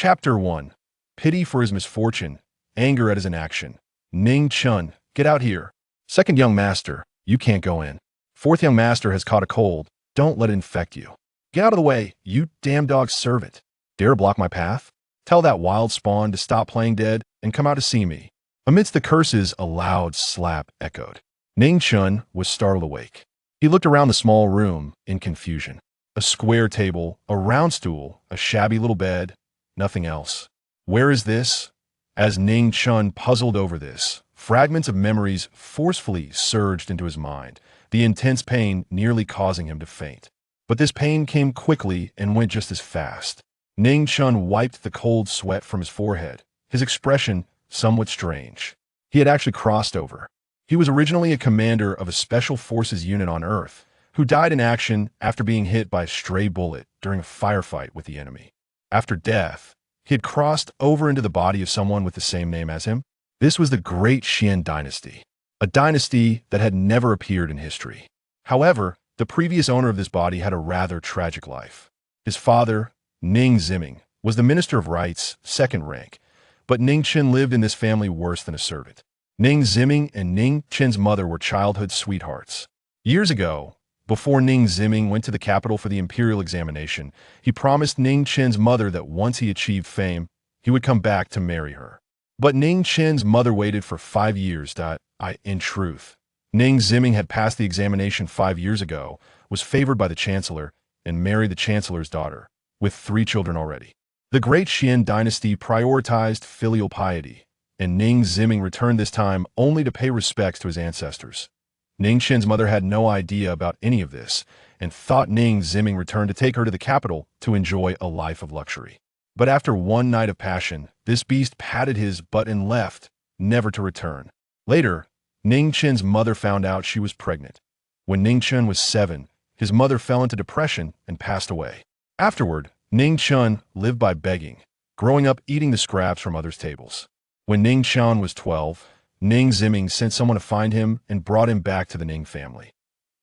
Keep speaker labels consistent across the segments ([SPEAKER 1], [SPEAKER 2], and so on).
[SPEAKER 1] Chapter 1. Pity for his misfortune, anger at his inaction. Ning Chen, get out here. Second young master, you can't go in. Fourth young master has caught a cold. Don't let it infect you. Get out of the way, you damn dog servant. Dare block my path? Tell that wild spawn to stop playing dead and come out to see me. Amidst the curses, a loud slap echoed. Ning Chen was startled awake. He looked around the small room in confusion. A square table, a round stool, a shabby little bed, nothing else. Where is this? As Ning Chen puzzled over this, fragments of memories forcefully surged into his mind, the intense pain nearly causing him to faint. But this pain came quickly and went just as fast. Ning Chen wiped the cold sweat from his forehead, his expression somewhat strange. He had actually crossed over. He was originally a commander of a special forces unit on Earth, who died in action after being hit by a stray bullet during a firefight with the enemy. After death, he had crossed over into the body of someone with the same name as him. This was the Great Xuan Dynasty, a dynasty that had never appeared in history. However, the previous owner of this body had a rather tragic life. His father, Ning Ziming, was the Minister of Rights, second rank, but Ning Chen lived in this family worse than a servant. Ning Ziming and Ning Chen's mother were childhood sweethearts. Years ago, before Ning Ziming went to the capital for the imperial examination, he promised Ning Chen's mother that once he achieved fame, he would come back to marry her. But Ning Chen's mother waited for 5 years. In truth, Ning Ziming had passed the examination 5 years ago, was favored by the chancellor, and married the chancellor's daughter, with 3 children already. The Great Xuan Dynasty prioritized filial piety, and Ning Ziming returned this time only to pay respects to his ancestors. Ning Chen's mother had no idea about any of this and thought Ning Ziming returned to take her to the capital to enjoy a life of luxury. But after one night of passion, this beast patted his butt and left, never to return. Later, Ning Chen's mother found out she was pregnant. When Ning Chen was 7, his mother fell into depression and passed away. Afterward, Ning Chen lived by begging, growing up eating the scraps from others' tables. When Ning Chen was 12, Ning Ziming sent someone to find him and brought him back to the Ning family.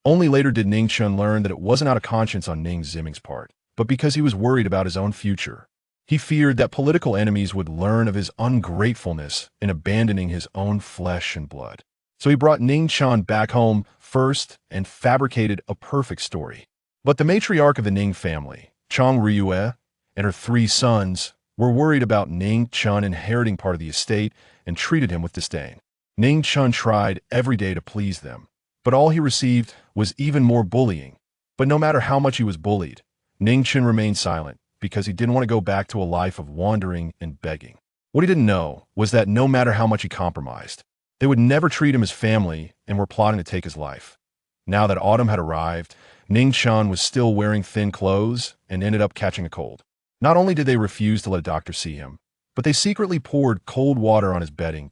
[SPEAKER 1] Only later did Ning Chen learn that it wasn't out of conscience on Ning Ziming's part, but because he was worried about his own future. He feared that political enemies would learn of his ungratefulness in abandoning his own flesh and blood. So he brought Ning Chen back home first and fabricated a perfect story. But the matriarch of the Ning family, Chang Ryue, and her 3 sons were worried about Ning Chen inheriting part of the estate and treated him with disdain. Ning Chen tried every day to please them, but all he received was even more bullying. But no matter how much he was bullied, Ning Chen remained silent because he didn't want to go back to a life of wandering and begging. What he didn't know was that no matter how much he compromised, they would never treat him as family and were plotting to take his life. Now that autumn had arrived, Ning Chen was still wearing thin clothes and ended up catching a cold. Not only did they refuse to let a doctor see him, but they secretly poured cold water on his bedding.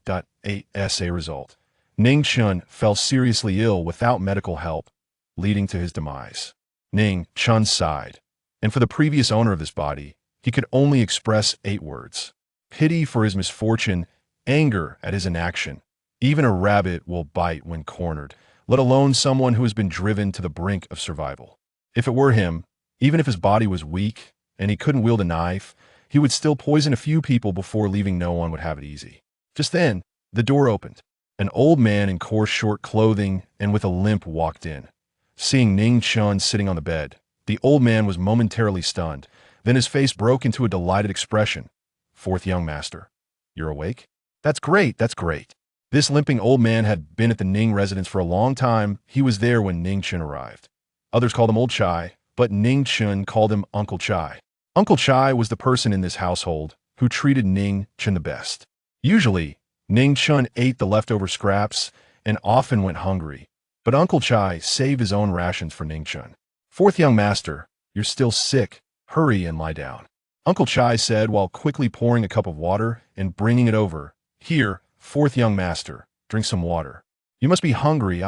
[SPEAKER 1] As a result, Ning Chen fell seriously ill without medical help, leading to his demise. Ning Chen sighed, and for the previous owner of this body, he could only express 8 words. Pity for his misfortune, anger at his inaction. Even a rabbit will bite when cornered, let alone someone who has been driven to the brink of survival. If it were him, even if his body was weak and he couldn't wield a knife, he would still poison a few people before leaving no one would have it easy. Just then, the door opened. An old man in coarse short clothing and with a limp walked in. Seeing Ning Chen sitting on the bed, the old man was momentarily stunned. Then his face broke into a delighted expression. "Fourth young master, you're awake? That's great, that's great." This limping old man had been at the Ning residence for a long time. He was there when Ning Chen arrived. Others called him Old Chai, but Ning Chen called him Uncle Chai. Uncle Chai was the person in this household who treated Ning Chen the best. Usually, Ning Chen ate the leftover scraps and often went hungry, but Uncle Chai saved his own rations for Ning Chen. "Fourth young master, you're still sick. Hurry and lie down," Uncle Chai said while quickly pouring a cup of water and bringing it over. "Here, fourth young master, drink some water. You must be hungry,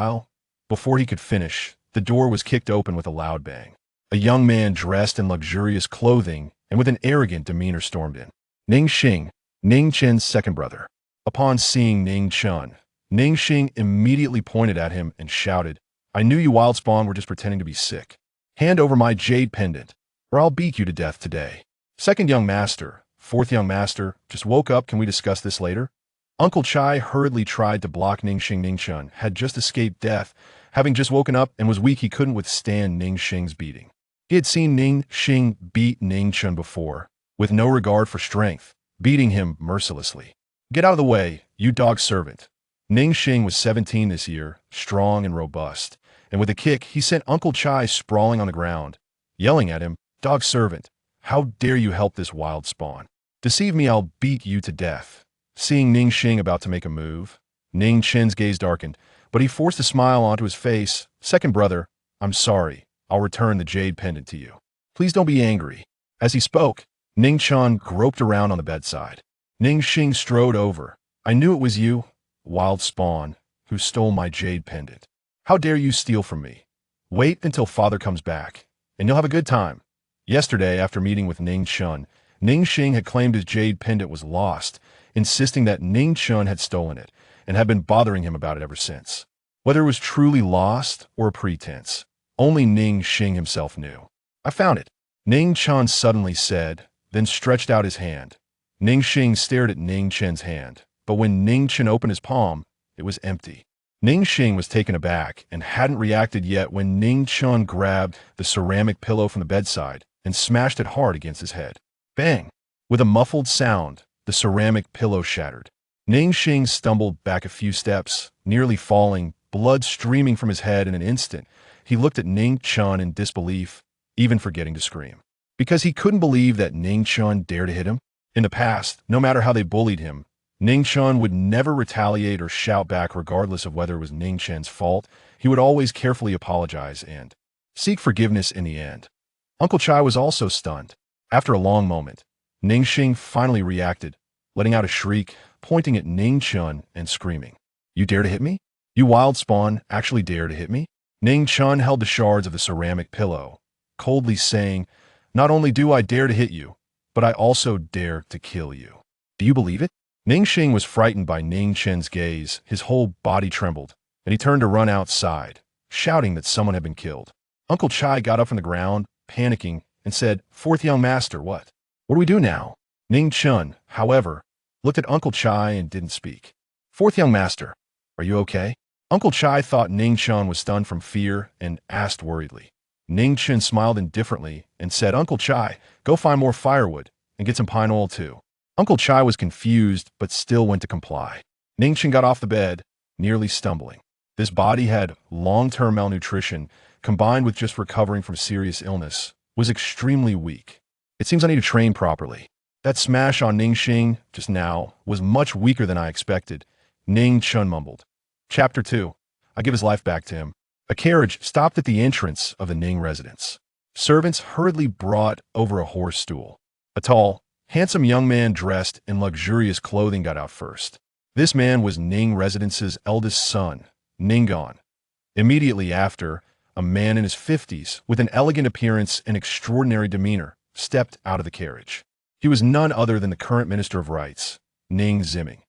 [SPEAKER 1] Before he could finish, the door was kicked open with a loud bang. A young man dressed in luxurious clothing and with an arrogant demeanor stormed in. Ning Xing, Ning Chen's second brother. Upon seeing Ning Chen, Ning Xing immediately pointed at him and shouted, "I knew you wild spawn were just pretending to be sick. Hand over my jade pendant, or I'll beat you to death today." Second young master, Fourth young master, just woke up, can we discuss this later? Uncle Chai hurriedly tried to block Ning Xing. Ning Chen had just escaped death, having just woken up and was weak. He couldn't withstand Ning Xing's beating. He had seen Ning Xing beat Ning Chen before, with no regard for strength, beating him mercilessly. Get out of the way, you dog servant. Ning Xing was 17 this year, strong and robust, and with a kick, he sent Uncle Chai sprawling on the ground, yelling at him, "Dog servant, how dare you help this wild spawn? Deceive me, I'll beat you to death." Seeing Ning Xing about to make a move, Ning Chen's gaze darkened, but he forced a smile onto his face. "Second brother, I'm sorry. I'll return the jade pendant to you. Please don't be angry." As he spoke, Ning Chen groped around on the bedside. Ning Xing strode over. "I knew it was you, wild spawn, who stole my jade pendant. How dare you steal from me? Wait until father comes back, and you'll have a good time." Yesterday, after meeting with Ning Chen, Ning Xing had claimed his jade pendant was lost, insisting that Ning Chen had stolen it and had been bothering him about it ever since. Whether it was truly lost or a pretense, only Ning Xing himself knew. "I found it," Ning Chen suddenly said, then stretched out his hand. Ning Xing stared at Ning Chen's hand, but when Ning Chen opened his palm, it was empty. Ning Xing was taken aback and hadn't reacted yet when Ning Chen grabbed the ceramic pillow from the bedside and smashed it hard against his head. Bang! With a muffled sound, the ceramic pillow shattered. Ning Xing stumbled back a few steps, nearly falling, blood streaming from his head. In an instant, he looked at Ning Chen in disbelief, even forgetting to scream. Because he couldn't believe that Ning Chen dared to hit him. In the past, no matter how they bullied him, Ning Chen would never retaliate or shout back regardless of whether it was Ning Chen's fault. He would always carefully apologize and seek forgiveness in the end. Uncle Chai was also stunned. After a long moment, Ning Xing finally reacted, letting out a shriek, pointing at Ning Chen and screaming, "You dare to hit me? You wild spawn actually dare to hit me?" Ning Chen held the shards of the ceramic pillow, coldly saying, "Not only do I dare to hit you, but I also dare to kill you. Do you believe it?" Ning Xing was frightened by Ning Chen's gaze. His whole body trembled, and he turned to run outside, shouting that someone had been killed. Uncle Chai got up from the ground, panicking, and said, "Fourth young master, what do we do now?" Ning Chen, however, looked at Uncle Chai and didn't speak. "Fourth young master, are you okay?" Uncle Chai thought Ning Chen was stunned from fear and asked worriedly. Ning Chen smiled indifferently and said, "Uncle Chai, go find more firewood and get some pine oil too." Uncle Chai was confused but still went to comply. Ning Chen got off the bed, nearly stumbling. This body had long-term malnutrition combined with just recovering from serious illness, was extremely weak. "It seems I need to train properly. That smash on Ning Xing just now was much weaker than I expected," Ning Chen mumbled. Chapter 2. I give his life back to him. A carriage stopped at the entrance of the Ning residence. Servants hurriedly brought over a horse stool. A tall, handsome young man dressed in luxurious clothing got out first. This man was Ning Residence's eldest son, Ninggon. Immediately after, a man in his 50s, with an elegant appearance and extraordinary demeanor, stepped out of the carriage. He was none other than the current Minister of Rights, Ning Zimming.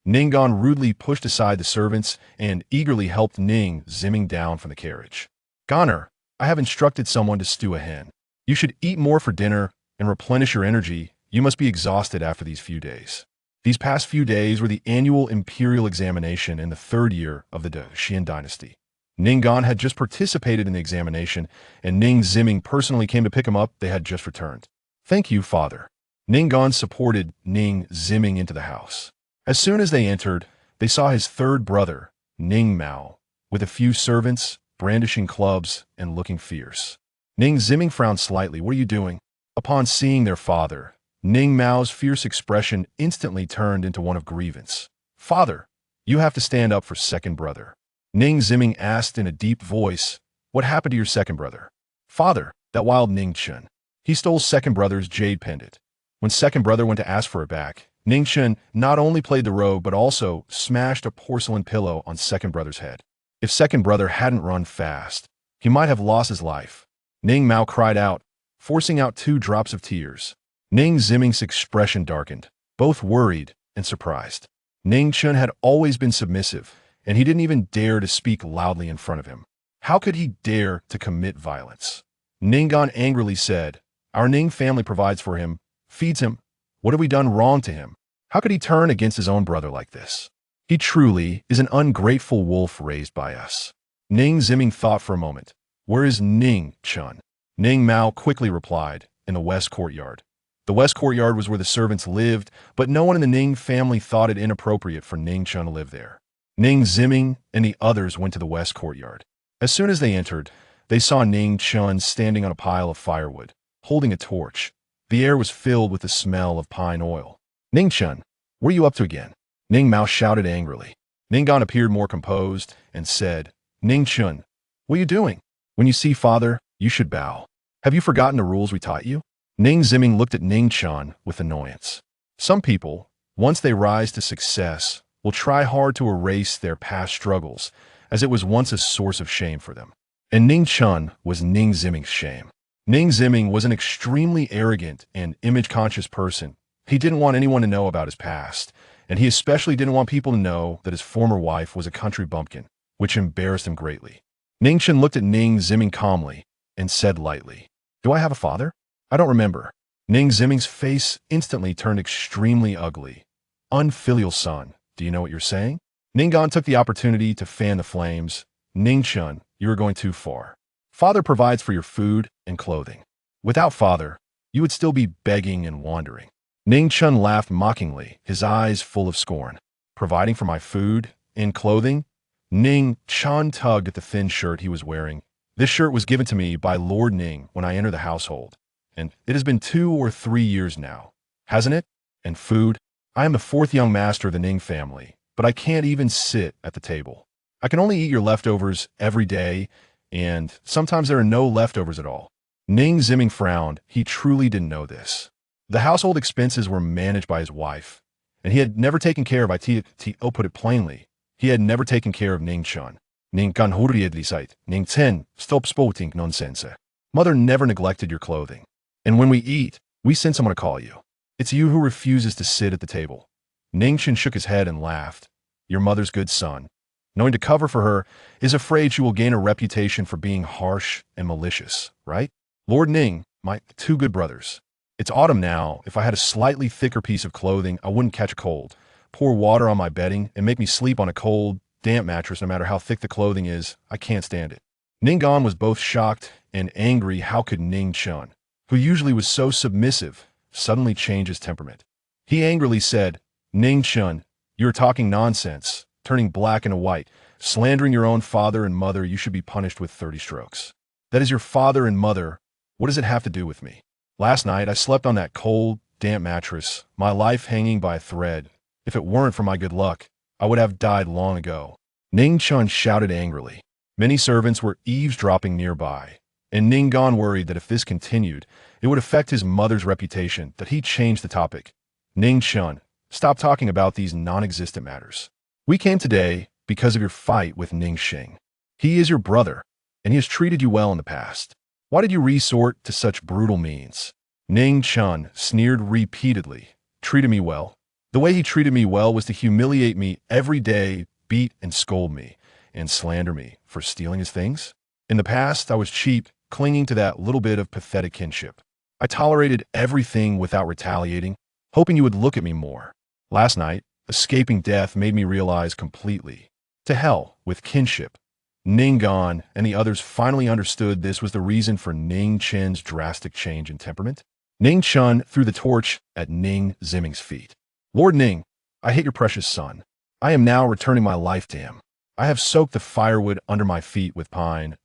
[SPEAKER 1] Ninggon rudely pushed aside the servants and eagerly helped Ning Zimming down from the carriage. "Goner, I have instructed someone to stew a hen. You should eat more for dinner and replenish your energy. You must be exhausted after these few days." These past few days were the annual imperial examination in the third year of the Great Xuan Dynasty. Ninggon had just participated in the examination, and Ning Zimming personally came to pick him up. They had just returned. "Thank you, father." Ninggon supported Ning Zimming into the house. As soon as they entered, they saw his third brother, Ning Mao, with a few servants, brandishing clubs and looking fierce. Ning Zimming frowned slightly. "What are you doing?" Upon seeing their father, Ning Mao's fierce expression instantly turned into one of grievance. "Father, you have to stand up for second brother." Ning Zimming asked in a deep voice, "What happened to your second brother?" "Father, that wild Ning Chen. He stole second brother's jade pendant. When second brother went to ask for it back, Ning Chen not only played the rogue but also smashed a porcelain pillow on second brother's head. If second brother hadn't run fast, he might have lost his life." Ning Mao cried out, forcing out 2 drops of tears. Ning Zimming's expression darkened, both worried and surprised. Ning Chen had always been submissive, and he didn't even dare to speak loudly in front of him. How could he dare to commit violence? Ninggon angrily said, "Our Ning family provides for him, feeds him, What have we done wrong to him? How could he turn against his own brother like this? He truly is an ungrateful wolf raised by us. Ning Ziming thought for a moment. Where is Ning Chen? Ning Mao quickly replied, in the west courtyard. The west courtyard was where the servants lived, but no one in the Ning family thought it inappropriate for Ning Chen to live there. Ning Ziming and the others went to the west courtyard. As soon as they entered, they saw Ning Chen standing on a pile of firewood, holding a torch. The air was filled with the smell of pine oil. Ning Chen, what are you up to again? Ning Mao shouted angrily. Ninggan appeared more composed and said, Ning Chen, what are you doing? When you see father, you should bow. Have you forgotten the rules we taught you? Ning Ziming looked at Ning Chen with annoyance. Some people, once they rise to success, will try hard to erase their past struggles, as it was once a source of shame for them. And Ning Chen was Ning Ziming's shame. Ning Ziming was an extremely arrogant and image-conscious person. He didn't want anyone to know about his past, and he especially didn't want people to know that his former wife was a country bumpkin, which embarrassed him greatly. Ning Chen looked at Ning Ziming calmly and said lightly, Do I have a father? I don't remember. Ning Ziming's face instantly turned extremely ugly. Unfilial son, do you know what you're saying? Ninggan took the opportunity to fan the flames. Ning Chen, you are going too far. Father provides for your food and clothing. Without father, you would still be begging and wandering. Ning Chen laughed mockingly, his eyes full of scorn. Providing for my food and clothing? Ning Chen tugged at the thin shirt he was wearing. This shirt was given to me by Lord Ning when I entered the household, and it has been 2 or 3 years now, hasn't it? And food? I am the 4th young master of the Ning family, but I can't even sit at the table. I can only eat your leftovers every day, and sometimes there are no leftovers at all. Ning Ziming frowned. He truly didn't know this. The household expenses were managed by his wife, and he had never taken care of To put it plainly, he had never taken care of Ning Chen. Ning kan hurriedly sight. Ning Chen, stop spouting nonsense. Mother never neglected your clothing. And when we eat, we send someone to call you. It's you who refuses to sit at the table. Ning Chen shook his head and laughed. Your mother's good son, knowing to cover for her, is afraid she will gain a reputation for being harsh and malicious, right? Lord Ning, my 2 good brothers. It's autumn now. If I had a slightly thicker piece of clothing, I wouldn't catch a cold. Pour water on my bedding and make me sleep on a cold, damp mattress no matter how thick the clothing is. I can't stand it. Ninggan was both shocked and angry. How could Ning Chen, who usually was so submissive, suddenly change his temperament? He angrily said, Ning Chen, you're talking nonsense, turning black into white, slandering your own father and mother. You should be punished with 30 strokes. That is your father and mother. What does it have to do with me? Last night, I slept on that cold, damp mattress, my life hanging by a thread. If it weren't for my good luck, I would have died long ago. Ning Chen shouted angrily. Many servants were eavesdropping nearby, and Ninggan worried that if this continued, it would affect his mother's reputation. That he changed the topic. Ning Chen, stop talking about these non-existent matters. We came today because of your fight with Ning Xing. He is your brother, and he has treated you well in the past. Why did you resort to such brutal means? Ning Chen sneered repeatedly. Treated me well? The way he treated me well was to humiliate me every day, beat and scold me, and slander me for stealing his things. In the past, I was cheap, clinging to that little bit of pathetic kinship. I tolerated everything without retaliating, hoping you would look at me more. Last night, escaping death made me realize completely. To hell with kinship. Ninggan and the others finally understood this was the reason for Ning Chen's drastic change in temperament. Ning Chen threw the torch at Ning Ziming's feet. Lord Ning, I hate your precious son. I am now returning my life to him. I have soaked the firewood under my feet with pine.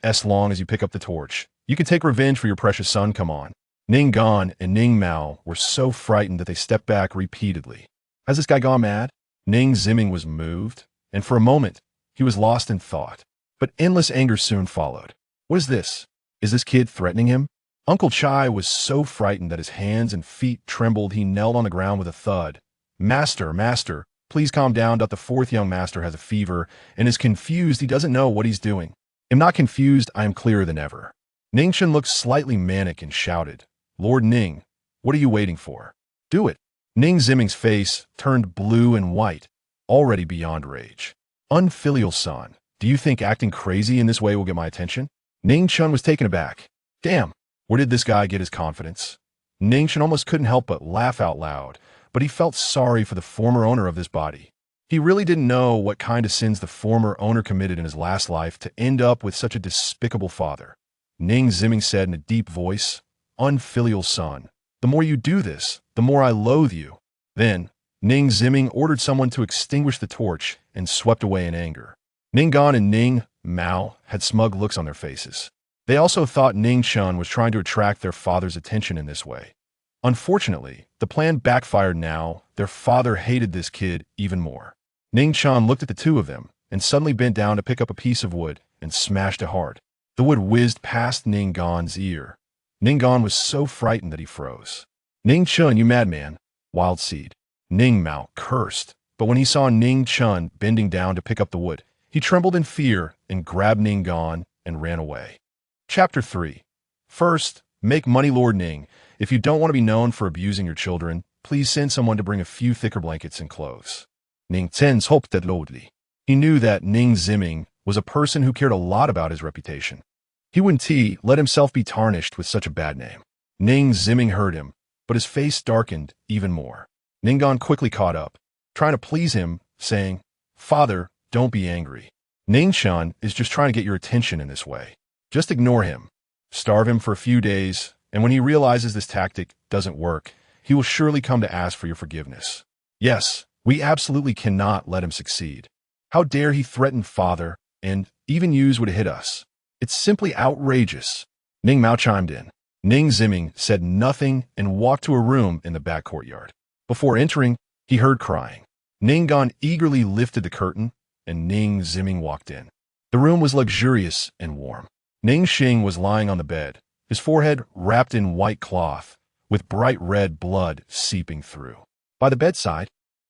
[SPEAKER 1] As long as you pick up the torch. You can take revenge for your precious son, come on. Ninggan and Ning Mao were so frightened that they stepped back repeatedly. Has this guy gone mad? Ning Ziming was moved, and for a moment, he was lost in thought. But endless anger soon followed. What is this? Is this kid threatening him? Uncle Chai was so frightened that his hands and feet trembled. He knelt on the ground with a thud. Master, please calm down. The 4th young master has a fever and is confused. He doesn't know what he's doing. I'm not confused. I am clearer than ever. Ning Chen looked slightly manic and shouted, Lord Ning, what are you waiting for? Do it. Ning Ziming's face turned blue and white, already beyond rage. Unfilial son, do you think acting crazy in this way will get my attention? Ning Chen was taken aback. Damn. Where did this guy get his confidence? Ning Chen almost couldn't help but laugh out loud, but he felt sorry for the former owner of this body. He really didn't know what kind of sins the former owner committed in his last life to end up with such a despicable father. Ning Ziming said in a deep voice, "Unfilial son, the more you do this, the more I loathe you." Then, Ning Ziming ordered someone to extinguish the torch and swept away in anger. Ning Gan and Ning Mao had smug looks on their faces. They also thought Ning Chen was trying to attract their father's attention in this way. Unfortunately, the plan backfired now. Their father hated this kid even more. Ning Chen looked at the two of them and suddenly bent down to pick up a piece of wood and smashed it hard. The wood whizzed past Ning Gan's ear. Ning Gan was so frightened that he froze. "Ning Chen, you madman, wild seed." Ning Mao cursed, but when he saw Ning Chen bending down to pick up the wood, he trembled in fear and grabbed Ning Gan and ran away. Chapter 3. First, make money, Lord Ning. If you don't want to be known for abusing your children, please send someone to bring a few thicker blankets and clothes. Ning Chen's hoped that lowly. He knew that Ning Ziming was a person who cared a lot about his reputation. He wouldn't let himself be tarnished with such a bad name. Ning Ziming heard him, but his face darkened even more. Ning Gan quickly caught up, trying to please him, saying, "Father, don't be angry. Ning Chen is just trying to get your attention in this way. Just ignore him. Starve him for a few days, and when he realizes this tactic doesn't work, he will surely come to ask for your forgiveness. Yes, we absolutely cannot let him succeed. How dare he threaten father and even use would hit us? It's simply outrageous." Ning Mao chimed in. Ning Ziming said nothing and walked to a room in the back courtyard. Before entering, he heard crying. Ning Gan eagerly lifted the curtain, and Ning Ziming walked in. The room was luxurious and warm. Ning Xing was lying on the bed, his forehead wrapped in white cloth, with bright red blood seeping through. By the bedside,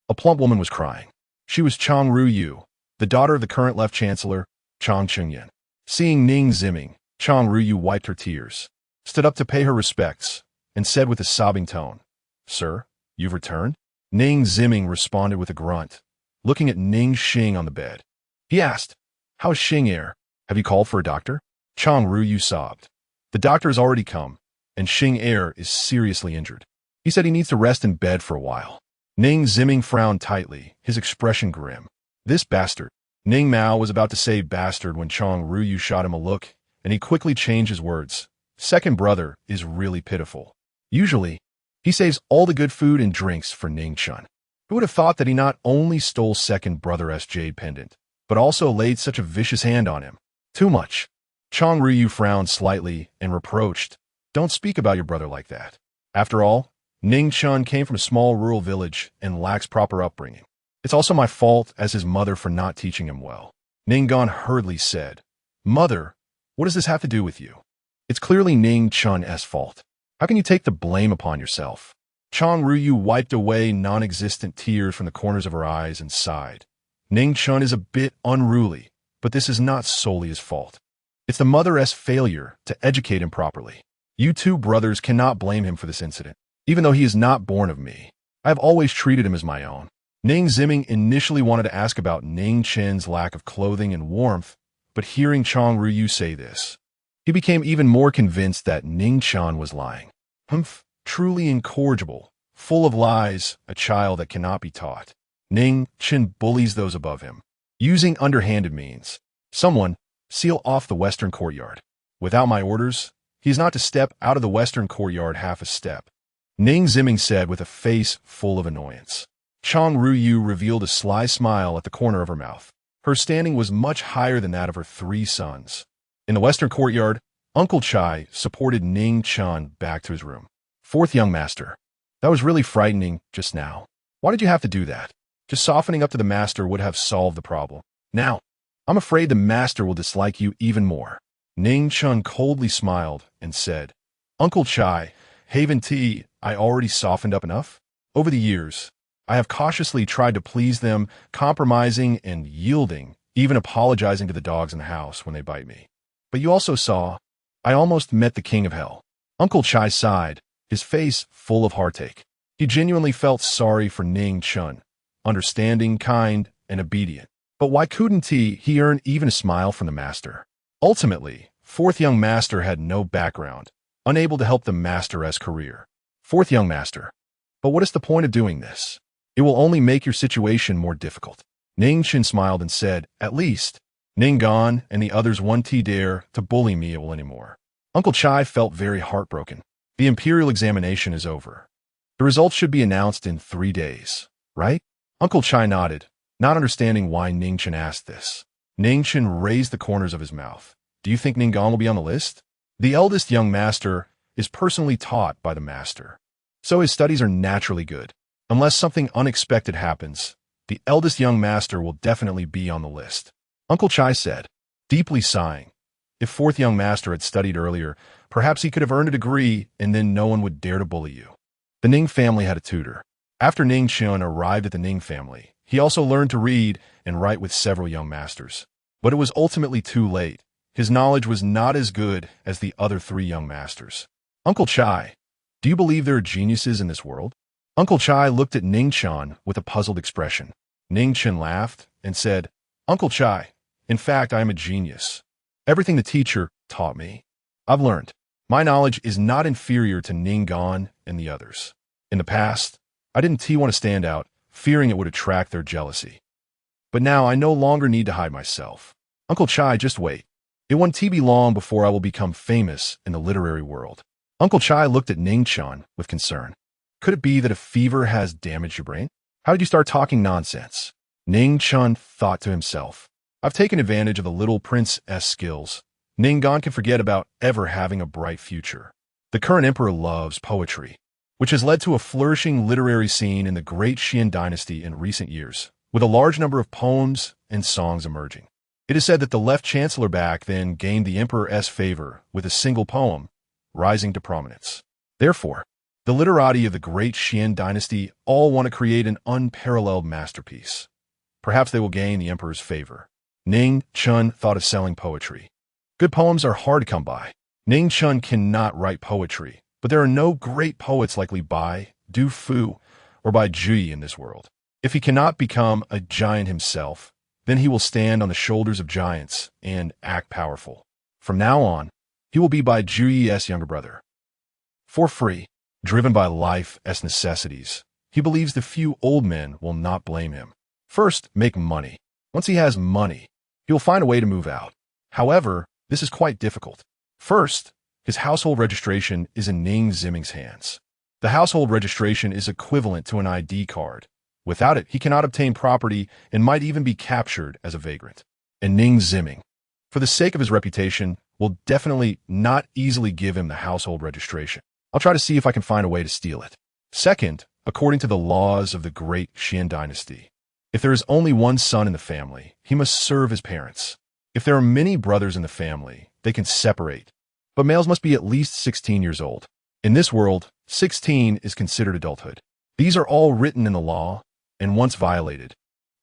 [SPEAKER 1] a plump woman was crying. She was Chang Ruyu, the daughter of the current left chancellor, Chang Chengyan. Seeing Ning Ziming, Chang Ruyu wiped her tears, stood up to pay her respects, and said with a sobbing tone, "Sir, you've returned?" Ning Ziming responded with a grunt, looking at Ning Xing on the bed. He asked, "How is Xing Er? Have you called for a doctor?" Chang Ruyu sobbed. "The doctor has already come, and Xing Er is seriously injured. He said he needs to rest in bed for a while." Ning Ziming frowned tightly, his expression grim. This bastard. Ning Mao was about to say bastard when Chang Ruyu shot him a look, and he quickly changed his words. Second brother is really pitiful. Usually, he saves all the good food and drinks for Ning Chen. Who would have thought that he not only stole second brother's jade pendant, but also laid such a vicious hand on him? Too much. Chang Ruyu frowned slightly and reproached, "Don't speak about your brother like that. After all, Ning Chen came from a small rural village and lacks proper upbringing. It's also my fault as his mother for not teaching him well." Ning Gan hurriedly said, "Mother, what does this have to do with you? It's clearly Ning Chen's fault. How can you take the blame upon yourself?" Chang Ruyu wiped away non-existent tears from the corners of her eyes and sighed. Ning Chen is a bit unruly, but this is not solely his fault. It's the mother's failure to educate him properly. You two brothers cannot blame him for this incident. Even though he is not born of me, I have always treated him as my own. Ning Ziming initially wanted to ask about Ning Chen's lack of clothing and warmth, but hearing Chang Ruyu say this, he became even more convinced that Ning Chen was lying. Humph, truly incorrigible, full of lies, a child that cannot be taught. Ning Chen bullies those above him, using underhanded means. Someone, seal off the western courtyard. Without my orders, he is not to step out of the western courtyard half a step. Ning Ziming said with a face full of annoyance. Chang Ruyu revealed a sly smile at the corner of her mouth. Her standing was much higher than that of her three sons. In the western courtyard, Uncle Chai supported Ning Chen back to his room. "Fourth young master, that was really frightening just now. Why did you have to do that? Just softening up to the master would have solved the problem. Now, I'm afraid the master will dislike you even more." Ning Chen coldly smiled and said, "Uncle Chai, Haven Tea, I already softened up enough? Over the years, I have cautiously tried to please them, compromising and yielding, even apologizing to the dogs in the house when they bite me. But you also saw, I almost met the king of hell." Uncle Chai sighed, his face full of heartache. He genuinely felt sorry for Ning Chen, understanding, kind, and obedient. But why couldn't he earn even a smile from the master? Ultimately, fourth young master had no background, unable to help the master's career. Fourth young master. But what is the point of doing this? It will only make your situation more difficult. Ning Chen smiled and said, at least, Ning Gan and the others won't dare to bully me anymore. Uncle Chai felt very heartbroken. The imperial examination is over. The results should be announced in 3 days, right? Uncle Chai nodded, not understanding why Ning Chen asked this. Ning Chen raised the corners of his mouth. Do you think Ning Gan will be on the list? The eldest young master is personally taught by the master, so his studies are naturally good. Unless something unexpected happens, the eldest young master will definitely be on the list. Uncle Chai said, deeply sighing. If fourth young master had studied earlier, perhaps he could have earned a degree and then no one would dare to bully you. The Ning family had a tutor. After Ning Chen arrived at the Ning family, he also learned to read and write with several young masters. But it was ultimately too late. His knowledge was not as good as the other 3 young masters. Uncle Chai, do you believe there are geniuses in this world? Uncle Chai looked at Ning Chen with a puzzled expression. Ning Chen laughed and said, Uncle Chai, in fact, I am a genius. Everything the teacher taught me, I've learned. My knowledge is not inferior to Ning Gan and the others. In the past, I didn't want to stand out, fearing it would attract their jealousy. But now I no longer need to hide myself. Uncle Chai, just wait. It won't be long before I will become famous in the literary world. Uncle Chai looked at Ning Chen with concern. Could it be that a fever has damaged your brain? How did you start talking nonsense? Ning Chen thought to himself. I've taken advantage of the little prince's skills. Ning Gan can forget about ever having a bright future. The current emperor loves poetry, which has led to a flourishing literary scene in the Great Xuan Dynasty in recent years, with a large number of poems and songs emerging. It is said that the left chancellor back then gained the emperor's favor with a single poem, rising to prominence. Therefore, the literati of the Great Xuan Dynasty all want to create an unparalleled masterpiece. Perhaps they will gain the emperor's favor. Ning Chen thought of selling poetry. Good poems are hard to come by. Ning Chen cannot write poetry, but there are no great poets like Li Bai, Du Fu, or Bai Jui in this world. If he cannot become a giant himself, then he will stand on the shoulders of giants and act powerful. From now on, he will be Bai Jui's younger brother. For free, driven by life's necessities, he believes the few old men will not blame him. First, make money. Once he has money, he will find a way to move out. However, this is quite difficult. First, his household registration is in Ning Ziming's hands. The household registration is equivalent to an ID card. Without it, he cannot obtain property and might even be captured as a vagrant. And Ning Ziming, for the sake of his reputation, will definitely not easily give him the household registration. I'll try to see if I can find a way to steal it. Second, according to the laws of the Great Xuan Dynasty, if there is only one son in the family, he must serve his parents. If there are many brothers in the family, they can separate, but males must be at least 16 years old. In this world, 16 is considered adulthood. These are all written in the law, and once violated,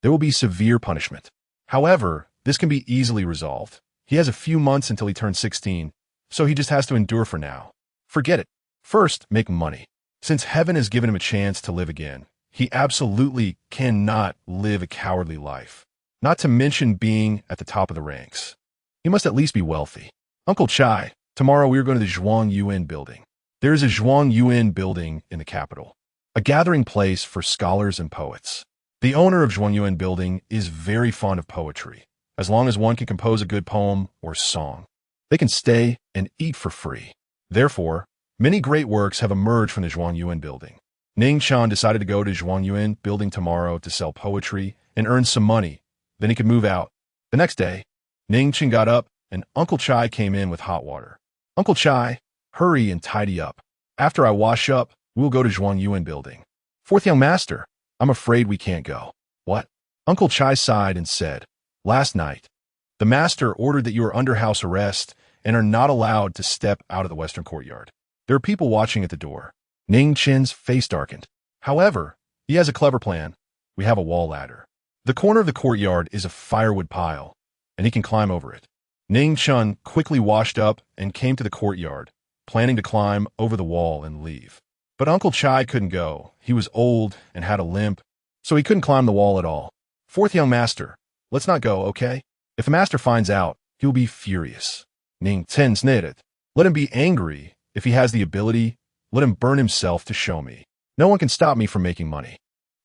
[SPEAKER 1] there will be severe punishment. However, this can be easily resolved. He has a few months until he turns 16, so he just has to endure for now. Forget it. First, make money. Since heaven has given him a chance to live again, he absolutely cannot live a cowardly life. Not to mention being at the top of the ranks. He must at least be wealthy. Uncle Chai, tomorrow we are going to the Zhuang Yuan building. There is a Zhuang Yuan building in the capital, a gathering place for scholars and poets. The owner of Zhuang Yuan building is very fond of poetry. As long as one can compose a good poem or song, they can stay and eat for free. Therefore, many great works have emerged from the Zhuang Yuan building. Ning Chen decided to go to Zhuang Yuan building tomorrow to sell poetry and earn some money. Then he could move out. The next day, Ning Chen got up and Uncle Chai came in with hot water. Uncle Chai, hurry and tidy up. After I wash up, we will go to Zhuang Yuan building. Fourth young master, I'm afraid we can't go. What? Uncle Chai sighed and said, last night, the master ordered that you are under house arrest and are not allowed to step out of the western courtyard. There are people watching at the door. Ning Chen's face darkened. However, he has a clever plan. We have a wall ladder. The corner of the courtyard is a firewood pile, and he can climb over it. Ning Chen quickly washed up and came to the courtyard, planning to climb over the wall and leave. But Uncle Chai couldn't go. He was old and had a limp, so he couldn't climb the wall at all. Fourth young master, let's not go, okay? If the master finds out, he will be furious. Ning Chen sneered. Let him be angry if he has the ability Let him burn himself to show me. No one can stop me from making money.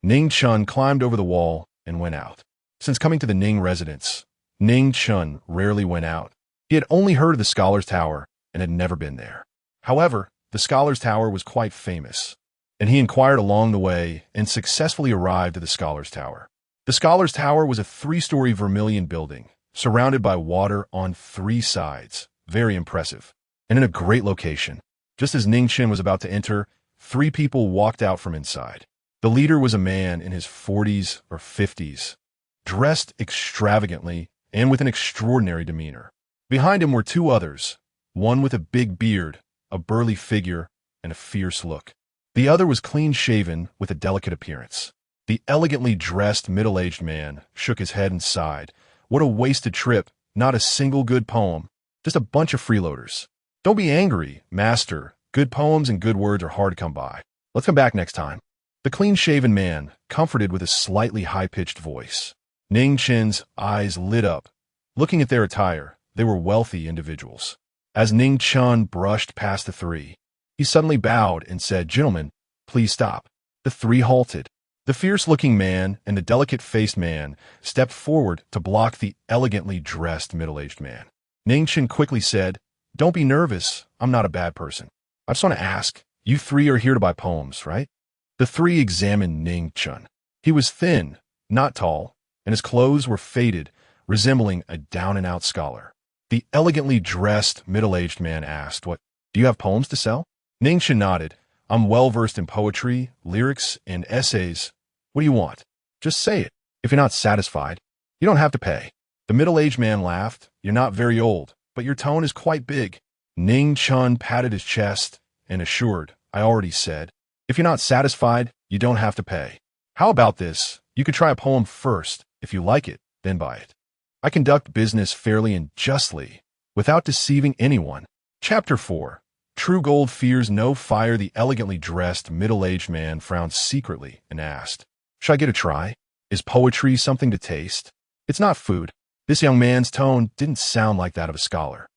[SPEAKER 1] Ning Chen climbed over the wall and went out. Since coming to the Ning residence, Ning Chen rarely went out. He had only heard of the Scholar's Tower and had never been there. However, the Scholar's Tower was quite famous, and he inquired along the way and successfully arrived at the Scholar's Tower. The Scholar's Tower was a 3-story vermilion building, surrounded by water on 3 sides. Very impressive, and in a great location. Just as Ning Chen was about to enter, 3 people walked out from inside. The leader was a man in his 40s or 50s, dressed extravagantly and with an extraordinary demeanor. Behind him were 2 others, one with a big beard, a burly figure, and a fierce look. The other was clean-shaven with a delicate appearance. The elegantly dressed middle-aged man shook his head and sighed. What a wasted trip, not a single good poem, just a bunch of freeloaders. Don't be angry, master. Good poems and good words are hard to come by. Let's come back next time. The clean-shaven man comforted with a slightly high-pitched voice. Ning Chen's eyes lit up. Looking at their attire, they were wealthy individuals. As Ning Chen brushed past the 3, he suddenly bowed and said, "Gentlemen, please stop." The 3 halted. The fierce-looking man and the delicate-faced man stepped forward to block the elegantly dressed middle-aged man. Ning Chen quickly said, "Don't be nervous. I'm not a bad person. I just want to ask, you 3 are here to buy poems, right?" The 3 examined Ning Chen. He was thin, not tall, and his clothes were faded, resembling a down-and-out scholar. The elegantly dressed middle-aged man asked, "What, do you have poems to sell?" Ning Chen nodded. "I'm well-versed in poetry, lyrics, and essays. What do you want? Just say it. If you're not satisfied, you don't have to pay." The middle-aged man laughed. "You're not very old, but your tone is quite big." Ning Chen patted his chest and assured, "I already said, if you're not satisfied, you don't have to pay. How about this? You could try a poem first. If you like it, then buy it. I conduct business fairly and justly, without deceiving anyone." Chapter 4. True gold fears no fire. The elegantly dressed middle-aged man frowned secretly and asked, "Should I get a try? Is poetry something to taste? It's not food." This young man's tone didn't sound like that of a scholar.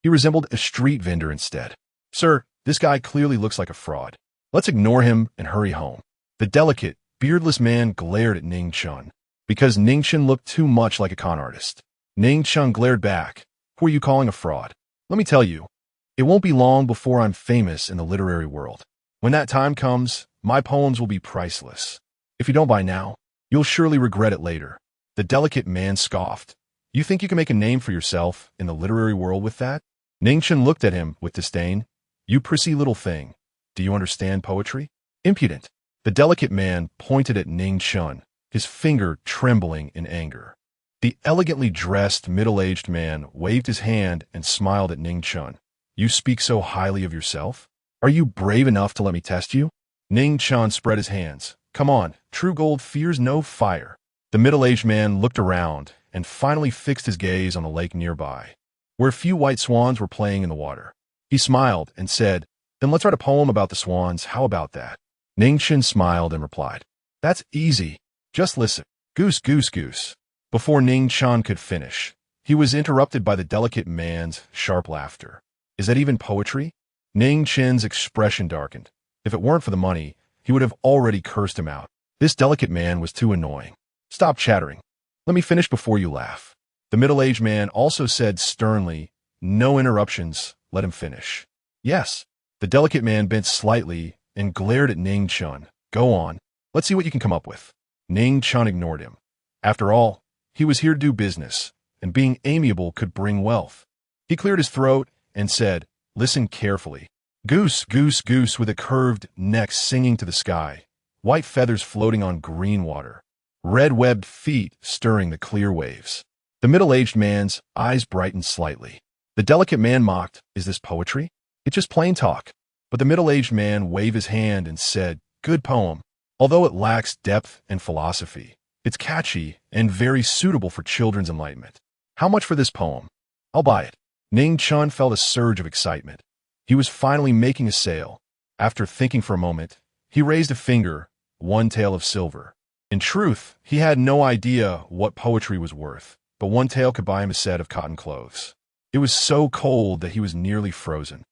[SPEAKER 1] He resembled a street vendor instead. "Sir, this guy clearly looks like a fraud. Let's ignore him and hurry home." The delicate, beardless man glared at Ning Chen, because Ning Chen looked too much like a con artist. Ning Chen glared back. "Who are you calling a fraud? Let me tell you, it won't be long before I'm famous in the literary world. When that time comes, my poems will be priceless. If you don't buy now, you'll surely regret it later." The delicate man scoffed. "You think you can make a name for yourself in the literary world with that?" Ning Chen looked at him with disdain. "You prissy little thing. Do you understand poetry? Impudent." The delicate man pointed at Ning Chen, his finger trembling in anger. The elegantly dressed middle-aged man waved his hand and smiled at Ning Chen. "You speak so highly of yourself? Are you brave enough to let me test you?" Ning Chen spread his hands. "Come on, true gold fears no fire." The middle-aged man looked around and finally fixed his gaze on the lake nearby, where a few white swans were playing in the water. He smiled and said, "Then let's write a poem about the swans. How about that?" Ning Chen smiled and replied, "That's easy. Just listen. Goose, goose, goose." Before Ning Chen could finish, he was interrupted by the delicate man's sharp laughter. "Is that even poetry?" Ning Chen's expression darkened. If it weren't for the money, he would have already cursed him out. This delicate man was too annoying. "Stop chattering. Let me finish before you laugh." The middle-aged man also said sternly, "No interruptions. Let him finish." "Yes." The delicate man bent slightly and glared at Ning Chen. "Go on. Let's see what you can come up with." Ning Chen ignored him. After all, he was here to do business, and being amiable could bring wealth. He cleared his throat and said, "Listen carefully. Goose, goose, goose with a curved neck singing to the sky, white feathers floating on green water, red webbed feet stirring the clear waves." The middle-aged man's eyes brightened slightly. The delicate man mocked, "Is this poetry? It's just plain talk." But the middle-aged man waved his hand and said, "Good poem. Although it lacks depth and philosophy, it's catchy and very suitable for children's enlightenment. How much for this poem? I'll buy it." Ning Chen felt a surge of excitement. He was finally making a sale. After thinking for a moment, he raised a finger, 1 tael of silver. In truth, he had no idea what poetry was worth, but 1 tael could buy him a set of cotton clothes. It was so cold that he was nearly frozen.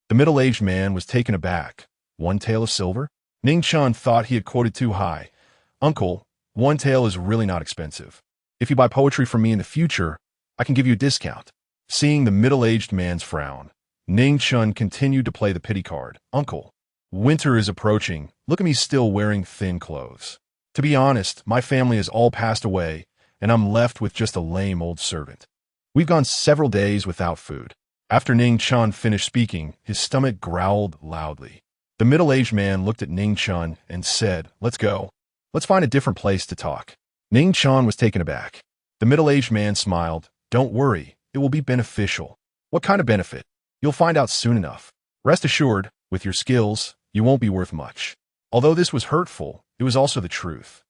[SPEAKER 1] The middle-aged man was taken aback. 1 tael of silver? Ning Chen thought he had quoted too high. Uncle, 1 tael is really not expensive. If you buy poetry from me in the future, I can give you a discount. Seeing the middle-aged man's frown, Ning Chen continued to play the pity card. Uncle, winter is approaching. Look at me still wearing thin clothes. To be honest, my family has all passed away, and I'm left with just a lame old servant. We've gone several days without food. After Ning Chen finished speaking, his stomach growled loudly. The middle-aged man looked at Ning Chen and said, "Let's go. Let's find a different place to talk." Ning Chen was taken aback. The middle-aged man smiled. "Don't worry, it will be beneficial." "What kind of benefit?" "You'll find out soon enough. Rest assured, with your skills, you won't be worth much." Although this was hurtful, it was also the truth.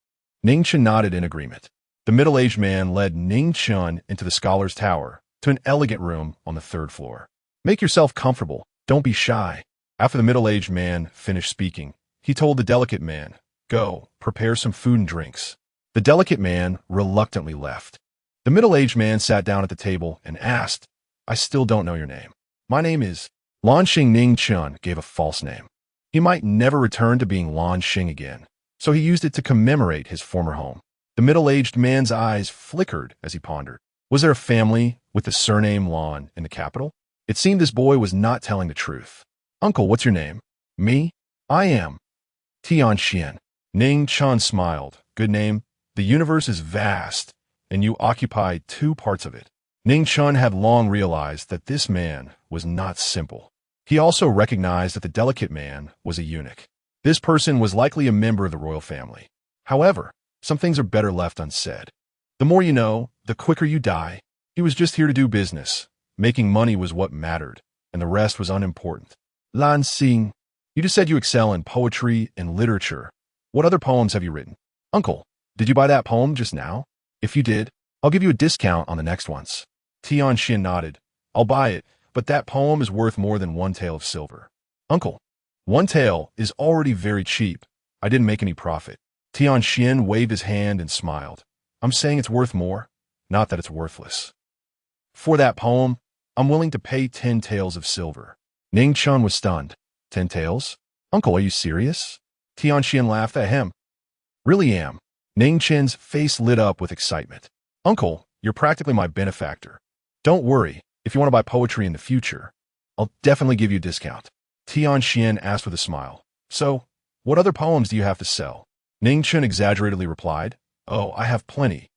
[SPEAKER 1] Ning Chen nodded in agreement. The middle-aged man led Ning Chen into the scholar's tower, to an elegant room on the 3rd floor. "Make yourself comfortable. Don't be shy." After the middle-aged man finished speaking, he told the delicate man, "Go, prepare some food and drinks." The delicate man reluctantly left. The middle-aged man sat down at the table and asked, "I still don't know your name." "My name is Lanxing." Ning Chen gave a false name. He might never return to being Lanxing again, so he used it to commemorate his former home. The middle-aged man's eyes flickered as he pondered. Was there a family with the surname Lan in the capital? It seemed this boy was not telling the truth. "Uncle, what's your name?" "Me? I am Tianxian." Ning Chen smiled. "Good name. The universe is vast, and you occupy 2 parts of it." Ning Chen had long realized that this man was not simple. He also recognized that the delicate man was a eunuch. This person was likely a member of the royal family. However, some things are better left unsaid. The more you know, the quicker you die. He was just here to do business. Making money was what mattered, and the rest was unimportant. "Lanxing, you just said you excel in poetry and literature. What other poems have you written?" "Uncle, did you buy that poem just now? If you did, I'll give you a discount on the next ones." Tianxian nodded. "I'll buy it, but that poem is worth more than 1 tael of silver." "Uncle, 1 tael is already very cheap. I didn't make any profit." Tianxian waved his hand and smiled. "I'm saying it's worth more, not that it's worthless. For that poem, I'm willing to pay 10 taels of silver." Ning Chen was stunned. 10 taels? "Uncle, are you serious?" Tianxian laughed at him. "Really am." Ning Chen's face lit up with excitement. "Uncle, you're practically my benefactor. Don't worry, if you want to buy poetry in the future, I'll definitely give you a discount." Tianxian asked with a smile. "So, what other poems do you have to sell?" Ning Chen exaggeratedly replied, "Oh, I have plenty.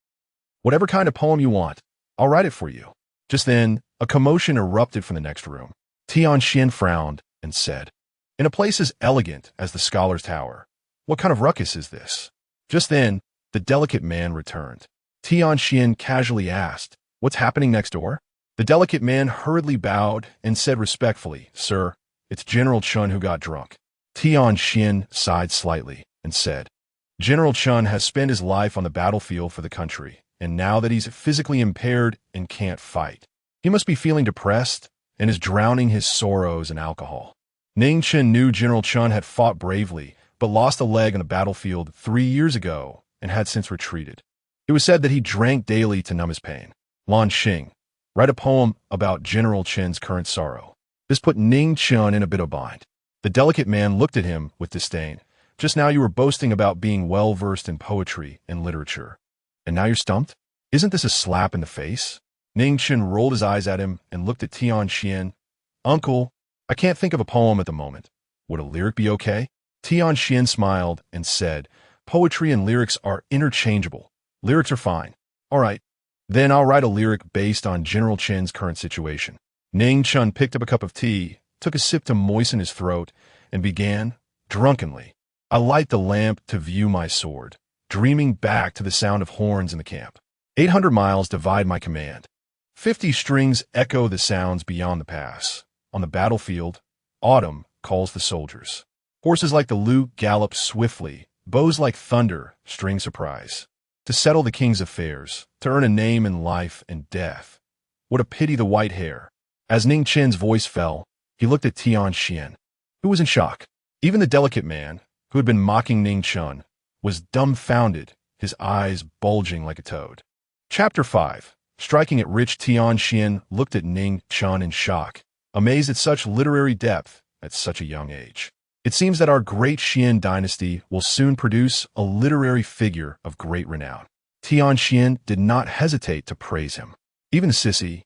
[SPEAKER 1] Whatever kind of poem you want, I'll write it for you." Just then, a commotion erupted from the next room. Tianxian frowned and said, "In a place as elegant as the scholar's tower, what kind of ruckus is this?" Just then, the delicate man returned. Tianxian casually asked, "What's happening next door?" The delicate man hurriedly bowed and said respectfully, "Sir, it's General Chen who got drunk." Tianxian sighed slightly and said, "General Chen has spent his life on the battlefield for the country, and now that he's physically impaired and can't fight, he must be feeling depressed and is drowning his sorrows in alcohol." Ning Chen knew General Chen had fought bravely, but lost a leg on the battlefield 3 years ago and had since retreated. It was said that he drank daily to numb his pain. Lanxing, write a poem about General Chen's current sorrow. This put Ning Chen in a bit of a bind. The delicate man looked at him with disdain. "Just now you were boasting about being well-versed in poetry and literature, and now you're stumped? Isn't this a slap in the face?" Ning Chen rolled his eyes at him and looked at Tianxian. "Uncle, I can't think of a poem at the moment. Would a lyric be okay?" Tianxian smiled and said, "Poetry and lyrics are interchangeable. Lyrics are fine." "All right, then I'll write a lyric based on General Chen's current situation." Ning Chen picked up a cup of tea, took a sip to moisten his throat, and began, drunkenly, "I light the lamp to view my sword, dreaming back to the sound of horns in the camp. 800 miles divide my command. 50 strings echo the sounds beyond the pass. On the battlefield, autumn calls the soldiers. Horses like the lute gallop swiftly, bows like thunder string surprise. To settle the king's affairs, to earn a name in life and death. What a pity the white hair." As Ning Chen's voice fell, he looked at Tianxian, who was in shock. Even the delicate man, who had been mocking Ning Chen, was dumbfounded, his eyes bulging like a toad. Chapter 5. Striking it rich. Tianxian looked at Ning Chen in shock, amazed at such literary depth at such a young age. It seems that our Great Xuan Dynasty will soon produce a literary figure of great renown. Tianxian did not hesitate to praise him. Even Sissy,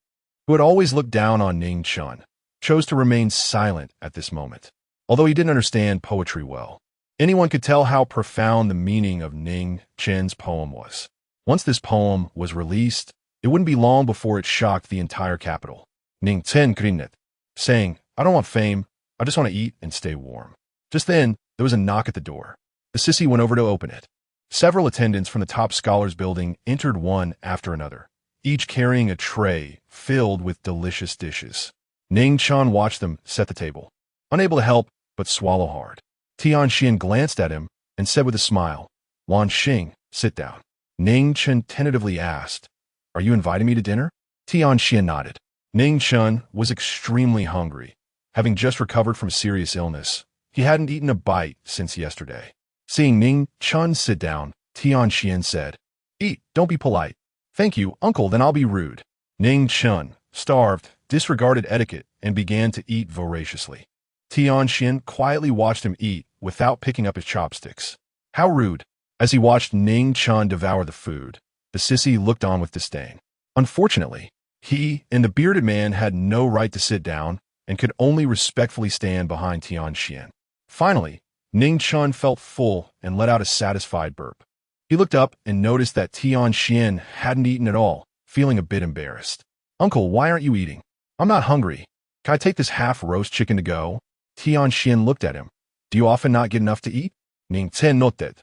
[SPEAKER 1] who had always looked down on Ning Chen, chose to remain silent at this moment. Although he didn't understand poetry well, anyone could tell how profound the meaning of Ning Chen's poem was. Once this poem was released, it wouldn't be long before it shocked the entire capital. Ning Chen grinned, saying, "I don't want fame, I just want to eat and stay warm." Just then, there was a knock at the door. The sissy went over to open it. Several attendants from the top scholars building entered one after another, each carrying a tray filled with delicious dishes. Ning Chen watched them set the table, unable to help but swallow hard. Tianxian glanced at him and said with a smile, "Lan Xing, sit down." Ning Chen tentatively asked, "Are you inviting me to dinner?" Tianxian nodded. Ning Chen was extremely hungry, having just recovered from a serious illness. He hadn't eaten a bite since yesterday. Seeing Ning Chen sit down, Tianxian said, "Eat, don't be polite." "Thank you, uncle, then I'll be rude." Ning Chen, starved, disregarded etiquette and began to eat voraciously. Tianxian quietly watched him eat without picking up his chopsticks. How rude. As he watched Ning Chen devour the food, the sissy looked on with disdain. Unfortunately, he and the bearded man had no right to sit down and could only respectfully stand behind Tianxian. Finally, Ning Chen felt full and let out a satisfied burp. He looked up and noticed that Tianxian hadn't eaten at all, feeling a bit embarrassed. "Uncle, why aren't you eating?" "I'm not hungry. Can I take this half-roast chicken to go?" Tianxian looked at him. "Do you often not get enough to eat?" Ning Chen nodded.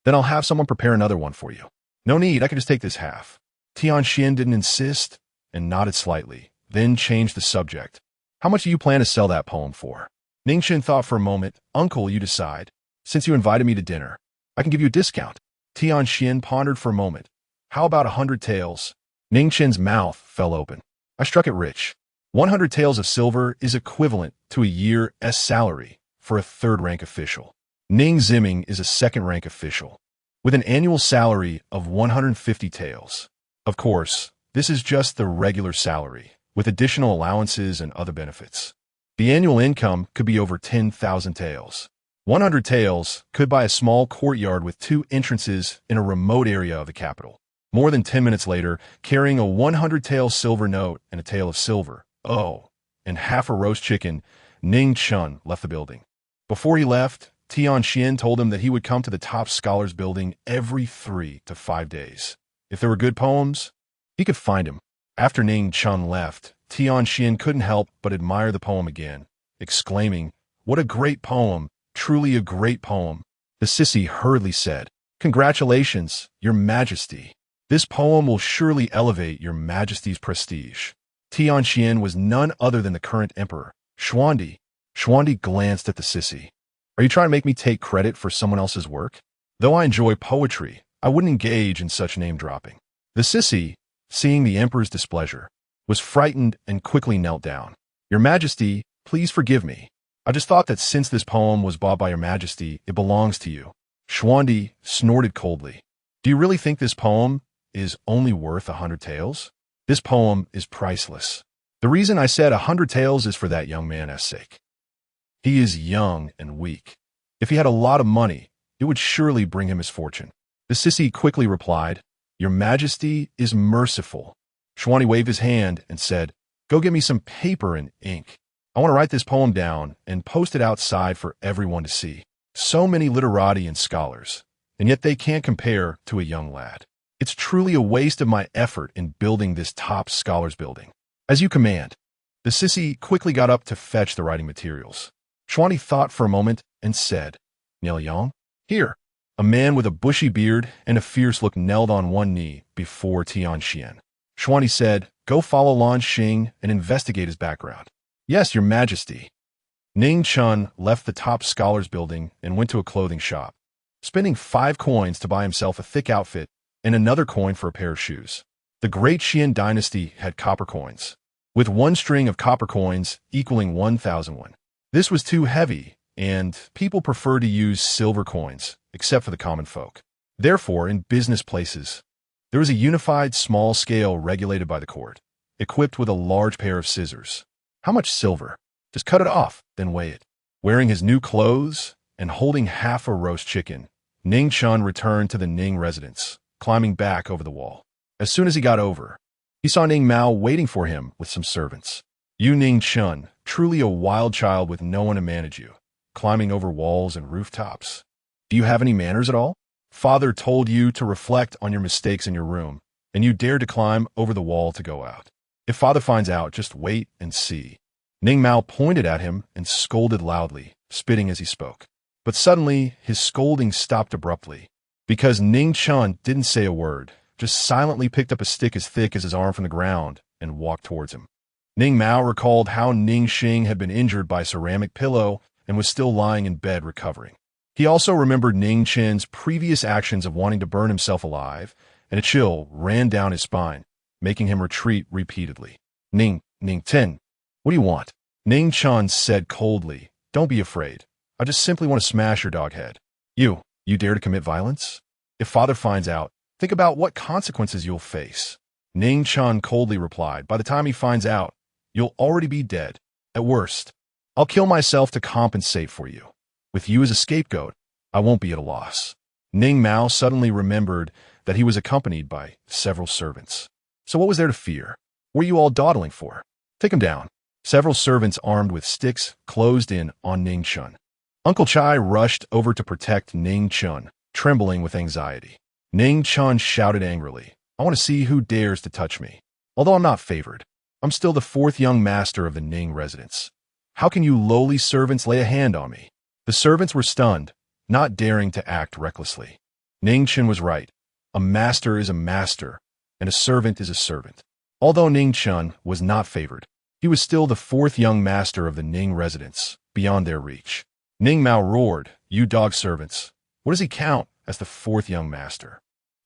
[SPEAKER 1] "Then I'll have someone prepare another one for you." "No need, I can just take this half." Tianxian didn't insist and nodded slightly, then changed the subject. "How much do you plan to sell that poem for?" Ning Chen thought for a moment. "Uncle, you decide. Since you invited me to dinner, I can give you a discount." Tianxian pondered for a moment. "How about 100 taels?" Ning Chen's mouth fell open. "I struck it rich. 100 taels of silver is equivalent to a year's salary for a third-rank official. Ning Ziming is a second-rank official, with an annual salary of 150 taels. Of course, this is just the regular salary, with additional allowances and other benefits. The annual income could be over 10,000 taels. 100 taels could buy a small courtyard with 2 entrances in a remote area of the capital." More than 10 minutes later, carrying a 100 tael silver note and a tael of silver, and half a roast chicken, Ning Chen left the building. Before he left, Tianxian told him that he would come to the top scholars building every 3 to 5 days. If there were good poems, he could find him. After Ning Chen left, Tianxian couldn't help but admire the poem again, exclaiming, "What a great poem, truly a great poem." The sissy hurriedly said, "Congratulations, Your Majesty. This poem will surely elevate Your Majesty's prestige." Tianxian was none other than the current emperor, Xuandi. Xuandi glanced at the sissy. "Are you trying to make me take credit for someone else's work? Though I enjoy poetry, I wouldn't engage in such name-dropping." The sissy, seeing the emperor's displeasure, was frightened and quickly knelt down. "Your Majesty, please forgive me. I just thought that since this poem was bought by Your Majesty, it belongs to you." Xuandi snorted coldly. "Do you really think this poem is only worth 100 taels? This poem is priceless. The reason I said 100 taels is for that young man's sake. He is young and weak. If he had a lot of money, it would surely bring him his fortune." The sissy quickly replied, "Your Majesty is merciful." Xuandi waved his hand and said, "Go get me some paper and ink. I want to write this poem down and post it outside for everyone to see. So many literati and scholars, and yet they can't compare to a young lad. It's truly a waste of my effort in building this top scholars building." "As you command." The sissy quickly got up to fetch the writing materials. Xuandi thought for a moment and said, "Niao Yang, here." A man with a bushy beard and a fierce look knelt on one knee before Tianxian. Xuandi said, "Go follow Lan Xing and investigate his background." "Yes, Your Majesty." Ning Chen left the top scholars building and went to a clothing shop, spending 5 coins to buy himself a thick outfit and another coin for a pair of shoes. The Great Xuan Dynasty had copper coins, with 1 string of copper coins equaling 1,001. This was too heavy, and people preferred to use silver coins, except for the common folk. Therefore, in business places, there was a unified small scale regulated by the court, equipped with a large pair of scissors. "How much silver?" "Just cut it off, then weigh it." Wearing his new clothes and holding half a roast chicken, Ning Chen returned to the Ning residence, climbing back over the wall. As soon as he got over, he saw Ning Mao waiting for him with some servants. You Ning Chen, truly a wild child with no one to manage you, climbing over walls and rooftops. Do you have any manners at all? Father told you to reflect on your mistakes in your room, and you dared to climb over the wall to go out. If father finds out, just wait and see. Ning Mao pointed at him and scolded loudly, spitting as he spoke. But suddenly, his scolding stopped abruptly, because Ning Chen didn't say a word, just silently picked up a stick as thick as his arm from the ground and walked towards him. Ning Mao recalled how Ning Xing had been injured by a ceramic pillow and was still lying in bed recovering. He also remembered Ning Chen's previous actions of wanting to burn himself alive, and a chill ran down his spine, making him retreat repeatedly. Ning Chen, what do you want? Ning Chen said coldly, don't be afraid. I just simply want to smash your dog head. You dare to commit violence? If father finds out, think about what consequences you'll face. Ning Chen coldly replied, by the time he finds out, you'll already be dead. At worst, I'll kill myself to compensate for you. With you as a scapegoat, I won't be at a loss. Ning Mao suddenly remembered that he was accompanied by several servants. So what was there to fear? What were you all dawdling for? Take him down. Several servants armed with sticks closed in on Ning Chen. Uncle Chai rushed over to protect Ning Chen, trembling with anxiety. Ning Chen shouted angrily, I want to see who dares to touch me. Although I'm not favored, I'm still the fourth young master of the Ning residence. How can you lowly servants lay a hand on me? The servants were stunned, not daring to act recklessly. Ning Chen was right. A master is a master, and a servant is a servant. Although Ning Chen was not favored, he was still the fourth young master of the Ning residence, beyond their reach. Ning Mao roared, you dog servants, what does he count as the fourth young master?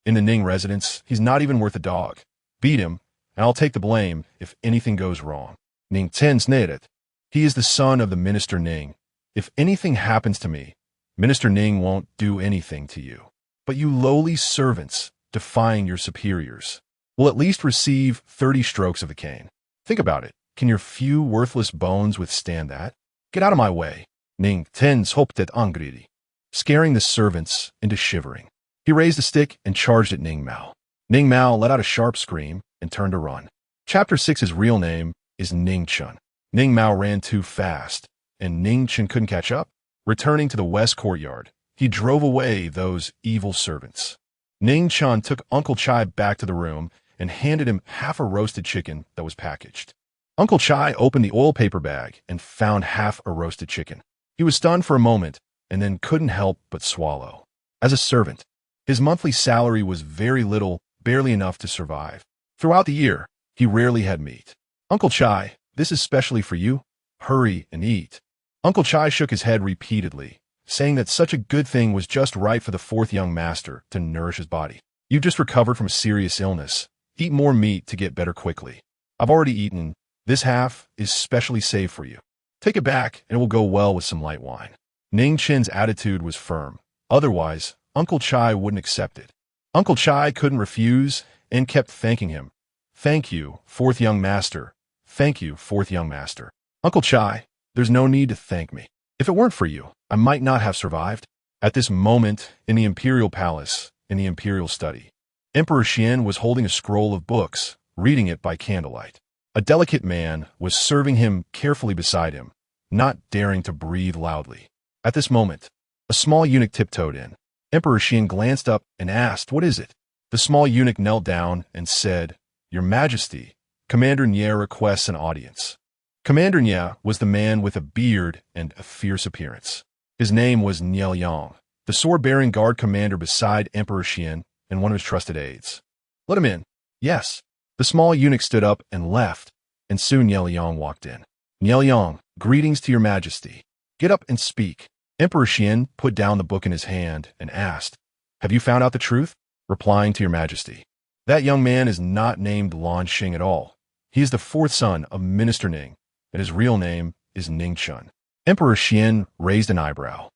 [SPEAKER 1] In the Ning residence, he's not even worth a dog. Beat him, and I'll take the blame if anything goes wrong. Ning Chen sneered. He is the son of the Minister Ning. If anything happens to me, Minister Ning won't do anything to you. But you lowly servants, defying your superiors, will at least receive 30 strokes of the cane. Think about it. Can your few worthless bones withstand that? Get out of my way. Ning Chen hoped at angrily, scaring the servants into shivering. He raised a stick and charged at Ning Mao. Ning Mao let out a sharp scream and turned to run. Chapter 6's real name is Ning Chen. Ning Mao ran too fast, and Ning Chen couldn't catch up. Returning to the west courtyard, he drove away those evil servants. Ning Chen took Uncle Chai back to the room and handed him half a roasted chicken that was packaged. Uncle Chai opened the oil paper bag and found half a roasted chicken. He was stunned for a moment and then couldn't help but swallow. As a servant, his monthly salary was very little, barely enough to survive. Throughout the year, he rarely had meat. Uncle Chai, this is specially for you. Hurry and eat. Uncle Chai shook his head repeatedly, saying that such a good thing was just right for the fourth young master to nourish his body. You just recovered from a serious illness. Eat more meat to get better quickly. I've already eaten. This half is specially saved for you. Take it back and it will go well with some light wine. Ning Chen's attitude was firm. Otherwise, Uncle Chai wouldn't accept it. Uncle Chai couldn't refuse and kept thanking him. Thank you, fourth young master. Thank you, fourth young master. Uncle Chai, there's no need to thank me. If it weren't for you, I might not have survived. At this moment, in the imperial palace, in the imperial study, Emperor Xian was holding a scroll of books, reading it by candlelight. A delicate man was serving him carefully beside him, not daring to breathe loudly. At this moment, a small eunuch tiptoed in. Emperor Xian glanced up and asked, what is it? The small eunuch knelt down and said, Your Majesty, Commander Nye requests an audience. Commander Nye was the man with a beard and a fierce appearance. His name was Nye Yang, the sword-bearing guard commander beside Emperor Xian and one of his trusted aides. Let him in. Yes. The small eunuch stood up and left, and soon Nye Yang walked in. Nye Yang, greetings to your Majesty. Get up and speak. Emperor Xian put down the book in his hand and asked, Have you found out the truth? Replying to your Majesty. That young man is not named Lan Xing at all. He is the fourth son of Minister Ning, and his real name is Ning Chen. Emperor Xian raised an eyebrow.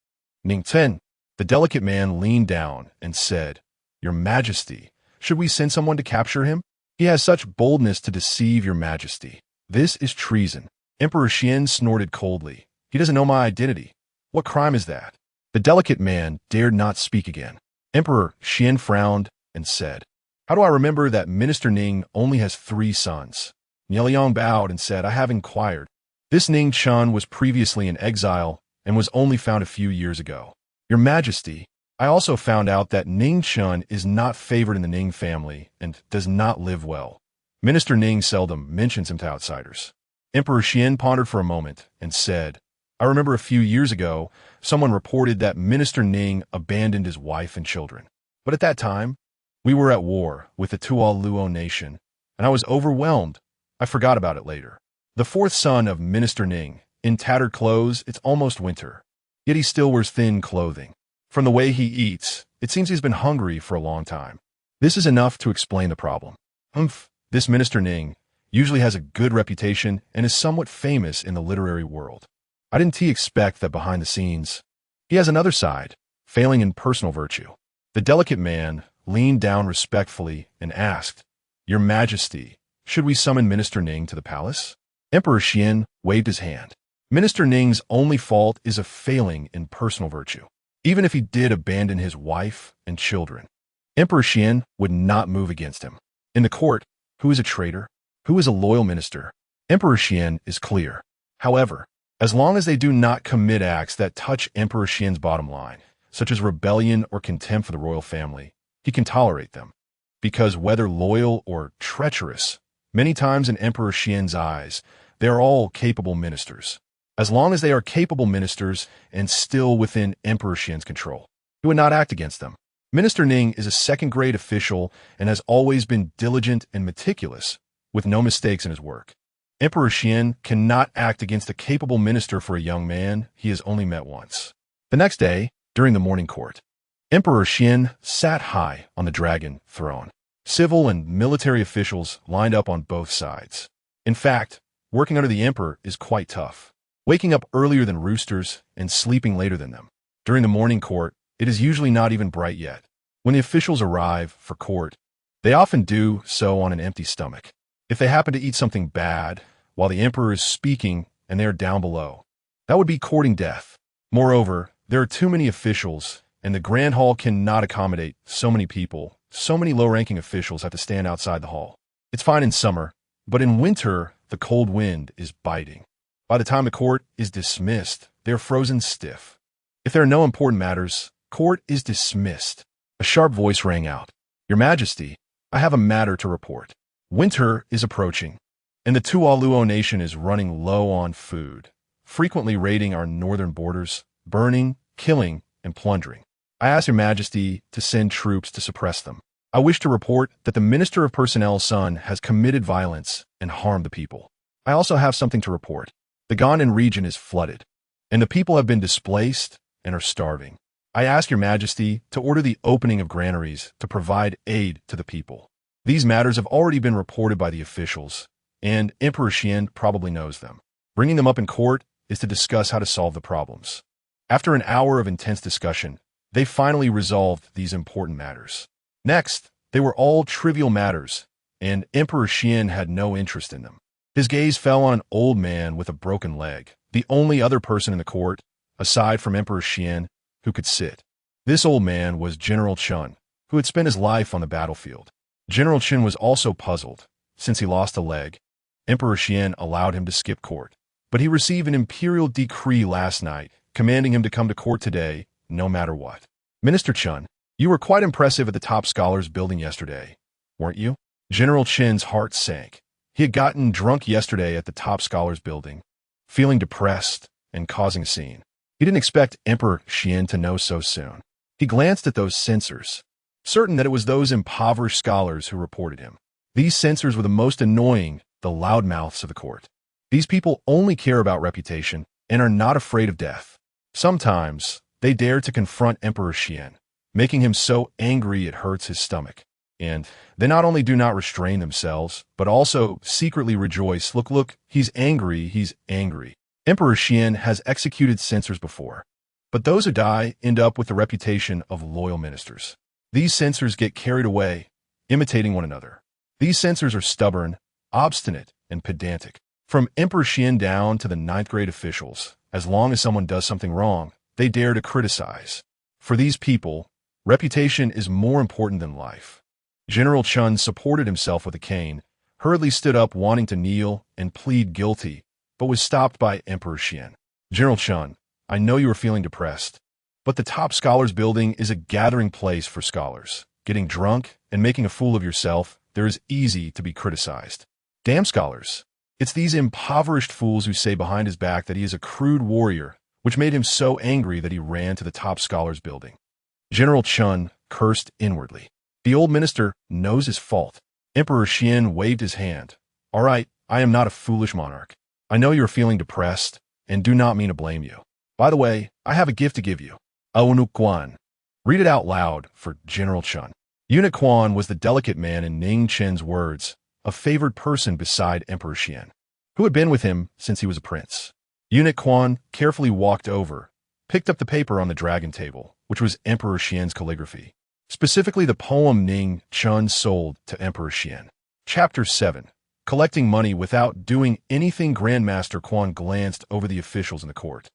[SPEAKER 1] Ning Chen, the delicate man leaned down and said, Your Majesty, should we send someone to capture him? He has such boldness to deceive your Majesty. This is treason. Emperor Xian snorted coldly, He doesn't know my identity. What crime is that? The delicate man dared not speak again. Emperor Xian frowned and said, "How do I remember that Minister Ning only has 3 sons?" Liang bowed and said, "I have inquired. This Ning Chen was previously in exile and was only found a few years ago. Your Majesty, I also found out that Ning Chen is not favored in the Ning family and does not live well. Minister Ning seldom mentions him to outsiders." Emperor Xian pondered for a moment and said, "I remember a few years ago, someone reported that Minister Ning abandoned his wife and children. But at that time, we were at war with the Luo nation, and I was overwhelmed. I forgot about it later. The 4th son of Minister Ning, in tattered clothes, it's almost winter. Yet he still wears thin clothing. From the way he eats, it seems he's been hungry for a long time. This is enough to explain the problem. This Minister Ning usually has a good reputation and is somewhat famous in the literary world. I didn't expect that behind the scenes, he has another side, failing in personal virtue." The delicate man leaned down respectfully and asked, "Your Majesty, should we summon Minister Ning to the palace?" Emperor Xian waved his hand. Minister Ning's only fault is a failing in personal virtue. Even if he did abandon his wife and children, Emperor Xian would not move against him. In the court, who is a traitor? Who is a loyal minister? Emperor Xian is clear. However, as long as they do not commit acts that touch Emperor Xian's bottom line, such as rebellion or contempt for the royal family, he can tolerate them. Because whether loyal or treacherous, many times in Emperor Xian's eyes, they are all capable ministers. As long as they are capable ministers and still within Emperor Xian's control, he would not act against them. Minister Ning is a second-grade official and has always been diligent and meticulous, with no mistakes in his work. Emperor Xian cannot act against a capable minister for a young man he has only met once. The next day, during the morning court, Emperor Xian sat high on the dragon throne. Civil and military officials lined up on both sides. In fact, working under the emperor is quite tough, waking up earlier than roosters and sleeping later than them. During the morning court, it is usually not even bright yet. When the officials arrive for court, they often do so on an empty stomach. If they happen to eat something bad while the emperor is speaking and they are down below, that would be courting death. Moreover, there are too many officials, and the grand hall cannot accommodate so many people. So many low-ranking officials have to stand outside the hall. It's fine in summer, but in winter, the cold wind is biting. By the time the court is dismissed, they are frozen stiff. If there are no important matters, court is dismissed. A sharp voice rang out. "Your Majesty, I have a matter to report. Winter is approaching, and the Luo nation is running low on food, frequently raiding our northern borders, burning, killing, and plundering. I ask Your Majesty to send troops to suppress them. I wish to report that the Minister of Personnel's son has committed violence and harmed the people. I also have something to report. The Gannan region is flooded, and the people have been displaced and are starving. I ask Your Majesty to order the opening of granaries to provide aid to the people. These matters have already been reported by the officials, and Emperor Xian probably knows them. Bringing them up in court is to discuss how to solve the problems." After an hour of intense discussion, they finally resolved these important matters. Next, they were all trivial matters, and Emperor Xian had no interest in them. His gaze fell on an old man with a broken leg, the only other person in the court, aside from Emperor Xian, who could sit. This old man was General Chen, who had spent his life on the battlefield. General Chen was also puzzled. Since he lost a leg, Emperor Xian allowed him to skip court. But he received an imperial decree last night, commanding him to come to court today, no matter what. "Minister Chen, you were quite impressive at the top scholars building yesterday, weren't you?" General Chen's heart sank. He had gotten drunk yesterday at the top scholars building, feeling depressed and causing a scene. He didn't expect Emperor Xian to know so soon. He glanced at those censors, certain that it was those impoverished scholars who reported him. These censors were the most annoying, the loudmouths of the court. These people only care about reputation and are not afraid of death. Sometimes, they dare to confront Emperor Xian, making him so angry it hurts his stomach. And they not only do not restrain themselves, but also secretly rejoice. Look, he's angry. Emperor Xian has executed censors before, but those who die end up with the reputation of loyal ministers. These censors get carried away, imitating one another. These censors are stubborn, obstinate, and pedantic. From Emperor Xian down to the 9th grade officials, As long as someone does something wrong, they dare to criticize. For these people, reputation is more important than life. General Chen supported himself with a cane, hurriedly stood up wanting to kneel and plead guilty, but was stopped by Emperor Xian. General Chen, I know you are feeling depressed, but the top scholars building is a gathering place for scholars. Getting drunk and making a fool of yourself, there is easy to be criticized. Damn scholars. It's these impoverished fools who say behind his back that he is a crude warrior, which made him so angry that he ran to the top scholars building. General Chen cursed inwardly. The old minister knows his fault. Emperor Xian waved his hand. All right, I am not a foolish monarch. I know you are feeling depressed, and do not mean to blame you. By the way, I have a gift to give you. Eunuch Quan. Read it out loud for General Chen. Eunuch Quan was the delicate man in Ning Chen's words, a favored person beside Emperor Xian, who had been with him since he was a prince. Eunuch Quan carefully walked over, picked up the paper on the dragon table, which was Emperor Xian's calligraphy, specifically the poem Ning Chen sold to Emperor Xian. Chapter 7. Collecting money without doing anything. Grandmaster Quan glanced over the officials in the court.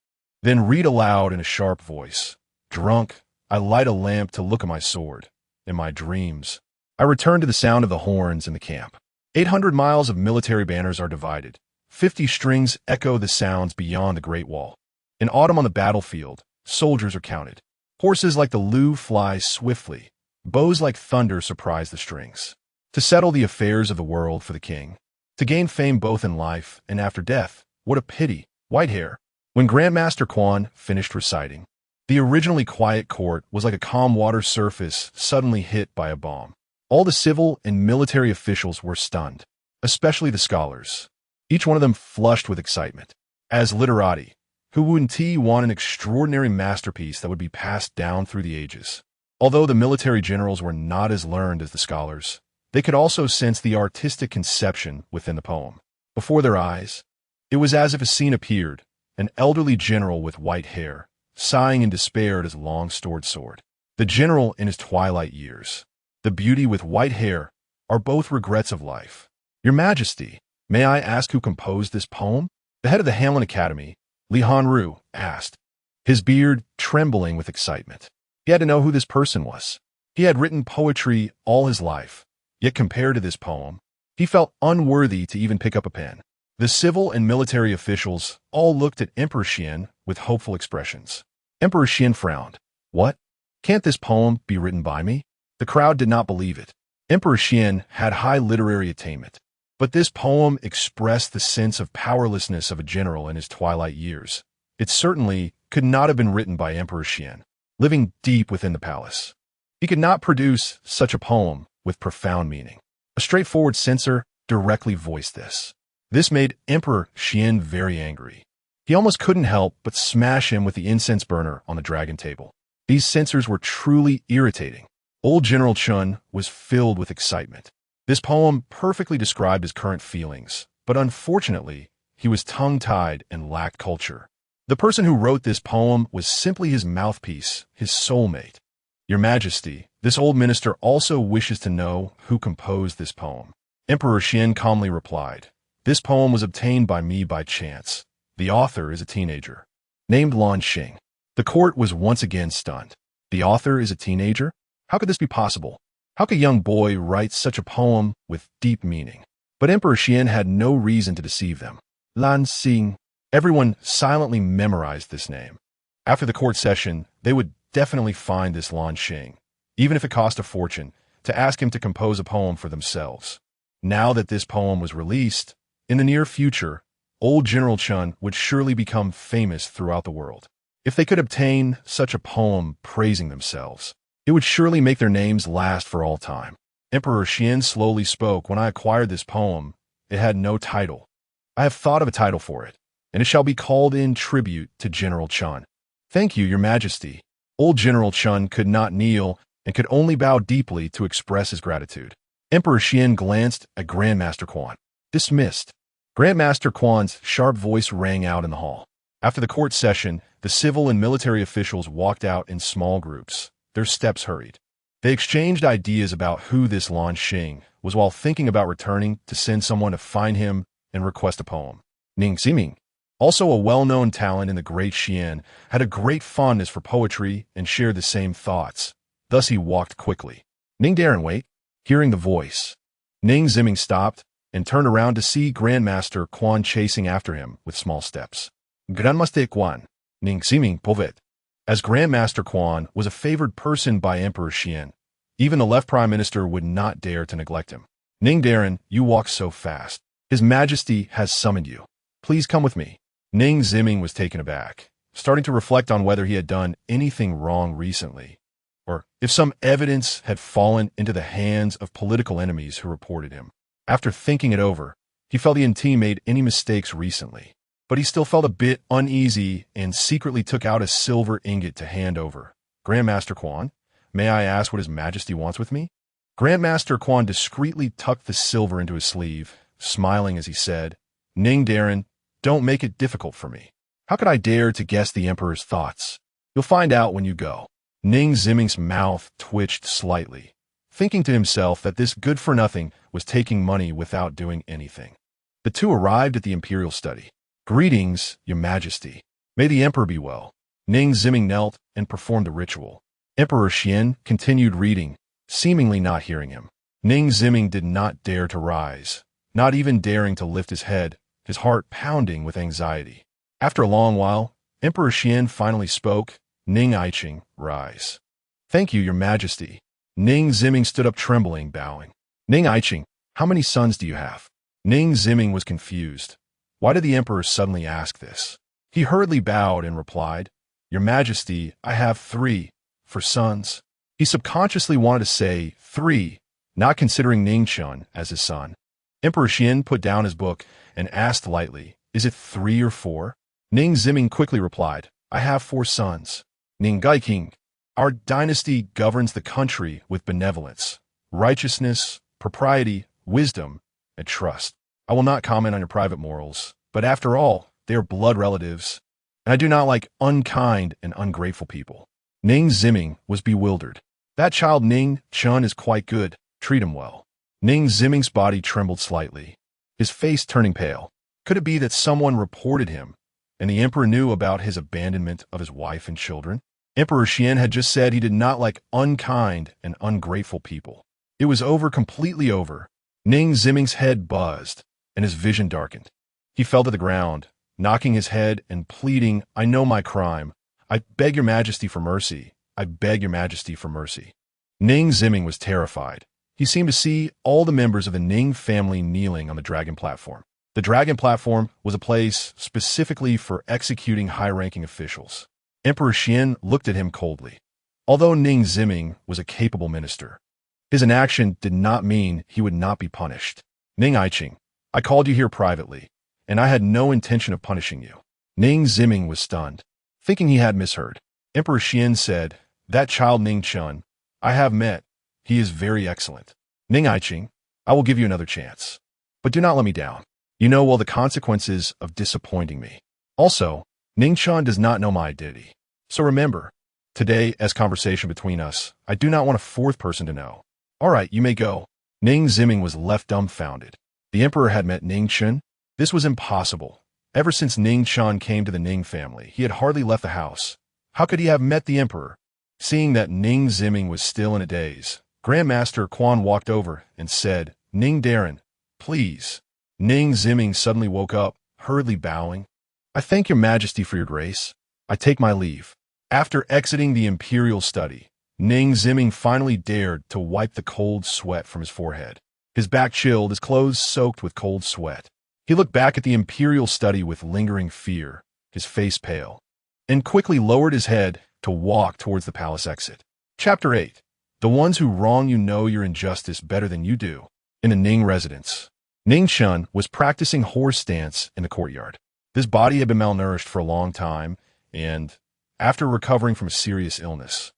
[SPEAKER 1] Then read aloud in a sharp voice. Drunk, I light a lamp to look at my sword. In my dreams, I return to the sound of the horns in the camp. 800 miles of military banners are divided. 50 strings echo the sounds beyond the Great Wall. In autumn on the battlefield, soldiers are counted. Horses like the Lu fly swiftly. Bows like thunder surprise the strings. To settle the affairs of the world for the king. To gain fame both in life and after death. What a pity, white hair. When Grandmaster Quan finished reciting, the originally quiet court was like a calm water surface suddenly hit by a bomb. All the civil and military officials were stunned, especially the scholars, each one of them flushed with excitement. As literati, Huun Ti won an extraordinary masterpiece that would be passed down through the ages. Although the military generals were not as learned as the scholars, they could also sense the artistic conception within the poem. Before their eyes, it was as if a scene appeared, an elderly general with white hair, sighing in despair at his long-stored sword. The general in his twilight years, the beauty with white hair, are both regrets of life. Your Majesty, may I ask who composed this poem? The head of the Hamlin Academy, Li Hanru, asked, his beard trembling with excitement. He had to know who this person was. He had written poetry all his life, yet compared to this poem, he felt unworthy to even pick up a pen. The civil and military officials all looked at Emperor Xian with hopeful expressions. Emperor Xian frowned. What? Can't this poem be written by me? The crowd did not believe it. Emperor Xian had high literary attainment, but this poem expressed the sense of powerlessness of a general in his twilight years. It certainly could not have been written by Emperor Xian, living deep within the palace. He could not produce such a poem with profound meaning. A straightforward censor directly voiced this. This made Emperor Xian very angry. He almost couldn't help but smash him with the incense burner on the dragon table. These censors were truly irritating. Old General Chen was filled with excitement. This poem perfectly described his current feelings, but unfortunately, he was tongue-tied and lacked culture. The person who wrote this poem was simply his mouthpiece, his soulmate. Your Majesty, this old minister also wishes to know who composed this poem. Emperor Xian calmly replied, this poem was obtained by me by chance. The author is a teenager, named Lan Xing. The court was once again stunned. The author is a teenager? How could this be possible? How could a young boy write such a poem with deep meaning? But Emperor Xian had no reason to deceive them. Lan Xing. Everyone silently memorized this name. After the court session, they would definitely find this Lan Xing, even if it cost a fortune, to ask him to compose a poem for themselves. Now that this poem was released, in the near future, old General Chen would surely become famous throughout the world. If they could obtain such a poem praising themselves, it would surely make their names last for all time. Emperor Xian slowly spoke. When I acquired this poem, it had no title. I have thought of a title for it, and it shall be called in tribute to General Chen. Thank you, Your Majesty. Old General Chen could not kneel and could only bow deeply to express his gratitude. Emperor Xian glanced at Grandmaster Quan. Dismissed. Grandmaster Quan's sharp voice rang out in the hall. After the court session, the civil and military officials walked out in small groups. Their steps hurried. They exchanged ideas about who this Lan Xing was while thinking about returning to send someone to find him and request a poem. Ning Ximing. Also a well-known talent in the Great Xuan, had a great fondness for poetry and shared the same thoughts. Thus he walked quickly. Ning Daren, wait. Hearing the voice, Ning Ziming stopped and turned around to see Grandmaster Quan chasing after him with small steps. Grandmaster Quan, Ning Ziming povet. As Grandmaster Quan was a favored person by Emperor Xian, even the left prime minister would not dare to neglect him. Ning Daren, you walk so fast. His Majesty has summoned you. Please come with me. Ning Ziming was taken aback, starting to reflect on whether he had done anything wrong recently, or if some evidence had fallen into the hands of political enemies who reported him. After thinking it over, he felt he hadn't made any mistakes recently, but he still felt a bit uneasy and secretly took out a silver ingot to hand over. Grandmaster Quan, may I ask what His Majesty wants with me? Grandmaster Quan discreetly tucked the silver into his sleeve, smiling as he said, Ning Daren, don't make it difficult for me. How could I dare to guess the Emperor's thoughts? You'll find out when you go. Ning Ziming's mouth twitched slightly, thinking to himself that this good-for-nothing was taking money without doing anything. The two arrived at the imperial study. Greetings, Your Majesty. May the Emperor be well. Ning Ziming knelt and performed the ritual. Emperor Xian continued reading, seemingly not hearing him. Ning Ziming did not dare to rise, not even daring to lift his head, his heart pounding with anxiety. After a long while, Emperor Xian finally spoke. Ning Iching, rise. Thank you, Your Majesty. Ning Ziming stood up trembling, bowing. Ning Iching, how many sons do you have? Ning Ziming was confused. Why did the Emperor suddenly ask this? He hurriedly bowed and replied, Your Majesty, I have 3, for sons. He subconsciously wanted to say 3, not considering Ning Chen as his son. Emperor Xian put down his book and asked lightly, Is it 3 or 4? Ning Ziming quickly replied, I have 4 sons. Ning King, our dynasty governs the country with benevolence, righteousness, propriety, wisdom, and trust. I will not comment on your private morals, but after all, they are blood relatives, and I do not like unkind and ungrateful people. Ning Ziming was bewildered. That child Ning Chen is quite good. Treat him well. Ning Ziming's body trembled slightly, his face turning pale. Could it be that someone reported him, and the Emperor knew about his abandonment of his wife and children? Emperor Xian had just said he did not like unkind and ungrateful people. It was over, completely over. Ning Ziming's head buzzed, and his vision darkened. He fell to the ground, knocking his head and pleading, I know my crime. I beg Your Majesty for mercy. I beg Your Majesty for mercy. Ning Ziming was terrified. He seemed to see all the members of the Ning family kneeling on the dragon platform. The dragon platform was a place specifically for executing high-ranking officials. Emperor Xian looked at him coldly. Although Ning Ziming was a capable minister, his inaction did not mean he would not be punished. Ning Iching, I called you here privately, and I had no intention of punishing you. Ning Ziming was stunned, thinking he had misheard. Emperor Xian said, That child Ning Chen, I have met. He is very excellent. Ning Iching, I will give you another chance. But do not let me down. You know well the consequences of disappointing me. Also, Ning Chen does not know my identity. So remember, today, as conversation between us, I do not want a 4th person to know. All right, you may go. Ning Ziming was left dumbfounded. The Emperor had met Ning Chen? This was impossible. Ever since Ning Chen came to the Ning family, he had hardly left the house. How could he have met the Emperor? Seeing that Ning Ziming was still in a daze, Grandmaster Quan walked over and said, Ning Daren, please. Ning Ziming suddenly woke up, hurriedly bowing. I thank Your Majesty for your grace. I take my leave. After exiting the imperial study, Ning Ziming finally dared to wipe the cold sweat from his forehead. His back chilled, his clothes soaked with cold sweat. He looked back at the imperial study with lingering fear, his face pale, and quickly lowered his head to walk towards the palace exit. Chapter 8. The ones who wrong you know your injustice better than you do. In the Ning residence, Ning Chen was practicing horse dance in the courtyard. His body had been malnourished for a long time, and after recovering from a serious illness,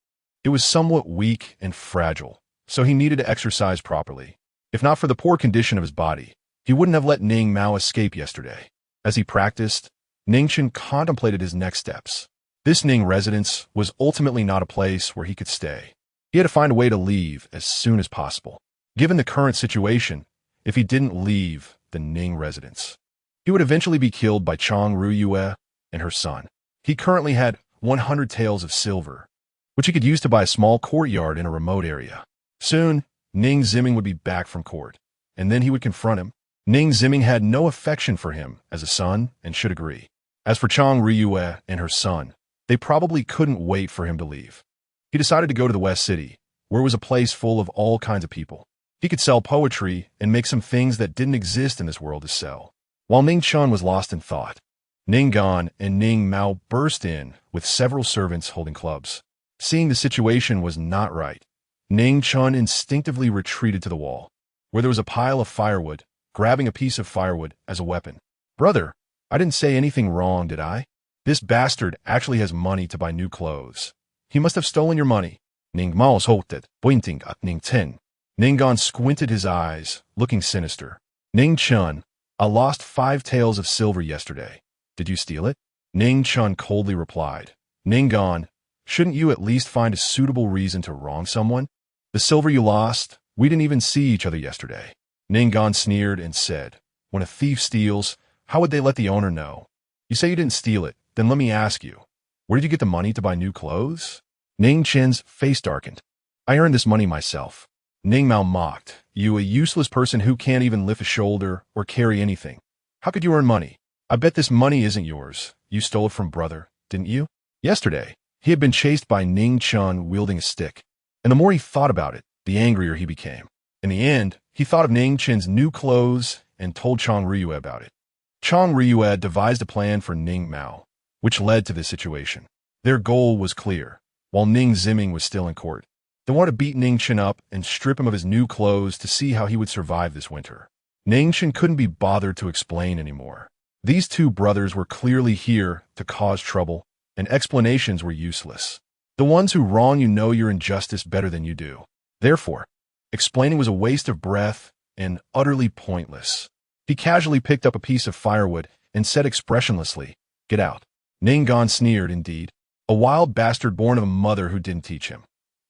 [SPEAKER 1] it was somewhat weak and fragile, so he needed to exercise properly. If not for the poor condition of his body, he wouldn't have let Ning Mao escape yesterday. As he practiced, Ning Chen contemplated his next steps. This Ning residence was ultimately not a place where he could stay. He had to find a way to leave as soon as possible. Given the current situation, if he didn't leave the Ning residence, He would eventually be killed by Chang Ruyue and her son. He currently had 100 taels of silver, which he could use to buy a small courtyard in a remote area. Soon, Ning Ziming would be back from court, and then he would confront him. Ning Ziming had no affection for him as a son and should agree. As for Chang Ruyue and her son, they probably couldn't wait for him to leave. He decided to go to the West City, where it was a place full of all kinds of people. He could sell poetry and make some things that didn't exist in this world to sell. While Ning Chen was lost in thought, Ning Gan and Ning Mao burst in with several servants holding clubs. Seeing the situation was not right, Ning Chen instinctively retreated to the wall, where there was a pile of firewood, grabbing a piece of firewood as a weapon. "Brother, I didn't say anything wrong, did I? This bastard actually has money to buy new clothes. He must have stolen your money." Ning Mao halted, pointing at Ning Chen. Ning Gan squinted his eyes, looking sinister. "Ning Chen, I lost 5 taels of silver yesterday. Did you steal it?" Ning Chen coldly replied. "Ning Gan, shouldn't you at least find a suitable reason to wrong someone? The silver you lost, we didn't even see each other yesterday." Ning Gan sneered and said, "When a thief steals, how would they let the owner know? You say you didn't steal it, then let me ask you, where did you get the money to buy new clothes?" Ning Chen's face darkened. "I earned this money myself." Ning Mao mocked. "You, a useless person who can't even lift a shoulder or carry anything. How could you earn money? I bet this money isn't yours. You stole it from brother, didn't you?" Yesterday, he had been chased by Ning Chen wielding a stick, and the more he thought about it, the angrier he became. In the end, he thought of Ning Chen's new clothes and told Chang Ruyue about it. Chang Ruyue devised a plan for Ning Mao, which led to this situation. Their goal was clear. While Ning Ziming was still in court, they wanted to beat Ning Chen up and strip him of his new clothes to see how he would survive this winter. Ning Chen couldn't be bothered to explain anymore. These two brothers were clearly here to cause trouble, and explanations were useless. The ones who wrong you know your injustice better than you do. Therefore, explaining was a waste of breath and utterly pointless. He casually picked up a piece of firewood and said expressionlessly, "Get out." Ning Gan sneered, "Indeed, a wild bastard born of a mother who didn't teach him.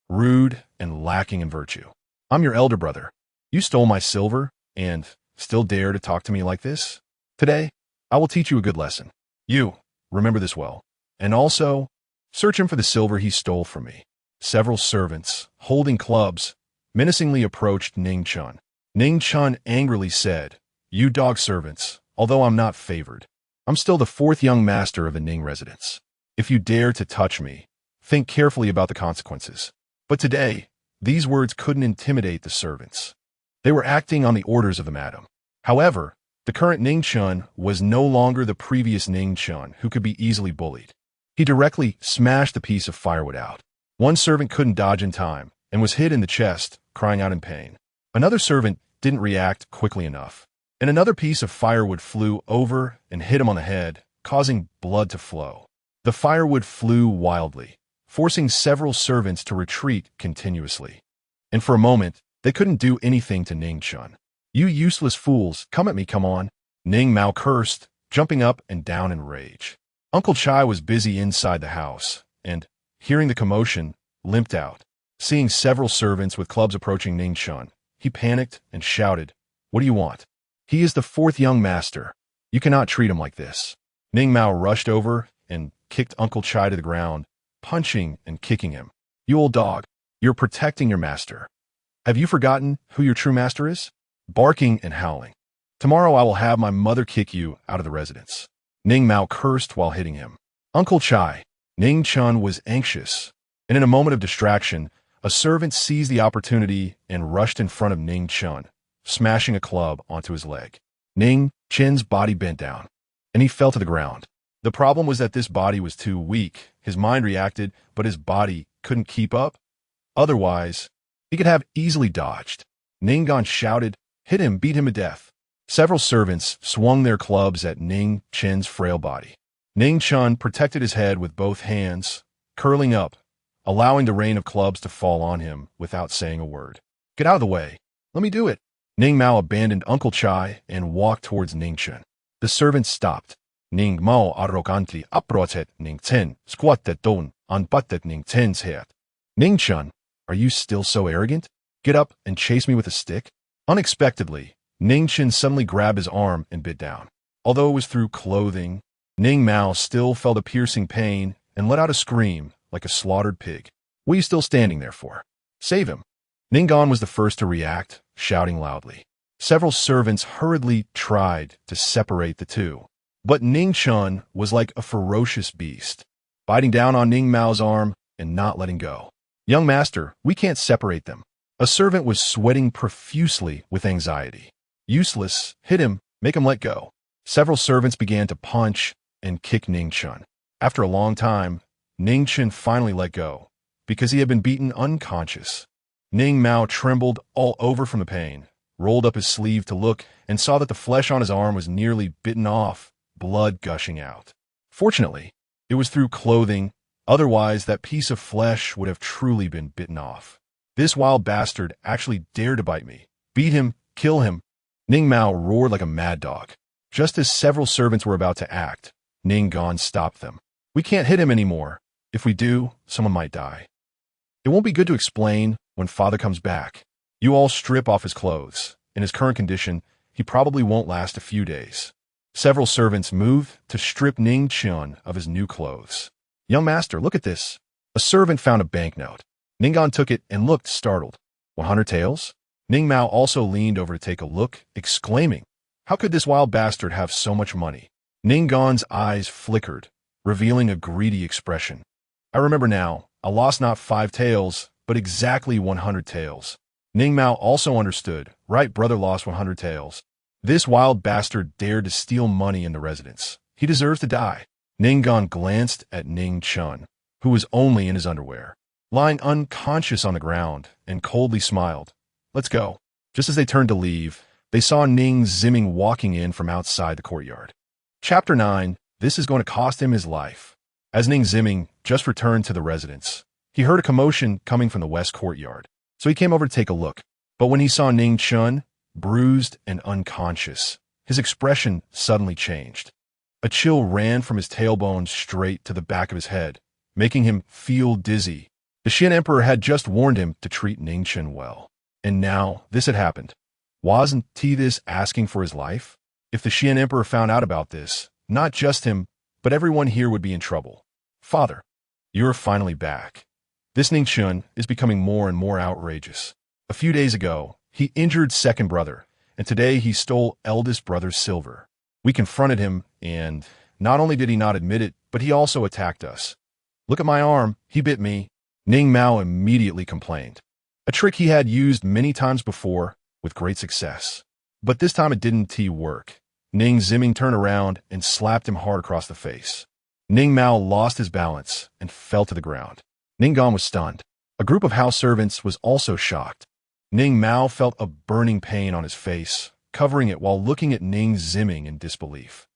[SPEAKER 1] Rude and lacking in virtue. I'm your elder brother. You stole my silver and still dare to talk to me like this? Today, I will teach you a good lesson. You, remember this well. And also, search him for the silver he stole from me." Several servants, holding clubs, menacingly approached Ning Chen. Ning Chen angrily said, "You dog servants, although I'm not favored, I'm still the 4th young master of the Ning residence. If you dare to touch me, think carefully about the consequences." But today, these words couldn't intimidate the servants. They were acting on the orders of the madam. However, the current Ning Chen was no longer the previous Ning Chen who could be easily bullied. He directly smashed a piece of firewood out. One servant couldn't dodge in time and was hit in the chest, crying out in pain. Another servant didn't react quickly enough, and another piece of firewood flew over and hit him on the head, causing blood to flow. The firewood flew wildly, forcing several servants to retreat continuously. And for a moment, they couldn't do anything to Ning Chen. "You useless fools, come at me, come on." Ning Mao cursed, jumping up and down in rage. Uncle Chai was busy inside the house, and, hearing the commotion, limped out. Seeing several servants with clubs approaching Ning Chen, he panicked and shouted, "What do you want? He is the 4th young master. You cannot treat him like this." Ning Mao rushed over and kicked Uncle Chai to the ground, punching and kicking him. "You old dog, you're protecting your master. Have you forgotten who your true master is?" Barking and howling. "Tomorrow I will have my mother kick you out of the residence." Ning Mao cursed while hitting him. "Uncle Chai." Ning Chen was anxious, and in a moment of distraction, a servant seized the opportunity and rushed in front of Ning Chen, smashing a club onto his leg. Ning Chen's body bent down, and he fell to the ground. The problem was that this body was too weak. His mind reacted, but his body couldn't keep up. Otherwise, he could have easily dodged. Ning Gan shouted, "Hit him, beat him to death." Several servants swung their clubs at Ning Chen's frail body. Ning Chen protected his head with both hands, curling up, allowing the rain of clubs to fall on him without saying a word. "Get out of the way. Let me do it." Ning Mao abandoned Uncle Chai and walked towards Ning Chen. The servants stopped. Ning Mao arrogantly approached Ning Chen, squatted down and patted Ning Chen's head. "Ning Chen, are you still so arrogant? Get up and chase me with a stick?" Unexpectedly, Ning Chen suddenly grabbed his arm and bit down. Although it was through clothing, Ning Mao still felt a piercing pain and let out a scream like a slaughtered pig. What are you still standing there for? Save him. Ning Gon was the first to react, shouting loudly. Several servants hurriedly tried to separate the two. But Ning Chen was like a ferocious beast, biting down on Ning Mao's arm and not letting go. Young master, we can't separate them. A servant was sweating profusely with anxiety. Useless, hit him, make him let go. Several servants began to punch and kick Ning Chen. After a long time, Ning Chen finally let go, because he had been beaten unconscious. Ning Mao trembled all over from the pain, rolled up his sleeve to look, and saw that the flesh on his arm was nearly bitten off, blood gushing out. Fortunately, it was through clothing, otherwise that piece of flesh would have truly been bitten off. This wild bastard actually dared to bite me. Beat him, kill him. Ning Mao roared like a mad dog. Just as several servants were about to act, Ning Gon stopped them. We can't hit him anymore. If we do, someone might die. It won't be good to explain when father comes back. You all strip off his clothes. In his current condition, he probably won't last a few days. Several servants moved to strip Ning Chen of his new clothes. Young master, look at this. A servant found a banknote. Ning Gon took it and looked startled. 100 taels? Ning Mao also leaned over to take a look, exclaiming, how could this wild bastard have so much money? Ning Gon's eyes flickered, revealing a greedy expression. I remember now, I lost not 5 taels, but exactly 100 taels. Ning Mao also understood, right brother lost 100 taels. This wild bastard dared to steal money in the residence. He deserves to die. Ning Gon glanced at Ning Chen, who was only in his underwear, lying unconscious on the ground, and coldly smiled. Let's go. Just as they turned to leave, they saw Ning Zimming walking in from outside the courtyard. Chapter 9, this is going to cost him his life. As Ning Zimming just returned to the residence, he heard a commotion coming from the west courtyard, so he came over to take a look. But when he saw Ning Chen, bruised and unconscious, his expression suddenly changed. A chill ran from his tailbone straight to the back of his head, making him feel dizzy. The Xian Emperor had just warned him to treat Ning Chen well. And now this had happened. Wasn't this asking for his life? If the Xian Emperor found out about this, not just him, but everyone here would be in trouble. Father, you're finally back. This Ning Chen is becoming more and more outrageous. A few days ago, he injured second brother, and today he stole eldest brother's silver. We confronted him, and not only did he not admit it, but he also attacked us. Look at my arm, he bit me. Ning Mao immediately complained. A trick he had used many times before, with great success. But this time it didn't work. Ning Zimming turned around and slapped him hard across the face. Ning Mao lost his balance and fell to the ground. Ning Gon was stunned. A group of house servants was also shocked. Ning Mao felt a burning pain on his face, covering it while looking at Ning Zimming in disbelief.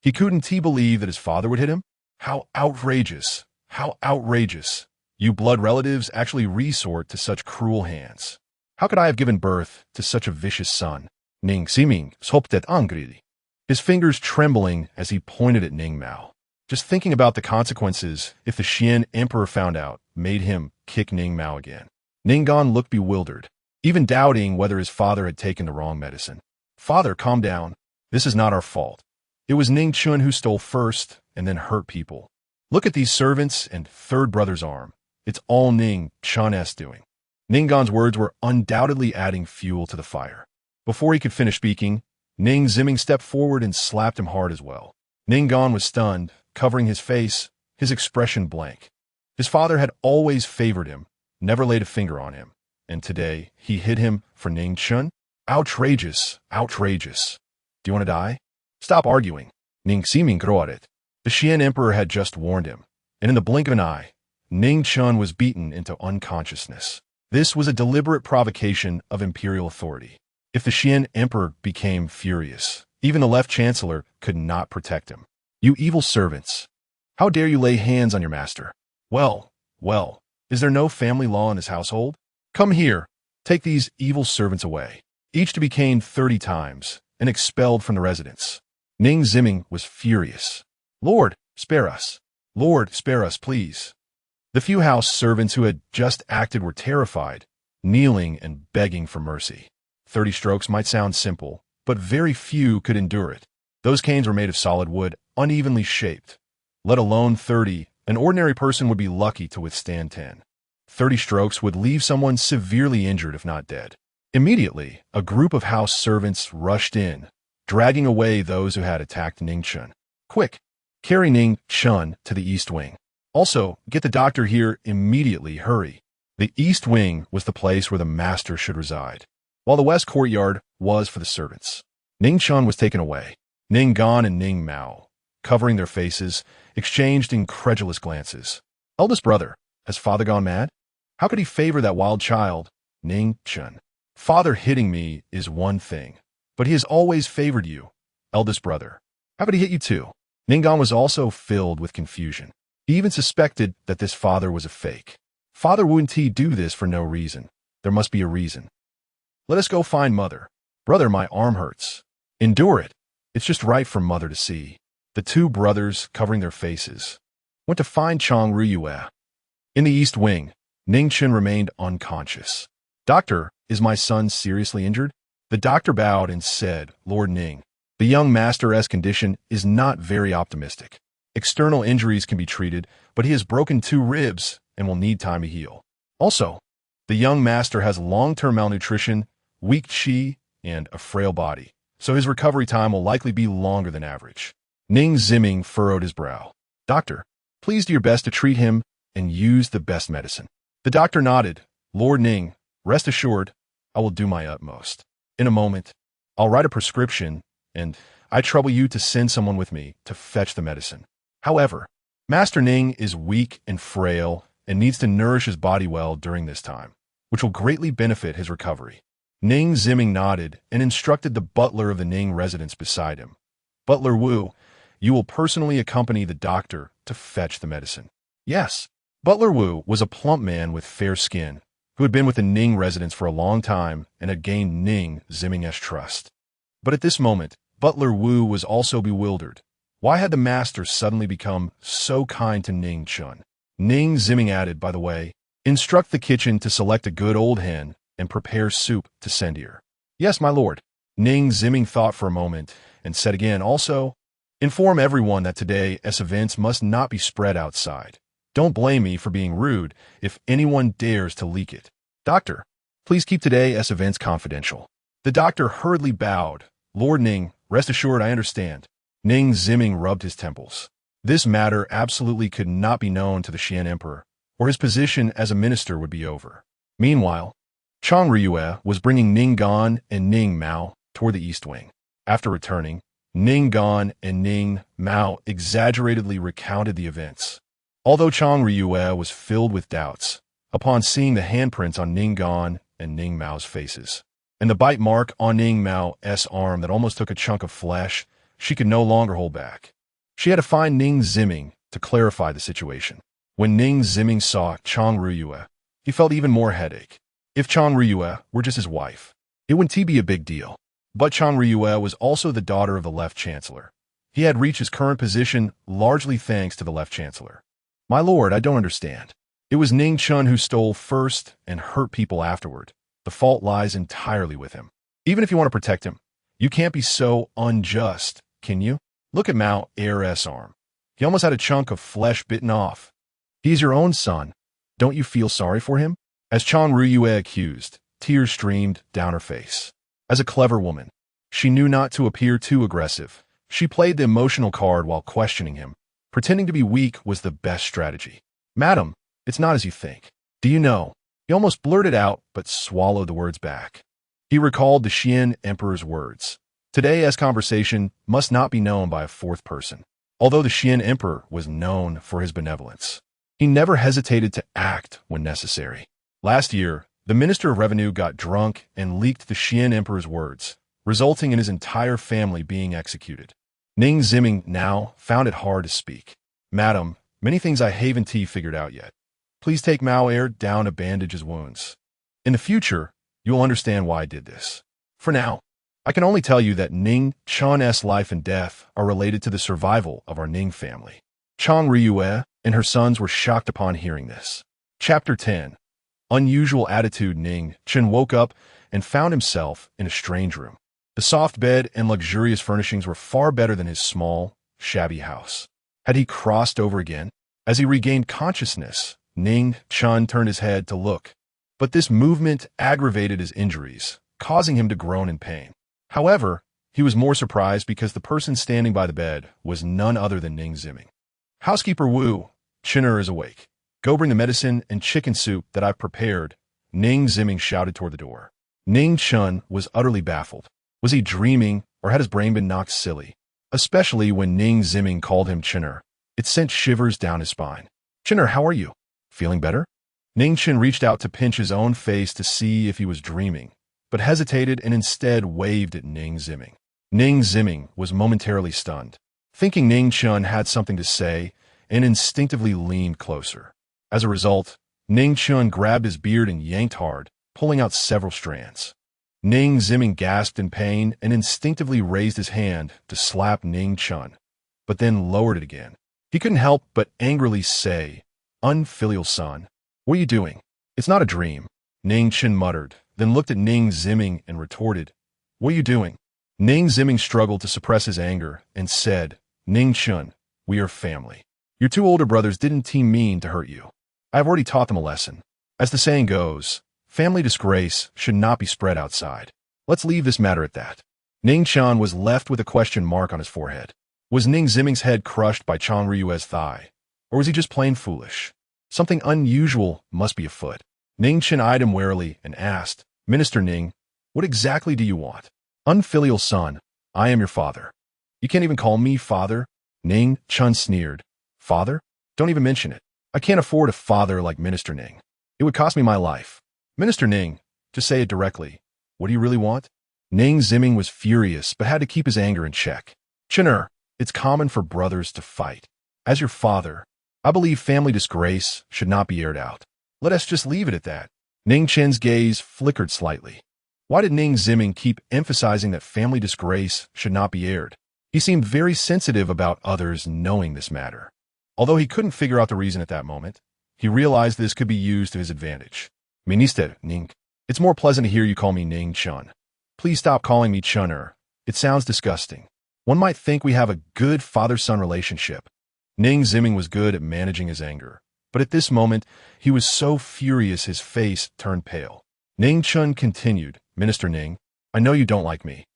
[SPEAKER 1] He couldn't believe that his father would hit him. How outrageous! How outrageous! You blood relatives actually resort to such cruel hands. How could I have given birth to such a vicious son? Ning Zimming soptet angry. His fingers trembling as he pointed at Ning Mao. Just thinking about the consequences if the Xian Emperor found out made him kick Ning Mao again. Ning Gon looked bewildered, even doubting whether his father had taken the wrong medicine. Father, calm down. This is not our fault. It was Ning Chen who stole first and then hurt people. Look at these servants and third brother's arm. It's all Ning Chen's doing. Ning Gon's words were undoubtedly adding fuel to the fire. Before he could finish speaking, Ning Zimming stepped forward and slapped him hard as well. Ning Gon was stunned, covering his face, his expression blank. His father had always favored him, never laid a finger on him, and today he hit him for Ning Chen? Outrageous, outrageous. Do you want to die? Stop arguing. Ning Zimming groaned. The Xian Emperor had just warned him, and in the blink of an eye, Ning Chen was beaten into unconsciousness. This was a deliberate provocation of imperial authority. If the Xian Emperor became furious, even the left chancellor could not protect him. You evil servants! How dare you lay hands on your master? Well, is there no family law in his household? Come here, take these evil servants away, each to be caned 30 times and expelled from the residence. Ning Zimming was furious. Lord, spare us. Lord, spare us, please. The few house servants who had just acted were terrified, kneeling and begging for mercy. 30 strokes might sound simple, but very few could endure it. Those canes were made of solid wood, unevenly shaped. Let alone 30, an ordinary person would be lucky to withstand 10. 30 strokes would leave someone severely injured if not dead. Immediately, a group of house servants rushed in, dragging away those who had attacked Ning Chen. Quick, carry Ning Chen to the East Wing. Also, get the doctor here immediately, hurry. The East Wing was the place where the master should reside, while the West Courtyard was for the servants. Ning Chen was taken away. Ning Gan and Ning Mao, covering their faces, exchanged incredulous glances. Eldest brother, has father gone mad? How could he favor that wild child, Ning Chen? Father hitting me is one thing, but he has always favored you, eldest brother. How could he hit you too? Ning Gan was also filled with confusion. He even suspected that this father was a fake. Father wouldn't he do this for no reason. There must be a reason. Let us go find mother. Brother, my arm hurts. Endure it. It's just right for mother to see. The two brothers, covering their faces, went to find Chang Ruyue. In the East Wing, Ning Chen remained unconscious. Doctor, is my son seriously injured? The doctor bowed and said, Lord Ning, the young master's condition is not very optimistic. External injuries can be treated, but he has broken 2 ribs and will need time to heal. Also, the young master has long-term malnutrition, weak qi, and a frail body, so his recovery time will likely be longer than average. Ning Ziming furrowed his brow. Doctor, please do your best to treat him and use the best medicine. The doctor nodded. Lord Ning, rest assured, I will do my utmost. In a moment, I'll write a prescription, and I trouble you to send someone with me to fetch the medicine. However, Master Ning is weak and frail and needs to nourish his body well during this time, which will greatly benefit his recovery. Ning Ziming nodded and instructed the butler of the Ning residence beside him. Butler Wu, you will personally accompany the doctor to fetch the medicine. Yes. Butler Wu was a plump man with fair skin, who had been with the Ning residence for a long time and had gained Ning Ziming's trust. But at this moment, Butler Wu was also bewildered. Why had the master suddenly become so kind to Ning Chen? Ning Ziming added, by the way, instruct the kitchen to select a good old hen and prepare soup to send here. Yes, my lord. Ning Ziming thought for a moment and said again, also, inform everyone that today's events must not be spread outside. Don't blame me for being rude if anyone dares to leak it. Doctor, please keep today's events confidential. The doctor hurriedly bowed. Lord Ning, rest assured I understand. Ning Ziming rubbed his temples. This matter absolutely could not be known to the Xian Emperor, or his position as a minister would be over. Meanwhile, Chang Ruyue was bringing Ning Gan and Ning Mao toward the East Wing. After returning, Ning Gan and Ning Mao exaggeratedly recounted the events. Although Chang Ruyue was filled with doubts, upon seeing the handprints on Ning Gan and Ning Mao's faces, and the bite mark on Ning Mao's arm that almost took a chunk of flesh, she could no longer hold back. She had to find Ning Ziming to clarify the situation. When Ning Ziming saw Chang Ruyue, he felt even more headache. If Chang Ruyue were just his wife, it wouldn't be a big deal. But Chang Ruyue was also the daughter of the left chancellor. He had reached his current position largely thanks to the left chancellor. My lord, I don't understand. It was Ning Chen who stole first and hurt people afterward. The fault lies entirely with him. Even if you want to protect him, you can't be so unjust, can you? Look at Mao's arm. He almost had a chunk of flesh bitten off. He's your own son. Don't you feel sorry for him? As Chang Ruyue accused, tears streamed down her face. As a clever woman, she knew not to appear too aggressive. She played the emotional card while questioning him. Pretending to be weak was the best strategy. Madam, it's not as you think. Do you know? He almost blurted out, but swallowed the words back. He recalled the Xian Emperor's words. Today's conversation must not be known by a fourth person. Although the Xian Emperor was known for his benevolence, he never hesitated to act when necessary. Last year, the Minister of Revenue got drunk and leaked the Xian Emperor's words, resulting in his entire family being executed. Ning Ziming now found it hard to speak. Madam, many things I haven't figured out yet. Please take Mao down to bandage his wounds. In the future, you'll understand why I did this. For now, I can only tell you that Ning Chen's life and death are related to the survival of our Ning family. Chang Ruyue and her sons were shocked upon hearing this. Chapter 10. Unusual attitude. Ning Chen woke up and found himself in a strange room. The soft bed and luxurious furnishings were far better than his small, shabby house. Had he crossed over again? As he regained consciousness, Ning Chen turned his head to look. But this movement aggravated his injuries, causing him to groan in pain. However, he was more surprised because the person standing by the bed was none other than Ning Zimming. "Housekeeper Wu, Chinner is awake. Go bring the medicine and chicken soup that I've prepared," Ning Zimming shouted toward the door. Ning Chen was utterly baffled. Was he dreaming, or had his brain been knocked silly? Especially when Ning Zimming called him Chinner. It sent shivers down his spine. "Chinner, how are you? Feeling better?" Ning Chen reached out to pinch his own face to see if he was dreaming, but hesitated and instead waved at Ning Zimming. Ning Zimming was momentarily stunned, thinking Ning Chen had something to say, and instinctively leaned closer. As a result, Ning Chen grabbed his beard and yanked hard, pulling out several strands. Ning Zimming gasped in pain and instinctively raised his hand to slap Ning Chen, but then lowered it again. He couldn't help but angrily say, "Unfilial son, what are you doing? It's not a dream," Ning Chen muttered, then looked at Ning Zimming and retorted, "What are you doing?" Ning Zimming struggled to suppress his anger and said, "Ning Chen, we are family. Your two older brothers didn't mean to hurt you. I've already taught them a lesson. As the saying goes, family disgrace should not be spread outside. Let's leave this matter at that." Ning Chen was left with a question mark on his forehead. Was Ning Zimming's head crushed by Chang Ryue's thigh? Or was he just plain foolish? Something unusual must be afoot. Ning Chen eyed him warily and asked, "Minister Ning, what exactly do you want?" "Unfilial son, I am your father." "You can't even call me father?" Ning Chen sneered. "Father? Don't even mention it. I can't afford a father like Minister Ning. It would cost me my life." "Minister Ning, to say it directly, what do you really want?" Ning Zimming was furious but had to keep his anger in check. "Chinner, it's common for brothers to fight. As your father, I believe family disgrace should not be aired out. Let us just leave it at that." Ning Chen's gaze flickered slightly. Why did Ning Zimming keep emphasizing that family disgrace should not be aired? He seemed very sensitive about others knowing this matter. Although he couldn't figure out the reason at that moment, he realized this could be used to his advantage. "Minister Ning, it's more pleasant to hear you call me Ning Chen. Please stop calling me Chunner. It sounds disgusting. One might think we have a good father-son relationship." Ning Zimming was good at managing his anger, but at this moment, he was so furious his face turned pale. Ning Chen continued, "Minister Ning, I know you don't like me.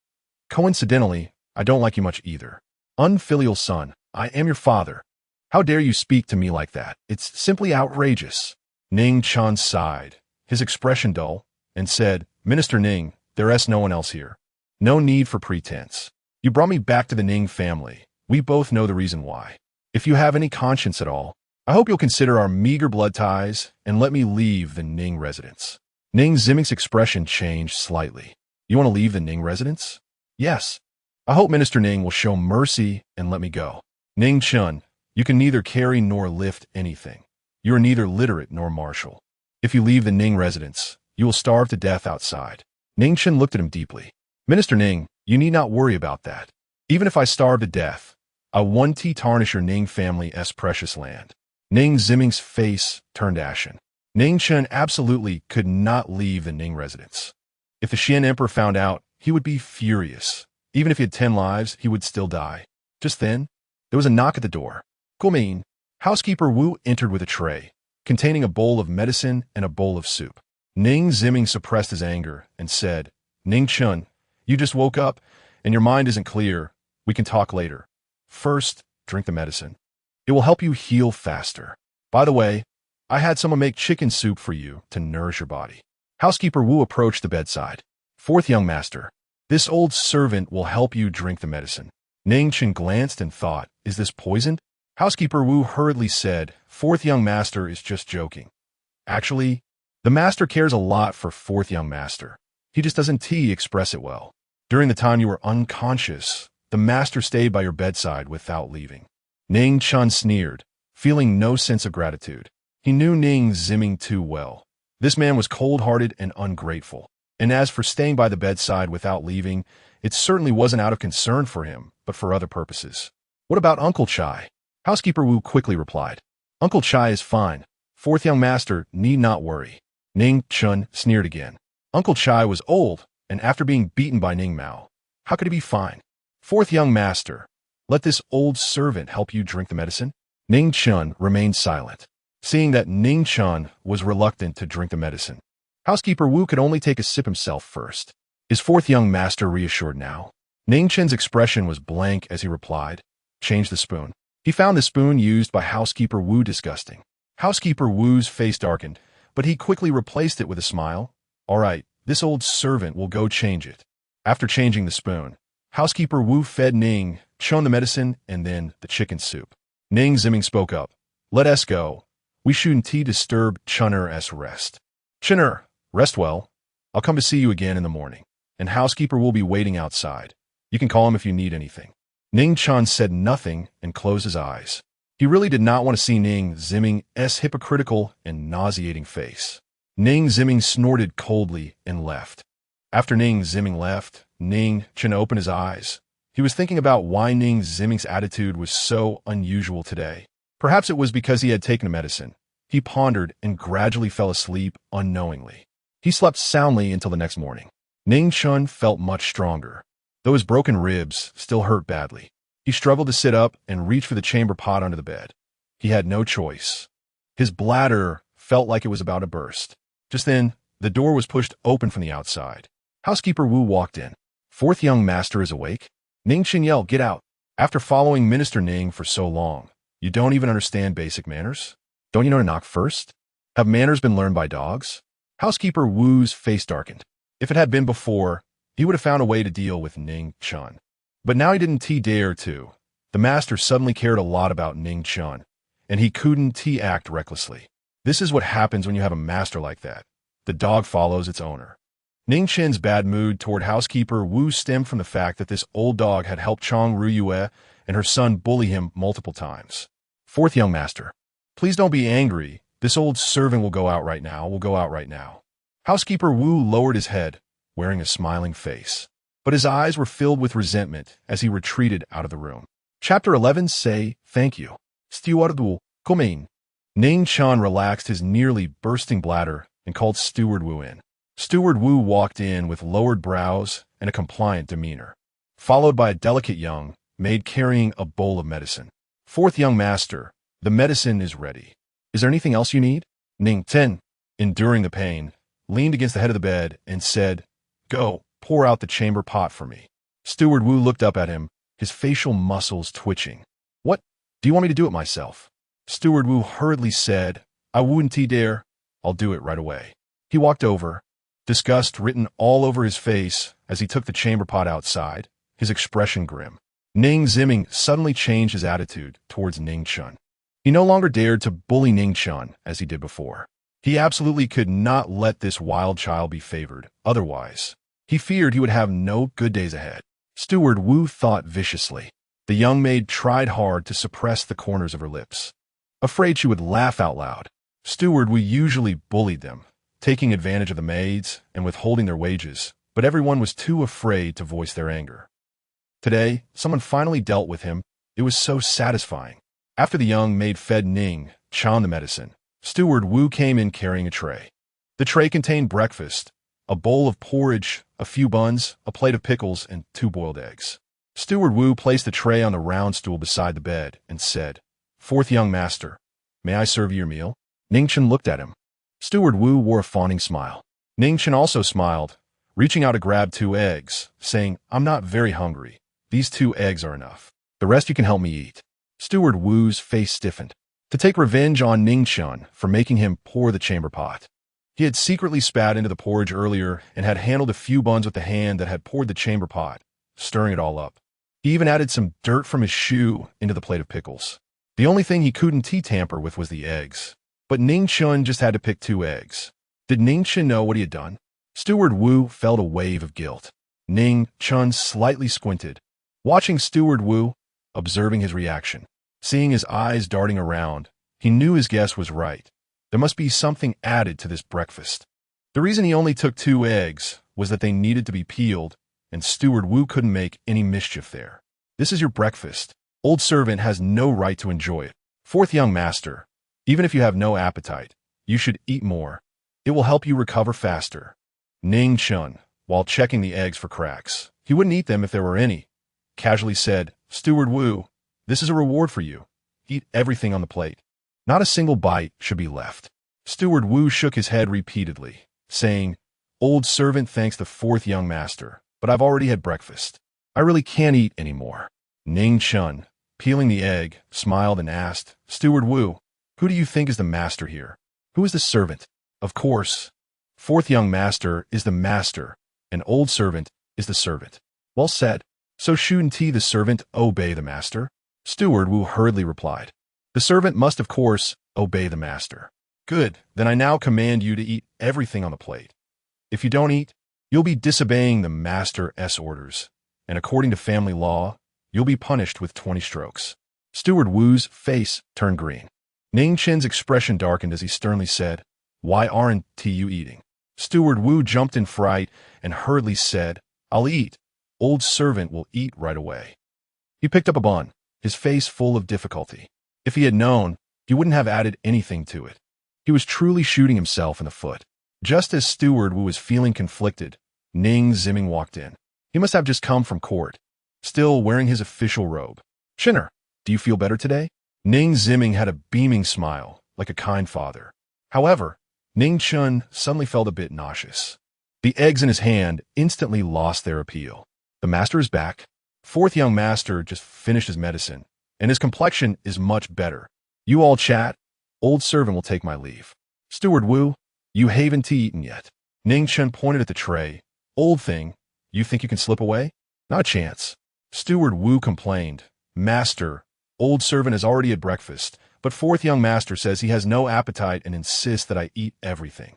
[SPEAKER 1] Coincidentally, I don't like you much either. Unfilial son, I am your father. How dare you speak to me like that? It's simply outrageous." Ning Chen sighed, his expression dull, and said, "Minister Ning, there is no one else here. No need for pretense. You brought me back to the Ning family. We both know the reason why. If you have any conscience at all, I hope you'll consider our meager blood ties and let me leave the Ning residence." Ning Zimming's expression changed slightly. "You want to leave the Ning residence?" "Yes. I hope Minister Ning will show mercy and let me go." "Ning Chen, you can neither carry nor lift anything. You are neither literate nor martial. If you leave the Ning residence, you will starve to death outside." Ning Chen looked at him deeply. "Minister Ning, you need not worry about that. Even if I starve to death, I won't tarnish your Ning family's precious land." Ning Zimming's face turned ashen. Ning Chen absolutely could not leave the Ning residence. If the Xian Emperor found out, he would be furious. Even if he had 10 lives, he would still die. Just then, there was a knock at the door. "Guomin." Housekeeper Wu entered with a tray, containing a bowl of medicine and a bowl of soup. Ning Zimming suppressed his anger and said, "Ning Chen, you just woke up, and your mind isn't clear. We can talk later. First, drink the medicine. It will help you heal faster. By the way, I had someone make chicken soup for you to nourish your body." Housekeeper Wu approached the bedside. "Fourth young master, this old servant will help you drink the medicine." Ning Chen glanced and thought, "Is this poisoned?" Housekeeper Wu hurriedly said, "Fourth young master is just joking. Actually, the master cares a lot for fourth young master. He just doesn't express it well. During the time you were unconscious, the master stayed by your bedside without leaving." Ning Chen sneered, feeling no sense of gratitude. He knew Ning Zimming too well. This man was cold-hearted and ungrateful. And as for staying by the bedside without leaving, it certainly wasn't out of concern for him, but for other purposes. "What about Uncle Chai?" Housekeeper Wu quickly replied. "Uncle Chai is fine. Fourth young master need not worry." Ning Chen sneered again. Uncle Chai was old, and after being beaten by Ning Mao, How could he be fine? Fourth young master, let this old servant help you drink the medicine? Ning Chen remained silent, seeing that Ning Chen was reluctant to drink the medicine. Housekeeper Wu could only take a sip himself first. Is fourth young master reassured now? Ning Chen's expression was blank as he replied, change the spoon. He found the spoon used by Housekeeper Wu disgusting. Housekeeper Wu's face darkened, but he quickly replaced it with a smile. All right, this old servant will go change it. After changing the spoon, Housekeeper Wu fed Ning Chen the medicine and then the chicken soup. Ning Ziming spoke up. Let us go. We shouldn't disturb Chen's rest. Chener, rest well. I'll come to see you again in the morning, and housekeeper will be waiting outside. You can call him if you need anything. Ning Chen said nothing and closed his eyes. He really did not want to see Ning Ziming's hypocritical and nauseating face. Ning Ziming snorted coldly and left. After Ning Ziming left, Ning Chen opened his eyes. He was thinking about why Ning Ziming's attitude was so unusual today. Perhaps it was because he had taken a medicine. He pondered and gradually fell asleep unknowingly. He slept soundly until the next morning. Ning Chen felt much stronger, though his broken ribs still hurt badly. He struggled to sit up and reach for the chamber pot under the bed. He had no choice. His bladder felt like it was about to burst. Just then, the door was pushed open from the outside. Housekeeper Wu walked in. Fourth young master is awake? Ning Chen yelled, get out. After following Minister Ning for so long, you don't even understand basic manners? Don't you know to knock first? Have manners been learned by dogs? Housekeeper Wu's face darkened. If it had been before, he would have found a way to deal with Ning Chen. But now he didn't dare to. The master suddenly cared a lot about Ning Chen, and he couldn't act recklessly. This is what happens when you have a master like that. The dog follows its owner. Ning Chen's bad mood toward housekeeper Wu stemmed from the fact that this old dog had helped Chong Ruyue and her son bully him multiple times. Fourth young master, please don't be angry. This old servant will go out right now. Housekeeper Wu lowered his head, wearing a smiling face. But his eyes were filled with resentment as he retreated out of the room. Chapter 11, say thank you. Steward Wu, come in. Ning Chen relaxed his nearly bursting bladder and called Steward Wu in. Steward Wu walked in with lowered brows and a compliant demeanor, followed by a delicate young maid carrying a bowl of medicine. Fourth young master, the medicine is ready. Is there anything else you need? Ning Chen, enduring the pain, leaned against the head of the bed and said, go, pour out the chamber pot for me. Steward Wu looked up at him, his facial muscles twitching. What? Do you want me to do it myself? Steward Wu hurriedly said, I wouldn't dare. I'll do it right away. He walked over, disgust written all over his face as he took the chamber pot outside, his expression grim. Ning Ziming suddenly changed his attitude towards Ning Chen. He no longer dared to bully Ning Chen as he did before. He absolutely could not let this wild child be favored. Otherwise, he feared he would have no good days ahead. Steward Wu thought viciously. The young maid tried hard to suppress the corners of her lips, afraid she would laugh out loud. Steward Wu usually bullied them, taking advantage of the maids and withholding their wages, but everyone was too afraid to voice their anger. Today, someone finally dealt with him. It was so satisfying. After the young maid fed Ning Chen the medicine, Steward Wu came in carrying a tray. The tray contained breakfast, a bowl of porridge, a few buns, a plate of pickles, and 2 boiled eggs. Steward Wu placed the tray on the round stool beside the bed and said, Fourth young master, may I serve you your meal? Ning Chen looked at him. Steward Wu wore a fawning smile. Ning Chen also smiled, reaching out to grab 2 eggs, saying, I'm not very hungry. These 2 eggs are enough. The rest you can help me eat. Steward Wu's face stiffened. To take revenge on Ning Chen for making him pour the chamber pot. He had secretly spat into the porridge earlier and had handled a few buns with the hand that had poured the chamber pot, stirring it all up. He even added some dirt from his shoe into the plate of pickles. The only thing he couldn't tamper with was the eggs. But Ning Chen just had to pick 2 eggs. Did Ning Chen know what he had done? Steward Wu felt a wave of guilt. Ning Chen slightly squinted, watching Steward Wu, observing his reaction. Seeing his eyes darting around, he knew his guess was right. There must be something added to this breakfast. The reason he only took 2 eggs was that they needed to be peeled, and Steward Wu couldn't make any mischief there. This is your breakfast. Old servant has no right to enjoy it. Fourth young master, even if you have no appetite, you should eat more. It will help you recover faster. Ning Chen, while checking the eggs for cracks, He wouldn't eat them if there were any. Casually said, "Steward Wu, this is a reward for you. Eat everything on the plate. Not a single bite should be left." Steward Wu shook his head repeatedly, saying, "Old servant thanks the fourth young master, but I've already had breakfast. I really can't eat anymore." Ning Chen, peeling the egg, smiled and asked, "Steward Wu, who do you think is the master here? Who is the servant?" "Of course. Fourth young master is the master, and old servant is the servant." "Well said. So shouldn't he, the servant, obey the master?" Steward Wu hurriedly replied. "The servant must, of course, obey the master." "Good. Then I now command you to eat everything on the plate. If you don't eat, you'll be disobeying the master's orders, and according to family law, you'll be punished with 20 strokes." Steward Wu's face turned green. Ning Chen's expression darkened as he sternly said, "Why aren't you eating?" Steward Wu jumped in fright and hurriedly said, "I'll eat. Old servant will eat right away." He picked up a bun, his face full of difficulty. If he had known, he wouldn't have added anything to it. He was truly shooting himself in the foot. Just as Steward Wu was feeling conflicted, Ning Ziming walked in. He must have just come from court, still wearing his official robe. "Chinner, do you feel better today?" Ning Ziming had a beaming smile, like a kind father. However, Ning Chen suddenly felt a bit nauseous. The eggs in his hand instantly lost their appeal. The master is back. Fourth young master just finished his medicine, and his complexion is much better. You all chat. Old servant will take my leave. Steward Wu, you haven't eaten yet. Ning Chen pointed at the tray. Old thing, you think you can slip away? Not a chance. Steward Wu complained. Master, old servant has already had breakfast, but fourth young master says he has no appetite and insists that I eat everything.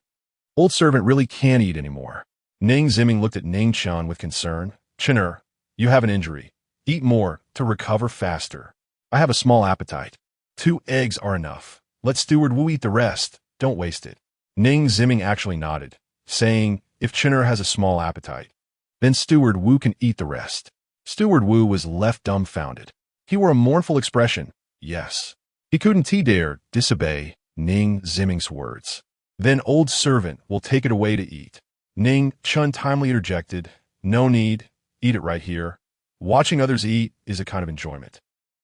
[SPEAKER 1] Old servant really can't eat anymore. Ning Ziming looked at Ning Chen with concern. Chinner, you have an injury. Eat more to recover faster. I have a small appetite. 2 eggs are enough. Let Steward Wu eat the rest. Don't waste it. Ning Ziming actually nodded, saying, if Chinner has a small appetite, then Steward Wu can eat the rest. Steward Wu was left dumbfounded. He wore a mournful expression. Yes. He couldn't dare disobey Ning Ziming's words. Then old servant will take it away to eat. Ning Chen timely interjected, no need, eat it right here. Watching others eat is a kind of enjoyment.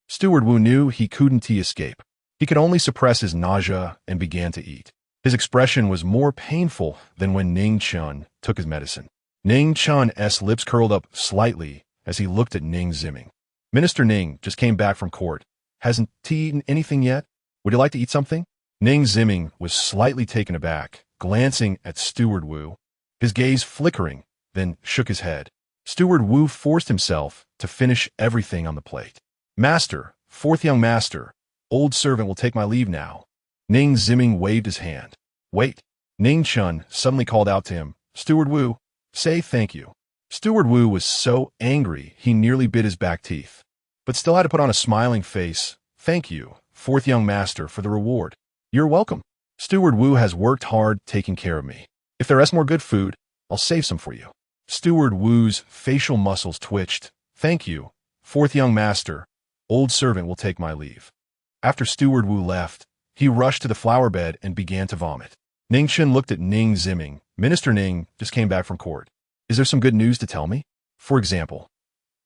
[SPEAKER 1] Steward Wu knew he couldn't escape. He could only suppress his nausea and began to eat. His expression was more painful than when Ning Chen took his medicine. Ning Chen's lips curled up slightly as he looked at Ning Ziming. Minister Ning just came back from court. Hasn't he eaten anything yet? Would you like to eat something? Ning Ziming was slightly taken aback, glancing at Steward Wu, his gaze flickering, then shook his head. Steward Wu forced himself to finish everything on the plate. Master, fourth young master, old servant will take my leave now. Ning Ziming waved his hand. Wait. Ning Chen suddenly called out to him. Steward Wu, say thank you. Steward Wu was so angry he nearly bit his back teeth, but still had to put on a smiling face. Thank you, fourth young master, for the reward. You're welcome. Steward Wu has worked hard taking care of me. If there is more good food, I'll save some for you. Steward Wu's facial muscles twitched. Thank you, fourth young master. Old servant will take my leave. After Steward Wu left, he rushed to the flower bed and began to vomit. Ning Chen looked at Ning Ziming. Minister Ning just came back from court. Is there some good news to tell me? For example,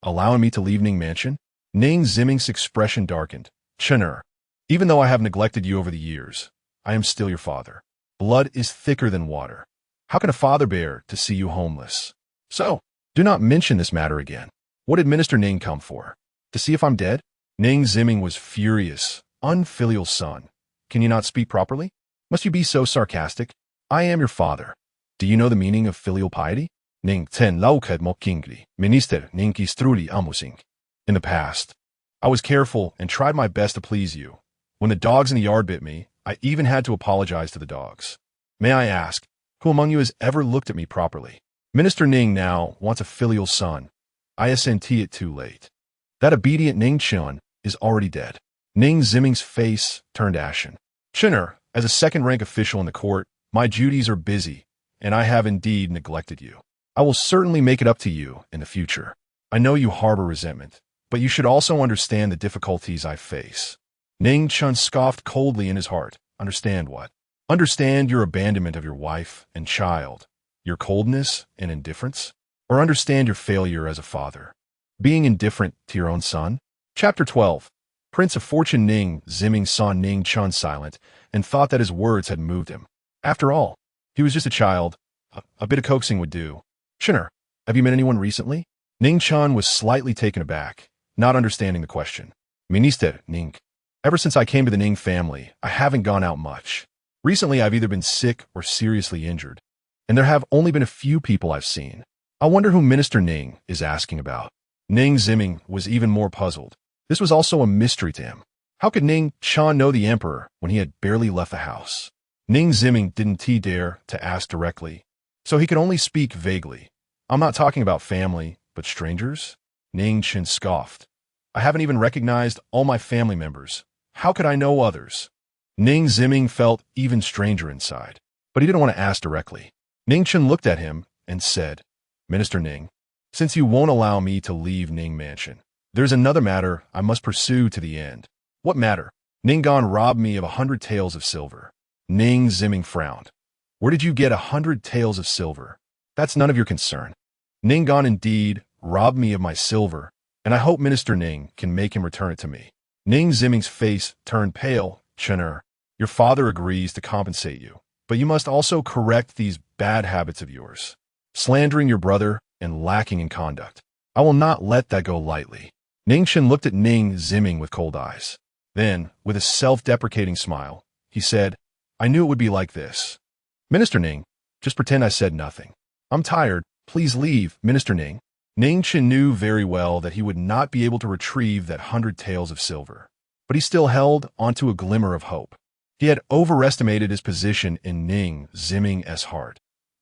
[SPEAKER 1] allowing me to leave Ning Mansion? Ning Ziming's expression darkened. Chinner, even though I have neglected you over the years, I am still your father. Blood is thicker than water. How can a father bear to see you homeless? So, do not mention this matter again. What did Minister Ning come for? To see if I'm dead? Ning Ziming was furious. Unfilial son. Can you not speak properly? Must you be so sarcastic? I am your father. Do you know the meaning of filial piety? Ning Chen lauked mo kingli, minister Ning kistruli amusing. In the past, I was careful and tried my best to please you. When the dogs in the yard bit me, I even had to apologize to the dogs. May I ask, who among you has ever looked at me properly? Minister Ning now wants a filial son. I assent it too late. That obedient Ning Chen is already dead. Ning Ziming's face turned ashen. Chinner, as a second-rank official in the court, my duties are busy, and I have indeed neglected you. I will certainly make it up to you in the future. I know you harbor resentment, but you should also understand the difficulties I face. Ning Chen scoffed coldly in his heart. Understand what? Understand your abandonment of your wife and child, your coldness and indifference? or understand your failure as a father? Being indifferent to your own son? Chapter 12. Prince of Fortune Ning Ziming saw Ning Chen silent and thought that his words had moved him. After all, he was just a child. A bit of coaxing would do. Chinner, have you met anyone recently? Ning Chen was slightly taken aback, not understanding the question. Minister, Ning. Ever since I came to the Ning family, I haven't gone out much. Recently, I've either been sick or seriously injured, and there have only been a few people I've seen. I wonder who Minister Ning is asking about. Ning Ziming was even more puzzled. This was also a mystery to him. How could Ning Chen know the emperor when he had barely left the house? Ning Ziming didn't dare to ask directly, so he could only speak vaguely. I'm not talking about family, but strangers? Ning Chen scoffed. I haven't even recognized all my family members. How could I know others? Ning Ziming felt even stranger inside, but he didn't want to ask directly. Ning Chen looked at him and said, Minister Ning, since you won't allow me to leave Ning Mansion, there's another matter I must pursue to the end. What matter? Ninggon robbed me of 100 taels of silver. Ning Ziming frowned. Where did you get 100 taels of silver? That's none of your concern. Ninggon indeed robbed me of my silver, and I hope Minister Ning can make him return it to me. Ning Ziming's face turned pale. Chinner, your father agrees to compensate you, but you must also correct these bad habits of yours. Slandering your brother and lacking in conduct. I will not let that go lightly. Ning Chen looked at Ning Ziming with cold eyes. Then, with a self-deprecating smile, he said, I knew it would be like this. Minister Ning, just pretend I said nothing. I'm tired. Please leave, Minister Ning. Ning Chen knew very well that he would not be able to retrieve that 100 taels of silver, but he still held onto a glimmer of hope. He had overestimated his position in Ning Ziming's heart.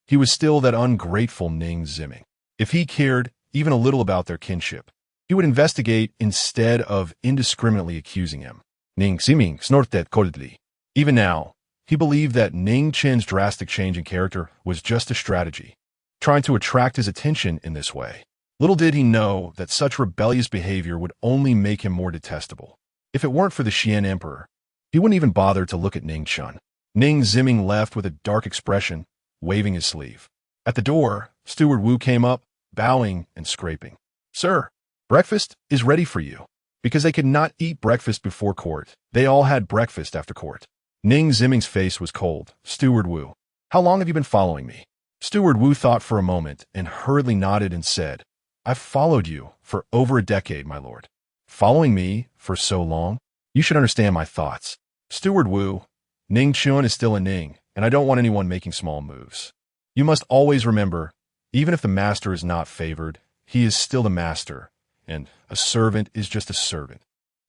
[SPEAKER 1] He was still that ungrateful Ning Ziming. If he cared even a little about their kinship, he would investigate instead of indiscriminately accusing him. Ning Ziming snorted coldly. Even now, he believed that Ning Chen's drastic change in character was just a strategy, trying to attract his attention in this way. Little did he know that such rebellious behavior would only make him more detestable. If it weren't for the Xian Emperor, he wouldn't even bother to look at Ning Chen. Ning Ziming left with a dark expression, waving his sleeve. At the door, Steward Wu came up, bowing and scraping. Sir, breakfast is ready for you. Because they could not eat breakfast before court, they all had breakfast after court. Ning Ziming's face was cold. Steward Wu, how long have you been following me? Steward Wu thought for a moment and hurriedly nodded and said, I've followed you for over a decade, my lord. Following me for so long? You should understand my thoughts. Steward Wu, Ning Chen is still a Ning, and I don't want anyone making small moves. You must always remember, even if the master is not favored, he is still the master, and a servant is just a servant.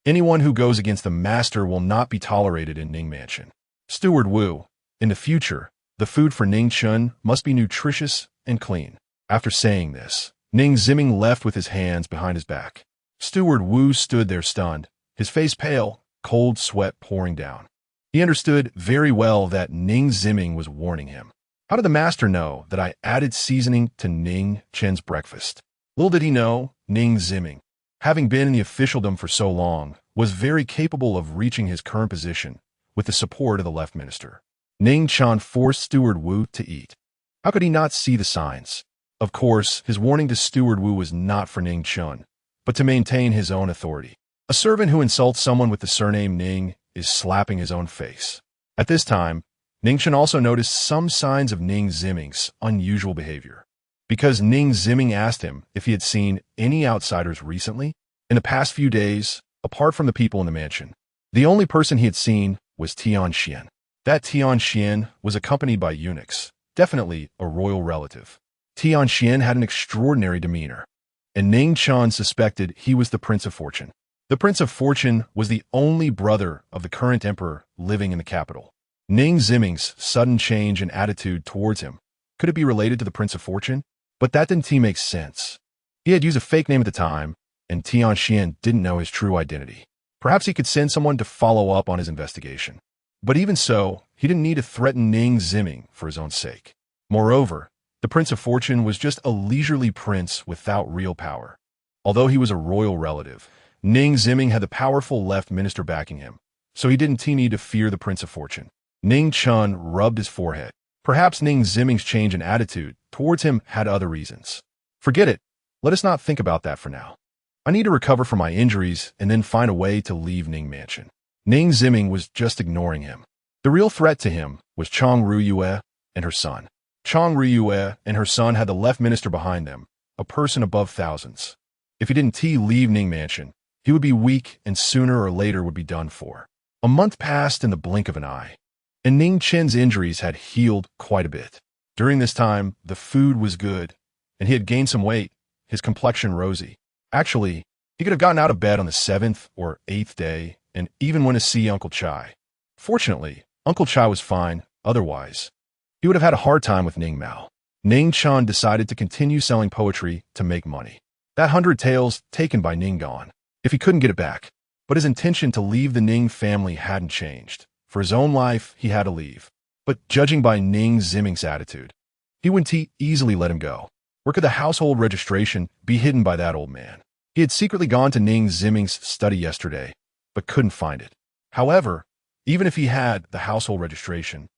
[SPEAKER 1] Anyone who goes against the master will not be tolerated in Ning Mansion. Steward Wu, in the future, the food for Ning Chen must be nutritious and clean. After saying this, Ning Ziming left with his hands behind his back. Steward Wu stood there stunned, his face pale, cold sweat pouring down. He understood very well that Ning Ziming was warning him. How did the master know that I added seasoning to Ning Chen's breakfast? Little did he know, Ning Ziming, having been in the officialdom for so long, was very capable of reaching his current position with the support of the left minister. Ning Chen forced Steward Wu to eat. How could he not see the signs? Of course, his warning to Steward Wu was not for Ning Chen, but to maintain his own authority. A servant who insults someone with the surname Ning is slapping his own face. At this time, Ning Chen also noticed some signs of Ning Ziming's unusual behavior. Because Ning Ziming asked him if he had seen any outsiders recently, in the past few days, apart from the people in the mansion, the only person he had seen was Tian Xian. That Tian Xian was accompanied by eunuchs, definitely a royal relative. Tian Xian had an extraordinary demeanor, and Ning Chen suspected he was the Prince of Fortune. The Prince of Fortune was the only brother of the current emperor living in the capital. Ning Ziming's sudden change in attitude towards him, could it be related to the Prince of Fortune? But that didn't make sense. He had used a fake name at the time, and Tian Xian didn't know his true identity. Perhaps he could send someone to follow up on his investigation. But even so, he didn't need to threaten Ning Ziming for his own sake. Moreover, the Prince of Fortune was just a leisurely prince without real power. Although he was a royal relative, Ning Ziming had the powerful left minister backing him, so he didn't need to fear the Prince of Fortune. Ning Chen rubbed his forehead. Perhaps Ning Ziming's change in attitude towards him had other reasons. Forget it. Let us not think about that for now. I need to recover from my injuries and then find a way to leave Ning Mansion. Ning Ziming was just ignoring him. The real threat to him was Chong Ruyue and her son. Chong Ruyue and her son had the left minister behind them, a person above thousands. If he didn't leave Ning Mansion, he would be weak and sooner or later would be done for. A month passed in the blink of an eye, and Ning Chen's injuries had healed quite a bit. During this time, the food was good, and he had gained some weight, his complexion rosy. Actually, he could have gotten out of bed on the 7th or 8th day and even went to see Uncle Chai. Fortunately, Uncle Chai was fine, otherwise he would have had a hard time with Ning Mao. Ning Chen decided to continue selling poetry to make money. That 100 taels taken by Ning gone, if he couldn't get it back. But his intention to leave the Ning family hadn't changed. For his own life, he had to leave. But judging by Ning Ziming's attitude, he wouldn't easily let him go. Where could the household registration be hidden by that old man? He had secretly gone to Ning Ziming's study yesterday, but couldn't find it. However, even if he had the household registration,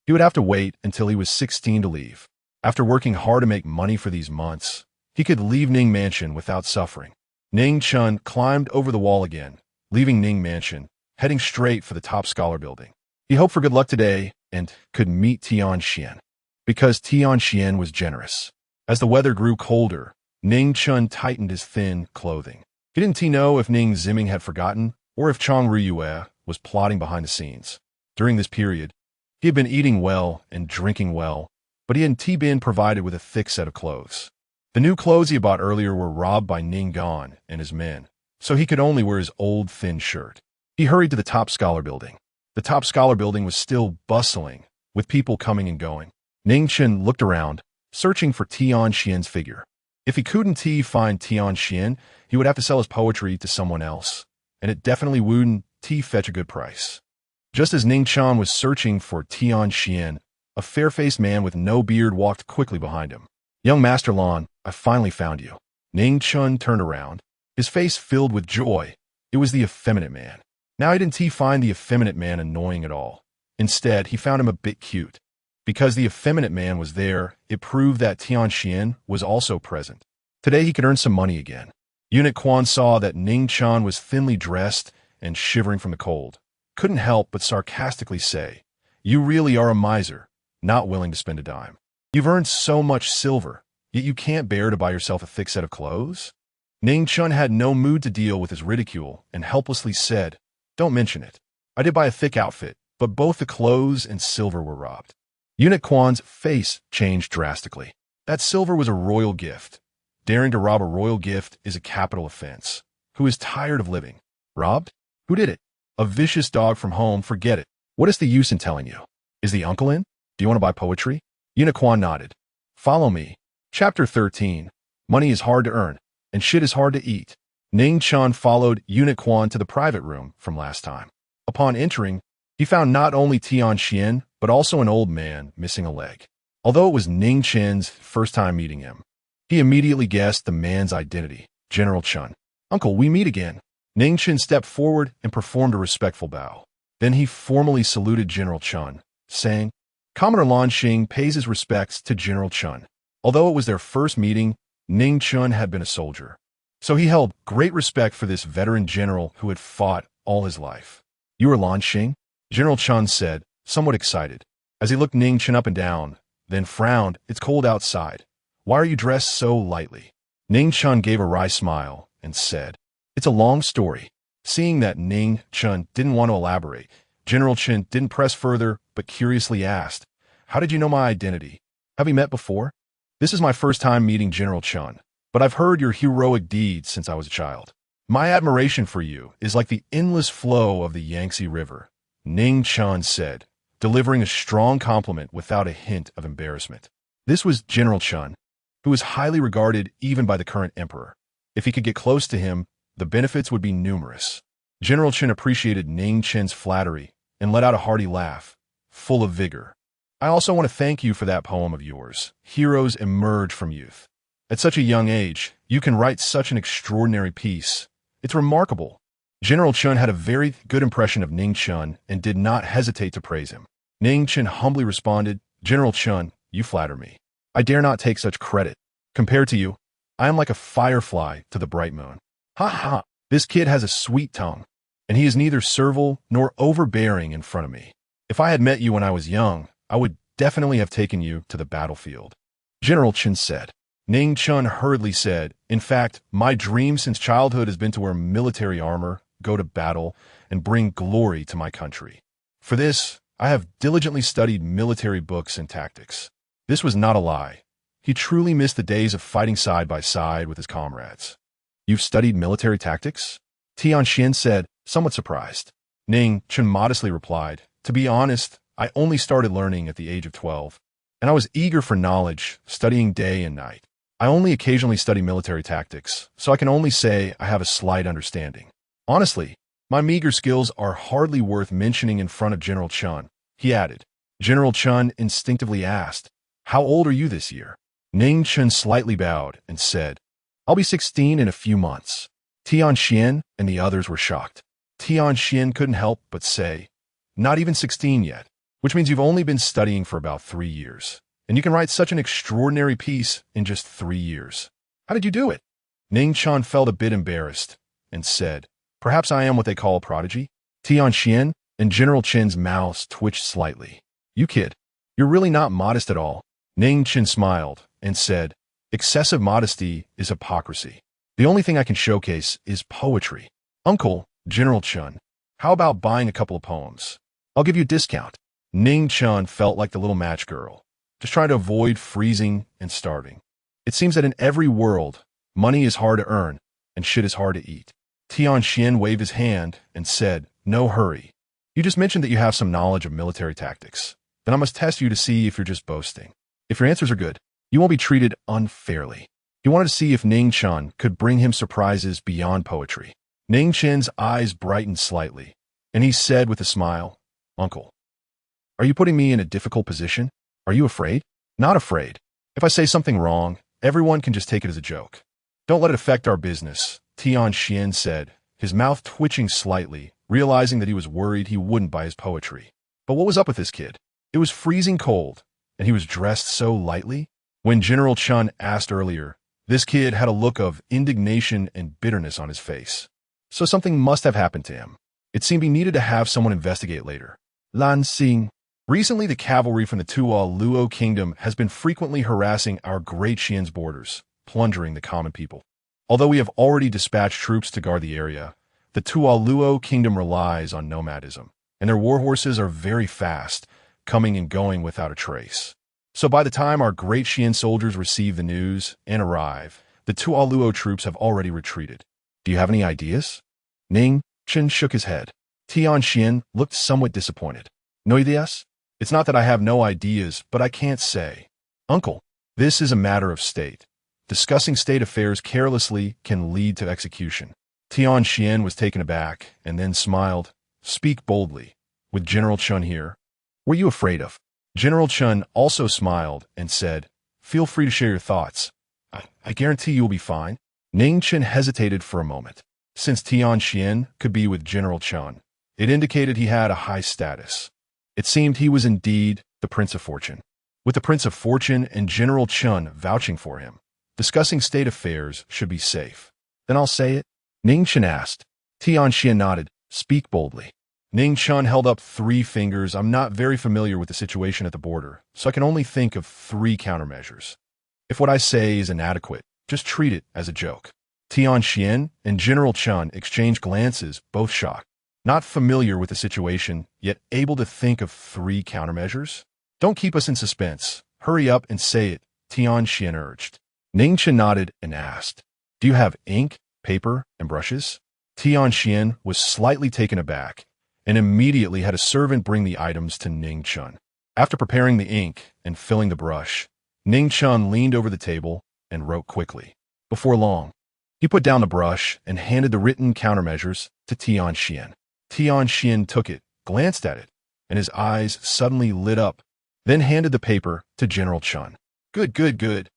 [SPEAKER 1] he would have to wait until he was 16 to leave. After working hard to make money for these months, he could leave Ning Mansion without suffering. Ning Chen climbed over the wall again, leaving Ning Mansion, heading straight for the top scholar building. He hoped for good luck today and could meet Tian Xian, because Tian Xian was generous. As the weather grew colder, Ning Chen tightened his thin clothing. He didn't know if Ning Ziming had forgotten or if Chong Ruyue was plotting behind the scenes. During this period, he had been eating well and drinking well, but he hadn't been provided with a thick set of clothes. The new clothes he bought earlier were robbed by Ning Gan and his men, so he could only wear his old thin shirt. He hurried to the top scholar building. The top scholar building was still bustling, with people coming and going. Ning Chen looked around, searching for Tian Xian's figure. If he couldn't find Tian Xian, he would have to sell his poetry to someone else, and it definitely wouldn't fetch a good price. Just as Ning Chen was searching for Tian Xian, a fair-faced man with no beard walked quickly behind him. "Young Master Lan, I finally found you." Ning Chen turned around, his face filled with joy. It was the effeminate man. Now he didn't find the effeminate man annoying at all. Instead, he found him a bit cute. Because the effeminate man was there, it proved that Tian Xian was also present. Today he could earn some money again. Eunuch Quan saw that Ning Chen was thinly dressed and shivering from the cold. Couldn't help but sarcastically say, "You really are a miser, not willing to spend a dime. You've earned so much silver, yet you can't bear to buy yourself a thick set of clothes?" Ning Chen had no mood to deal with his ridicule and helplessly said, "Don't mention it. I did buy a thick outfit, but both the clothes and silver were robbed." Eunuch Quan's face changed drastically. That silver was a royal gift. Daring to rob a royal gift is a capital offense. Who is tired of living? Robbed? Who did it? A vicious dog from home, forget it. What is the use in telling you? Is the uncle in? Do you want to buy poetry? Eunuch Quan nodded. Follow me. Chapter 13. Money is hard to earn, and shit is hard to eat. Ning Chen followed Eunuch Quan to the private room from last time. Upon entering, he found not only Tian Xian, but also an old man missing a leg. Although it was Ning Chen's first time meeting him, he immediately guessed the man's identity, General Chen. "Uncle, we meet again." Ning Chen stepped forward and performed a respectful bow. Then he formally saluted General Chen, saying, "Commoner Lan Xing pays his respects to General Chen." Although it was their first meeting, Ning Chen had been a soldier, so he held great respect for this veteran general who had fought all his life. "You are Lan Xing?" General Chen said, somewhat excited, as he looked Ning Chen up and down, then frowned. "It's cold outside. Why are you dressed so lightly?" Ning Chen gave a wry smile and said, "It's a long story." Seeing that Ning Chen didn't want to elaborate, General Chen didn't press further, but curiously asked, "How did you know my identity? Have we met before?" "This is my first time meeting General Chen, but I've heard your heroic deeds since I was a child. My admiration for you is like the endless flow of the Yangtze River," Ning Chen said, delivering a strong compliment without a hint of embarrassment. This was General Chen, who was highly regarded even by the current emperor. If he could get close to him, the benefits would be numerous. General Chen appreciated Ning Chen's flattery and let out a hearty laugh, full of vigor. "I also want to thank you for that poem of yours, 'Heroes Emerge from Youth.' At such a young age, you can write such an extraordinary piece. It's remarkable." General Chen had a very good impression of Ning Chen and did not hesitate to praise him. Ning Chen humbly responded, "General Chen, you flatter me. I dare not take such credit. Compared to you, I am like a firefly to the bright moon. Ha ha, this kid has a sweet tongue, and he is neither servile nor overbearing in front of me. If I had met you when I was young, I would definitely have taken you to the battlefield. General Chen said. Ning Chen hurriedly said, in fact, my dream since childhood has been to wear military armor, go to battle, and bring glory to my country. For this, I have diligently studied military books and tactics. This was not a lie. He truly missed the days of fighting side by side with his comrades. You've studied military tactics? Tianxian said, somewhat surprised. Ning Chen modestly replied, to be honest, I only started learning at the age of 12, and I was eager for knowledge, studying day and night. I only occasionally study military tactics, so I can only say I have a slight understanding. Honestly, my meager skills are hardly worth mentioning in front of General Chen, he added. General Chen instinctively asked, how old are you this year? Ning Chen slightly bowed and said, I'll be 16 in a few months. Tianxian and the others were shocked. Tianxian couldn't help but say, not even 16 yet, which means you've only been studying for about 3 years, and you can write such an extraordinary piece in just 3 years. How did you do it? Ning Chen felt a bit embarrassed and said, perhaps I am what they call a prodigy. Tianxian and General Chen's mouths twitched slightly. You kid, you're really not modest at all. Ning Chen smiled and said, excessive modesty is hypocrisy. The only thing I can showcase is poetry. Uncle, General Chen, how about buying a couple of poems? I'll give you a discount. Ning Chen felt like the little match girl, just trying to avoid freezing and starving. It seems that in every world, money is hard to earn and shit is hard to eat. Tianxian waved his hand and said, no hurry. You just mentioned that you have some knowledge of military tactics. Then I must test you to see if you're just boasting. If your answers are good, you won't be treated unfairly. He wanted to see if Ning Chen could bring him surprises beyond poetry. Ning Chen's eyes brightened slightly, and he said with a smile, Uncle, are you putting me in a difficult position? Are you afraid? Not afraid. If I say something wrong, everyone can just take it as a joke. Don't let it affect our business, Tianxian said, his mouth twitching slightly, realizing that he was worried he wouldn't buy his poetry. But what was up with this kid? It was freezing cold, and he was dressed so lightly. When General Chen asked earlier, this kid had a look of indignation and bitterness on his face. So something must have happened to him. It seemed he needed to have someone investigate later. Lan Xing. Recently, the cavalry from the Tuo Luo kingdom has been frequently harassing our Great Xian's borders, plundering the common people. Although we have already dispatched troops to guard the area, the Tuo Luo kingdom relies on nomadism, and their war horses are very fast, coming and going without a trace. So by the time our Great Xian soldiers receive the news and arrive, the Tuo Luo troops have already retreated. Do you have any ideas? Ning Chen shook his head. Tianxian looked somewhat disappointed. No ideas? It's not that I have no ideas, but I can't say. Uncle, this is a matter of state. Discussing state affairs carelessly can lead to execution. Tianxian was taken aback and then smiled. Speak boldly. With General Chen here, what are you afraid of? General Chen also smiled and said, feel free to share your thoughts. I guarantee you'll be fine. Ning Chen hesitated for a moment. Since Tianxian could be with General Chen, it indicated he had a high status. It seemed he was indeed the Prince of Fortune. With the Prince of Fortune and General Chen vouching for him, discussing state affairs should be safe. Then I'll say it. Ning Chen asked. Tianxian nodded. Speak boldly. Ning Chen held up 3 fingers. I'm not very familiar with the situation at the border, so I can only think of 3 countermeasures. If what I say is inadequate, just treat it as a joke. Tianxian and General Chen exchanged glances, both shocked. Not familiar with the situation, yet able to think of 3 countermeasures? Don't keep us in suspense. Hurry up and say it, Tianxian urged. Ning Chen nodded and asked, do you have ink, paper, and brushes? Tianxian was slightly taken aback and immediately had a servant bring the items to Ning Chen. After preparing the ink and filling the brush, Ning Chen leaned over the table and wrote quickly. Before long, he put down the brush and handed the written countermeasures to Tianxian. Tianxian took it, glanced at it, and his eyes suddenly lit up, then handed the paper to General Chen. Good, good, good.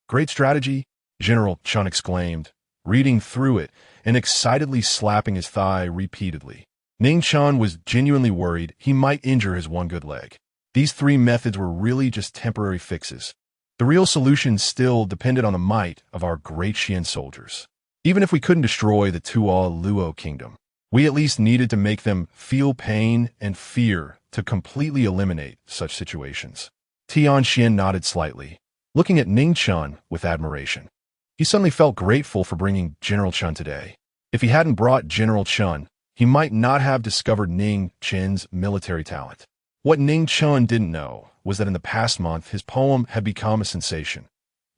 [SPEAKER 1] Great strategy, General Chen exclaimed, reading through it and excitedly slapping his thigh repeatedly. Ning Chen was genuinely worried he might injure his one good leg. These 3 methods were really just temporary fixes. The real solution still depended on the might of our Great Xuan soldiers. Even if we couldn't destroy the Tua Luo kingdom, we at least needed to make them feel pain and fear to completely eliminate such situations. Tian Xian nodded slightly, looking at Ning Chen with admiration. He suddenly felt grateful for bringing General Chen today. If he hadn't brought General Chen, he might not have discovered Ning Chen's military talent. What Ning Chen didn't know was that in the past month, his poem had become a sensation.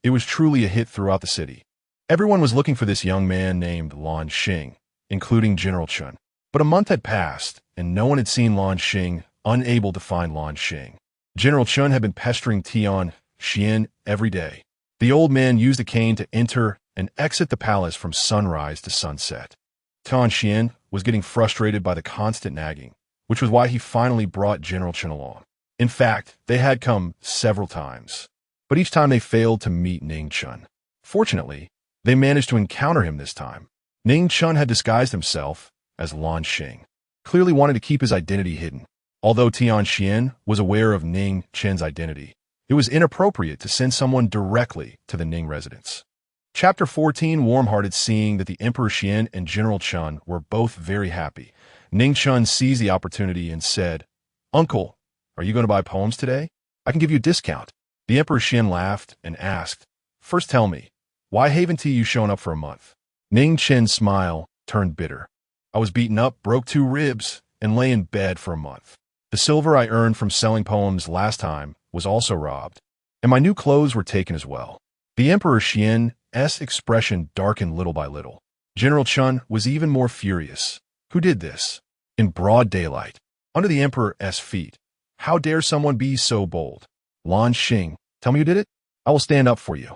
[SPEAKER 1] It was truly a hit throughout the city. Everyone was looking for this young man named Lan Xing, including General Chen. But a month had passed, and no one had seen Lan Xing, unable to find Lan Xing. General Chen had been pestering Tian Xian every day. The old man used a cane to enter and exit the palace from sunrise to sunset. Tian Xian was getting frustrated by the constant nagging, which was why he finally brought General Chen along. In fact, they had come several times, but each time they failed to meet Ning Chen. Fortunately, they managed to encounter him this time. Ning Chen had disguised himself as Lan Xing, clearly wanted to keep his identity hidden. Although Tian Xian was aware of Ning Chen's identity, it was inappropriate to send someone directly to the Ning residence. Chapter 14, warm-hearted. Seeing that the Emperor Xian and General Chen were both very happy, Ning Chen seized the opportunity and said, "Uncle, are you going to buy poems today? I can give you a discount." The Emperor Xian laughed and asked, "First tell me, why haven't you shown up for a month?" Ning Chen's smile turned bitter. "I was beaten up, broke 2 ribs, and lay in bed for a month. The silver I earned from selling poems last time was also robbed, and my new clothes were taken as well." The Emperor Xian's expression darkened little by little. General Chen was even more furious. Who did this? In broad daylight, under the Emperor's feet. How dare someone be so bold? Lan Xing, tell me who did it? I will stand up for you.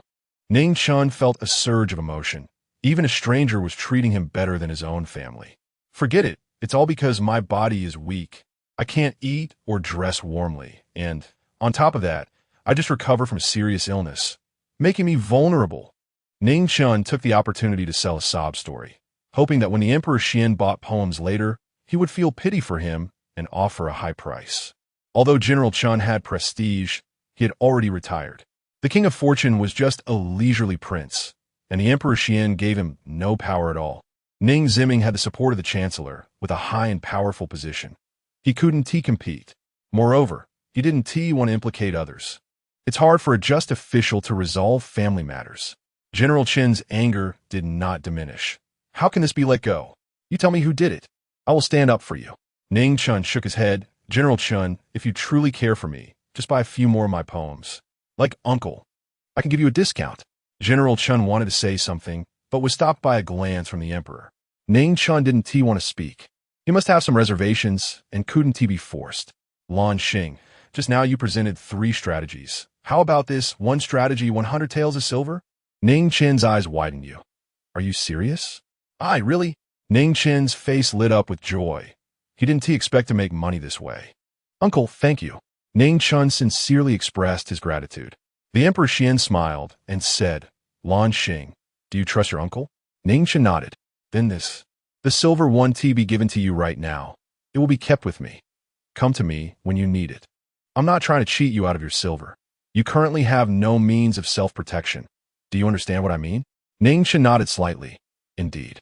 [SPEAKER 1] Ning Chen felt a surge of emotion. Even a stranger was treating him better than his own family. Forget it. It's all because my body is weak. I can't eat or dress warmly. And on top of that, I just recovered from a serious illness, making me vulnerable. Ning Chen took the opportunity to sell a sob story, hoping that when the Emperor Xian bought poems later, he would feel pity for him and offer a high price. Although General Chen had prestige, he had already retired. The King of Fortune was just a leisurely prince, and the Emperor Xian gave him no power at all. Ning Ziming had the support of the Chancellor, with a high and powerful position. He couldn't compete. Moreover, he didn't want to implicate others. It's hard for a just official to resolve family matters. General Chen's anger did not diminish. How can this be let go? You tell me who did it. I will stand up for you. Ning Chen shook his head. General Chen, if you truly care for me, just buy a few more of my poems. Like Uncle, I can give you a discount. General Chen wanted to say something, but was stopped by a glance from the Emperor. Ning Chen didn't want to speak. He must have some reservations and couldn't be forced. Lan Xing, just now you presented 3 strategies. How about this 1 strategy, 100 taels of silver? Ning Chen's eyes widened. Are you serious? Really? Ning Chen's face lit up with joy. He didn't expect to make money this way. Uncle, thank you. Ning Chen sincerely expressed his gratitude. The Emperor Xian smiled and said, Lan Xing, do you trust your uncle? Ning Chen nodded. Then the silver 1 be given to you right now. It will be kept with me. Come to me when you need it. I'm not trying to cheat you out of your silver. You currently have no means of self-protection. Do you understand what I mean? Ning Chen nodded slightly. Indeed.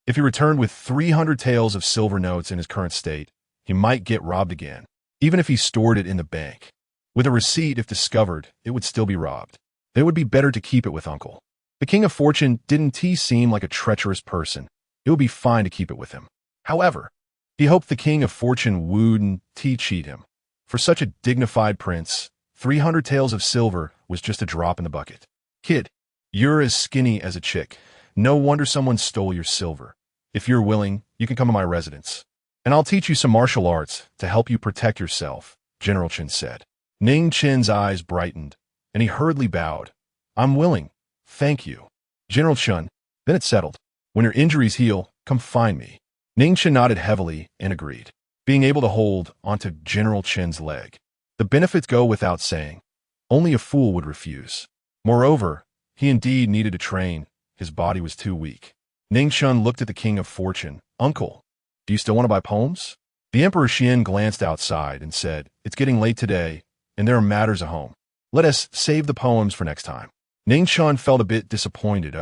[SPEAKER 1] If he returned with 300 taels of silver notes in his current state, he might get robbed again, even if he stored it in the bank. With a receipt, if discovered, it would still be robbed. It would be better to keep it with Uncle. The King of Fortune didn't seem like a treacherous person. It would be fine to keep it with him. However, he hoped the King of Fortune wouldn't cheat him. For such a dignified prince, 300 taels of silver was just a drop in the bucket. Kid, you're as skinny as a chick. No wonder someone stole your silver. If you're willing, you can come to my residence, and I'll teach you some martial arts to help you protect yourself, General Chen said. Ning Chen's eyes brightened, and he hurriedly bowed. I'm willing. Thank you. General Chen, then it's settled. When your injuries heal, come find me. Ning Chen nodded heavily and agreed, being able to hold onto General Chen's leg. The benefits go without saying. Only a fool would refuse. Moreover, he indeed needed to train. His body was too weak. Ning Chen looked at the King of Fortune. Uncle, do you still want to buy poems? The Emperor Xian glanced outside and said, It's getting late today, and there are matters at home. Let us save the poems for next time. Ning Chen felt a bit disappointed,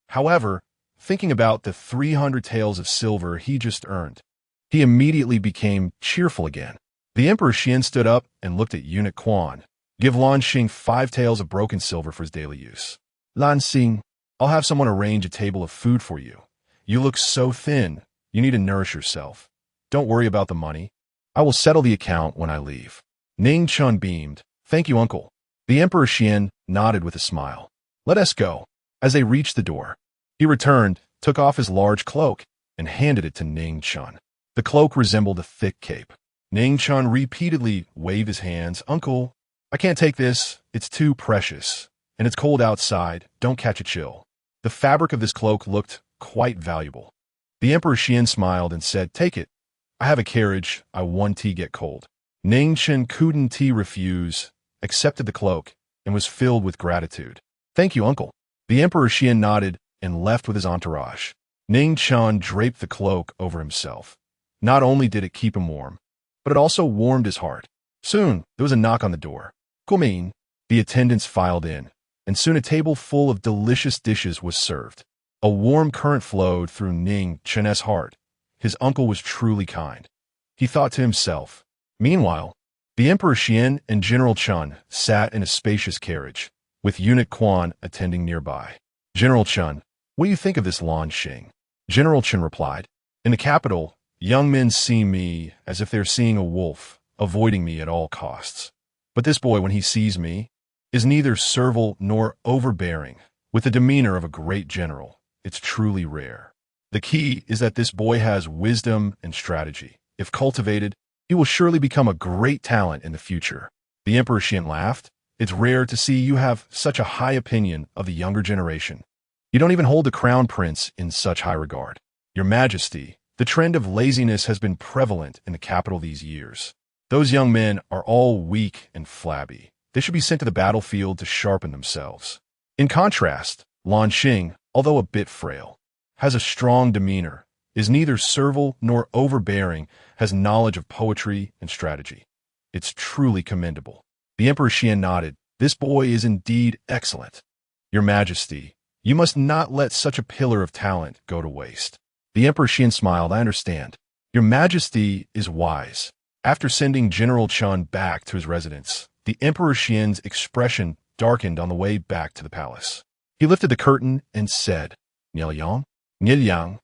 [SPEAKER 1] However, thinking about the 300 taels of silver he just earned, he immediately became cheerful again. The Emperor Xian stood up and looked at eunuch Quan. Give Lan Xing 5 taels of broken silver for his daily use. Lan Xing, I'll have someone arrange a table of food for you. You look so thin. You need to nourish yourself. Don't worry about the money. I will settle the account when I leave. Ning Chen beamed. Thank you, uncle. The Emperor Xian nodded with a smile. Let us go. As they reached the door, he returned, took off his large cloak, and handed it to Ning Chen. The cloak resembled a thick cape. Ning Chen repeatedly waved his hands. Uncle, I can't take this. It's too precious. And it's cold outside. Don't catch a chill. The fabric of this cloak looked quite valuable. The Emperor Xian smiled and said, Take it. I have a carriage. I want tea get cold. Ning Chen couldn't refuse, accepted the cloak, and was filled with gratitude. Thank you, uncle. The Emperor Xian nodded and left with his entourage. Ning Chen draped the cloak over himself. Not only did it keep him warm, but it also warmed his heart. Soon, there was a knock on the door. Come in. The attendants filed in, and soon a table full of delicious dishes was served. A warm current flowed through Ning Chen's heart. His uncle was truly kind. He thought to himself. Meanwhile, the Emperor Xian and General Chen sat in a spacious carriage, with eunuch Quan attending nearby. General Chen, what do you think of this Lan Xing? General Chen replied, In the capital, young men see me as if they're seeing a wolf, avoiding me at all costs. But this boy, when he sees me, is neither servile nor overbearing, with the demeanor of a great general. It's truly rare. The key is that this boy has wisdom and strategy. If cultivated, he will surely become a great talent in the future. The Emperor Xian laughed. It's rare to see you have such a high opinion of the younger generation. You don't even hold the crown prince in such high regard. Your Majesty, the trend of laziness has been prevalent in the capital these years. Those young men are all weak and flabby. They should be sent to the battlefield to sharpen themselves. In contrast, Lan Xing, although a bit frail, has a strong demeanor, is neither servile nor overbearing, has knowledge of poetry and strategy. It's truly commendable. The Emperor Xian nodded. This boy is indeed excellent. Your Majesty, you must not let such a pillar of talent go to waste. The Emperor Xian smiled. I understand. Your Majesty is wise. After sending General Chen back to his residence, the Emperor Xian's expression darkened on the way back to the palace. He lifted the curtain and said, Nian Yang,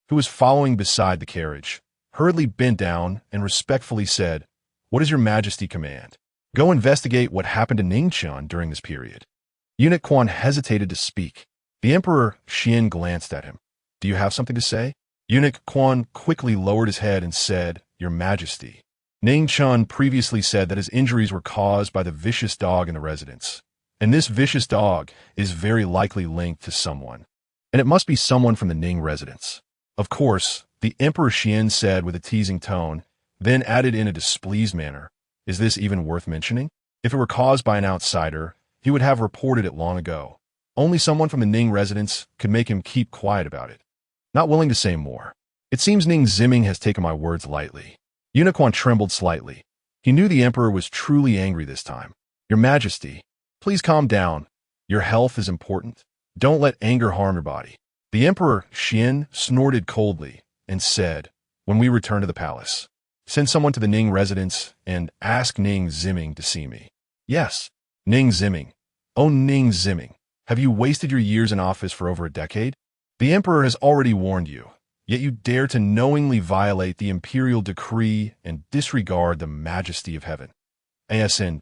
[SPEAKER 1] who was following beside the carriage, hurriedly bent down and respectfully said, What does your Majesty command? Go investigate what happened to Ning Chen during this period. Eunuch Quan hesitated to speak. The Emperor Xian glanced at him. Do you have something to say? Eunuch Quan quickly lowered his head and said, Your Majesty. Ning Chen previously said that his injuries were caused by the vicious dog in the residence. And this vicious dog is very likely linked to someone. And it must be someone from the Ning residence. Of course, the Emperor Xian said with a teasing tone, then added in a displeased manner, Is this even worth mentioning? If it were caused by an outsider, he would have reported it long ago. Only someone from the Ning residence could make him keep quiet about it. Not willing to say more. It seems Ning Ziming has taken my words lightly. Eunuch Quan trembled slightly. He knew the Emperor was truly angry this time. Your Majesty, please calm down. Your health is important. Don't let anger harm your body. The Emperor Xian snorted coldly and said, When we return to the palace, send someone to the Ning residence and ask Ning Ziming to see me. Yes, Ning Ziming. Oh, Ning Ziming, have you wasted your years in office for over a decade? The Emperor has already warned you, yet you dare to knowingly violate the imperial decree and disregard the majesty of heaven. ASNT,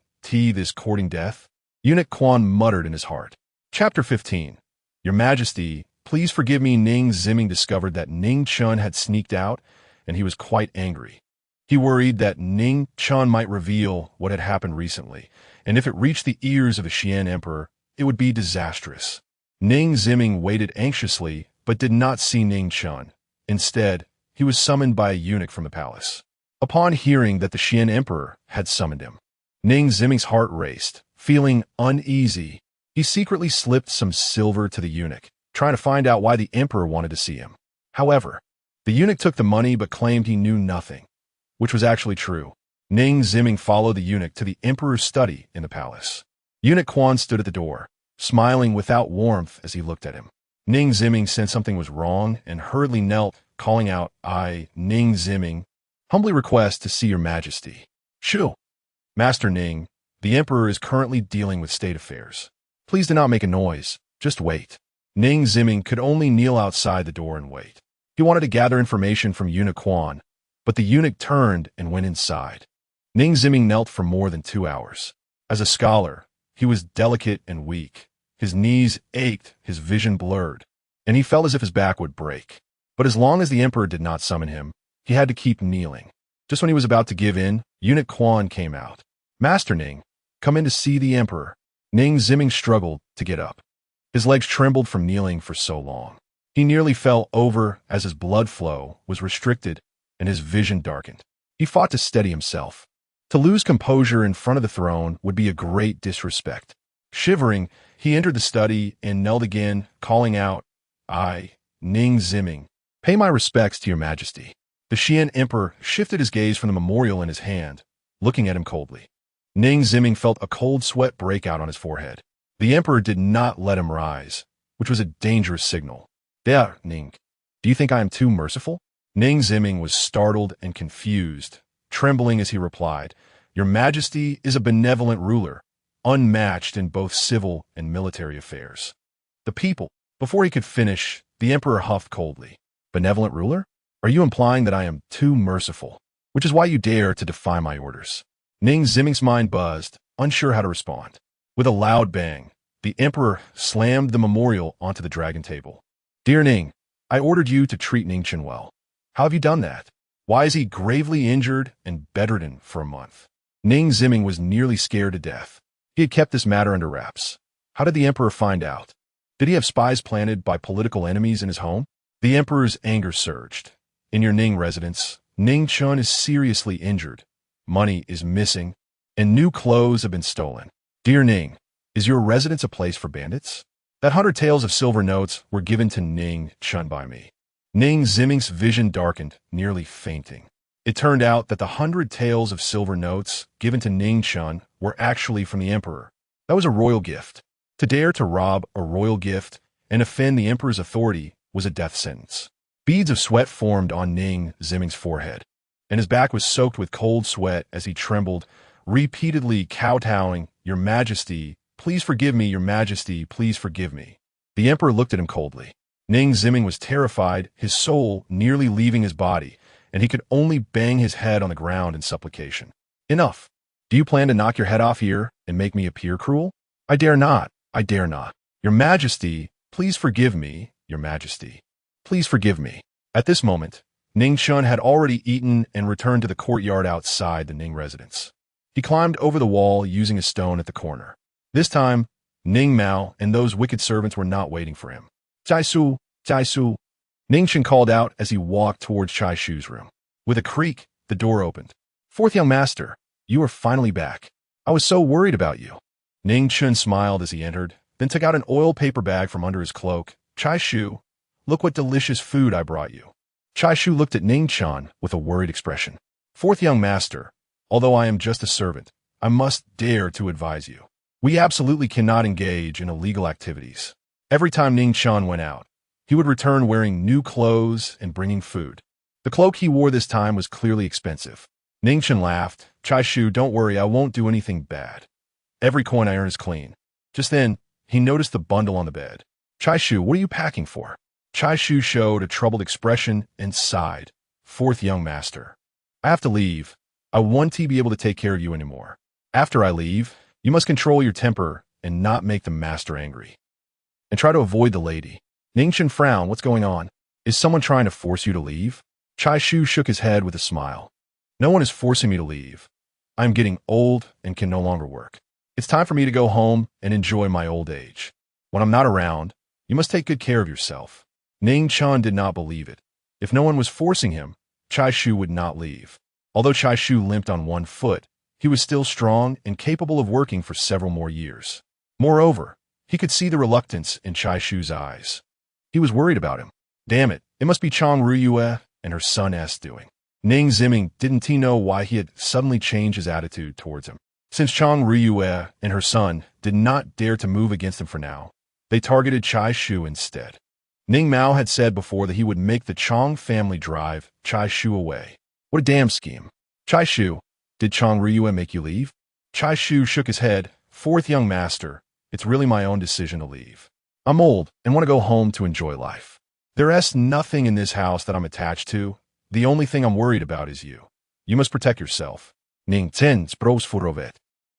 [SPEAKER 1] this courting death? Eunuch Quan muttered in his heart. Chapter 15. Your Majesty, please forgive me. Ning Ziming discovered that Ning Chen had sneaked out, and he was quite angry. He worried that Ning Chen might reveal what had happened recently, and if it reached the ears of the Xian Emperor, it would be disastrous. Ning Ziming waited anxiously, but did not see Ning Chen. Instead, he was summoned by a eunuch from the palace. Upon hearing that the Xian Emperor had summoned him, Ning Ziming's heart raced. Feeling uneasy, he secretly slipped some silver to the eunuch, trying to find out why the Emperor wanted to see him. However, the eunuch took the money but claimed he knew nothing, which was actually true. Ning Ziming followed the eunuch to the Emperor's study in the palace. Eunuch Quan stood at the door, smiling without warmth as he looked at him. Ning Ziming sensed something was wrong and hurriedly knelt, calling out, "I, Ning Ziming, humbly request to see your majesty." "Shoo! Master Ning, the emperor is currently dealing with state affairs. Please do not make a noise. Just wait." Ning Ziming could only kneel outside the door and wait. He wanted to gather information from Eunuch Quan, but the eunuch turned and went inside. Ning Ziming knelt for more than 2 hours. As a scholar, he was delicate and weak. His knees ached, his vision blurred, and he felt as if his back would break. But as long as the emperor did not summon him, he had to keep kneeling. Just when he was about to give in, Eunuch Quan came out. "Master Ning, come in to see the emperor." Ning Ziming struggled to get up. His legs trembled from kneeling for so long. He nearly fell over as his blood flow was restricted and his vision darkened. He fought to steady himself. To lose composure in front of the throne would be a great disrespect. Shivering, he entered the study and knelt again, calling out, "I, Ning Ziming, pay my respects to your majesty." The Xian emperor shifted his gaze from the memorial in his hand, looking at him coldly. Ning Ziming felt a cold sweat break out on his forehead. The emperor did not let him rise, which was a dangerous signal. "There, Ning, do you think I am too merciful?" Ning Ziming was startled and confused, trembling as he replied, "Your majesty is a benevolent ruler, unmatched in both civil and military affairs." The people. Before he could finish, the emperor huffed coldly. "Benevolent ruler? Are you implying that I am too merciful? Which is why you dare to defy my orders?" Ning Ziming's mind buzzed, unsure how to respond. With a loud bang, the emperor slammed the memorial onto the dragon table. "Dear Ning, I ordered you to treat Ning Chen well. How have you done that? Why is he gravely injured and bedridden for a month?" Ning Ziming was nearly scared to death. He had kept this matter under wraps. How did the emperor find out? Did he have spies planted by political enemies in his home? The emperor's anger surged. "In your Ning residence, Ning Chen is seriously injured. Money is missing, and new clothes have been stolen. Dear Ning, is your residence a place for bandits?" That 100 taels of silver notes were given to Ning Chen by me. Ning Ziming's vision darkened, nearly fainting. It turned out that the 100 taels of silver notes given to Ning Chen were actually from the emperor. That was a royal gift. To dare to rob a royal gift and offend the emperor's authority was a death sentence. Beads of sweat formed on Ning Ziming's forehead, and his back was soaked with cold sweat as he trembled, repeatedly kowtowing, "Your Majesty, please forgive me, your Majesty, please forgive me." The emperor looked at him coldly. Ning Ziming was terrified, his soul nearly leaving his body, and he could only bang his head on the ground in supplication. "Enough. Do you plan to knock your head off here and make me appear cruel?" "I dare not. I dare not. Your Majesty, please forgive me, your Majesty. Please forgive me." At this moment, Ning Chen had already eaten and returned to the courtyard outside the Ning residence. He climbed over the wall using a stone at the corner. This time, Ning Mao and those wicked servants were not waiting for him. "Chai Su, Chai Su," Ning Chen called out as he walked towards Chai Shu's room. With a creak, the door opened. "Fourth young master, you are finally back. I was so worried about you." Ning Chen smiled as he entered, then took out an oil paper bag from under his cloak. "Chai Shu, look what delicious food I brought you." Chai Shu looked at Ning Chen with a worried expression. "Fourth young master, although I am just a servant, I must dare to advise you. We absolutely cannot engage in illegal activities." Every time Ning Chen went out, he would return wearing new clothes and bringing food. The cloak he wore this time was clearly expensive. Ning Chen laughed. "Chai Shu, don't worry, I won't do anything bad. Every coin I earn is clean." Just then, he noticed the bundle on the bed. "Chai Shu, what are you packing for?" Chai Shu showed a troubled expression and sighed. "Fourth young master, I have to leave. I won't be able to take care of you anymore. After I leave, you must control your temper and not make the master angry. And try to avoid the lady." Ning Chen frowned. "What's going on? Is someone trying to force you to leave?" Chai Shu shook his head with a smile. "No one is forcing me to leave. I am getting old and can no longer work. It's time for me to go home and enjoy my old age. When I'm not around, you must take good care of yourself." Ning Chen did not believe it. If no one was forcing him, Chai Shu would not leave. Although Chai Shu limped on one foot, he was still strong and capable of working for several more years. Moreover, he could see the reluctance in Chai Shu's eyes. He was worried about him. Damn it, it must be Chang Ruyue and her son S doing. Ning Ziming didn't he know why he had suddenly changed his attitude towards him. Since Chang Riyue and her son did not dare to move against him for now, they targeted Chai Shu instead. Ning Mao had said before that he would make the Chang family drive Chai Shu away. What a damn scheme. Chai Shu, did Chang Riyue make you leave? Chai Shu shook his head. Fourth young master, it's really my own decision to leave. I'm old and want to go home to enjoy life. There's nothing in this house that I'm attached to. The only thing I'm worried about is you. You must protect yourself. Ning Chen spros furovet.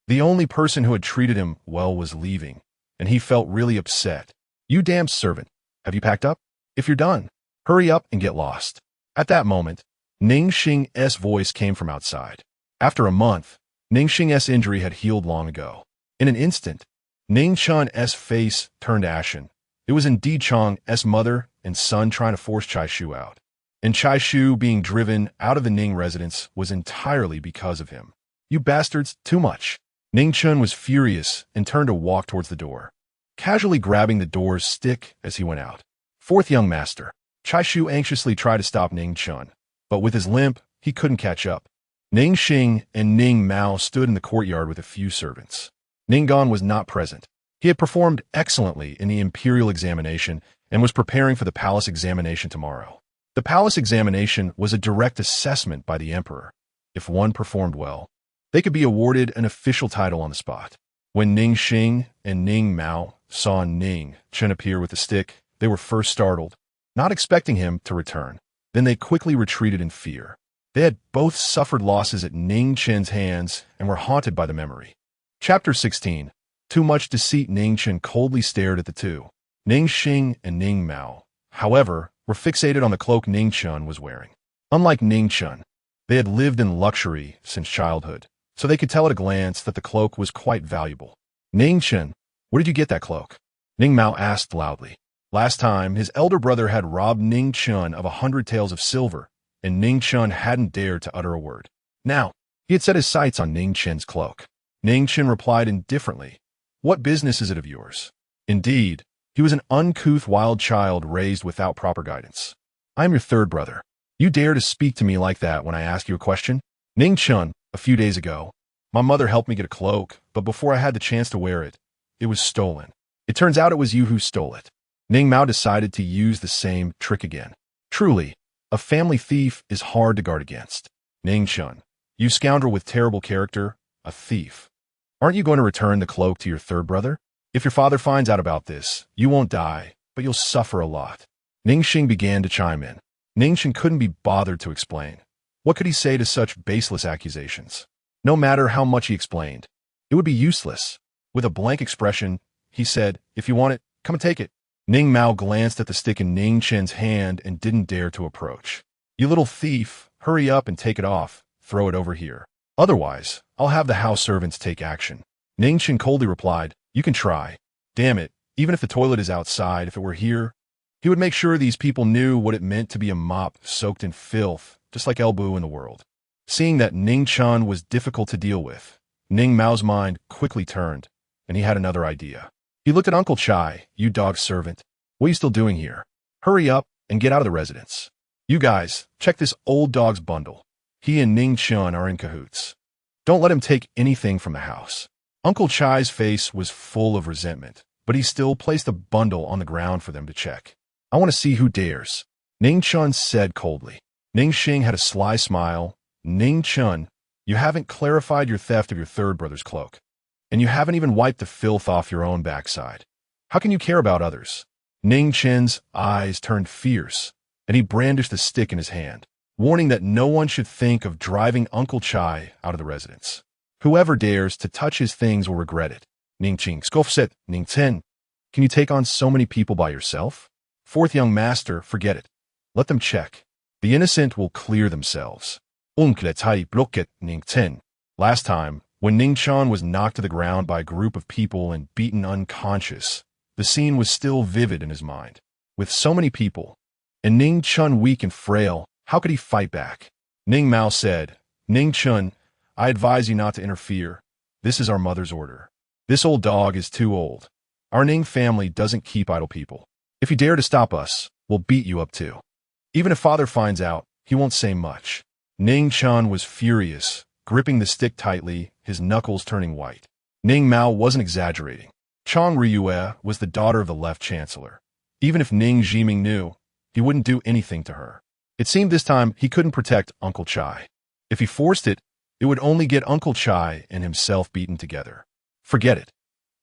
[SPEAKER 1] The only person who had treated him well was leaving, and he felt really upset. You damn servant. Have you packed up? If you're done, hurry up and get lost. At that moment, Ning Xing's voice came from outside. After a month, Ning Xing's injury had healed long ago. In an instant, Ning Chen's face turned ashen. It was indeed Chang's mother and son trying to force Chai Shu out. And Chai Shu being driven out of the Ning residence was entirely because of him. You bastards, too much. Ning Chen was furious and turned to walk towards the door, casually grabbing the door's stick as he went out. Fourth young master. Chai Shu anxiously tried to stop Ning Chen, but with his limp, he couldn't catch up. Ning Xing and Ning Mao stood in the courtyard with a few servants. Ning Gan was not present. He had performed excellently in the imperial examination and was preparing for the palace examination tomorrow. The palace examination was a direct assessment by the emperor. If one performed well, they could be awarded an official title on the spot. When Ning Xing and Ning Mao saw Ning Chen appear with the stick, they were first startled, not expecting him to return. Then they quickly retreated in fear. They had both suffered losses at Ning Chen's hands and were haunted by the memory. Chapter 16. Too much deceit. Ning Chen coldly stared at the two. Ning Xing and Ning Mao, however, were fixated on the cloak Ning Chen was wearing. Unlike Ning Chen, they had lived in luxury since childhood, so they could tell at a glance that the cloak was quite valuable. Ning Chen, where did you get that cloak? Ning Mao asked loudly. Last time, his elder brother had robbed Ning Chen of 100 taels of silver, and Ning Chen hadn't dared to utter a word. Now, he had set his sights on Ning Chen's cloak. Ning Chen replied indifferently, "What business is it of yours?" Indeed, he was an uncouth wild child raised without proper guidance. "I am your third brother. You dare to speak to me like that when I ask you a question?" Ning Chen, a few days ago, my mother helped me get a cloak, but before I had the chance to wear it, it was stolen. It turns out it was you who stole it. Ning Mao decided to use the same trick again. Truly, a family thief is hard to guard against. Ning Chen, you scoundrel with terrible character, a thief. Aren't you going to return the cloak to your third brother? If your father finds out about this, you won't die, but you'll suffer a lot. Ning Xing began to chime in. Ning Chen couldn't be bothered to explain. What could he say to such baseless accusations? No matter how much he explained, it would be useless. With a blank expression, he said, "If you want it, come and take it." Ning Mao glanced at the stick in Ning Chen's hand and didn't dare to approach. "You little thief, hurry up and take it off. Throw it over here. Otherwise, I'll have the house servants take action." Ning Chen coldly replied, "You can try. Damn it, even if the toilet is outside, if it were here, he would make sure these people knew what it meant to be a mop soaked in filth, just like Elbu in the world." Seeing that Ning Chen was difficult to deal with, Ning Mao's mind quickly turned, and he had another idea. He looked at Uncle Chai. "You dog servant, what are you still doing here? Hurry up and get out of the residence. You guys, check this old dog's bundle. He and Ning Chen are in cahoots. Don't let him take anything from the house." Uncle Chai's face was full of resentment, but he still placed the bundle on the ground for them to check. "I want to see who dares," Ning Chen said coldly. Ning Xing had a sly smile. "Ning Chen, you haven't clarified your theft of your third brother's cloak, and you haven't even wiped the filth off your own backside. How can you care about others?" Ning Chen's eyes turned fierce, and he brandished the stick in his hand, warning that no one should think of driving Uncle Chai out of the residence. "Whoever dares to touch his things will regret it." Ning Qing scoffed. "Ning Chen, can you take on so many people by yourself? Fourth young master, forget it. Let them check. The innocent will clear themselves." Uncle Tai blocket Ning Chen. Last time, when Ning Chen was knocked to the ground by a group of people and beaten unconscious, the scene was still vivid in his mind. With so many people, and Ning Chen weak and frail, how could he fight back? Ning Mao said, "Ning Chen, I advise you not to interfere. This is our mother's order. This old dog is too old. Our Ning family doesn't keep idle people. If you dare to stop us, we'll beat you up too. Even if father finds out, he won't say much." Ning Chen was furious, gripping the stick tightly, his knuckles turning white. Ning Mao wasn't exaggerating. Chang Ryue was the daughter of the left chancellor. Even if Ning Jiming knew, he wouldn't do anything to her. It seemed this time he couldn't protect Uncle Chai. If he forced it, it would only get Uncle Chai and himself beaten together. Forget it.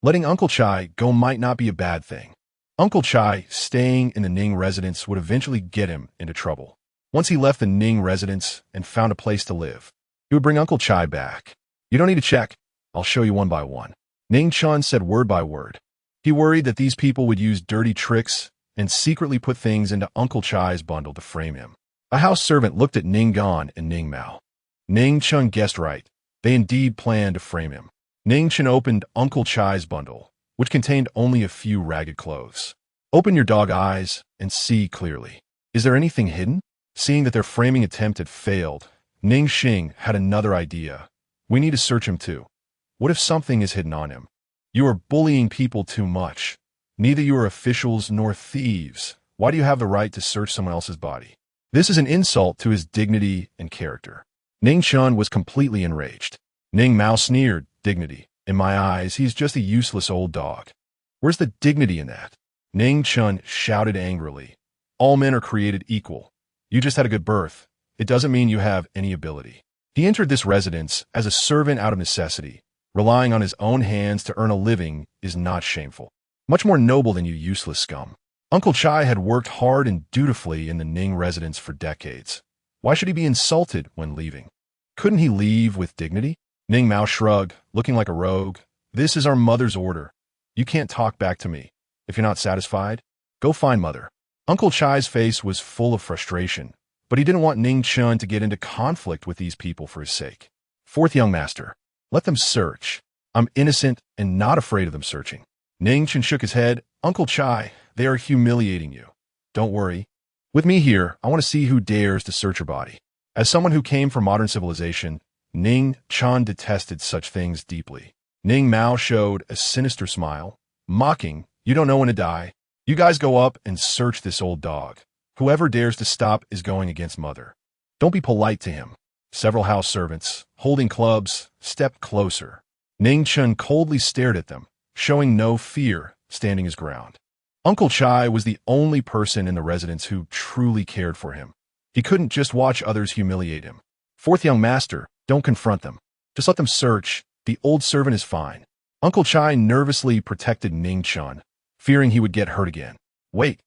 [SPEAKER 1] Letting Uncle Chai go might not be a bad thing. Uncle Chai staying in the Ning residence would eventually get him into trouble. Once he left the Ning residence and found a place to live, he would bring Uncle Chai back. You don't need to check. I'll show you one by one. Ning Chen said word by word. He worried that these people would use dirty tricks and secretly put things into Uncle Chai's bundle to frame him. A house servant looked at Ning Gan and Ning Mao. Ning Chen guessed right. They indeed planned to frame him. Ning Chen opened Uncle Chai's bundle, which contained only a few ragged clothes. Open your dog eyes and see clearly. Is there anything hidden? Seeing that their framing attempt had failed, Ning Xing had another idea. We need to search him too. What if something is hidden on him? You are bullying people too much. Neither you are officials nor thieves. Why do you have the right to search someone else's body? This is an insult to his dignity and character. Ning Chen was completely enraged. Ning Mao sneered, dignity. In my eyes, he's just a useless old dog. Where's the dignity in that? Ning Chen shouted angrily. All men are created equal. You just had a good birth. It doesn't mean you have any ability. He entered this residence as a servant out of necessity. Relying on his own hands to earn a living is not shameful. Much more noble than you useless scum. Uncle Chai had worked hard and dutifully in the Ning residence for decades. Why should he be insulted when leaving? Couldn't he leave with dignity? Ning Mao shrugged, looking like a rogue. This is our mother's order. You can't talk back to me. If you're not satisfied, go find mother. Uncle Chai's face was full of frustration, but he didn't want Ning Chen to get into conflict with these people for his sake. Fourth young master, let them search. I'm innocent and not afraid of them searching. Ning Chen shook his head. Uncle Chai, they are humiliating you. Don't worry. With me here, I want to see who dares to search your body. As someone who came from modern civilization, Ning Chen detested such things deeply. Ning Mao showed a sinister smile, mocking, you don't know when to die. You guys go up and search this old dog. Whoever dares to stop is going against mother. Don't be polite to him. Several house servants, holding clubs, stepped closer. Ning Chen coldly stared at them, showing no fear, standing his ground. Uncle Chai was the only person in the residence who truly cared for him. He couldn't just watch others humiliate him. Fourth young master, don't confront them. Just let them search. The old servant is fine. Uncle Chai nervously protected Ning Chen, fearing he would get hurt again. Wait.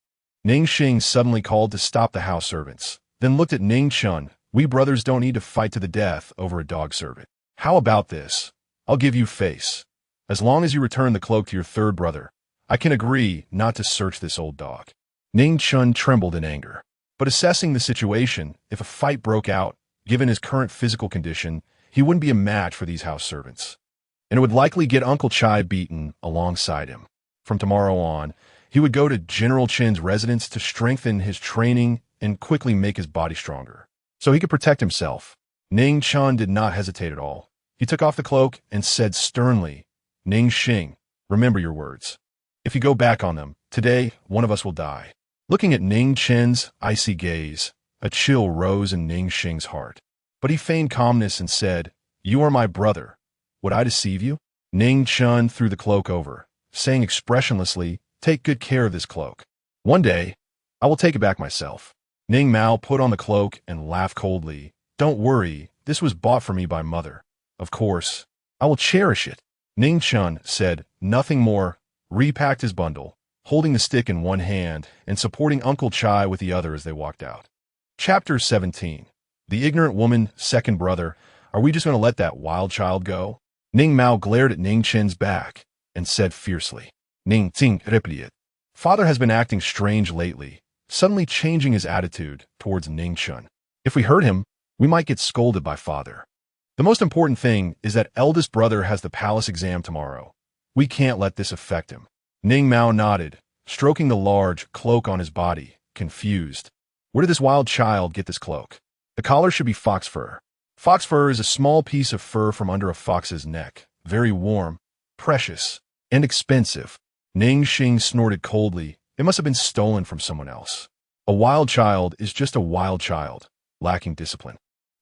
[SPEAKER 1] Ning Xing suddenly called to stop the house servants, then looked at Ning Chen. We brothers don't need to fight to the death over a dog servant. How about this? I'll give you face. As long as you return the cloak to your third brother, I can agree not to search this old dog. Ning Chen trembled in anger. But assessing the situation, if a fight broke out, given his current physical condition, he wouldn't be a match for these house servants. And it would likely get Uncle Chai beaten alongside him. From tomorrow on, he would go to General Chen's residence to strengthen his training and quickly make his body stronger, so he could protect himself. Ning Chen did not hesitate at all. He took off the cloak and said sternly, Ning Xing, remember your words. If you go back on them, today one of us will die. Looking at Ning Chen's icy gaze, a chill rose in Ning Xing's heart. But he feigned calmness and said, you are my brother. Would I deceive you? Ning Chen threw the cloak over, saying expressionlessly, take good care of this cloak. One day, I will take it back myself. Ning Mao put on the cloak and laughed coldly. Don't worry, this was bought for me by mother. Of course, I will cherish it. Ning Chen said nothing more, repacked his bundle, holding the stick in one hand and supporting Uncle Chai with the other as they walked out. Chapter 17. The ignorant woman, second brother. Are we just going to let that wild child go? Ning Mao glared at Ning Chen's back and said fiercely, Ning Ting replied. Father has been acting strange lately, suddenly changing his attitude towards Ning Chen. If we hurt him, we might get scolded by father. The most important thing is that eldest brother has the palace exam tomorrow. We can't let this affect him. Ning Mao nodded, stroking the large cloak on his body, confused. Where did this wild child get this cloak? The collar should be fox fur. Fox fur is a small piece of fur from under a fox's neck, very warm, precious, and expensive. Ning Xing snorted coldly. It must have been stolen from someone else. A wild child is just a wild child, lacking discipline.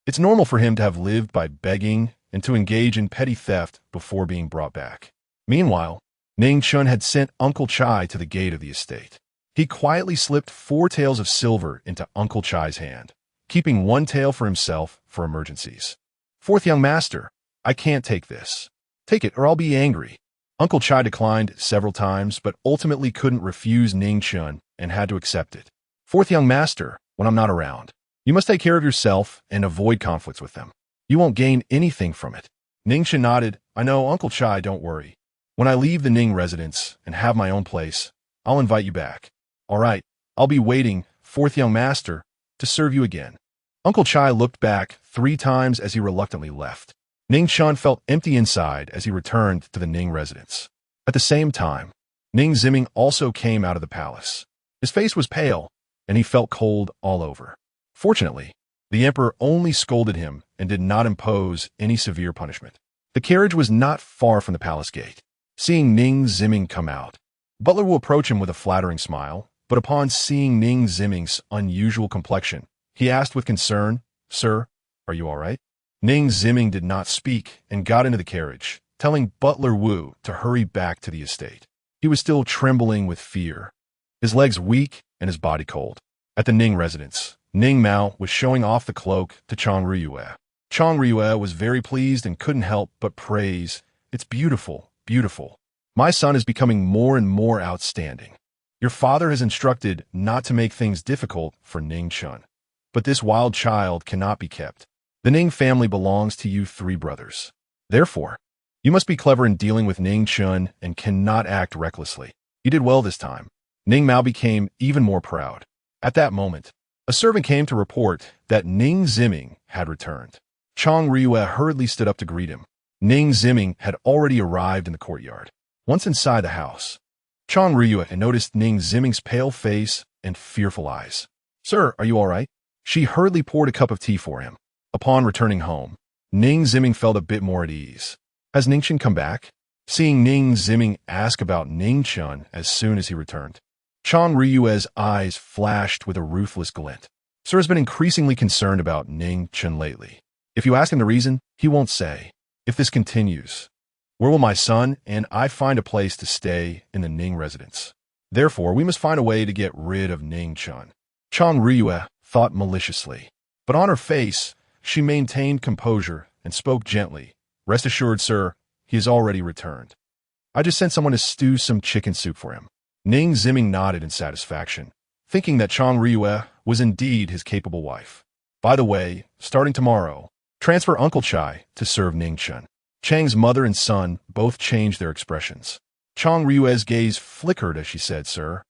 [SPEAKER 1] It's normal for him to have lived by begging and to engage in petty theft before being brought back. Meanwhile, Ning Chen had sent Uncle Chai to the gate of the estate. He quietly slipped 4 taels of silver into Uncle Chai's hand, keeping 1 tael for himself for emergencies. "Fourth young master, I can't take this. Take it or I'll be angry." Uncle Chai declined several times, but ultimately couldn't refuse Ning Chen and had to accept it. "Fourth young master, when I'm not around, you must take care of yourself and avoid conflicts with them. You won't gain anything from it." Ning Chen nodded. "I know, Uncle Chai, don't worry. When I leave the Ning residence and have my own place, I'll invite you back." "All right, I'll be waiting, fourth young master, to serve you again." Uncle Chai looked back 3 times as he reluctantly left. Ning Chen felt empty inside as he returned to the Ning residence. At the same time, Ning Ziming also came out of the palace. His face was pale, and he felt cold all over. Fortunately, the emperor only scolded him and did not impose any severe punishment. The carriage was not far from the palace gate. Seeing Ning Ziming come out, Butler will approach him with a flattering smile, but upon seeing Ning Ziming's unusual complexion, he asked with concern, "Sir, are you all right?" Ning Ziming did not speak and got into the carriage, telling Butler Wu to hurry back to the estate. He was still trembling with fear, his legs weak and his body cold. At the Ning residence, Ning Mao was showing off the cloak to Chong Riyue. Chong Riyue was very pleased and couldn't help but praise, "It's beautiful, beautiful. My son is becoming more and more outstanding. Your father has instructed not to make things difficult for Ning Chen, but this wild child cannot be kept. The Ning family belongs to you 3 brothers. Therefore, you must be clever in dealing with Ning Chen and cannot act recklessly." He did well this time. Ning Mao became even more proud. At that moment, a servant came to report that Ning Ziming had returned. Chong Riyue hurriedly stood up to greet him. Ning Ziming had already arrived in the courtyard. Once inside the house, Chong Riyue had noticed Ning Ziming's pale face and fearful eyes. "Sir, are you all right?" She hurriedly poured a cup of tea for him. Upon returning home, Ning Ziming felt a bit more at ease. "Has Ning Chen come back?" Seeing Ning Ziming ask about Ning Chen as soon as he returned, Chong Riyue's eyes flashed with a ruthless glint. "Sir has been increasingly concerned about Ning Chen lately. If you ask him the reason, he won't say. If this continues, where will my son and I find a place to stay in the Ning residence? Therefore, we must find a way to get rid of Ning Chen." Chong Riyue thought maliciously, but on her face, she maintained composure and spoke gently. "Rest assured, sir, he has already returned. I just sent someone to stew some chicken soup for him." Ning Ziming nodded in satisfaction, thinking that Chong Riyue was indeed his capable wife. "By the way, starting tomorrow, transfer Uncle Chai to serve Ning Chen." Chang's mother and son both changed their expressions. Chong Riyue's gaze flickered as she said, "Sir,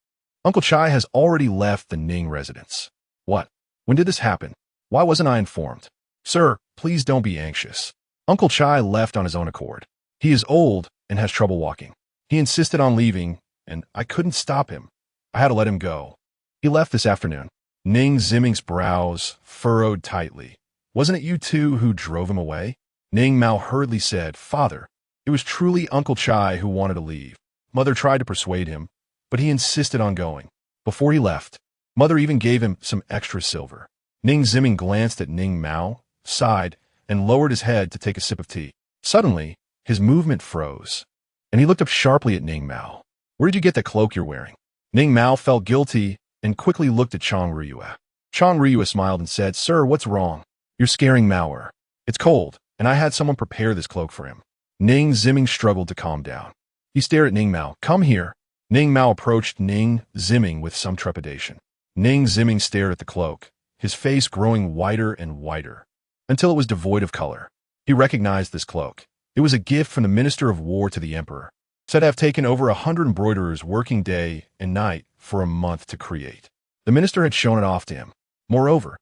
[SPEAKER 1] Uncle Chai has already left the Ning residence." "What? When did this happen? Why wasn't I informed?" "Sir, please don't be anxious. Uncle Chai left on his own accord. He is old and has trouble walking. He insisted on leaving, and I couldn't stop him. I had to let him go. He left this afternoon." Ning Ziming's brows furrowed tightly. "Wasn't it you 2 who drove him away?" Ning Mao hurriedly said, "Father, it was truly Uncle Chai who wanted to leave. Mother tried to persuade him, but he insisted on going. Before he left, Mother even gave him some extra silver." Ning Ziming glanced at Ning Mao, sighed, and lowered his head to take a sip of tea. Suddenly, his movement froze, and he looked up sharply at Ning Mao. "Where did you get the cloak you're wearing?" Ning Mao felt guilty and quickly looked at Chong Riyue. Chong Riyue smiled and said, "Sir, what's wrong? You're scaring Maoer. It's cold, and I had someone prepare this cloak for him." Ning Ziming struggled to calm down. He stared at Ning Mao. "Come here." Ning Mao approached Ning Ziming with some trepidation. Ning Ziming stared at the cloak, his face growing whiter and whiter, until it was devoid of color. He recognized this cloak. It was a gift from the Minister of War to the Emperor, said to have taken over 100 embroiderers working day and night for a month to create. The minister had shown it off to him. Moreover,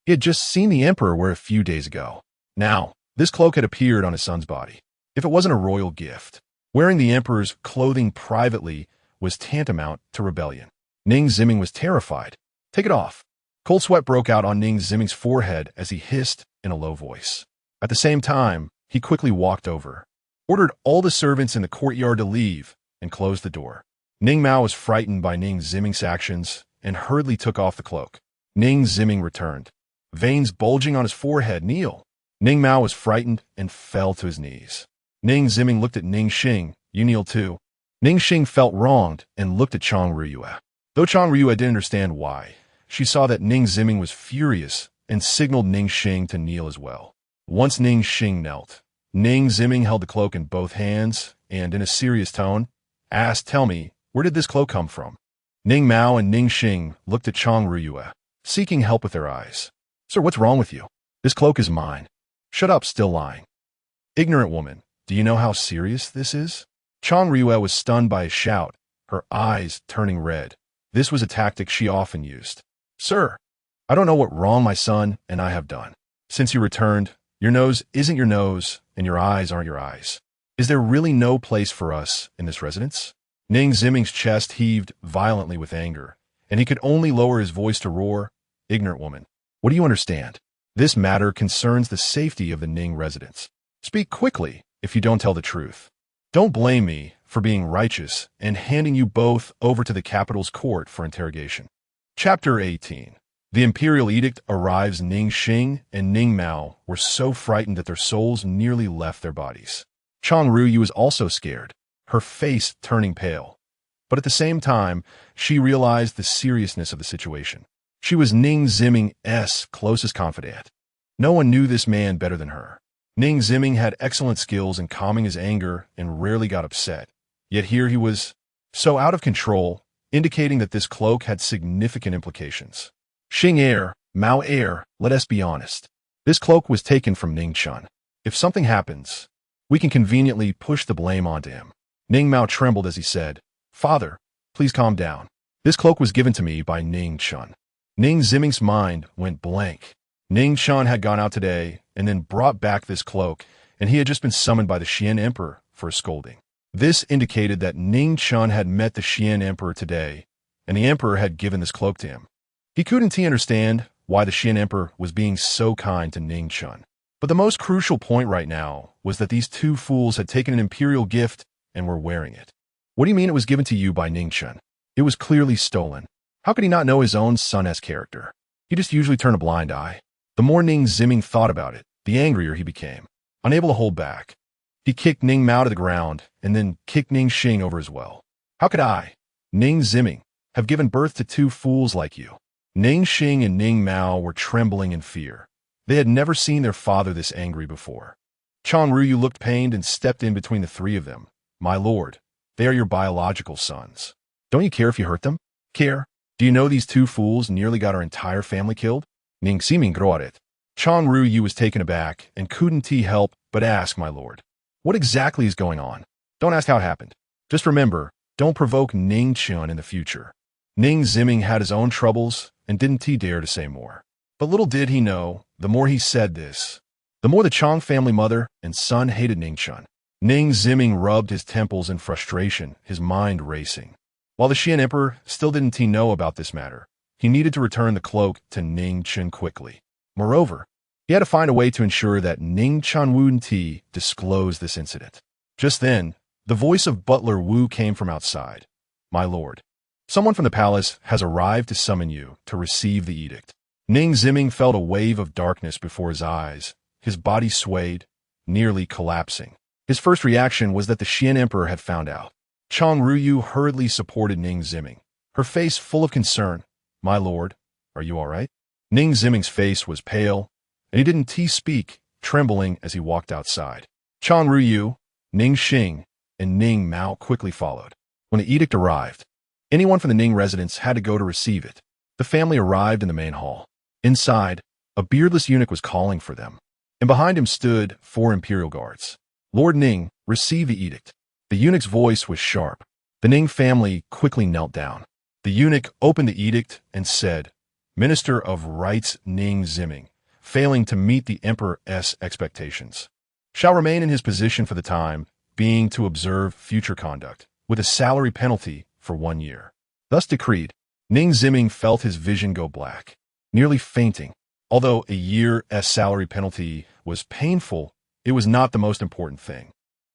[SPEAKER 1] he had just seen the Emperor wear it a few days ago. Now, this cloak had appeared on his son's body. If it wasn't a royal gift, wearing the Emperor's clothing privately was tantamount to rebellion. Ning Ziming was terrified. "Take it off." Cold sweat broke out on Ning Ziming's forehead as he hissed in a low voice. At the same time, he quickly walked over, ordered all the servants in the courtyard to leave, and closed the door. Ning Mao was frightened by Ning Ziming's actions and hurriedly took off the cloak. Ning Ziming returned, veins bulging on his forehead. "Kneel." Ning Mao was frightened and fell to his knees. Ning Ziming looked at Ning Xing. You kneel too. Ning Xing felt wronged and looked at Chang Ruyue. Though Chang Ruyue didn't understand why, she saw that Ning Ziming was furious and signaled Ning Xing to kneel as well. Once Ning Xing knelt, Ning Ziming held the cloak in both hands and, in a serious tone, asked, "Tell me, where did this cloak come from?" Ning Mao and Ning Xing looked at Chang Ruyue, seeking help with their eyes. "Sir, what's wrong with you? This cloak is mine." "Shut up, still lying." "Ignorant woman, do you know how serious this is?" Chang Ruyue was stunned by his shout, her eyes turning red. This was a tactic she often used. "Sir, I don't know what wrong my son and I have done. Since you returned, your nose isn't your nose and your eyes aren't your eyes. Is there really no place for us in this residence?" Ning Ziming's chest heaved violently with anger, and he could only lower his voice to roar, "Ignorant woman, what do you understand? This matter concerns the safety of the Ning residence. Speak quickly if you don't tell the truth. Don't blame me for being righteous and handing you both over to the capital's court for interrogation." Chapter 18. The imperial edict arrives. Ning Xing and Ning Mao were so frightened that their souls nearly left their bodies. Chang Ruyue was also scared, her face turning pale. But at the same time, she realized the seriousness of the situation. She was Ning Ziming's closest confidant. No one knew this man better than her. Ning Ziming had excellent skills in calming his anger and rarely got upset. Yet here he was, so out of control, indicating that this cloak had significant implications. Xing Mao let us be honest. This cloak was taken from Ning Chen. If something happens, we can conveniently push the blame onto him. Ning Mao trembled as he said, "Father, please calm down. This cloak was given to me by Ning Chen." Ning Ziming's mind went blank. Ning Chen had gone out today and then brought back this cloak, and he had just been summoned by the Xian Emperor for a scolding. This indicated that Ning Chen had met the Xian Emperor today, and the Emperor had given this cloak to him. He couldn't understand why the Xian Emperor was being so kind to Ning Chen. But the most crucial point right now was that these two fools had taken an imperial gift and were wearing it. "What do you mean it was given to you by Ning Chen? It was clearly stolen. How could he not know his own son's character? He just usually turned a blind eye." The more Ning Ziming thought about it, the angrier he became. Unable to hold back, he kicked Ning Mao to the ground and then kicked Ning Xing over as well. "How could I, Ning Ziming, have given birth to two fools like you?" Ning Xing and Ning Mao were trembling in fear. They had never seen their father this angry before. Chang Ruyue looked pained and stepped in between the three of them. "My lord, they are your biological sons. Don't you care if you hurt them?" "Care? Do you know these two fools nearly got our entire family killed?" Ning Ximing groaned. Chang Ruyue was taken aback and couldn't help but ask, "My lord, what exactly is going on? Don't ask how it happened. Just remember, don't provoke Ning Chen in the future." Ning Ziming had his own troubles and didn't dare to say more. But little did he know, the more he said this, the more the Chang family mother and son hated Ning Chen. Ning Ziming rubbed his temples in frustration, his mind racing. While the Xian Emperor still didn't know about this matter, he needed to return the cloak to Ning Chen quickly. Moreover, he had to find a way to ensure that Ning Chen wouldn't disclose this incident. Just then, the voice of Butler Wu came from outside. "My lord, someone from the palace has arrived to summon you to receive the edict." Ning Ziming felt a wave of darkness before his eyes. His body swayed, nearly collapsing. His first reaction was that the Xian Emperor had found out. Chang Ruyue hurriedly supported Ning Ziming, her face full of concern. "My lord, are you all right?" Ning Ziming's face was pale, and he didn't speak, trembling as he walked outside. Chang Ruyue, Ning Xing, and Ning Mao quickly followed. When the edict arrived, anyone from the Ning residence had to go to receive it. The family arrived in the main hall. Inside, a beardless eunuch was calling for them, and behind him stood 4 imperial guards. "Lord Ning, receive the edict." The eunuch's voice was sharp. The Ning family quickly knelt down. The eunuch opened the edict and said, "Minister of Rights Ning Ziming, failing to meet the Emperor's expectations, shall remain in his position for the time being to observe future conduct, with a salary penalty for 1 year." Thus decreed. Ning Ziming felt his vision go black, nearly fainting. Although a year's salary penalty was painful, it was not the most important thing.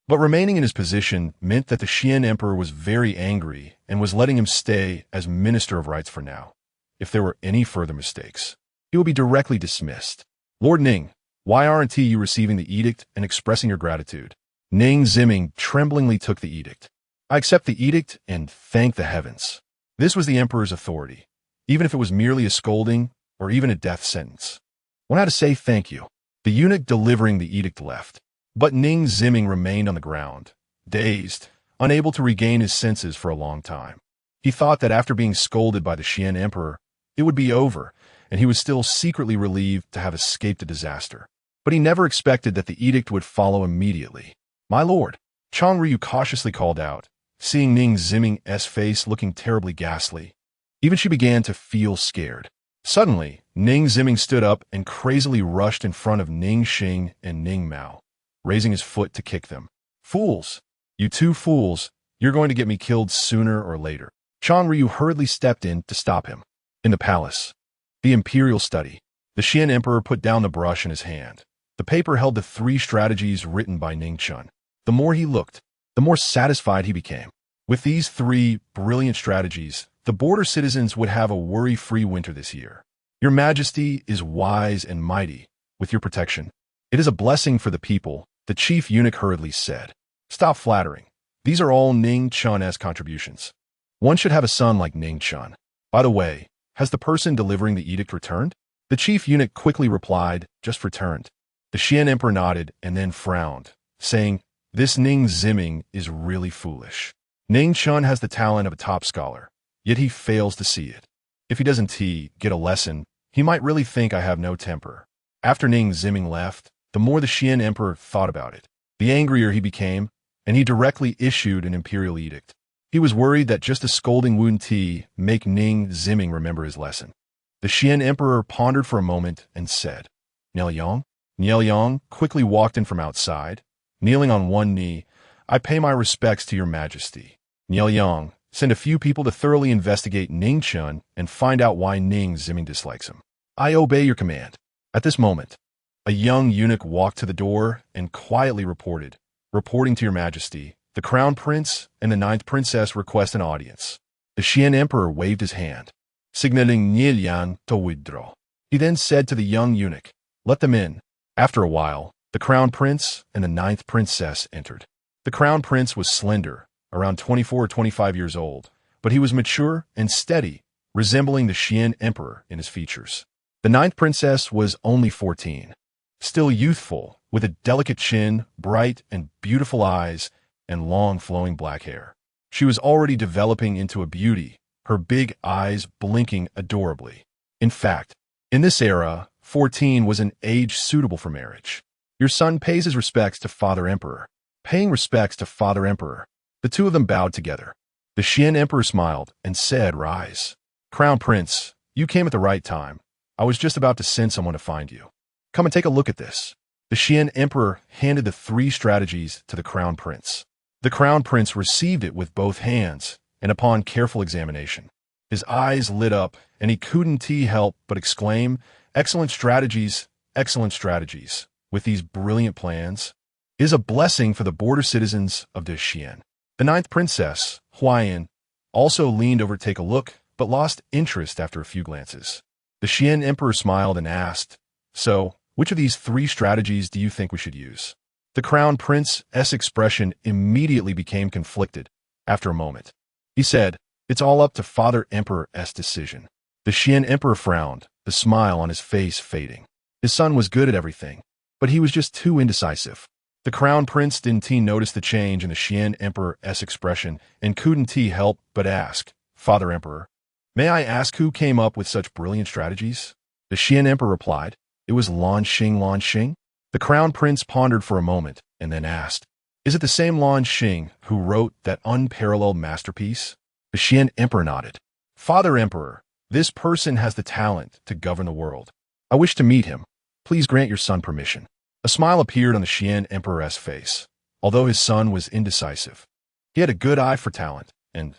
[SPEAKER 1] But remaining in his position meant that the Xian Emperor was very angry and was letting him stay as Minister of Rights for now. If there were any further mistakes, he would be directly dismissed. "Lord Ning, Why aren't you receiving the edict and expressing your gratitude? Ning Ziming tremblingly took the edict. I accept the edict and thank the heavens. This was the emperor's authority, even if it was merely a scolding or even a death sentence. One had to say thank you. The eunuch delivering the edict left, but Ning Ziming remained on the ground, dazed, unable to regain his senses for a long time. He thought that after being scolded by the Xian emperor, it would be over, and he was still secretly relieved to have escaped a disaster. But he never expected that the edict would follow immediately. My lord, Chang Ryu cautiously called out, seeing Ning Ziming's face looking terribly ghastly. Even she began to feel scared. Suddenly, Ning Ziming stood up and crazily rushed in front of Ning Xing and Ning Mao, raising his foot to kick them. Fools! You two fools! You're going to get me killed sooner or later. Chang Ryu hurriedly stepped in to stop him. In the palace, the imperial study, the Xian emperor put down the brush in his hand. The paper held the 3 strategies written by Ning Chen. The more he looked, the more satisfied he became. With these 3 brilliant strategies, the border citizens would have a worry-free winter this year. Your Majesty is wise and mighty. With your protection, it is a blessing for the people, the chief eunuch hurriedly said. Stop flattering. These are all Ning Chen's contributions. One should have a son like Ning Chen. By the way, has the person delivering the edict returned? The chief eunuch quickly replied, just returned. The Xian emperor nodded and then frowned, saying, this Ning Ziming is really foolish. Ning Chen has the talent of a top scholar, yet he fails to see it. If he doesn't get a lesson, he might really think I have no temper. After Ning Ziming left, the more the Xian emperor thought about it, the angrier he became, and he directly issued an imperial edict. He was worried that just a scolding wouldn't make Ning Ziming remember his lesson. The Xian emperor pondered for a moment and said, Niao Yang quickly walked in from outside. Kneeling on one knee, I pay my respects to your majesty. Niao Yang, send a few people to thoroughly investigate Ning Chen and find out why Ning Ziming dislikes him. I obey your command. At this moment, a young eunuch walked to the door and quietly reporting to your majesty, the crown prince and the 9th princess request an audience. The Xian emperor waved his hand, signaling Nian to withdraw. He then said to the young eunuch, let them in. After a while, the crown prince and the 9th princess entered. The crown prince was slender, around 24 or 25 years old, but he was mature and steady, resembling the Xian emperor in his features. The 9th princess was only 14, still youthful, with a delicate chin, bright and beautiful eyes, and long flowing black hair. She was already developing into a beauty, her big eyes blinking adorably. In fact, in this era, 14 was an age suitable for marriage. Your son pays his respects to Father Emperor. Paying respects to Father Emperor. The two of them bowed together. The Xian emperor smiled and said, rise. Crown Prince, you came at the right time. I was just about to send someone to find you. Come and take a look at this. The Xian emperor handed the 3 strategies to the Crown Prince. The Crown Prince received it with both hands, and upon careful examination, his eyes lit up, and he couldn't help but exclaim, excellent strategies, with these brilliant plans. It is a blessing for the border citizens of the Xian. The 9th princess, Huayan, also leaned over to take a look, but lost interest after a few glances. The Xian emperor smiled and asked, so, which of these 3 strategies do you think we should use? The Crown Prince's expression immediately became conflicted. After a moment, he said, it's all up to Father Emperor's decision. The Xian emperor frowned, the smile on his face fading. His son was good at everything, but he was just too indecisive. The Crown Prince didn't notice the change in the Xian emperor's expression and couldn't help but ask, Father Emperor, may I ask who came up with such brilliant strategies? The Xian emperor replied, it was Lan Xing. The Crown Prince pondered for a moment and then asked, is it the same Lan Xing who wrote that unparalleled masterpiece? The Xian emperor nodded. Father Emperor, this person has the talent to govern the world. I wish to meet him. Please grant your son permission. A smile appeared on the Xian emperor's face, although his son was indecisive. He had a good eye for talent, and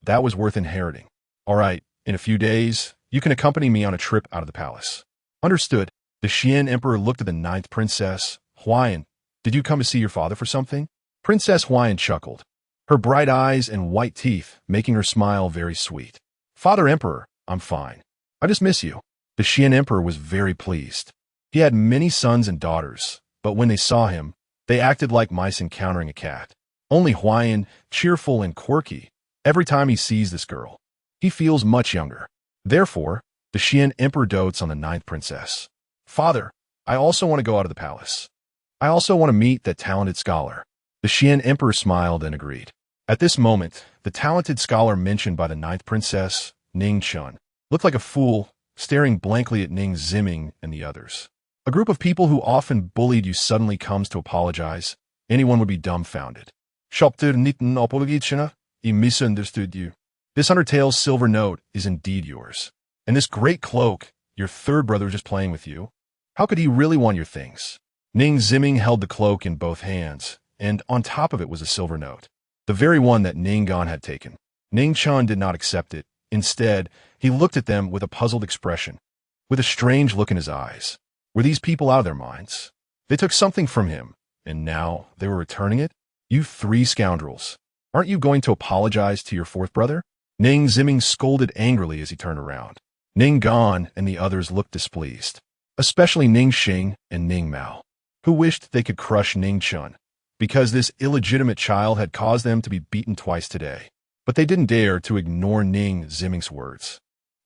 [SPEAKER 1] that was worth inheriting. All right, in a few days, you can accompany me on a trip out of the palace. Understood. The Xian emperor looked at the 9th princess, Huayan. Did you come to see your father for something? Princess Huayan chuckled, her bright eyes and white teeth making her smile very sweet. Father Emperor, I'm fine. I just miss you. The Xian emperor was very pleased. He had many sons and daughters, but when they saw him, they acted like mice encountering a cat. Only Huayan, cheerful and quirky. Every time he sees this girl, he feels much younger. Therefore, the Xian emperor dotes on the 9th princess. Father, I also want to go out of the palace. I also want to meet that talented scholar. The Xian emperor smiled and agreed. At this moment, the talented scholar mentioned by the 9th princess, Ning Chen, looked like a fool, staring blankly at Ning Ziming and the others. A group of people who often bullied you suddenly comes to apologize. Anyone would be dumbfounded. Shopter nitten apologichena, he misunderstood you. This 100 taels silver note is indeed yours. And this great cloak, your third brother was just playing with you. How could he really want your things? Ning Ziming held the cloak in both hands, and on top of it was a silver note, the very one that Ning Gan had taken. Ning Chen did not accept it. Instead, he looked at them with a puzzled expression, with a strange look in his eyes. Were these people out of their minds? They took something from him, and now they were returning it? You 3 scoundrels. Aren't you going to apologize to your 4th brother? Ning Ziming scolded angrily as he turned around. Ning Gan and the others looked displeased, especially Ning Xing and Ning Mao, who wished they could crush Ning Chen, because this illegitimate child had caused them to be beaten twice today. But they didn't dare to ignore Ning Ziming's words.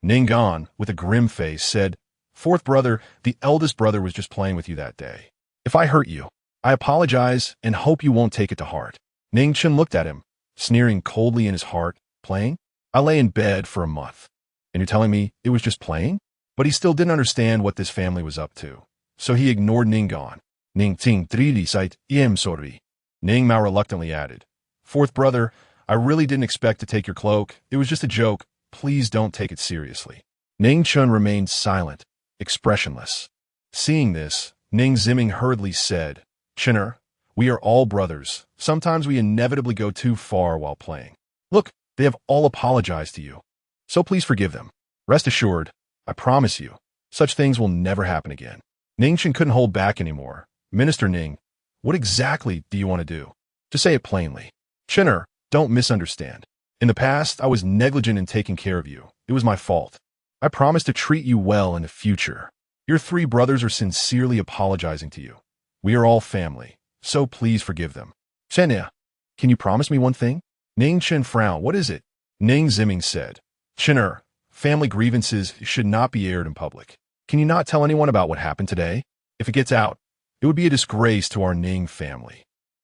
[SPEAKER 1] Ning Gan, with a grim face, said, 4th brother, the eldest brother was just playing with you that day. If I hurt you, I apologize and hope you won't take it to heart. Ning Chen looked at him, sneering coldly in his heart. Playing? I lay in bed for a month. And you're telling me it was just playing? But he still didn't understand what this family was up to. So he ignored Ning Gan. Ning Ting Tridi Site Im Sorry. Ning Mao reluctantly added, 4th brother, I really didn't expect to take your cloak. It was just a joke. Please don't take it seriously. Ning Chen remained silent, expressionless. Seeing this, Ning Ziming hurriedly said, Chenner, we are all brothers. Sometimes we inevitably go too far while playing. Look, they have all apologized to you. So please forgive them. Rest assured, I promise you, such things will never happen again. Ning Chen couldn't hold back anymore. Minister Ning, what exactly do you want to do? To say it plainly. Chenner, don't misunderstand. In the past, I was negligent in taking care of you. It was my fault. I promise to treat you well in the future. Your 3 brothers are sincerely apologizing to you. We are all family, so please forgive them. Chenya, can you promise me one thing? Ning Chen frowned. What is it? Ning Ziming said, Chenner, family grievances should not be aired in public. Can you not tell anyone about what happened today? If it gets out, it would be a disgrace to our Ning family.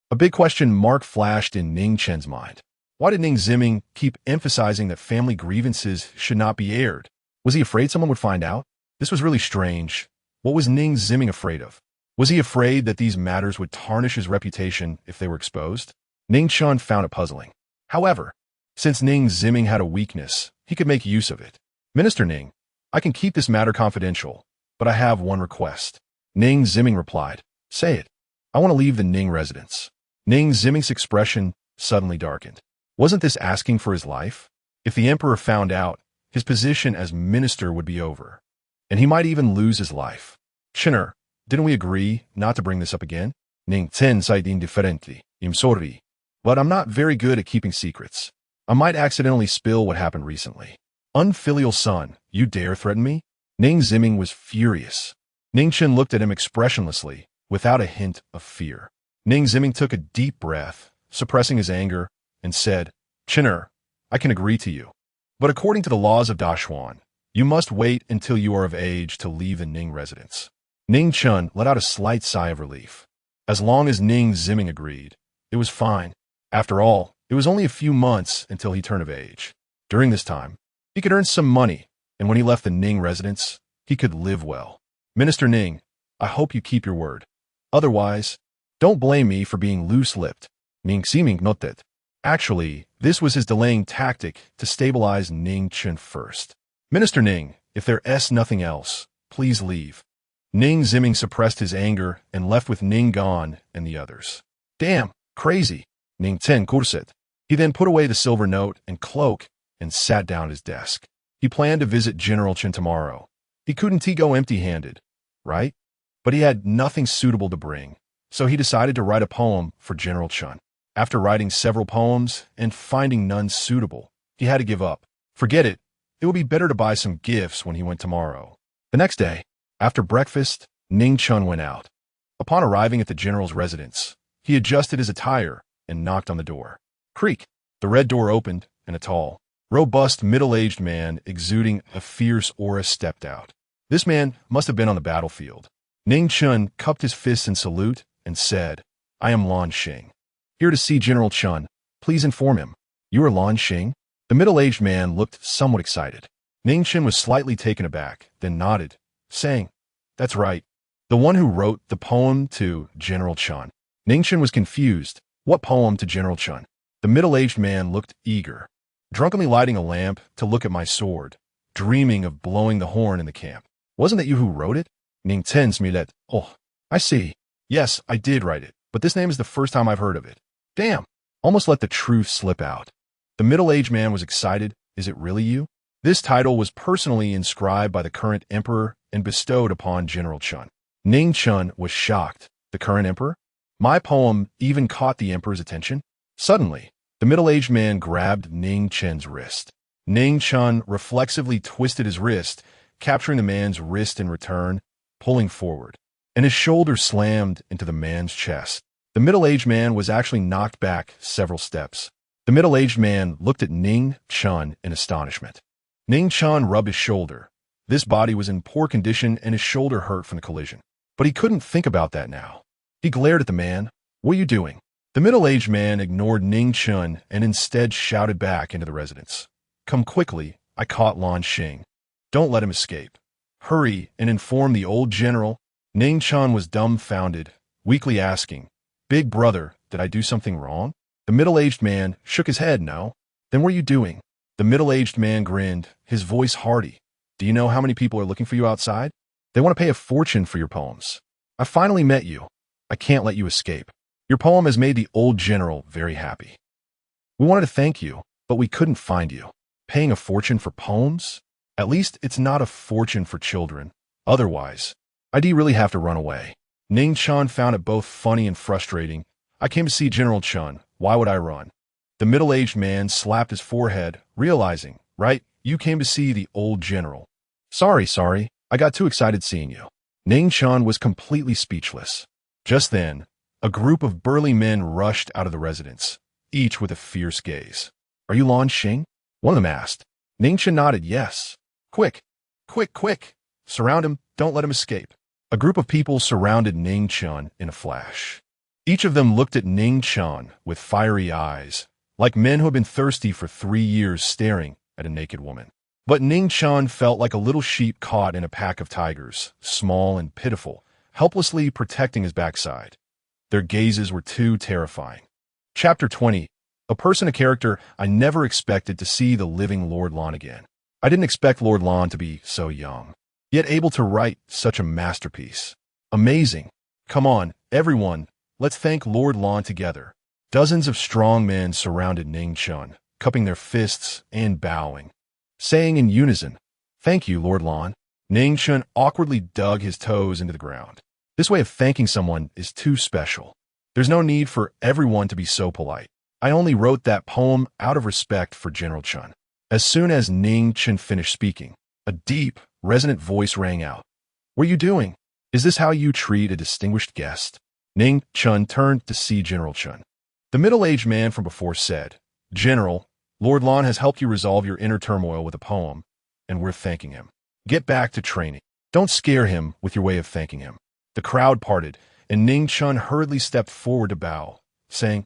[SPEAKER 1] A big question mark flashed in Ning Chen's mind. Why did Ning Ziming keep emphasizing that family grievances should not be aired? Was he afraid someone would find out? This was really strange. What was Ning Ziming afraid of? Was he afraid that these matters would tarnish his reputation if they were exposed? Ning Chen found it puzzling. However, since Ning Ziming had a weakness, he could make use of it. Minister Ning, I can keep this matter confidential, but I have one request. Ning Ziming replied, Say it. I want to leave the Ning residence. Ning Ziming's expression suddenly darkened. Wasn't this asking for his life? If the emperor found out, his position as minister would be over, and he might even lose his life. Chenner, didn't we agree not to bring this up again? Ning Chen said indifferently, I'm sorry, but I'm not very good at keeping secrets. I might accidentally spill what happened recently. Unfilial son, you dare threaten me? Ning Ziming was furious. Ning Chen looked at him expressionlessly, without a hint of fear. Ning Ziming took a deep breath, suppressing his anger, and said, Chenner, I can agree to you. But according to the laws of Da Xuan, you must wait until you are of age to leave the Ning residence. Ning Chen let out a slight sigh of relief. As long as Ning Ziming agreed, it was fine. After all, it was only a few months until he turned of age. During this time, he could earn some money, and when he left the Ning residence, he could live well. Minister Ning, I hope you keep your word. Otherwise, don't blame me for being loose-lipped. Ning Ziming noted. Actually, this was his delaying tactic to stabilize Ning Chen first. Minister Ning, if there's nothing else, please leave. Ning Ziming suppressed his anger and left with Ning Gan and the others. Damn, crazy, Ning Chen kurset. He then put away the silver note and cloak and sat down at his desk. He planned to visit General Chen tomorrow. He couldn't go empty-handed, right? But he had nothing suitable to bring, so he decided to write a poem for General Chen. After writing several poems and finding none suitable, he had to give up. Forget it. It would be better to buy some gifts when he went tomorrow. The next day, after breakfast, Ning Chen went out. Upon arriving at the general's residence, he adjusted his attire and knocked on the door. Creak! The red door opened, and a tall, robust, middle-aged man exuding a fierce aura stepped out. This man must have been on the battlefield. Ning Chen cupped his fists in salute and said, "I am Lan Xing. Here to see General Chen. Please inform him." "You are Lan Xing?" The middle-aged man looked somewhat excited. Ning Chen was slightly taken aback, then nodded, saying, "That's right. The one who wrote the poem to General Chen." Ning Chen was confused. What poem to General Chen? The middle-aged man looked eager, drunkenly lighting a lamp to look at my sword, dreaming of blowing the horn in the camp. "Wasn't it you who wrote it?" Ning Chen smiled. "Oh, I see. Yes, I did write it, but this name is the first time I've heard of it." "Damn!" Almost let the truth slip out. The middle-aged man was excited. "Is it really you?" This title was personally inscribed by the current emperor and bestowed upon General Chen. Ning Chen was shocked. The current emperor? My poem even caught the emperor's attention? Suddenly, the middle-aged man grabbed Ning Chen's wrist. Ning Chen reflexively twisted his wrist, capturing the man's wrist in return, pulling forward, and his shoulder slammed into the man's chest. The middle-aged man was actually knocked back several steps. The middle-aged man looked at Ning Chen in astonishment. Ning Chen rubbed his shoulder. This body was in poor condition and his shoulder hurt from the collision. But he couldn't think about that now. He glared at the man. "What are you doing?" The middle-aged man ignored Ning Chen and instead shouted back into the residence. "Come quickly, I caught Lan Xing. Don't let him escape. Hurry and inform the old general." Ning Chen was dumbfounded, weakly asking, "Big brother, did I do something wrong?" The middle-aged man shook his head. "No." "Then what are you doing?" The middle-aged man grinned, his voice hearty. "Do you know how many people are looking for you outside? They want to pay a fortune for your poems. I finally met you. I can't let you escape. Your poem has made the old general very happy. We wanted to thank you, but we couldn't find you. Paying a fortune for poems? At least it's not a fortune for children. Otherwise, I'd really have to run away." Ning Chen found it both funny and frustrating. "I came to see General Chen. Why would I run?" The middle-aged man slapped his forehead, realizing, "Right, you came to see the old general." Sorry. I got too excited seeing you." Ning Chen was completely speechless. Just then, a group of burly men rushed out of the residence, each with a fierce gaze. "Are you Lan Xing?" one of them asked. Ning Chen nodded yes. Quick! Surround him, don't let him escape." A group of people surrounded Ning Chen in a flash. Each of them looked at Ning Chen with fiery eyes, like men who had been thirsty for 3 years staring at a naked woman. But Ning Chen felt like a little sheep caught in a pack of tigers, small and pitiful, helplessly protecting his backside. Their gazes were too terrifying. Chapter 20. A person, a character. I never expected to see the living Lord Lan again. I didn't expect Lord Lan to be so young, yet able to write such a masterpiece. Amazing. Come on, everyone, let's thank Lord Lan together. Dozens of strong men surrounded Ning Chen, cupping their fists and bowing, saying in unison, "Thank you, Lord Lan." Ning Chen awkwardly dug his toes into the ground. This way of thanking someone is too special. There's no need for everyone to be so polite. I only wrote that poem out of respect for General Chen. As soon as Ning Chen finished speaking, a deep, resonant voice rang out. "What are you doing? Is this how you treat a distinguished guest?" Ning Chen turned to see General Chen. The middle-aged man from before said, "General, Lord Lan has helped you resolve your inner turmoil with a poem, and we're thanking him. Get back to training. Don't scare him with your way of thanking him." The crowd parted, and Ning Chen hurriedly stepped forward to bow, saying,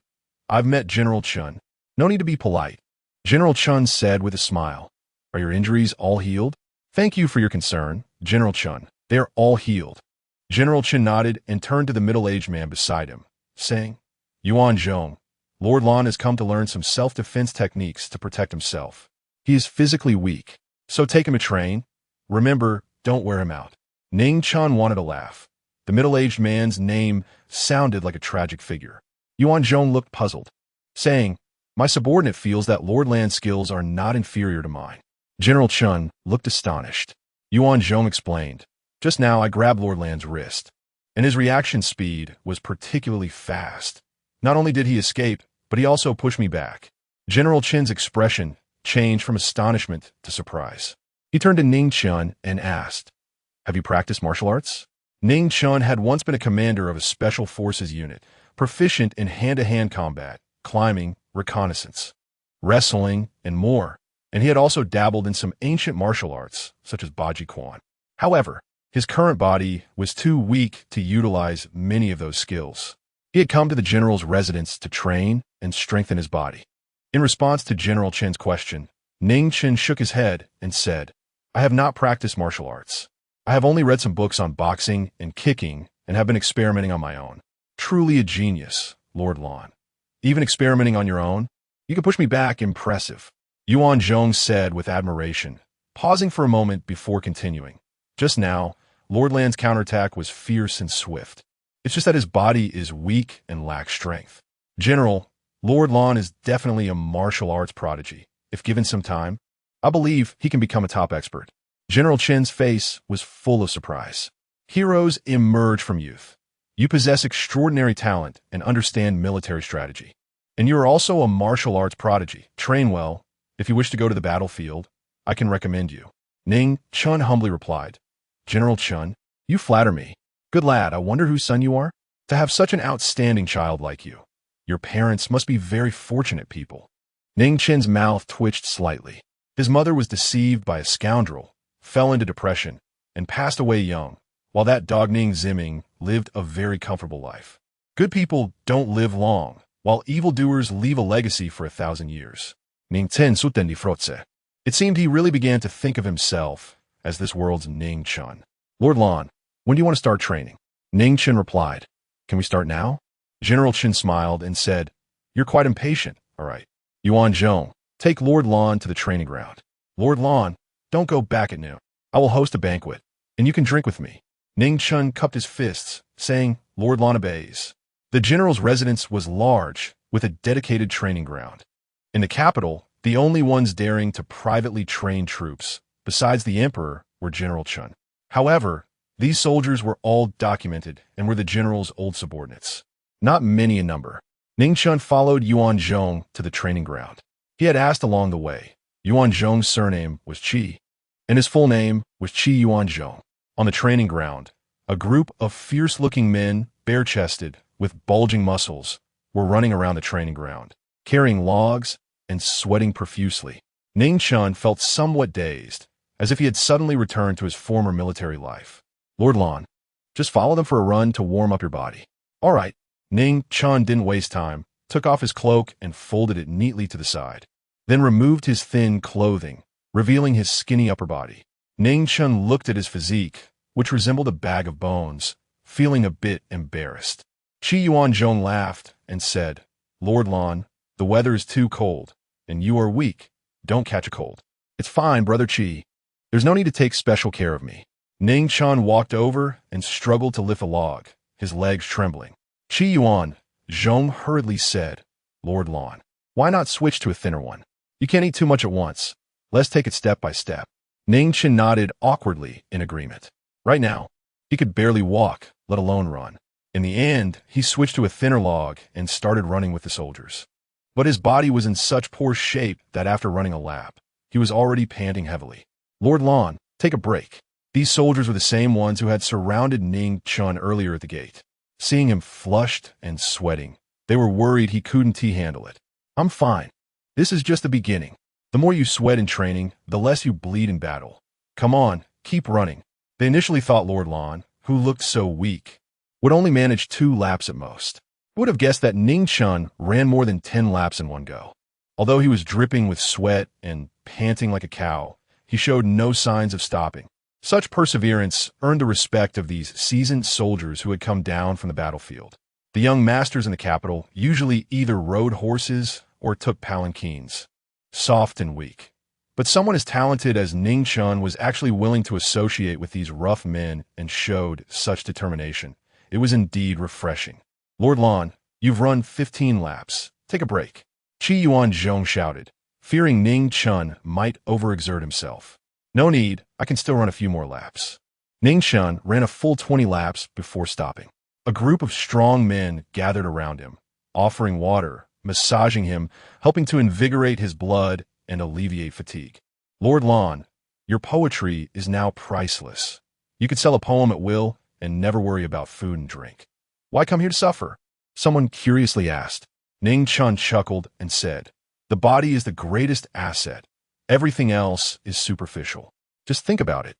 [SPEAKER 1] "I've met General Chen. No need to be polite." General Chen said with a smile, "Are your injuries all healed?" "Thank you for your concern, General Chen. They are all healed." General Chen nodded and turned to the middle-aged man beside him, saying, "Yuan Zhong, Lord Lan has come to learn some self-defense techniques to protect himself. He is physically weak, so take him to train. Remember, don't wear him out." Ning Chen wanted to laugh. The middle-aged man's name sounded like a tragic figure. Yuan Zhong looked puzzled, saying, "My subordinate feels that Lord Lan's skills are not inferior to mine." General Chen looked astonished. Yuan Zhong explained, "Just now I grabbed Lord Lan's wrist, and his reaction speed was particularly fast. Not only did he escape, but he also pushed me back." General Chen's expression changed from astonishment to surprise. He turned to Ning Chen and asked, "Have you practiced martial arts?" Ning Chen had once been a commander of a special forces unit, proficient in hand-to-hand combat, climbing, reconnaissance, wrestling, and more, and he had also dabbled in some ancient martial arts, such as Baji Quan. However, his current body was too weak to utilize many of those skills. He had come to the general's residence to train and strengthen his body. In response to General Chen's question, Ning Chen shook his head and said, "I have not practiced martial arts. I have only read some books on boxing and kicking and have been experimenting on my own." Truly a genius, Lord Lan. Even experimenting on your own? You can push me back, impressive. Yuan Zhong said with admiration, pausing for a moment before continuing. Just now, Lord Lan's counterattack was fierce and swift. It's just that his body is weak and lacks strength. General, Lord Lan is definitely a martial arts prodigy. If given some time, I believe he can become a top expert. General Chen's face was full of surprise. Heroes emerge from youth. You possess extraordinary talent and understand military strategy. And you are also a martial arts prodigy. Train well. If you wish to go to the battlefield, I can recommend you. Ning Chen humbly replied. General Chen, you flatter me. Good lad, I wonder whose son you are? To have such an outstanding child like you. Your parents must be very fortunate people. Ning Chen's mouth twitched slightly. His mother was deceived by a scoundrel, fell into depression, and passed away young, while that dog Ning Ziming lived a very comfortable life. Good people don't live long, while evildoers leave a legacy for 1,000 years. Ning Chen sutendi frotse. It seemed he really began to think of himself as this world's Ning Chen. Lord Lan, when do you want to start training? Ning Chen replied, Can we start now? General Chen smiled and said, You're quite impatient, all right. Yuan Zhong, take Lord Lan to the training ground. Lord Lan, don't go back at noon. I will host a banquet, and you can drink with me. Ning Chen cupped his fists, saying, Lord Lan obeys. The general's residence was large, with a dedicated training ground. In the capital, the only ones daring to privately train troops, besides the emperor, were General Chen. However, these soldiers were all documented and were the general's old subordinates. Not many in number. Ning Chen followed Yuan Zhong to the training ground. He had asked along the way. Yuan Zhong's surname was Qi, and his full name was Qi Yuan Zhong. On the training ground, a group of fierce-looking men, bare-chested, with bulging muscles, were running around the training ground, carrying logs and sweating profusely. Ning Chen felt somewhat dazed, as if he had suddenly returned to his former military life. Lord Lan, just follow them for a run to warm up your body. All right. Ning Chen didn't waste time, took off his cloak and folded it neatly to the side, then removed his thin clothing, revealing his skinny upper body. Ning Chen looked at his physique, which resembled a bag of bones, feeling a bit embarrassed. Qi Yuan Zhong laughed and said, Lord Lan, the weather is too cold, and you are weak. Don't catch a cold. It's fine, Brother Qi. There's no need to take special care of me. Ning Chen walked over and struggled to lift a log, his legs trembling. Qi Yuan Zhong hurriedly said, Lord Lan, why not switch to a thinner one? You can't eat too much at once. Let's take it step by step. Ning Chen nodded awkwardly in agreement. Right now, he could barely walk, let alone run. In the end, he switched to a thinner log and started running with the soldiers. But his body was in such poor shape that after running a lap, he was already panting heavily. Lord Lan, take a break. These soldiers were the same ones who had surrounded Ning Chen earlier at the gate. Seeing him flushed and sweating, they were worried he couldn't handle it. I'm fine. This is just the beginning. The more you sweat in training, the less you bleed in battle. Come on, keep running. They initially thought Lord Lan, who looked so weak, would only manage 2 laps at most. Who would have guessed that Ning Chen ran more than 10 laps in one go? Although he was dripping with sweat and panting like a cow, he showed no signs of stopping. Such perseverance earned the respect of these seasoned soldiers who had come down from the battlefield. The young masters in the capital usually either rode horses or took palanquins, soft and weak. But someone as talented as Ning Chen was actually willing to associate with these rough men and showed such determination. It was indeed refreshing. Lord Lan, you've run 15 laps. Take a break. Qi Yuan Zhong shouted, fearing Ning Chen might overexert himself. No need, I can still run a few more laps. Ning Chen ran a full 20 laps before stopping. A group of strong men gathered around him, offering water, massaging him, helping to invigorate his blood and alleviate fatigue. Lord Lan, your poetry is now priceless. You could sell a poem at will and never worry about food and drink. Why come here to suffer? Someone curiously asked. Ning Chen chuckled and said, the body is the greatest asset. Everything else is superficial. Just think about it.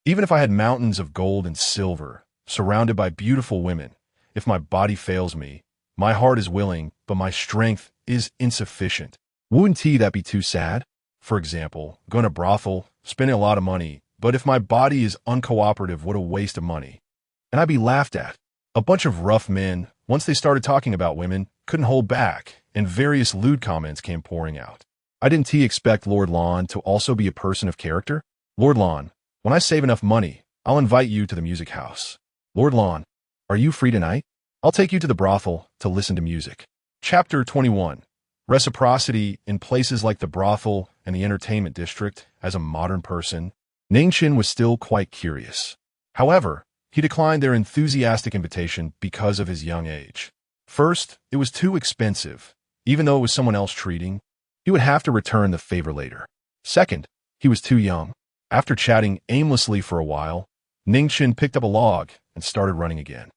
[SPEAKER 1] Even if I had mountains of gold and silver, surrounded by beautiful women, if my body fails me, my heart is willing, but my strength is insufficient. Wouldn't that be too sad? For example, going to a brothel, spending a lot of money, but if my body is uncooperative, what a waste of money. And I'd be laughed at. A bunch of rough men, once they started talking about women, couldn't hold back, and various lewd comments came pouring out. I didn't expect Lord Lon to also be a person of character? Lord Lon, when I save enough money, I'll invite you to the music house. Lord Lon, are you free tonight? I'll take you to the brothel to listen to music. Chapter 21. Reciprocity in places like the brothel and the entertainment district. As a modern person, Ning Chen was still quite curious. However, he declined their enthusiastic invitation because of his young age. First, it was too expensive. Even though it was someone else treating, he would have to return the favor later. Second, he was too young. After chatting aimlessly for a while, Ning Chen picked up a log and started running again.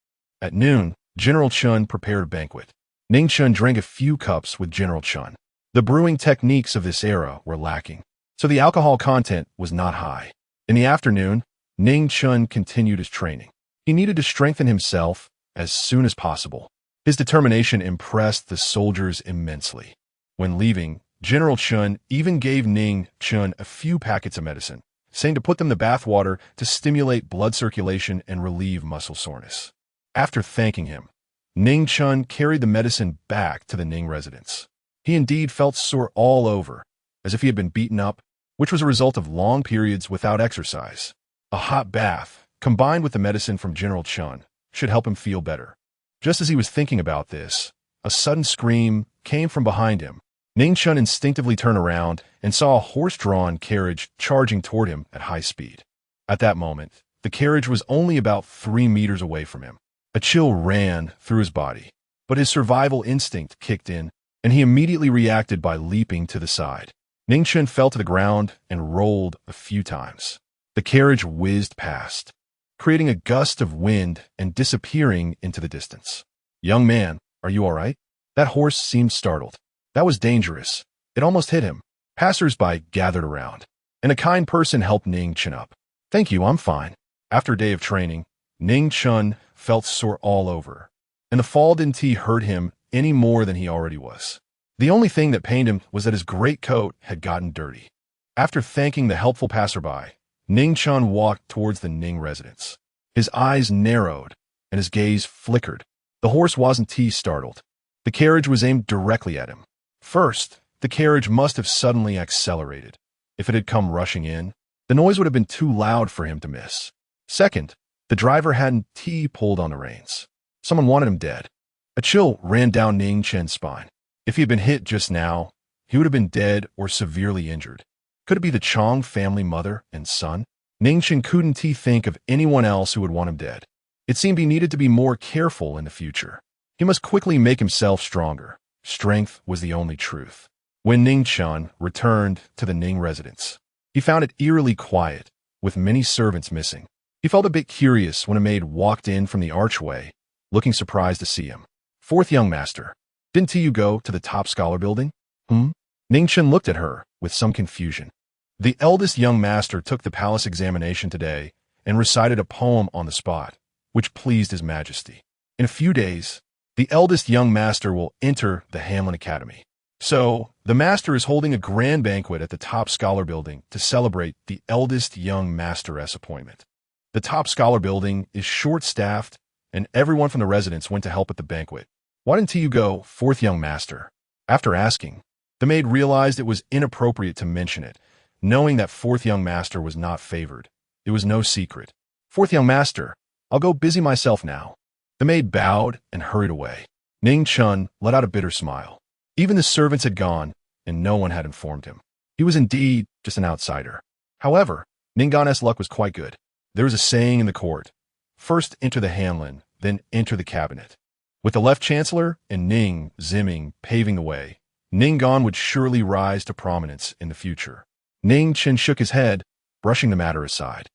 [SPEAKER 1] At noon, General Chun prepared a banquet. Ning Chen drank a few cups with General Chun. The brewing techniques of this era were lacking, so the alcohol content was not high. In the afternoon, Ning Chen continued his training. He needed to strengthen himself as soon as possible. His determination impressed the soldiers immensely. When leaving, General Chun even gave Ning Chen a few packets of medicine, saying to put them in the bathwater to stimulate blood circulation and relieve muscle soreness. After thanking him, Ning Chen carried the medicine back to the Ning residence. He indeed felt sore all over, as if he had been beaten up, which was a result of long periods without exercise. A hot bath, combined with the medicine from General Chun, should help him feel better. Just as he was thinking about this, a sudden scream came from behind him. Ning Chen instinctively turned around and saw a horse-drawn carriage charging toward him at high speed. At that moment, the carriage was only about 3 meters away from him. A chill ran through his body, but his survival instinct kicked in, and he immediately reacted by leaping to the side. Ning Chen fell to the ground and rolled a few times. The carriage whizzed past, creating a gust of wind and disappearing into the distance. Young man, are you all right? That horse seemed startled. That was dangerous. It almost hit him. Passers-by gathered around, and a kind person helped Ning Chen up. Thank you, I'm fine. After a day of training, Ning Chen felt sore all over, and the fall didn't hurt him any more than he already was. The only thing that pained him was that his great coat had gotten dirty. After thanking the helpful passerby, Ning Chen walked towards the Ning residence. His eyes narrowed, and his gaze flickered. The horse wasn't startled. The carriage was aimed directly at him. First, the carriage must have suddenly accelerated. If it had come rushing in, the noise would have been too loud for him to miss. Second, the driver hadn't pulled on the reins. Someone wanted him dead. A chill ran down Ning Chen's spine. If he had been hit just now, he would have been dead or severely injured. Could it be the Chong family mother and son? Ning Chen couldn't think of anyone else who would want him dead. It seemed he needed to be more careful in the future. He must quickly make himself stronger. Strength was the only truth. When Ning Chen returned to the Ning residence, he found it eerily quiet, with many servants missing. He felt a bit curious when a maid walked in from the archway, looking surprised to see him. Fourth young master, didn't you go to the top scholar building? Ning Chen looked at her with some confusion. The eldest young master took the palace examination today and recited a poem on the spot, which pleased his majesty. In a few days, the eldest young master will enter the Hanlin Academy. So, the master is holding a grand banquet at the top scholar building to celebrate the eldest young masteress appointment. The top scholar building is short-staffed, and everyone from the residence went to help at the banquet. Why didn't you go, fourth young master? After asking, the maid realized it was inappropriate to mention it, knowing that fourth young master was not favored. It was no secret. Fourth young master, I'll go busy myself now. The maid bowed and hurried away. Ning Chen let out a bitter smile. Even the servants had gone, and no one had informed him. He was indeed just an outsider. However, Ninggan's luck was quite good. There was a saying in the court, first enter the Hanlin, then enter the cabinet. With the left chancellor and Ning Ziming paving the way, Ninggan would surely rise to prominence in the future. Ning Chen shook his head, brushing the matter aside.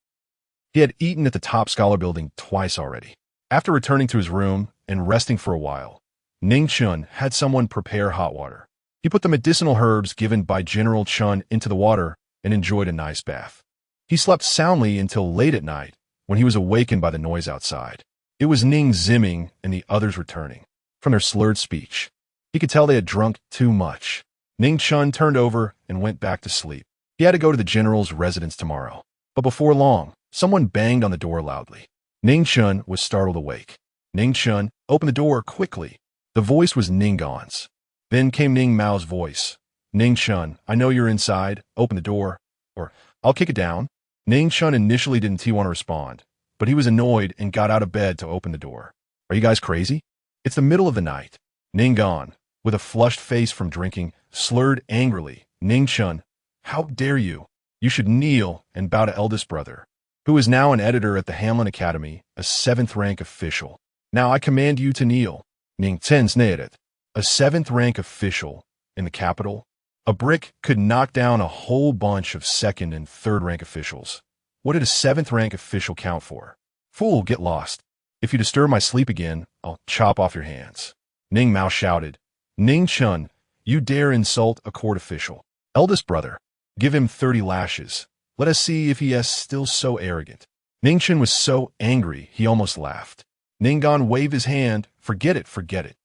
[SPEAKER 1] He had eaten at the top scholar building twice already. After returning to his room and resting for a while, Ning Chen had someone prepare hot water. He put the medicinal herbs given by General Chen into the water and enjoyed a nice bath. He slept soundly until late at night when he was awakened by the noise outside. It was Ning Zimming and the others returning from their slurred speech. He could tell they had drunk too much. Ning Chen turned over and went back to sleep. He had to go to the general's residence tomorrow. But before long, someone banged on the door loudly. Ning Chen was startled awake. Ning Chen opened the door quickly. The voice was Ning Gan's. Then came Ning Mao's voice. Ning Chen, I know you're inside. Open the door, or I'll kick it down. Ning Chen initially didn't want to respond, but he was annoyed and got out of bed to open the door. Are you guys crazy? It's the middle of the night. Ning Gan, with a flushed face from drinking, slurred angrily. Ning Chen, how dare you? You should kneel and bow to eldest brother, who is now an editor at the Hamlin Academy, a 7th rank official. Now I command you to kneel. Ning Chen's Naedet, a 7th rank official in the capital. A brick could knock down a whole bunch of 2nd and 3rd rank officials. What did a 7th rank official count for? Fool, get lost. If you disturb my sleep again, I'll chop off your hands. Ning Mao shouted. Ning Chen, you dare insult a court official. Eldest brother, give him 30 lashes. Let us see if he is still so arrogant. Ning Chen was so angry he almost laughed. Ning Gan waved his hand. Forget it, forget it.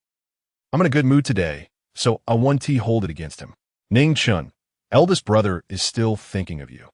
[SPEAKER 1] I'm in a good mood today, so I want to hold it against him. Ning Chen, eldest brother is still thinking of you.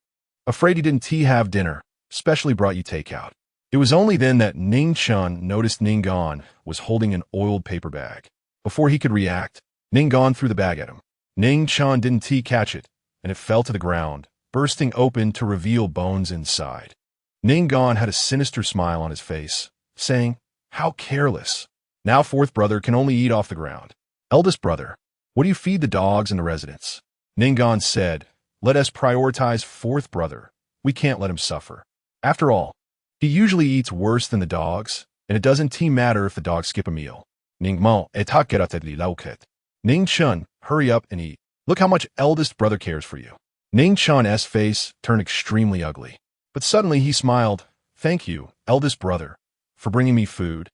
[SPEAKER 1] Afraid he didn't have dinner, specially brought you takeout. It was only then that Ning Chen noticed Ning Gan was holding an oiled paper bag. Before he could react, Ning Gan threw the bag at him. Ning Chen didn't catch it, and it fell to the ground, bursting open to reveal bones inside. Ning Gan had a sinister smile on his face, saying, how careless. Now 4th brother can only eat off the ground. Eldest brother, what do you feed the dogs in the residence? Ning Gan said, let us prioritize 4th brother. We can't let him suffer. After all, he usually eats worse than the dogs, and it doesn't matter if the dogs skip a meal. Ning Mao etakeratedli lauket. Ning Chen, hurry up and eat. Look how much eldest brother cares for you. Ning Chen's face turned extremely ugly. But suddenly he smiled. Thank you, eldest brother, for bringing me food.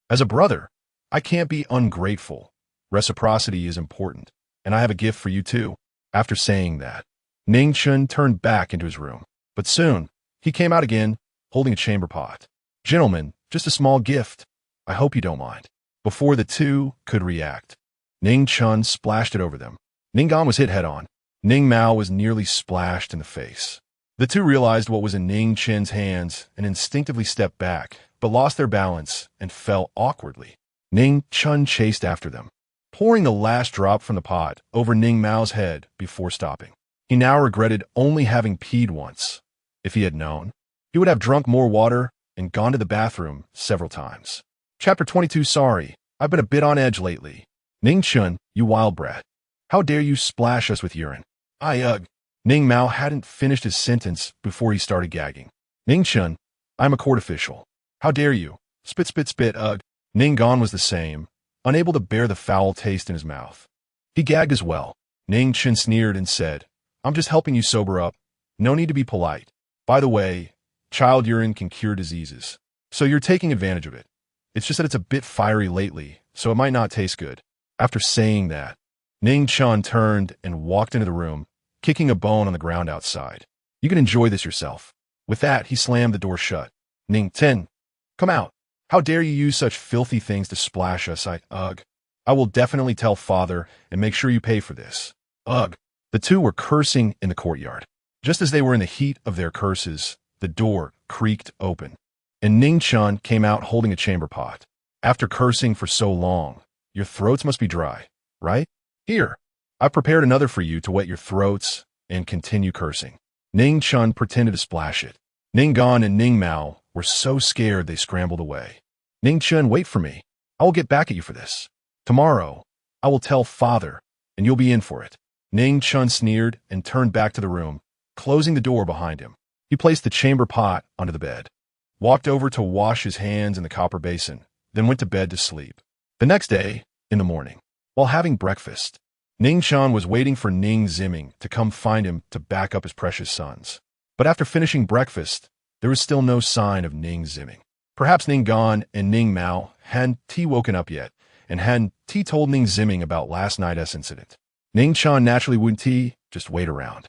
[SPEAKER 1] As a brother, I can't be ungrateful. Reciprocity is important, and I have a gift for you too. After saying that, Ning Chen turned back into his room. But soon, he came out again, holding a chamber pot. Gentlemen, just a small gift. I hope you don't mind. Before the two could react, Ning Chen splashed it over them. Ning Gan was hit head-on. Ning Mao was nearly splashed in the face. The two realized what was in Ning Chen's hands and instinctively stepped back, but lost their balance and fell awkwardly. Ning Chen chased after them, pouring the last drop from the pot over Ning Mao's head before stopping. He now regretted only having peed once. If he had known, he would have drunk more water and gone to the bathroom several times. Chapter 22. Sorry, I've been a bit on edge lately. Ning Chen, you wild brat. How dare you splash us with urine? Ugh. Ning Mao hadn't finished his sentence before he started gagging. Ning Chen, I'm a court official. How dare you? Spit, spit, spit, ugh. Ning Gan was the same, unable to bear the foul taste in his mouth. He gagged as well. Ning Chen sneered and said, I'm just helping you sober up. No need to be polite. By the way, child urine can cure diseases, so you're taking advantage of it. It's just that it's a bit fiery lately, so it might not taste good. After saying that, Ning Chen turned and walked into the room, kicking a bone on the ground outside. You can enjoy this yourself. With that, he slammed the door shut. Ning Chen, come out. How dare you use such filthy things to splash us? Ugh. I will definitely tell father and make sure you pay for this. Ugh. The two were cursing in the courtyard. Just as they were in the heat of their curses, the door creaked open, and Ning Chen came out holding a chamber pot. After cursing for so long, your throats must be dry, right? Here, I've prepared another for you to wet your throats and continue cursing. Ning Chen pretended to splash it. Ning Gan and Ning Mao were so scared they scrambled away. Ning Chen, wait for me. I will get back at you for this. Tomorrow, I will tell father, and you'll be in for it. Ning Chen sneered and turned back to the room, closing the door behind him. He placed the chamber pot onto the bed, walked over to wash his hands in the copper basin, then went to bed to sleep. The next day, in the morning, while having breakfast, Ning Chen was waiting for Ning Zimming to come find him to back up his precious sons. But after finishing breakfast, there was still no sign of Ning Ziming. Perhaps Ning Gan and Ning Mao hadn't woken up yet, and hadn't told Ning Ziming about last night's incident. Ning Chen naturally wouldn't just wait around.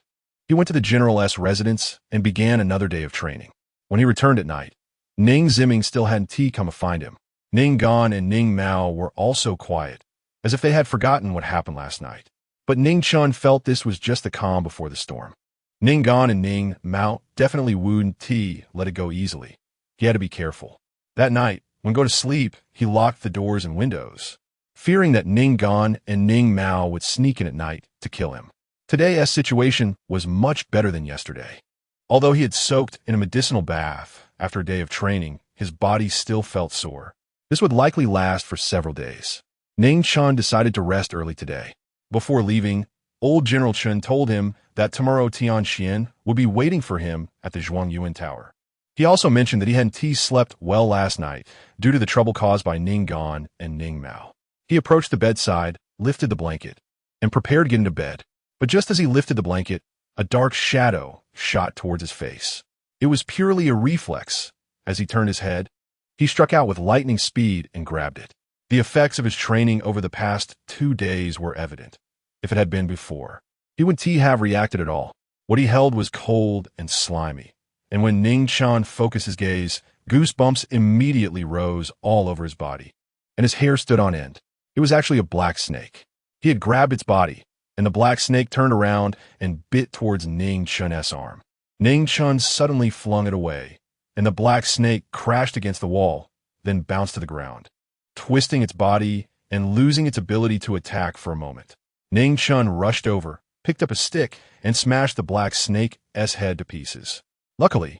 [SPEAKER 1] He went to the General's residence and began another day of training. When he returned at night, Ning Ziming still hadn't come to find him. Ning Gan and Ning Mao were also quiet, as if they had forgotten what happened last night. But Ning Chen felt this was just the calm before the storm. Ning Gan and Ning Mao definitely wouldn't let it go easily. He had to be careful. That night, when going to sleep, he locked the doors and windows, fearing that Ning Gan and Ning Mao would sneak in at night to kill him. Today's situation was much better than yesterday. Although he had soaked in a medicinal bath after a day of training, his body still felt sore. This would likely last for several days. Ning Chen decided to rest early today. Before leaving, old General Chen told him that tomorrow Tian Xian would be waiting for him at the Zhuangyuan Tower. He also mentioned that he hadn't slept well last night due to the trouble caused by Ning Gan and Ning Mao. He approached the bedside, lifted the blanket, and prepared to get into bed. But just as he lifted the blanket, a dark shadow shot towards his face. It was purely a reflex. As he turned his head, he struck out with lightning speed and grabbed it. The effects of his training over the past 2 days were evident. If it had been before, he wouldn't have reacted at all. What he held was cold and slimy. And when Ning Chen focused his gaze, goosebumps immediately rose all over his body, and his hair stood on end. It was actually a black snake. He had grabbed its body, and the black snake turned around and bit towards Ning Chen's arm. Ning Chen suddenly flung it away, and the black snake crashed against the wall, then bounced to the ground, twisting its body and losing its ability to attack for a moment. Ning Chen rushed over, picked up a stick, and smashed the black snake's head to pieces. Luckily,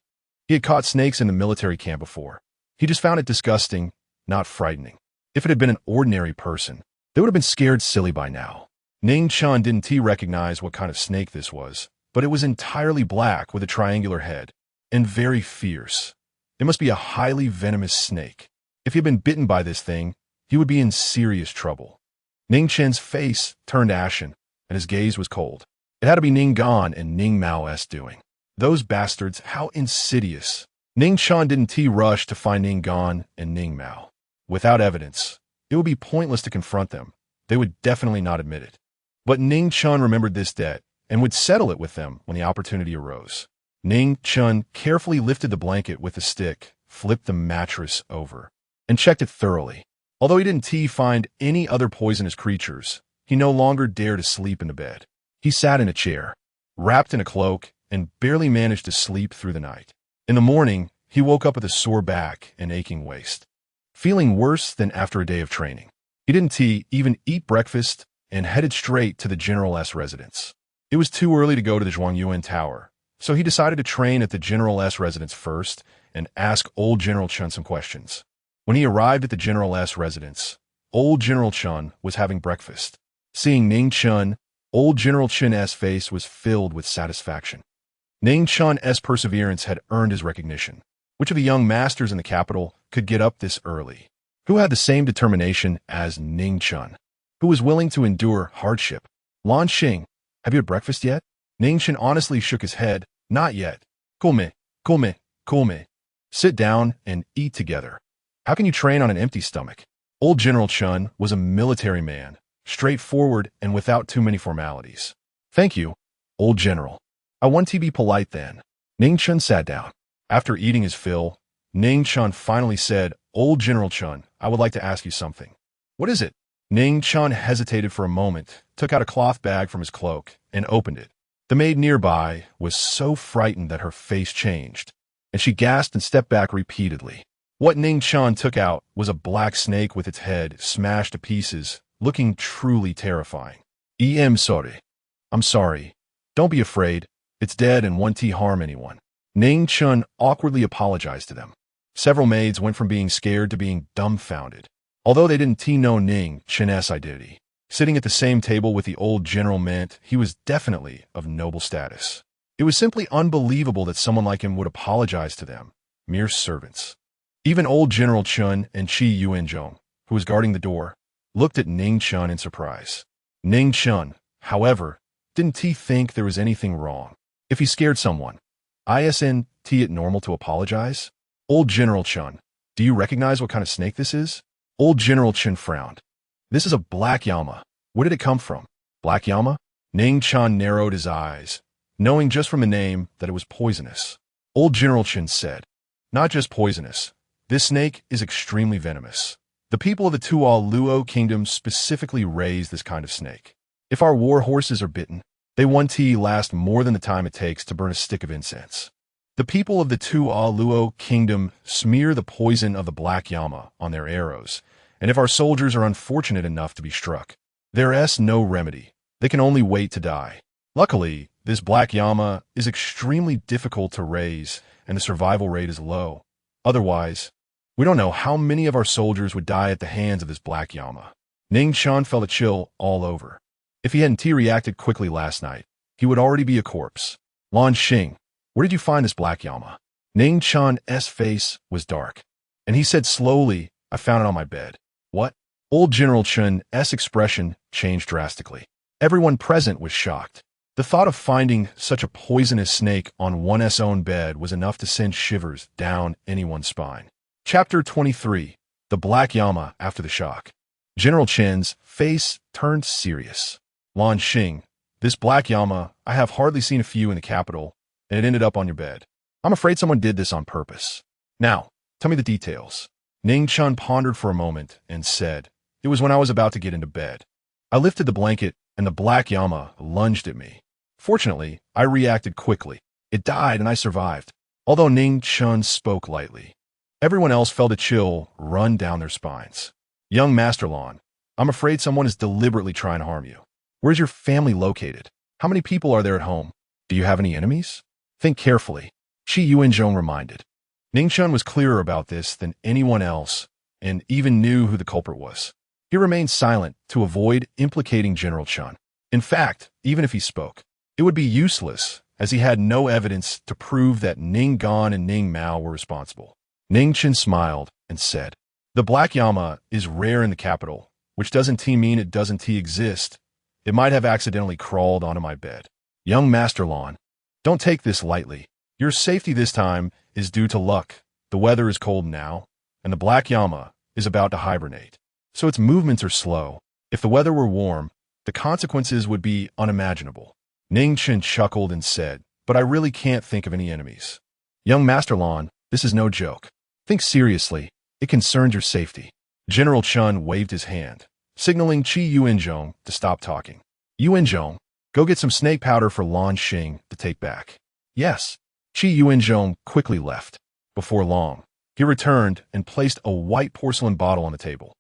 [SPEAKER 1] he had caught snakes in the military camp before. He just found it disgusting, not frightening. If it had been an ordinary person, they would have been scared silly by now. Ning Chen didn't recognize what kind of snake this was, but it was entirely black with a triangular head, and very fierce. It must be a highly venomous snake. If he had been bitten by this thing, he would be in serious trouble. Ning Chen's face turned ashen, and his gaze was cold. It had to be Ning Gan and Ning Mao's doing. Those bastards, how insidious. Ning Chen didn't rush to find Ning Gan and Ning Mao. Without evidence, it would be pointless to confront them. They would definitely not admit it. But Ning Chen remembered this debt and would settle it with them when the opportunity arose. Ning Chen carefully lifted the blanket with a stick, flipped the mattress over, and checked it thoroughly. Although he didn't find any other poisonous creatures, he no longer dared to sleep in the bed. He sat in a chair, wrapped in a cloak, and barely managed to sleep through the night. In the morning, he woke up with a sore back and aching waist, feeling worse than after a day of training. He didn't even eat breakfast and headed straight to the General's residence. It was too early to go to the Zhuangyuan Tower, so he decided to train at the General's residence first and ask old General Chen some questions. When he arrived at the General's residence, old General Chen was having breakfast. Seeing Ning Chen, old General Chen's face was filled with satisfaction. Ning Chen's perseverance had earned his recognition. Which of the young masters in the capital could get up this early? Who had the same determination as Ning Chen? Who was willing to endure hardship? Lan Xing, have you had breakfast yet? Ning Chen honestly shook his head. Not yet. Cool me. Sit down and eat together. How can you train on an empty stomach? Old General Chen was a military man, straightforward and without too many formalities. Thank you, old general. I want to be polite then. Ning Chen sat down. After eating his fill, Ning Chen finally said, Old General Chen, I would like to ask you something. What is it? Ning Chen hesitated for a moment, took out a cloth bag from his cloak, and opened it. The maid nearby was so frightened that her face changed, and she gasped and stepped back repeatedly. What Ning Chen took out was a black snake with its head smashed to pieces, looking truly terrifying. I'm sorry. Don't be afraid. It's dead and won't harm anyone. Ning Chen awkwardly apologized to them. Several maids went from being scared to being dumbfounded, although they didn't know Ning Chen's identity. Sitting at the same table with the old general meant he was definitely of noble status. It was simply unbelievable that someone like him would apologize to them, mere servants. Even old General Chen and Qi Yuanzhong, who was guarding the door, looked at Ning Chen in surprise. Ning Chen, however, didn't think there was anything wrong. If he scared someone, Isn't it normal to apologize? Old General Chun, do you recognize what kind of snake this is? Old General Chun frowned. This is a black llama. Where did it come from? Black llama? Ning Chen narrowed his eyes, knowing just from the name that it was poisonous. Old General Chen said, not just poisonous. This snake is extremely venomous. The people of the Tuo Luo kingdom specifically raise this kind of snake. If our war horses are bitten, they won't last more than the time it takes to burn a stick of incense. The people of the Tuo Luo kingdom smear the poison of the black llama on their arrows, and if our soldiers are unfortunate enough to be struck, there's no remedy. They can only wait to die. Luckily, this black llama is extremely difficult to raise, and the survival rate is low. Otherwise, we don't know how many of our soldiers would die at the hands of this black llama. Ning Chen felt a chill all over. If he hadn't reacted quickly last night, he would already be a corpse. Lan Xing, where did you find this black llama? Ning Chen's face was dark, and he said slowly, I found it on my bed. What? Old General Chen's expression changed drastically. Everyone present was shocked. The thought of finding such a poisonous snake on one's own bed was enough to send shivers down anyone's spine. Chapter 23. The Black Llama After the Shock. General Chen's face turned serious. Lan Xing, this black llama, I have hardly seen a few in the capital, and it ended up on your bed. I'm afraid someone did this on purpose. Now, tell me the details. Ning Chen pondered for a moment and said, it was when I was about to get into bed. I lifted the blanket, and the black llama lunged at me. Fortunately, I reacted quickly. It died, and I survived. Although Ning Chen spoke lightly, everyone else felt a chill run down their spines. Young Master Lan, I'm afraid someone is deliberately trying to harm you. Where's your family located? How many people are there at home? Do you have any enemies? Think carefully. Qi Yuanzhong reminded. Ning Chen was clearer about this than anyone else, and even knew who the culprit was. He remained silent to avoid implicating General Chen. In fact, even if he spoke, it would be useless, as he had no evidence to prove that Ning Gan and Ning Mao were responsible. Ning Chen smiled and said, the black llama is rare in the capital, which doesn't mean it doesn't exist. It might have accidentally crawled onto my bed. Young Master Lan, don't take this lightly. Your safety this time is due to luck. The weather is cold now, and the black llama is about to hibernate, so its movements are slow. If the weather were warm, the consequences would be unimaginable. Ning Chen chuckled and said, but I really can't think of any enemies. Young Master Lan, this is no joke. Think seriously. It concerns your safety. General Chen waved his hand, signaling Qi Yuanzhong to stop talking. Yuanzhong, go get some snake powder for Lan Xing to take back. Yes. Qi Yuanzhong quickly left. Before long, he returned and placed a white porcelain bottle on the table.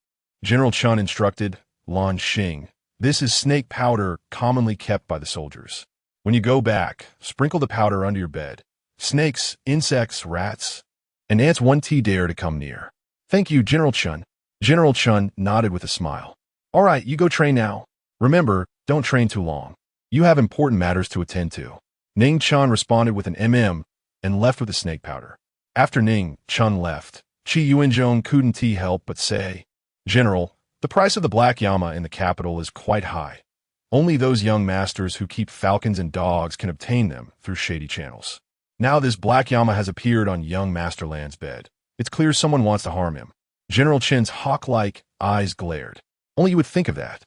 [SPEAKER 1] General Chen instructed, Lan Xing, this is snake powder commonly kept by the soldiers. When you go back, sprinkle the powder under your bed. Snakes, insects, rats, and ants won't dare to come near. Thank you, General Chen. General Chen nodded with a smile. All right, you go train now. Remember, don't train too long. You have important matters to attend to. Ning Chen responded with an and left with the snake powder. After Ning Chen left, Qi Yuanzhong couldn't help but say, General, the price of the black llama in the capital is quite high. Only those young masters who keep falcons and dogs can obtain them through shady channels. Now this black llama has appeared on young Master Lan's bed. It's clear someone wants to harm him. General Chen's hawk-like eyes glared. Only you would think of that.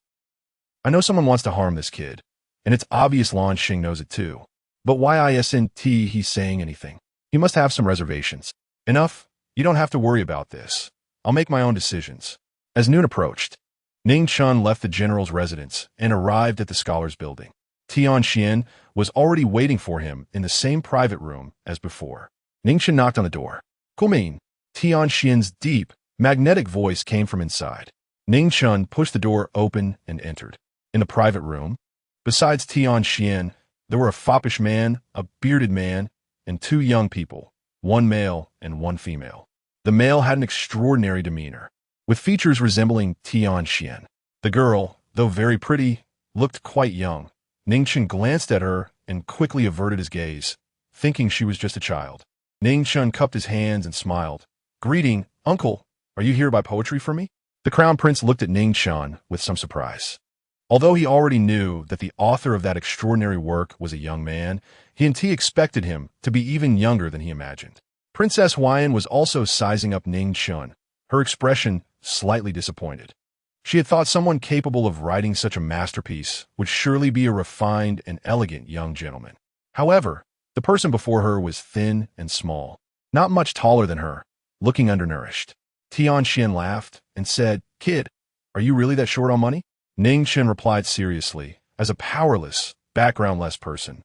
[SPEAKER 1] I know someone wants to harm this kid, and it's obvious Lan Xing knows it too. But why isn't he saying anything? He must have some reservations. Enough. You don't have to worry about this. I'll make my own decisions. As noon approached, Ning Chen left the general's residence and arrived at the scholars' building. Tian Xian was already waiting for him in the same private room as before. Ning Chen knocked on the door. Kumin. Tian Xian's deep, magnetic voice came from inside. Ning Chen pushed the door open and entered. In the private room, besides Tian Xian, there were a foppish man, a bearded man, and two young people, one male and one female. The male had an extraordinary demeanor, with features resembling Tian Xian. The girl, though very pretty, looked quite young. Ning Chen glanced at her and quickly averted his gaze, thinking she was just a child. Ning Chen cupped his hands and smiled. Greeting, uncle, are you here by poetry for me? The crown prince looked at Ning Chen with some surprise. Although he already knew that the author of that extraordinary work was a young man, He and T expected him to be even younger than he imagined. Princess Huayan was also sizing up Ning Chen, her expression slightly disappointed. She had thought someone capable of writing such a masterpiece would surely be a refined and elegant young gentleman. However, the person before her was thin and small, not much taller than her, looking undernourished. Tianxian laughed and said, "Kid, are you really that short on money?" Ning Chen replied seriously, as a powerless, background-less person.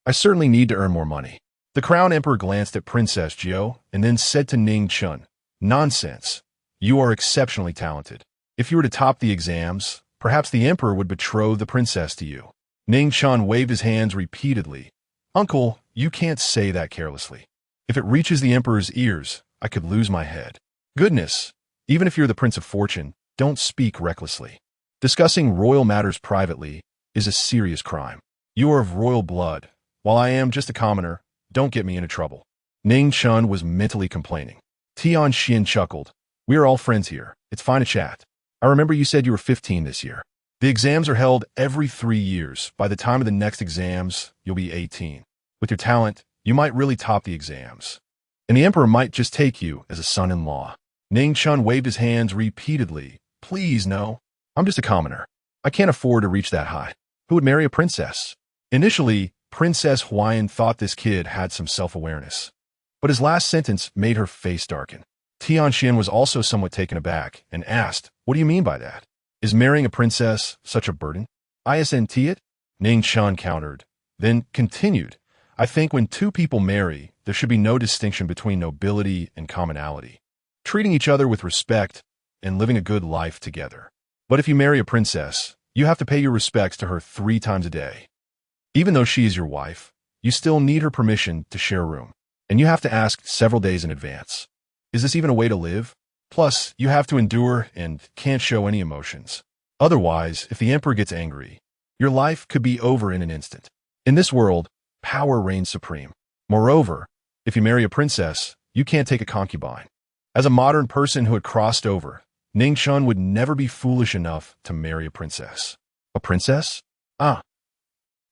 [SPEAKER 1] "I certainly need to earn more money." The Crown Emperor glanced at Princess Jiao and then said to Ning Chen, "Nonsense. You are exceptionally talented. If you were to top the exams, perhaps the Emperor would betroth the princess to you." Ning Chen waved his hands repeatedly. "Uncle, you can't say that carelessly. If it reaches the Emperor's ears, I could lose my head." "Goodness, even if you're the Prince of Fortune, don't speak recklessly. Discussing royal matters privately is a serious crime. You are of royal blood, while I am just a commoner. Don't get me into trouble." Ning Chen was mentally complaining. Tianxian chuckled. "We are all friends here. It's fine to chat. I remember you said you were 15 this year. The exams are held every 3 years. By the time of the next exams, you'll be 18. With your talent, you might really top the exams. And the Emperor might just take you as a son-in-law." Ning Chen waved his hands repeatedly. "Please, no. I'm just a commoner. I can't afford to reach that high. Who would marry a princess?" Initially, Princess Huayan thought this kid had some self-awareness. But his last sentence made her face darken. Tianxian was also somewhat taken aback and asked, "What do you mean by that? Is marrying a princess such a burden?" "Isn't it?" Ning Chen countered, then continued, "I think when two people marry, there should be no distinction between nobility and commonality, treating each other with respect and living a good life together. But if you marry a princess, you have to pay your respects to her 3 times a day. Even though she is your wife, you still need her permission to share a room, and you have to ask several days in advance. Is this even a way to live? Plus, you have to endure and can't show any emotions. Otherwise, if the Emperor gets angry, your life could be over in an instant. In this world, power reigns supreme. Moreover, if you marry a princess, you can't take a concubine." As a modern person who had crossed over, Ning Chen would never be foolish enough to marry a princess. A princess?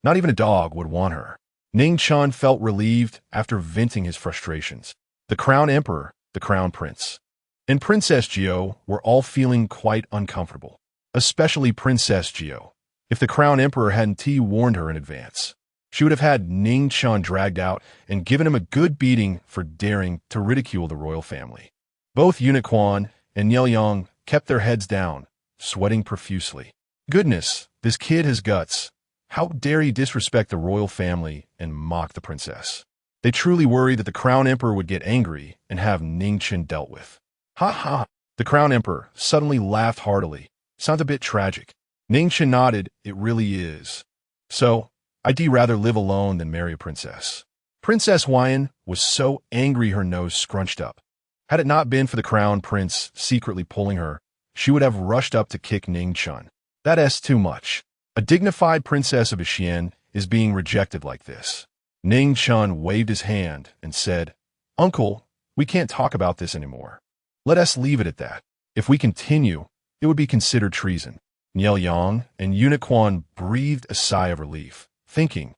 [SPEAKER 1] Not even a dog would want her. Ning Chen felt relieved after venting his frustrations. The Crown Emperor, the Crown Prince, and Princess Jiao were all feeling quite uncomfortable, especially Princess Jiao. If the Crown Emperor hadn't warned her in advance, she would have had Ning Chen dragged out and given him a good beating for daring to ridicule the royal family. Both Unicorn and Nielyang kept their heads down, sweating profusely. Goodness, this kid has guts. How dare he disrespect the royal family and mock the princess? They truly worried that the Crown Emperor would get angry and have Ning Chen dealt with. "Ha ha!" The Crown Emperor suddenly laughed heartily. "Sounds a bit tragic." Ning Chen nodded. "It really is. So, I'd rather live alone than marry a princess." Princess Huayan was so angry her nose scrunched up. Had it not been for the Crown Prince secretly pulling her, she would have rushed up to kick Ning Chen. That's too much. A dignified princess of a Xian is being rejected like this. Ning Chen waved his hand and said, "Uncle, we can't talk about this anymore. Let us leave it at that. If we continue, it would be considered treason." Nielyang and Unicorn breathed a sigh of relief, thinking,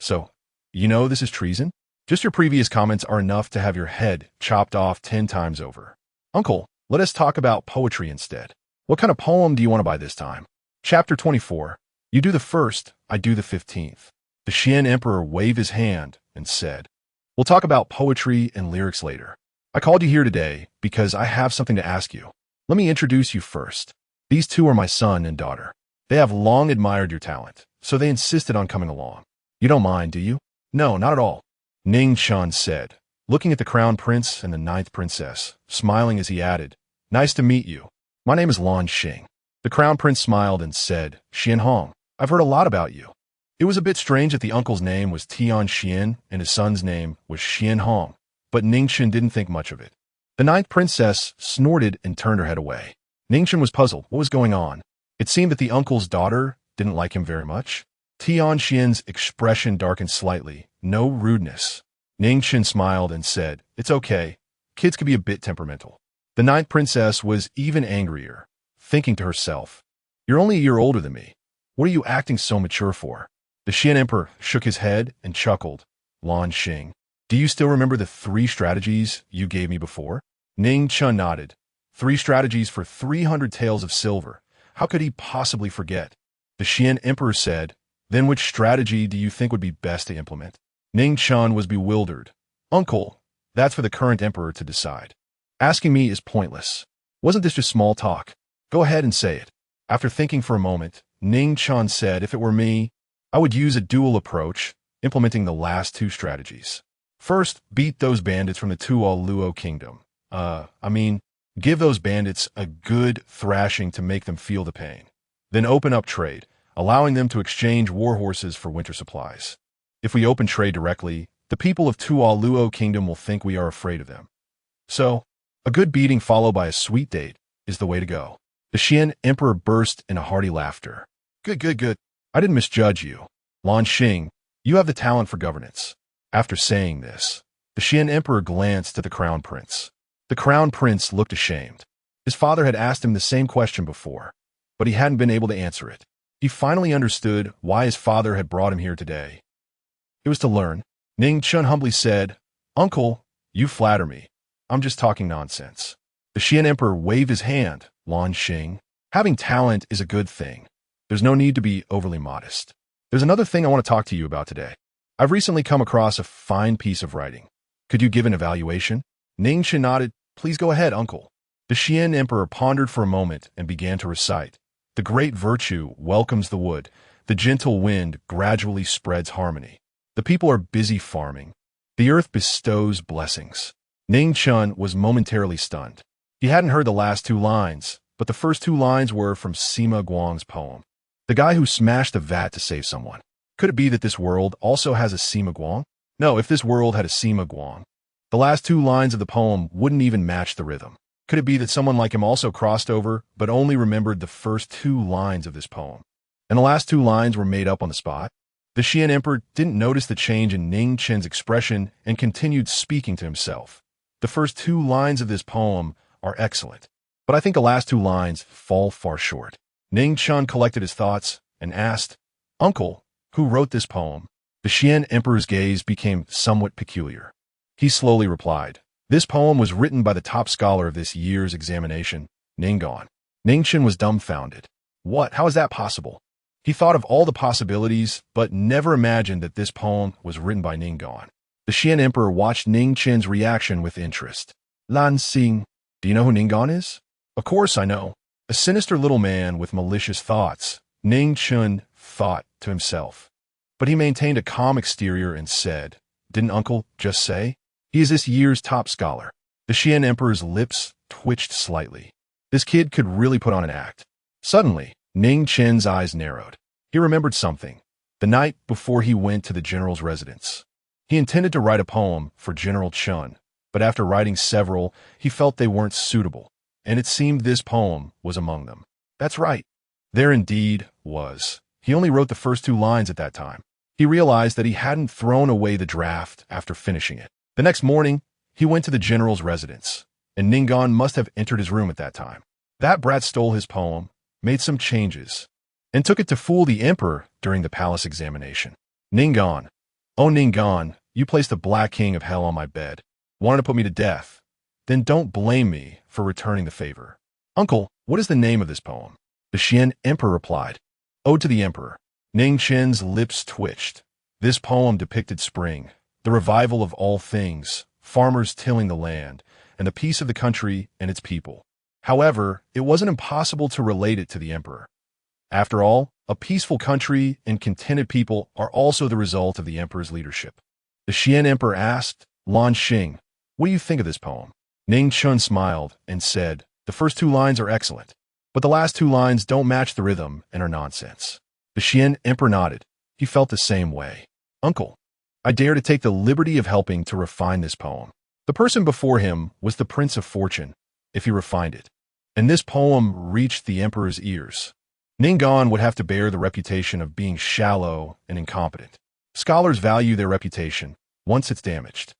[SPEAKER 1] "So, you know this is treason? Just your previous comments are enough to have your head chopped off 10 times over. Uncle, let us talk about poetry instead. What kind of poem do you want to buy this time?" Chapter 24. You do the first, I do the 15th. The Xian Emperor waved his hand and said, "We'll talk about poetry and lyrics later. I called you here today because I have something to ask you. Let me introduce you first. These two are my son and daughter. They have long admired your talent, so they insisted on coming along. You don't mind, do you?" "No, not at all," Ning Chen said, looking at the Crown Prince and the 9th Princess, smiling as he added, "Nice to meet you. My name is Lan Xing." The Crown Prince smiled and said, "Xian Hong, I've heard a lot about you." It was a bit strange that the uncle's name was Tianxian and his son's name was Xian Hong, but Ning Chen didn't think much of it. The 9th Princess snorted and turned her head away. Ning Chen was puzzled. What was going on? It seemed that the uncle's daughter didn't like him very much. Tianxian's expression darkened slightly. No rudeness. Ning Chen smiled and said, "It's okay. Kids can be a bit temperamental." The 9th Princess was even angrier, thinking to herself, "You're only a year older than me. What are you acting so mature for?" The Xian Emperor shook his head and chuckled. Lan Xing. Do you still remember the 3 strategies you gave me before? Ning Chen nodded. 3 strategies for 300 taels of silver. How could he possibly forget? The Xian Emperor said, then which strategy do you think would be best to implement? Ning Chen was bewildered. Uncle, that's for the current emperor to decide. Asking me is pointless. Wasn't this just small talk? Go ahead and say it. After thinking for a moment, Ning Chen said if it were me, I would use a dual approach, implementing the last 2 strategies. First, beat those bandits from the Tuo Luo kingdom. Give those bandits a good thrashing to make them feel the pain. Then open up trade, allowing them to exchange war horses for winter supplies. If we open trade directly, the people of Tuo Luo kingdom will think we are afraid of them. So, a good beating followed by a sweet date is the way to go. The Xian Emperor burst into hearty laughter. Good. I didn't misjudge you. Lan Xing, you have the talent for governance. After saying this, the Xian Emperor glanced at the Crown Prince. The Crown Prince looked ashamed. His father had asked him the same question before, but he hadn't been able to answer it. He finally understood why his father had brought him here today. It was to learn. Ning Chen humbly said, Uncle, you flatter me. I'm just talking nonsense. The Xian Emperor waved his hand. Lan Xing, having talent is a good thing. There's no need to be overly modest. There's another thing I want to talk to you about today. I've recently come across a fine piece of writing. Could you give an evaluation? Ning Chen nodded. Please go ahead, uncle. The Xian Emperor pondered for a moment and began to recite. The great virtue welcomes the wood. The gentle wind gradually spreads harmony. The people are busy farming. The earth bestows blessings. Ning Chen was momentarily stunned. He hadn't heard the last 2 lines, but the first 2 lines were from Sima Guang's poem. The guy who smashed the vat to save someone. Could it be that this world also has a Sima Guang? No, if this world had a Sima Guang, the last 2 lines of the poem wouldn't even match the rhythm. Could it be that someone like him also crossed over, but only remembered the first 2 lines of this poem? And the last 2 lines were made up on the spot? The Xian Emperor didn't notice the change in Ning Chen's expression and continued speaking to himself. The first 2 lines of this poem are excellent, but I think the last 2 lines fall far short. Ning Chen collected his thoughts and asked, Uncle, who wrote this poem? The Xian Emperor's gaze became somewhat peculiar. He slowly replied, this poem was written by the top scholar of this year's examination, Ning Chen. Ning Chen was dumbfounded. What? How is that possible? He thought of all the possibilities, but never imagined that this poem was written by Ning Chen. The Xian Emperor watched Ning Chen's reaction with interest. Lan Xing, do you know who Ning Chen is? Of course I know. A sinister little man with malicious thoughts, Ning Chen thought to himself. But he maintained a calm exterior and said, didn't uncle just say? He is this year's top scholar. The Xian Emperor's lips twitched slightly. This kid could really put on an act. Suddenly, Ning Chen's eyes narrowed. He remembered something. The night before he went to the general's residence. He intended to write a poem for General Chen, but after writing several, he felt they weren't suitable, and it seemed this poem was among them. That's right. There indeed was. He only wrote the first 2 lines at that time. He realized that he hadn't thrown away the draft after finishing it. The next morning, he went to the general's residence, and Ning Chen must have entered his room at that time. That brat stole his poem, made some changes, and took it to fool the emperor during the palace examination. Ning Chen, oh Ning Chen, you placed the Black King of Hell on my bed. Wanted to put me to death. Then don't blame me for returning the favor. Uncle, what is the name of this poem? The Xian Emperor replied, Ode to the Emperor. Ning Chen's lips twitched. This poem depicted spring, the revival of all things, farmers tilling the land, and the peace of the country and its people. However, it wasn't impossible to relate it to the emperor. After all, a peaceful country and contented people are also the result of the emperor's leadership. The Xian Emperor asked, Lan Xing, what do you think of this poem? Ning Chen smiled and said, the first 2 lines are excellent, but the last 2 lines don't match the rhythm and are nonsense. The Xian Emperor nodded. He felt the same way. Uncle, I dare to take the liberty of helping to refine this poem. The person before him was the Prince of Fortune, if he refined it, and this poem reached the emperor's ears. Ning Chen would have to bear the reputation of being shallow and incompetent. Scholars value their reputation once it's damaged.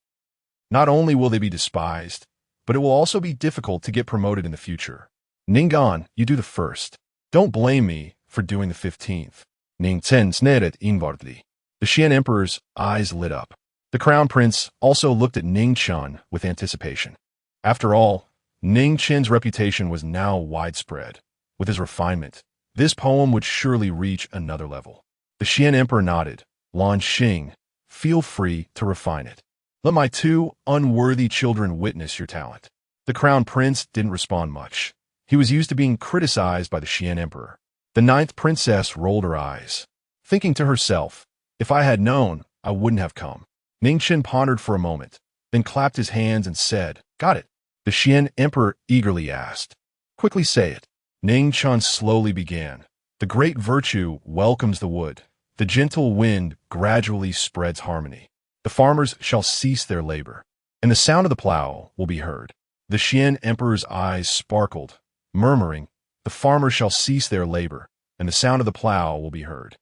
[SPEAKER 1] Not only will they be despised, but it will also be difficult to get promoted in the future. Ning Chen, you do the first. Don't blame me for doing the 15th. Ning Chen sneered inwardly. The Xian Emperor's eyes lit up. The crown prince also looked at Ning Chen with anticipation. After all, Ning Chen's reputation was now widespread. With his refinement, this poem would surely reach another level. The Xian Emperor nodded. Lan Xing, feel free to refine it. Let my two unworthy children witness your talent. The crown prince didn't respond much. He was used to being criticized by the Xian Emperor. The ninth princess rolled her eyes, thinking to herself, if I had known, I wouldn't have come. Ning Chen pondered for a moment, then clapped his hands and said, got it. The Xian Emperor eagerly asked, quickly say it. Ning Chen slowly began. The great virtue welcomes the wood. The gentle wind gradually spreads harmony. The farmers shall cease their labor, and the sound of the plow will be heard. The Xian Emperor's eyes sparkled, murmuring, the farmers shall cease their labor, and the sound of the plow will be heard.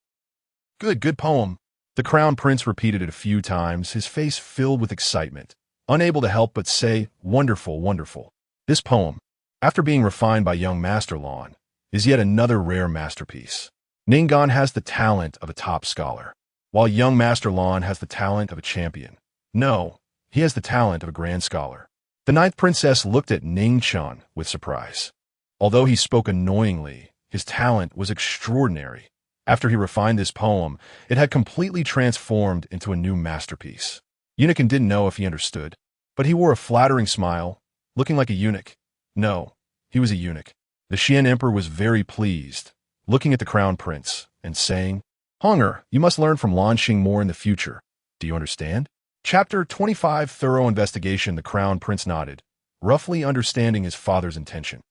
[SPEAKER 1] Good poem. The crown prince repeated it a few times, his face filled with excitement, unable to help but say, wonderful, wonderful. This poem, after being refined by young Master Lan, is yet another rare masterpiece. Ningguang has the talent of a top scholar, while young Master Lan has the talent of a champion. No, he has the talent of a grand scholar. The ninth princess looked at Ning Chen with surprise. Although he spoke annoyingly, his talent was extraordinary. After he refined this poem, it had completely transformed into a new masterpiece. Eunuchin didn't know if he understood, but he wore a flattering smile, looking like a eunuch. No, he was a eunuch. The Xian Emperor was very pleased, looking at the crown prince and saying, Honger, you must learn from Lan Xing more in the future. Do you understand? Chapter 25 Thorough Investigation. The crown prince nodded, roughly understanding his father's intention.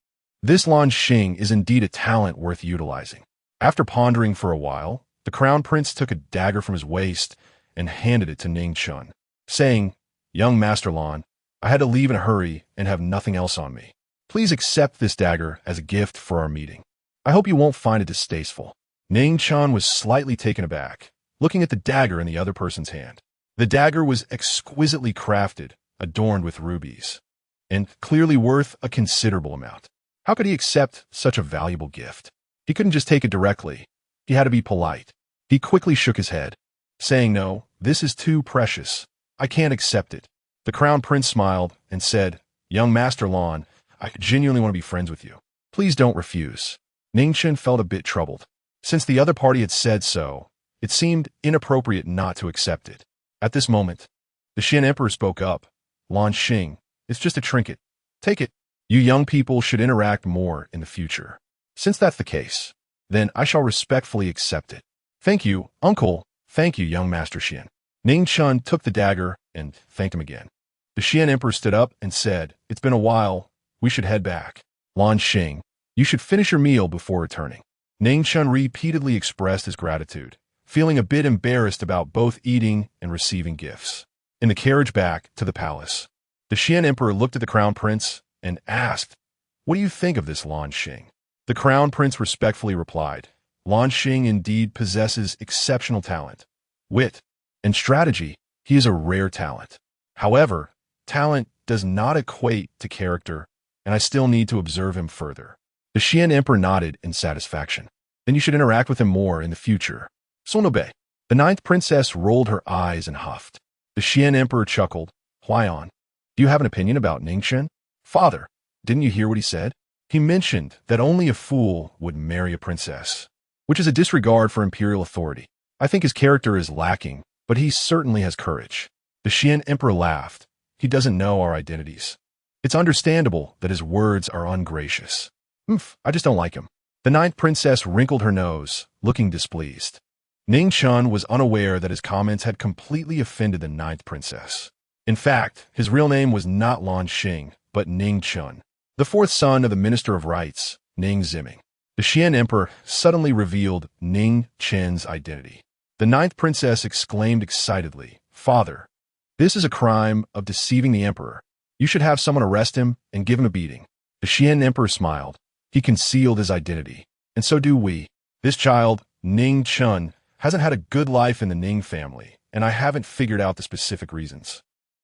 [SPEAKER 1] This Lan Xing is indeed a talent worth utilizing. After pondering for a while, the crown prince took a dagger from his waist and handed it to Ning Chen, saying, Young Master Lan, I had to leave in a hurry and have nothing else on me. Please accept this dagger as a gift for our meeting. I hope you won't find it distasteful. Ning Chen was slightly taken aback, looking at the dagger in the other person's hand. The dagger was exquisitely crafted, adorned with rubies, and clearly worth a considerable amount. How could he accept such a valuable gift? He couldn't just take it directly. He had to be polite. He quickly shook his head, saying, No, this is too precious. I can't accept it. The crown prince smiled and said, Young Master Lan, I genuinely want to be friends with you. Please don't refuse. Ning Chen felt a bit troubled. Since the other party had said so, it seemed inappropriate not to accept it. At this moment, the Xian Emperor spoke up. Lan Xing, it's just a trinket. Take it. You young people should interact more in the future. Since that's the case, then I shall respectfully accept it. Thank you, uncle. Thank you, young Master Xian. Ning Chen took the dagger and thanked him again. The Xian Emperor stood up and said, It's been a while. We should head back. Lan Xing, you should finish your meal before returning. Ning Chen repeatedly expressed his gratitude, feeling a bit embarrassed about both eating and receiving gifts. In the carriage back to the palace, the Xian Emperor looked at the crown prince and asked, What do you think of this Lan Xing? The crown prince respectfully replied, Lan Xing indeed possesses exceptional talent, wit, and strategy. He is a rare talent. However, talent does not equate to character, and I still need to observe him further. The Xian Emperor nodded in satisfaction. Then you should interact with him more in the future. Sonobe. The ninth princess rolled her eyes and huffed. The Xian Emperor chuckled. Huaiyan, do you have an opinion about Ning Chen? Father, didn't you hear what he said? He mentioned that only a fool would marry a princess, which is a disregard for imperial authority. I think his character is lacking, but he certainly has courage. The Xian Emperor laughed. He doesn't know our identities. It's understandable that his words are ungracious. I just don't like him. The ninth princess wrinkled her nose, looking displeased. Ning Chen was unaware that his comments had completely offended the ninth princess. In fact, his real name was not Lan Xing, but Ning Chen, the fourth son of the Minister of Rites, Ning Ziming. The Xian Emperor suddenly revealed Ning Chen's identity. The ninth princess exclaimed excitedly, Father, this is a crime of deceiving the emperor. You should have someone arrest him and give him a beating. The Xian Emperor smiled. He concealed his identity, and so do we. This child, Ning Chen, hasn't had a good life in the Ning family, and I haven't figured out the specific reasons.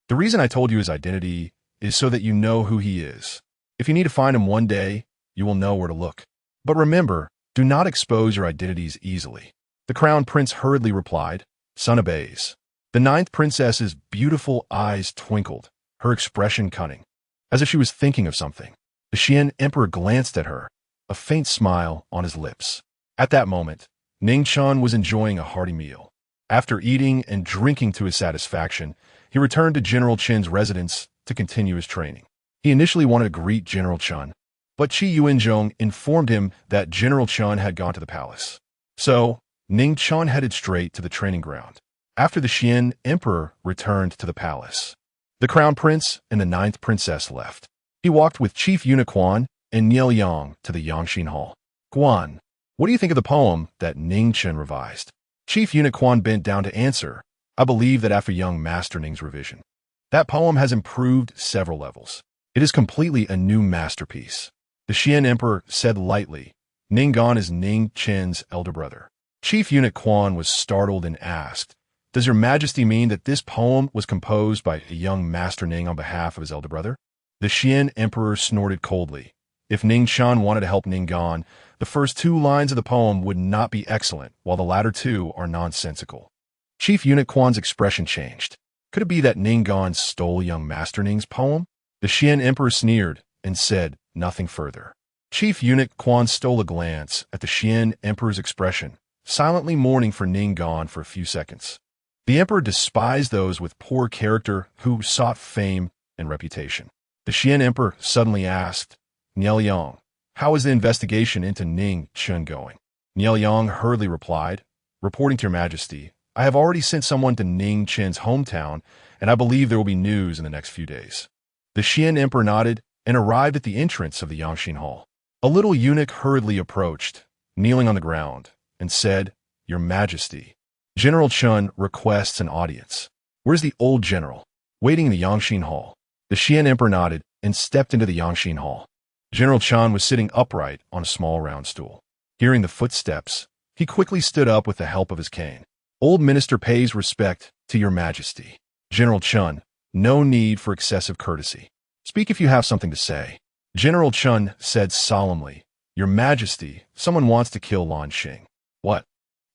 [SPEAKER 1] The reason I told you his identity is so that you know who he is. If you need to find him one day, you will know where to look. But remember, do not expose your identities easily. The crown prince hurriedly replied, Son obeys. The ninth princess's beautiful eyes twinkled, her expression cunning, as if she was thinking of something. The Xian emperor glanced at her, a faint smile on his lips. At that moment, Ning Chen was enjoying a hearty meal. After eating and drinking to his satisfaction, he returned to General Chen's residence to continue his training. He initially wanted to greet General Chen, but Qi Yuanzhong informed him that General Chen had gone to the palace. So, Ning Chen headed straight to the training ground. After the Xian emperor returned to the palace, the crown prince and the ninth princess left. He walked with Chief Eunuch Quan and Niel Yang to the Yangxin Hall. Quan, what do you think of the poem that Ning Chen revised? Chief Eunuch Quan bent down to answer. I believe that after young Master Ning's revision, that poem has improved several levels. It is completely a new masterpiece. The Xian emperor said lightly. Ning Gan is Ning Chen's elder brother. Chief Eunuch Quan was startled and asked, does your majesty mean that this poem was composed by a young Master Ning on behalf of his elder brother? The Xian emperor snorted coldly. If Ning Chen wanted to help Ning Gan, the first two lines of the poem would not be excellent, while the latter two are nonsensical. Chief Eunuch Quan's expression changed. Could it be that Ning Gan stole young Master Ning's poem? The Xian emperor sneered and said nothing further. Chief Eunuch Quan stole a glance at the Xian emperor's expression, silently mourning for Ning Gan for a few seconds. The emperor despised those with poor character who sought fame and reputation. The Xian emperor suddenly asked, Niel Yang, how is the investigation into Ning Chen going? Niel Yang hurriedly replied, reporting to your majesty, I have already sent someone to Ning Chen's hometown, and I believe there will be news in the next few days. The Xian emperor nodded and arrived at the entrance of the Yangxin Hall. A little eunuch hurriedly approached, kneeling on the ground, and said, Your Majesty, General Chen requests an audience. Where's the old general? Waiting in the Yangxin Hall. The Xian emperor nodded and stepped into the Yangxin Hall. General Chen was sitting upright on a small round stool. Hearing the footsteps, he quickly stood up with the help of his cane. Old minister pays respect to your majesty. General Chen, no need for excessive courtesy. Speak if you have something to say. General Chen said solemnly, Your Majesty, someone wants to kill Lan Xing. What?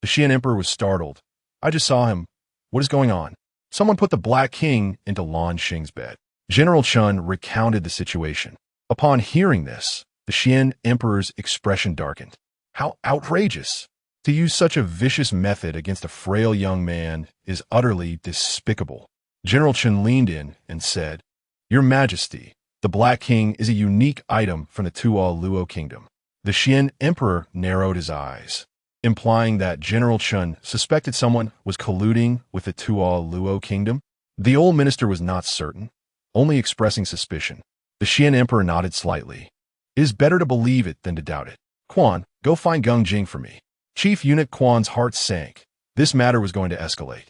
[SPEAKER 1] The Xian emperor was startled. I just saw him. What is going on? Someone put the Black King into Lan Xing's bed. General Chen recounted the situation. Upon hearing this, the Xian emperor's expression darkened. How outrageous! To use such a vicious method against a frail young man is utterly despicable. General Chen leaned in and said, Your Majesty, the Black King is a unique item from the Tuo Luo kingdom. The Xian emperor narrowed his eyes, implying that General Chen suspected someone was colluding with the Tuo Luo kingdom. The old minister was not certain, only expressing suspicion. The Xian emperor nodded slightly. It is better to believe it than to doubt it. Quan, go find Gung Jing for me. Chief Eunuch Quan's heart sank. This matter was going to escalate.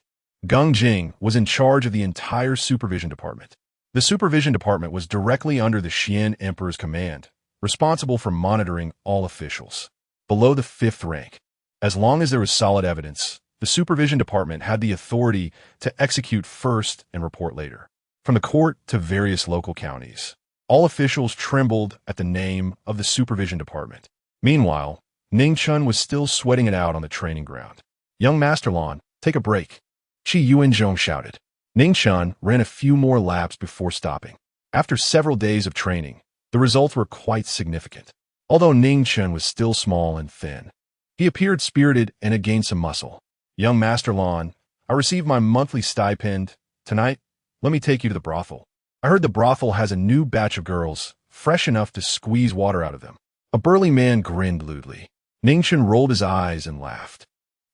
[SPEAKER 1] Gung Jing was in charge of the entire supervision department. The supervision department was directly under the Xian emperor's command, responsible for monitoring all officials. Below the 5th rank, as long as there was solid evidence, the supervision department had the authority to execute first and report later. From the court to various local counties, all officials trembled at the name of the supervision department. Meanwhile, Ning Chen was still sweating it out on the training ground. Young Master Lan, take a break. Qi Yuanzhong shouted. Ning Chen ran a few more laps before stopping. After several days of training, the results were quite significant. Although Ning Chen was still small and thin, he appeared spirited and had gained some muscle. Young Master Lan, I received my monthly stipend. Tonight, let me take you to the brothel. I heard the brothel has a new batch of girls, fresh enough to squeeze water out of them. A burly man grinned lewdly. Ning Chen rolled his eyes and laughed.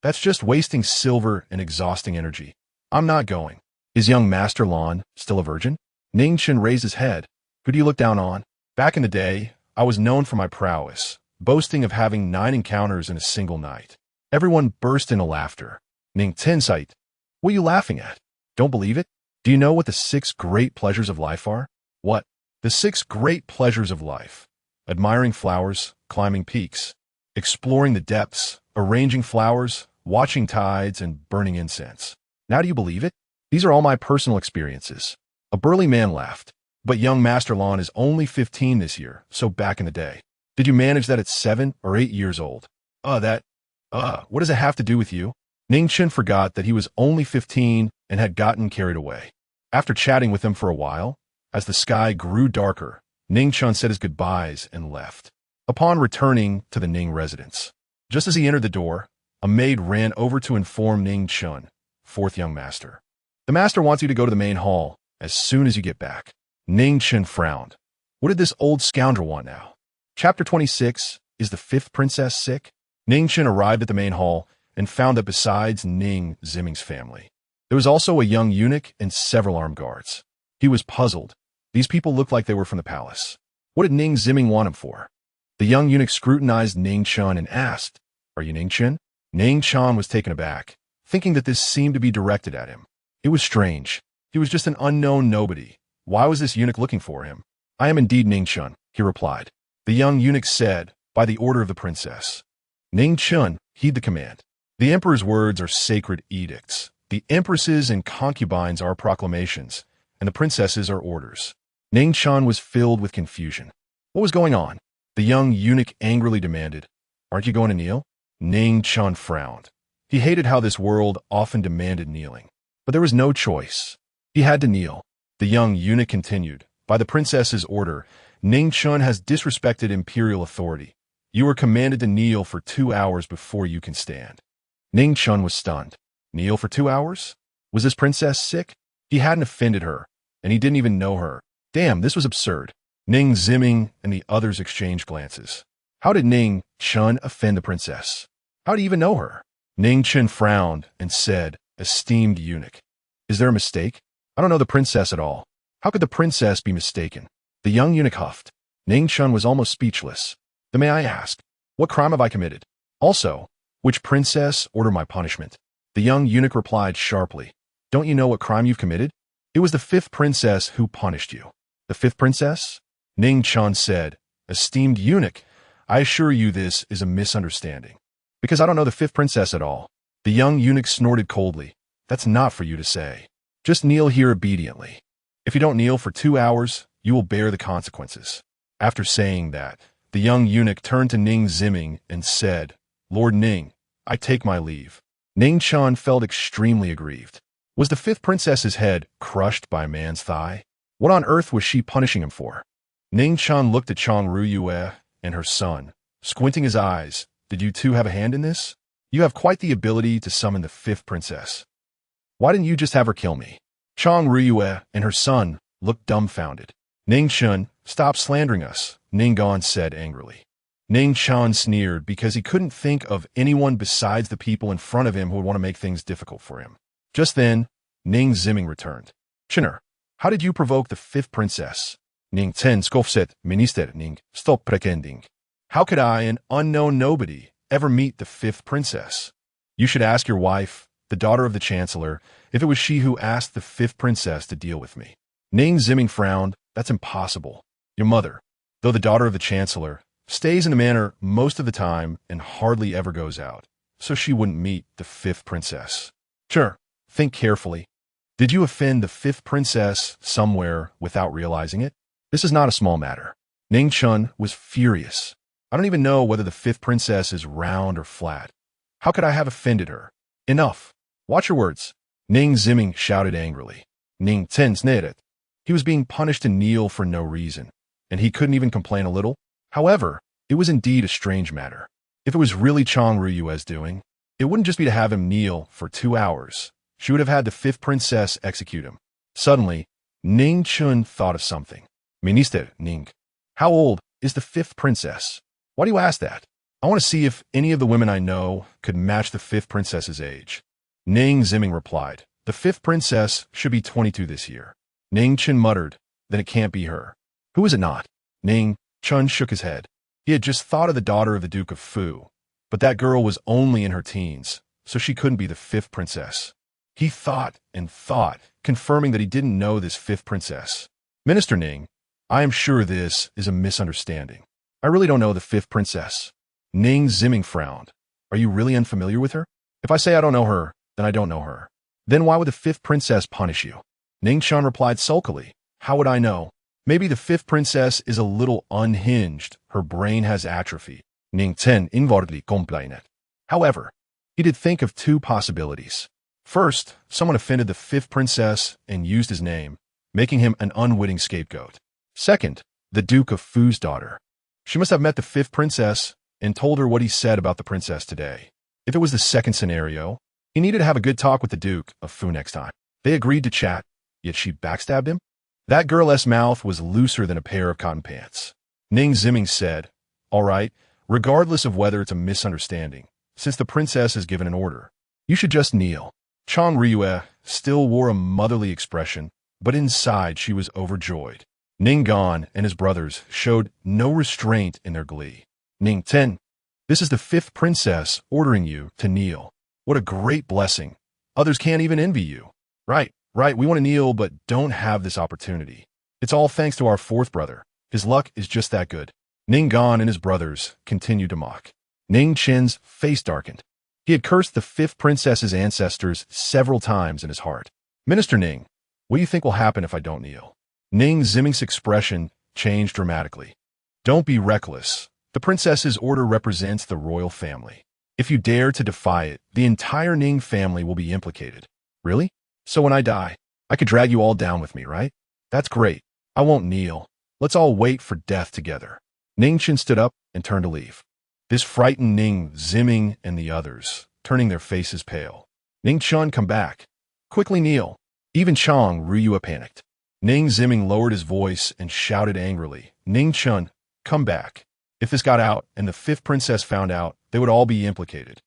[SPEAKER 1] That's just wasting silver and exhausting energy. I'm not going. Is young Master Lan still a virgin? Ning Chen raised his head. Who do you look down on? Back in the day, I was known for my prowess, boasting of having 9 encounters in a single night. Everyone burst into laughter. Ning Tensite, what are you laughing at? Don't believe it? Do you know what the 6 great pleasures of life are? What? The 6 great pleasures of life. Admiring flowers, climbing peaks, exploring the depths, arranging flowers, watching tides, and burning incense. Now do you believe it? These are all my personal experiences. A burly man laughed. But young Master Lan is only 15 this year, so back in the day. Did you manage that at 7 or 8 years old? What does it have to do with you? Ning Chen forgot that he was only 15 and had gotten carried away. After chatting with him for a while, as the sky grew darker, Ning Chen said his goodbyes and left. Upon returning to the Ning residence, just as he entered the door, a maid ran over to inform Ning Chen, fourth young master. The master wants you to go to the main hall as soon as you get back. Ning Chen frowned. What did this old scoundrel want now? Chapter 26, Is the fifth princess sick? Ning Chen arrived at the main hall and found that besides Ning Ziming's family, there was also a young eunuch and several armed guards. He was puzzled. These people looked like they were from the palace. What did Ning Ziming want him for? The young eunuch scrutinized Ning Chen and asked, "Are you Ning Chen?" Ning Chen was taken aback, thinking that this seemed to be directed at him. It was strange. He was just an unknown nobody. Why was this eunuch looking for him? "I am indeed Ning Chen," he replied. The young eunuch said, "By the order of the princess." Ning Chen, heed the command. The emperor's words are sacred edicts. The empresses and concubines are proclamations, and the princesses are orders. Ning Chen was filled with confusion. What was going on? The young eunuch angrily demanded, "Aren't you going to kneel?" Ning Chen frowned. He hated how this world often demanded kneeling. But there was no choice. He had to kneel. The young eunuch continued, "By the princess's order, Ning Chen has disrespected imperial authority. You are commanded to kneel for 2 hours before you can stand." Ning Chen was stunned. Kneel for 2 hours? Was this princess sick? He hadn't offended her, and he didn't even know her. Damn, this was absurd. Ning Ziming and the others exchanged glances. How did Ning Chen offend the princess? How did he even know her? Ning Chen frowned and said, "Esteemed eunuch, is there a mistake? I don't know the princess at all. How could the princess be mistaken?" The young eunuch huffed. Ning Chen was almost speechless. "Then may I ask, what crime have I committed? Also, which princess ordered my punishment?" The young eunuch replied sharply, "Don't you know what crime you've committed? It was the fifth princess who punished you." "The fifth princess?" Ning Chen said, "Esteemed eunuch, I assure you this is a misunderstanding, because I don't know the fifth princess at all." The young eunuch snorted coldly. "That's not for you to say. Just kneel here obediently. If you don't kneel for 2 hours, you will bear the consequences." After saying that, the young eunuch turned to Ning Ziming and said, "Lord Ning, I take my leave." Ning Chen felt extremely aggrieved. Was the fifth princess's head crushed by a man's thigh? What on earth was she punishing him for? Ning Chen looked at Chang Ruyue and her son, squinting his eyes. "Did you two have a hand in this? You have quite the ability to summon the fifth princess. Why didn't you just have her kill me?" Chang Ruyue and her son looked dumbfounded. "Ning Chen, stop slandering us," Ning Gon said angrily. Ning Chen sneered because he couldn't think of anyone besides the people in front of him who would want to make things difficult for him. Just then, Ning Ziming returned. "Chinner, how did you provoke the fifth princess?" Ning Chen skofset, "Minister Ning, stop pretending. How could I, an unknown nobody, ever meet the fifth princess? You should ask your wife, the daughter of the chancellor, if it was she who asked the fifth princess to deal with me." Ning Ziming frowned. "That's impossible. Your mother, though the daughter of the chancellor, stays in the manor most of the time and hardly ever goes out, so she wouldn't meet the fifth princess." "Sure, think carefully. Did you offend the fifth princess somewhere without realizing it? This is not a small matter." Ning Chen was furious. "I don't even know whether the fifth princess is round or flat. How could I have offended her?" "Enough. Watch your words," Ning Ziming shouted angrily. Ning Chen sneered. He was being punished to kneel for no reason, and he couldn't even complain a little. However, it was indeed a strange matter. If it was really Chang Ruyue's doing, it wouldn't just be to have him kneel for 2 hours. She would have had the fifth princess execute him. Suddenly, Ning Chen thought of something. "Minister Ning, how old is the fifth princess?" "Why do you ask that? I want to see if any of the women I know could match the fifth princess's age." Ning Ziming replied, "The fifth princess should be 22 this year." Ning Chen muttered, "Then it can't be her." "Who is it not?" Ning Chen shook his head. He had just thought of the daughter of the Duke of Fu, but that girl was only in her teens, so she couldn't be the fifth princess. He thought and thought, confirming that he didn't know this fifth princess. "Minister Ning, I am sure this is a misunderstanding. I really don't know the fifth princess." Ning Ziming frowned. "Are you really unfamiliar with her?" "If I say I don't know her, then I don't know her." "Then why would the fifth princess punish you?" Ning Chen replied sulkily, "How would I know? Maybe the fifth princess is a little unhinged. Her brain has atrophy." Ning Chen inwardly complained. However, He did think of two possibilities. First, someone offended the fifth princess and used his name, making him an unwitting scapegoat. Second, the Duke of Fu's daughter. She must have met the fifth princess and told her what he said about the princess today. If it was the second scenario, he needed to have a good talk with the Duke of Fu next time. They agreed to chat, yet she backstabbed him? That girl's mouth was looser than a pair of cotton pants. Ning Chen said, "All right, regardless of whether it's a misunderstanding, since the princess has given an order, you should just kneel." Chang Riyue still wore a motherly expression, but inside she was overjoyed. Ning Gan and his brothers showed no restraint in their glee. "Ning Chen, this is the fifth princess ordering you to kneel. What a great blessing. Others can't even envy you." Right, we want to kneel but don't have this opportunity. It's all thanks to our fourth brother. His luck is just that good. Ning Gan and his brothers continued to mock. Ning Chen's face darkened. He had cursed the fifth princess's ancestors several times in his heart. "Minister Ning, what do you think will happen if I don't kneel?" Ning Ziming's expression changed dramatically. "Don't be reckless. The princess's order represents the royal family. If you dare to defy it, the entire Ning family will be implicated." "Really? So when I die, I could drag you all down with me, right? That's great. I won't kneel. Let's all wait for death together." Ning Chen stood up and turned to leave. This frightened Ning Ziming and the others, turning their faces pale. "Ning Chen, come back. Quickly kneel." Even Chang Riyue panicked. Ning Ziming lowered his voice and shouted angrily, "Ning Chen, come back. If this got out and the fifth princess found out, they would all be implicated.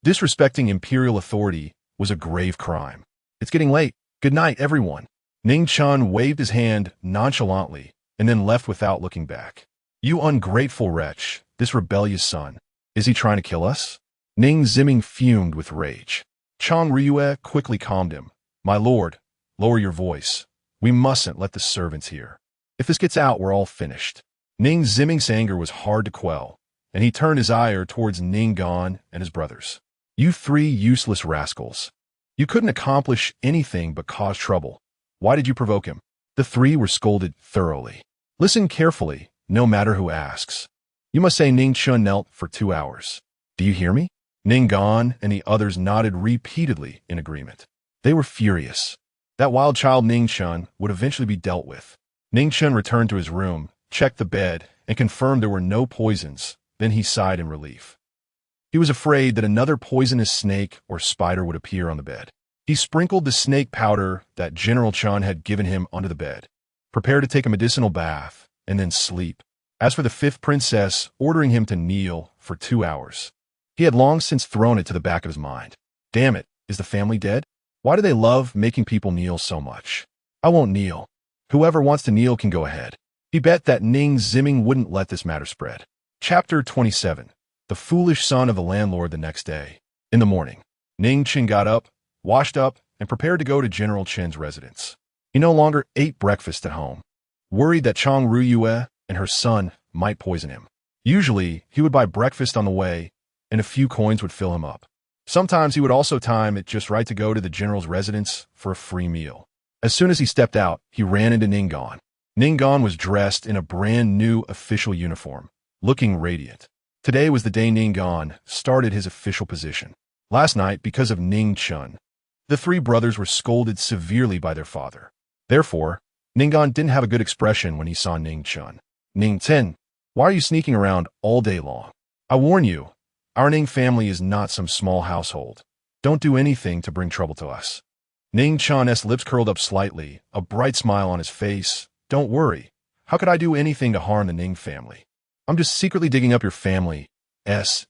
[SPEAKER 1] Disrespecting imperial authority was a grave crime. It's getting late. Good night, everyone." Ning Chen waved his hand nonchalantly and then left without looking back. "You ungrateful wretch, this rebellious son. Is he trying to kill us?" Ning Ziming fumed with rage. Chang Riyue quickly calmed him. "My lord, lower your voice. We mustn't let the servants hear. If this gets out, we're all finished." Ning Ziming's anger was hard to quell, and he turned his ire towards Ning Gan and his brothers. "You three useless rascals. You couldn't accomplish anything but cause trouble. Why did you provoke him?" The three were scolded thoroughly. "Listen carefully, no matter who asks. You must say Ning Chen knelt for 2 hours. Do you hear me?" Ning Gan and the others nodded repeatedly in agreement. They were furious. That wild child Ning Chen would eventually be dealt with. Ning Chen returned to his room, checked the bed, and confirmed there were no poisons. Then he sighed in relief. He was afraid that another poisonous snake or spider would appear on the bed. He sprinkled the snake powder that General Chen had given him onto the bed, prepared to take a medicinal bath, and then sleep. As for the fifth princess ordering him to kneel for 2 hours, he had long since thrown it to the back of his mind. Damn it, is the family dead? Why do they love making people kneel so much? I won't kneel. Whoever wants to kneel can go ahead. He bet that Ning Ziming wouldn't let this matter spread. Chapter 27. The foolish son of the landlord the next day. In the morning, Ning Chen got up, washed up, and prepared to go to General Chen's residence. He no longer ate breakfast at home, worried that Chang Riyue and her son might poison him. Usually, he would buy breakfast on the way, and a few coins would fill him up. Sometimes he would also time it just right to go to the general's residence for a free meal. As soon as he stepped out, he ran into Ning Gan. Ning Gan was dressed in a brand new official uniform, looking radiant. Today was the day Ning Gan started his official position. Last night, because of Ning Chen, the three brothers were scolded severely by their father. Therefore, Ning Gan didn't have a good expression when he saw Ning Chen. "Ning Chen, why are you sneaking around all day long? I warn you, our Ning family is not some small household. Don't do anything to bring trouble to us." Ning Chen's lips curled up slightly, a bright smile on his face. "Don't worry. How could I do anything to harm the Ning family? I'm just secretly digging up your family's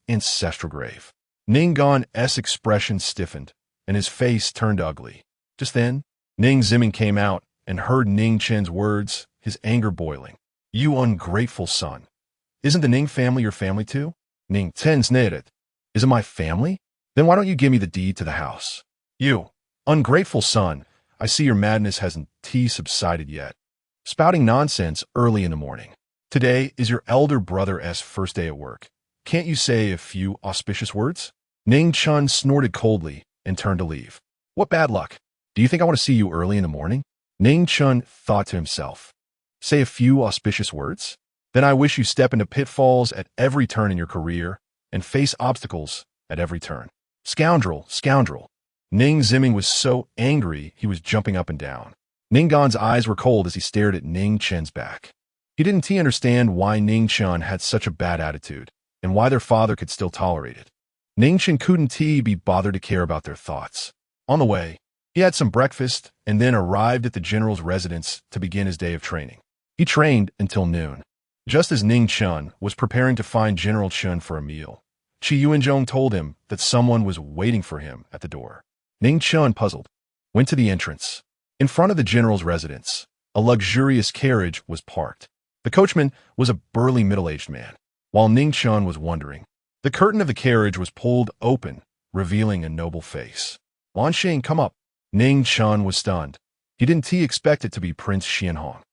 [SPEAKER 1] ancestral grave." Ning Gan's expression stiffened, and his face turned ugly. Just then, Ning Ziming came out and heard Ning Chen's words, his anger boiling. "You ungrateful son. Isn't the Ning family your family too?" Ning Chen sneered. "Is it my family? Then why don't you give me the deed to the house?" "You ungrateful son, I see your madness hasn't subsided yet. Spouting nonsense early in the morning. Today is your elder brother's first day at work. Can't you say a few auspicious words?" Ning Chen snorted coldly and turned to leave. "What bad luck. Do you think I want to see you early in the morning?" Ning Chen thought to himself. Say a few auspicious words? Then I wish you step into pitfalls at every turn in your career and face obstacles at every turn. Scoundrel, scoundrel. Ning Zimming was so angry he was jumping up and down. Ning Gan's eyes were cold as he stared at Ning Chen's back. He didn't understand why Ning Chen had such a bad attitude, and why their father could still tolerate it. Ning Chen couldn't be bothered to care about their thoughts. On the way, he had some breakfast and then arrived at the general's residence to begin his day of training. He trained until noon. Just as Ning Chen was preparing to find General Chen for a meal, Qi Yuanzhong told him that someone was waiting for him at the door. Ning Chen, puzzled, went to the entrance. In front of the general's residence, a luxurious carriage was parked. The coachman was a burly middle-aged man. While Ning Chen was wondering, the curtain of the carriage was pulled open, revealing a noble face. "Wan Xing, come up." Ning Chen was stunned. He didn't expect it to be Prince Xianhong.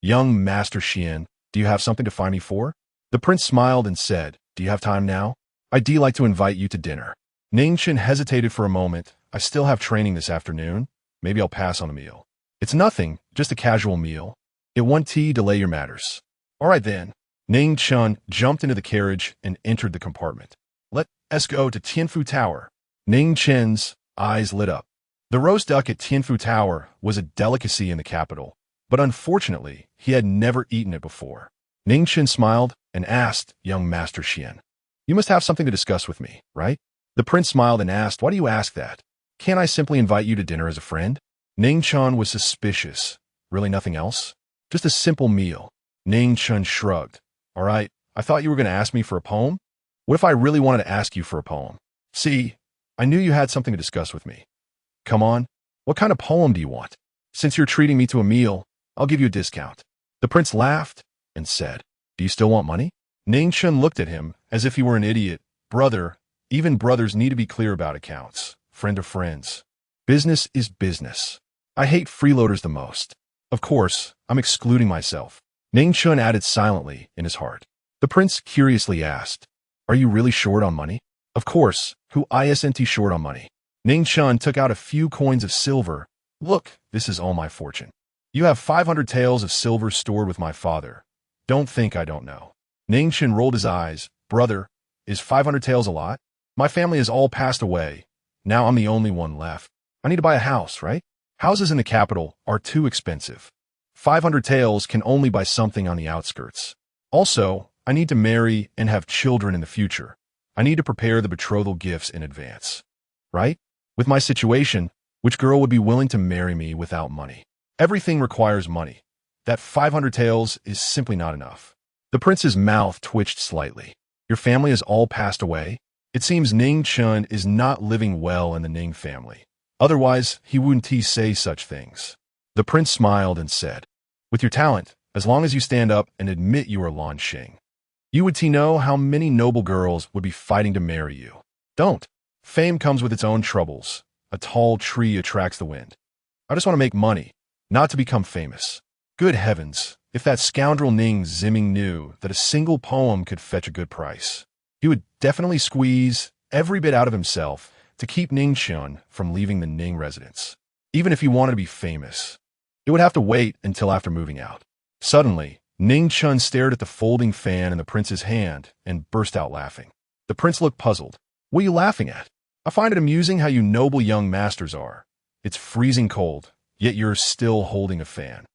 [SPEAKER 1] "Young Master Xian, do you have something to find me for?" The prince smiled and said, "Do you have time now? I'd like to invite you to dinner." Ning Chen hesitated for a moment. "I still have training this afternoon. Maybe I'll pass on a meal." "It's nothing, just a casual meal. It won't delay your matters." "All right then." Ning Chen jumped into the carriage and entered the compartment. "Let's go to Tianfu Tower." Ning Chen's eyes lit up. The roast duck at Tianfu Tower was a delicacy in the capital, but unfortunately, he had never eaten it before. Ning Chen smiled and asked, "Young Master Xian, you must have something to discuss with me, right?" The prince smiled and asked, "Why do you ask that? Can't I simply invite you to dinner as a friend?" Ning Chen was suspicious. "Really nothing else? Just a simple meal." Ning Chen shrugged. "All right, I thought you were going to ask me for a poem. What if I really wanted to ask you for a poem? See, I knew you had something to discuss with me. Come on, what kind of poem do you want? Since you're treating me to a meal, I'll give you a discount." The prince laughed and said, "Do you still want money?" Ning Chen looked at him as if he were an idiot. "Brother, even brothers need to be clear about accounts. Friend of friends. Business is business. I hate freeloaders the most. Of course, I'm excluding myself." Ning Chen added silently in his heart. The prince curiously asked, "Are you really short on money?" "Of course, who isn't short on money?" Ning Chen took out a few coins of silver. "Look, this is all my fortune. You have 500 taels of silver stored with my father. Don't think I don't know." Ning Chen rolled his eyes. "Brother, is 500 taels a lot? My family has all passed away. Now I'm the only one left. I need to buy a house, right? Houses in the capital are too expensive. 500 taels can only buy something on the outskirts. Also, I need to marry and have children in the future. I need to prepare the betrothal gifts in advance. Right? With my situation, which girl would be willing to marry me without money? Everything requires money. That 500 taels is simply not enough." The prince's mouth twitched slightly. "Your family has all passed away? It seems Ning Chen is not living well in the Ning family. Otherwise, he wouldn't say such things." The prince smiled and said, "With your talent, as long as you stand up and admit you are Lan Xing, you would know how many noble girls would be fighting to marry you. Don't. Fame comes with its own troubles. A tall tree attracts the wind. I just want to make money, not to become famous." Good heavens, if that scoundrel Ning Zimming knew that a single poem could fetch a good price, he would definitely squeeze every bit out of himself to keep Ning Chen from leaving the Ning residence. Even if he wanted to be famous, it would have to wait until after moving out. Suddenly, Ning Chen stared at the folding fan in the prince's hand and burst out laughing. The prince looked puzzled. "What are you laughing at?" "I find it amusing how you noble young masters are. It's freezing cold, yet you're still holding a fan.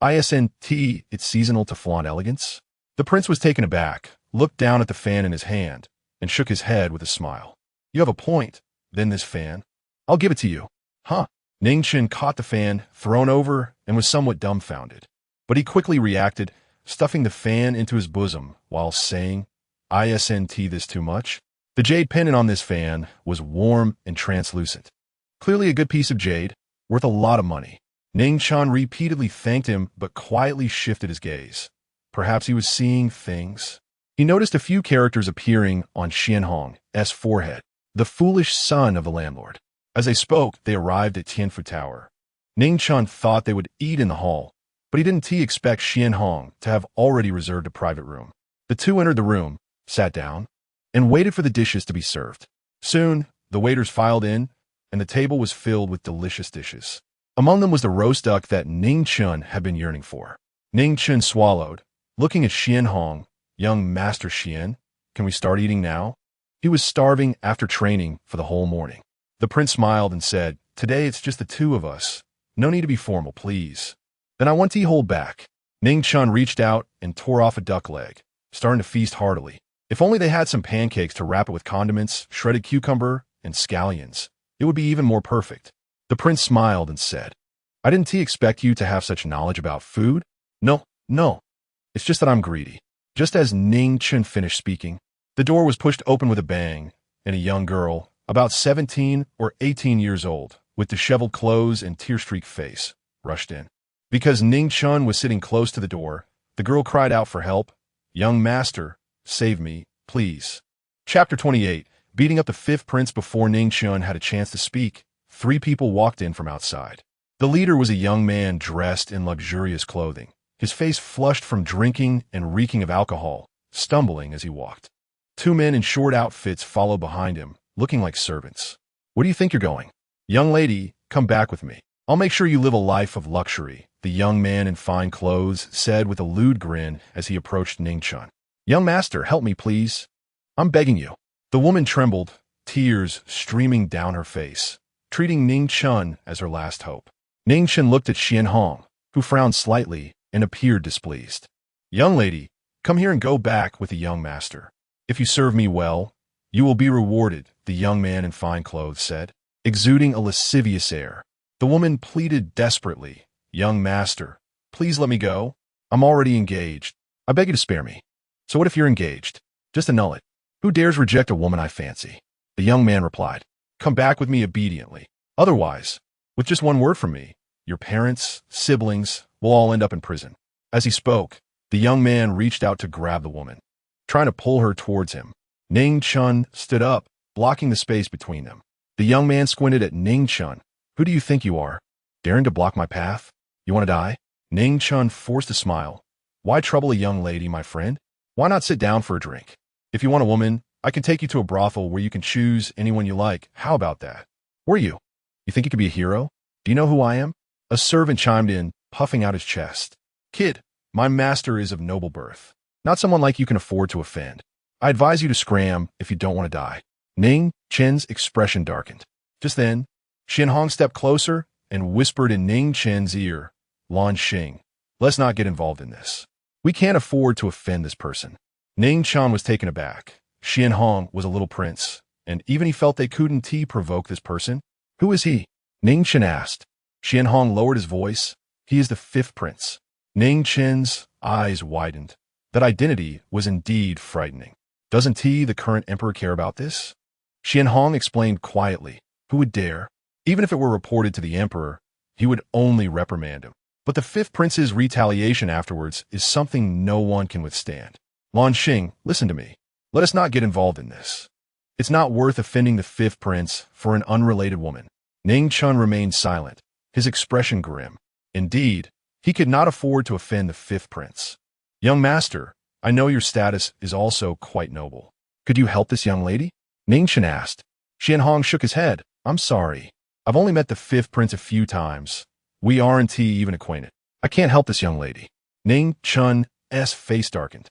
[SPEAKER 1] It's seasonal to flaunt elegance?" The prince was taken aback, looked down at the fan in his hand, and shook his head with a smile. "You have a point. Then this fan. I'll give it to you." "Huh?" Ning Chen caught the fan, thrown over, and was somewhat dumbfounded. But he quickly reacted, stuffing the fan into his bosom while saying, "Isn't this too much?" The jade pendant on this fan was warm and translucent. Clearly a good piece of jade, worth a lot of money. Ning Chen repeatedly thanked him but quietly shifted his gaze. Perhaps he was seeing things. He noticed a few characters appearing on Xianhong's forehead, the foolish son of the landlord. As they spoke, they arrived at Tianfu Tower. Ning Chen thought they would eat in the hall, but he didn't expect Xianhong to have already reserved a private room. The two entered the room, sat down, and waited for the dishes to be served. Soon, the waiters filed in, and the table was filled with delicious dishes. Among them was the roast duck that Ning Chen had been yearning for. Ning Chen swallowed, looking at Xianhong. "Young Master Xian, can we start eating now?" He was starving after training for the whole morning. The prince smiled and said, "Today it's just the two of us. No need to be formal, please." "Then I want tea hold back." Ning Chen reached out and tore off a duck leg, starting to feast heartily. If only they had some pancakes to wrap it with condiments, shredded cucumber, and scallions, it would be even more perfect. The prince smiled and said, "I didn't expect you to have such knowledge about food." No. It's just that I'm greedy." Just as Ning Chen finished speaking, the door was pushed open with a bang, and a young girl, about 17 or 18 years old, with disheveled clothes and tear-streaked face, rushed in. Because Ning Chen was sitting close to the door, the girl cried out for help. "Young master, save me, please." Chapter 28. Beating up the fifth prince. Before Ning Chen had a chance to speak, 3 people walked in from outside. The leader was a young man dressed in luxurious clothing, his face flushed from drinking and reeking of alcohol, stumbling as he walked. 2 men in short outfits followed behind him, looking like servants. "Where do you think you're going?" "Young lady, come back with me. I'll make sure you live a life of luxury," the young man in fine clothes said with a lewd grin as he approached Ning Chen. "Young master, help me, please. I'm begging you." The woman trembled, tears streaming down her face, treating Ning Chen as her last hope. Ning Chen looked at Xian Hong, who frowned slightly and appeared displeased. "Young lady, come here and go back with the young master. If you serve me well, you will be rewarded," the young man in fine clothes said, exuding a lascivious air. The woman pleaded desperately, "Young master, please let me go. I'm already engaged. I beg you to spare me." "So what if you're engaged? Just annul it. Who dares reject a woman I fancy?" The young man replied, "Come back with me obediently. Otherwise, with just one word from me, your parents, siblings, will all end up in prison." As he spoke, the young man reached out to grab the woman, trying to pull her towards him. Ning Chen stood up, blocking the space between them. The young man squinted at Ning Chen. "Who do you think you are? Daring to block my path? You want to die?" Ning Chen forced a smile. "Why trouble a young lady, my friend? Why not sit down for a drink? If you want a woman, I can take you to a brothel where you can choose anyone you like. How about that?" "Who are you? You think you could be a hero? Do you know who I am?" A servant chimed in, puffing out his chest. "Kid, my master is of noble birth. Not someone like you can afford to offend. I advise you to scram if you don't want to die." Ning Chen's expression darkened. Just then, Xian Hong stepped closer and whispered in Ning Chen's ear, "Lan Xing, let's not get involved in this. We can't afford to offend this person." Ning Chen was taken aback. Xian Hong was a little prince, and even he felt they couldn't provoke this person. "Who is he?" Ning Chen asked. Xian Hong lowered his voice. "He is the 5th prince." Ning Chen's eyes widened. That identity was indeed frightening. "Doesn't He, the current emperor, care about this?" Xian Hong explained quietly. "Who would dare? Even if it were reported to the emperor, he would only reprimand him. But the 5th prince's retaliation afterwards is something no one can withstand. Lan Xing, listen to me. Let us not get involved in this. It's not worth offending the 5th prince for an unrelated woman." Ning Chen remained silent, his expression grim. Indeed, he could not afford to offend the 5th prince. "Young master, I know your status is also quite noble. Could you help this young lady?" Ning Chen asked. Xian Hong shook his head. "I'm sorry. I've only met the 5th prince a few times. We aren't even acquainted. I can't help this young lady." Ning Chen's face darkened,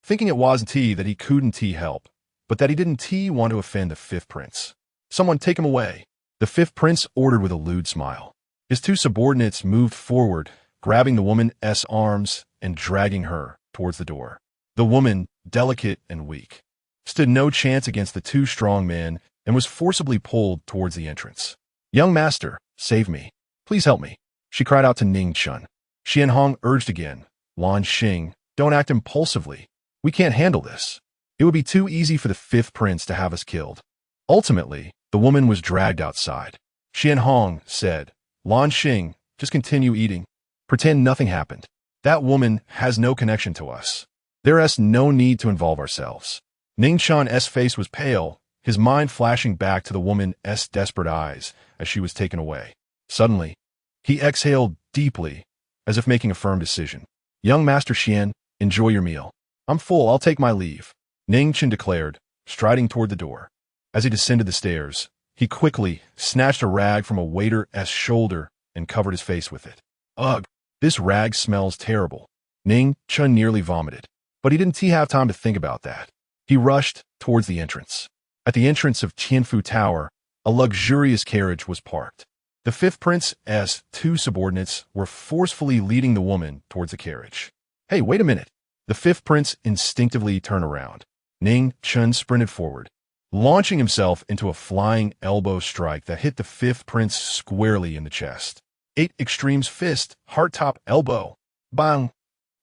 [SPEAKER 1] thinking it wasn't that he couldn't help, but that he didn't want to offend the 5th prince. "Someone take him away," the 5th prince ordered with a lewd smile. His 2 subordinates moved forward, grabbing the woman's arms and dragging her towards the door. The woman, delicate and weak, stood no chance against the 2 strong men and was forcibly pulled towards the entrance. "Young master, save me. Please help me," she cried out to Ning Chen. Xian Hong urged again, "Lan Xing, don't act impulsively. We can't handle this. It would be too easy for the 5th prince to have us killed." Ultimately, the woman was dragged outside. Xian Hong said, "Lan Xing, just continue eating. Pretend nothing happened. That woman has no connection to us. There's no need to involve ourselves." Ning Chen's face was pale, his mind flashing back to the woman's desperate eyes as she was taken away. Suddenly, he exhaled deeply, as if making a firm decision. "Young Master Xian, enjoy your meal. I'm full, I'll take my leave," Ning Chen declared, striding toward the door. As he descended the stairs, he quickly snatched a rag from a waiter's shoulder and covered his face with it. "Ugh, this rag smells terrible." Ning Chen nearly vomited, but he didn't have time to think about that. He rushed towards the entrance. At the entrance of Tianfu Tower, a luxurious carriage was parked. The fifth prince's two subordinates were forcefully leading the woman towards the carriage. Hey, wait a minute. The fifth prince instinctively turned around. Ning Chen sprinted forward, launching himself into a flying elbow strike that hit the fifth prince squarely in the chest. 8 Extremes fist, heart-top elbow. Bang!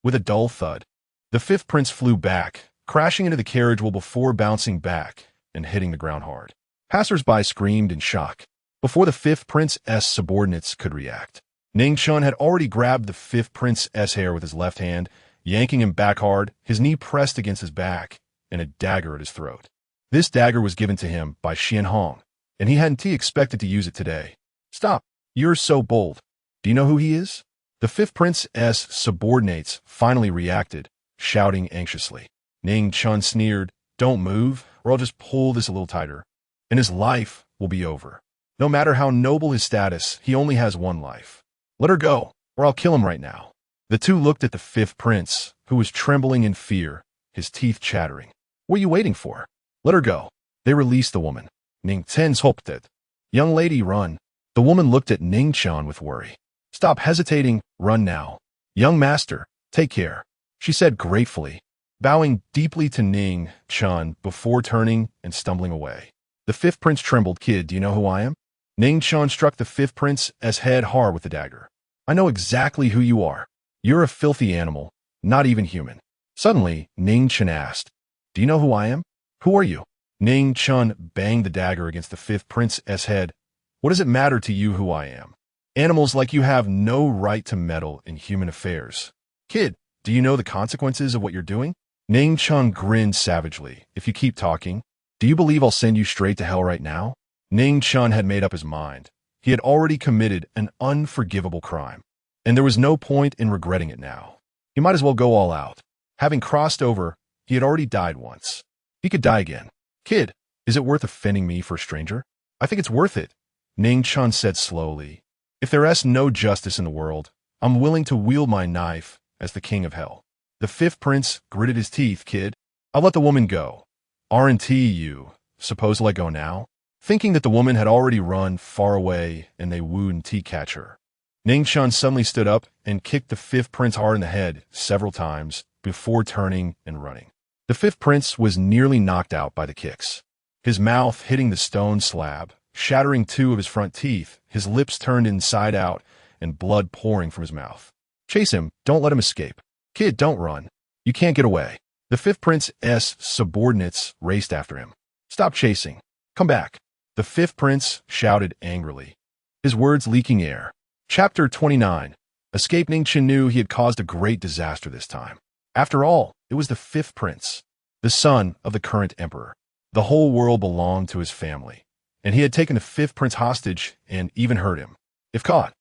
[SPEAKER 1] With a dull thud, the fifth prince flew back, crashing into the carriage while before bouncing back and hitting the ground hard. Passers-by screamed in shock. Before the fifth prince's subordinates could react, Ning Chen had already grabbed the fifth prince's hair with his left hand, yanking him back hard, his knee pressed against his back, and a dagger at his throat. This dagger was given to him by Xian Hong, and he hadn't expected to use it today. Stop! You're so bold. Do you know who he is? The fifth prince's subordinates finally reacted, shouting anxiously. Ning Chen sneered, "Don't move, or I'll just pull this a little tighter, and his life will be over. No matter how noble his status, he only has one life. Let her go, or I'll kill him right now." The two looked at the fifth prince, who was trembling in fear, his teeth chattering. "What are you waiting for? Let her go." They released the woman. Ning Chen hoped it. "Young lady, run." The woman looked at Ning Chen with worry. "Stop hesitating, run now. Young master, take care," she said gratefully, bowing deeply to Ning Chen before turning and stumbling away. The fifth prince trembled. "Kid, do you know who I am?" Ning Chen struck the fifth prince's head hard with the dagger. "I know exactly who you are. You're a filthy animal, not even human." Suddenly, Ning Chen asked, "Do you know who I am? Who are you?" Ning Chen banged the dagger against the fifth prince's head. "What does it matter to you who I am? Animals like you have no right to meddle in human affairs. Kid, do you know the consequences of what you're doing?" Ning Chen grinned savagely. "If you keep talking, do you believe I'll send you straight to hell right now?" Ning Chen had made up his mind. He had already committed an unforgivable crime, and there was no point in regretting it now. He might as well go all out. Having crossed over, he had already died once. He could die again. "Kid, is it worth offending me for a stranger?" "I think it's worth it," Ning Chen said slowly. "If there is no justice in the world, I'm willing to wield my knife as the king of hell." The fifth prince gritted his teeth. "Kid, I'll let the woman go. Aren't you? Suppose I go now?" Thinking that the woman had already run far away and they wouldn't catch her, Ning Chen suddenly stood up and kicked the fifth prince hard in the head several times before turning and running. The fifth prince was nearly knocked out by the kicks. His mouth hitting the stone slab, shattering 2 of his front teeth, his lips turned inside out, and blood pouring from his mouth. "Chase him, don't let him escape. Kid, don't run. You can't get away." The fifth prince's subordinates raced after him. "Stop chasing. Come back." The fifth prince shouted angrily, his words leaking air. Chapter 29. Escape. Ning Chen knew he had caused a great disaster this time. After all, it was the fifth prince, the son of the current emperor. The whole world belonged to his family, and he had taken the fifth prince hostage and even hurt him. If caught,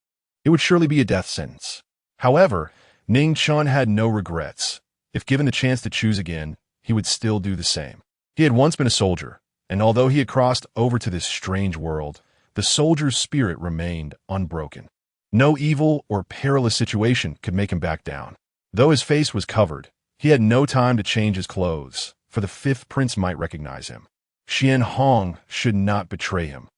[SPEAKER 1] it would surely be a death sentence. However, Ning Chen had no regrets. If given the chance to choose again, he would still do the same. He had once been a soldier, and although he had crossed over to this strange world, the soldier's spirit remained unbroken. No evil or perilous situation could make him back down. Though his face was covered, he had no time to change his clothes, for the fifth prince might recognize him. Xian Hong should not betray him,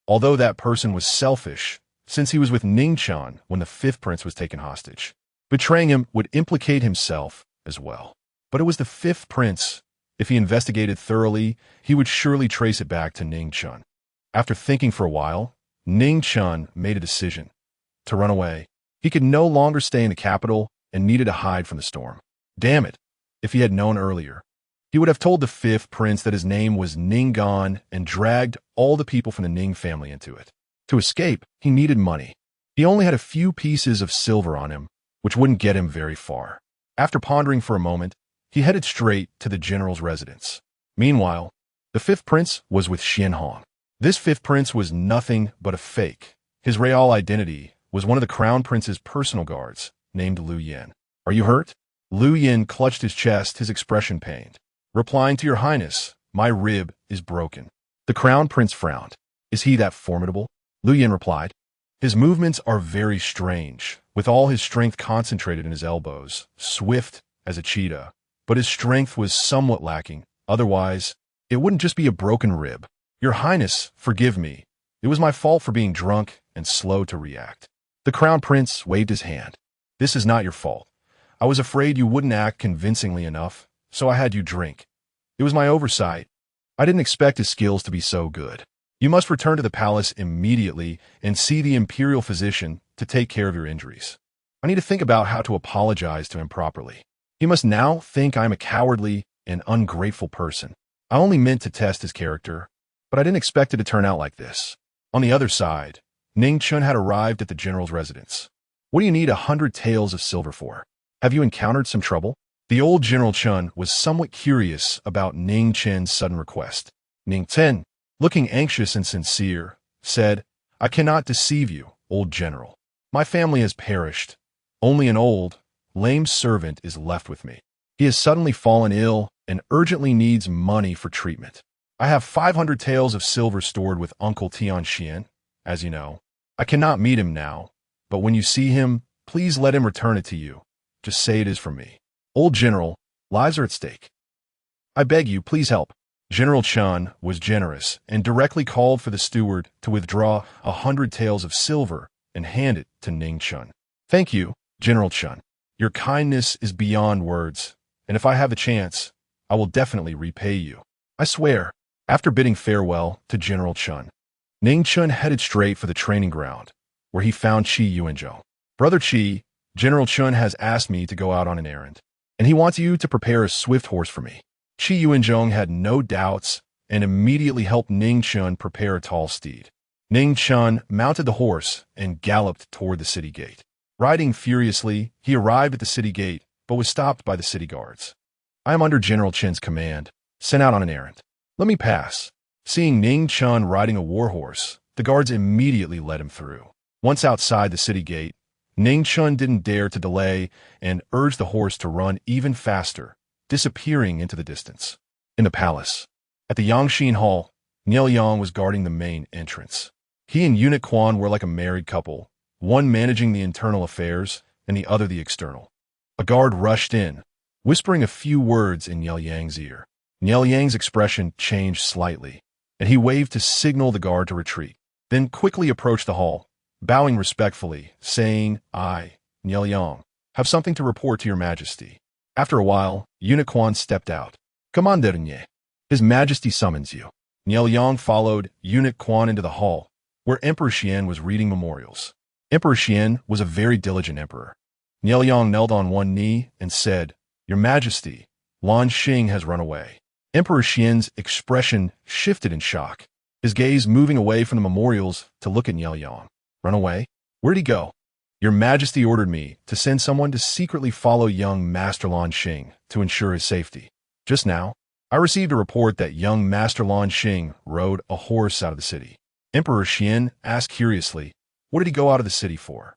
[SPEAKER 1] although that person was selfish, since he was with Ning Chen when the fifth prince was taken hostage. Betraying him would implicate himself as well. But it was the fifth prince. If he investigated thoroughly, he would surely trace it back to Ning Chen. After thinking for a while, Ning Chen made a decision to run away. He could no longer stay in the capital and needed to hide from the storm. Damn it! If he had known earlier, he would have told the fifth prince that his name was Ning Gon and dragged all the people from the Ning family into it. To escape, he needed money. He only had a few pieces of silver on him, which wouldn't get him very far. After pondering for a moment, he headed straight to the general's residence. Meanwhile, the fifth prince was with Xian Hong. This fifth prince was nothing but a fake. His real identity was one of the crown prince's personal guards, named Lu Yin. "Are you hurt?" Lu Yin clutched his chest, his expression pained. Replying, "To your highness, my rib is broken." The crown prince frowned. "Is he that formidable?" Lu Yin replied. "His movements are very strange, with all his strength concentrated in his elbows, swift as a cheetah. But his strength was somewhat lacking. Otherwise, it wouldn't just be a broken rib. Your Highness, forgive me. It was my fault for being drunk and slow to react. The Crown Prince waved his hand. This is not your fault. I was afraid you wouldn't act convincingly enough, so I had you drink. It was my oversight. I didn't expect his skills to be so good. You must return to the palace immediately and see the imperial physician to take care of your injuries. I need to think about how to apologize to him properly. He must now think I'm a cowardly and ungrateful person. I only meant to test his character, but I didn't expect it to turn out like this. On the other side, Ning Chen had arrived at the general's residence. What do you need 100 taels of silver for? Have you encountered some trouble? The old General Chen was somewhat curious about Ning Chen's sudden request. Ning Chen, looking anxious and sincere, said, I cannot deceive you, old general. My family has perished. Only an old, lame servant is left with me. He has suddenly fallen ill and urgently needs money for treatment. I have 500 taels of silver stored with Uncle Tianxian, as you know. I cannot meet him now, but when you see him, please let him return it to you. Just say it is from me. Old General, lives are at stake. I beg you, please help. General Chen was generous and directly called for the steward to withdraw 100 taels of silver and hand it to Ning Chen. Thank you, General Chen. Your kindness is beyond words, and if I have the chance, I will definitely repay you. I swear. After bidding farewell to General Chen, Ning Chen headed straight for the training ground, where he found Qi Yuanzhou. Brother Qi, General Chen has asked me to go out on an errand, and he wants you to prepare a swift horse for me. Qi Yuanzhou had no doubts and immediately helped Ning Chen prepare a tall steed. Ning Chen mounted the horse and galloped toward the city gate. Riding furiously, he arrived at the city gate, but was stopped by the city guards. I am under General Chen's command, sent out on an errand. Let me pass. Seeing Ning Chen riding a warhorse, the guards immediately let him through. Once outside the city gate, Ning Chen didn't dare to delay and urged the horse to run even faster, disappearing into the distance. In the palace, at the Yangxin Hall, Niel Yang was guarding the main entrance. He and Eunuch Quan were like a married couple, one managing the internal affairs and the other the external. A guard rushed in, whispering a few words in Niel Yang's ear. Niel Yang's expression changed slightly, and he waved to signal the guard to retreat, then quickly approached the hall, bowing respectfully, saying, I, Niel Yang, have something to report to your majesty. After a while, Eunuch Quan stepped out. Commandeur, His Majesty summons you. Niel Yang followed Eunuch Quan into the hall, where Emperor Xian was reading memorials. Emperor Xian was a very diligent emperor. Niel Yang knelt on one knee and said, Your Majesty, Lan Xing has run away. Emperor Xian's expression shifted in shock, his gaze moving away from the memorials to look at Niel Yang. Run away? Where'd he go? Your Majesty ordered me to send someone to secretly follow young Master Lan Xing to ensure his safety. Just now, I received a report that young Master Lan Xing rode a horse out of the city. Emperor Xian asked curiously, what did he go out of the city for?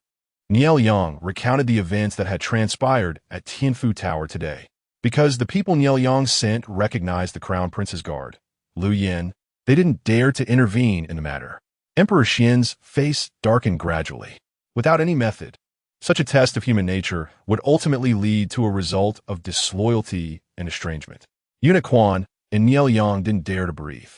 [SPEAKER 1] Niel Yang recounted the events that had transpired at Tianfu Tower today. Because the people Niel Yang sent recognized the Crown Prince's guard, Lu Yin, they didn't dare to intervene in the matter. Emperor Xian's face darkened gradually. Without any method, such a test of human nature would ultimately lead to a result of disloyalty and estrangement. Eunuch Quan and Niel Yang didn't dare to breathe.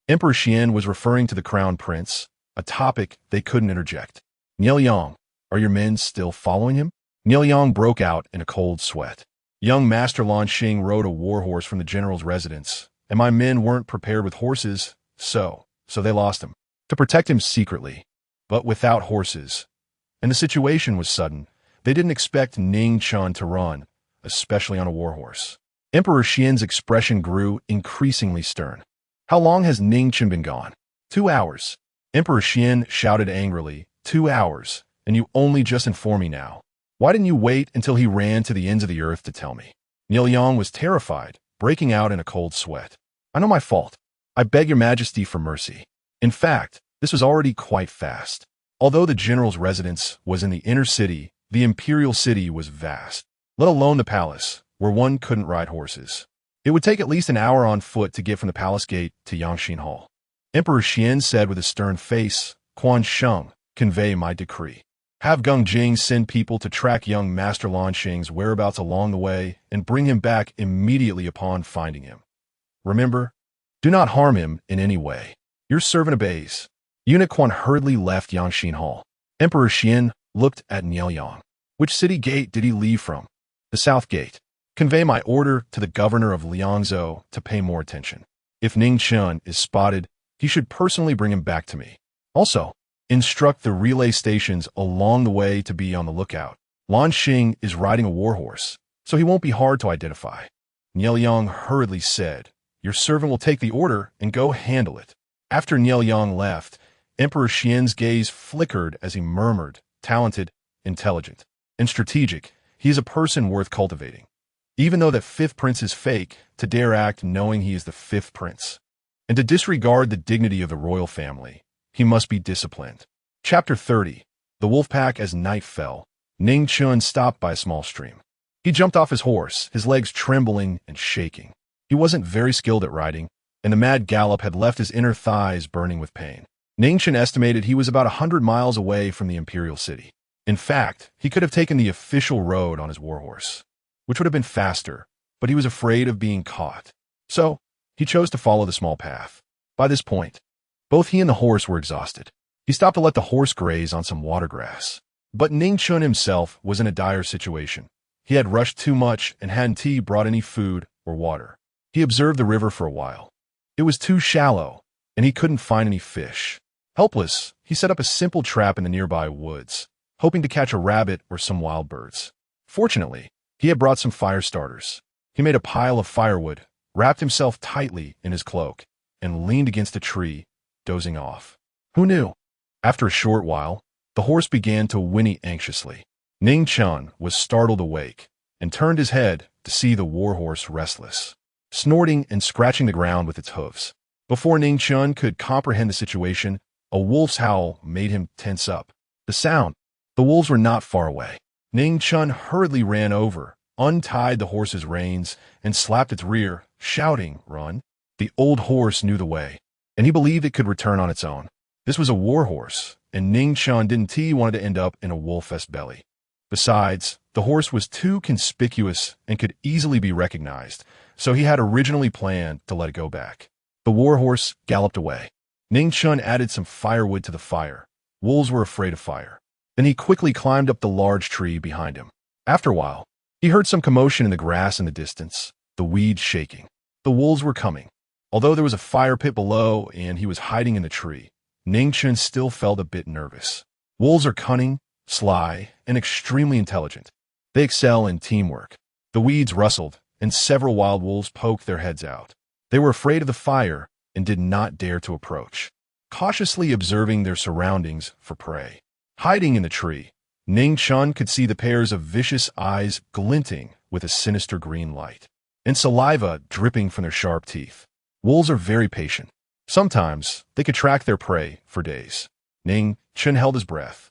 [SPEAKER 1] Emperor Xian was referring to the Crown Prince, a topic they couldn't interject. Niel Yang, are your men still following him? Niel Yang broke out in a cold sweat. Young Master Lan Xing rode a warhorse from the general's residence, and my men weren't prepared with horses, so they lost him. To protect him secretly, but without horses. And the situation was sudden. They didn't expect Ning Chen to run, especially on a warhorse. Emperor Xian's expression grew increasingly stern. How long has Ning Chen been gone? 2 hours. Emperor Xian shouted angrily, 2 hours, and you only just inform me now. Why didn't you wait until he ran to the ends of the earth to tell me? Niel Yang was terrified, breaking out in a cold sweat. I know my fault. I beg your majesty for mercy. In fact, this was already quite fast. Although the general's residence was in the inner city, the imperial city was vast, let alone the palace, where one couldn't ride horses. It would take at least an hour on foot to get from the palace gate to Yangxin Hall. Emperor Xian said with a stern face, Quan Sheng, convey my decree. Have Gung Jing send people to track young Master Lan Xing's whereabouts along the way and bring him back immediately upon finding him. Remember, Do not harm him in any way. Your servant obeys. Eunuch Quan hurriedly left Yangxin Hall. Emperor Xian looked at Nielyang. Which city gate did he leave from? The south gate. Convey my order to the governor of Liangzhou to pay more attention. If Ning Chen is spotted, he should personally bring him back to me. Also, instruct the relay stations along the way to be on the lookout. Lan Xing is riding a warhorse, so he won't be hard to identify. Nielyang hurriedly said, Your servant will take the order and go handle it. After Nielyang left, Emperor Xian's gaze flickered as he murmured, Talented, intelligent, and strategic, he is a person worth cultivating. Even though that fifth prince is fake, to dare act knowing he is the fifth prince, and to disregard the dignity of the royal family, he must be disciplined. Chapter 30. The wolf pack. As night fell, Ning Chen stopped by a small stream. He jumped off his horse, his legs trembling and shaking. He wasn't very skilled at riding, and the mad gallop had left his inner thighs burning with pain. Ning Chen estimated he was about 100 miles away from the imperial city. In fact, he could have taken the official road on his warhorse, which would have been faster, but he was afraid of being caught. So, he chose to follow the small path. By this point, both he and the horse were exhausted. He stopped to let the horse graze on some water grass. But Ning Chen himself was in a dire situation. He had rushed too much and hadn't brought any food or water. He observed the river for a while. It was too shallow, and he couldn't find any fish. Helpless, he set up a simple trap in the nearby woods, hoping to catch a rabbit or some wild birds. Fortunately, he had brought some fire starters. He made a pile of firewood, wrapped himself tightly in his cloak, and leaned against a tree, dozing off. Who knew? After a short while, the horse began to whinny anxiously. Ning Chen was startled awake and turned his head to see the warhorse restless, snorting and scratching the ground with its hooves. Before Ning Chen could comprehend the situation, a wolf's howl made him tense up. The wolves were not far away. Ning Chen hurriedly ran over, untied the horse's reins, and slapped its rear, shouting, Run! The old horse knew the way, and he believed it could return on its own. This was a warhorse, and Ning Chen didn't want to end up in a wolf-fest belly. Besides, the horse was too conspicuous and could easily be recognized, so he had originally planned to let it go back. The warhorse galloped away. Ning Chen added some firewood to the fire. Wolves were afraid of fire. Then he quickly climbed up the large tree behind him. After a while, he heard some commotion in the grass in the distance, the weeds shaking. The wolves were coming. Although there was a fire pit below and he was hiding in the tree, Ning Chen still felt a bit nervous. Wolves are cunning, sly, and extremely intelligent. They excel in teamwork. The weeds rustled, and several wild wolves poked their heads out. They were afraid of the fire and did not dare to approach, cautiously observing their surroundings for prey. Hiding in the tree, Ning Chen could see the pairs of vicious eyes glinting with a sinister green light, and saliva dripping from their sharp teeth. Wolves are very patient. Sometimes they could track their prey for days. Ning Chen held his breath,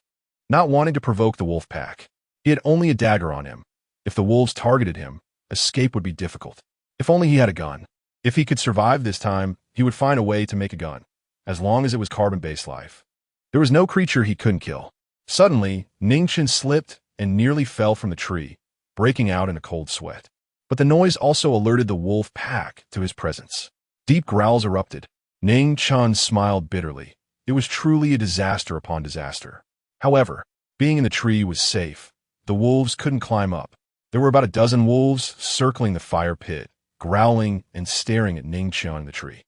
[SPEAKER 1] not wanting to provoke the wolf pack. He had only a dagger on him. If the wolves targeted him, escape would be difficult. If only he had a gun. If he could survive this time, he would find a way to make a gun, as long as it was carbon-based life. There was no creature he couldn't kill. Suddenly, Ning Chen slipped and nearly fell from the tree, breaking out in a cold sweat. But the noise also alerted the wolf pack to his presence. Deep growls erupted. Ning Chen smiled bitterly. It was truly a disaster upon disaster. However, being in the tree was safe. The wolves couldn't climb up. There were about a dozen wolves circling the fire pit, growling and staring at Ning Chen in the tree.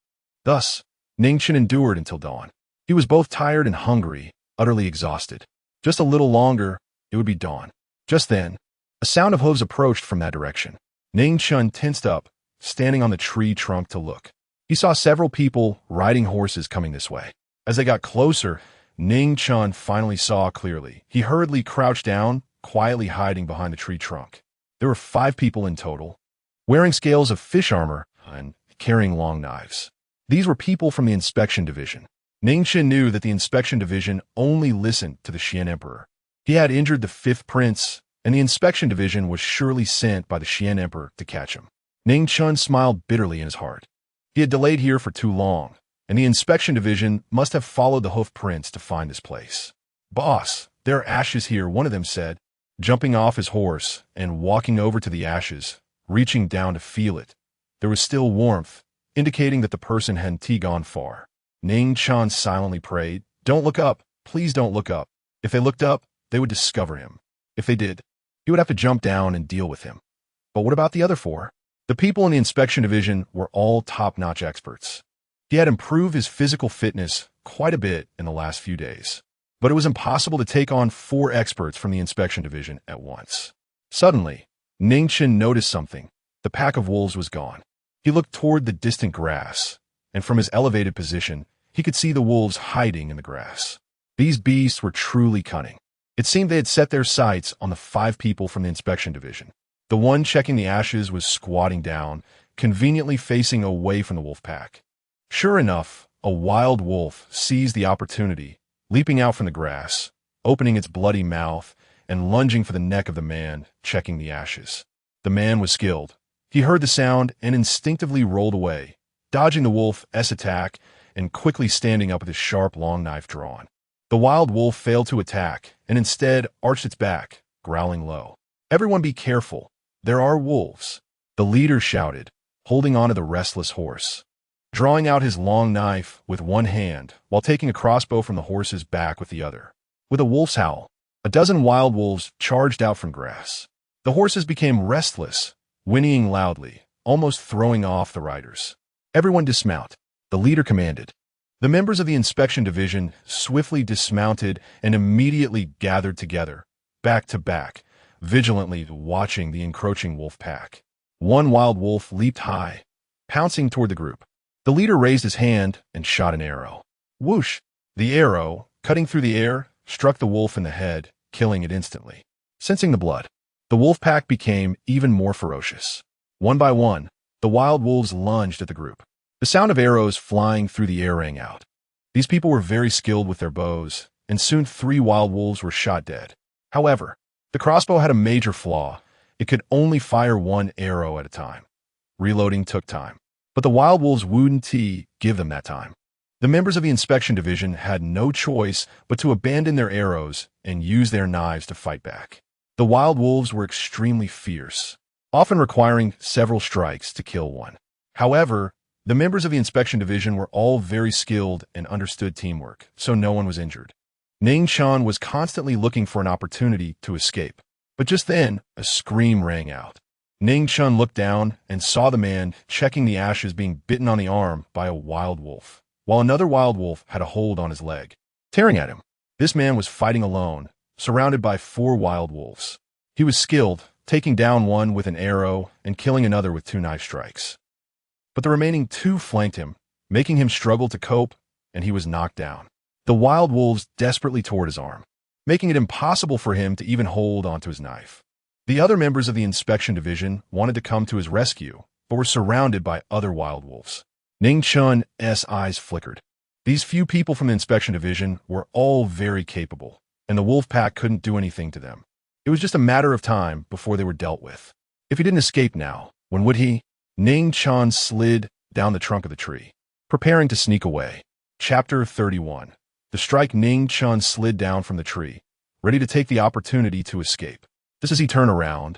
[SPEAKER 1] Thus, Ning Chen endured until dawn. He was both tired and hungry, utterly exhausted. Just a little longer, it would be dawn. Just then, a sound of hooves approached from that direction. Ning Chen tensed up, standing on the tree trunk to look. He saw several people riding horses coming this way. As they got closer, Ning Chen finally saw clearly. He hurriedly crouched down, quietly hiding behind the tree trunk. There were 5 people in total, wearing scales of fish armor and carrying long knives. These were people from the inspection division. Ning Chen knew that the inspection division only listened to the Xian Emperor. He had injured the 5th prince, and the inspection division was surely sent by the Xian Emperor to catch him. Ning Chen smiled bitterly in his heart. He had delayed here for too long, and the inspection division must have followed the hoof prints to find this place. Boss, there are ashes here, one of them said, jumping off his horse and walking over to the ashes, reaching down to feel it. There was still warmth, indicating that the person hadn't gone far. Ning Chen silently prayed, "Don't look up. Please don't look up." If they looked up, they would discover him. If they did, he would have to jump down and deal with him. But what about the other four? The people in the inspection division were all top-notch experts. He had improved his physical fitness quite a bit in the last few days. But it was impossible to take on 4 experts from the inspection division at once. Suddenly, Ning Chen noticed something. The pack of wolves was gone. He looked toward the distant grass, and from his elevated position, he could see the wolves hiding in the grass. These beasts were truly cunning. It seemed they had set their sights on the 5 people from the inspection division. The one checking the ashes was squatting down, conveniently facing away from the wolf pack. Sure enough, a wild wolf seized the opportunity, leaping out from the grass, opening its bloody mouth, and lunging for the neck of the man checking the ashes. The man was skilled. He heard the sound and instinctively rolled away, dodging the wolf's attack and quickly standing up with his sharp, long knife drawn. The wild wolf failed to attack and instead arched its back, growling low. "Everyone be careful. There are wolves," the leader shouted, holding onto the restless horse. Drawing out his long knife with one hand while taking a crossbow from the horse's back with the other. With a wolf's howl, a dozen wild wolves charged out from grass. The horses became restless, whinnying loudly, almost throwing off the riders. "Everyone dismount," the leader commanded. The members of the inspection division swiftly dismounted and immediately gathered together, back to back, vigilantly watching the encroaching wolf pack. One wild wolf leaped high, pouncing toward the group. The leader raised his hand and shot an arrow. Whoosh! The arrow, cutting through the air, struck the wolf in the head, killing it instantly. Sensing the blood, the wolf pack became even more ferocious. One by one, the wild wolves lunged at the group. The sound of arrows flying through the air rang out. These people were very skilled with their bows, and soon 3 wild wolves were shot dead. However, the crossbow had a major flaw. It could only fire 1 arrow at a time. Reloading took time. But the wild wolves wouldn't give them that time. The members of the inspection division had no choice but to abandon their arrows and use their knives to fight back. The wild wolves were extremely fierce, often requiring several strikes to kill one. However, the members of the inspection division were all very skilled and understood teamwork, so no one was injured. Ning Chen was constantly looking for an opportunity to escape. But just then, a scream rang out. Ning Chen looked down and saw the man checking the ashes being bitten on the arm by a wild wolf, while another wild wolf had a hold on his leg, tearing at him. This man was fighting alone, surrounded by 4 wild wolves. He was skilled, taking down one with an arrow and killing another with 2 knife strikes. But the remaining 2 flanked him, making him struggle to cope, and he was knocked down. The wild wolves desperately tore at his arm, making it impossible for him to even hold onto his knife. The other members of the inspection division wanted to come to his rescue, but were surrounded by other wild wolves. Ning Chen's eyes flickered. These few people from the inspection division were all very capable, and the wolf pack couldn't do anything to them. It was just a matter of time before they were dealt with. If he didn't escape now, when would he? Ning Chen slid down the trunk of the tree, preparing to sneak away. Chapter 31. The strike. Ning Chen slid down from the tree, ready to take the opportunity to escape. Just as he turned around,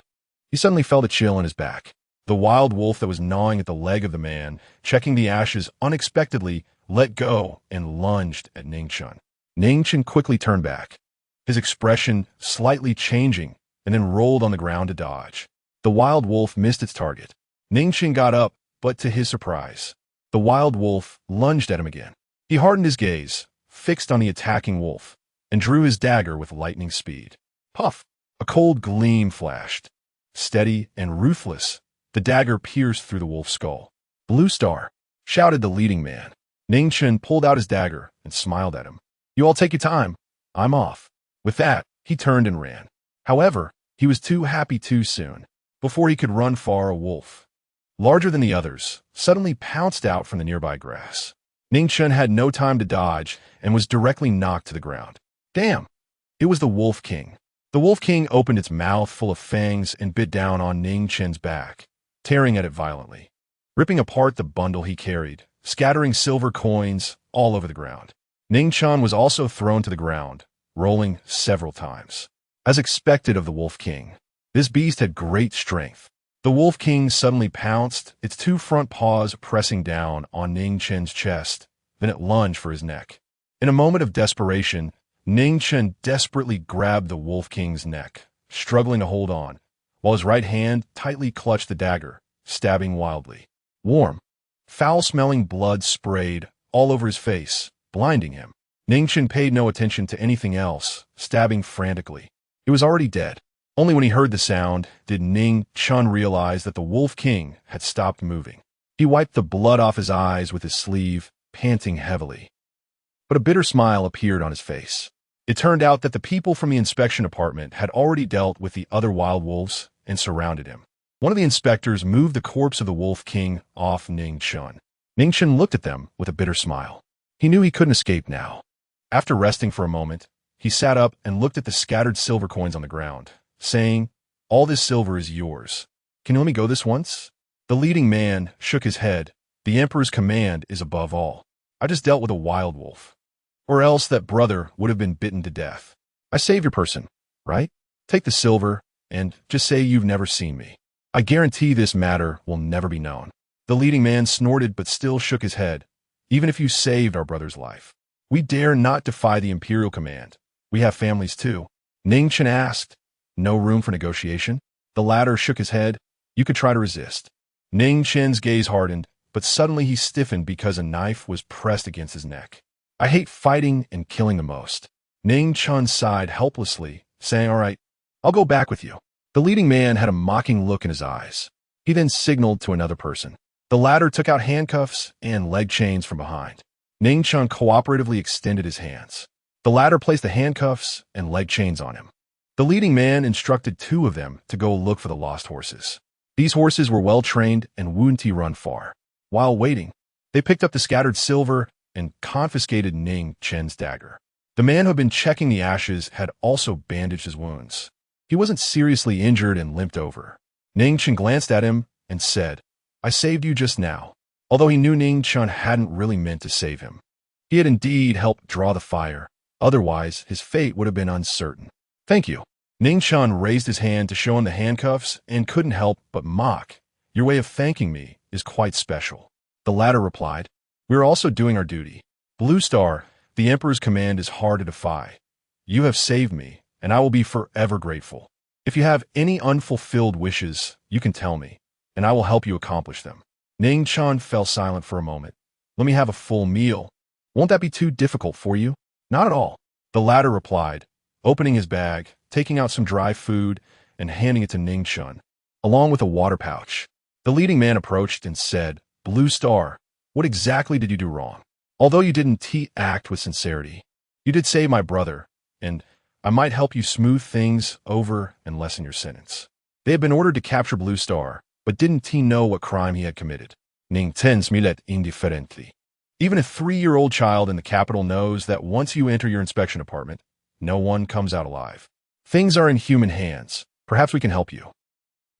[SPEAKER 1] he suddenly felt a chill in his back. The wild wolf that was gnawing at the leg of the man, checking the ashes, unexpectedly let go and lunged at Ning Chen. Ning Chen quickly turned back, his expression slightly changing, and then rolled on the ground to dodge. The wild wolf missed its target. Ning Chen got up, but to his surprise, the wild wolf lunged at him again. He hardened his gaze, fixed on the attacking wolf, and drew his dagger with lightning speed. Puff! A cold gleam flashed. Steady and ruthless, the dagger pierced through the wolf's skull. "Blue Star!" shouted the leading man. Ning Chen pulled out his dagger and smiled at him. "You all take your time. I'm off." With that, he turned and ran. However, he was too happy too soon. Before he could run far, a wolf, larger than the others, suddenly pounced out from the nearby grass. Ning Chen had no time to dodge and was directly knocked to the ground. Damn! It was the Wolf King. The Wolf King opened its mouth full of fangs and bit down on Ning Chen's back, tearing at it violently, ripping apart the bundle he carried, scattering silver coins all over the ground. Ning Chen was also thrown to the ground, rolling several times. As expected of the Wolf King, this beast had great strength. The Wolf King suddenly pounced, its two front paws pressing down on Ning Chen's chest. Then it lunged for his neck. In a moment of desperation, Ning Chen desperately grabbed the Wolf King's neck, struggling to hold on, while his right hand tightly clutched the dagger, stabbing wildly. Warm, foul-smelling blood sprayed all over his face, blinding him. Ning Chen paid no attention to anything else, stabbing frantically. He was already dead. Only when he heard the sound did Ning Chen realize that the Wolf King had stopped moving. He wiped the blood off his eyes with his sleeve, panting heavily. But a bitter smile appeared on his face. It turned out that the people from the inspection department had already dealt with the other wild wolves and surrounded him. One of the inspectors moved the corpse of the Wolf King off Ning Chen. Ning Chen looked at them with a bitter smile. He knew he couldn't escape now. After resting for a moment, he sat up and looked at the scattered silver coins on the ground, saying, "All this silver is yours. Can you let me go this once?" The leading man shook his head. "The Emperor's command is above all. I just dealt with a wild wolf. Or else that brother would have been bitten to death. I saved your person, right? Take the silver and just say you've never seen me. I guarantee this matter will never be known." The leading man snorted but still shook his head. "Even if you saved our brother's life, we dare not defy the Imperial command. We have families too." Ning Chen asked, "No room for negotiation?" The latter shook his head. "You could try to resist." Ning Chen's gaze hardened, but suddenly he stiffened because a knife was pressed against his neck. "I hate fighting and killing the most." Ning Chen sighed helplessly, saying, "All right, I'll go back with you." The leading man had a mocking look in his eyes. He then signaled to another person. The latter took out handcuffs and leg chains from behind. Ning Chen cooperatively extended his hands. The latter placed the handcuffs and leg chains on him. The leading man instructed two of them to go look for the lost horses. These horses were well-trained and wouldn't run far. While waiting, they picked up the scattered silver and confiscated Ning Chen's dagger. The man who had been checking the ashes had also bandaged his wounds. He wasn't seriously injured and limped over. Ning Chen glanced at him and said, "I saved you just now," although he knew Ning Chen hadn't really meant to save him. He had indeed helped draw the fire. Otherwise, his fate would have been uncertain. "Thank you." Ning Chen raised his hand to show him the handcuffs and couldn't help but mock. "Your way of thanking me is quite special." The latter replied, "We are also doing our duty. Blue Star, the Emperor's command is hard to defy. You have saved me, and I will be forever grateful. If you have any unfulfilled wishes, you can tell me, and I will help you accomplish them." Ning Chen fell silent for a moment. "Let me have a full meal. Won't that be too difficult for you?" "Not at all," the latter replied, opening his bag, taking out some dry food, and handing it to Ning Chen, along with a water pouch. The leading man approached and said, "Blue Star, what exactly did you do wrong? Although you didn't act with sincerity, you did save my brother, and I might help you smooth things over and lessen your sentence." They had been ordered to capture Blue Star, but didn't know what crime he had committed. Ning Chen smiled indifferently. Even a 3-year-old child in the capital knows that once you enter your inspection department, no one comes out alive. Things are in human hands. Perhaps we can help you.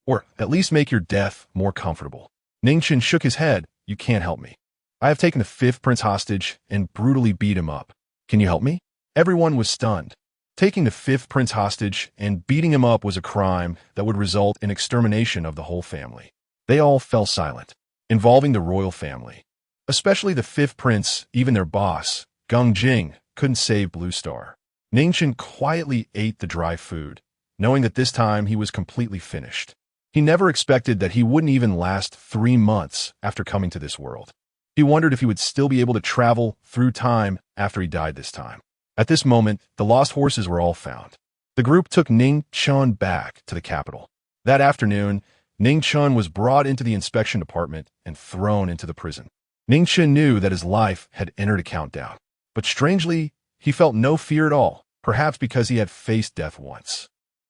[SPEAKER 1] Or at least make your death more comfortable. Ning Chen shook his head. "You can't help me. I have taken the 5th prince hostage and brutally beat him up. Can you help me?" Everyone was stunned. Taking the 5th prince hostage and beating him up was a crime that would result in extermination of the whole family. They all fell silent, involving the royal family. Especially the 5th prince, even their boss, Gung Jing, couldn't save Blue Star. Ning Chen quietly ate the dry food, knowing that this time he was completely finished. He never expected that he wouldn't even last 3 months after coming to this world. He wondered if he would still be able to travel through time after he died this time. At this moment, the lost horses were all found. The group took Ning Chen back to the capital. That afternoon, Ning Chen was brought into the inspection department and thrown into the prison. Ning Chen knew that his life had entered a countdown, but strangely, he felt no fear at all, perhaps because he had faced death once.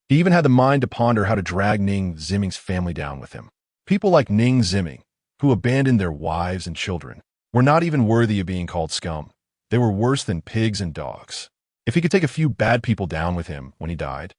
[SPEAKER 1] He even had the mind to ponder how to drag Ning Ziming's family down with him. People like Ning Ziming, who abandoned their wives and children, were not even worthy of being called scum. They were worse than pigs and dogs. If he could take a few bad people down with him when he died,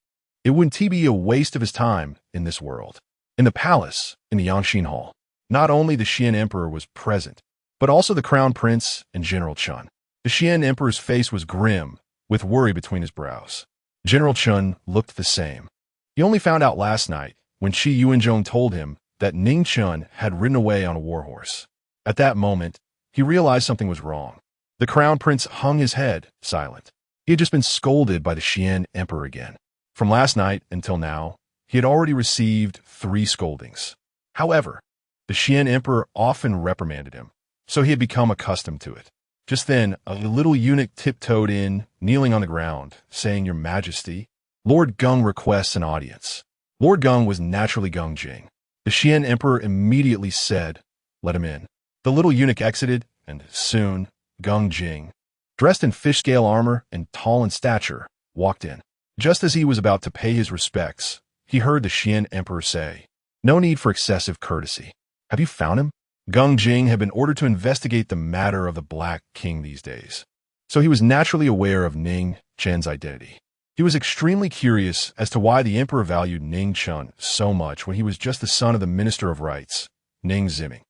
[SPEAKER 1] it wouldn't be a waste of his time in this world. In the palace, in the Yangxin Hall, not only the Xian Emperor was present, but also the Crown Prince and General Chen. The Xian Emperor's face was grim, with worry between his brows. General Chen looked the same. He only found out last night when Shi Yuanzhong told him that Ning Chen had ridden away on a warhorse. At that moment, he realized something was wrong. The crown prince hung his head, silent. He had just been scolded by the Xian emperor again. From last night until now, he had already received 3 scoldings. However, the Xian emperor often reprimanded him, so he had become accustomed to it. Just then, a little eunuch tiptoed in, kneeling on the ground, saying, "Your Majesty, Lord Geng requests an audience." Lord Geng was naturally Geng Jing. The Xian emperor immediately said, "Let him in." The little eunuch exited, and soon, Geng Jing, dressed in fish-scale armor and tall in stature, walked in. Just as he was about to pay his respects, he heard the Xian emperor say, "No need for excessive courtesy. Have you found him?" Geng Jing had been ordered to investigate the matter of the Black King these days, so he was naturally aware of Ning Chen's identity. He was extremely curious as to why the emperor valued Ning Chen so much when he was just the son of the Minister of Rights, Ning Ziming.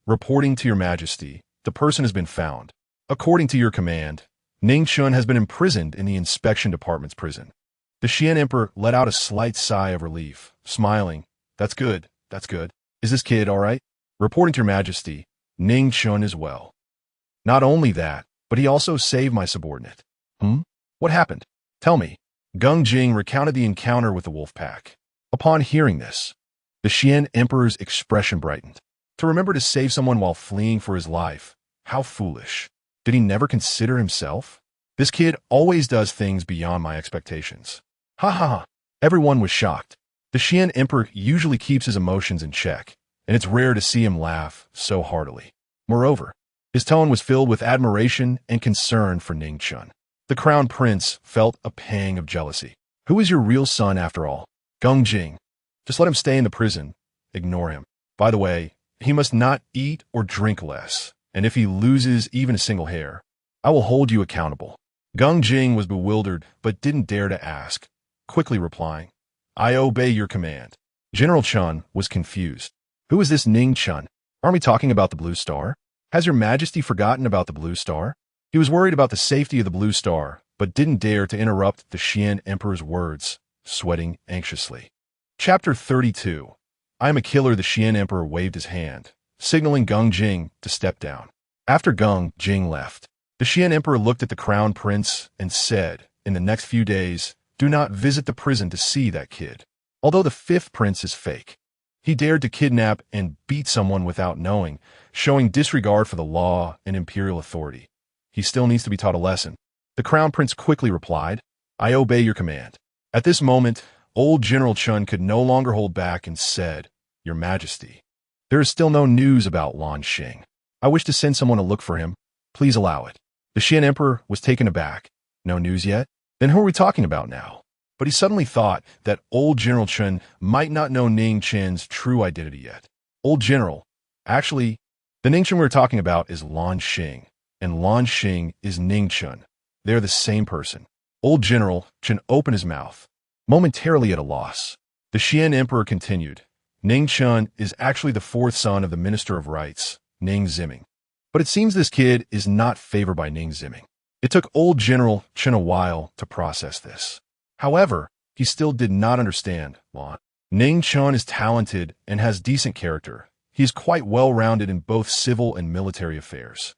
[SPEAKER 1] "Reporting to your Majesty, the person has been found. According to your command, Ning Chen has been imprisoned in the Inspection Department's prison." The Xian emperor let out a slight sigh of relief, smiling. "That's good, that's good. Is this kid all right?" "Reporting to your Majesty, Ning Chen is well. Not only that, but he also saved my subordinate." What happened? Tell me." Geng Jing recounted the encounter with the wolf pack. Upon hearing this, the Xian emperor's expression brightened. To remember to save someone while fleeing for his life, how foolish. Did he never consider himself? This kid always does things beyond my expectations. Ha ha ha. Everyone was shocked. The Xian emperor usually keeps his emotions in check, and it's rare to see him laugh so heartily. Moreover, his tone was filled with admiration and concern for Ning Chen. The crown prince felt a pang of jealousy. "Who is your real son after all?" "Geng Jing. Just let him stay in the prison. Ignore him. By the way, he must not eat or drink less, and if he loses even a single hair, I will hold you accountable." Geng Jing was bewildered but didn't dare to ask, quickly replying, "I obey your command." General Chen was confused. "Who is this Ning Chen? Aren't we talking about the Blue Star? Has your Majesty forgotten about the Blue Star?" He was worried about the safety of the Blue Star, but didn't dare to interrupt the Xian emperor's words, sweating anxiously. Chapter 32. "I am a killer." The Xian emperor waved his hand, signaling Geng Jing to step down. After Geng Jing left, the Xian emperor looked at the crown prince and said, "In the next few days, do not visit the prison to see that kid. Although the 5th prince is fake, he dared to kidnap and beat someone without knowing, showing disregard for the law and imperial authority. He still needs to be taught a lesson." The crown prince quickly replied, "I obey your command." At this moment, old General Chen could no longer hold back and said, "Your Majesty, there is still no news about Lan Xing. I wish to send someone to look for him. Please allow it." The Xian emperor was taken aback. "No news yet? Then who are we talking about now?" But he suddenly thought that old General Chen might not know Ning Chen's true identity yet. "Old General, actually, the Ning Chen we're talking about is Lan Xing, and Lan Xing is Ning Chen. They're the same person." Old General Chen opened his mouth, momentarily at a loss. The Xian emperor continued, "Ning Chen is actually the 4th son of the Minister of Rights, Ning Ziming. But it seems this kid is not favored by Ning Ziming." It took old General Chen a while to process this. However, he still did not understand Lan. Ning Chen is talented and has decent character. He is quite well-rounded in both civil and military affairs.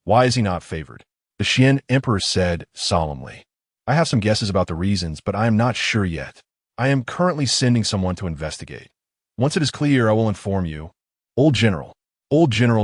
[SPEAKER 1] Why is he not favored? The Xian emperor said solemnly, "I have some guesses about the reasons, but I am not sure yet. I am currently sending someone to investigate. Once it is clear, I will inform you." Old General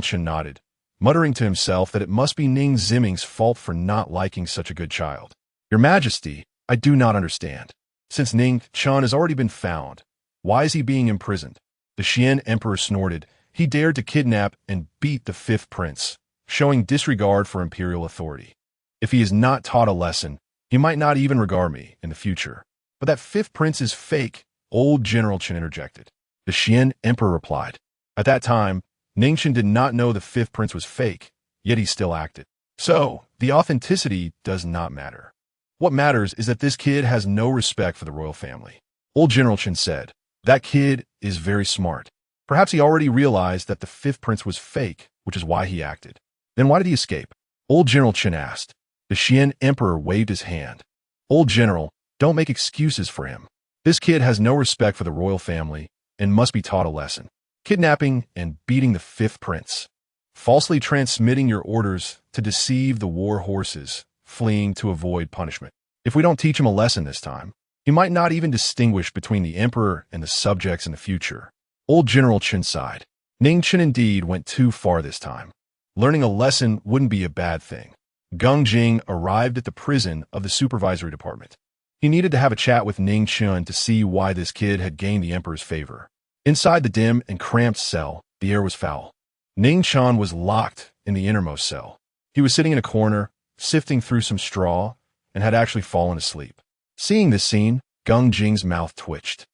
[SPEAKER 1] Chen nodded, muttering to himself that it must be Ning Ziming's fault for not liking such a good child. "Your Majesty, I do not understand. Since Ning Chen has already been found, why is he being imprisoned?" The Xian emperor snorted. "He dared to kidnap and beat the 5th prince, showing disregard for imperial authority. If he is not taught a lesson, he might not even regard me in the future." "But that 5th prince is fake," old General Chen interjected. The Xian emperor replied. At that time, Ning Chen did not know the 5th prince was fake, yet he still acted. So, the authenticity does not matter. What matters is that this kid has no respect for the royal family. Old General Chen said, "That kid is very smart. Perhaps he already realized that the 5th prince was fake, which is why he acted." "Then why did he escape?" Old General Chen asked. The Xian emperor waved his hand. "Old General, don't make excuses for him. This kid has no respect for the royal family and must be taught a lesson." kidnapping and beating the fifth prince, falsely transmitting your orders to deceive the war horses, fleeing to avoid punishment. If we don't teach him a lesson this time, he might not even distinguish between the emperor and the subjects in the future. Old General Chen sighed. Ning Chen indeed went too far this time. Learning a lesson wouldn't be a bad thing. Geng Jing arrived at the prison of the supervisory department. He needed to have a chat with Ning Chen to see why this kid had gained the emperor's favor. Inside the dim and cramped cell, the air was foul. Ning Chen was locked in the innermost cell. He was sitting in a corner, sifting through some straw, and had actually fallen asleep. Seeing this scene, Geng Jing's mouth twitched.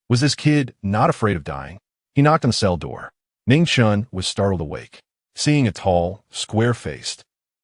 [SPEAKER 1] Was this kid not afraid of dying? He knocked on the cell door. Ning Chen was startled awake, seeing a tall, square-faced,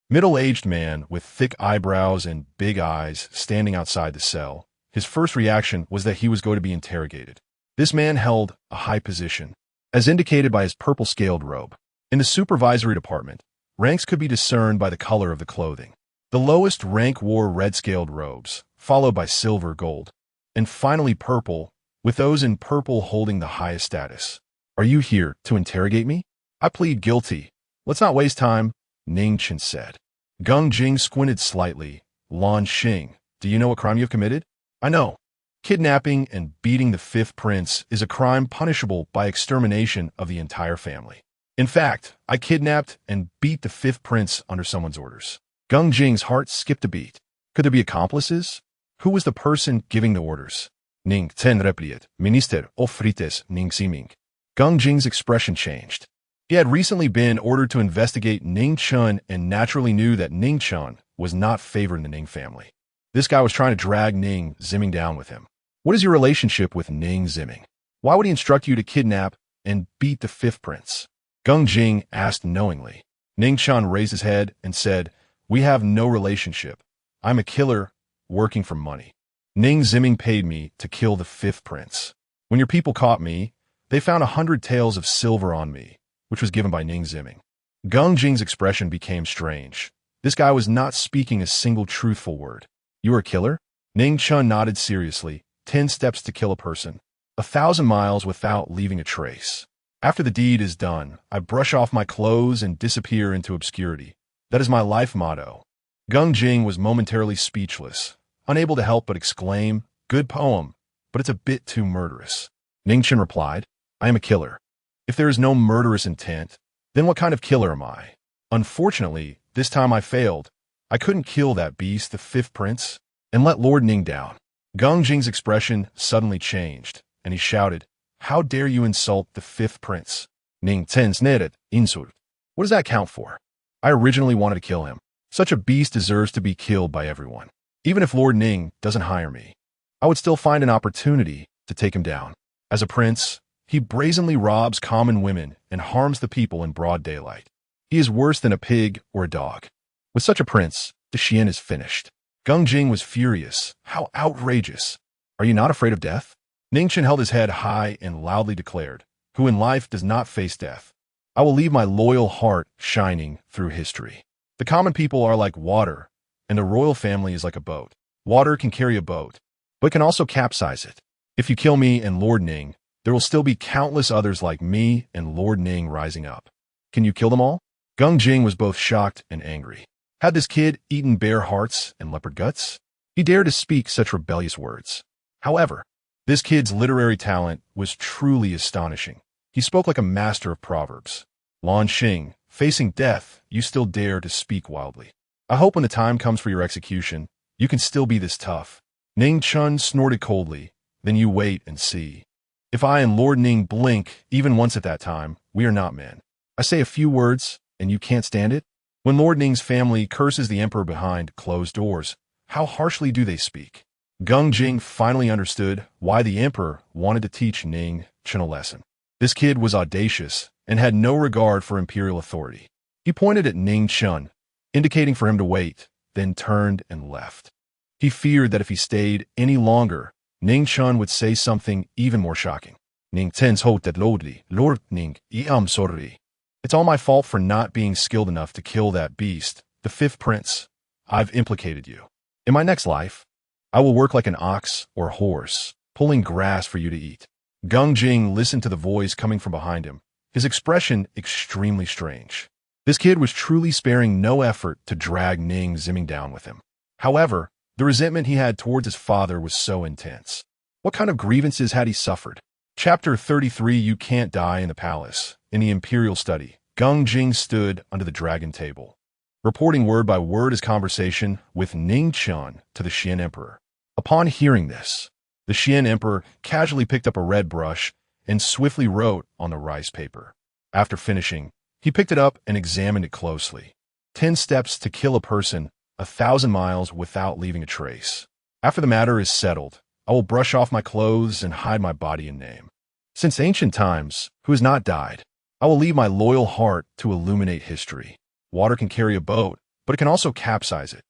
[SPEAKER 1] middle-aged man with thick eyebrows and big eyes standing outside the cell. His first reaction was that he was going to be interrogated. This man held a high position, as indicated by his purple scaled robe. In the supervisory department, ranks could be discerned by the color of the clothing. The lowest rank wore red-scaled robes, followed by silver, gold, and finally purple, with those in purple holding the highest status. Are you here to interrogate me? I plead guilty. Let's not waste time, Ning Chen said. Geng Jing squinted slightly. Lan Xing, do you know what crime you have committed? I know. Kidnapping and beating the fifth prince is a crime punishable by extermination of the entire family. In fact, I kidnapped and beat the fifth prince under someone's orders. Geng Jing's heart skipped a beat. Could there be accomplices? Who was the person giving the orders? Ning Chen replied, Minister of Frites Ning Ximing. Geng Jing's expression changed. He had recently been ordered to investigate Ning Chen and naturally knew that Ning Chen was not favored in the Ning family. This guy was trying to drag Ning Ximing down with him. What is your relationship with Ning Ximing? Why would he instruct you to kidnap and beat the fifth prince? Geng Jing asked knowingly. Ning Chen raised his head and said, We have no relationship. I'm a killer working for money. Ning Ximing paid me to kill the fifth prince. When your people caught me, they found 100 taels of silver on me, which was given by Ning Ximing. Geng Jing's expression became strange. This guy was not speaking a single truthful word. You are a killer? Ning Chen nodded seriously. 10 steps to kill a person. 1,000 miles without leaving a trace. After the deed is done, I brush off my clothes and disappear into obscurity. That is my life motto. Geng Jing was momentarily speechless, unable to help but exclaim, Good poem, but it's a bit too murderous. Ning Chen replied, I am a killer. If there is no murderous intent, then what kind of killer am I? Unfortunately, this time I failed. I couldn't kill that beast, the fifth prince, and let Lord Ning down. Geng Jing's expression suddenly changed, and he shouted, How dare you insult the fifth prince? Ning Chen's nedet, insult. What does that count for? I originally wanted to kill him. Such a beast deserves to be killed by everyone. Even if Lord Ning doesn't hire me, I would still find an opportunity to take him down. As a prince, he brazenly robs common women and harms the people in broad daylight. He is worse than a pig or a dog. With such a prince, the Xian is finished. Geng Jing was furious. How outrageous. Are you not afraid of death? Ning Chen held his head high and loudly declared, Who in life does not face death? I will leave my loyal heart shining through history. The common people are like water, and the royal family is like a boat. Water can carry a boat, but can also capsize it. If you kill me and Lord Ning, there will still be countless others like me and Lord Ning rising up. Can you kill them all? Geng Jing was both shocked and angry. Had this kid eaten bear hearts and leopard guts? He dared to speak such rebellious words. However, this kid's literary talent was truly astonishing. He spoke like a master of proverbs. Lan Xing, facing death, you still dare to speak wildly. I hope when the time comes for your execution, you can still be this tough. Ning Chen snorted coldly. Then you wait and see. If I and Lord Ning blink even once at that time, we are not men. I say a few words, and you can't stand it? When Lord Ning's family curses the emperor behind closed doors, how harshly do they speak? Geng Jing finally understood why the emperor wanted to teach Ning Chen a lesson. This kid was audacious and had no regard for imperial authority. He pointed at Ning Chen, indicating for him to wait, then turned and left. He feared that if he stayed any longer, Ning Chen would say something even more shocking. Ning Chen's hotet lodli, Lord Ning, I am sorry. It's all my fault for not being skilled enough to kill that beast, the fifth prince. I've implicated you. In my next life, I will work like an ox or horse, pulling grass for you to eat. Gung Jing listened to the voice coming from behind him, his expression extremely strange. This kid was truly sparing no effort to drag Ning Zimming down with him. However, the resentment he had towards his father was so intense. What kind of grievances had he suffered? Chapter 33. You Can't Die in the Palace. In the Imperial Study, Gung Jing stood under the dragon table, reporting word by word his conversation with Ning Chen to the Xian Emperor. Upon hearing this, the Xian Emperor casually picked up a red brush and swiftly wrote on the rice paper. After finishing, he picked it up and examined it closely. 10 steps to kill a person 1,000 miles without leaving a trace. After the matter is settled, I will brush off my clothes and hide my body and name. Since ancient times, who has not died? I will leave my loyal heart to illuminate history. Water can carry a boat, but it can also capsize it.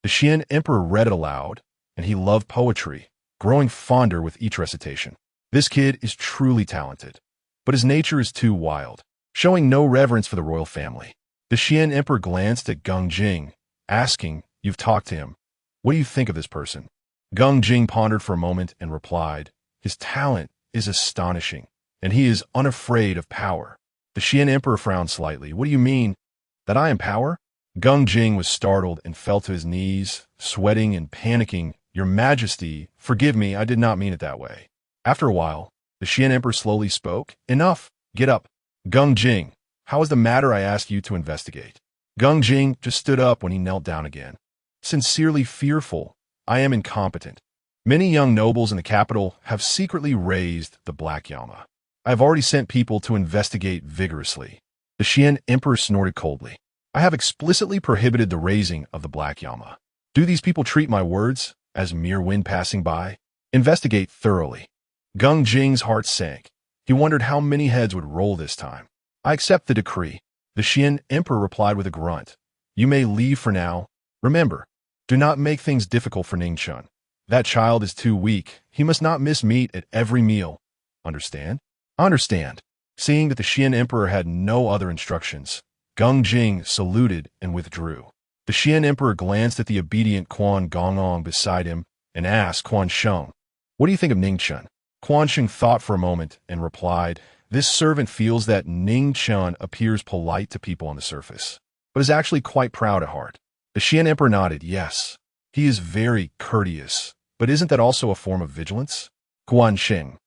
[SPEAKER 1] The Xian Emperor read it aloud, and he loved poetry, growing fonder with each recitation. This kid is truly talented, but his nature is too wild, showing no reverence for the royal family. The Xian Emperor glanced at Gung Jing, asking, "You've talked to him. What do you think of this person?" Gung Jing pondered for a moment and replied, "His talent is astonishing, and he is unafraid of power." The Xian Emperor frowned slightly. "What do you mean? That I am power?" Gung Jing was startled and fell to his knees, sweating and panicking. "Your Majesty, forgive me, I did not mean it that way." After a while, the Xian Emperor slowly spoke. "Enough. Get up. Gung Jing, how is the matter I asked you to investigate?" Gung Jing just stood up when he knelt down again. "Sincerely fearful. I am incompetent. Many young nobles in the capital have secretly raised the Black Yama. I have already sent people to investigate vigorously." The Xian Emperor snorted coldly. "I have explicitly prohibited the raising of the Black Yama. Do these people treat my words as mere wind passing by? Investigate thoroughly." Gung Jing's heart sank. He wondered how many heads would roll this time. "I accept the decree." The Xian Emperor replied with a grunt. "You may leave for now. Remember, do not make things difficult for Ning Chen. That child is too weak. He must not miss meat at every meal. Understand?" "Understand." Seeing that the Xian Emperor had no other instructions, Gung Jing saluted and withdrew. The Xian Emperor glanced at the obedient Quan Gongong beside him and asked Quan Sheng, "What do you think of Ning Chen?" Quan Sheng thought for a moment and replied, "This servant feels that Ning Chen appears polite to people on the surface, but is actually quite proud at heart." The Xian Emperor nodded. "Yes, he is very courteous, but isn't that also a form of vigilance?" Quan Sheng,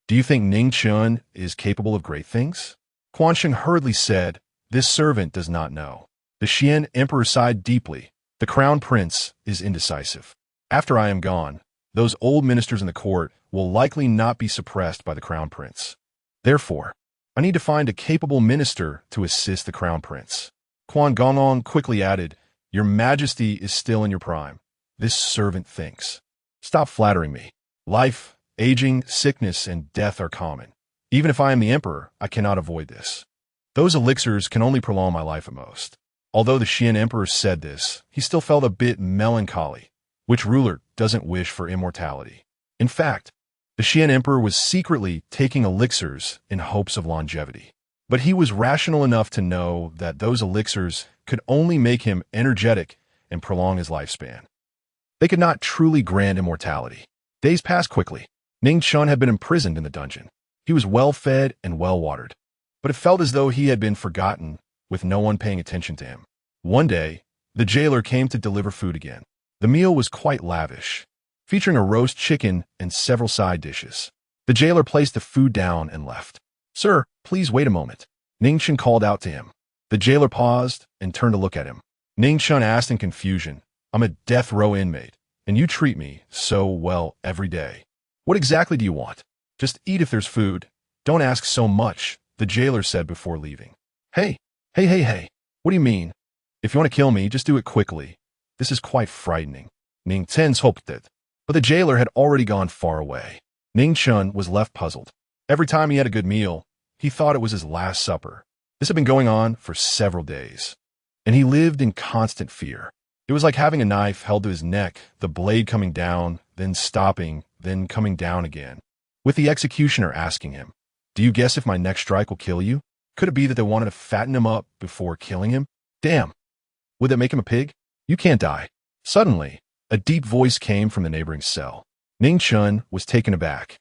[SPEAKER 1] "Do you think Ning Chen is capable of great things?" Quan Sheng hurriedly said, "This servant does not know." The Xian Emperor sighed deeply. "The crown prince is indecisive. After I am gone, those old ministers in the court will likely not be suppressed by the crown prince. Therefore, I need to find a capable minister to assist the crown prince." Quan Gongong quickly added, "Your Majesty is still in your prime. This servant thinks. Stop flattering me. Life, aging, sickness, and death are common. Even if I am the emperor, I cannot avoid this. Those elixirs can only prolong my life at most." Although the Xian Emperor said this, he still felt a bit melancholy. Which ruler doesn't wish for immortality? In fact, the Xian Emperor was secretly taking elixirs in hopes of longevity. But he was rational enough to know that those elixirs could only make him energetic and prolong his lifespan. They could not truly grant immortality. Days passed quickly. Ning Chen had been imprisoned in the dungeon. He was well-fed and well-watered, but it felt as though he had been forgotten, with no one paying attention to him. One day, the jailer came to deliver food again. The meal was quite lavish, featuring a roast chicken and several side dishes. The jailer placed the food down and left. "Sir, please wait a moment." Ning Chen called out to him. The jailer paused and turned to look at him. Ning Chen asked in confusion, "I'm a death row inmate, and you treat me so well every day. What exactly do you want?" "Just eat if there's food. Don't ask so much," the jailer said before leaving. Hey, what do you mean? If you want to kill me, just do it quickly. This is quite frightening." Ning Chen hoped it, but the jailer had already gone far away. Ning Chen was left puzzled. Every time he had a good meal, he thought it was his last supper. This had been going on for several days, and he lived in constant fear. It was like having a knife held to his neck, the blade coming down, then stopping, then coming down again, with the executioner asking him, "Do you guess if my next strike will kill you?" Could it be that they wanted to fatten him up before killing him? Damn! Would that make him a pig? "You can't die." Suddenly, a deep voice came from the neighboring cell. Ning Chen was taken aback.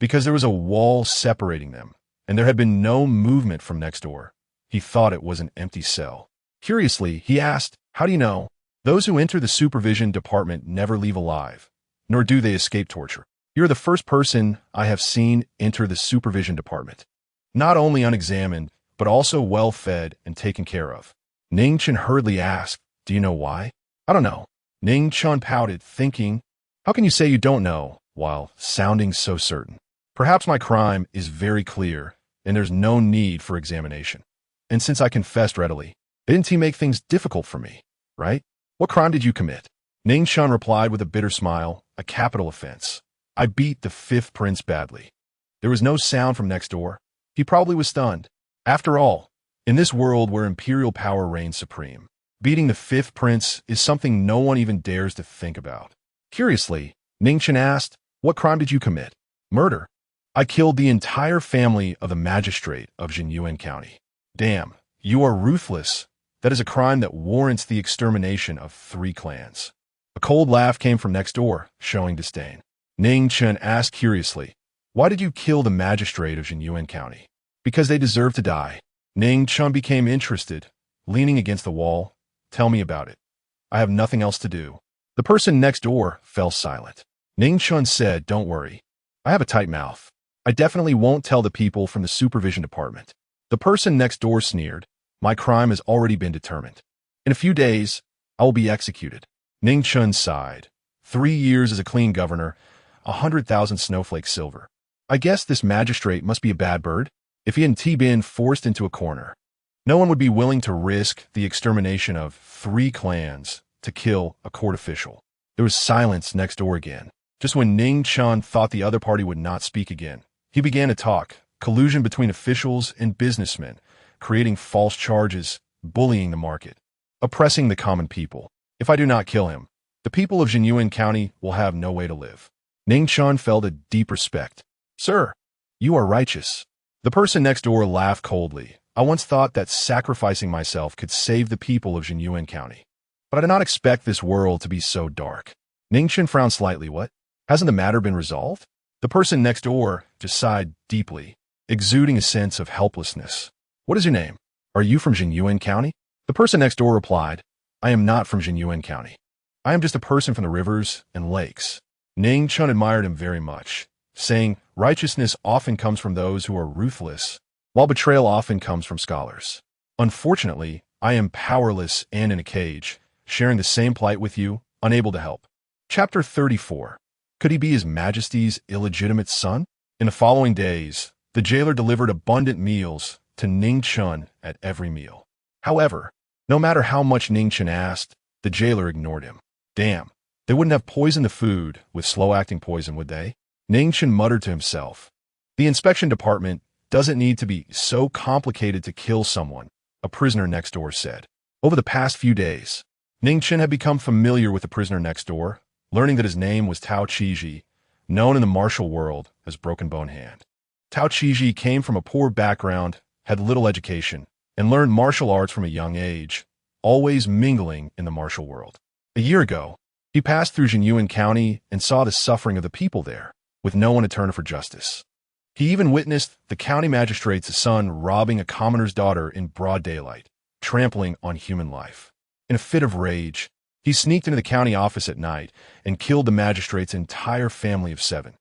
[SPEAKER 1] because there was a wall separating them, and there had been no movement from next door. He thought it was an empty cell. Curiously, he asked, "How do you know? Those who enter the supervision department never leave alive, nor do they escape torture. You're the first person I have seen enter the supervision department. Not only unexamined, but also well-fed and taken care of." Ning Chen hurriedly asked, "Do you know why?" "I don't know." Ning Chen pouted, thinking, "How can you say you don't know, while sounding so certain? Perhaps my crime is very clear, and there's no need for examination. And since I confessed readily, didn't he make things difficult for me, right? What crime did you commit?" Ning Chen replied with a bitter smile, "A capital offense. I beat the fifth prince badly." There was no sound from next door. He probably was stunned. After all, in this world where imperial power reigns supreme, beating the fifth prince is something no one even dares to think about. Curiously, Ning Chen asked, "What crime did you commit?" "Murder. I killed the entire family of the magistrate of Jinyuan County." "Damn, you are ruthless. That is a crime that warrants the extermination of 3 clans. A cold laugh came from next door, showing disdain. Ning Chen asked curiously, "Why did you kill the magistrate of Jinyuan County?" "Because they deserve to die." Ning Chen became interested, leaning against the wall. "Tell me about it. I have nothing else to do." The person next door fell silent. Ning Chen said, "Don't worry. I have a tight mouth. I definitely won't tell the people from the supervision department." The person next door sneered, "My crime has already been determined. In a few days, I will be executed." Ning Chen sighed. 3 years as a clean governor, 100,000 snowflakes silver. I guess this magistrate must be a bad bird. If he hadn't been forced into a corner, no one would be willing to risk the extermination of 3 clans to kill a court official. There was silence next door again. Just when Ning Chen thought the other party would not speak again, he began to talk. Collusion between officials and businessmen, creating false charges, bullying the market, oppressing the common people. If I do not kill him, the people of Jinyuan County will have no way to live. Ning Chen felt a deep respect. "Sir, you are righteous." The person next door laughed coldly. "I once thought that sacrificing myself could save the people of Jinyuan County. But I did not expect this world to be so dark." Ning Chen frowned slightly. "What? Hasn't the matter been resolved?" The person next door just sighed deeply, exuding a sense of helplessness. "What is your name? Are you from Jinyuan County?" The person next door replied, "I am not from Jinyuan County. I am just a person from the rivers and lakes." Ning Chen admired him very much, saying, "Righteousness often comes from those who are ruthless, while betrayal often comes from scholars. Unfortunately, I am powerless and in a cage, sharing the same plight with you, unable to help." Chapter 34. Could he be His Majesty's illegitimate son? In the following days, the jailer delivered abundant meals to Ning Chen at every meal. However, no matter how much Ning Chen asked, the jailer ignored him. "Damn, they wouldn't have poisoned the food with slow-acting poison, would they?" Ning Chen muttered to himself. "The inspection department doesn't need to be so complicated to kill someone," a prisoner next door said. Over the past few days, Ning Chen had become familiar with the prisoner next door, learning that his name was Tao Qiji, known in the martial world as Broken Bone Hand. Tao Qiji came from a poor background, had little education, and learned martial arts from a young age, always mingling in the martial world. A year ago, he passed through Jinyuan County and saw the suffering of the people there, with no one to turn for justice. He even witnessed the county magistrate's son robbing a commoner's daughter in broad daylight, trampling on human life. In a fit of rage, he sneaked into the county office at night and killed the magistrate's entire family of 7,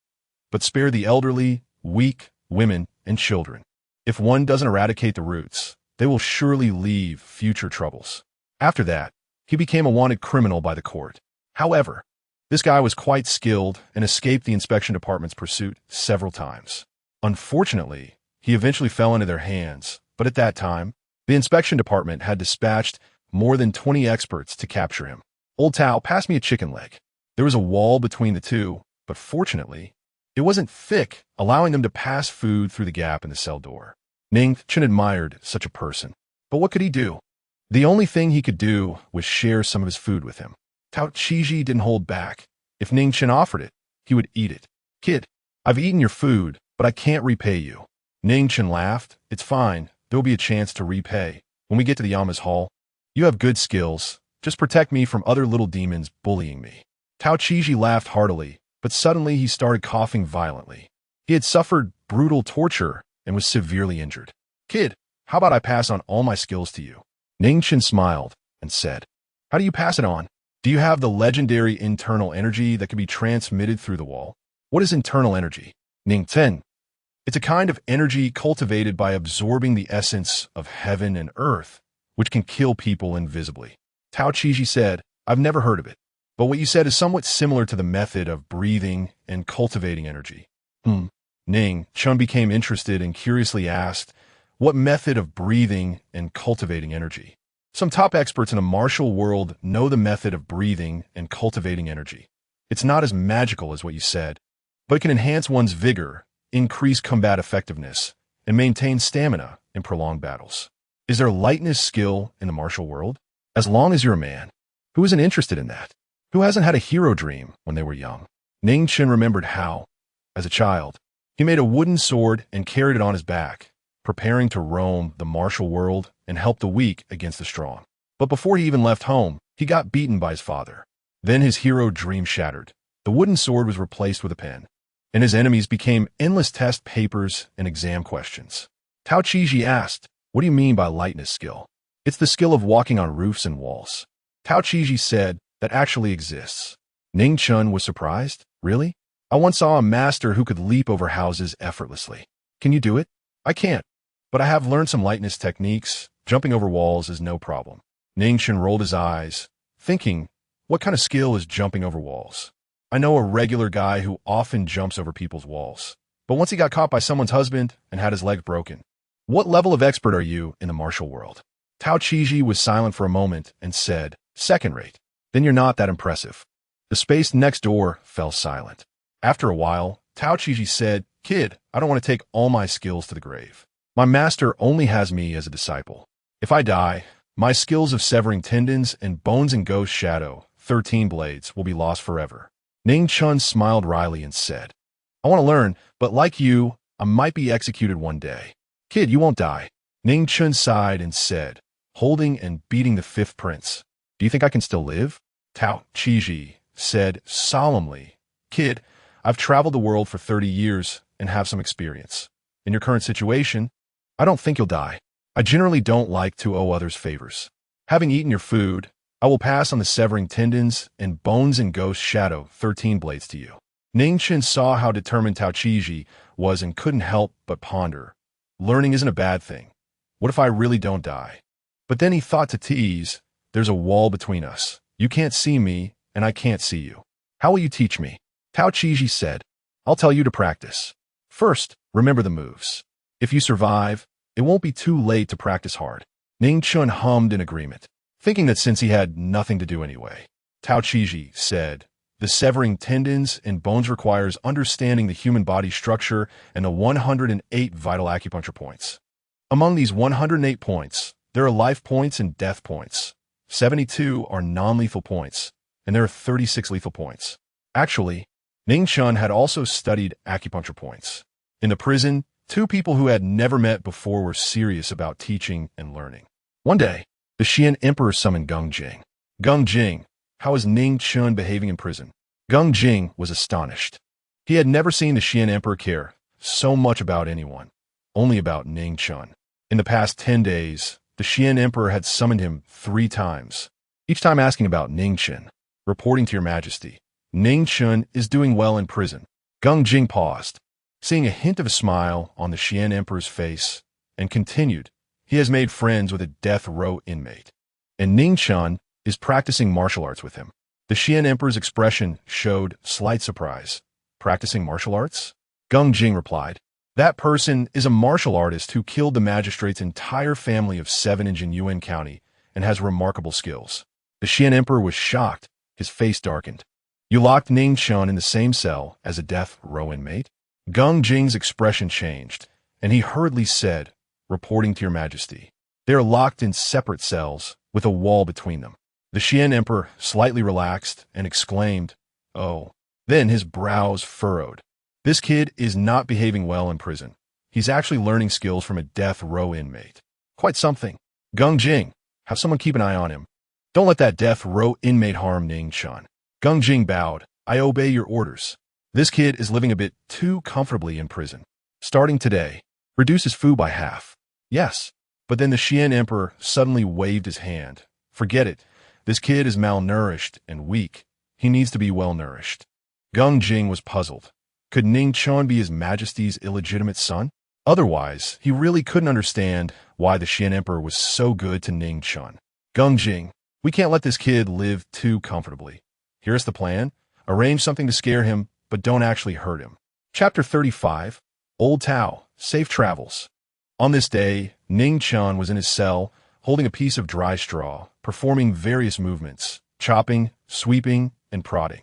[SPEAKER 1] but spared the elderly, weak, women, and children. If one doesn't eradicate the roots, they will surely leave future troubles. After that, he became a wanted criminal by the court. However, this guy was quite skilled and escaped the inspection department's pursuit several times. Unfortunately, he eventually fell into their hands, but at that time, the inspection department had dispatched more than 20 experts to capture him. "Old Tao, pass me a chicken leg." There was a wall between the two, but fortunately, it wasn't thick, allowing them to pass food through the gap in the cell door. Ning Chen admired such a person. But what could he do? The only thing he could do was share some of his food with him. Tao Qiji didn't hold back. If Ning Chen offered it, he would eat it. "Kid, I've eaten your food, but I can't repay you." Ning Chen laughed. "It's fine. There'll be a chance to repay when we get to the Yama's hall. You have good skills. Just protect me from other little demons bullying me." Tao Qiji laughed heartily, but suddenly he started coughing violently. He had suffered brutal torture and was severely injured. Kid, how about I pass on all my skills to you? Ning Chen smiled and said, how do you pass it on? Do you have the legendary internal energy that can be transmitted through the wall? What is internal energy? Ning Chen. It's a kind of energy cultivated by absorbing the essence of heaven and earth, which can kill people invisibly. Tao Qiji said, I've never heard of it, but what you said is somewhat similar to the method of breathing and cultivating energy. Ning Chen became interested and curiously asked, what method of breathing and cultivating energy? Some top experts in the martial world know the method of breathing and cultivating energy. It's not as magical as what you said, but it can enhance one's vigor, increase combat effectiveness, and maintain stamina in prolonged battles. Is there lightness skill in the martial world? As long as you're a man, who isn't interested in that? Who hasn't had a hero dream when they were young? Ning Chen remembered how, as a child, he made a wooden sword and carried it on his back, preparing to roam the martial world and help the weak against the strong. But before he even left home, he got beaten by his father. Then his hero dream shattered. The wooden sword was replaced with a pen, and his enemies became endless test papers and exam questions. Tao Qiji asked, what do you mean by lightness skill? It's the skill of walking on roofs and walls. Tao Qiji said, that actually exists. Ning Chen was surprised. Really? I once saw a master who could leap over houses effortlessly. Can you do it? I can't, but I have learned some lightness techniques. Jumping over walls is no problem. Ning Chen rolled his eyes, thinking, what kind of skill is jumping over walls? I know a regular guy who often jumps over people's walls, but once he got caught by someone's husband and had his leg broken. What level of expert are you in the martial world? Tao Qiji was silent for a moment and said, second rate. Then you're not that impressive. The space next door fell silent. After a while, Tao Qiji said, kid, I don't want to take all my skills to the grave. My master only has me as a disciple. If I die, my skills of severing tendons and bones and ghost shadow, 13 blades, will be lost forever. Ning Chen smiled wryly and said, I want to learn, but like you, I might be executed one day. Kid, you won't die. Ning Chen sighed and said, holding and beating the fifth prince. Do you think I can still live? Tao Qiji said solemnly, kid, I've traveled the world for 30 years and have some experience. In your current situation, I don't think you'll die. I generally don't like to owe others favors. Having eaten your food, I will pass on the severing tendons and bones and ghost shadow 13 blades to you. Ning Chen saw how determined Tao Qiji was and couldn't help but ponder. Learning isn't a bad thing. What if I really don't die? But then he thought to tease, there's a wall between us. You can't see me, and I can't see you. How will you teach me? Tao Qiji said, I'll tell you to practice. First, remember the moves. If you survive, it won't be too late to practice hard. Ning Chen hummed in agreement, thinking that since he had nothing to do anyway. Tao Qiji said, the severing tendons and bones requires understanding the human body structure and the 108 vital acupuncture points. Among these 108 points, there are life points and death points. 72 are non-lethal points, and there are 36 lethal points. Actually, Ning Chen had also studied acupuncture points. In the prison, two people who had never met before were serious about teaching and learning. One day, the Xian Emperor summoned Gung Jing. Gung Jing, how is Ning Chen behaving in prison? Gung Jing was astonished. He had never seen the Xian Emperor care so much about anyone, only about Ning Chen. In the past 10 days, the Xian Emperor had summoned him 3 times, each time asking about Ning Chen. Reporting to your majesty, Ning Chen is doing well in prison. Gung Jing paused, seeing a hint of a smile on the Xian Emperor's face, and continued, he has made friends with a death row inmate, and Ning Chen is practicing martial arts with him. The Xian Emperor's expression showed slight surprise. Practicing martial arts? Gung Jing replied, that person is a martial artist who killed the magistrate's entire family of 7 in Jinyuan County and has remarkable skills. The Xian Emperor was shocked. His face darkened. You locked Ning Chen in the same cell as a death row inmate? Gung Jing's expression changed, and he hurriedly said, reporting to your majesty, they are locked in separate cells with a wall between them. The Xian Emperor slightly relaxed and exclaimed, oh. Then his brows furrowed. This kid is not behaving well in prison. He's actually learning skills from a death row inmate. Quite something. Gung Jing, have someone keep an eye on him. Don't let that death row inmate harm Ning Chen. Gung Jing bowed. I obey your orders. This kid is living a bit too comfortably in prison. Starting today, reduce his food by half. Yes, but then the Xian emperor suddenly waved his hand. Forget it. This kid is malnourished and weak. He needs to be well-nourished. Geng Jing was puzzled. Could Ning Chen be His Majesty's illegitimate son? Otherwise, he really couldn't understand why the Xian emperor was so good to Ning Chen. Geng Jing, we can't let this kid live too comfortably. Here's the plan. Arrange something to scare him, but don't actually hurt him. Chapter 35, Old Tao, Safe Travels. On this day, Ning Chen was in his cell, holding a piece of dry straw, performing various movements, chopping, sweeping, and prodding.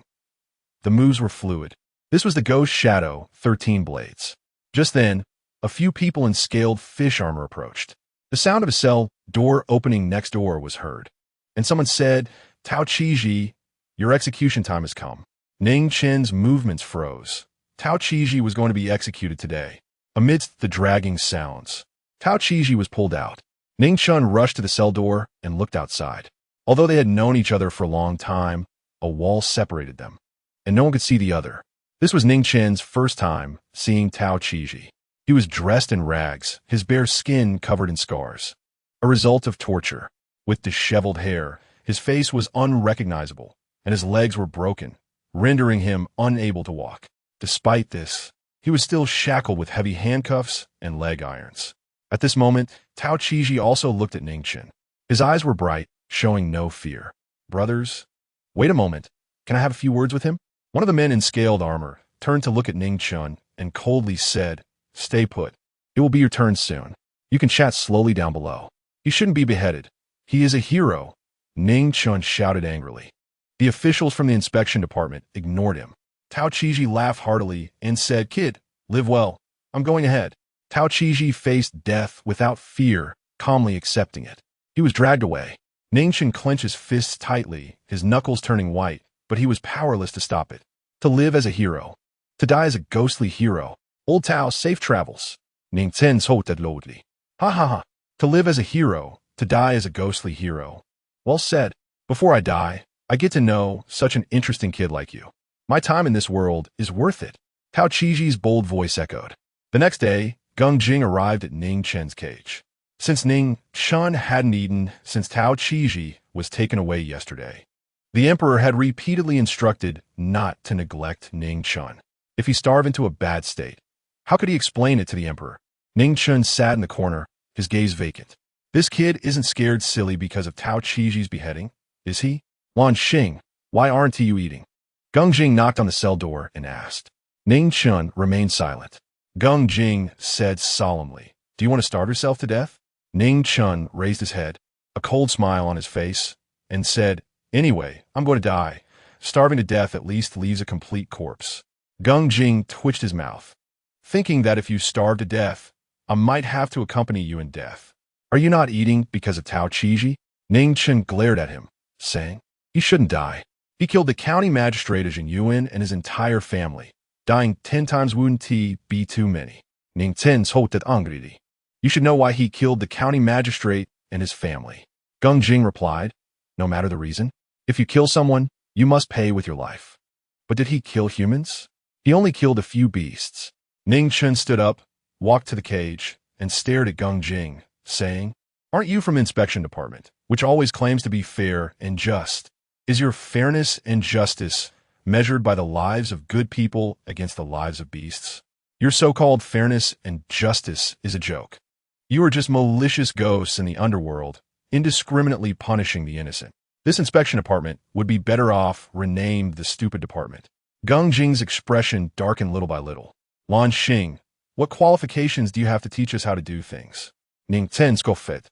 [SPEAKER 1] The moves were fluid. This was the ghost shadow, 13 blades. Just then, a few people in scaled fish armor approached. The sound of a cell door opening next door was heard, and someone said, Tao Qiji, your execution time has come. Ning Chen's movements froze. Tao Qiji was going to be executed today. Amidst the dragging sounds, Tao Qiji was pulled out. Ning Chen rushed to the cell door and looked outside. Although they had known each other for a long time, a wall separated them, and no one could see the other. This was Ning Chen's first time seeing Tao Qiji. He was dressed in rags, his bare skin covered in scars. A result of torture. With disheveled hair, his face was unrecognizable, and his legs were broken, rendering him unable to walk. Despite this, he was still shackled with heavy handcuffs and leg irons. At this moment, Tao Qiji also looked at Ning Chen. His eyes were bright, showing no fear. Brothers? Wait a moment. Can I have a few words with him? One of the men in scaled armor turned to look at Ning Chen and coldly said, Stay put. It will be your turn soon. You can chat slowly down below. He shouldn't be beheaded. He is a hero. Ning Chen shouted angrily. The officials from the inspection department ignored him. Tao Qiji laughed heartily and said, Kid, live well. I'm going ahead. Tao Qiji faced death without fear, calmly accepting it. He was dragged away. Ning Chen clenched his fists tightly, his knuckles turning white, but he was powerless to stop it. To live as a hero. To die as a ghostly hero. Old Tao, safe travels. Ning Chen soted loudly. Ha ha ha. To live as a hero. To die as a ghostly hero. Well said. Before I die, I get to know such an interesting kid like you. My time in this world is worth it. Tao Qiji's bold voice echoed. The next day, Geng Jing arrived at Ning Chen's cage. Since Ning Chen hadn't eaten since Tao Qiji was taken away yesterday, the emperor had repeatedly instructed not to neglect Ning Chen. If he starved into a bad state, how could he explain it to the emperor? Ning Chen sat in the corner, his gaze vacant. This kid isn't scared silly because of Tao Qiji's beheading, is he? Lan Xing, why aren't you eating? Geng Jing knocked on the cell door and asked. Ning Chen remained silent. Geng Jing said solemnly, Do you want to starve yourself to death? Ning Chen raised his head, a cold smile on his face, and said, Anyway, I'm going to die. Starving to death at least leaves a complete corpse. Geng Jing twitched his mouth, thinking that if you starve to death, I might have to accompany you in death. Are you not eating because of Tao Qiji? Ning Chen glared at him, saying, He shouldn't die. He killed the county magistrate of Yuan and his entire family. Dying 10 times wouldn't be too many. Ning Chen soted angrily. You should know why he killed the county magistrate and his family. Geng Jing replied, No matter the reason, if you kill someone, you must pay with your life. But did he kill humans? He only killed a few beasts. Ning Chen stood up, walked to the cage, and stared at Geng Jing, saying, Aren't you from the inspection department, which always claims to be fair and just? Is your fairness and justice measured by the lives of good people against the lives of beasts? Your so-called fairness and justice is a joke. You are just malicious ghosts in the underworld, indiscriminately punishing the innocent. This inspection department would be better off renamed the stupid department. Geng Jing's expression darkened little by little. Lan Xing, what qualifications do you have to teach us how to do things? Ning Chen scoffed.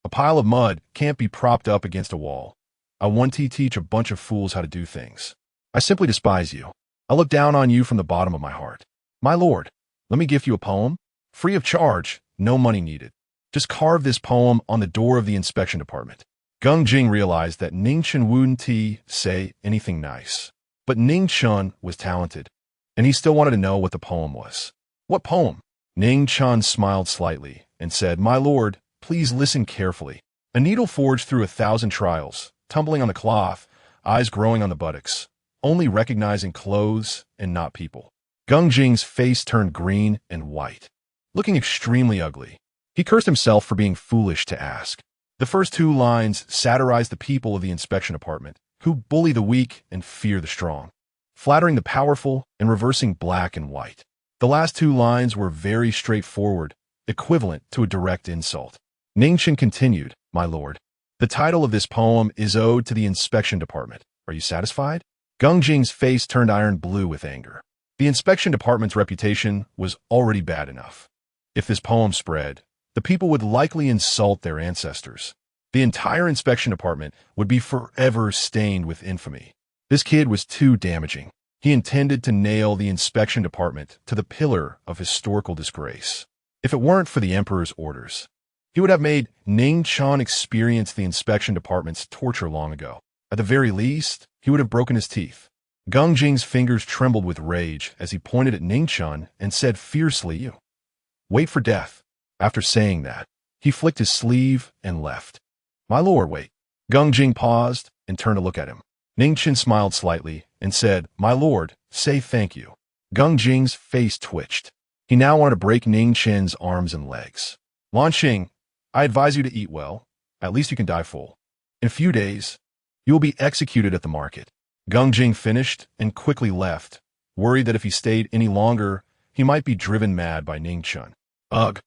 [SPEAKER 1] A pile of mud can't be propped up against a wall. I want to teach a bunch of fools how to do things. I simply despise you. I look down on you from the bottom of my heart. My lord, let me give you a poem. Free of charge, no money needed. Just carve this poem on the door of the inspection department. Geng Jing realized that Ning Chen wouldn't say anything nice. But Ning Chen was talented, and he still wanted to know what the poem was. What poem? Ning Chen smiled slightly and said, My lord, please listen carefully. A needle forged through 1,000 trials, tumbling on the cloth, eyes growing on the buttocks. only recognizing clothes and not people. Gung Jing's face turned green and white, looking extremely ugly. He cursed himself for being foolish to ask. The first two lines satirized the people of the inspection department, who bully the weak and fear the strong, flattering the powerful and reversing black and white. The last two lines were very straightforward, equivalent to a direct insult. Ning Chen continued, "My lord, the title of this poem is Ode to the Inspection Department. Are you satisfied?" Gung Jing's face turned iron blue with anger. The inspection department's reputation was already bad enough. If this poem spread, the people would likely insult their ancestors. The entire inspection department would be forever stained with infamy. This kid was too damaging. He intended to nail the inspection department to the pillar of historical disgrace. If it weren't for the emperor's orders, he would have made Ning Chen experience the inspection department's torture long ago. At the very least, he would have broken his teeth. Gung Jing's fingers trembled with rage as he pointed at Ning Chen and said fiercely, "You wait for death." After saying that, he flicked his sleeve and left. "My lord, wait." Gung Jing paused and turned to look at him. Ning Chen smiled slightly and said, "My lord, say thank you." Gung Jing's face twitched. He now wanted to break Ning Chen's arms and legs. "Lan Xing, I advise you to eat well. At least you can die full. In a few days, you will be executed at the market." Gung Jing finished and quickly left, worried that if he stayed any longer, he might be driven mad by Ning Chen. Ugh.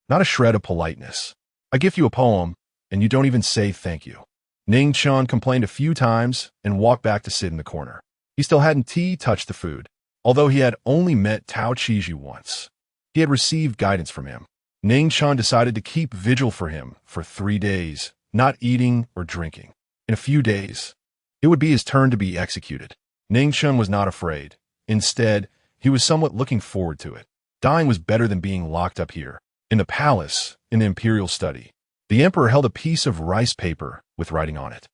[SPEAKER 1] Not a shred of politeness. I give you a poem, and you don't even say thank you. Ning Chen complained a few times and walked back to sit in the corner. He still hadn't touched the food, although he had only met Tao Qiji once. He had received guidance from him. Ning Chen decided to keep vigil for him for 3 days, not eating or drinking. In a few days, it would be his turn to be executed. Ning Chen was not afraid. Instead, he was somewhat looking forward to it. Dying was better than being locked up here. In the palace, in the imperial study, the emperor held a piece of rice paper with writing on it.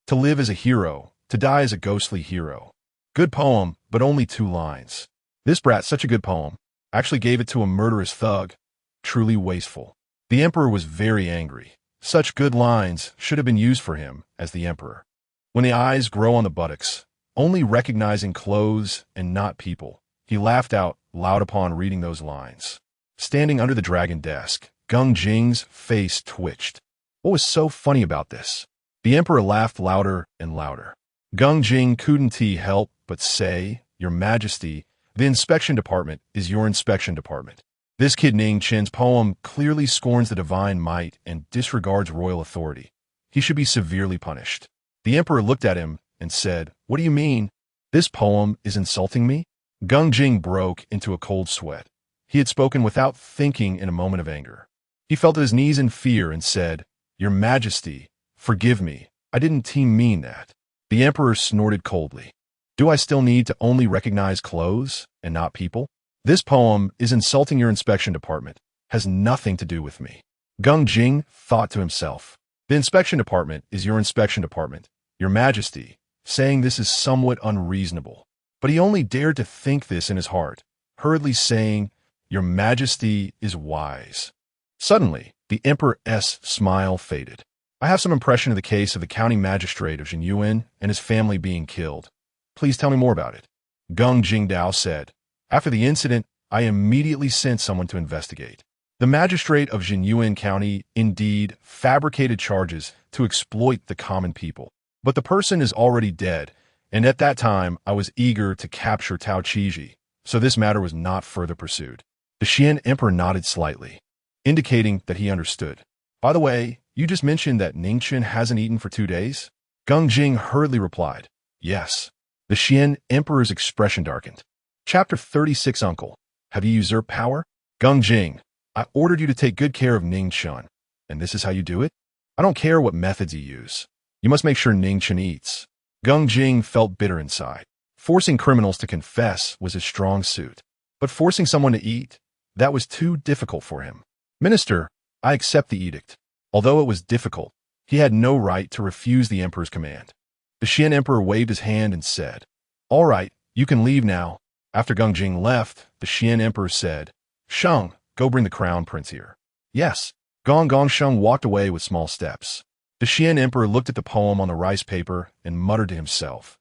[SPEAKER 1] To live as a hero, to die as a ghostly hero. Good poem, but only 2 lines. This brat, such a good poem, actually gave it to a murderous thug. Truly wasteful. The emperor was very angry. Such good lines should have been used for him as the emperor. When the eyes grow on the buttocks, only recognizing clothes and not people, he laughed out loud upon reading those lines. Standing under the dragon desk, Gung Jing's face twitched. What was so funny about this? The emperor laughed louder and louder. Gung Jing couldn't help but say, "Your Majesty, the inspection department is your inspection department. This kid Ning Chen's poem clearly scorns the divine might and disregards royal authority. He should be severely punished." The emperor looked at him and said, "What do you mean? This poem is insulting me?" Gung Jing broke into a cold sweat. He had spoken without thinking in a moment of anger. He fell to his knees in fear and said, "Your Majesty, forgive me. I didn't mean that." The emperor snorted coldly. "Do I still need to only recognize clothes and not people? This poem is insulting your inspection department. Has nothing to do with me." Gung Jing thought to himself, "The inspection department is your inspection department, Your Majesty," saying this is somewhat unreasonable. But he only dared to think this in his heart, hurriedly saying, "Your Majesty is wise." Suddenly, the emperor's smile faded. "I have some impression of the case of the county magistrate of Jinyuan and his family being killed. Please tell me more about it." Gung Jingdao said, "After the incident, I immediately sent someone to investigate. The magistrate of Jinyuan County indeed fabricated charges to exploit the common people. But the person is already dead, and at that time I was eager to capture Tao Qiji, so this matter was not further pursued." The Xian emperor nodded slightly, indicating that he understood. "By the way, you just mentioned that Ning Chen hasn't eaten for 2 days?" Gung Jing hurriedly replied, "Yes." The Xian emperor's expression darkened. Chapter 36 Uncle, have you usurped power? Gung Jing, I ordered you to take good care of Ning Chen, and this is how you do it? I don't care what methods you use. You must make sure Ning Chen eats. Gung Jing felt bitter inside. Forcing criminals to confess was his strong suit. But forcing someone to eat, that was too difficult for him. "Minister, I accept the edict." Although it was difficult, he had no right to refuse the emperor's command. The Xian emperor waved his hand and said, "All right, you can leave now." After Gung Jing left, the Xian emperor said, "Sheng, go bring the crown prince here." "Yes." Gong Sheng walked away with small steps. The Xian emperor looked at the poem on the rice paper and muttered to himself,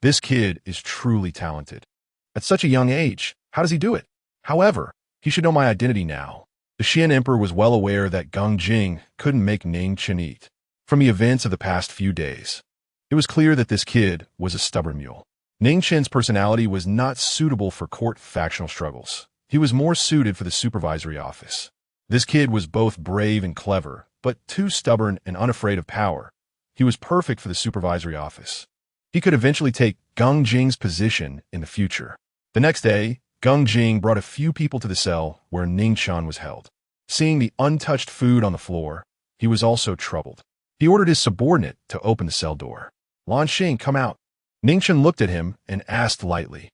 [SPEAKER 1] This kid is truly talented. At such a young age, how does he do it? However, he should know my identity now. The Xian Emperor was well aware that Geng Jing couldn't make Ning Chen eat. From the events of the past few days, it was clear that this kid was a stubborn mule. Ning Chen's personality was not suitable for court factional struggles. He was more suited for the supervisory office. This kid was both brave and clever, but too stubborn and unafraid of power. He was perfect for the supervisory office. He could eventually take Geng Jing's position in the future. The next day, Geng Jing brought a few people to the cell where Ning Chen was held. Seeing the untouched food on the floor, he was also troubled. He ordered his subordinate to open the cell door. Lan Xing, come out. Ning Chen looked at him and asked lightly,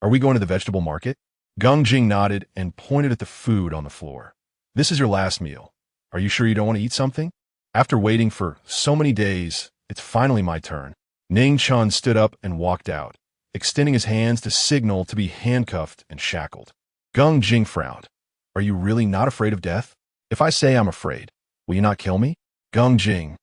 [SPEAKER 1] "Are we going to the vegetable market?" Geng Jing nodded and pointed at the food on the floor. "This is your last meal. Are you sure you don't want to eat something?" After waiting for so many days, it's finally my turn. Ning Chen stood up and walked out, extending his hands to signal to be handcuffed and shackled. Geng Jing frowned. "Are you really not afraid of death? If I say I'm afraid, will you not kill me?" Geng Jing,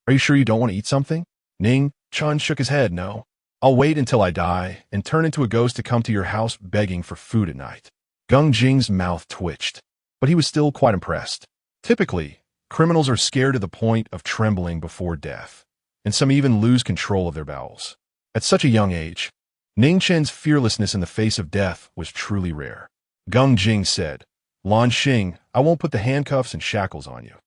[SPEAKER 1] "Are you sure you don't want to eat something?" Ning Chen shook his head. "No. I'll wait until I die and turn into a ghost to come to your house begging for food at night." Geng Jing's mouth twitched, but he was still quite impressed. Typically, criminals are scared to the point of trembling before death, and some even lose control of their bowels. At such a young age, Ning Chen's fearlessness in the face of death was truly rare. Geng Jing said, "Lan Xing, I won't put the handcuffs and shackles on you.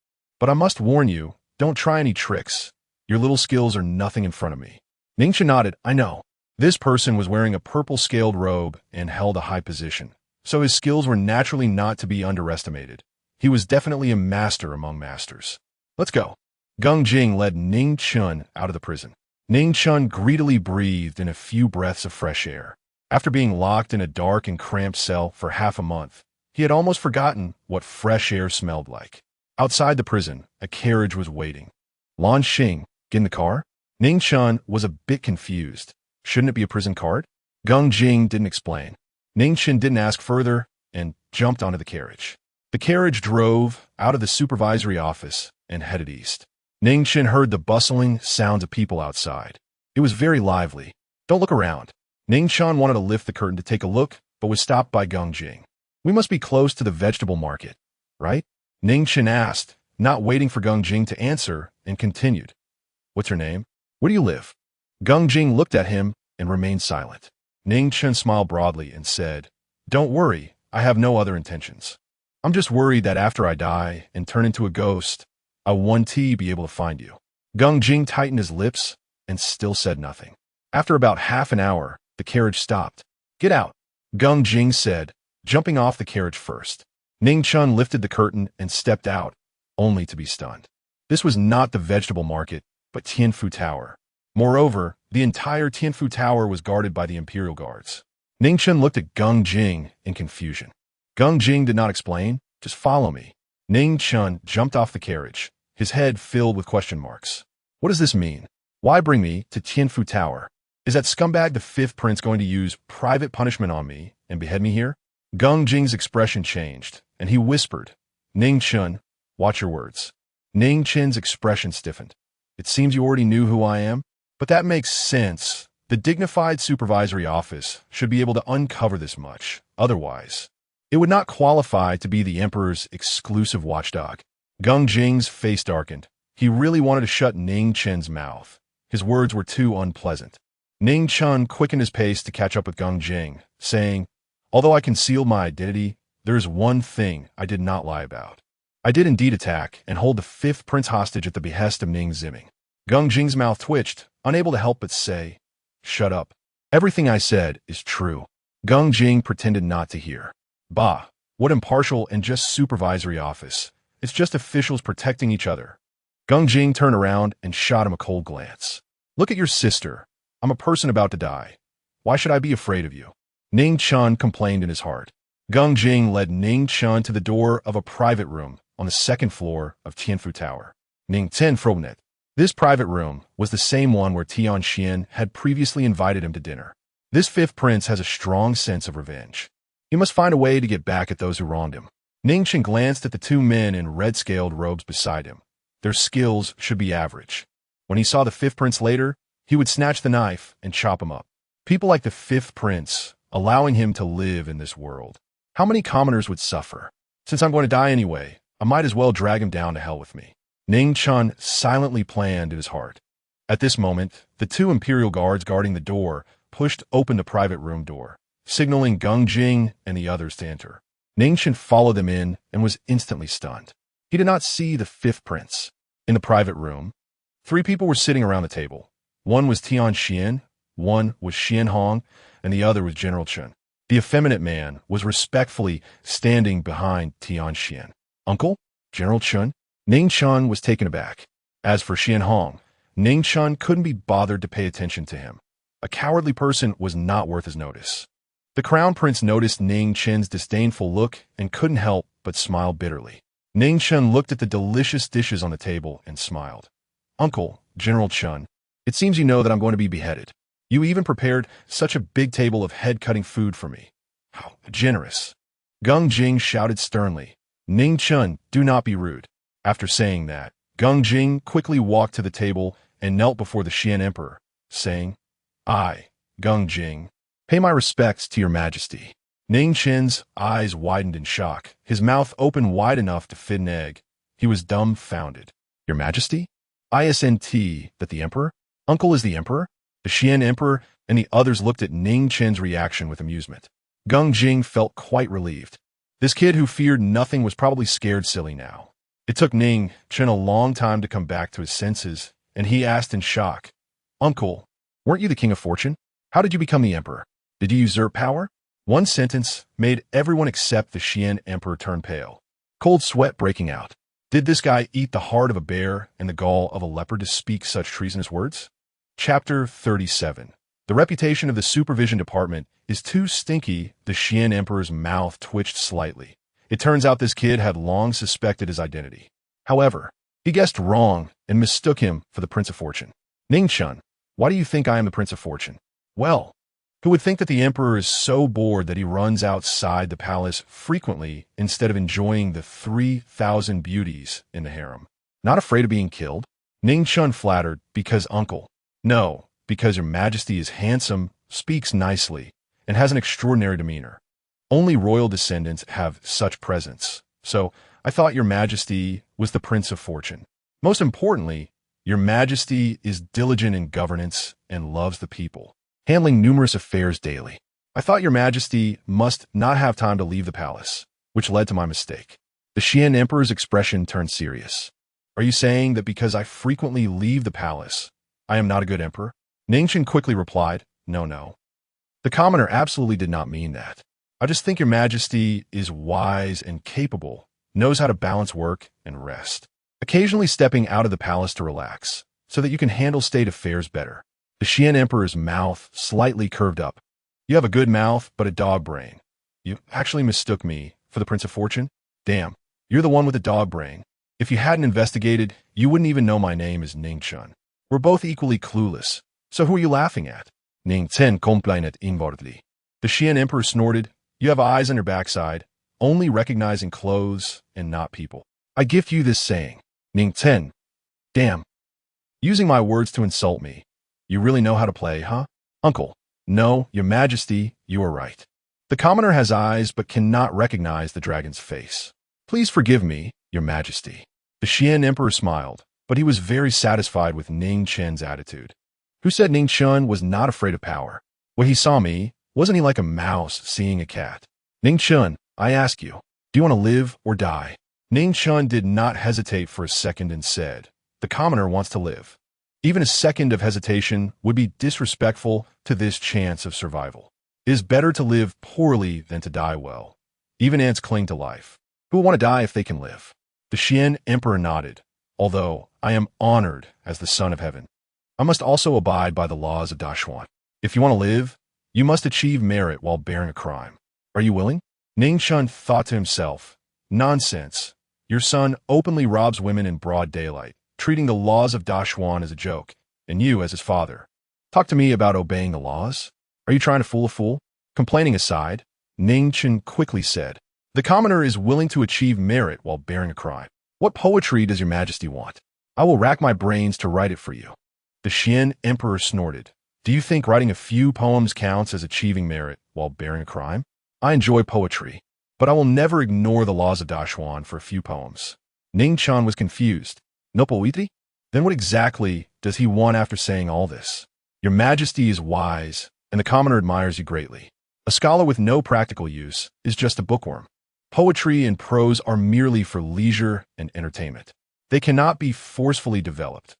[SPEAKER 1] But I must warn you, don't try any tricks. Your little skills are nothing in front of me." Ning Chen nodded. "I know." This person was wearing a purple scaled robe and held a high position, so his skills were naturally not to be underestimated. He was definitely a master among masters. "Let's go." Geng Jing led Ning Chen out of the prison. Ning Chen greedily breathed in a few breaths of fresh air. After being locked in a dark and cramped cell for half a month, he had almost forgotten what fresh air smelled like. Outside the prison, a carriage was waiting. "Lan Xing, get in the car?" Ning Chen was a bit confused. Shouldn't it be a prison cart? Geng Jing didn't explain. Ning Chen didn't ask further and jumped onto the carriage. The carriage drove out of the supervisory office and headed east. Ning Chen heard the bustling sounds of people outside. It was very lively. "Don't look around." Ning Chen wanted to lift the curtain to take a look, but was stopped by Geng Jing. "We must be close to the vegetable market, right?" Ning Chen asked, not waiting for Geng Jing to answer, and continued. "What's your name? Where do you live?" Geng Jing looked at him and remained silent. Ning Chen smiled broadly and said, "Don't worry, I have no other intentions. I'm just worried that after I die and turn into a ghost, I won't be able to find you." Geng Jing tightened his lips and still said nothing. After about half an hour, the carriage stopped. "Get out," Geng Jing said, jumping off the carriage first. Ning Chen lifted the curtain and stepped out, only to be stunned. This was not the vegetable market, but Tianfu Tower. Moreover, the entire Tianfu Tower was guarded by the Imperial Guards. Ning Chen looked at Geng Jing in confusion. Geng Jing did not explain, "Just follow me." Ning Chen jumped off the carriage, his head filled with question marks. What does this mean? Why bring me to Tianfu Tower? Is that scumbag the fifth prince going to use private punishment on me and behead me here? Geng Jing's expression changed, and he whispered, "Ning Chen, watch your words." Ning Chen's expression stiffened. "It seems you already knew who I am, but that makes sense. The dignified supervisory office should be able to uncover this much. Otherwise, it would not qualify to be the Emperor's exclusive watchdog." Geng Jing's face darkened. He really wanted to shut Ning Chen's mouth. His words were too unpleasant. Ning Chen quickened his pace to catch up with Geng Jing, saying, "Although I concealed my identity, there is one thing I did not lie about. I did indeed attack and hold the fifth prince hostage at the behest of Ning Ziming." Geng Jing's mouth twitched, unable to help but say, "Shut up. Everything I said is true." Geng Jing pretended not to hear. "Bah, what impartial and just supervisory office. It's just officials protecting each other." Geng Jing turned around and shot him a cold glance. "Look at your sister. I'm a person about to die. Why should I be afraid of you?" Ning Chen complained in his heart. Geng Jing led Ning Chen to the door of a private room on the second floor of Tianfu Tower. Ning Chen Frobnet. This private room was the same one where Tian Xian had previously invited him to dinner. This fifth prince has a strong sense of revenge. He must find a way to get back at those who wronged him. Ning Chen glanced at the two men in red-scaled robes beside him. Their skills should be average. When he saw the fifth prince later, he would snatch the knife and chop him up. People like the fifth prince, allowing him to live in this world. How many commoners would suffer? Since I'm going to die anyway, I might as well drag him down to hell with me. Ning Chen silently planned in his heart. At this moment, the two imperial guards guarding the door pushed open the private room door, signaling Gung Jing and the others to enter. Ning Chen followed them in and was instantly stunned. He did not see the fifth prince. In the private room, 3 people were sitting around the table. One was Tian Xian, one was Xian Hong, and the other was General Chen. The effeminate man was respectfully standing behind Tian Xian. Uncle? General Chen? Ning Chen was taken aback. As for Xian Hong, Ning Chen couldn't be bothered to pay attention to him. A cowardly person was not worth his notice. The crown prince noticed Ning Chen's disdainful look and couldn't help but smile bitterly. Ning Chen looked at the delicious dishes on the table and smiled. Uncle, General Chen, it seems you know that I'm going to be beheaded. You even prepared such a big table of head-cutting food for me. How generous. Gung Jing shouted sternly. Ning Chen, do not be rude. After saying that, Gung Jing quickly walked to the table and knelt before the Xian Emperor, saying, I, Gung Jing, pay my respects to your majesty. Ning Chen's eyes widened in shock, his mouth opened wide enough to fit an egg. He was dumbfounded. Your majesty? Isn't that the emperor? Uncle is the emperor? The Xian Emperor and the others looked at Ning Chen's reaction with amusement. Gung Jing felt quite relieved. This kid who feared nothing was probably scared silly now. It took Ning Chen a long time to come back to his senses, and he asked in shock, Uncle, weren't you the king of fortune? How did you become the emperor? Did you usurp power? One sentence made everyone except the Xian Emperor turn pale. Cold sweat breaking out. Did this guy eat the heart of a bear and the gall of a leopard to speak such treasonous words? Chapter 37. The reputation of the supervision department is too stinky. The Xian Emperor's mouth twitched slightly. It turns out this kid had long suspected his identity. However, he guessed wrong and mistook him for the Prince of Fortune. Ning Chen, why do you think I am the Prince of Fortune? Well, who would think that the emperor is so bored that he runs outside the palace frequently instead of enjoying the 3,000 beauties in the harem? Not afraid of being killed? Ning Chen flattered, because uncle. No, because your majesty is handsome, speaks nicely, and has an extraordinary demeanor. Only royal descendants have such presence, so I thought your majesty was the Prince of Fortune. Most importantly, your majesty is diligent in governance and loves the people, handling numerous affairs daily. I thought your majesty must not have time to leave the palace, which led to my mistake. The Xian Emperor's expression turned serious. Are you saying that because I frequently leave the palace, I am not a good emperor? Ning Chen quickly replied, No. The commoner absolutely did not mean that. I just think your majesty is wise and capable, knows how to balance work and rest, occasionally stepping out of the palace to relax, so that you can handle state affairs better. The Xian Emperor's mouth slightly curved up. You have a good mouth, but a dog brain. You actually mistook me for the Prince of Fortune? Damn, you're the one with the dog brain. If you hadn't investigated, you wouldn't even know my name is Ning Chen. We're both equally clueless. So who are you laughing at? Ning Chen complained inwardly. The Xian Emperor snorted. You have eyes on your backside, only recognizing clothes and not people. I gift you this saying. Ning Chen. Damn. Using my words to insult me. You really know how to play, huh? Uncle. No, your majesty, you are right. The commoner has eyes but cannot recognize the dragon's face. Please forgive me, your majesty. The Xian Emperor smiled, but he was very satisfied with Ning Chen's attitude. Who said Ning Chen was not afraid of power? When he saw me, wasn't he like a mouse seeing a cat? Ning Chen, I ask you, do you want to live or die? Ning Chen did not hesitate for a second and said, the commoner wants to live. Even a second of hesitation would be disrespectful to this chance of survival. It is better to live poorly than to die well. Even ants cling to life. Who will want to die if they can live? The Xian Emperor nodded. Although I am honored as the son of heaven, I must also abide by the laws of Da Xuan. If you want to live, you must achieve merit while bearing a crime. Are you willing? Ning Chen thought to himself, nonsense. Your son openly robs women in broad daylight, treating the laws of Da Xuan as a joke, and you as his father. Talk to me about obeying the laws? Are you trying to fool a fool? Complaining aside, Ning Chen quickly said, the commoner is willing to achieve merit while bearing a crime. What poetry does your majesty want? I will rack my brains to write it for you. The Xian emperor snorted. Do you think writing a few poems counts as achieving merit while bearing a crime? I enjoy poetry, but I will never ignore the laws of Daxuan for a few poems. Ning Chen was confused. No poetry? Then what exactly does he want after saying all this? Your Majesty is wise, and the commoner admires you greatly. A scholar with no practical use is just a bookworm. Poetry and prose are merely for leisure and entertainment. They cannot be forcefully developed.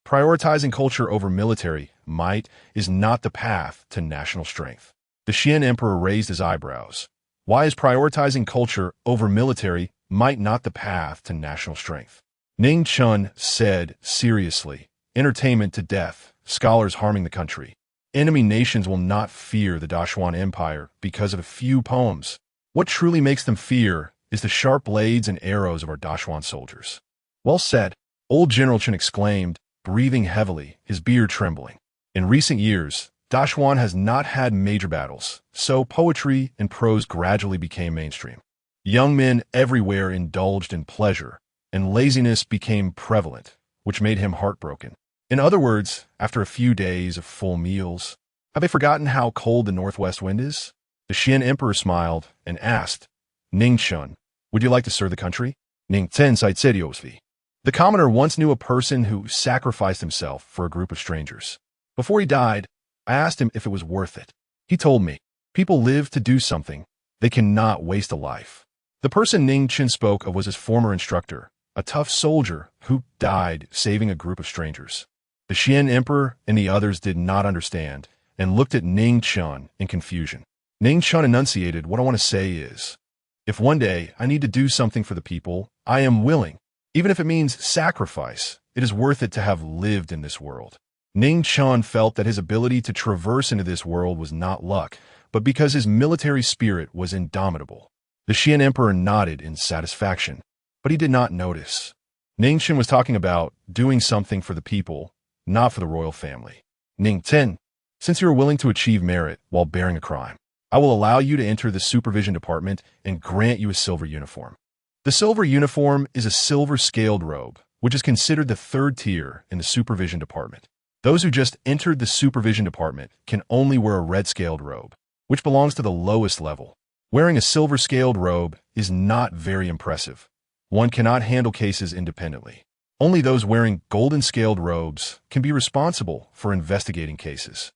[SPEAKER 1] Prioritizing culture over military might is not the path to national strength. The Xian emperor raised his eyebrows. Why is prioritizing culture over military might not the path to national strength? Ning Chen said seriously, entertainment to death, scholars harming the country. Enemy nations will not fear the Daxuan Empire because of a few poems. What truly makes them fear is the sharp blades and arrows of our Daxuan soldiers. Well said, old General Chen exclaimed, breathing heavily, his beard trembling. In recent years, Daxuan has not had major battles, so poetry and prose gradually became mainstream. Young men everywhere indulged in pleasure, and laziness became prevalent, which made him heartbroken. In other words, after a few days of full meals, have they forgotten how cold the northwest wind is? The Xian emperor smiled and asked, Ning Chen, would you like to serve the country? Ning Chen said seriously. The commoner once knew a person who sacrificed himself for a group of strangers. Before he died, I asked him if it was worth it. He told me, people live to do something. They cannot waste a life. The person Ning Chen spoke of was his former instructor, a tough soldier who died saving a group of strangers. The Xian emperor and the others did not understand and looked at Ning Chen in confusion. Ning Chen enunciated, what I want to say is, if one day I need to do something for the people, I am willing. Even if it means sacrifice, it is worth it to have lived in this world. Ning Chen felt that his ability to traverse into this world was not luck, but because his military spirit was indomitable. The Xian emperor nodded in satisfaction, but he did not notice. Ning Chen was talking about doing something for the people, not for the royal family. Ning Chen, since you are willing to achieve merit while bearing a crime, I will allow you to enter the supervision department and grant you a silver uniform. The silver uniform is a silver-scaled robe, which is considered the third tier in the supervision department. Those who just entered the supervision department can only wear a red-scaled robe, which belongs to the lowest level. Wearing a silver-scaled robe is not very impressive. One cannot handle cases independently. Only those wearing golden-scaled robes can be responsible for investigating cases.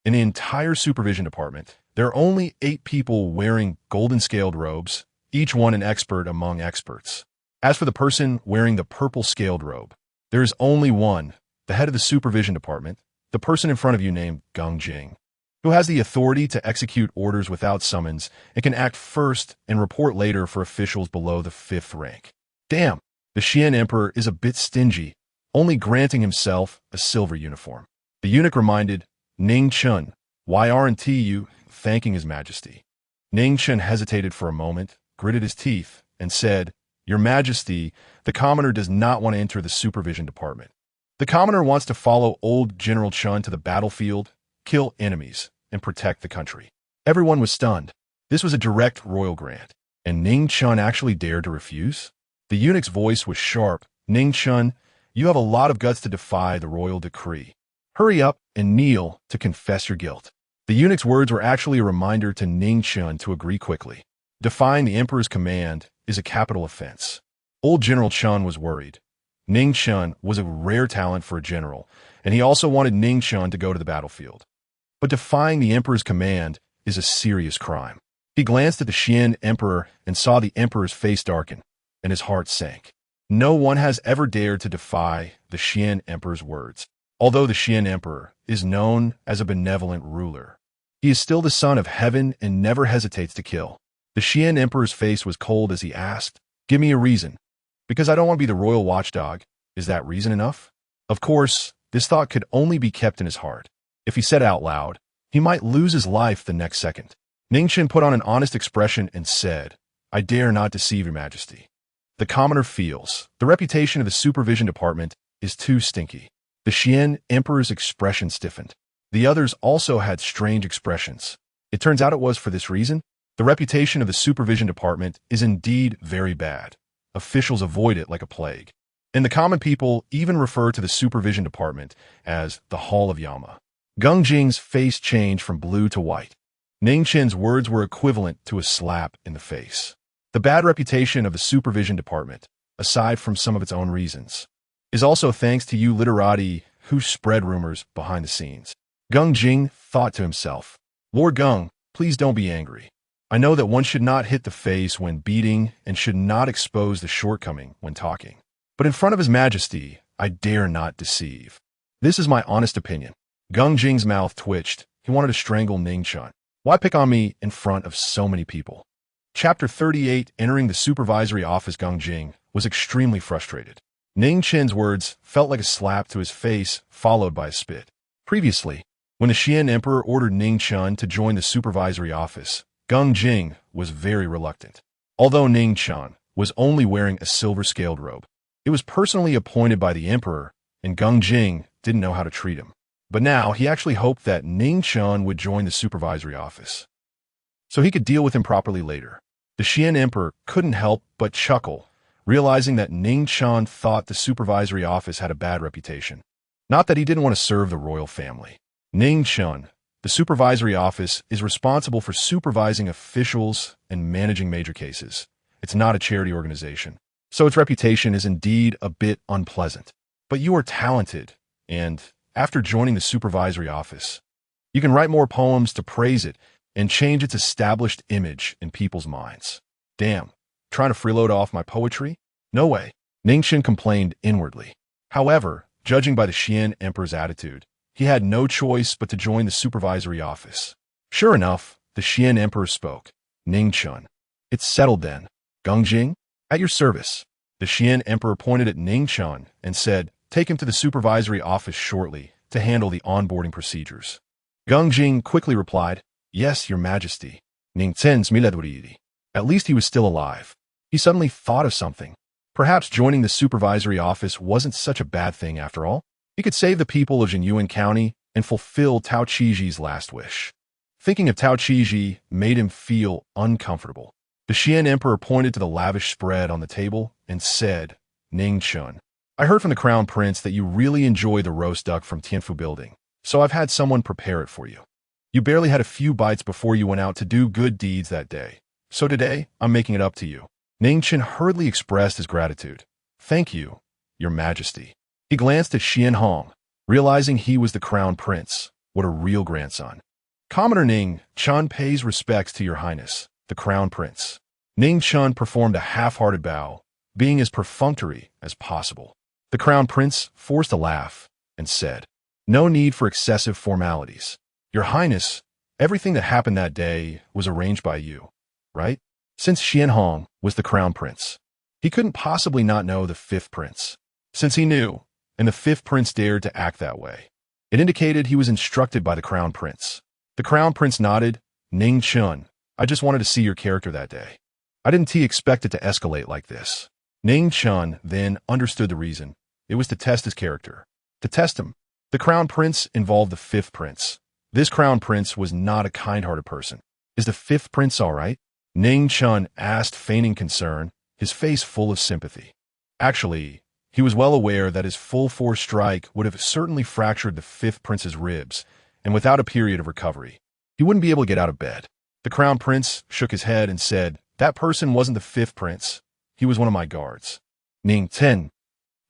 [SPEAKER 1] In the entire supervision department, there are only 8 people wearing golden-scaled robes, each one an expert among experts. As for the person wearing the purple-scaled robe, there is only one, the head of the supervision department, the person in front of you named Gang Jing, who has the authority to execute orders without summons and can act first and report later for officials below the 5th rank. Damn, the Xian emperor is a bit stingy, only granting himself a silver uniform. The eunuch reminded Ning Chen, why aren't you thanking His Majesty? Ning Chen hesitated for a moment, gritted his teeth, and said, Your Majesty, the commoner does not want to enter the supervision department. The commoner wants to follow old General Chen to the battlefield, kill enemies, and protect the country. Everyone was stunned. This was a direct royal grant, and Ning Chen actually dared to refuse? The eunuch's voice was sharp. Ning Chen, you have a lot of guts to defy the royal decree. Hurry up and kneel to confess your guilt. The eunuch's words were actually a reminder to Ning Chen to agree quickly. Defying the emperor's command is a capital offense. Old General Chen was worried. Ning Chen was a rare talent for a general, and he also wanted Ning Chen to go to the battlefield. But defying the emperor's command is a serious crime. He glanced at the Xian emperor and saw the emperor's face darken, and his heart sank. No one has ever dared to defy the Xian emperor's words. Although the Xian emperor is known as a benevolent ruler, he is still the son of heaven and never hesitates to kill. The Xian emperor's face was cold as he asked, Give me a reason. Because I don't want to be the royal watchdog. Is that reason enough? Of course, this thought could only be kept in his heart. If he said it out loud, he might lose his life the next second. Ning Chen put on an honest expression and said, I dare not deceive your majesty. The commoner feels the reputation of the supervision department is too stinky. The Xian emperor's expression stiffened. The others also had strange expressions. It turns out it was for this reason. The reputation of the supervision department is indeed very bad. Officials avoid it like a plague. and the common people even refer to the supervision department as the Hall of Yama. Geng Jing's face changed from blue to white. Ning Chen's words were equivalent to a slap in the face. The bad reputation of the supervision department, aside from some of its own reasons, is also thanks to you literati who spread rumors behind the scenes. Geng Jing thought to himself, Lord Geng, please don't be angry. I know that one should not hit the face when beating and should not expose the shortcoming when talking. But in front of His Majesty, I dare not deceive. This is my honest opinion. Geng Jing's mouth twitched. He wanted to strangle Ning Chen. Why pick on me in front of so many people? Chapter 38. Entering the supervisory office. Geng Jing was extremely frustrated. Ning Chen's words felt like a slap to his face, followed by a spit. Previously, when the Xian Emperor ordered Ning Chen to join the supervisory office, Geng Jing was very reluctant. Although Ning Chen was only wearing a silver-scaled robe, it was personally appointed by the emperor, and Geng Jing didn't know how to treat him. But now he actually hoped that Ning Chen would join the supervisory office, so he could deal with him properly later. The Xian Emperor couldn't help but chuckle, realizing that Ning Chen thought the supervisory office had a bad reputation. Not that he didn't want to serve the royal family. Ning Chen, the supervisory office, is responsible for supervising officials and managing major cases. It's not a charity organization, so its reputation is indeed a bit unpleasant. But you are talented, and after joining the supervisory office, you can write more poems to praise it and change its established image in people's minds. Damn, trying to freeload off my poetry? No way. Ning Chen complained inwardly. However, judging by the Xian Emperor's attitude, he had no choice but to join the supervisory office. Sure enough, the Xian Emperor spoke. Ning Chen. It's settled then. Geng Jing, at your service. The Xian Emperor pointed at Ning Chen and said, take him to the supervisory office shortly to handle the onboarding procedures. Geng Jing quickly replied, yes, your majesty. Ning Chen's milady. At least he was still alive. He suddenly thought of something. Perhaps joining the supervisory office wasn't such a bad thing after all. He could save the people of Jinyuan County and fulfill Tao Qiji's last wish. Thinking of Tao Qiji made him feel uncomfortable. The Xian Emperor pointed to the lavish spread on the table and said, Ning Chen, I heard from the Crown Prince that you really enjoy the roast duck from Tianfu Building, so I've had someone prepare it for you. You barely had a few bites before you went out to do good deeds that day, so today I'm making it up to you. Ning Chen hurriedly expressed his gratitude. Thank you, your majesty. He glanced at Xian Hong, realizing he was the Crown Prince. What a real grandson. Commoner Ning Chen pays respects to your highness, the Crown Prince. Ning Chen performed a half-hearted bow, being as perfunctory as possible. The Crown Prince forced a laugh and said, no need for excessive formalities. Your highness, everything that happened that day was arranged by you, right? Since Xian Hong was the Crown Prince, he couldn't possibly not know the fifth prince. Since he knew, and the fifth prince dared to act that way, it indicated he was instructed by the Crown Prince. The Crown Prince nodded. Ning Chen, I just wanted to see your character that day. I didn't expect it to escalate like this. Ning Chen then understood the reason. It was to test his character. To test him, the Crown Prince involved the fifth prince. This Crown Prince was not a kind-hearted person. Is the fifth prince all right? Ning Chen asked, feigning concern, his face full of sympathy. Actually, he was well aware that his full-force strike would have certainly fractured the fifth prince's ribs, and without a period of recovery, he wouldn't be able to get out of bed. The Crown Prince shook his head and said, that person wasn't the fifth prince. He was one of my guards. Ning Chen.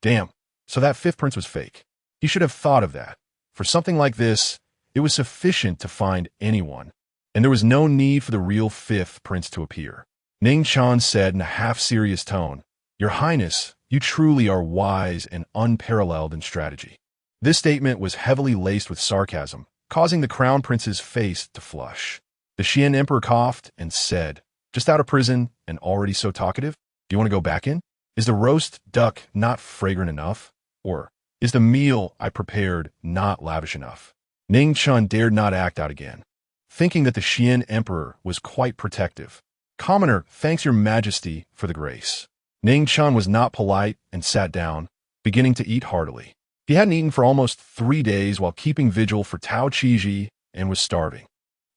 [SPEAKER 1] Damn, so that fifth prince was fake. He should have thought of that. For something like this, it was sufficient to find anyone, and there was no need for the real fifth prince to appear. Ning Chen said in a half-serious tone, your highness, you truly are wise and unparalleled in strategy. This statement was heavily laced with sarcasm, causing the Crown Prince's face to flush. The Xian Emperor coughed and said, just out of prison and already so talkative? Do you want to go back in? Is the roast duck not fragrant enough? Or is the meal I prepared not lavish enough? Ning Chen dared not act out again, thinking that the Xian Emperor was quite protective. Commoner, thanks your majesty for the grace. Ning Chen was not polite and sat down, beginning to eat heartily. He hadn't eaten for almost 3 days while keeping vigil for Tao Qiji and was starving.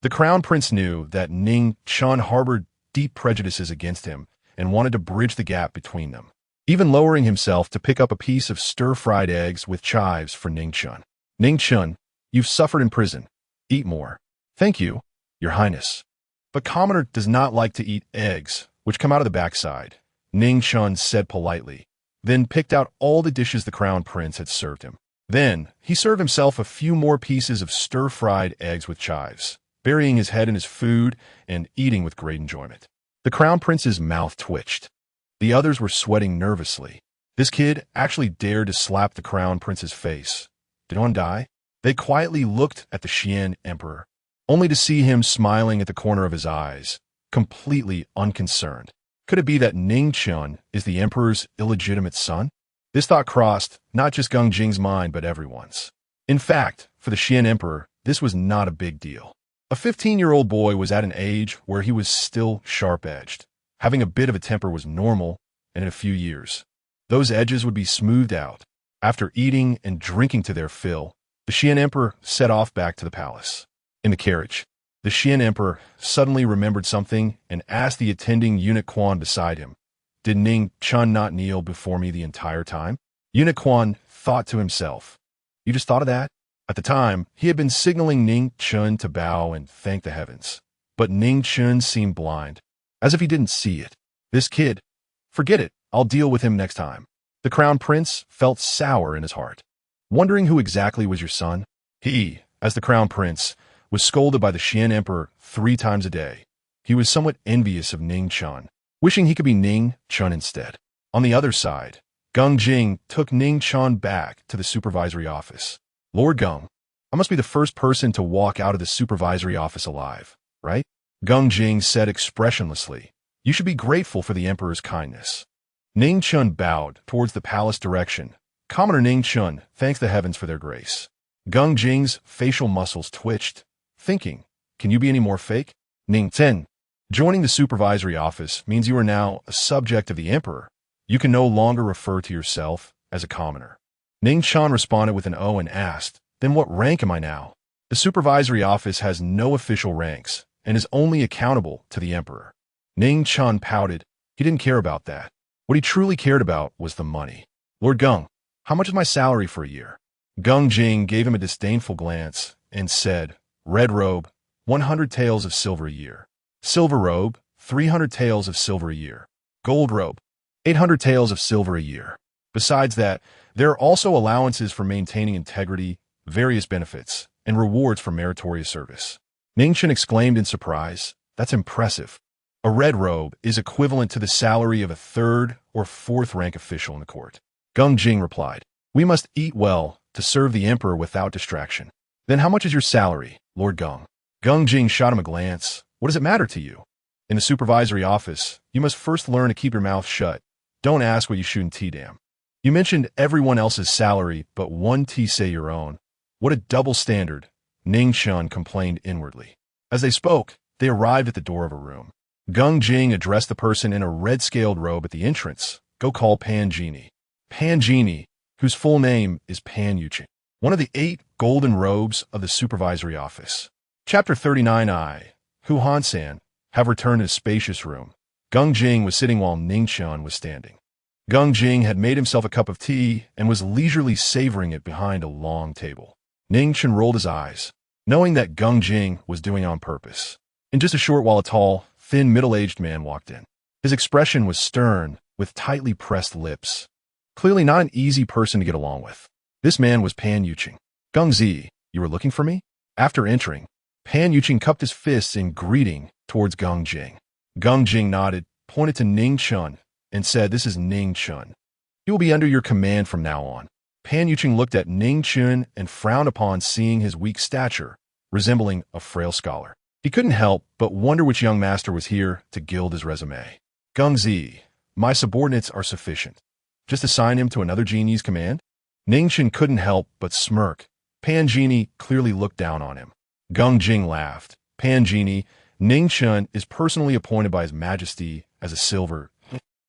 [SPEAKER 1] The Crown Prince knew that Ning Chen harbored deep prejudices against him and wanted to bridge the gap between them. even lowering himself to pick up a piece of stir-fried eggs with chives for Ning Chen. Ning Chen, you've suffered in prison. Eat more. Thank you, Your Highness. But commoner does not like to eat eggs, which come out of the backside, Ning Chen said politely, then picked out all the dishes the crown prince had served him. Then he served himself a few more pieces of stir-fried eggs with chives, burying his head in his food and eating with great enjoyment. The crown prince's mouth twitched. The others were sweating nervously. This kid actually dared to slap the crown prince's face. Did one die? They quietly looked at the Xian emperor, only to see him smiling at the corner of his eyes, completely unconcerned. Could it be that Ning Chen is the emperor's illegitimate son? This thought crossed not just Geng Jing's mind, but everyone's. In fact, for the Xian emperor, this was not a big deal. A 15-year-old boy was at an age where he was still sharp-edged. Having a bit of a temper was normal, and in a few years, those edges would be smoothed out. After eating and drinking to their fill, the Xian emperor set off back to the palace. In the carriage, the Xian emperor suddenly remembered something and asked the attending eunuch Quan beside him, "Did Ning Chen not kneel before me the entire time?" Eunuch Quan thought to himself, "You just thought of that?" At the time, he had been signaling Ning Chen to bow and thank the heavens. But Ning Chen seemed blind, as if he didn't see it. This kid, forget it, I'll deal with him next time. The crown prince felt sour in his heart. Wondering who exactly was your son? He, as the crown prince, was scolded by the Xian emperor 3 times a day. He was somewhat envious of Ning Chen, wishing he could be Ning Chen instead. On the other side, Geng Jing took Ning Chen back to the supervisory office. "Lord Geng, I must be the first person to walk out of the supervisory office alive, right?" Geng Jing said expressionlessly. "You should be grateful for the emperor's kindness." Ning Chen bowed towards the palace direction. "Commoner Ning Chen thanks the heavens for their grace." Geng Jing's facial muscles twitched, thinking, can you be any more fake? Ning Chen, joining the supervisory office means you are now a subject of the emperor. You can no longer refer to yourself as a commoner. Ning Chen responded with an O and asked, "Then what rank am I now?" The supervisory office has no official ranks and is only accountable to the emperor. Ning Chen pouted. He didn't care about that. What he truly cared about was the money. "Lord Geng, how much is my salary for a year?" Geng Jing gave him a disdainful glance and said, "Red robe, 100 taels of silver a year. Silver robe, 300 taels of silver a year. Gold robe, 800 taels of silver a year. Besides that, there are also allowances for maintaining integrity, various benefits, and rewards for meritorious service." Ning Chen exclaimed in surprise, "That's impressive. A red robe is equivalent to the salary of a 3rd or 4th rank official in the court." Geng Jing replied, "We must eat well to serve the emperor without distraction." "Then how much is your salary, Lord Geng?" Geng Jing shot him a glance. "What does it matter to you? In the supervisory office, you must first learn to keep your mouth shut. Don't ask what you shoot in tea-dam. You mentioned everyone else's salary, but one tea say your own. What a double standard," Ning Chen complained inwardly. As they spoke, they arrived at the door of a room. Geng Jing addressed the person in a red-scaled robe at the entrance. "Go call Pan Genie." Pan Genie, whose full name is Pan Yuqing, one of the 8 golden robes of the supervisory office. Chapter 39I, Hu Hansan, have returned to a spacious room. Geng Jing was sitting while Ning Chen was standing. Geng Jing had made himself a cup of tea and was leisurely savoring it behind a long table. Ning Chen rolled his eyes, knowing that Geng Jing was doing it on purpose. In just a short while, a tall, thin, middle-aged man walked in. His expression was stern, with tightly pressed lips. Clearly not an easy person to get along with. This man was Pan Yuqing. "Geng Zi, you were looking for me?" After entering, Pan Yuqing cupped his fists in greeting towards Geng Jing. Geng Jing nodded, pointed to Ning Chen, and said, "This is Ning Chen. He will be under your command from now on." Pan Yuqing looked at Ning Chen and frowned upon seeing his weak stature, resembling a frail scholar. He couldn't help but wonder which young master was here to gild his resume. "Geng Zi, my subordinates are sufficient. Just assign him to another genie's command?" Ning Chen couldn't help but smirk. Pan Genie clearly looked down on him. Geng Jing laughed. "Pan Genie, Ning Chen is personally appointed by His Majesty as a silver,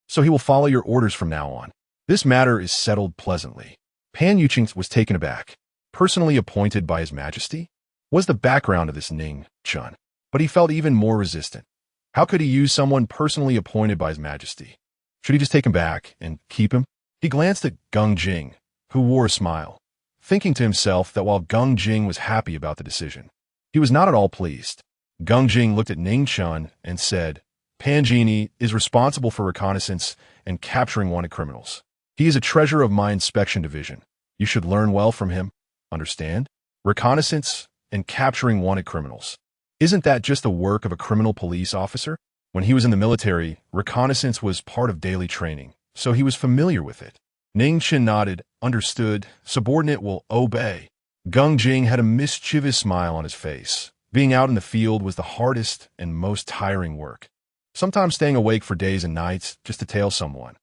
[SPEAKER 1] so he will follow your orders from now on. This matter is settled pleasantly." Pan Yuqing was taken aback. Personally appointed by His Majesty? What was the background of this Ning Chen? But he felt even more resistant. How could he use someone personally appointed by His Majesty? Should he just take him back and keep him? He glanced at Gung Jing, who wore a smile, thinking to himself that while Gung Jing was happy about the decision, he was not at all pleased. Gung Jing looked at Ning Chen and said, Pan Genie is responsible for reconnaissance and capturing wanted criminals. He is a treasurer of my inspection division. You should learn well from him. Understand? Reconnaissance and capturing wanted criminals. Isn't that just the work of a criminal police officer? When he was in the military, reconnaissance was part of daily training, so he was familiar with it. Ning Chen nodded, understood, subordinate will obey. Gung Jing had a mischievous smile on his face. Being out in the field was the hardest and most tiring work. Sometimes staying awake for days and nights just to tail someone.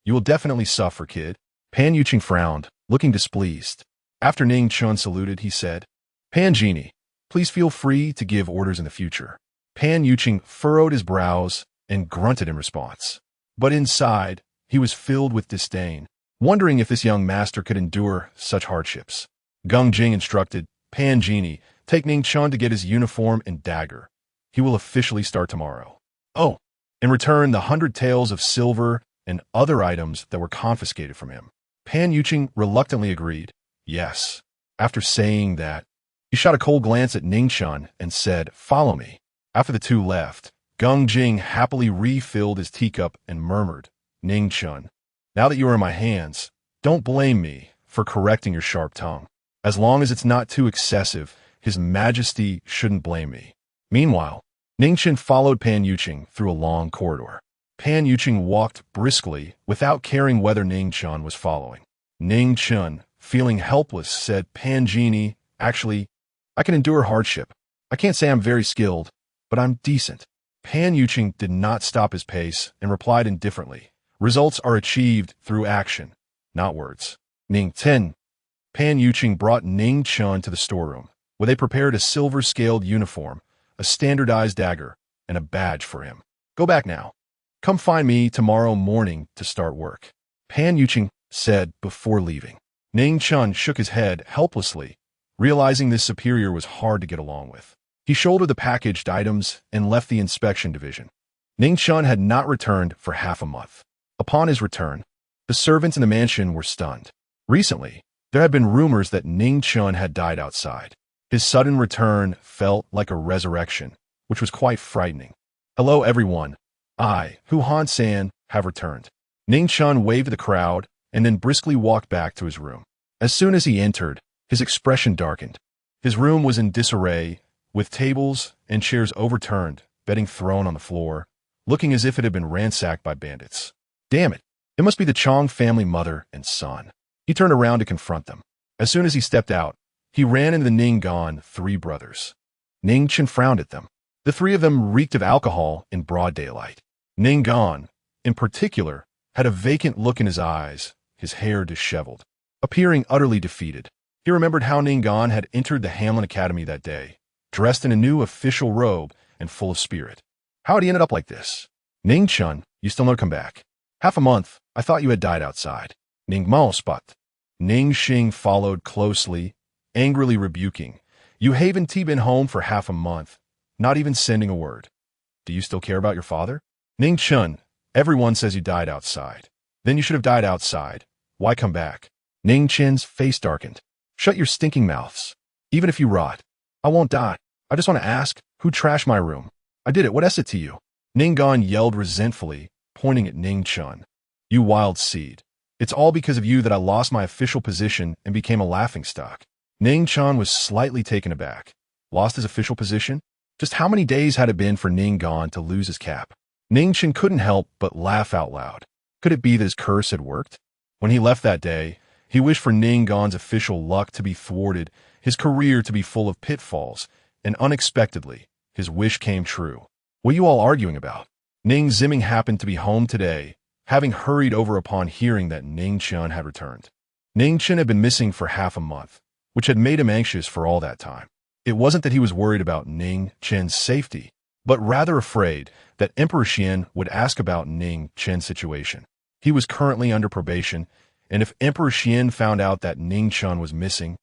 [SPEAKER 1] You will definitely suffer, kid. Pan Yuqing frowned, looking displeased. After Ning Chen saluted, he said, Pan Genie, please feel free to give orders in the future. Pan Yuqing furrowed his brows and grunted in response. But inside, he was filled with disdain, wondering if this young master could endure such hardships. Gung Jing instructed, Pan Genie, take Ning Chen to get his uniform and dagger. He will officially start tomorrow. Oh, in return, the 100 taels of silver and other items that were confiscated from him. Pan Yuqing reluctantly agreed, yes. After saying that, he shot a cold glance at Ning Chen and said, follow me. After the two left, Gung Jing happily refilled his teacup and murmured, Ning Chen, now that you are in my hands, don't blame me for correcting your sharp tongue. As long as it's not too excessive, His Majesty shouldn't blame me. Meanwhile, Ning Chen followed Pan Yuqing through a long corridor. Pan Yuqing walked briskly without caring whether Ning Chen was following. Ning Chen, feeling helpless, said, Pan Genie, actually, I can endure hardship. I can't say I'm very skilled, but I'm decent. Pan Yuqing did not stop his pace and replied indifferently, results are achieved through action, not words. Ning Chen. Pan Yuqing brought Ning Chen to the storeroom, where they prepared a silver-scaled uniform, a standardized dagger, and a badge for him. Go back now. Come find me tomorrow morning to start work. Pan Yuqing said before leaving. Ning Chen shook his head helplessly, realizing this superior was hard to get along with. He shouldered the packaged items and left the inspection division. Ning Chen had not returned for half a month. Upon his return, the servants in the mansion were stunned. Recently, there had been rumors that Ning Chen had died outside. His sudden return felt like a resurrection, which was quite frightening. Hello, everyone. I, Hu Han-san, have returned. Ning Chen waved at the crowd and then briskly walked back to his room. As soon as he entered, his expression darkened. His room was in disarray, with tables and chairs overturned, bedding thrown on the floor, looking as if it had been ransacked by bandits. Damn it! It must be the Chong family mother and son. He turned around to confront them. As soon as he stepped out, he ran into the Ning Gan three brothers. Ning Chen frowned at them. The three of them reeked of alcohol in broad daylight. Ning Gan, in particular, had a vacant look in his eyes, his hair disheveled, appearing utterly defeated. He remembered how Ning Gan had entered the Hamlin Academy that day, dressed in a new official robe and full of spirit. How had he ended up like this? Ning Chen, you still not come back. Half a month, I thought you had died outside. Ning Mao spot. Ning Xing followed closely, angrily rebuking. You haven't been home for half a month, not even sending a word. Do you still care about your father? Ning Chen, everyone says you died outside. Then you should have died outside. Why come back? Ning Chen's face darkened. Shut your stinking mouths. Even if you rot, I won't die. I just want to ask, who trashed my room? I did it. What is it to you? Ning Gan yelled resentfully, pointing at Ning Chen. You wild seed. It's all because of you that I lost my official position and became a laughingstock. Ning Chen was slightly taken aback. Lost his official position? Just how many days had it been for Ning Gan to lose his cap? Ning Chen couldn't help but laugh out loud. Could it be that his curse had worked? When he left that day, he wished for Ning Gan's official luck to be thwarted, his career to be full of pitfalls, and unexpectedly, his wish came true. What are you all arguing about? Ning Ziming happened to be home today, having hurried over upon hearing that Ning Chen had returned. Ning Chen had been missing for half a month, which had made him anxious for all that time. It wasn't that he was worried about Ning Chen's safety, but rather afraid that Emperor Xian would ask about Ning Chen's situation. He was currently under probation, and if Emperor Xian found out that Ning Chen was missing,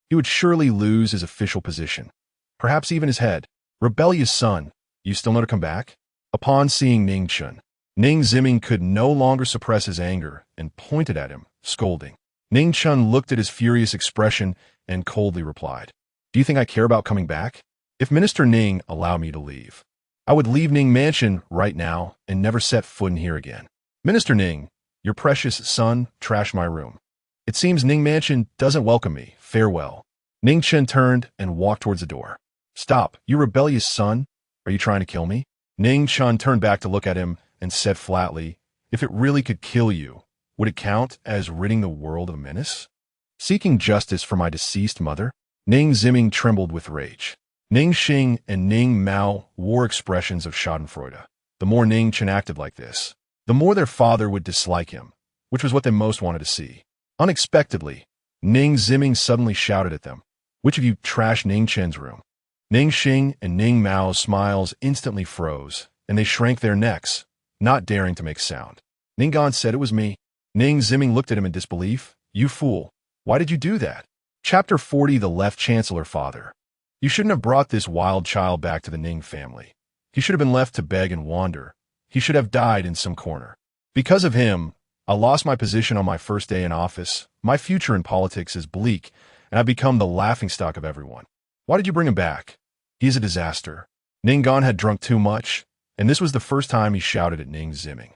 [SPEAKER 1] he would surely lose his official position, perhaps even his head. Rebellious son, you still know to come back? Upon seeing Ning Chen, Ning Ziming could no longer suppress his anger and pointed at him, scolding. Ning Chen looked at his furious expression and coldly replied, "Do you think I care about coming back? If Minister Ning allowed me to leave, I would leave Ning Mansion right now and never set foot in here again. Minister Ning, your precious son trashed my room. It seems Ning Mansion doesn't welcome me. Farewell." Ning Chen turned and walked towards the door. "Stop, you rebellious son. Are you trying to kill me?" Ning Chen turned back to look at him and said flatly, "If it really could kill you, would it count as ridding the world of a menace? Seeking justice for my deceased mother?" Ning Ziming trembled with rage. Ning Xing and Ning Mao wore expressions of schadenfreude. The more Ning Chen acted like this, the more their father would dislike him, which was what they most wanted to see. Unexpectedly, Ning Ziming suddenly shouted at them, "Which of you trashed Ning Chen's room?" Ning Xing and Ning Mao's smiles instantly froze, and they shrank their necks, not daring to make sound. Ning Gan said it was me. Ning Ziming looked at him in disbelief. "You fool. Why did you do that?" Chapter 40. The Left Chancellor Father. You shouldn't have brought this wild child back to the Ning family. He should have been left to beg and wander. He should have died in some corner. Because of him, I lost my position on my first day in office. My future in politics is bleak, and I've become the laughingstock of everyone. Why did you bring him back? He is a disaster. Ning Gan had drunk too much, and this was the first time he shouted at Ning Ziming.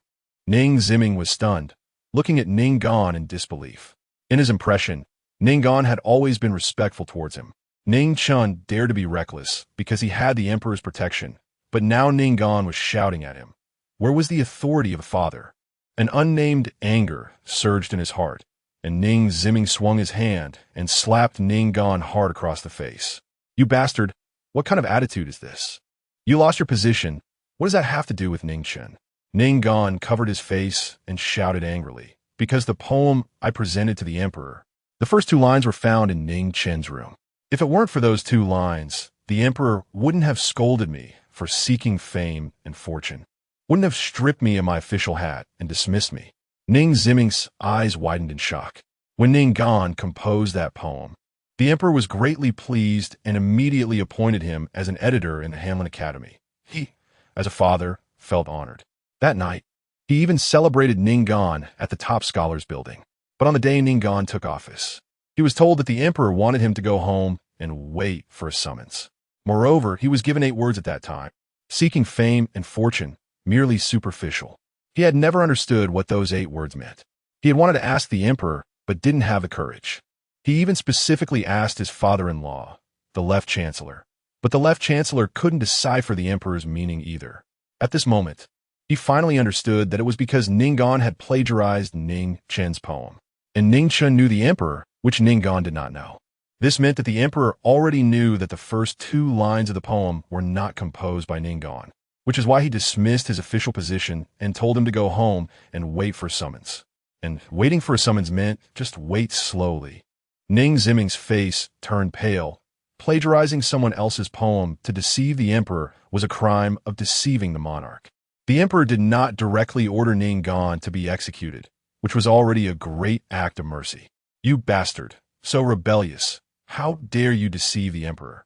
[SPEAKER 1] Ning Ziming was stunned, looking at Ning Gan in disbelief. In his impression, Ning Gan had always been respectful towards him. Ning Chen dared to be reckless because he had the emperor's protection, but now Ning Gan was shouting at him. Where was the authority of a father? An unnamed anger surged in his heart, and Ning Ziming swung his hand and slapped Ning Gan hard across the face. "You bastard, what kind of attitude is this? You lost your position. What does that have to do with Ning Chen?" Ning Gan covered his face and shouted angrily, "Because the poem I presented to the emperor, the first 2 lines were found in Ning Chen's room. If it weren't for those 2 lines, the emperor wouldn't have scolded me for seeking fame and fortune, wouldn't have stripped me of my official hat and dismissed me." Ning Ziming's eyes widened in shock. When Ning Gan composed that poem, the emperor was greatly pleased and immediately appointed him as an editor in the Hamlin Academy. He, as a father, felt honored. That night, he even celebrated Ning Gan at the top scholars building. But on the day Ning Gan took office, he was told that the emperor wanted him to go home and wait for a summons. Moreover, he was given 8 words at that time: seeking fame and fortune, merely superficial. He had never understood what those 8 words meant. He had wanted to ask the emperor, but didn't have the courage. He even specifically asked his father-in-law, the left chancellor. But the left chancellor couldn't decipher the emperor's meaning either. At this moment, he finally understood that it was because Ning Gan had plagiarized Ning Chen's poem. And Ning Chen knew the emperor, which Ning Gan did not know. This meant that the emperor already knew that the first 2 lines of the poem were not composed by Ning Gan, which is why he dismissed his official position and told him to go home and wait for a summons. And waiting for a summons meant just wait slowly. Ning Ziming's face turned pale. Plagiarizing someone else's poem to deceive the emperor was a crime of deceiving the monarch. The emperor did not directly order Ning Gan to be executed, which was already a great act of mercy. "You bastard, so rebellious. How dare you deceive the emperor?"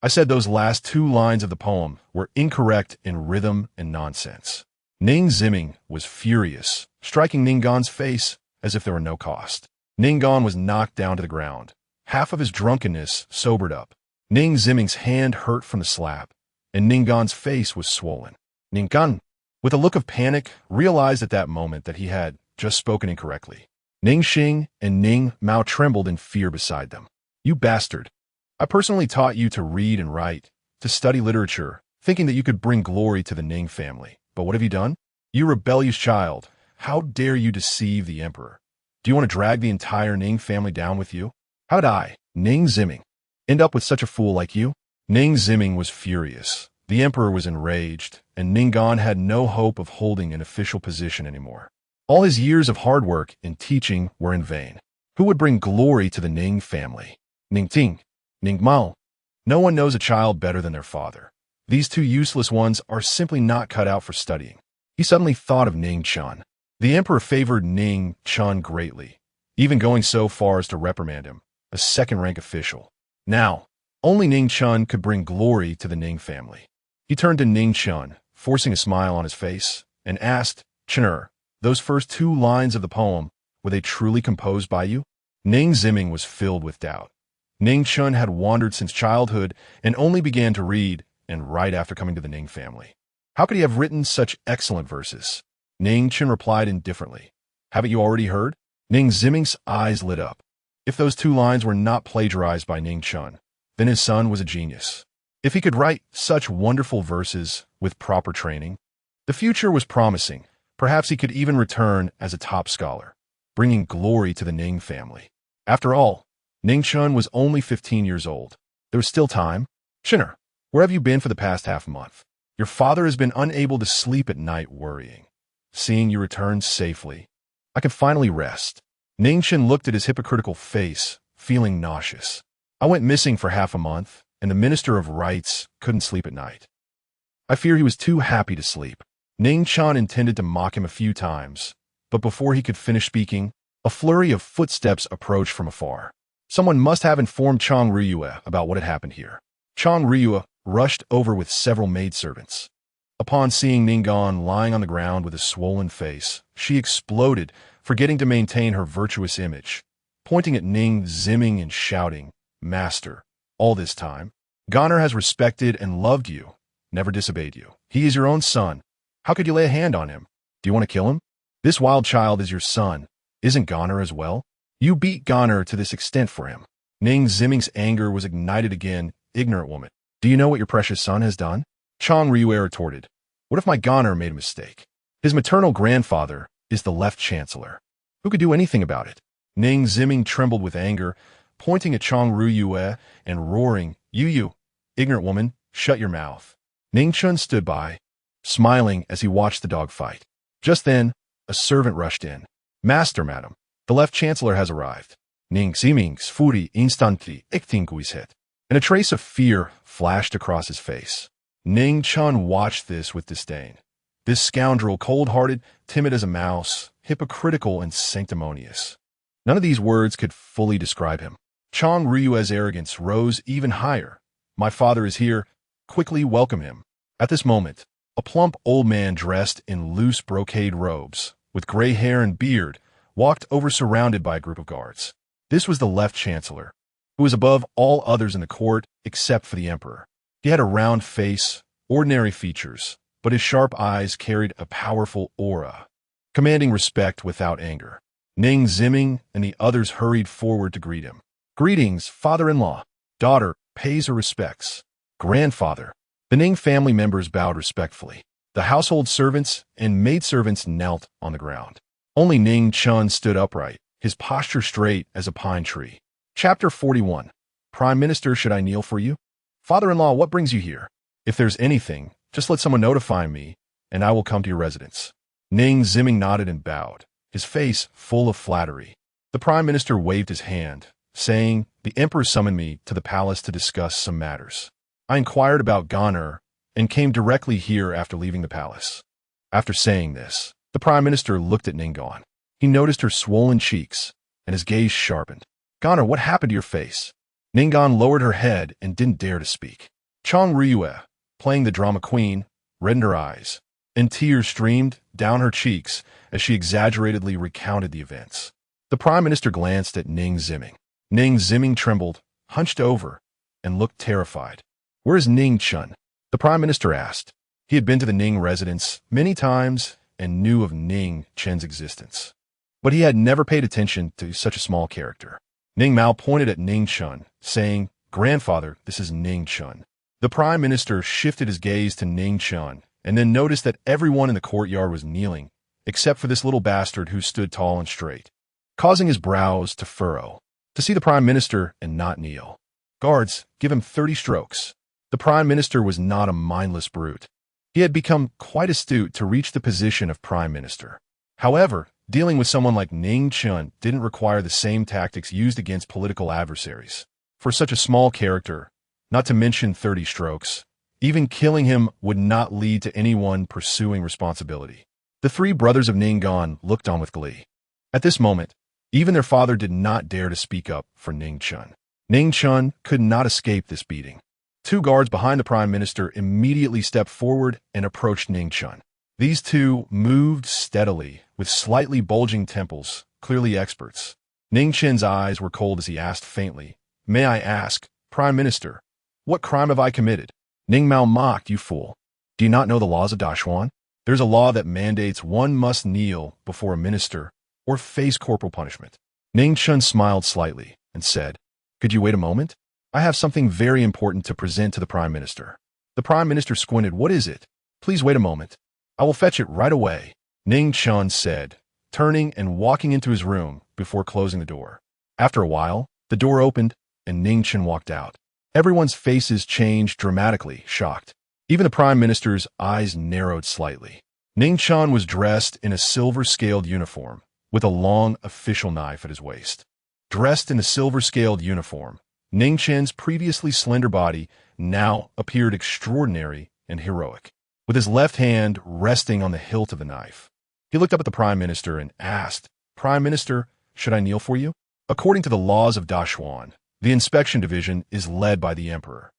[SPEAKER 1] I said those last 2 lines of the poem were incorrect in rhythm and nonsense. Ning Ziming was furious, striking Ning Gan's face as if there were no cost. Ning Gan was knocked down to the ground. Half of his drunkenness sobered up. Ning Ziming's hand hurt from the slap, and Ning Gan's face was swollen. Ning Gan, with a look of panic, realized at that moment that he had just spoken incorrectly. Ning Xing and Ning Mao trembled in fear beside them. "You bastard. I personally taught you to read and write, to study literature, thinking that you could bring glory to the Ning family. But what have you done? You rebellious child. How dare you deceive the emperor? Do you want to drag the entire Ning family down with you? How'd I, Ning Ziming, end up with such a fool like you?" Ning Ziming was furious. The emperor was enraged, and Ning Gan had no hope of holding an official position anymore. All his years of hard work and teaching were in vain. Who would bring glory to the Ning family? Ning Ting, Ning Mao. No one knows a child better than their father. These 2 useless ones are simply not cut out for studying. He suddenly thought of Ning Chen. The emperor favored Ning Chen greatly, even going so far as to reprimand him, a second-rank official. Now, only Ning Chen could bring glory to the Ning family. He turned to Ning Chen, forcing a smile on his face, and asked, "Chen, those first two lines of the poem, were they truly composed by you?" Ning Ziming was filled with doubt. Ning Chen had wandered since childhood and only began to read and write after coming to the Ning family. How could he have written such excellent verses? Ning Chen replied indifferently, "Haven't you already heard?" Ning Ziming's eyes lit up. If those two lines were not plagiarized by Ning Chen, then his son was a genius. If he could write such wonderful verses with proper training, the future was promising. Perhaps he could even return as a top scholar, bringing glory to the Ning family. After all, Ning Chen was only 15 years old. There was still time. "Chen, where have you been for the past half month? Your father has been unable to sleep at night worrying. Seeing you return safely, I can finally rest." Ning Chen looked at his hypocritical face, feeling nauseous. "I went missing for half a month, and the Minister of Rights couldn't sleep at night. I fear he was too happy to sleep." Ning Chen intended to mock him a few times, but before he could finish speaking, a flurry of footsteps approached from afar. Someone must have informed Chang Riyue about what had happened here. Chang Riyue rushed over with several maidservants. Upon seeing Ningguan lying on the ground with a swollen face, she exploded, forgetting to maintain her virtuous image, pointing at Ning Ziming and shouting, "Master, all this time, Goner has respected and loved you, never disobeyed you. He is your own son. How could you lay a hand on him? Do you want to kill him? This wild child is your son. Isn't Goner as well? You beat Goner to this extent for him." Ning Ziming's anger was ignited again. "Ignorant woman, do you know what your precious son has done?" Chang Riyue retorted, "What if my Goner made a mistake? His maternal grandfather is the left chancellor. Who could do anything about it?" Ning Ziming trembled with anger, pointing at Chang Riyue and roaring, You, ignorant woman, shut your mouth." Ning Chen stood by, smiling as he watched the dog fight. Just then, a servant rushed in. "Master, madam, the left chancellor has arrived." Ning Ziming's fury instantly extinguished, and a trace of fear flashed across his face. Ning Chen watched this with disdain. This scoundrel, cold-hearted, timid as a mouse, hypocritical and sanctimonious. None of these words could fully describe him. Chang Riyue's arrogance rose even higher. "My father is here. Quickly welcome him." At this moment, a plump old man dressed in loose brocade robes, with gray hair and beard, walked over surrounded by a group of guards. This was the left chancellor, who was above all others in the court except for the emperor. He had a round face, ordinary features, but his sharp eyes carried a powerful aura, commanding respect without anger. Ning Ziming and the others hurried forward to greet him. "Greetings, father-in-law. Daughter pays her respects. Grandfather." The Ning family members bowed respectfully. The household servants and maidservants knelt on the ground. Only Ning Chen stood upright, his posture straight as a pine tree. Chapter 41. Prime Minister, should I kneel for you? "Father-in-law, what brings you here? If there's anything, just let someone notify me, and I will come to your residence." Ning Ziming nodded and bowed, his face full of flattery. The Prime Minister waved his hand, saying, "The Emperor summoned me to the palace to discuss some matters. I inquired about Goner and came directly here after leaving the palace." After saying this, the Prime Minister looked at Ningguan. He noticed her swollen cheeks, and his gaze sharpened. "Goner, what happened to your face?" Ningguan lowered her head and didn't dare to speak. Chang Riyue, playing the drama queen, reddened her eyes, and tears streamed down her cheeks as she exaggeratedly recounted the events. The Prime Minister glanced at Ning Ziming. Ning Ziming trembled, hunched over, and looked terrified. "Where is Ning Chen?" the Prime Minister asked. He had been to the Ning residence many times and knew of Ning Chen's existence, but he had never paid attention to such a small character. Ning Mao pointed at Ning Chen, saying, "Grandfather, this is Ning Chen." The Prime Minister shifted his gaze to Ning Chen and then noticed that everyone in the courtyard was kneeling, except for this little bastard who stood tall and straight, causing his brows to furrow. To see the Prime Minister and not kneel. "Guards, give him 30 strokes." The Prime Minister was not a mindless brute. He had become quite astute to reach the position of Prime Minister. However, dealing with someone like Ning Chen didn't require the same tactics used against political adversaries. For such a small character, not to mention 30 strokes, even killing him would not lead to anyone pursuing responsibility. The three brothers of Ningguan looked on with glee. At this moment, even their father did not dare to speak up for Ning Chen. Ning Chen could not escape this beating. Two guards behind the Prime Minister immediately stepped forward and approached Ning Chen. These two moved steadily, with slightly bulging temples, clearly experts. Ning Chen's eyes were cold as he asked faintly, "May I ask, Prime Minister, what crime have I committed?" Ning Mao mocked, "You fool. Do you not know the laws of Dashuan? There's a law that mandates one must kneel before a minister or face corporal punishment." Ning Chen smiled slightly and said, "Could you wait a moment? I have something very important to present to the Prime Minister." The Prime Minister squinted. "What is it? Please wait a moment. I will fetch it right away," Ning Chen said, turning and walking into his room before closing the door. After a while, the door opened and Ning Chen walked out. Everyone's faces changed dramatically, shocked. Even the Prime Minister's eyes narrowed slightly. Ning Chen was dressed in a silver-scaled uniform, with a long official knife at his waist. Dressed in a silver-scaled uniform, Ning Chen's previously slender body now appeared extraordinary and heroic. With his left hand resting on the hilt of the knife, he looked up at the Prime Minister and asked, "Prime Minister, should I kneel for you?" According to the laws of Dashuan, the inspection division is led by the Emperor.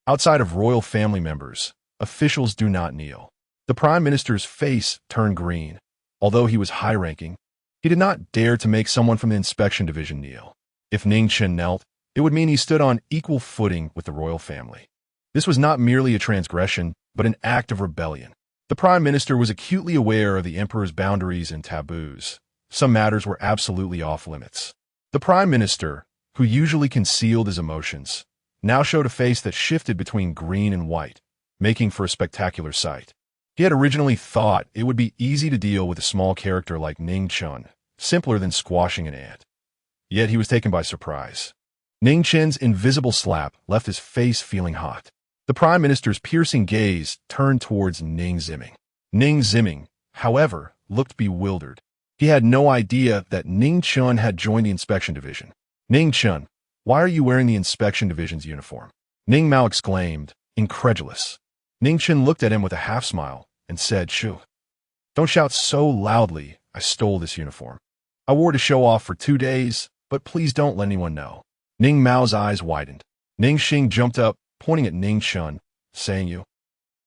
[SPEAKER 1] Outside of royal family members, officials do not kneel. The Prime Minister's face turned green. Although he was high-ranking, he did not dare to make someone from the inspection division kneel. If Ning Chen knelt, it would mean he stood on equal footing with the royal family. This was not merely a transgression, but an act of rebellion. The Prime Minister was acutely aware of the Emperor's boundaries and taboos. Some matters were absolutely off-limits. The Prime Minister, who usually concealed his emotions, now showed a face that shifted between green and white, making for a spectacular sight. He had originally thought it would be easy to deal with a small character like Ning Chen, simpler than squashing an ant. Yet he was taken by surprise. Ning Chen's invisible slap left his face feeling hot. The Prime Minister's piercing gaze turned towards Ning Ziming. Ning Ziming, however, looked bewildered. He had no idea that Ning Chen had joined the inspection division. "Ning Chen, why are you wearing the inspection division's uniform?" Ning Mao exclaimed, incredulous. Ning Chen looked at him with a half-smile and said, "Shoo. Don't shout so loudly. I stole this uniform. I wore it to show off for 2 days, but please don't let anyone know." Ning Mao's eyes widened. Ning Xing jumped up, pointing at Ning Chen, saying,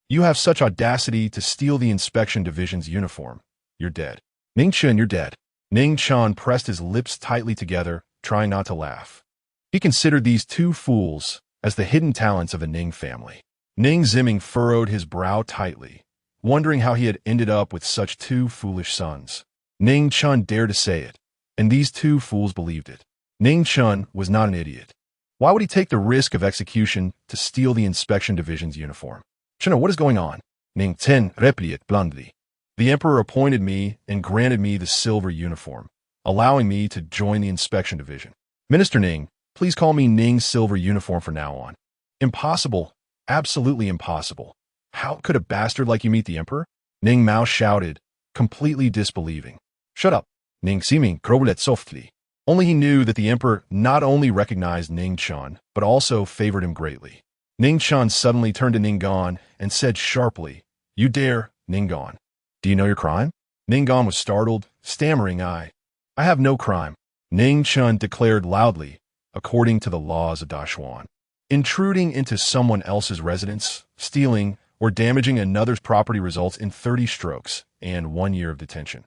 [SPEAKER 1] You have such audacity to steal the inspection division's uniform. You're dead. Ning Chen, you're dead." Ning Chen pressed his lips tightly together, trying not to laugh. He considered these two fools as the hidden talents of the Ning family. Ning Ziming furrowed his brow tightly, wondering how he had ended up with such two foolish sons. Ning Chen dared to say it, and these two fools believed it. Ning Chen was not an idiot. Why would he take the risk of execution to steal the inspection division's uniform? "Chen, what is going on?" Ning Chen replied bluntly. "The Emperor appointed me and granted me the silver uniform, allowing me to join the inspection division. Minister Ning, please call me Ning Silver Uniform from now on." "Impossible. Absolutely impossible. How could a bastard like you meet the Emperor?" Ning Mao shouted, completely disbelieving. "Shut up." Ning Ximing growled softly. Only he knew that the Emperor not only recognized Ning Chen, but also favored him greatly. Ning Chen suddenly turned to Ning Gon and said sharply, "You dare, Ning Gon. Do you know your crime?" Ning Gon was startled, stammering, I have no crime." Ning Chen declared loudly, according to the laws of Dashuan. Intruding into someone else's residence, stealing, or damaging another's property results in 30 strokes and 1 year of detention.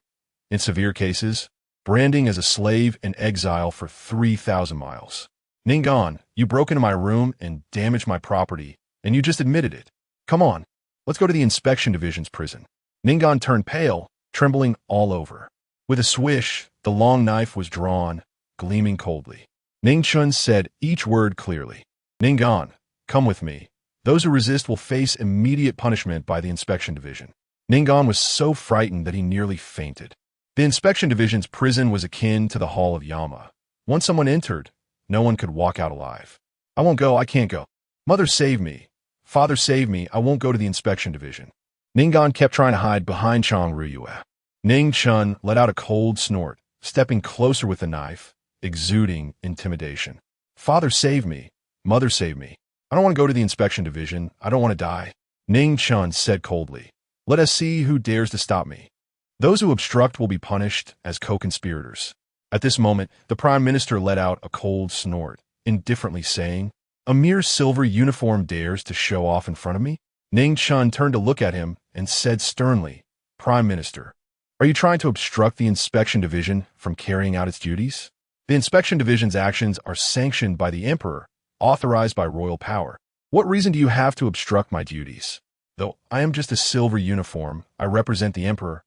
[SPEAKER 1] In severe cases, branding as a slave and exile for 3,000 miles. "Ning Gon, you broke into my room and damaged my property, and you just admitted it. Come on, let's go to the inspection division's prison." Ning Gon turned pale, trembling all over. With a swish, the long knife was drawn, gleaming coldly. Ning Chen said each word clearly. "Ning Gon, come with me. Those who resist will face immediate punishment by the inspection division." Ning Gon was so frightened that he nearly fainted. The inspection division's prison was akin to the Hall of Yama. Once someone entered, no one could walk out alive. "I won't go, I can't go. Mother, save me. Father, save me, I won't go to the inspection division." Ning Gon kept trying to hide behind Chang Ruyue. Ning Chen let out a cold snort, stepping closer with the knife, exuding intimidation. "Father, save me. Mother, save me. I don't want to go to the inspection division. I don't want to die." Ning Chen said coldly, "Let us see who dares to stop me. Those who obstruct will be punished as co-conspirators." At this moment, the Prime Minister let out a cold snort, indifferently saying, "A mere silver uniform dares to show off in front of me?" Ning Chen turned to look at him and said sternly, Prime Minister, are you trying to obstruct the Inspection Division from carrying out its duties? The Inspection Division's actions are sanctioned by the Emperor, authorized by royal power. What reason do you have to obstruct my duties? Though I am just a silver uniform, I represent the Emperor.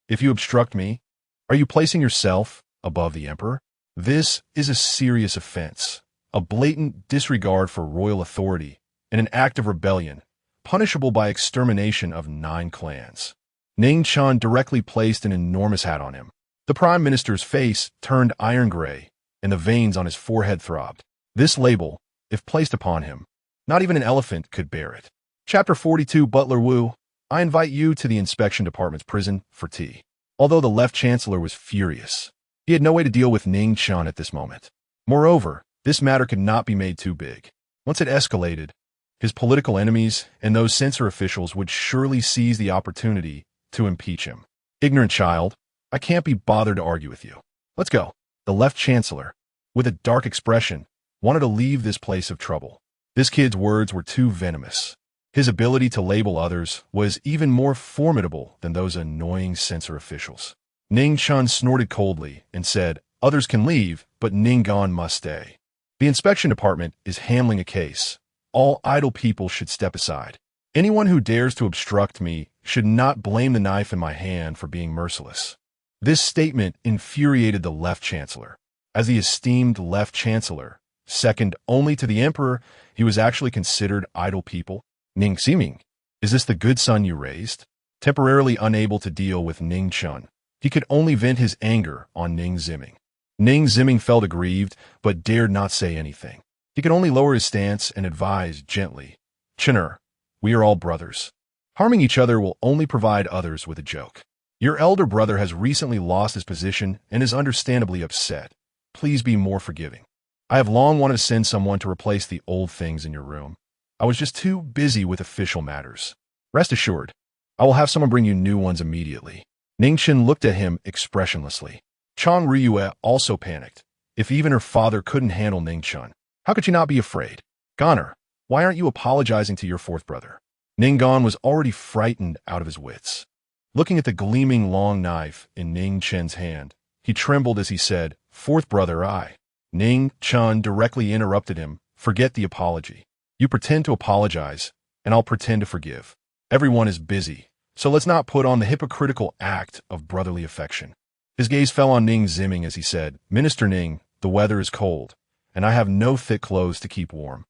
[SPEAKER 1] If you obstruct me, are you placing yourself above the Emperor? This is a serious offense, a blatant disregard for royal authority, and an act of rebellion, punishable by extermination of 9 clans. Ning Chen directly placed an enormous hat on him. The Prime Minister's face turned iron gray, and the veins on his forehead throbbed. This label, if placed upon him, not even an elephant could bear it. Chapter 42 Butler Wu, I invite you to the Inspection Department's prison for tea. Although the Left Chancellor was furious, he had no way to deal with Ning Chen at this moment. Moreover, this matter could not be made too big. Once it escalated, his political enemies and those censor officials would surely seize the opportunity to impeach him. Ignorant child, I can't be bothered to argue with you. Let's go. The Left Chancellor, with a dark expression, wanted to leave this place of trouble. This kid's words were too venomous. His ability to label others was even more formidable than those annoying censor officials. Ning Chen snorted coldly and said, others can leave, but Ning Gon must stay. The Inspection Department is handling a case. All idle people should step aside. Anyone who dares to obstruct me should not blame the knife in my hand for being merciless. This statement infuriated the Left Chancellor. As the esteemed Left Chancellor, second only to the Emperor, he was actually considered idle people. Ning Ximing, is this the good son you raised? Temporarily unable to deal with Ning Chen, he could only vent his anger on Ning Ximing. Ning Ximing felt aggrieved, but dared not say anything. He could only lower his stance and advise gently, Chener, we are all brothers. Harming each other will only provide others with a joke. Your elder brother has recently lost his position and is understandably upset. Please be more forgiving. I have long wanted to send someone to replace the old things in your room. I was just too busy with official matters. Rest assured, I will have someone bring you new ones immediately. Ning Chen looked at him expressionlessly. Chang Riyue also panicked. If even her father couldn't handle Ning Chen, how could she not be afraid? Goner, why aren't you apologizing to your fourth brother? Ning Gon was already frightened out of his wits. Looking at the gleaming long knife in Ning Chen's hand, he trembled as he said, fourth brother, I. Ning Chen directly interrupted him, forget the apology. You pretend to apologize, and I'll pretend to forgive. Everyone is busy, so let's not put on the hypocritical act of brotherly affection. His gaze fell on Ning Ximing as he said, Minister Ning, the weather is cold, and I have no thick clothes to keep warm.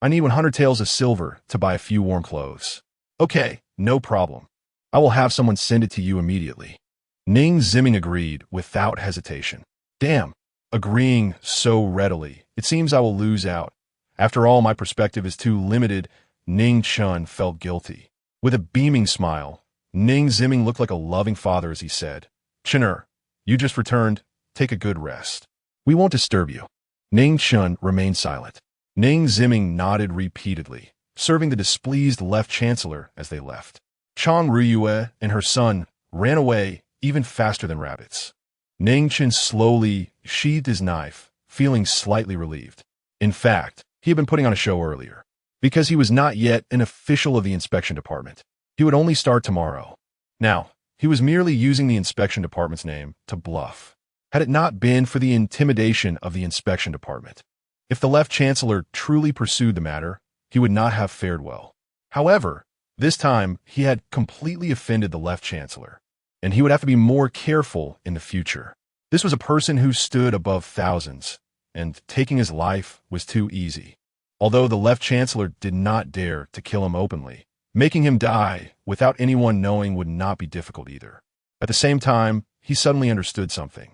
[SPEAKER 1] I need 100 taels of silver to buy a few warm clothes. Okay, no problem. I will have someone send it to you immediately. Ning Ximing agreed without hesitation. Damn, agreeing so readily, it seems I will lose out. After all, my perspective is too limited. Ning Chen felt guilty. With a beaming smile, Ning Ximing looked like a loving father as he said, Chener, you just returned. Take a good rest. We won't disturb you. Ning Chen remained silent. Ning Ximing nodded repeatedly, serving the displeased Left Chancellor as they left. Chang Riyue and her son ran away even faster than rabbits. Ning Chen slowly sheathed his knife, feeling slightly relieved. In fact, he had been putting on a show earlier. Because he was not yet an official of the Inspection Department, he would only start tomorrow. Now, he was merely using the Inspection Department's name to bluff. Had it not been for the intimidation of the Inspection Department, if the Left Chancellor truly pursued the matter, he would not have fared well. However, this time he had completely offended the Left Chancellor, and he would have to be more careful in the future. This was a person who stood above thousands, and taking his life was too easy. Although the Left Chancellor did not dare to kill him openly, making him die without anyone knowing would not be difficult either. At the same time, he suddenly understood something.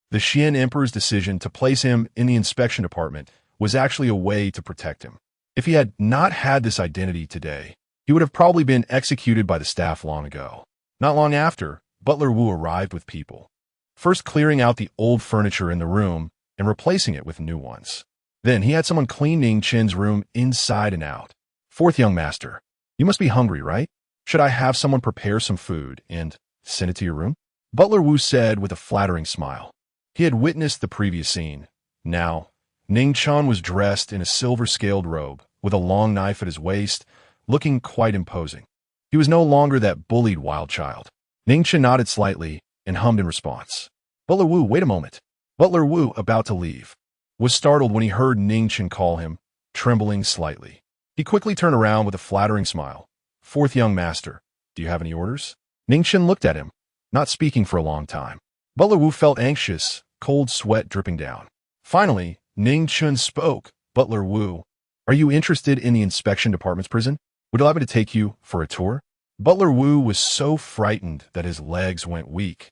[SPEAKER 1] The Xian Emperor's decision to place him in the Inspection Department was actually a way to protect him. If he had not had this identity today, he would have probably been executed by the staff long ago. Not long after, Butler Wu arrived with people, first clearing out the old furniture in the room and replacing it with new ones. Then he had someone clean Ning Chen's room inside and out. Fourth young master, you must be hungry, right? Should I have someone prepare some food and send it to your room? Butler Wu said with a flattering smile. He had witnessed the previous scene. Now, Ning Chen was dressed in a silver-scaled robe, with a long knife at his waist, looking quite imposing. He was no longer that bullied wild child. Ning Chen nodded slightly and hummed in response. Butler Wu, wait a moment. Butler Wu, about to leave, was startled when he heard Ning Chen call him, trembling slightly. He quickly turned around with a flattering smile. Fourth young master, do you have any orders? Ning Chen looked at him, not speaking for a long time. Butler Wu felt anxious, cold sweat dripping down. Finally, Ning Chen spoke. Butler Wu, are you interested in the inspection department's prison? Would you like me to take you for a tour? Butler Wu was so frightened that his legs went weak,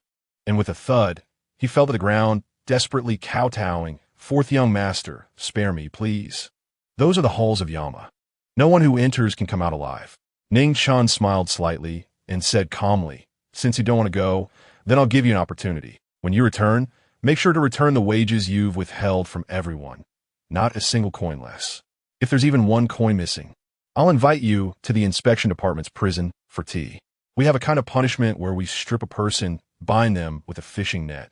[SPEAKER 1] and with a thud, he fell to the ground, desperately kowtowing. Fourth young master, spare me, please. Those are the halls of Yama. No one who enters can come out alive. Ning Chen smiled slightly and said calmly, since you don't want to go, then I'll give you an opportunity. When you return, make sure to return the wages you've withheld from everyone. Not a single coin less. If there's even one coin missing, I'll invite you to the inspection department's prison for tea. We have a kind of punishment where we strip a person, bind them with a fishing net,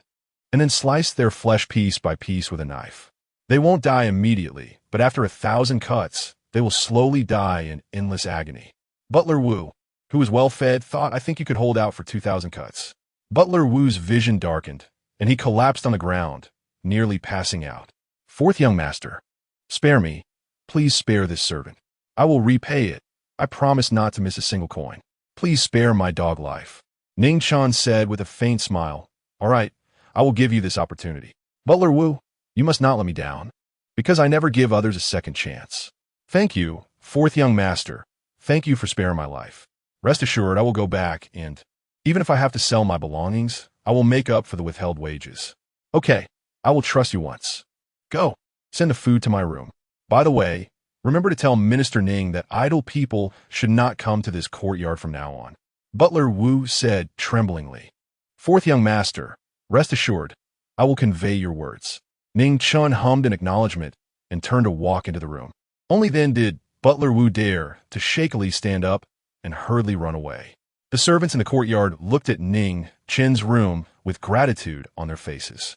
[SPEAKER 1] and then slice their flesh piece by piece with a knife. They won't die immediately, but after 1,000 cuts, they will slowly die in endless agony. Butler Wu, who was well-fed, thought, I think you could hold out for 2,000 cuts. Butler Wu's vision darkened, and he collapsed on the ground, nearly passing out. Fourth young master, spare me. Please spare this servant. I will repay it. I promise not to miss a single coin. Please spare my dog life. Ning Chen said with a faint smile. All right, I will give you this opportunity. Butler Wu, you must not let me down, because I never give others a second chance. Thank you, fourth young master. Thank you for sparing my life. Rest assured, I will go back and, even if I have to sell my belongings, I will make up for the withheld wages. Okay, I will trust you once. Go, send the food to my room. By the way, remember to tell Minister Ning that idle people should not come to this courtyard from now on. Butler Wu said tremblingly. Fourth young master, rest assured, I will convey your words. Ning Chen hummed in acknowledgement and turned to walk into the room. Only then did Butler Wu dare to shakily stand up and hurriedly run away. The servants in the courtyard looked at Ning Chen's room with gratitude on their faces.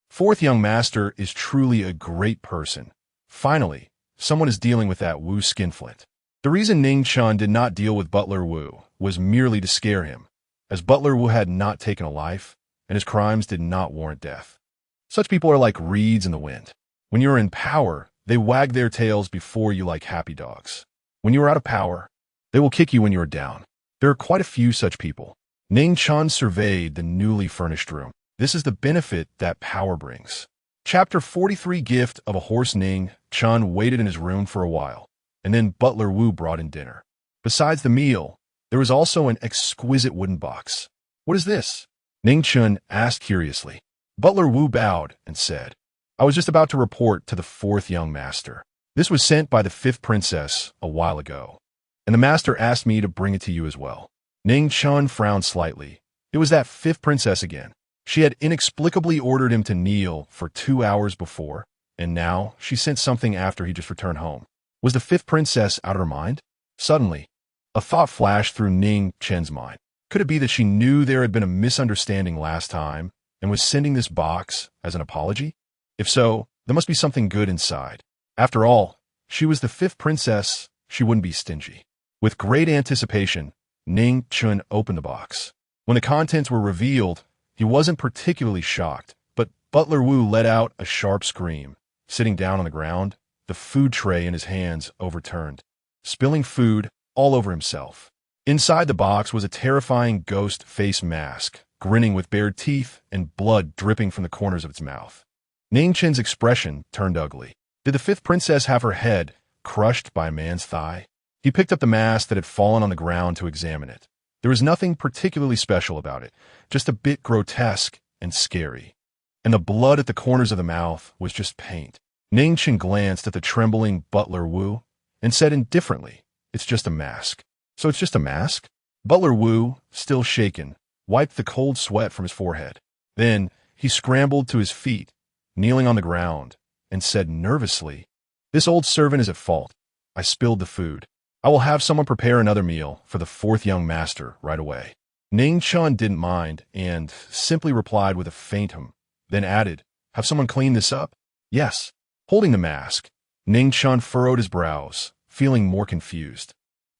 [SPEAKER 1] Fourth young master is truly a great person. Finally, someone is dealing with that Wu skinflint. The reason Ning Chen did not deal with Butler Wu was merely to scare him, as Butler Wu had not taken a life, and his crimes did not warrant death. Such people are like reeds in the wind. When you are in power, they wag their tails before you like happy dogs. When you are out of power, they will kick you when you are down. There are quite a few such people. Ning Chen surveyed the newly furnished room. This is the benefit that power brings. Chapter 43 Gift of a Horse. Ning Chen waited in his room for a while, and then Butler Wu brought in dinner. Besides the meal, there was also an exquisite wooden box. What is this? Ning Chen asked curiously. Butler Wu bowed and said, I was just about to report to the fourth young master. This was sent by the fifth princess a while ago, and the master asked me to bring it to you as well. Ning Chen frowned slightly. It was that fifth princess again. She had inexplicably ordered him to kneel for 2 hours before, and now she sent something after he just returned home. Was the fifth princess out of her mind? Suddenly, a thought flashed through Ning Chen's mind. Could it be that she knew there had been a misunderstanding last time and was sending this box as an apology? If so, there must be something good inside. After all, she was the fifth princess. She wouldn't be stingy. With great anticipation, Ning Chen opened the box. When the contents were revealed, he wasn't particularly shocked, but Butler Wu let out a sharp scream. Sitting down on the ground, the food tray in his hands overturned, spilling food all over himself. Inside the box was a terrifying ghost face mask, grinning with bared teeth and blood dripping from the corners of its mouth. Ning Chen's expression turned ugly. Did the fifth princess have her head crushed by a man's thigh? He picked up the mask that had fallen on the ground to examine it. There was nothing particularly special about it, just a bit grotesque and scary. And the blood at the corners of the mouth was just paint. Ning Chen glanced at the trembling Butler Wu and said indifferently, It's just a mask. So it's just a mask? Butler Wu, still shaken, wiped the cold sweat from his forehead. Then he scrambled to his feet, kneeling on the ground, and said nervously, This old servant is at fault. I spilled the food. I will have someone prepare another meal for the fourth young master right away. Ning Chen didn't mind and simply replied with a faint hum, then added, Have someone clean this up? Yes. Holding the mask, Ning Chen furrowed his brows, feeling more confused.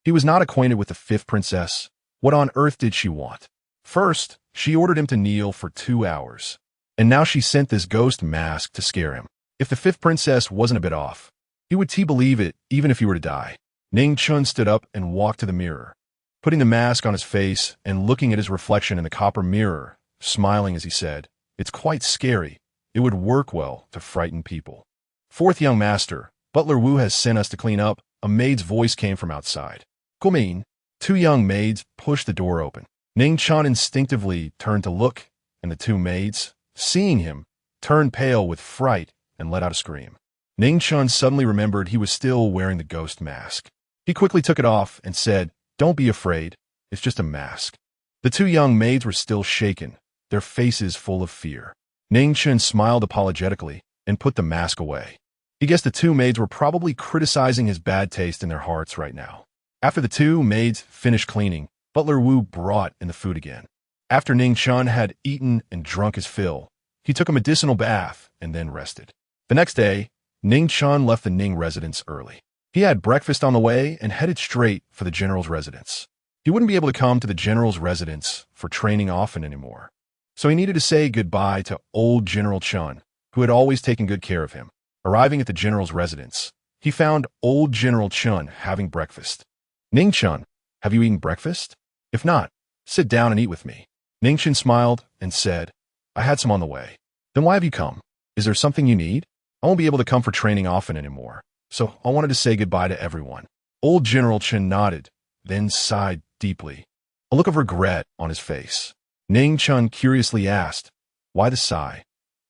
[SPEAKER 1] He was not acquainted with the fifth princess. What on earth did she want? First, she ordered him to kneel for 2 hours. And now she sent this ghost mask to scare him. If the fifth princess wasn't a bit off, he would believe it even if he were to die. Ning Chen stood up and walked to the mirror, putting the mask on his face and looking at his reflection in the copper mirror, smiling as he said, "It's quite scary. It would work well to frighten people." "Fourth young master, Butler Wu has sent us to clean up." A maid's voice came from outside. "Come." 2 young maids pushed the door open. Ning Chen instinctively turned to look, and the 2 maids, seeing him, turned pale with fright and let out a scream. Ning Chen suddenly remembered he was still wearing the ghost mask. He quickly took it off and said, "Don't be afraid. It's just a mask." The 2 young maids were still shaken, their faces full of fear. Ning Chen smiled apologetically and put the mask away. He guessed the 2 maids were probably criticizing his bad taste in their hearts right now. After the 2 maids finished cleaning, Butler Wu brought in the food again. After Ning Chen had eaten and drunk his fill, he took a medicinal bath and then rested. The next day, Ning Chen left the Ning residence early. He had breakfast on the way and headed straight for the general's residence. He wouldn't be able to come to the general's residence for training often anymore, so he needed to say goodbye to old General Chen, who had always taken good care of him. Arriving at the general's residence, he found old General Chen having breakfast. "Ning Chen, have you eaten breakfast? If not, sit down and eat with me." Ning Chen smiled and said, "I had some on the way." "Then why have you come? Is there something you need?" "I won't be able to come for training often anymore, so I wanted to say goodbye to everyone." Old General Chen nodded, then sighed deeply, a look of regret on his face. Ning Chen curiously asked, "Why the sigh?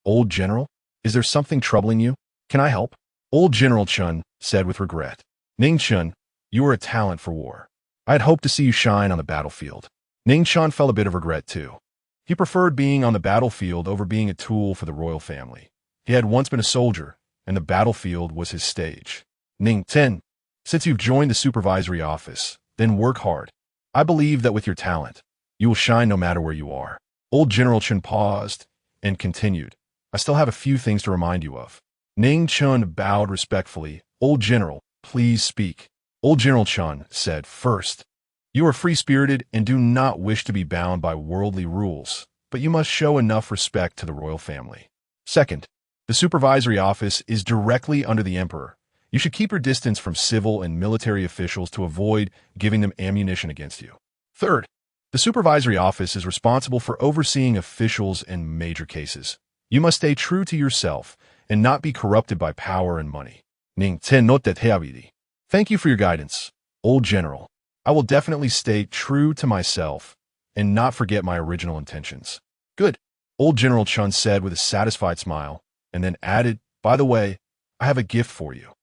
[SPEAKER 1] Old General, is there something troubling you? Can I help?" Old General Chen said with regret, "Ning Chen, you are a talent for war. I had hoped to see you shine on the battlefield." Ning Chen felt a bit of regret too. He preferred being on the battlefield over being a tool for the royal family. He had once been a soldier, and the battlefield was his stage. "Ning Chen, since you've joined the supervisory office, then work hard. I believe that with your talent, you will shine no matter where you are." Old General Chen paused and continued, "I still have a few things to remind you of." Ning Chen bowed respectfully. "Old General, please speak." Old General Chen said, "First, you are free-spirited and do not wish to be bound by worldly rules, but you must show enough respect to the royal family. Second, the supervisory office is directly under the emperor. You should keep your distance from civil and military officials to avoid giving them ammunition against you. Third, the supervisory office is responsible for overseeing officials in major cases. You must stay true to yourself and not be corrupted by power and money." Ning Chen noted heavily. "Thank you for your guidance, Old General. I will definitely stay true to myself and not forget my original intentions." "Good," Old General Chen said with a satisfied smile, and then added, "By the way, I have a gift for you.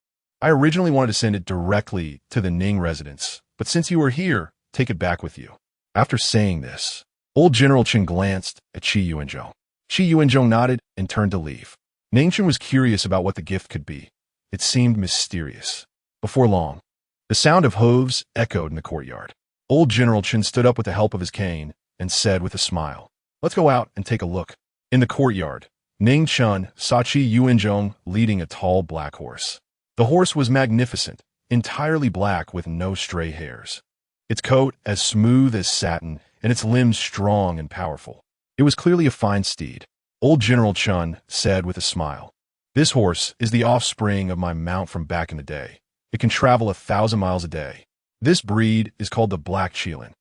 [SPEAKER 1] I originally wanted to send it directly to the Ning residence, but since you are here, take it back with you." After saying this, Old General Chen glanced at Qi Yuanzhong. Qi Yuanzhong nodded and turned to leave. Ning Chen was curious about what the gift could be. It seemed mysterious. Before long, the sound of hooves echoed in the courtyard. Old General Chen stood up with the help of his cane and said with a smile, "Let's go out and take a look." In the courtyard, Ning Chen saw Qi Yuanzhong leading a tall black horse. The horse was magnificent, entirely black with no stray hairs. Its coat as smooth as satin and its limbs strong and powerful. It was clearly a fine steed. Old General Chen said with a smile, "This horse is the offspring of my mount from back in the day. It can travel 1,000 miles a day. This breed is called the Black Qilin.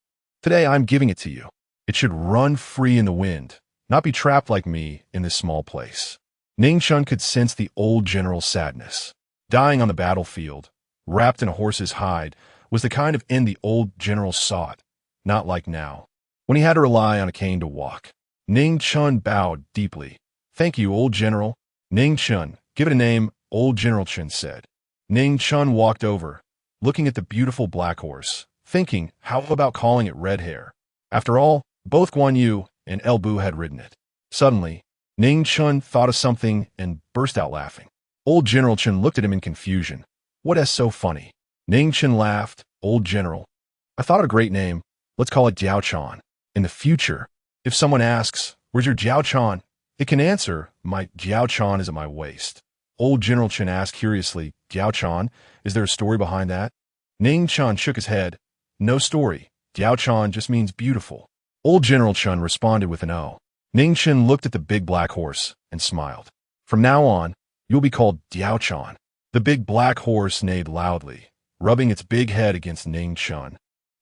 [SPEAKER 1] Today I'm giving it to you. It should run free in the wind, not be trapped like me in this small place." Ning Chen could sense the old general's sadness. Dying on the battlefield, wrapped in a horse's hide, was the kind of end the old general sought, not like now, when he had to rely on a cane to walk. Ning Chen bowed deeply. "Thank you, old general." "Ning Chen, give it a name," Old General Chen said. Ning Chen walked over, looking at the beautiful black horse, thinking, how about calling it Red Hair? After all, both Guan Yu and El Bu had ridden it. Suddenly, Ning Chen thought of something and burst out laughing. Old General Chen looked at him in confusion. "What is so funny?" Ning Chen laughed. "Old General, I thought of a great name. Let's call it Jiao Chan. In the future, if someone asks, 'Where's your Jiao Chan?' it can answer, 'My Jiao Chan is at my waist.'" Old General Chen asked curiously, "Jiao Chan, is there a story behind that?" Ning Chen shook his head. "No story. Jiao Chan just means beautiful." Old General Chen responded with an O. Ning Chen looked at the big black horse and smiled. From now on, you'll be called Diao Chan. The big black horse neighed loudly, rubbing its big head against Ning Chen,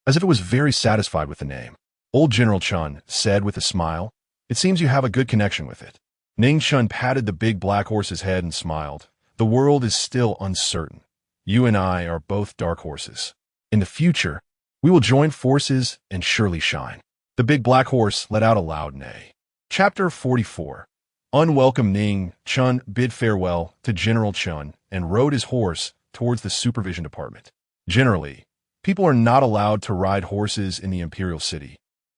[SPEAKER 1] as if it was very satisfied with the name. Old General Chen said with a smile, "It seems you have a good connection with it." Ning Chen patted the big black horse's head and smiled. "The world is still uncertain. You and I are both dark horses. In the future, we will join forces and surely shine." The big black horse let out a loud neigh. Chapter 44. Unwelcome Ning Chen bid farewell to General Chen and rode his horse towards the supervision department. Generally, people are not allowed to ride horses in the imperial city,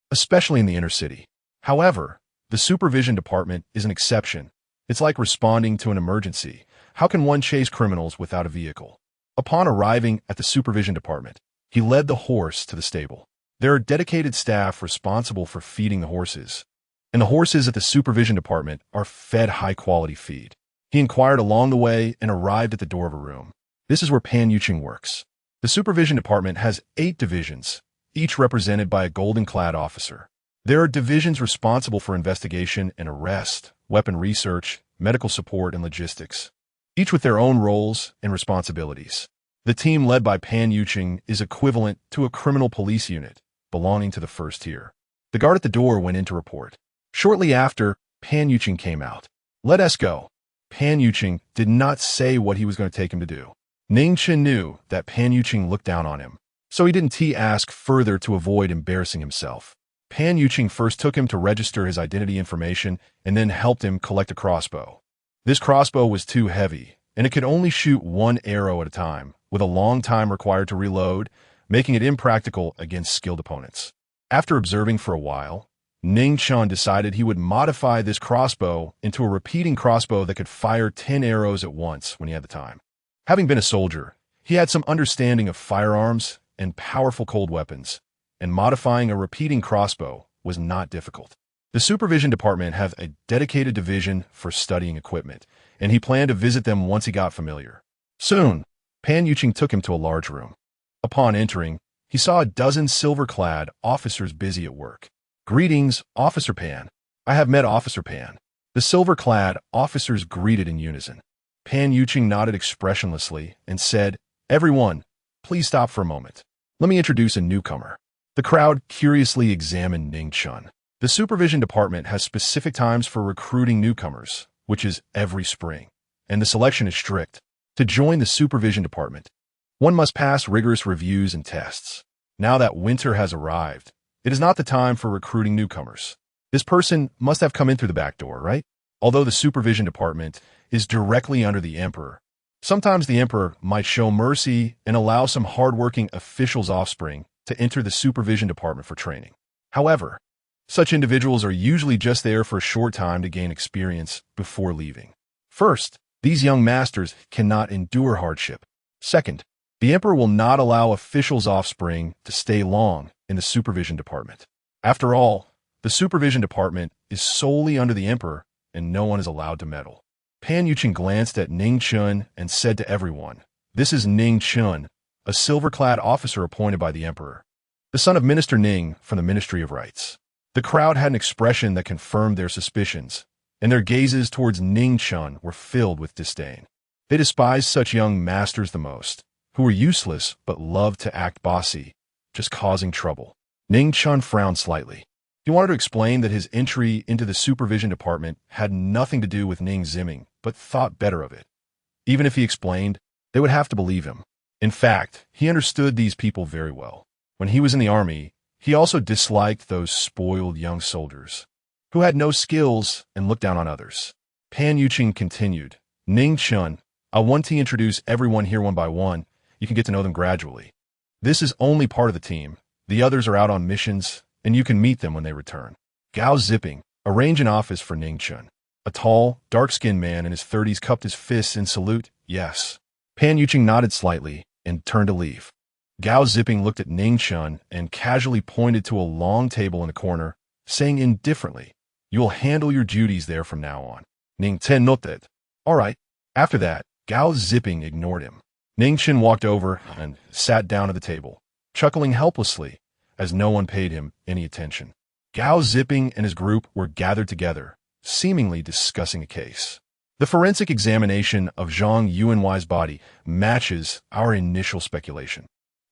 [SPEAKER 1] especially in the inner city. However, the supervision department is an exception. It's like responding to an emergency. How can one chase criminals without a vehicle? Upon arriving at the supervision department, he led the horse to the stable. There are dedicated staff responsible for feeding the horses, and the horses at the supervision department are fed high-quality feed. He inquired along the way and arrived at the door of a room. This is where Pan Yuqing works. The supervision department has 8 divisions, each represented by a golden-clad officer. There are divisions responsible for investigation and arrest, weapon research, medical support, and logistics, each with their own roles and responsibilities. The team led by Pan Yuqing is equivalent to a criminal police unit belonging to the first tier. The guard at the door went in to report. Shortly after, Pan Yuqing came out. "Let us go." Pan Yuqing did not say what he was going to take him to do. Ning Chen knew that Pan Yuqing looked down on him, so he didn't ask further to avoid embarrassing himself. Pan Yuqing first took him to register his identity information and then helped him collect a crossbow. This crossbow was too heavy, and it could only shoot 1 arrow at a time, with a long time required to reload, making it impractical against skilled opponents. After observing for a while, Ning Chen decided he would modify this crossbow into a repeating crossbow that could fire 10 arrows at once when he had the time. Having been a soldier, he had some understanding of firearms and powerful cold weapons, and modifying a repeating crossbow was not difficult. The supervision department have a dedicated division for studying equipment, and he planned to visit them once he got familiar. Soon, Pan Yuqing took him to a large room. Upon entering, he saw a dozen silver-clad officers busy at work. "Greetings, Officer Pan. I have met Officer Pan." The silver-clad officers greeted in unison. Pan Yuqing nodded expressionlessly and said, "Everyone, please stop for a moment. Let me introduce a newcomer." The crowd curiously examined Ning Chen. The supervision department has specific times for recruiting newcomers, which is every spring, and the selection is strict. To join the supervision department, one must pass rigorous reviews and tests. Now that winter has arrived, it is not the time for recruiting newcomers. This person must have come in through the back door, right? Although the supervision department is directly under the emperor, sometimes the emperor might show mercy and allow some hardworking official's offspring to enter the supervision department for training. However, such individuals are usually just there for a short time to gain experience before leaving. First, these young masters cannot endure hardship. Second, the emperor will not allow officials' offspring to stay long in the supervision department. After all, the supervision department is solely under the emperor, and no one is allowed to meddle. Pan Yuqing glanced at Ning Chen and said to everyone, "This is Ning Chen, a silver-clad officer appointed by the emperor, the son of Minister Ning from the Ministry of Rights." The crowd had an expression that confirmed their suspicions, and their gazes towards Ning Chen were filled with disdain. They despised such young masters the most, who were useless but loved to act bossy, just causing trouble. Ning Chen frowned slightly. He wanted to explain that his entry into the supervision department had nothing to do with Ning Zimming, but thought better of it. Even if he explained, they would have to believe him. In fact, he understood these people very well. When he was in the army, he also disliked those spoiled young soldiers who had no skills and looked down on others. Pan Yuqing continued, "Ning Chen, I want to introduce everyone here one by one. You can get to know them gradually. This is only part of the team. The others are out on missions, and you can meet them when they return." Gao Zipping, arrange an office for Ning Chen. A tall, dark-skinned man in his 30s cupped his fists in salute. "Yes." Pan Yuqing nodded slightly and turned to leave. Gao Zipping looked at Ning Chen and casually pointed to a long table in the corner, saying indifferently, "You will handle your duties there from now on." Ning Chen nodded. "All right." After that, Gao Zipping ignored him. Ning Chen walked over and sat down at the table, chuckling helplessly as no one paid him any attention. Gao Zipping and his group were gathered together, seemingly discussing a case. The forensic examination of Zhang Yuanwai's body matches our initial speculation.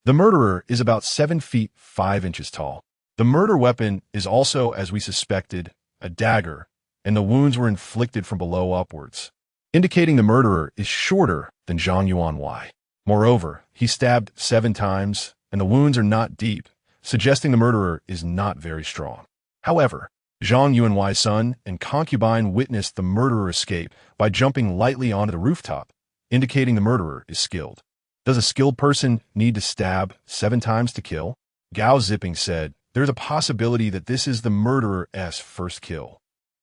[SPEAKER 1] The murderer is about 7 feet 5 inches tall. The murder weapon is also, as we suspected, a dagger, and the wounds were inflicted from below upwards, indicating the murderer is shorter than Zhang Yuanwai. Moreover, he stabbed 7 times, and the wounds are not deep, suggesting the murderer is not very strong. However, Zhang Yuanwai's son and concubine witnessed the murderer escape by jumping lightly onto the rooftop, indicating the murderer is skilled. Does a skilled person need to stab 7 times to kill? Gao Zipping said, there's a possibility that this is the murderer's first kill.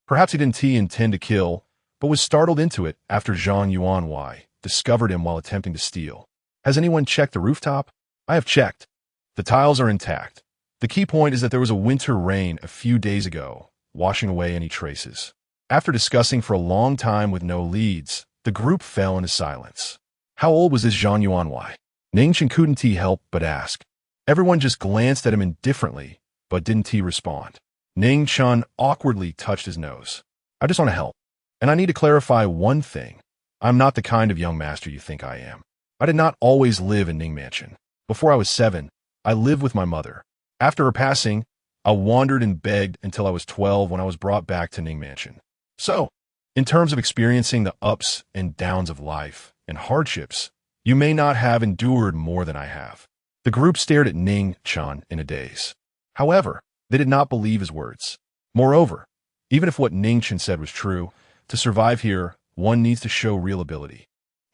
[SPEAKER 1] Perhaps he didn't intend to kill, but was startled into it after Zhang Yuanwai discovered him while attempting to steal. Has anyone checked the rooftop? I have checked. The tiles are intact. The key point is that there was a winter rain a few days ago, washing away any traces. After discussing for a long time with no leads, the group fell into silence. How old was this Zhang Yuanwai? Ning Chen couldn't help but ask. Everyone just glanced at him indifferently, but didn't respond. Ning Chen awkwardly touched his nose. I just want to help. And I need to clarify one thing. I'm not the kind of young master you think I am. I did not always live in Ning Mansion. Before I was 7, I lived with my mother. After her passing, I wandered and begged until I was 12 when I was brought back to Ning Mansion. So, in terms of experiencing the ups and downs of life and hardships, you may not have endured more than I have. The group stared at Ning Chen in a daze. However, they did not believe his words. Moreover, even if what Ning Chen said was true, to survive here, one needs to show real ability.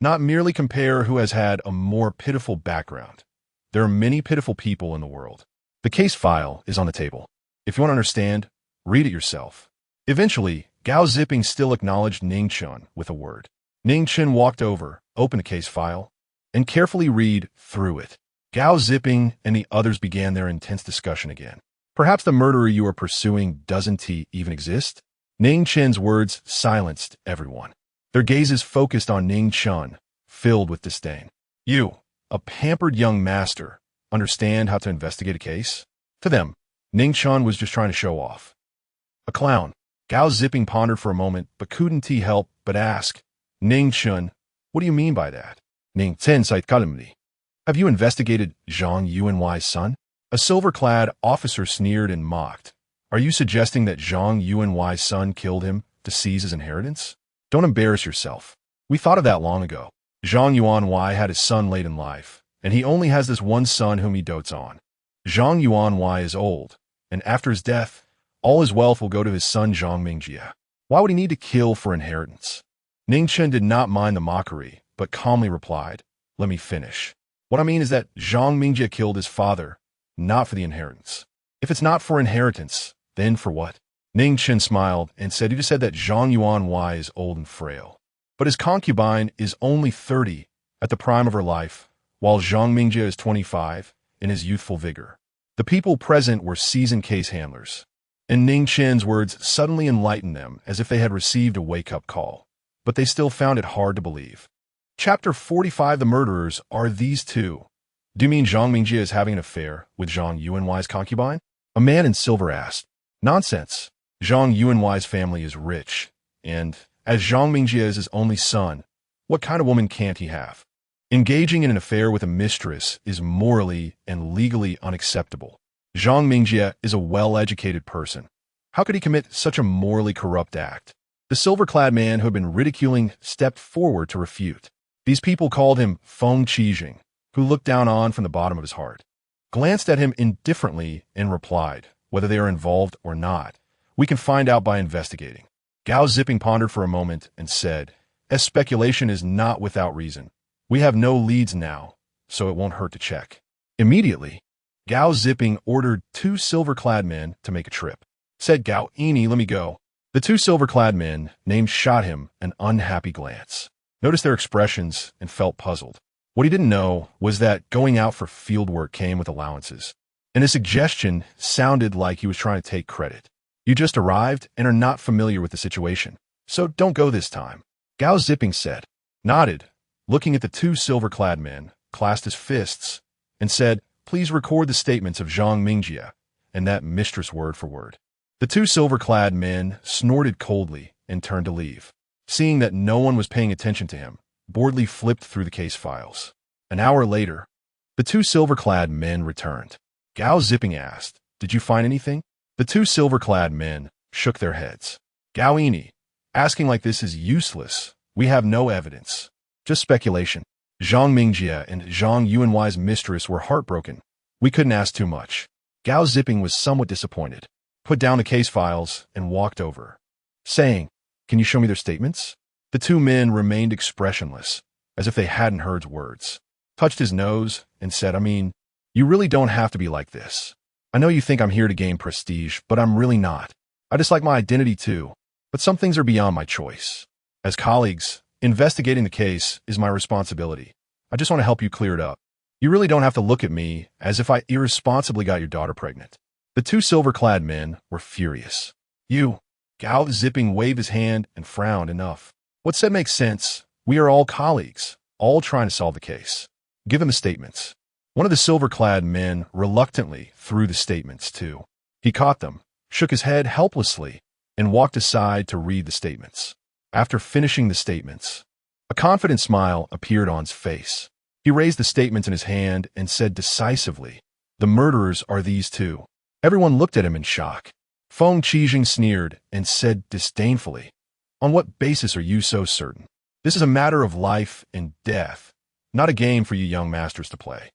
[SPEAKER 1] Not merely compare who has had a more pitiful background. There are many pitiful people in the world. The case file is on the table. If you want to understand, read it yourself. Eventually, Gao Zipping still acknowledged Ning Chen with a word. Ning Chen walked over, opened the case file, and carefully read through it. Gao Zipping and the others began their intense discussion again. Perhaps the murderer you are pursuing doesn't even exist? Ning Chen's words silenced everyone. Their gazes focused on Ning Chen, filled with disdain. You, a pampered young master, understand how to investigate a case? To them, Ning Chen was just trying to show off. A clown. Gao Zipping pondered for a moment, but couldn't help but ask, Ning Chen, what do you mean by that? Ning Chen sait kalimli. Have you investigated Zhang Yuanwai's son? A silver-clad officer sneered and mocked. Are you suggesting that Zhang Yuanwai's son killed him to seize his inheritance? Don't embarrass yourself. We thought of that long ago. Zhang Yuanwai had his son late in life, and he only has this one son whom he dotes on. Zhang Yuanwai is old, and after his death, all his wealth will go to his son Zhang Mingjie. Why would he need to kill for inheritance? Ning Chen did not mind the mockery, but calmly replied, let me finish. What I mean is that Zhang Mingjie killed his father, not for the inheritance. If it's not for inheritance, then for what? Ning Chen smiled and said, you just said that Zhang Yuanwai is old and frail. But his concubine is only 30 at the prime of her life, while Zhang Mingjie is 25 in his youthful vigor. The people present were seasoned case handlers, and Ning Chen's words suddenly enlightened them as if they had received a wake-up call. But they still found it hard to believe. Chapter 45, the murderers are these two. Do you mean Zhang Mingjie is having an affair with Zhang Yuanwai's concubine? A man in silver asked. Nonsense. Zhang Yuanwai's family is rich, and as Zhang Mingjie is his only son, what kind of woman can't he have? Engaging in an affair with a mistress is morally and legally unacceptable. Zhang Mingjie is a well-educated person. How could he commit such a morally corrupt act? The silver-clad man who had been ridiculing stepped forward to refute. These people called him Feng Qijing, who looked down on from the bottom of his heart, glanced at him indifferently and replied, whether they are involved or not, we can find out by investigating. Gao Zipping pondered for a moment and said, as speculation is not without reason. We have no leads now, so it won't hurt to check. Immediately, Gao Zipping ordered 2 silver-clad men to make a trip. Said Gao Ini, let me go. The 2 silver-clad men named shot him an unhappy glance, noticed their expressions, and felt puzzled. What he didn't know was that going out for field work came with allowances, and his suggestion sounded like he was trying to take credit. You just arrived and are not familiar with the situation, so don't go this time. Gao Zipping said, nodded, looking at the 2 silver-clad men, clasped his fists, and said, please record the statements of Zhang Mingjie, and that mistress word for word. The two silver-clad men snorted coldly and turned to leave. Seeing that no one was paying attention to him, boredly flipped through the case files. An hour later, the two silver-clad men returned. Gao Zipping asked, "Did you find anything?" The two silver-clad men shook their heads. "Gao Ini, asking like this is useless. We have no evidence. Just speculation." Zhang Mingjie and Zhang Yuanwei's mistress were heartbroken. "We couldn't ask too much." Gao Zipping was somewhat disappointed, put down the case files, and walked over, saying, "Can you show me their statements?" The two men remained expressionless, as if they hadn't heard words. Touched his nose and said, "You really don't have to be like this. I know you think I'm here to gain prestige, but I'm really not. I just like my identity too, but some things are beyond my choice. As colleagues, investigating the case is my responsibility. I just want to help you clear it up. You really don't have to look at me as if I irresponsibly got your daughter pregnant." The two silver-clad men were furious. "You." Gao Zipping waved his hand and frowned. "Enough. What said makes sense. We are all colleagues, all trying to solve the case. Give him the statements." One of the silver-clad men reluctantly threw the statements too. He caught them, shook his head helplessly, and walked aside to read the statements. After finishing the statements, a confident smile appeared on his face. He raised the statements in his hand and said decisively, "The murderers are these two." Everyone looked at him in shock. Feng Qijing sneered and said disdainfully, "On what basis are you so certain? This is a matter of life and death, not a game for you young masters to play."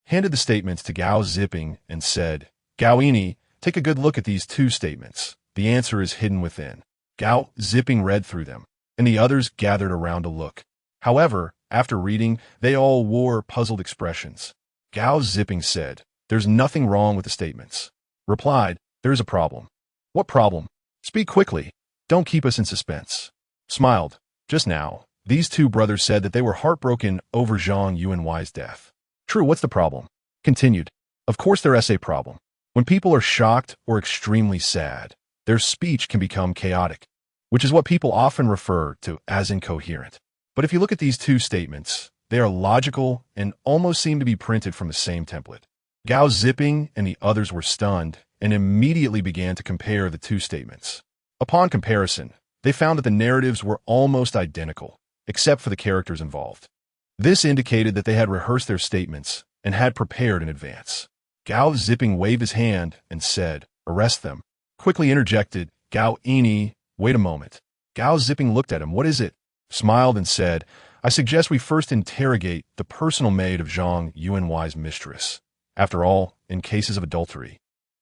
[SPEAKER 1] Handed the statements to Gao Zipping and said, "Gao Ini, take a good look at these two statements. The answer is hidden within." Gao Zipping read through them, and the others gathered around to look. However, after reading, they all wore puzzled expressions. Gao Zipping said, "There's nothing wrong with the statements." Replied, "There is a problem." "What problem? Speak quickly. Don't keep us in suspense." Smiled. "Just now, these two brothers said that they were heartbroken over Zhang Yuanwei's death." "True, what's the problem?" Continued. "Of course there's a problem. When people are shocked or extremely sad, their speech can become chaotic, which is what people often refer to as incoherent. But if you look at these two statements, they are logical and almost seem to be printed from the same template." Gao Zipping and the others were stunned and immediately began to compare the two statements. Upon comparison, they found that the narratives were almost identical, except for the characters involved. This indicated that they had rehearsed their statements and had prepared in advance. Gao Zipping waved his hand and said, "Arrest them." Quickly interjected, "Gao Ini, wait a moment." Gao Zipping looked at him. "What is it?" Smiled and said, "I suggest we first interrogate the personal maid of Zhang Yuanwei's mistress. After all, in cases of adultery,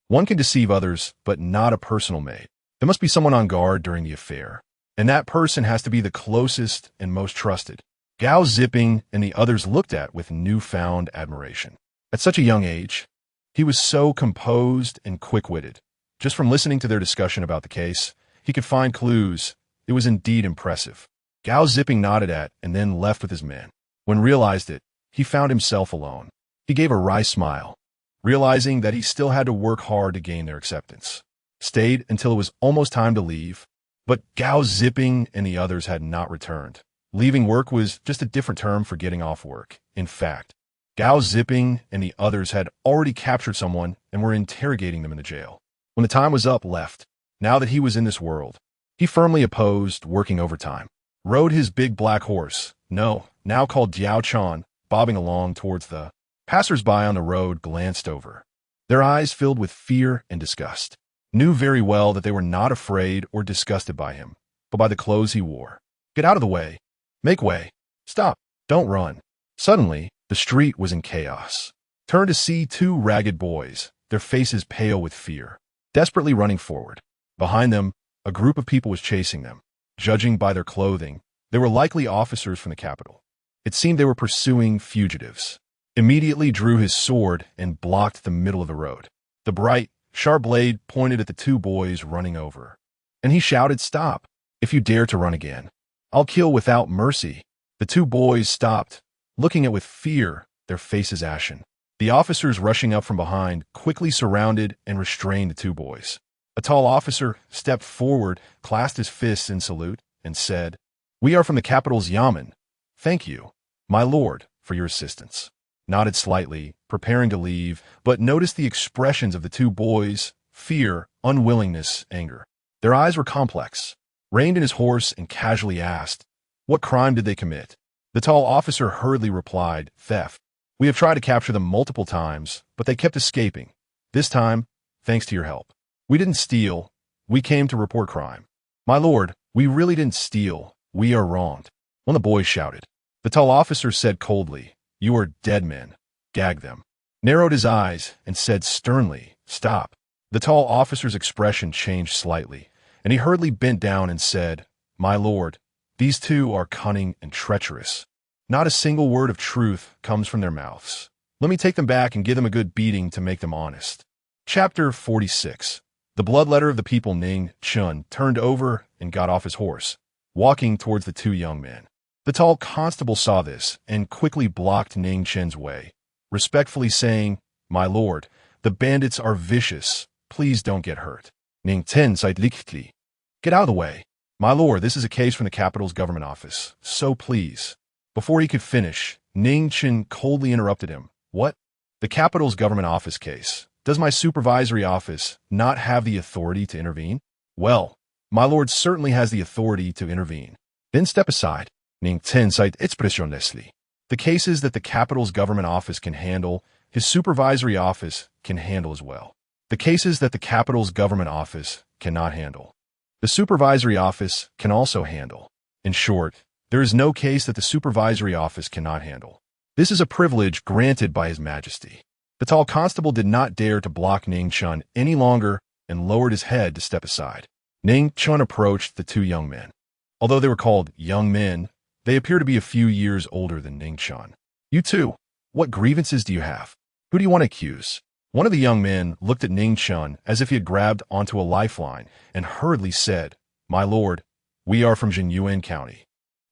[SPEAKER 1] one can deceive others, but not a personal maid. There must be someone on guard during the affair, and that person has to be the closest and most trusted." Gao Zipping and the others looked at with newfound admiration. At such a young age, he was so composed and quick-witted. Just from listening to their discussion about the case, he could find clues. It was indeed impressive. Gao Zipping nodded at and then left with his men. When realized it, he found himself alone. He gave a wry smile, realizing that he still had to work hard to gain their acceptance. Stayed until it was almost time to leave, but Gao Zipping and the others had not returned. Leaving work was just a different term for getting off work. In fact, Gao Zipping and the others had already captured someone and were interrogating them in the jail. When the time was up, left. Now that he was in this world, he firmly opposed working overtime. Rode his big black horse, now called Diao Chan, bobbing along towards the passers-by on the road glanced over. Their eyes filled with fear and disgust. Knew very well that they were not afraid or disgusted by him, but by the clothes he wore. "Get out of the way. Make way. Stop. Don't run." Suddenly, the street was in chaos. Turned to see two ragged boys, their faces pale with fear, desperately running forward. Behind them, a group of people was chasing them. Judging by their clothing, they were likely officers from the capital. It seemed they were pursuing fugitives. Immediately drew his sword and blocked the middle of the road. The bright, sharp blade pointed at the two boys running over. And he shouted, "Stop! If you dare to run again, I'll kill without mercy." The two boys stopped, looking at with fear, their faces ashen. The officers rushing up from behind quickly surrounded and restrained the two boys. A tall officer stepped forward, clasped his fists in salute, and said, "We are from the capital's yamen. Thank you, my lord, for your assistance." Nodded slightly, preparing to leave, but noticed the expressions of the two boys, fear, unwillingness, anger. Their eyes were complex. Reined in his horse and casually asked, "What crime did they commit?" The tall officer hurriedly replied, "Theft. We have tried to capture them multiple times, but they kept escaping. This time, thanks to your help. We didn't steal. We came to report crime." "My lord, we really didn't steal. We are wronged," one of the boys shouted. The tall officer said coldly, "You are dead men. Gag them." Narrowed his eyes and said sternly, "Stop." The tall officer's expression changed slightly, and he hurriedly bent down and said, "My lord, these two are cunning and treacherous. Not a single word of truth comes from their mouths. Let me take them back and give them a good beating to make them honest." Chapter 46. The bloodletter of the people. Ning Chen turned over and got off his horse, walking towards the two young men. The tall constable saw this and quickly blocked Ning Chen's way, respectfully saying, "My lord, the bandits are vicious. Please don't get hurt." Ning Chen said lichtly, "Get out of the way. My lord, this is a case from the capital's government office, so please." Before he could finish, Ning Chen coldly interrupted him. "What? The capital's government office case? Does my supervisory office not have the authority to intervene?" "Well, my lord certainly has the authority to intervene." "Then step aside." Ning Chen said expressionlessly. "The cases that the capital's government office can handle, his supervisory office can handle as well. The cases that the capital's government office cannot handle, the supervisory office can also handle. In short, there is no case that the supervisory office cannot handle. This is a privilege granted by His Majesty." The tall constable did not dare to block Ning Chen any longer and lowered his head to step aside. Ning Chen approached the two young men. Although they were called young men, they appear to be a few years older than Ning Chen. "You two, what grievances do you have? Who do you want to accuse?" One of the young men looked at Ning Chen as if he had grabbed onto a lifeline and hurriedly said, "My lord, we are from Jinyuan County.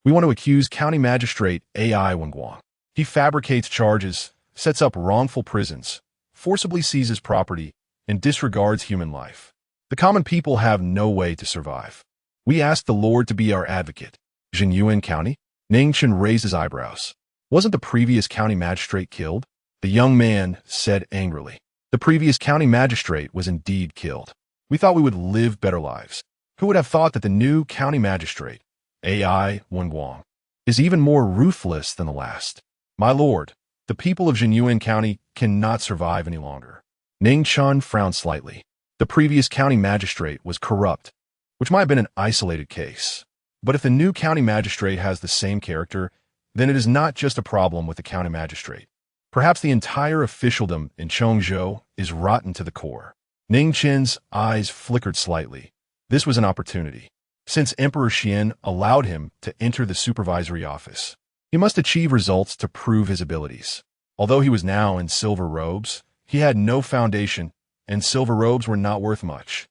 [SPEAKER 1] We want to accuse County Magistrate AI Wenguang. He fabricates charges, sets up wrongful prisons, forcibly seizes property, and disregards human life. The common people have no way to survive. We ask the Lord to be our advocate." "Jinyuan County?" Ning Chen raised his eyebrows. "Wasn't the previous county magistrate killed?" The young man said angrily. "The previous county magistrate was indeed killed. We thought we would live better lives. Who would have thought that the new county magistrate, AI Wenguang, is even more ruthless than the last? My lord, the people of Jinyuan County cannot survive any longer." Ning Chen frowned slightly. The previous county magistrate was corrupt, which might have been an isolated case. But if the new county magistrate has the same character, then it is not just a problem with the county magistrate. Perhaps the entire officialdom in Chongzhou is rotten to the core. Ning Chen's eyes flickered slightly. This was an opportunity. Since Emperor Xian allowed him to enter the supervisory office, he must achieve results to prove his abilities. Although he was now in silver robes, he had no foundation, and silver robes were not worth much.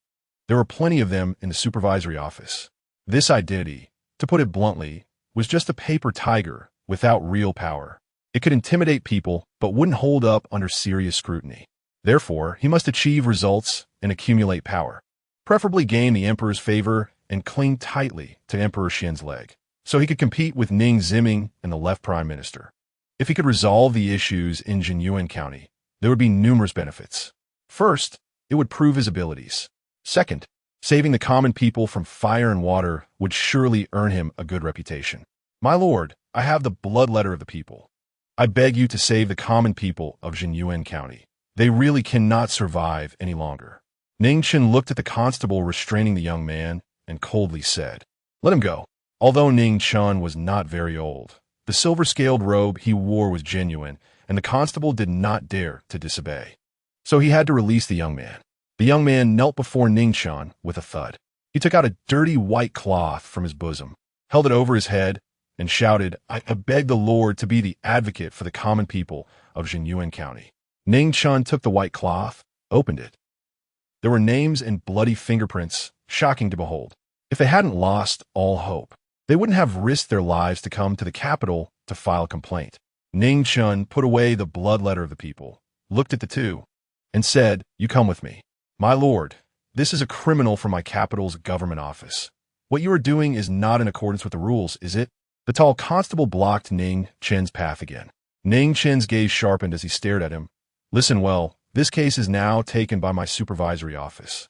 [SPEAKER 1] There were plenty of them in the supervisory office. This identity, to put it bluntly, was just a paper tiger without real power. It could intimidate people, but wouldn't hold up under serious scrutiny. Therefore, he must achieve results and accumulate power, preferably gain the emperor's favor and cling tightly to Emperor Xian's leg, so he could compete with Ning Ziming and the left prime minister. If he could resolve the issues in Jinyuan County, there would be numerous benefits. First, it would prove his abilities. Second, saving the common people from fire and water would surely earn him a good reputation. "My lord, I have the bloodletter of the people. I beg you to save the common people of Jinyuan County. They really cannot survive any longer." Ning Chen looked at the constable restraining the young man and coldly said, "Let him go." Although Ning Chen was not very old, the silver-scaled robe he wore was genuine, and the constable did not dare to disobey. So he had to release the young man. The young man knelt before Ning Chen with a thud. He took out a dirty white cloth from his bosom, held it over his head, and shouted, I beg the Lord to be the advocate for the common people of Jinyuan County." Ning Chen took the white cloth, opened it. There were names and bloody fingerprints, shocking to behold. If they hadn't lost all hope, they wouldn't have risked their lives to come to the capital to file a complaint. Ning Chen put away the bloodletter of the people, looked at the two, and said, "You come with me." "My lord, this is a criminal from my capital's government office. What you are doing is not in accordance with the rules, is it?" The tall constable blocked Ning Chen's path again. Ning Chen's gaze sharpened as he stared at him. "Listen well, This case is now taken by my supervisory office.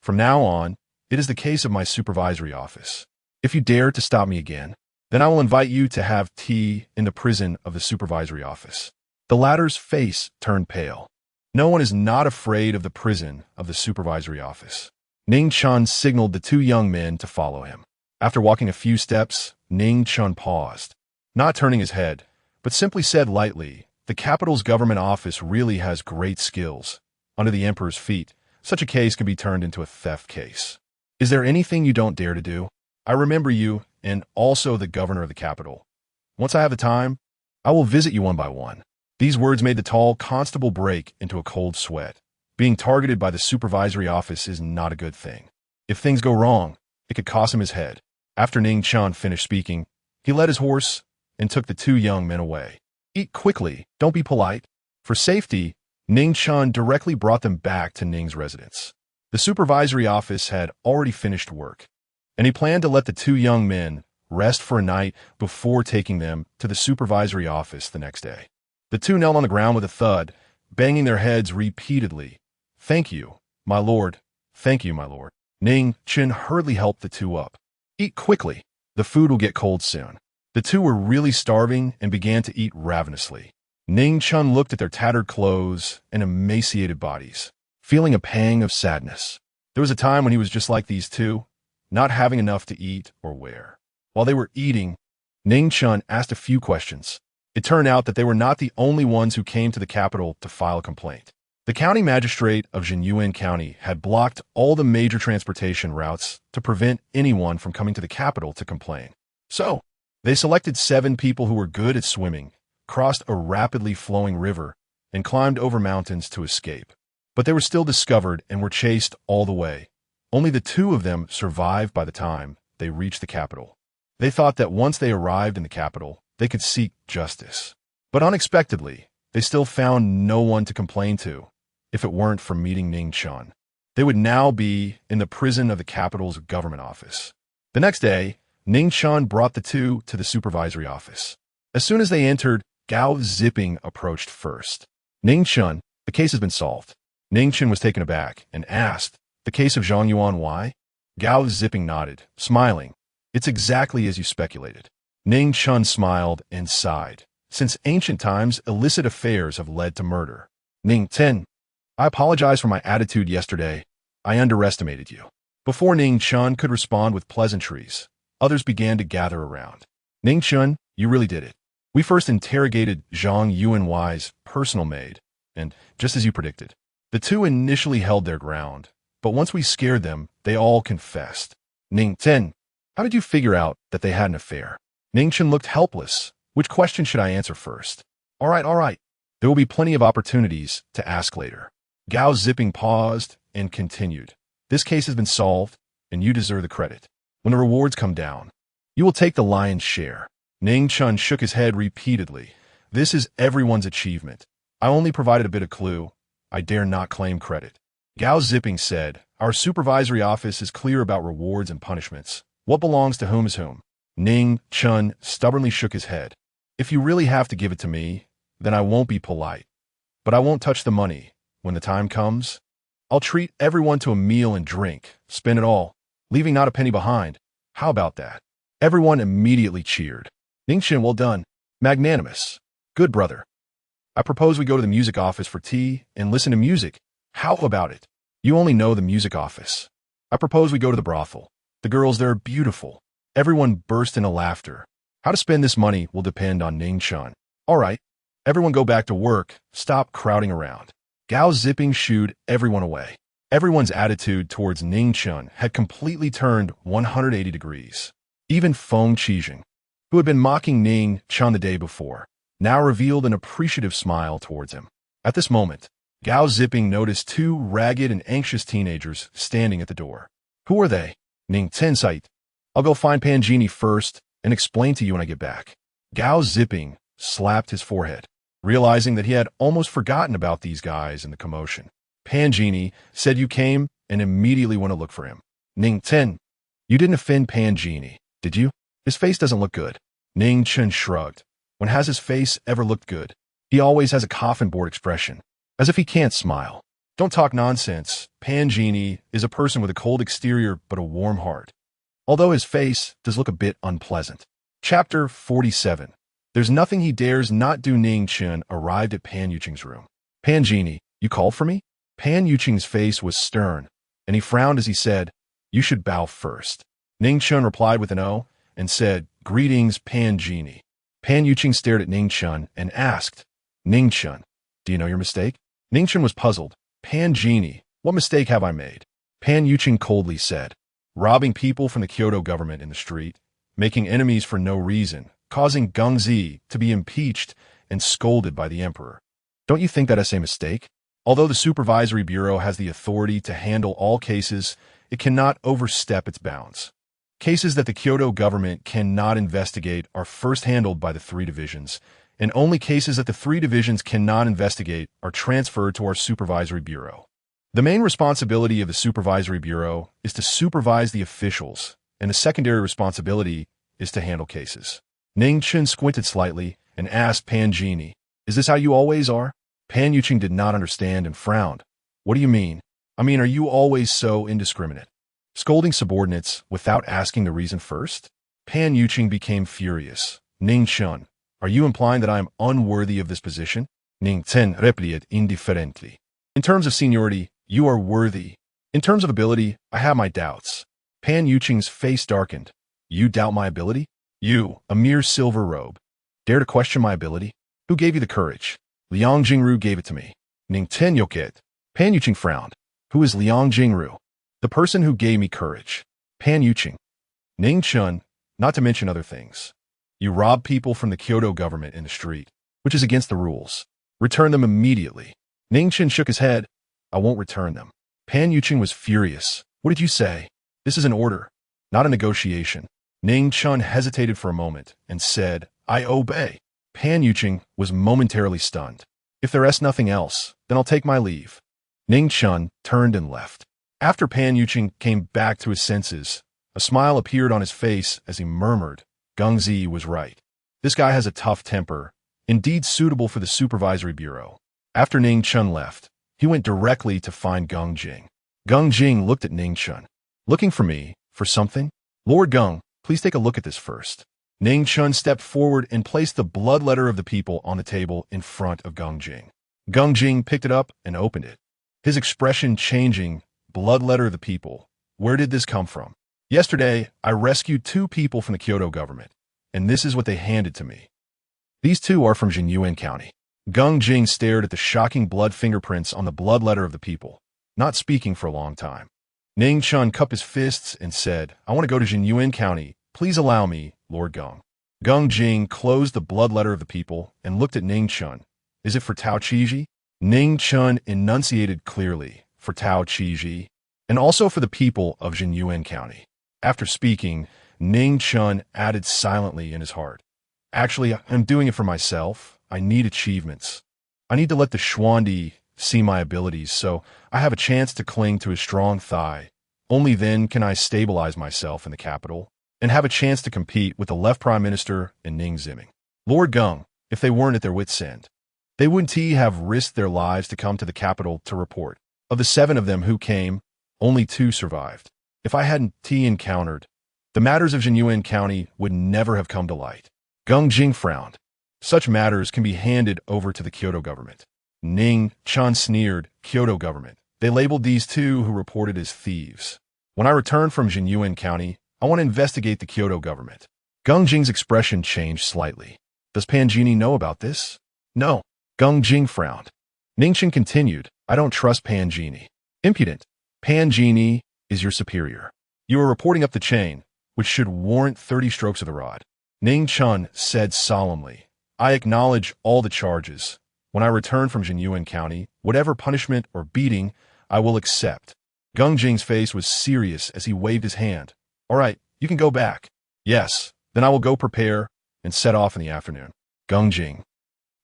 [SPEAKER 1] From now on, it is the case of my supervisory office. If you dare to stop me again, then I will invite you to have tea in the prison of the supervisory office." The latter's face turned pale. No one is not afraid of the prison of the supervisory office. Ning Chen signaled the two young men to follow him. After walking a few steps, Ning Chen paused, not turning his head, but simply said lightly, "The capital's government office really has great skills. Under the emperor's feet, such a case can be turned into a theft case. Is there anything you don't dare to do? I remember you, and also the governor of the capital. Once I have the time, I will visit you one by one." These words made the tall constable break into a cold sweat. Being targeted by the supervisory office is not a good thing. If things go wrong, it could cost him his head. After Ning Chen finished speaking, he led his horse and took the two young men away. "Eat quickly, don't be polite." For safety, Ning Chen directly brought them back to Ning's residence. The supervisory office had already finished work, and he planned to let the two young men rest for a night before taking them to the supervisory office the next day. The two knelt on the ground with a thud, banging their heads repeatedly. "Thank you, my lord. Thank you, my lord." Ning Chen hurriedly helped the two up. "Eat quickly. The food will get cold soon." The two were really starving and began to eat ravenously. Ning Chen looked at their tattered clothes and emaciated bodies, feeling a pang of sadness. There was a time when he was just like these two, not having enough to eat or wear. While they were eating, Ning Chen asked a few questions. It turned out that they were not the only ones who came to the capital to file a complaint. The county magistrate of Jinyuan County had blocked all the major transportation routes to prevent anyone from coming to the capital to complain. So, they selected 7 people who were good at swimming, crossed a rapidly flowing river, and climbed over mountains to escape. But they were still discovered and were chased all the way. Only the 2 of them survived by the time they reached the capital. They thought that once they arrived in the capital, they could seek justice. But unexpectedly, they still found no one to complain to. If it weren't for meeting Ning Chen, they would now be in the prison of the capital's government office. The next day, Ning Chen brought the 2 to the supervisory office. As soon as they entered, Gao Zipping approached first. "Ning Chen, the case has been solved." Ning Chen was taken aback and asked, "The case of Zhang Yuan why?" Gao Zipping nodded, smiling. "It's exactly as you speculated." Ning Chen smiled and sighed. Since ancient times, illicit affairs have led to murder. "Ning Chen, I apologize for my attitude yesterday. I underestimated you." Before Ning Chen could respond with pleasantries, others began to gather around. "Ning Chen, you really did it. We first interrogated Zhang Yuan's personal maid, and just as you predicted, the 2 initially held their ground, but once we scared them, they all confessed." "Ning Chen, how did you figure out that they had an affair?" Ning Chen looked helpless. Which question should I answer first? All right. There will be plenty of opportunities to ask later." Gao Zipping paused and continued. "This case has been solved, and you deserve the credit. When the rewards come down, you will take the lion's share." Ning Chen shook his head repeatedly. "This is everyone's achievement. I only provided a bit of clue. I dare not claim credit." Gao Zipping said, "Our supervisory office is clear about rewards and punishments. What belongs to whom is whom." Ning Chen stubbornly shook his head. "If you really have to give it to me, then I won't be polite. But I won't touch the money. When the time comes, I'll treat everyone to a meal and drink, spend it all, leaving not a penny behind. How about that?" Everyone immediately cheered. "Ning Chen, well done. Magnanimous. Good brother. I propose we go to the music office for tea and listen to music. How about it? You only know the music office. I propose we go to the brothel. The girls there are beautiful." Everyone burst into laughter. How to spend this money will depend on Ning Chen. "All right, everyone go back to work. Stop crowding around." Gao Zipping shooed everyone away. Everyone's attitude towards Ning Chen had completely turned 180 degrees. Even Feng Qijing, who had been mocking Ning Chen the day before, now revealed an appreciative smile towards him. At this moment, Gao Zipping noticed 2 ragged and anxious teenagers standing at the door. "Who are they?" "Ning Chen sight. I'll go find Pangini first and explain to you when I get back." Gao Zipping slapped his forehead, realizing that he had almost forgotten about these guys in the commotion. Pangini said you came and immediately went to look for him. "Ning Chen, you didn't offend Pangini, did you? His face doesn't look good." Ning Chen shrugged. When has his face ever looked good? He always has a coffin board expression. as if he can't smile. Don't talk nonsense. Pan Genie is a person with a cold exterior but a warm heart, although his face does look a bit unpleasant. Chapter 47. There's nothing he dares not do. Ning Chen arrived at Pan Yuqing's room. Pan Genie, you called for me? Pan Yuqing's face was stern, and he frowned as he said, you should bow first. Ning Chen replied with an O and said, greetings, Pan Genie. Pan Yuqing stared at Ning Chen and asked, Ning Chen, do you know your mistake? Ning Chen was puzzled. Pan Genie, what mistake have I made? Pan Yuqing coldly said, robbing people from the Kyoto government in the street, making enemies for no reason, causing Gengzi to be impeached and scolded by the emperor. Don't you think that's a mistake? Although the Supervisory Bureau has the authority to handle all cases, it cannot overstep its bounds. Cases that the Kyoto government cannot investigate are first handled by the 3 divisions, and only cases that the 3 divisions cannot investigate are transferred to our Supervisory Bureau. The main responsibility of the Supervisory Bureau is to supervise the officials, and the secondary responsibility is to handle cases. Ning Chen squinted slightly and asked Pan Genie, is this how you always are? Pan Yuqing did not understand and frowned. What do you mean? Are you always so indiscriminate? Scolding subordinates without asking the reason first? Pan Yuqing became furious. Ning Chen, are you implying that I am unworthy of this position? Ning Chen replied indifferently. In terms of seniority, you are worthy. In terms of ability, I have my doubts. Pan Yuqing's face darkened. You doubt my ability? You, a mere silver robe, dare to question my ability? Who gave you the courage? Liang Jingru gave it to me. Ning Chen yoket. Pan Yuqing frowned. Who is Liang Jingru? The person who gave me courage. Pan Yuqing. Ning Chen, not to mention other things. You rob people from the Kyoto government in the street, which is against the rules. Return them immediately. Ning Chen shook his head. I won't return them. Pan Yuqing was furious. What did you say? This is an order, not a negotiation. Ning Chen hesitated for a moment and said, I obey. Pan Yuqing was momentarily stunned. If there is nothing else, then I'll take my leave. Ning Chen turned and left. After Pan Yuqing came back to his senses, a smile appeared on his face as he murmured, Gengzi was right. This guy has a tough temper, indeed suitable for the Supervisory Bureau. After Ning Chen left, he went directly to find Geng Jing. Geng Jing looked at Ning Chen. Looking for me, for something? Lord Geng, please take a look at this first. Ning Chen stepped forward and placed the blood letter of the people on the table in front of Geng Jing. Geng Jing picked it up and opened it. His expression changing. Blood letter of the people. Where did this come from? Yesterday, I rescued 2 people from the Kyoto government, and this is what they handed to me. These 2 are from Jinyuan County. Geng Jing stared at the shocking blood fingerprints on the blood letter of the people, not speaking for a long time. Ning Chen cupped his fists and said, I want to go to Jinyuan County. Please allow me, Lord Geng. Geng Jing closed the blood letter of the people and looked at Ning Chen. Is it for Tao Qiji? Ning Chen enunciated clearly, for Tao Qiji, and also for the people of Jinyuan County. After speaking, Ning Chen added silently in his heart, actually, I'm doing it for myself. I need achievements. I need to let the Xuandi see my abilities so I have a chance to cling to his strong thigh. Only then can I stabilize myself in the capital and have a chance to compete with the left prime minister and Ning Ziming. Lord Geng, if they weren't at their wits' end, they wouldn't have risked their lives to come to the capital to report. Of the 7 of them who came, only 2 survived. If I hadn't encountered, the matters of Jinyuan County would never have come to light. Geng Jing frowned. Such matters can be handed over to the Kyoto government. Ning Chen sneered, Kyoto government. They labeled these 2 who reported as thieves. When I return from Jinyuan County, I want to investigate the Kyoto government. Geng Jing's expression changed slightly. Does Pan Genie know about this? No. Geng Jing frowned. Ning Chen continued, I don't trust Pan Genie. Impudent. Pan Genie is your superior. You are reporting up the chain, which should warrant 30 strokes of the rod. Ning Chen said solemnly, I acknowledge all the charges. When I return from Jinyuan County, whatever punishment or beating, I will accept. Geng Jing's face was serious as he waved his hand. All right, you can go back. Yes, then I will go prepare and set off in the afternoon. Geng Jing.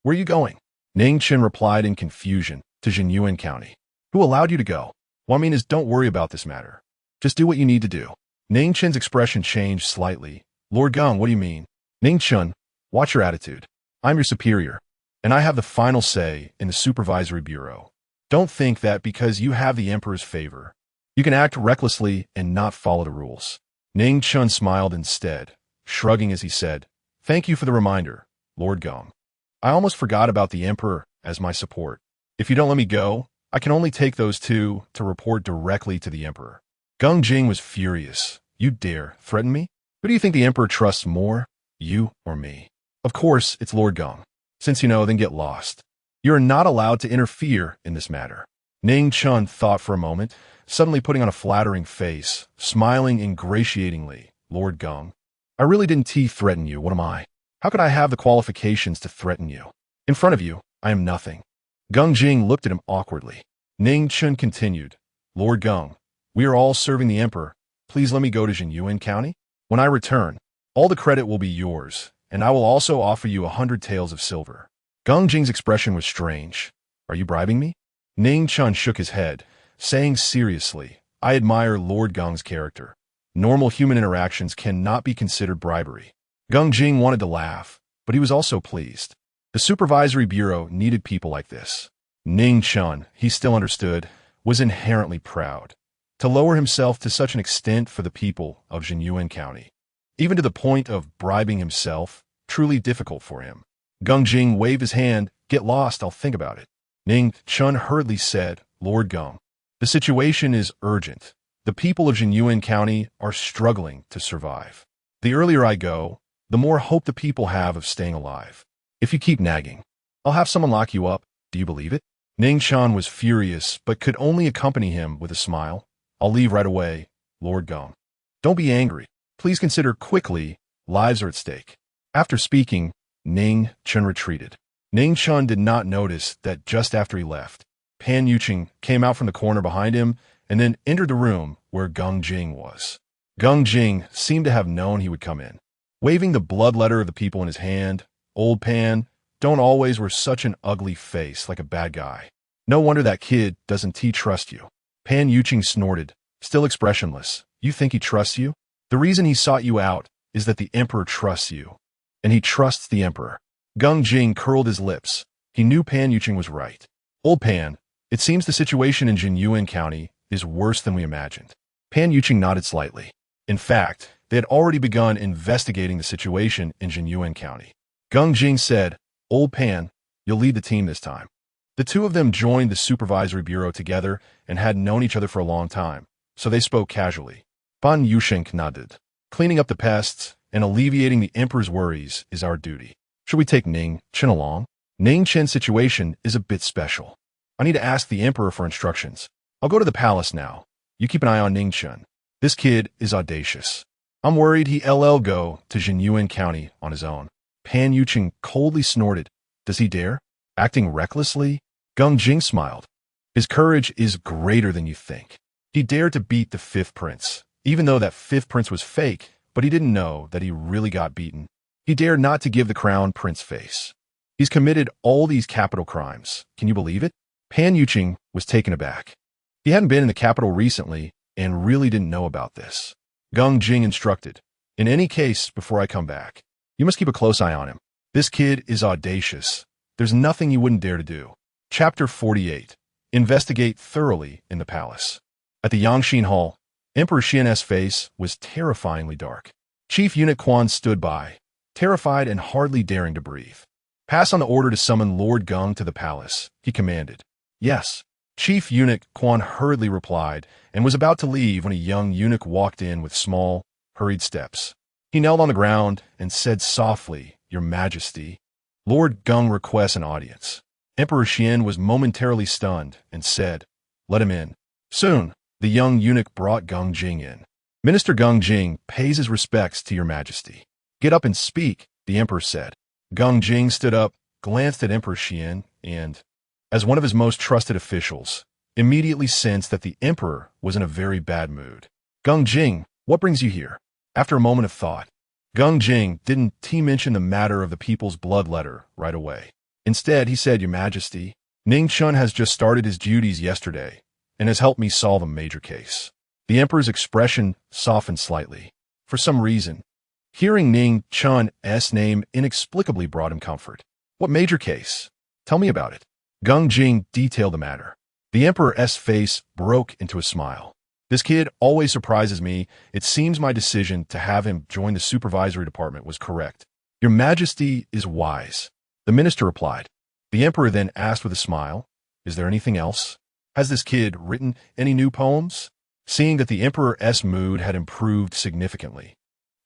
[SPEAKER 1] Where are you going? Ning Chen replied in confusion, to Jinyuan County. Who allowed you to go? What I mean is don't worry about this matter. Just do what you need to do. Ning Chen's expression changed slightly. Lord Geng, what do you mean? Ning Chen, watch your attitude. I'm your superior. and I have the final say in the supervisory bureau. Don't think that because you have the emperor's favor, you can act recklessly and not follow the rules. Ning Chen smiled instead, shrugging as he said, "Thank you for the reminder, Lord Gong. I almost forgot about the emperor as my support. If you don't let me go, I can only take those two to report directly to the emperor." Geng Jing was furious. "You dare threaten me? Who do you think the emperor trusts more, you or me?" "Of course, it's Lord Gong. Since you know, then get lost. You are not allowed to interfere in this matter." Ning Chen thought for a moment, suddenly putting on a flattering face, smiling ingratiatingly. "Lord Gong, I really didn't threaten you. What am I? How could I have the qualifications to threaten you? In front of you, I am nothing." Geng Jing looked at him awkwardly. Ning Chen continued, "Lord Gong, we are all serving the emperor. Please let me go to Jinyuan County. When I return, all the credit will be yours, and I will also offer you 100 taels of silver." Geng Jing's expression was strange. "Are you bribing me?" Ning Chen shook his head, saying seriously, "I admire Lord Gong's character. Normal human interactions cannot be considered bribery." Geng Jing wanted to laugh, but he was also pleased. The supervisory bureau needed people like this. Ning Chen, he still understood, was inherently proud. To lower himself to such an extent for the people of Jinyuan County, even to the point of bribing himself, truly difficult for him. Geng Jing waved his hand. "Get lost, I'll think about it." Ning Chen hurriedly said, "Lord Gong, the situation is urgent. The people of Jinyuan County are struggling to survive. The earlier I go, the more hope the people have of staying alive. If you keep nagging, I'll have someone lock you up. Do you believe it?" Ning Chen was furious, but could only accompany him with a smile. "I'll leave right away, Lord Gong. Don't be angry. Please consider quickly, lives are at stake." After speaking, Ning Chen retreated. Ning Chen did not notice that just after he left, Pan Yuqing came out from the corner behind him and then entered the room where Geng Jing was. Geng Jing seemed to have known he would come in. Waving the blood letter of the people in his hand, "Old Pan, don't always wear such an ugly face like a bad guy. No wonder that kid doesn't trust you." Pan Yuqing snorted, still expressionless. "You think he trusts you? The reason he sought you out is that the emperor trusts you, and he trusts the emperor." Geng Jing curled his lips. He knew Pan Yuqing was right. "Old Pan, it seems the situation in Jinyuan County is worse than we imagined." Pan Yuqing nodded slightly. In fact, they had already begun investigating the situation in Jinyuan County. Geng Jing said, "Old Pan, you'll lead the team this time." The two of them joined the supervisory bureau together and had known each other for a long time, so they spoke casually. Pan Yuqing nodded. "Cleaning up the pests and alleviating the emperor's worries is our duty. Should we take Ning Chen along? Ning Chen's situation is a bit special. I need to ask the emperor for instructions. I'll go to the palace now. You keep an eye on Ning Chen. This kid is audacious. I'm worried he'll go to Jinyuan County on his own." Pan Yuqing coldly snorted. "Does he dare? Acting recklessly?" Geng Jing smiled. "His courage is greater than you think. He dared to beat the fifth prince, even though that fifth prince was fake, but he didn't know that he really got beaten. He dared not to give the crown prince face. He's committed all these capital crimes. Can you believe it?" Pan Yuqing was taken aback. He hadn't been in the capital recently and really didn't know about this. Geng Jing instructed, "In any case, before I come back, you must keep a close eye on him. This kid is audacious. There's nothing you wouldn't dare to do." Chapter 48. Investigate thoroughly in the palace. At the Yangxin Hall, Emperor Xian's face was terrifyingly dark. Chief Eunuch Quan stood by, terrified and hardly daring to breathe. "Pass on the order to summon Lord Gong to the palace," he commanded. "Yes." Chief Eunuch Quan hurriedly replied and was about to leave when a young eunuch walked in with small, hurried steps. He knelt on the ground and said softly, "Your Majesty, Lord Gong requests an audience." Emperor Xian was momentarily stunned and said, "Let him in." Soon, the young eunuch brought Geng Jing in. "Minister Geng Jing pays his respects to your Majesty." "Get up and speak," the emperor said. Geng Jing stood up, glanced at Emperor Xian, and, as one of his most trusted officials, immediately sensed that the emperor was in a very bad mood. "Geng Jing, what brings you here?" After a moment of thought, Geng Jing didn't mention the matter of the people's blood letter right away. Instead, he said, "Your Majesty, Ning Chen has just started his duties yesterday and has helped me solve a major case." The emperor's expression softened slightly. For some reason, hearing Ning Chen's name inexplicably brought him comfort. What major case? Tell me about it. Gung Jing detailed the matter. The emperor's face broke into a smile. This kid always surprises me. It seems my decision to have him join the supervisory department was correct. Your Majesty is wise. The minister replied. The emperor then asked with a smile, is there anything else? Has this kid written any new poems? Seeing that the emperor's mood had improved significantly,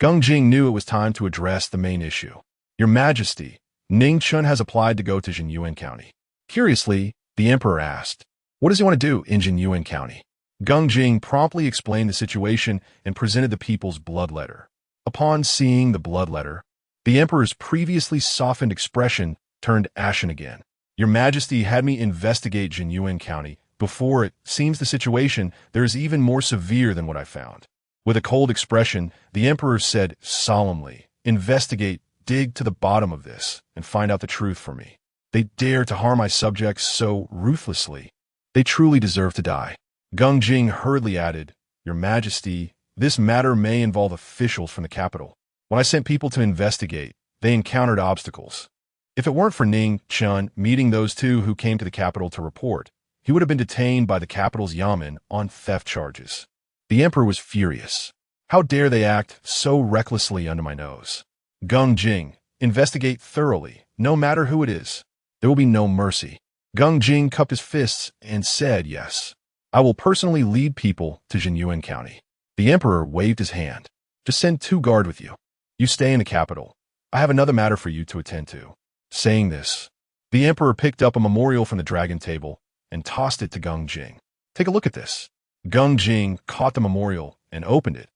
[SPEAKER 1] Gung Jing knew it was time to address the main issue. Your Majesty, Ning Chen has applied to go to Jinyuan County. Curiously, the emperor asked, what does he want to do in Jinyuan County? Gung Jing promptly explained the situation and presented the people's blood letter. Upon seeing the blood letter, the emperor's previously softened expression turned ashen again. Your Majesty had me investigate Jinyuan County. Before it seems the situation there is even more severe than what I found. With a cold expression, the emperor said solemnly, investigate, dig to the bottom of this, and find out the truth for me. They dare to harm my subjects so ruthlessly. They truly deserve to die. Gung Jing hurriedly added, Your Majesty, this matter may involve officials from the capital. When I sent people to investigate, they encountered obstacles. If it weren't for Ning Chen meeting those two who came to the capital to report, he would have been detained by the capital's yamen on theft charges. The emperor was furious. How dare they act so recklessly under my nose? Gung Jing, investigate thoroughly, no matter who it is. There will be no mercy. Gung Jing cupped his fists and said, yes. I will personally lead people to Jinyuan County. The emperor waved his hand. Just send 2 guards with you. You stay in the capital. I have another matter for you to attend to. Saying this, the emperor picked up a memorial from the dragon table and tossed it to Gung Jing. Take a look at this. Gung Jing caught the memorial and opened it,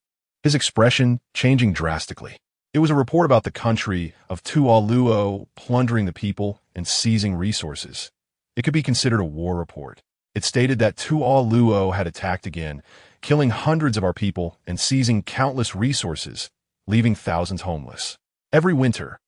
[SPEAKER 1] his expression changing drastically. It was a report about the country of Tualuo plundering the people and seizing resources. It could be considered a war report. It stated that Tualuo had attacked again, killing hundreds of our people and seizing countless resources, leaving thousands homeless. Every winter,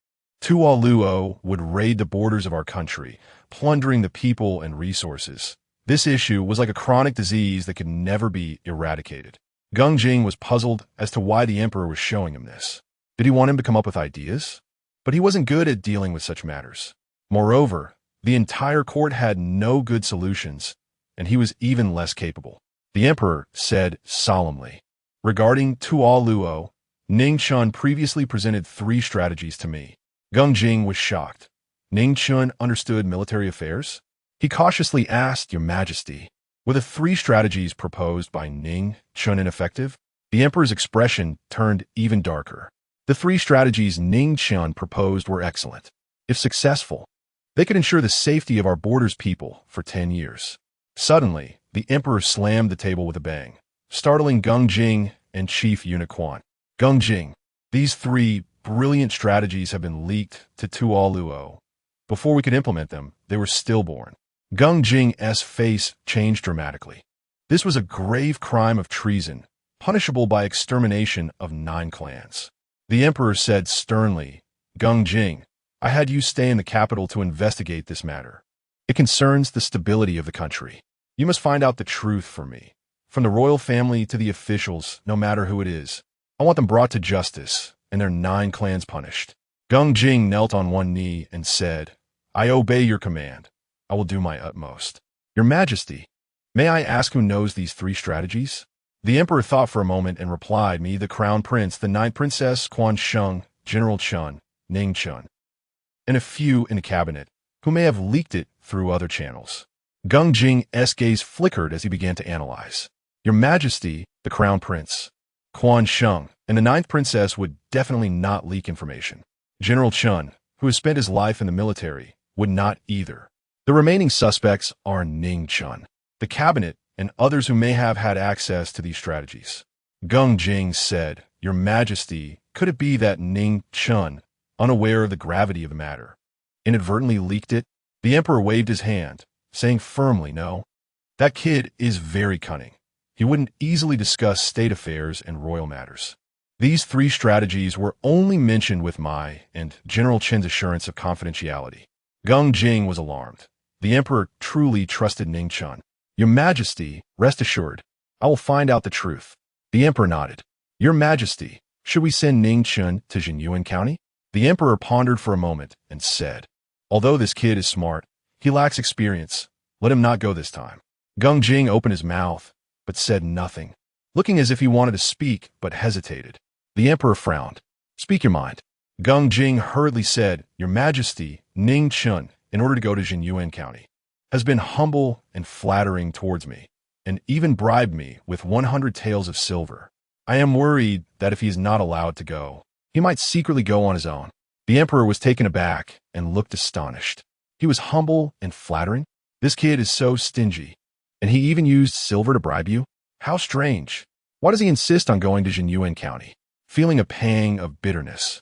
[SPEAKER 1] Tualuo would raid the borders of our country, plundering the people and resources. This issue was like a chronic disease that could never be eradicated. Gung Jing was puzzled as to why the emperor was showing him this. Did he want him to come up with ideas? But he wasn't good at dealing with such matters. Moreover, the entire court had no good solutions, and he was even less capable. The emperor said solemnly, regarding Tualuo, Ning Chen previously presented 3 strategies to me. Gung Jing was shocked. Ning Chen understood military affairs? He cautiously asked, Your Majesty, were the 3 strategies proposed by Ning Chen ineffective? The emperor's expression turned even darker. The 3 strategies Ning Chen proposed were excellent. If successful, they could ensure the safety of our borders people for 10 years. Suddenly, the emperor slammed the table with a bang, startling Gung Jing and Chief Eunuch Quan. Gung Jing, these 3 brilliant strategies have been leaked to Tualuo. Before we could implement them, they were stillborn. Gung Jing's face changed dramatically. This was a grave crime of treason, punishable by extermination of 9 clans. The emperor said sternly, Gung Jing, I had you stay in the capital to investigate this matter. It concerns the stability of the country. You must find out the truth for me. From the royal family to the officials, no matter who it is. I want them brought to justice and their 9 clans punished. Gung Jing knelt on one knee and said, I obey your command. I will do my utmost. Your Majesty, may I ask who knows these 3 strategies? The emperor thought for a moment and replied, Me, the crown prince, the 9th princess, Quan Sheng, General Chen, Ning Chen, and a few in the cabinet, who may have leaked it through other channels. Gung Jing's gaze flickered as he began to analyze. Your Majesty, the crown prince, Quan Sheng, and the 9th princess would definitely not leak information. General Chen, who has spent his life in the military, would not either. The remaining suspects are Ning Chen, the cabinet, and others who may have had access to these strategies. Gung Jing said, Your Majesty, could it be that Ning Chen, unaware of the gravity of the matter, inadvertently leaked it? The emperor waved his hand, saying firmly, No. That kid is very cunning. He wouldn't easily discuss state affairs and royal matters. These 3 strategies were only mentioned with my and General Chen's assurance of confidentiality. Gung Jing was alarmed. The emperor truly trusted Ning Chen. Your Majesty, rest assured, I will find out the truth. The emperor nodded. Your Majesty, should we send Ning Chen to Jinyuan County? The emperor pondered for a moment and said, Although this kid is smart, he lacks experience. Let him not go this time. Gung Jing opened his mouth, but said nothing, looking as if he wanted to speak but hesitated. The emperor frowned. Speak your mind. Gung Jing hurriedly said, Your Majesty, Ning Chen, in order to go to Jinyuan County, has been humble and flattering towards me, and even bribed me with 100 taels of silver. I am worried that if he is not allowed to go, he might secretly go on his own. The emperor was taken aback and looked astonished. He was humble and flattering? This kid is so stingy. And he even used silver to bribe you? How strange. Why does he insist on going to Jinyuan County? Feeling a pang of bitterness.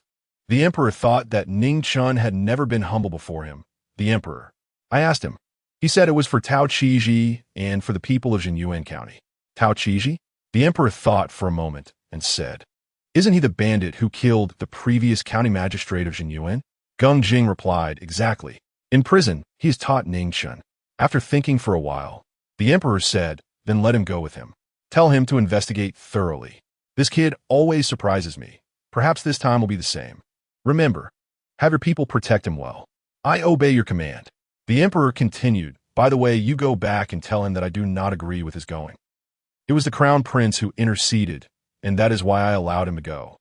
[SPEAKER 1] The emperor thought that Ning Chen had never been humble before him. The emperor. I asked him. He said it was for Tao Qiji and for the people of Jinyuan County. Tao Qiji? The emperor thought for a moment and said, Isn't he the bandit who killed the previous county magistrate of Jinyuan? Gung Jing replied, Exactly. In prison, he has taught Ning Chen. After thinking for a while, the emperor said, Then let him go with him. Tell him to investigate thoroughly. This kid always surprises me. Perhaps this time will be the same. Remember, have your people protect him well. I obey your command. The emperor continued, By the way, you go back and tell him that I do not agree with his going. It was the crown prince who interceded, and that is why I allowed him to go.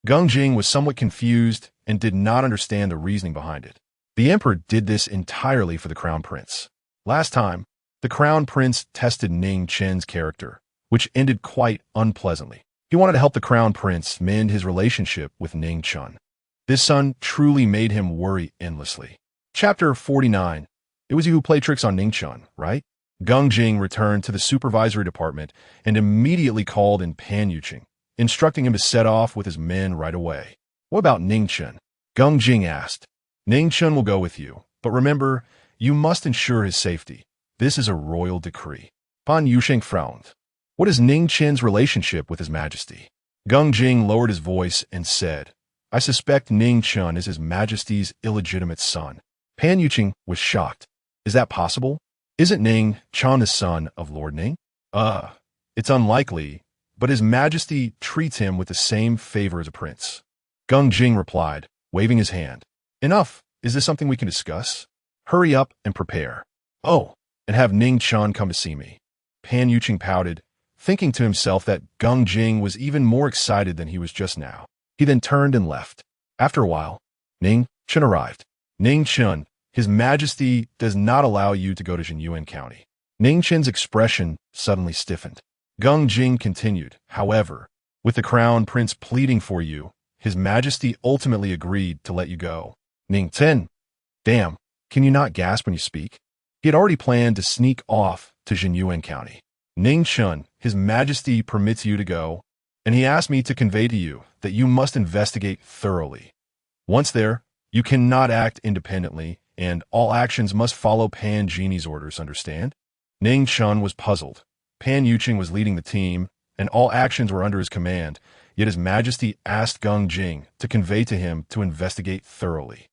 [SPEAKER 1] Gung Jing was somewhat confused and did not understand the reasoning behind it. The emperor did this entirely for the crown prince. Last time, the crown prince tested Ning Chen's character, which ended quite unpleasantly. He wanted to help the crown prince mend his relationship with Ning Chen. This son truly made him worry endlessly. Chapter 49. It was you who played tricks on Ning Chen, right? Gung Jing returned to the supervisory department and immediately called in Pan Yuqing, instructing him to set off with his men right away. What about Ning Chen? Gung Jing asked. Ning Chen will go with you, but remember, you must ensure his safety. This is a royal decree. Pan Yuqing frowned. What is Ning Chen's relationship with His Majesty? Gung Jing lowered his voice and said, I suspect Ning Chen is His Majesty's illegitimate son. Pan Yuqing was shocked. Is that possible? Isn't Ning Chen the son of Lord Ning? It's unlikely, but His Majesty treats him with the same favor as a prince. Gung Jing replied, waving his hand. Enough. Is this something we can discuss? Hurry up and prepare. Oh, and have Ning Chen come to see me. Pan Yuqing pouted, thinking to himself that Gung Jing was even more excited than he was just now. He then turned and left. After a while, Ning Chen arrived. Ning Chen, His Majesty does not allow you to go to Jinyuan County. Ning Chen's expression suddenly stiffened. Gung Jing continued, however, with the crown prince pleading for you, His Majesty ultimately agreed to let you go. Ning Chen, damn, can you not gasp when you speak? He had already planned to sneak off to Jinyuan County. Ning Chen, His Majesty permits you to go, and he asked me to convey to you that you must investigate thoroughly. Once there, you cannot act independently, and all actions must follow Pan Genie's orders, understand? Ning Chen was puzzled. Pan Yuqing was leading the team, and all actions were under his command, yet His Majesty asked Gung Jing to convey to him to investigate thoroughly.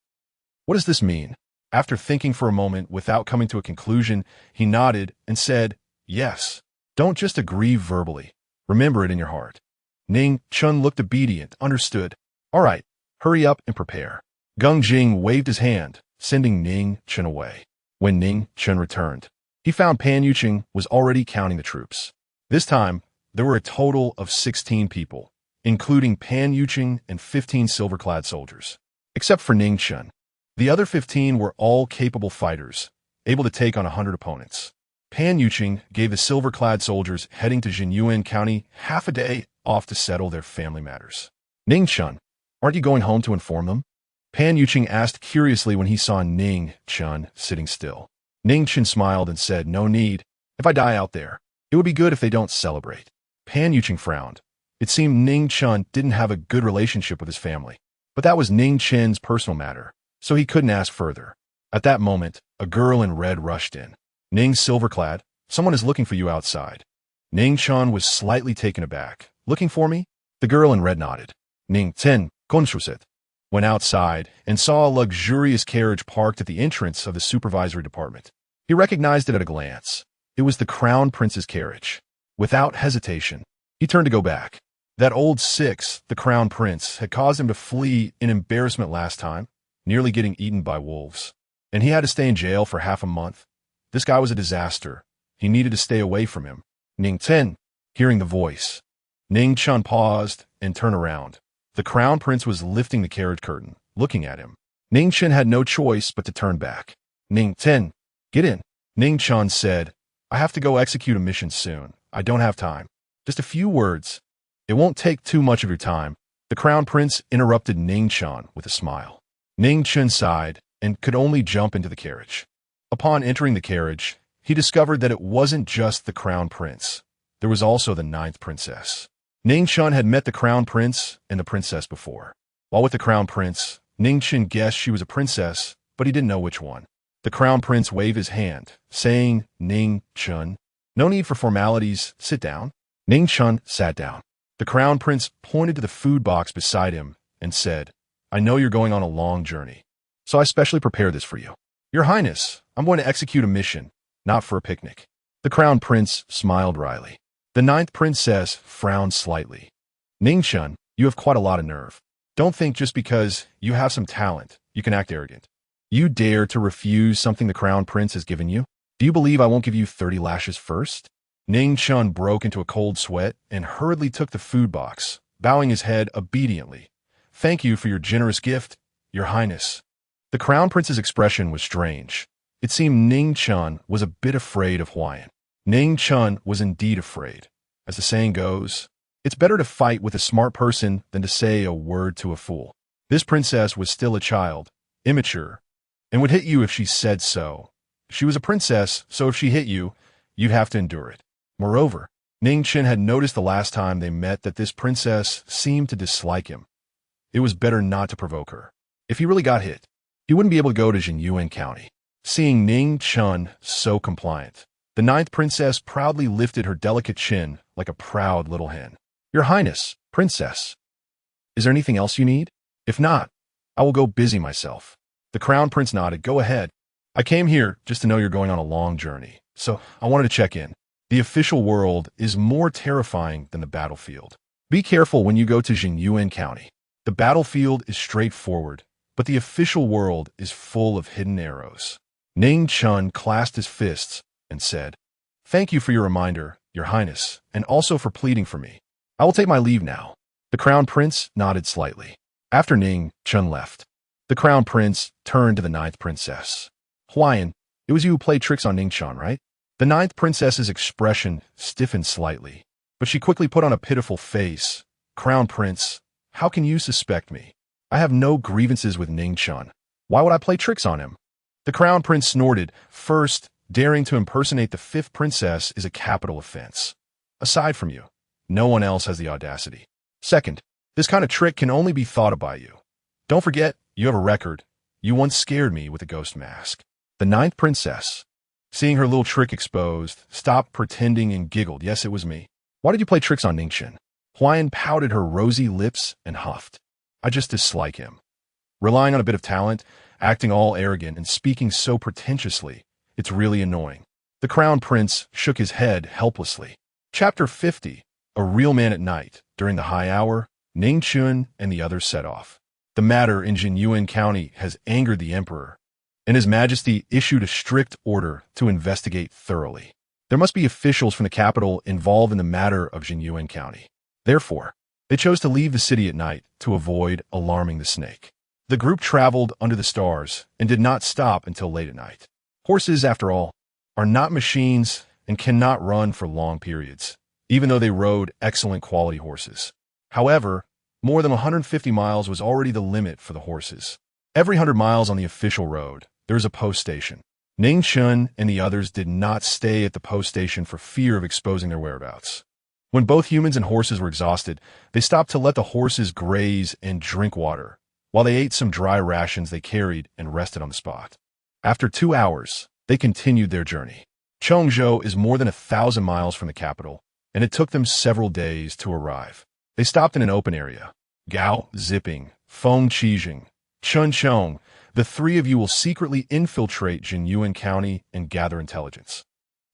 [SPEAKER 1] What does this mean? After thinking for a moment without coming to a conclusion, he nodded and said, Yes. Don't just agree verbally. Remember it in your heart. Ning Chen looked obedient, understood. All right, hurry up and prepare. Gung Jing waved his hand, sending Ning Chen away. When Ning Chen returned, he found Pan Yuqing was already counting the troops. This time, there were a total of 16 people, including Pan Yuqing and 15 silver-clad soldiers. Except for Ning Chen. The other 15 were all capable fighters, able to take on 100 opponents. Pan Yuqing gave the silver-clad soldiers heading to Jinyuan County half a day off to settle their family matters. Ning Chen, aren't you going home to inform them? Pan Yuqing asked curiously when he saw Ning Chen sitting still. Ning Chen smiled and said, No need. If I die out there, it would be good if they don't celebrate. Pan Yuqing frowned. It seemed Ning Chen didn't have a good relationship with his family, but that was Ning Chen's personal matter, so he couldn't ask further. At that moment, a girl in red rushed in. Ning silverclad, someone is looking for you outside. Ning Chen was slightly taken aback. Looking for me? The girl in red nodded. Ning Chen, konshruset, went outside and saw a luxurious carriage parked at the entrance of the supervisory department. He recognized it at a glance. It was the crown prince's carriage. Without hesitation, he turned to go back. That old six, the crown prince, had caused him to flee in embarrassment last time, nearly getting eaten by wolves. and he had to stay in jail for half a month. This guy was a disaster. He needed to stay away from him. Ning Chen, hearing the voice. Ning Chen paused and turned around. The crown prince was lifting the carriage curtain, looking at him. Ning Chen had no choice but to turn back. Ning Chen, get in. Ning Chen said, I have to go execute a mission soon. I don't have time. Just a few words. It won't take too much of your time. The crown prince interrupted Ning Chen with a smile. Ning Chen sighed and could only jump into the carriage. Upon entering the carriage, he discovered that it wasn't just the crown prince. There was also the 9th princess. Ning Chen had met the crown prince and the princess before. While with the crown prince, Ning Chen guessed she was a princess, but he didn't know which one. The crown prince waved his hand, saying, Ning Chen, no need for formalities, sit down. Ning Chen sat down. The crown prince pointed to the food box beside him and said, I know you're going on a long journey, so I specially prepared this for you. Your Highness, I'm going to execute a mission, not for a picnic. The crown prince smiled wryly. The 9th princess frowned slightly. Ning Chen, you have quite a lot of nerve. Don't think just because you have some talent, you can act arrogant. You dare to refuse something the crown prince has given you? Do you believe I won't give you 30 lashes first? Ning Chen broke into a cold sweat and hurriedly took the food box, bowing his head obediently. Thank you for your generous gift, Your Highness. The crown prince's expression was strange. It seemed Ning Chen was a bit afraid of Huayan. Ning Chen was indeed afraid. As the saying goes, it's better to fight with a smart person than to say a word to a fool. This princess was still a child, immature, and would hit you if she said so. She was a princess, so if she hit you, you'd have to endure it. Moreover, Ning Chen had noticed the last time they met that this princess seemed to dislike him. It was better not to provoke her. If he really got hit, he wouldn't be able to go to Jinyuan County. Seeing Ning Chen so compliant, the 9th princess proudly lifted her delicate chin like a proud little hen. Your Highness, princess, is there anything else you need? If not, I will go busy myself. The crown prince nodded. Go ahead. I came here just to know you're going on a long journey, so I wanted to check in. The official world is more terrifying than the battlefield. Be careful when you go to Jinyuan County. The battlefield is straightforward, but the official world is full of hidden arrows. Ning Chen clasped his fists and said, Thank you for your reminder, Your Highness, and also for pleading for me. I will take my leave now. The crown prince nodded slightly. After Ning Chen left, the crown prince turned to the 9th princess. Huayan, it was you who played tricks on Ning Chen, right? The 9th princess's expression stiffened slightly, but she quickly put on a pitiful face. Crown prince, how can you suspect me? I have no grievances with Ning Chen. Why would I play tricks on him? The crown prince snorted. First, daring to impersonate the 5th princess is a capital offense. Aside from you, no one else has the audacity. Second, this kind of trick can only be thought of by you. Don't forget, you have a record. You once scared me with a ghost mask. The 9th princess, seeing her little trick exposed, stopped pretending and giggled. Yes, it was me. Why did you play tricks on Ning Chen? Huayan pouted her rosy lips and huffed. I just dislike him. Relying on a bit of talent, acting all arrogant and speaking so pretentiously, it's really annoying. The crown prince shook his head helplessly. Chapter 50. A real man at night. During the high hour, Ning Chen and the others set off. The matter in Jinyuan County has angered the emperor, and His Majesty issued a strict order to investigate thoroughly. There must be officials from the capital involved in the matter of Jinyuan County. Therefore, they chose to leave the city at night to avoid alarming the snake. The group traveled under the stars and did not stop until late at night. Horses, after all, are not machines and cannot run for long periods, even though they rode excellent quality horses. However, more than 150 miles was already the limit for the horses. Every 100 miles on the official road, there is a post station. Ning Chen and the others did not stay at the post station for fear of exposing their whereabouts. When both humans and horses were exhausted, they stopped to let the horses graze and drink water, while they ate some dry rations they carried and rested on the spot. After 2 hours, they continued their journey. Chongzhou is more than 1,000 miles from the capital, and it took them several days to arrive. They stopped in an open area. Gao Zipping, Feng Qijing, Chun Chong, the 3 of you will secretly infiltrate Jinyuan County and gather intelligence.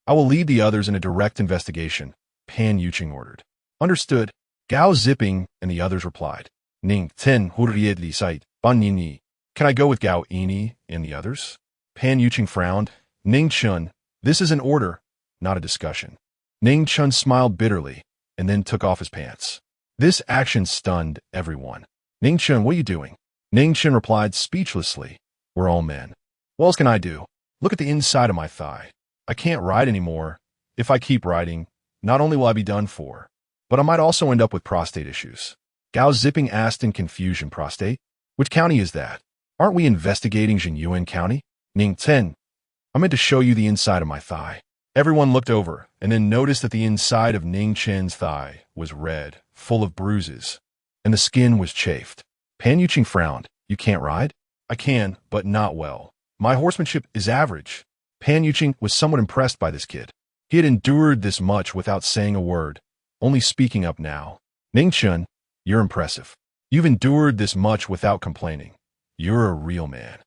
[SPEAKER 1] I will lead the others in a direct investigation, Pan Yuqing ordered. Understood. Gao Zipping and the others replied. Ning Chen Hurriedli Site, Ban Nini. Can I go with Gao Ini and the others? Pan Yuqing frowned. Ning Chen, this is an order, not a discussion. Ning Chen smiled bitterly and then took off his pants. This action stunned everyone. Ning Chen, what are you doing? Ning Chen replied speechlessly. We're all men. What else can I do? Look at the inside of my thigh. I can't ride anymore. If I keep riding, not only will I be done for, but I might also end up with prostate issues. Gao Zipping asked in confusion. Prostate? Which county is that? Aren't we investigating Jinyuan County? Ning Chen, I meant to show you the inside of my thigh. Everyone looked over and then noticed that the inside of Ning Chen's thigh was red, full of bruises, and the skin was chafed. Pan Yuqing frowned. You can't ride? I can, but not well. My horsemanship is average. Pan Yuqing was somewhat impressed by this kid. He had endured this much without saying a word, only speaking up now. Ning Chen, you're impressive. You've endured this much without complaining. You're a real man.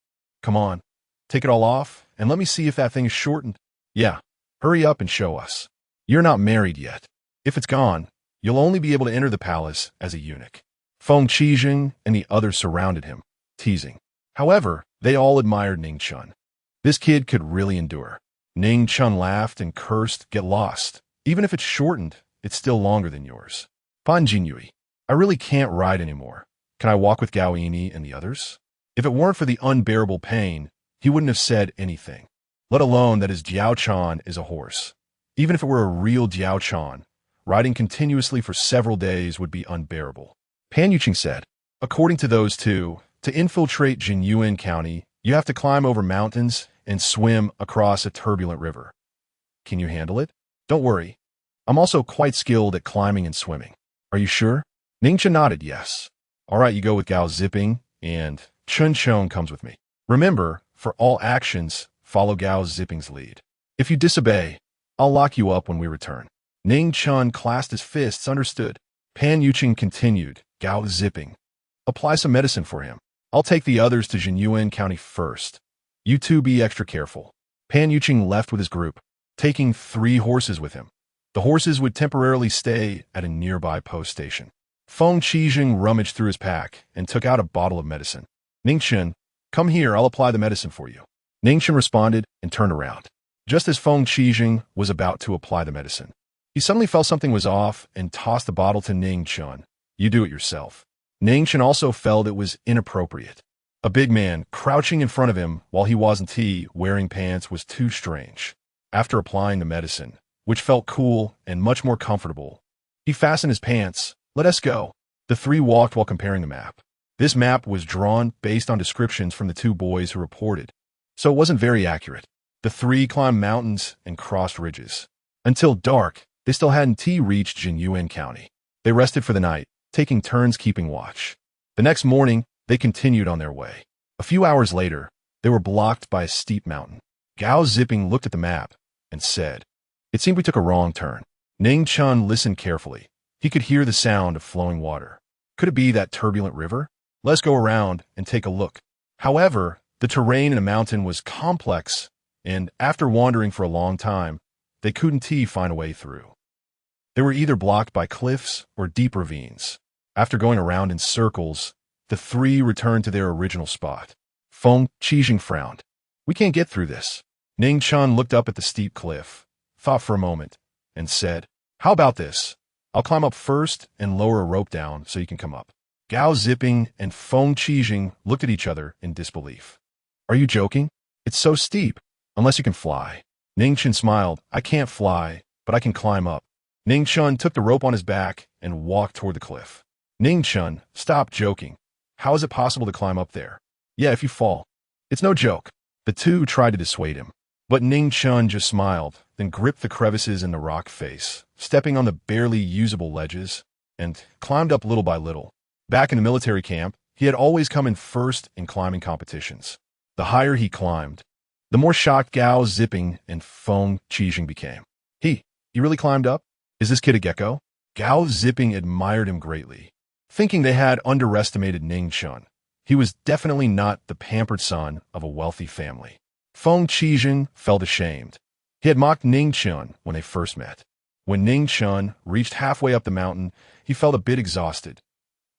[SPEAKER 1] Come on, take it all off, and let me see if that thing is shortened. Yeah, hurry up and show us. You're not married yet. If it's gone, you'll only be able to enter the palace as a eunuch. Feng Qijing and the others surrounded him, teasing. However, they all admired Ning Chen. This kid could really endure. Ning Chen laughed and cursed, get lost. Even if it's shortened, it's still longer than yours. Fan Jinyui, I really can't ride anymore. Can I walk with Gao Yini and the others? If it weren't for the unbearable pain, he wouldn't have said anything, let alone that his Jiao Chan is a horse. Even if it were a real Jiao Chan, riding continuously for several days would be unbearable. Pan Yuqing said, according to those two, to infiltrate Jinyuan County, you have to climb over mountains and swim across a turbulent river. Can you handle it? Don't worry. I'm also quite skilled at climbing and swimming. Are you sure? Ning Chen nodded yes. All right, you go with Gao Zipping, and Chun Chong comes with me. Remember, for all actions, follow Gao Zipping's lead. If you disobey, I'll lock you up when we return. Ning Chen clasped his fists, understood. Pan Yuqing continued, Gao Zipping. Apply some medicine for him. I'll take the others to Jinyuan County first. You two be extra careful. Pan Yuqing left with his group, taking 3 horses with him. The horses would temporarily stay at a nearby post station. Feng Qijing rummaged through his pack and took out a bottle of medicine. Ning Chen, come here, I'll apply the medicine for you. Ning Chen responded and turned around. Just as Feng Qijing was about to apply the medicine, he suddenly felt something was off and tossed the bottle to Ning Chen. You do it yourself. Ning Chen also felt it was inappropriate. A big man crouching in front of him while he wasn't wearing pants was too strange. After applying the medicine, which felt cool and much more comfortable, he fastened his pants. Let us go. The 3 walked while comparing the map. This map was drawn based on descriptions from the 2 boys who reported, so it wasn't very accurate. The 3 climbed mountains and crossed ridges. Until dark, they still hadn't reached Jinyuan County. They rested for the night, taking turns keeping watch. The next morning, they continued on their way. A few hours later, they were blocked by a steep mountain. Gao Zipping looked at the map and said, it seemed we took a wrong turn. Ning Chen listened carefully. He could hear the sound of flowing water. Could it be that turbulent river? Let's go around and take a look. However, the terrain in the mountain was complex, and after wandering for a long time, they couldn't find a way through. They were either blocked by cliffs or deep ravines. After going around in circles, the 3 returned to their original spot. Feng Qijing frowned. We can't get through this. Ning Chen looked up at the steep cliff, thought for a moment, and said, how about this? I'll climb up first and lower a rope down so you can come up. Gao Zipping and Feng Qijing looked at each other in disbelief. Are you joking? It's so steep, unless you can fly. Ning Chen smiled. I can't fly, but I can climb up. Ning Chen took the rope on his back and walked toward the cliff. Ning Chen, stop joking. How is it possible to climb up there? Yeah, if you fall. It's no joke. The 2 tried to dissuade him, but Ning Chen just smiled, then gripped the crevices in the rock face, stepping on the barely usable ledges, and climbed up little by little. Back in the military camp, he had always come in first in climbing competitions. The higher he climbed, the more shocked Gao Zipping and Feng Qijing became. You really climbed up? Is this kid a gecko? Gao Zipping admired him greatly, thinking they had underestimated Ning Chen. He was definitely not the pampered son of a wealthy family. Feng Qijing felt ashamed. He had mocked Ning Chen when they first met. When Ning Chen reached halfway up the mountain, he felt a bit exhausted.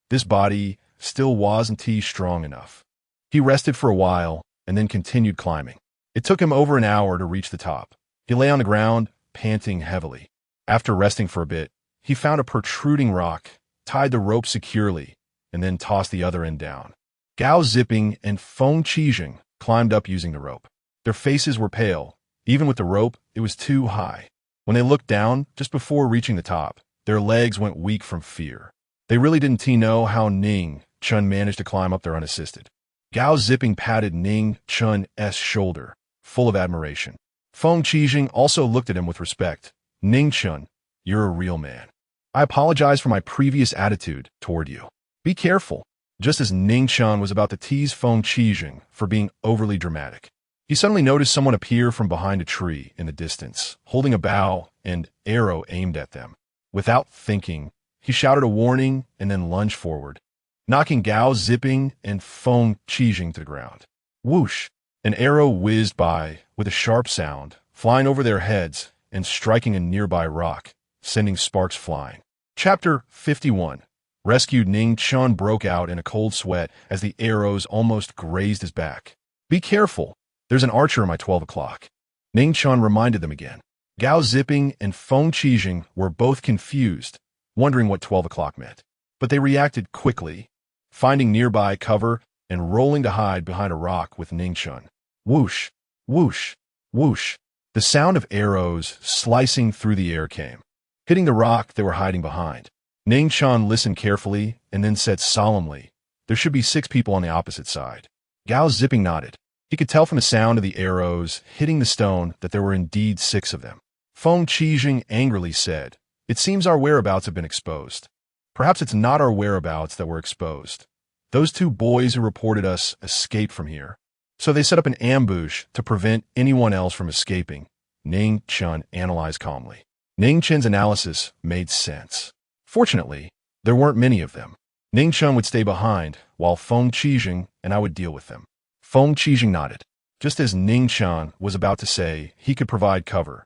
[SPEAKER 1] This body still wasn't strong enough. He rested for a while and then continued climbing. It took him over an hour to reach the top. He lay on the ground, panting heavily. After resting for a bit, he found a protruding rock, tied the rope securely, and then tossed the other end down. Gao Zipping and Feng Qijing climbed up using the rope. Their faces were pale. Even with the rope, it was too high. When they looked down, just before reaching the top, their legs went weak from fear. They really didn't know how Ning Chen managed to climb up there unassisted. Gao Zipping patted Ning Chen's shoulder, full of admiration. Feng Qijing also looked at him with respect. Ning Chen, you're a real man. I apologize for my previous attitude toward you. Be careful. Just as Ning Chen was about to tease Feng Qijing for being overly dramatic, he suddenly noticed someone appear from behind a tree in the distance, holding a bow and arrow aimed at them. Without thinking, he shouted a warning and then lunged forward, knocking Gao Zipping and Feng Qijing to the ground. Whoosh! An arrow whizzed by with a sharp sound, flying over their heads and striking a nearby rock, sending sparks flying. Chapter 51. Rescued Ning Chen broke out in a cold sweat as the arrows almost grazed his back. Be careful. There's an archer in my 12 o'clock. Ning Chen reminded them again. Gao Zipping and Feng Qijing were both confused, wondering what 12 o'clock meant. But they reacted quickly, finding nearby cover and rolling to hide behind a rock with Ning Chen. Whoosh, whoosh, whoosh. The sound of arrows slicing through the air came, hitting the rock they were hiding behind. Ning Chen listened carefully and then said solemnly, there should be 6 people on the opposite side. Gao Zipping nodded. He could tell from the sound of the arrows hitting the stone that there were indeed 6 of them. Feng Qijing angrily said, it seems our whereabouts have been exposed. Perhaps it's not our whereabouts that were exposed. Those 2 boys who reported us escaped from here. So they set up an ambush to prevent anyone else from escaping, Ning Chen analyzed calmly. Ning Chen's analysis made sense. Fortunately, there weren't many of them. Ning Chen would stay behind, while Feng Qijing and I would deal with them. Feng Qijing nodded. Just as Ning Chen was about to say he could provide cover,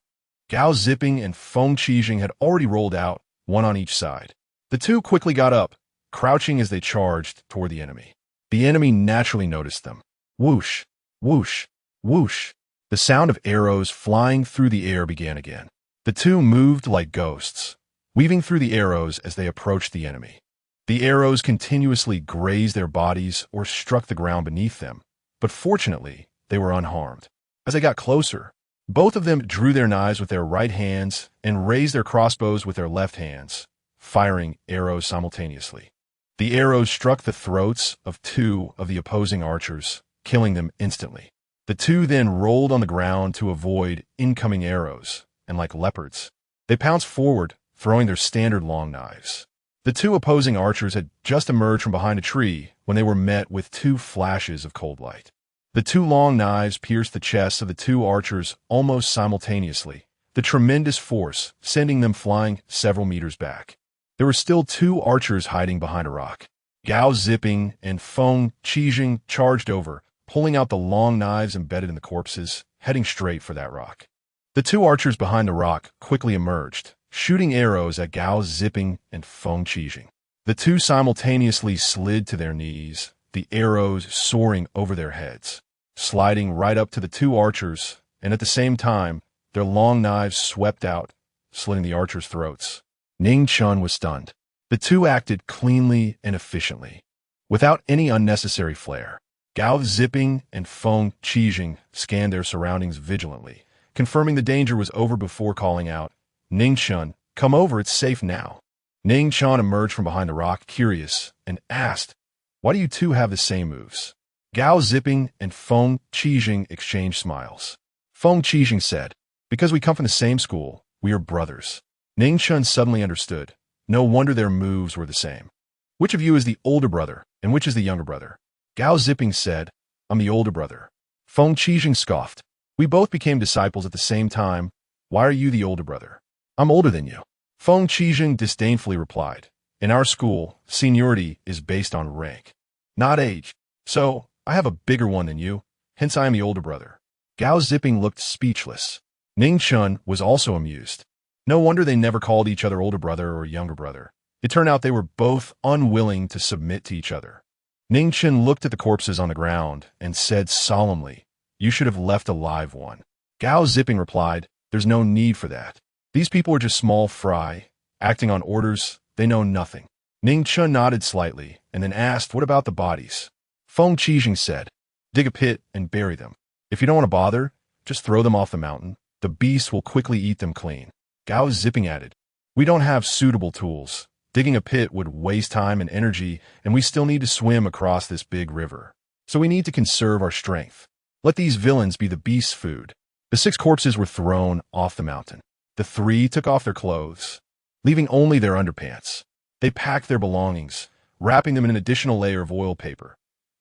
[SPEAKER 1] Gao Zipping and Feng Qijing had already rolled out, one on each side. The 2 quickly got up, crouching as they charged toward the enemy. The enemy naturally noticed them. Whoosh, whoosh, whoosh. The sound of arrows flying through the air began again. The 2 moved like ghosts, weaving through the arrows as they approached the enemy. The arrows continuously grazed their bodies or struck the ground beneath them, but fortunately, they were unharmed. As they got closer, both of them drew their knives with their right hands and raised their crossbows with their left hands, firing arrows simultaneously. The arrows struck the throats of 2 of the opposing archers, killing them instantly. The 2 then rolled on the ground to avoid incoming arrows, and like leopards, they pounced forward, throwing their standard long knives. The 2 opposing archers had just emerged from behind a tree when they were met with 2 flashes of cold light. The 2 long knives pierced the chests of the 2 archers almost simultaneously, the tremendous force sending them flying several meters back. There were still 2 archers hiding behind a rock. Gao Zipping and Feng Qijing charged over, pulling out the long knives embedded in the corpses, heading straight for that rock. The 2 archers behind the rock quickly emerged, shooting arrows at Gao Zipping and Feng Qijing. The 2 simultaneously slid to their knees, the arrows soaring over their heads, sliding right up to the 2 archers, and at the same time, their long knives swept out, slitting the archers' throats. Ning Chen was stunned. The 2 acted cleanly and efficiently, without any unnecessary flair. Gao Zipping and Feng Qijing scanned their surroundings vigilantly, confirming the danger was over before calling out, Ning Chen, come over, it's safe now. Ning Chen emerged from behind the rock, curious, and asked, why do you 2 have the same moves? Gao Zipping and Feng Qijing exchanged smiles. Feng Qijing said, because we come from the same school, we are brothers. Ning Chen suddenly understood. No wonder their moves were the same. Which of you is the older brother, and which is the younger brother? Gao Zipping said, I'm the older brother. Feng Qijing scoffed. We both became disciples at the same time. Why are you the older brother? I'm older than you. Feng Qijing disdainfully replied, in our school, seniority is based on rank, not age. So, I have a bigger one than you, hence I am the older brother. Gao Zipping looked speechless. Ning Chen was also amused. No wonder they never called each other older brother or younger brother. It turned out they were both unwilling to submit to each other. Ning Chen looked at the corpses on the ground and said solemnly, You should have left a live one. Gao Zipping replied, there's no need for that. These people are just small fry, acting on orders. They know nothing. Ning Chen nodded slightly and then asked, what about the bodies? Feng Qijing said, dig a pit and bury them. If you don't want to bother, just throw them off the mountain. The beasts will quickly eat them clean. Gao Zipping added, we don't have suitable tools. Digging a pit would waste time and energy, and we still need to swim across this big river. So we need to conserve our strength. Let these villains be the beast's food. The 6 corpses were thrown off the mountain. The 3 took off their clothes, leaving only their underpants. They packed their belongings, wrapping them in an additional layer of oil paper.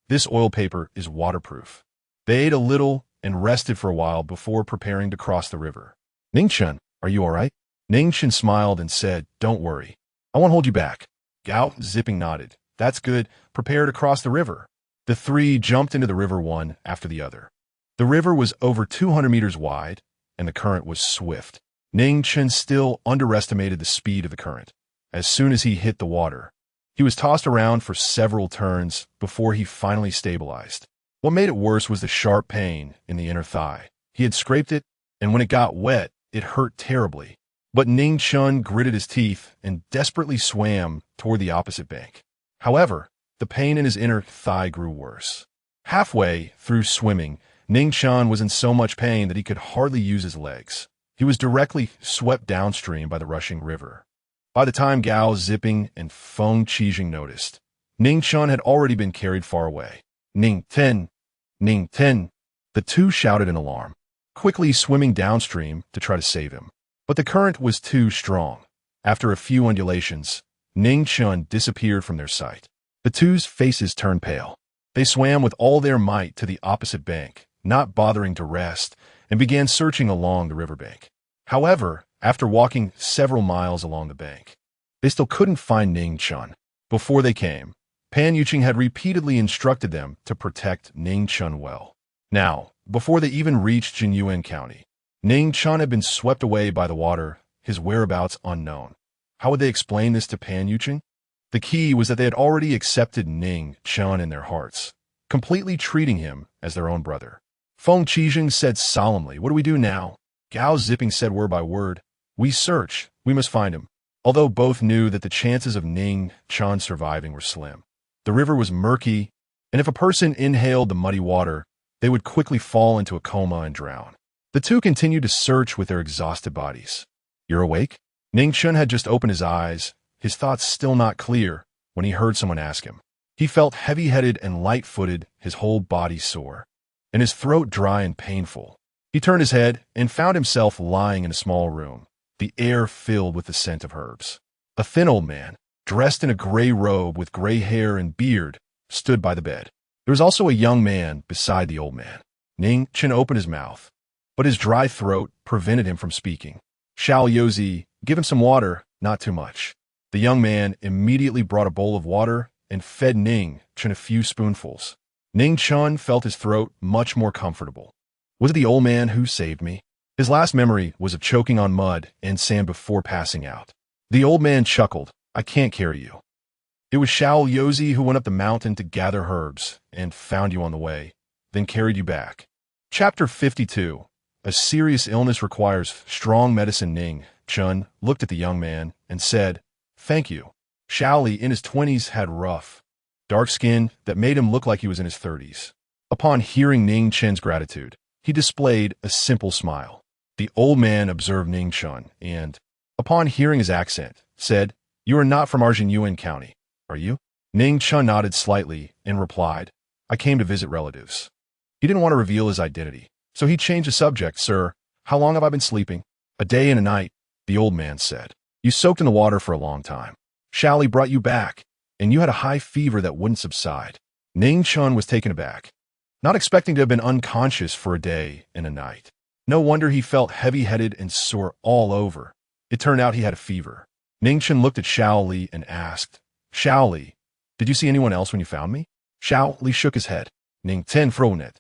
[SPEAKER 1] This oil paper is waterproof. They ate a little and rested for a while before preparing to cross the river. Ning Chen, are you all right? Ning Chen smiled and said, don't worry. I won't hold you back. Gao Zipping nodded. That's good. Prepare to cross the river. The 3 jumped into the river one after the other. The river was over 200 meters wide, and the current was swift. Ning Chen still underestimated the speed of the current. As soon as he hit the water, he was tossed around for several turns before he finally stabilized. What made it worse was the sharp pain in the inner thigh. He had scraped it, and when it got wet, it hurt terribly. But Ning Chen gritted his teeth and desperately swam toward the opposite bank. However, the pain in his inner thigh grew worse. Halfway through swimming, Ning Chen was in so much pain that he could hardly use his legs. He was directly swept downstream by the rushing river. By the time Gao Zipping and Feng Qijing noticed, Ning Chen had already been carried far away. Ning Chen! Ning Chen! The 2 shouted in alarm, quickly swimming downstream to try to save him. But the current was too strong. After a few undulations, Ning Chen disappeared from their sight. The 2's faces turned pale. They swam with all their might to the opposite bank, not bothering to rest, and began searching along the riverbank. However, after walking several miles along the bank, they still couldn't find Ning Chen. Before they came, Pan Yuqing had repeatedly instructed them to protect Ning Chen well. Now, before they even reached Jinyuan County, Ning Chen had been swept away by the water, his whereabouts unknown. How would they explain this to Pan Yuqing? The key was that they had already accepted Ning Chen in their hearts, completely treating him as their own brother. Feng Qijing said solemnly, what do we do now? Gao Zipping said word by word, we search, we must find him. Although both knew that the chances of Ning Chen surviving were slim. The river was murky, and if a person inhaled the muddy water, they would quickly fall into a coma and drown. The 2 continued to search with their exhausted bodies. You're awake? Ning Chen had just opened his eyes, his thoughts still not clear, when he heard someone ask him. He felt heavy-headed and light-footed, his whole body sore, and his throat dry and painful. He turned his head and found himself lying in a small room, the air filled with the scent of herbs. A thin old man, dressed in a gray robe with gray hair and beard, stood by the bed. There was also a young man beside the old man. Ning Chen opened his mouth, but his dry throat prevented him from speaking. Xiao Yozi, give him some water, not too much. The young man immediately brought a bowl of water and fed Ning Chen a few spoonfuls. Ning Chen felt his throat much more comfortable. Was it the old man who saved me? His last memory was of choking on mud and sand before passing out. The old man chuckled, I can't carry you. It was Xiao Yozi who went up the mountain to gather herbs and found you on the way, then carried you back. Chapter 52. A serious illness requires strong medicine. Ning Chen looked at the young man and said, thank you. Xiao Li in his 20s had rough, dark skin that made him look like he was in his 30s. Upon hearing Ning Chen's gratitude, he displayed a simple smile. The old man observed Ning Chen and, upon hearing his accent, said, you are not from Jinyuan County, are you? Ning Chen nodded slightly and replied, I came to visit relatives. He didn't want to reveal his identity, so he changed the subject. Sir, how long have I been sleeping? A day and a night, the old man said. You soaked in the water for a long time. Xiao Li brought you back, and you had a high fever that wouldn't subside. Ning Chen was taken aback, not expecting to have been unconscious for a day and a night. No wonder he felt heavy-headed and sore all over. It turned out he had a fever. Ning Chen looked at Xiao Li and asked, Xiao Li, did you see anyone else when you found me? Xiao Li shook his head. Ning Chen frowned,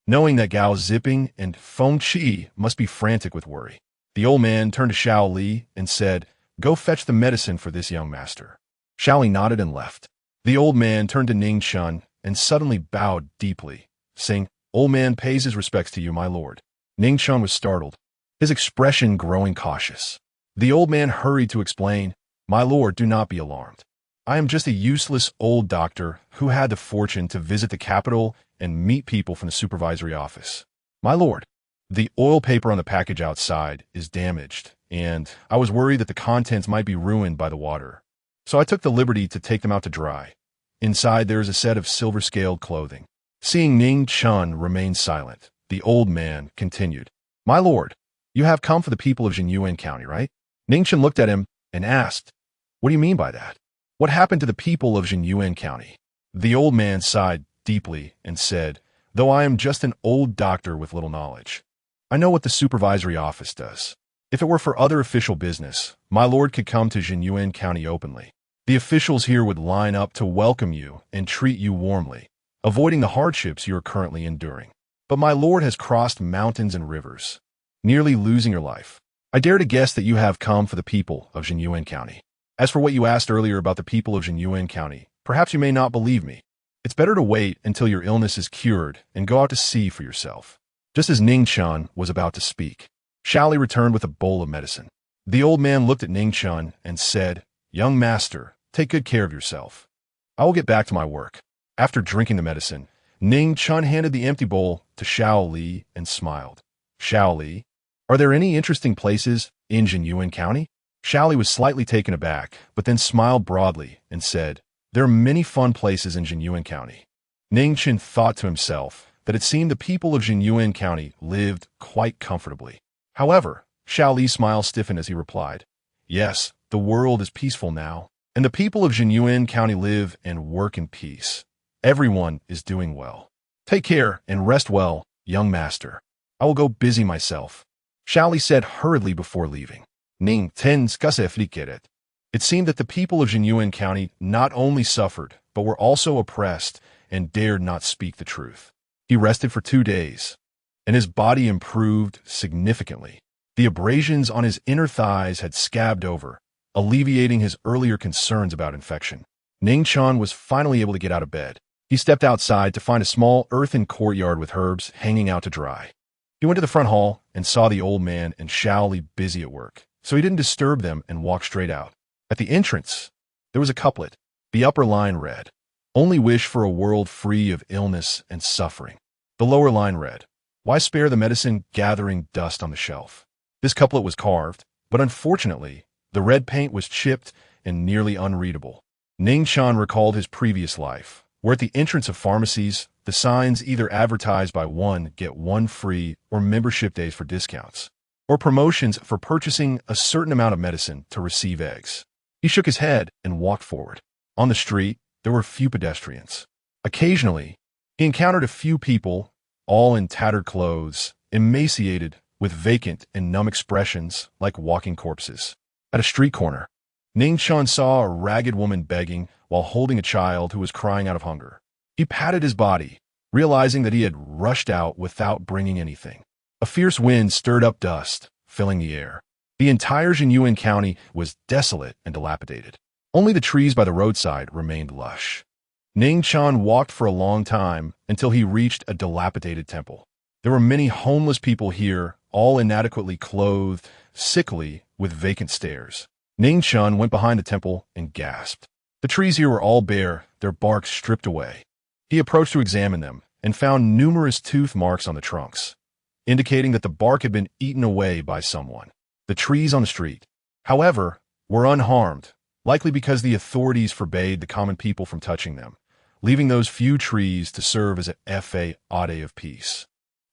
[SPEAKER 1] knowing that Gao Zipping and Feng Qi must be frantic with worry. The old man turned to Xiao Li and said, go fetch the medicine for this young master. Xiao Li nodded and left. The old man turned to Ning Chen and suddenly bowed deeply, saying, Old man pays his respects to you, my lord. Ning Chen was startled, his expression growing cautious. The old man hurried to explain, my lord, do not be alarmed. I am just a useless old doctor who had the fortune to visit the capital and meet people from the supervisory office. My lord, the oil paper on the package outside is damaged, and I was worried that the contents might be ruined by the water. So I took the liberty to take them out to dry. Inside there is a set of silver-scaled clothing. Seeing Ning Chen remain silent, the old man continued, my lord, you have come for the people of Jinyuan County, right? Ning Chen looked at him and asked, what do you mean by that? What happened to the people of Jinyuan County? The old man sighed deeply and said, though I am just an old doctor with little knowledge, I know what the supervisory office does. If it were for other official business, my lord could come to Jinyuan County openly. The officials here would line up to welcome you and treat you warmly, avoiding the hardships you are currently enduring. But my lord has crossed mountains and rivers, nearly losing your life. I dare to guess that you have come for the people of Jinyuan County. As for what you asked earlier about the people of Jinyuan County, perhaps you may not believe me. It's better to wait until your illness is cured and go out to see for yourself. Just as Ning Chen was about to speak, Shaoli returned with a bowl of medicine. The old man looked at Ning Chen and said, young master, take good care of yourself. I will get back to my work. After drinking the medicine, Ning Chen handed the empty bowl to Shaoli and smiled. Shaoli, are there any interesting places in Jinyuan County? Shaoli was slightly taken aback, but then smiled broadly and said, there are many fun places in Jinyuan County. Ning Chen thought to himself that it seemed the people of Jinyuan County lived quite comfortably. However, Shaoli's smile stiffened as he replied, yes, the world is peaceful now, and the people of Jinyuan County live and work in peace. Everyone is doing well. Take care and rest well, young master. I will go busy myself. Shaoli said hurriedly before leaving. Ning Chen skaseflikeret. It seemed that the people of Jinyuan County not only suffered, but were also oppressed and dared not speak the truth. He rested for 2 days, and his body improved significantly. The abrasions on his inner thighs had scabbed over, alleviating his earlier concerns about infection. Ning Chen was finally able to get out of bed. He stepped outside to find a small earthen courtyard with herbs hanging out to dry. He went to the front hall and saw the old man and Shaoli busy at work, so he didn't disturb them and walked straight out. At the entrance, there was a couplet. The upper line read, only wish for a world free of illness and suffering. The lower line read, why spare the medicine gathering dust on the shelf? This couplet was carved, but unfortunately, the red paint was chipped and nearly unreadable. Ning Chen recalled his previous life, where at the entrance of pharmacies, the signs either advertised by one get one free or membership days for discounts, or promotions for purchasing a certain amount of medicine to receive eggs. He shook his head and walked forward. On the street, there were few pedestrians. Occasionally, he encountered a few people, all in tattered clothes, emaciated, with vacant and numb expressions like walking corpses. At a street corner, Ning Chen saw a ragged woman begging while holding a child who was crying out of hunger. He patted his body, realizing that he had rushed out without bringing anything. A fierce wind stirred up dust, filling the air. The entire Jinyuan County was desolate and dilapidated. Only the trees by the roadside remained lush. Ning Chen walked for a long time until he reached a dilapidated temple. There were many homeless people here, all inadequately clothed, sickly, with vacant stares. Ning Chen went behind the temple and gasped. The trees here were all bare, their bark stripped away. He approached to examine them and found numerous tooth marks on the trunks, indicating that the bark had been eaten away by someone. The trees on the street, however, were unharmed, likely because the authorities forbade the common people from touching them, leaving those few trees to serve as a fade of peace.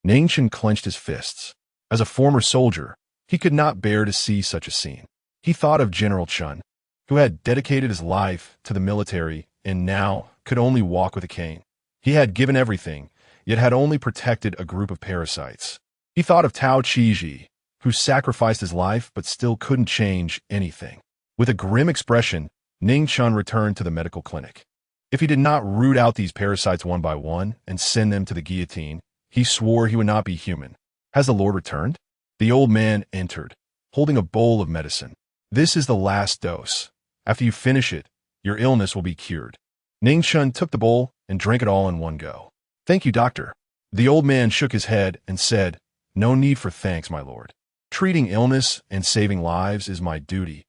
[SPEAKER 1] Ning Chen clenched his fists. As a former soldier, he could not bear to see such a scene. He thought of General Chen, who had dedicated his life to the military and now could only walk with a cane. He had given everything, yet had only protected a group of parasites. He thought of Tao Qiji, who sacrificed his life but still couldn't change anything. With a grim expression, Ning Chen returned to the medical clinic. If he did not root out these parasites one by one and send them to the guillotine, he swore he would not be human. Has the Lord returned? The old man entered, holding a bowl of medicine. This is the last dose. After you finish it, your illness will be cured. Ning Chen took the bowl and drank it all in one go. Thank you, doctor. The old man shook his head and said, "No need for thanks, my lord. Treating illness and saving lives is my duty.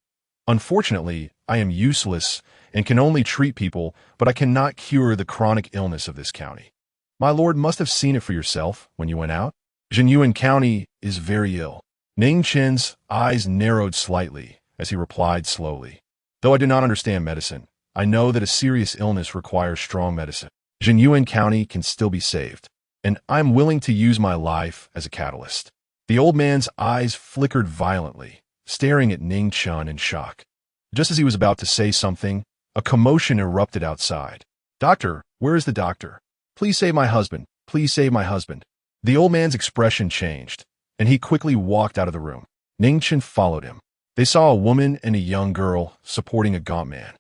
[SPEAKER 1] Unfortunately, I am useless and can only treat people, but I cannot cure the chronic illness of this county. My lord must have seen it for yourself when you went out. Jinyuan County is very ill." Ning Chen's eyes narrowed slightly as he replied slowly, "Though I do not understand medicine, I know that a serious illness requires strong medicine. Jinyuan County can still be saved, and I'm willing to use my life as a catalyst." The old man's eyes flickered violently, staring at Ning Chen in shock. Just as he was about to say something, a commotion erupted outside. "Doctor, where is the doctor? Please save my husband. Please save my husband." The old man's expression changed, and he quickly walked out of the room. Ning Chen followed him. They saw a woman and a young girl supporting a gaunt man.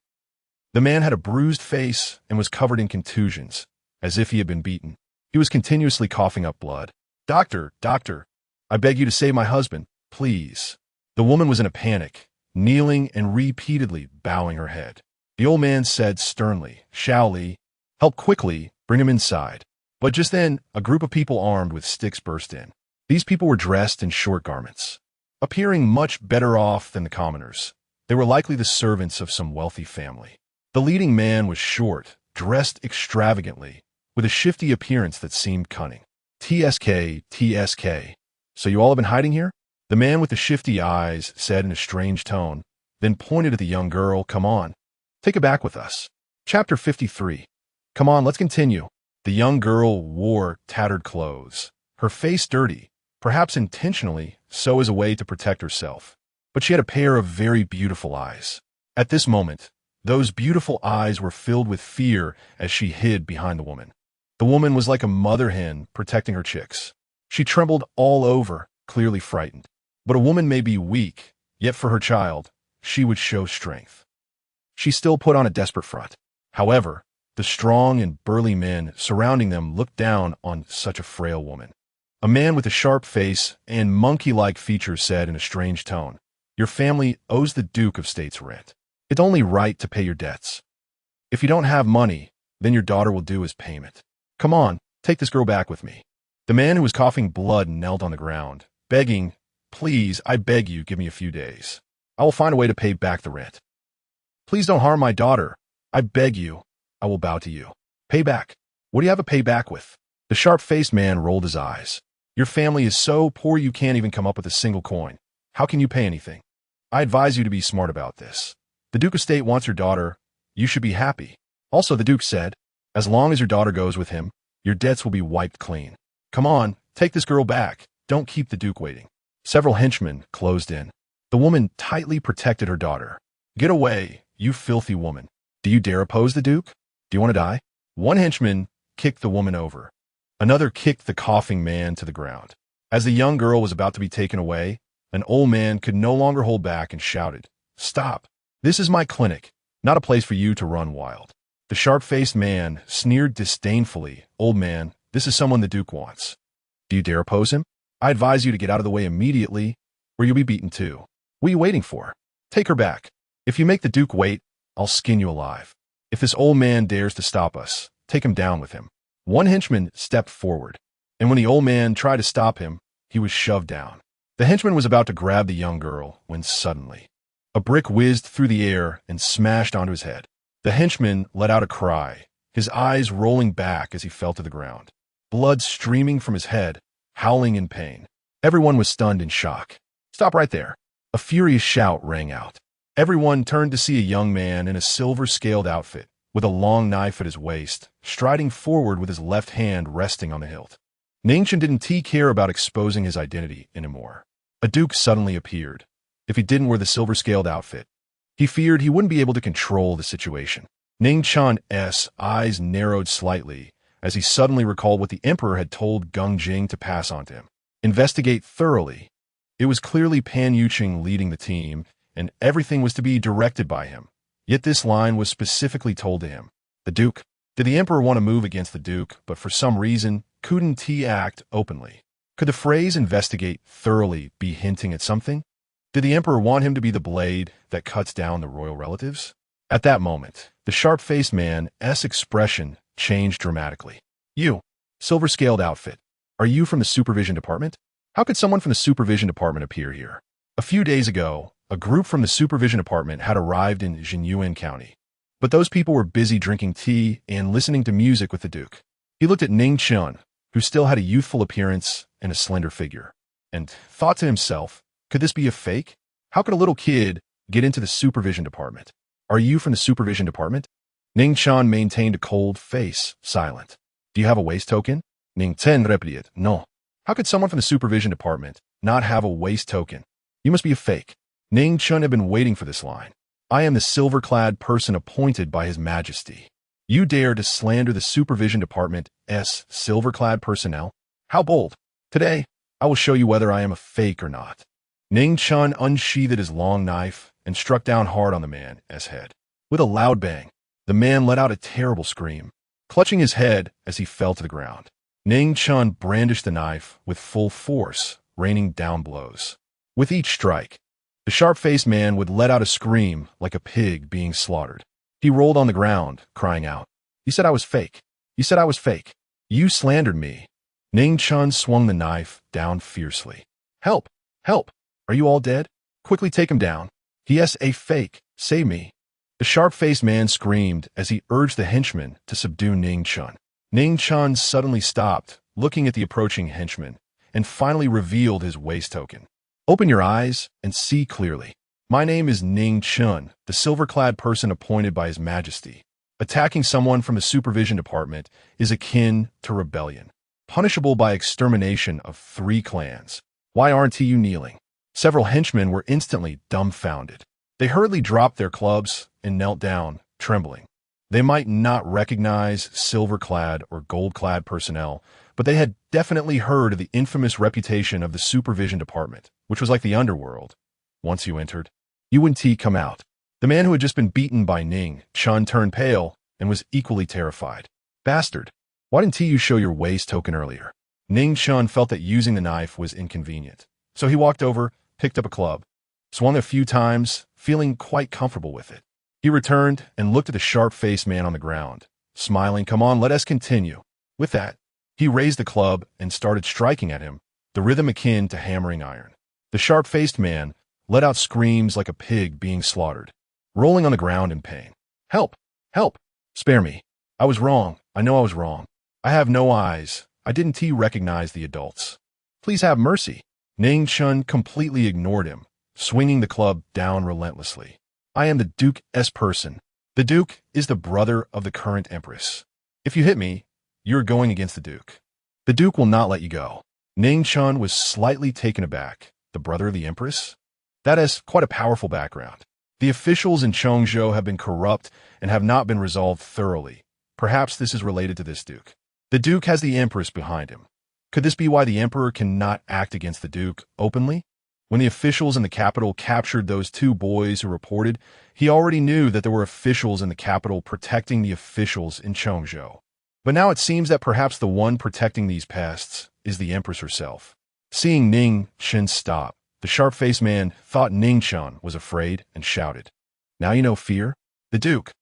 [SPEAKER 1] The man had a bruised face and was covered in contusions, as if he had been beaten. He was continuously coughing up blood. "Doctor, doctor, I beg you to save my husband, please." The woman was in a panic, kneeling and repeatedly bowing her head. The old man said sternly, "Xiao Li, help quickly, bring him inside." But just then, a group of people armed with sticks burst in. These people were dressed in short garments, appearing much better off than the commoners. They were likely the servants of some wealthy family. The leading man was short, dressed extravagantly, with a shifty appearance that seemed cunning. "TSK, TSK. So you all have been hiding here?" The man with the shifty eyes said in a strange tone, then pointed at the young girl. "Come on, take it back with us." Chapter 53. Come on, let's continue. The young girl wore tattered clothes, her face dirty, perhaps intentionally, so as a way to protect herself. But she had a pair of very beautiful eyes. At this moment, those beautiful eyes were filled with fear as she hid behind the woman. The woman was like a mother hen protecting her chicks. She trembled all over, clearly frightened. But a woman may be weak, yet for her child, she would show strength. She still put on a desperate front. However, the strong and burly men surrounding them looked down on such a frail woman. A man with a sharp face and monkey-like features said in a strange tone, "Your family owes the Duke of State's rent. It's only right to pay your debts. If you don't have money, then your daughter will do as payment. Come on, take this girl back with me." The man who was coughing blood knelt on the ground, begging, "Please, I beg you, give me a few days. I will find a way to pay back the rent. Please don't harm my daughter. I beg you. I will bow to you." "Pay back? What do you have to pay back with?" The sharp-faced man rolled his eyes. "Your family is so poor you can't even come up with a single coin. How can you pay anything? I advise you to be smart about this. The Duke of State wants your daughter. You should be happy." Also, the Duke said, "As long as your daughter goes with him, your debts will be wiped clean. Come on, take this girl back. Don't keep the Duke waiting." Several henchmen closed in. The woman tightly protected her daughter. "Get away, you filthy woman. Do you dare oppose the Duke? Do you want to die?" One henchman kicked the woman over. Another kicked the coughing man to the ground. As the young girl was about to be taken away, an old man could no longer hold back and shouted, "Stop! This is my clinic, not a place for you to run wild." The sharp-faced man sneered disdainfully, "Old man, this is someone the Duke wants. Do you dare oppose him? I advise you to get out of the way immediately, or you'll be beaten too. What are you waiting for? Take her back. If you make the Duke wait, I'll skin you alive. If this old man dares to stop us, take him down with him." One henchman stepped forward, and when the old man tried to stop him, he was shoved down. The henchman was about to grab the young girl when suddenly, a brick whizzed through the air and smashed onto his head. The henchman let out a cry, his eyes rolling back as he fell to the ground, blood streaming from his head, howling in pain. Everyone was stunned in shock. "Stop right there." A furious shout rang out. Everyone turned to see a young man in a silver-scaled outfit, with a long knife at his waist, striding forward with his left hand resting on the hilt. Ning Chen didn't care about exposing his identity anymore. A duke suddenly appeared. If he didn't wear the silver-scaled outfit, he feared he wouldn't be able to control the situation. Ning Chen's eyes narrowed slightly as he suddenly recalled what the emperor had told Gung Jing to pass on to him. Investigate thoroughly. It was clearly Pan Yuqing leading the team, and everything was to be directed by him. Yet this line was specifically told to him. The Duke. Did the emperor want to move against the Duke, but for some reason couldn't he act openly? Could the phrase investigate thoroughly be hinting at something? Did the emperor want him to be the blade that cuts down the royal relatives? At that moment, the sharp-faced man's expression changed dramatically. "You, silver-scaled outfit. Are you from the supervision department? How could someone from the supervision department appear here? A few days ago, a group from the supervision department had arrived in Jinyuan County. But those people were busy drinking tea and listening to music with the Duke. He looked at Ning Chen, who still had a youthful appearance and a slender figure, and thought to himself, could this be a fake? How could a little kid get into the supervision department? Are you from the supervision department? Ning Chen maintained a cold face, silent. Do you have a waist token? Ning Chen replied, no. How could someone from the supervision department not have a waist token? You must be a fake. Ning Chen had been waiting for this line. I am the silver-clad person appointed by His Majesty. You dare to slander the supervision department's silver-clad personnel? How bold. Today, I will show you whether I am a fake or not. Ning Chen unsheathed his long knife and struck down hard on the man's head. With a loud bang, the man let out a terrible scream, clutching his head as he fell to the ground. Ning Chen brandished the knife with full force, raining down blows. With each strike, the sharp-faced man would let out a scream like a pig being slaughtered. He rolled on the ground, crying out, You said I was fake. You said I was fake. You slandered me. Ning Chen swung the knife down fiercely. Help! Help! Are you all dead? Quickly take him down. He is a fake. Save me. The sharp-faced man screamed as he urged the henchman to subdue Ning Chen. Ning Chen suddenly stopped, looking at the approaching henchman, and finally revealed his waist token. Open your eyes and see clearly. My name is Ning Chen, the silver-clad person appointed by His Majesty. Attacking someone from the supervision department is akin to rebellion, punishable by extermination of 3 clans. Why aren't you kneeling? Several henchmen were instantly dumbfounded. They hurriedly dropped their clubs and knelt down, trembling. They might not recognize silver-clad or gold-clad personnel, but they had definitely heard of the infamous reputation of the supervision department, which was like the underworld. Once you entered, you wouldn't come out. The man who had just been beaten by Ning Chen turned pale and was equally terrified. Bastard, why didn't you show your waist token earlier? Ning Chen felt that using the knife was inconvenient, so he walked over, picked up a club, swung a few times, feeling quite comfortable with it. He returned and looked at the sharp-faced man on the ground, smiling, Come on, let us continue. With that, he raised the club and started striking at him, the rhythm akin to hammering iron. The sharp-faced man let out screams like a pig being slaughtered, rolling on the ground in pain. Help! Help! Spare me. I was wrong. I know I was wrong. I have no eyes. I didn't recognize the adults. Please have mercy. Ning Chen completely ignored him, swinging the club down relentlessly. I am the Duke's person. The Duke is the brother of the current Empress. If you hit me, you're going against the Duke. The Duke will not let you go. Ning Chen was slightly taken aback. The brother of the Empress? That is quite a powerful background. The officials in Chongzhou have been corrupt and have not been resolved thoroughly. Perhaps this is related to this Duke. The Duke has the Empress behind him. Could this be why the Emperor cannot act against the Duke openly? When the officials in the capital captured those 2 boys who reported, he already knew that there were officials in the capital protecting the officials in Chongzhou. But now it seems that perhaps the one protecting these pests is the Empress herself. Seeing Ning Chen stop, the sharp-faced man thought Ning Chen was afraid and shouted, Now you know fear? The Duke,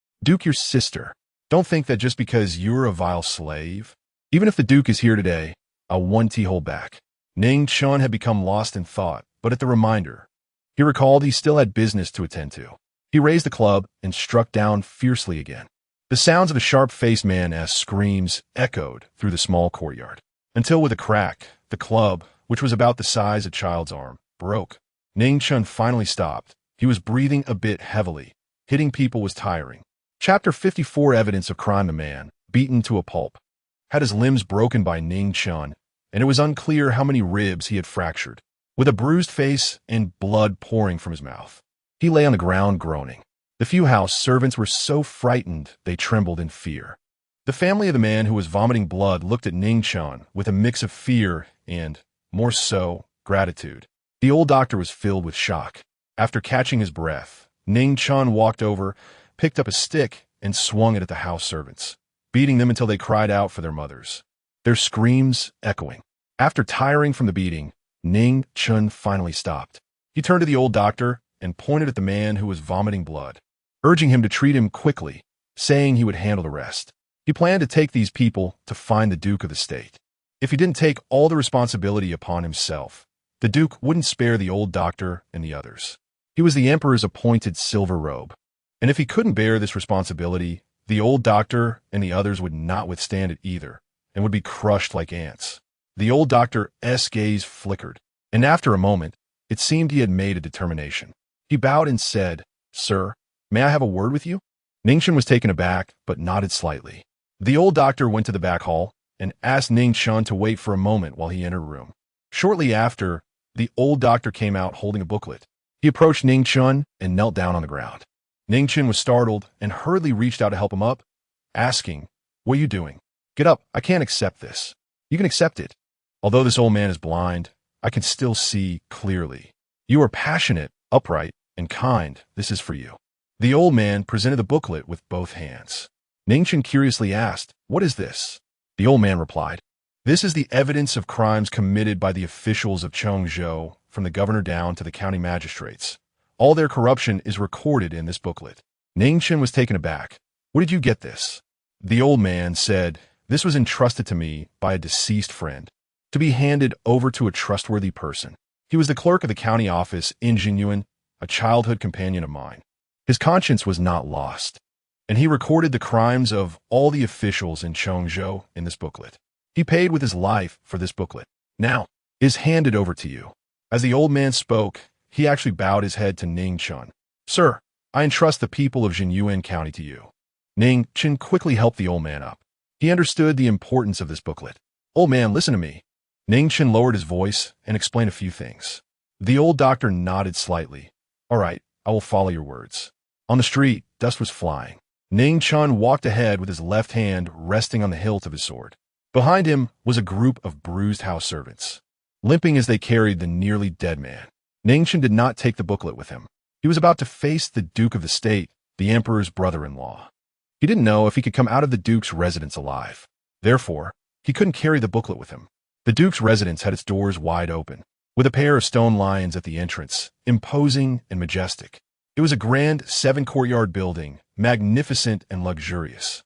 [SPEAKER 1] your sister. Don't think that just because you're a vile slave. Even if the Duke is here today, I'll hold back. Ning Chen had become lost in thought, but at the reminder, he recalled he still had business to attend to. He raised the club and struck down fiercely again. The sounds of the sharp-faced man's screams echoed through the small courtyard, until with a crack, the club, which was about the size of a child's arm, broke. Ning Chen finally stopped. He was breathing a bit heavily. Hitting people was tiring. Chapter 54 Evidence of Crime. The man, beaten to a pulp, had his limbs broken by Ning Chen, and it was unclear how many ribs he had fractured. With a bruised face and blood pouring from his mouth, he lay on the ground groaning. The few house servants were so frightened they trembled in fear. The family of the man who was vomiting blood looked at Ning Chen with a mix of fear and, more so, gratitude. The old doctor was filled with shock. After catching his breath, Ning Chen walked over, picked up a stick, and swung it at the house servants, beating them until they cried out for their mothers, their screams echoing. After tiring from the beating, Ning Chen finally stopped. He turned to the old doctor and pointed at the man who was vomiting blood, urging him to treat him quickly, saying he would handle the rest. He planned to take these people to find the Duke of the state. If he didn't take all the responsibility upon himself, the Duke wouldn't spare the old doctor and the others. He was the Emperor's appointed silver robe. And if he couldn't bear this responsibility, the old doctor and the others would not withstand it either, and would be crushed like ants. The old doctor's gaze flickered, and after a moment, it seemed he had made a determination. He bowed and said, "Sir, may I have a word with you?" Ning Chen was taken aback, but nodded slightly. The old doctor went to the back hall and asked Ning Chen to wait for a moment while he entered a room. Shortly after, the old doctor came out holding a booklet. He approached Ning Chen and knelt down on the ground. Ning Chen was startled and hurriedly reached out to help him up, asking, "What are you doing? Get up, I can't accept this." "You can accept it. Although this old man is blind, I can still see clearly. You are passionate, upright, and kind. This is for you." The old man presented the booklet with both hands. Ning Chen curiously asked, "What is this?" The old man replied, "This is the evidence of crimes committed by the officials of Chongzhou, from the governor down to the county magistrates. All their corruption is recorded in this booklet." Ning Chen was taken aback. "Where did you get this?" The old man said, "This was entrusted to me by a deceased friend, to be handed over to a trustworthy person. He was the clerk of the county office in Jinyuan, a childhood companion of mine. His conscience was not lost, and he recorded the crimes of all the officials in Chongzhou in this booklet. He paid with his life for this booklet. Now, it is handed over to you." As the old man spoke, he actually bowed his head to Ning Chen. "Sir, I entrust the people of Jinyuan County to you." Ning Chen quickly helped the old man up. He understood the importance of this booklet. "Old man, listen to me." Ning Chen lowered his voice and explained a few things. The old doctor nodded slightly. "All right, I will follow your words." On the street, dust was flying. Ning Chen walked ahead with his left hand resting on the hilt of his sword. Behind him was a group of bruised house servants, limping as they carried the nearly dead man. Ning Chen did not take the booklet with him. He was about to face the Duke of the State, the Emperor's brother-in-law. He didn't know if he could come out of the Duke's residence alive. Therefore, he couldn't carry the booklet with him. The Duke's residence had its doors wide open, with a pair of stone lions at the entrance, imposing and majestic. It was a grand 7-courtyard building, magnificent and luxurious,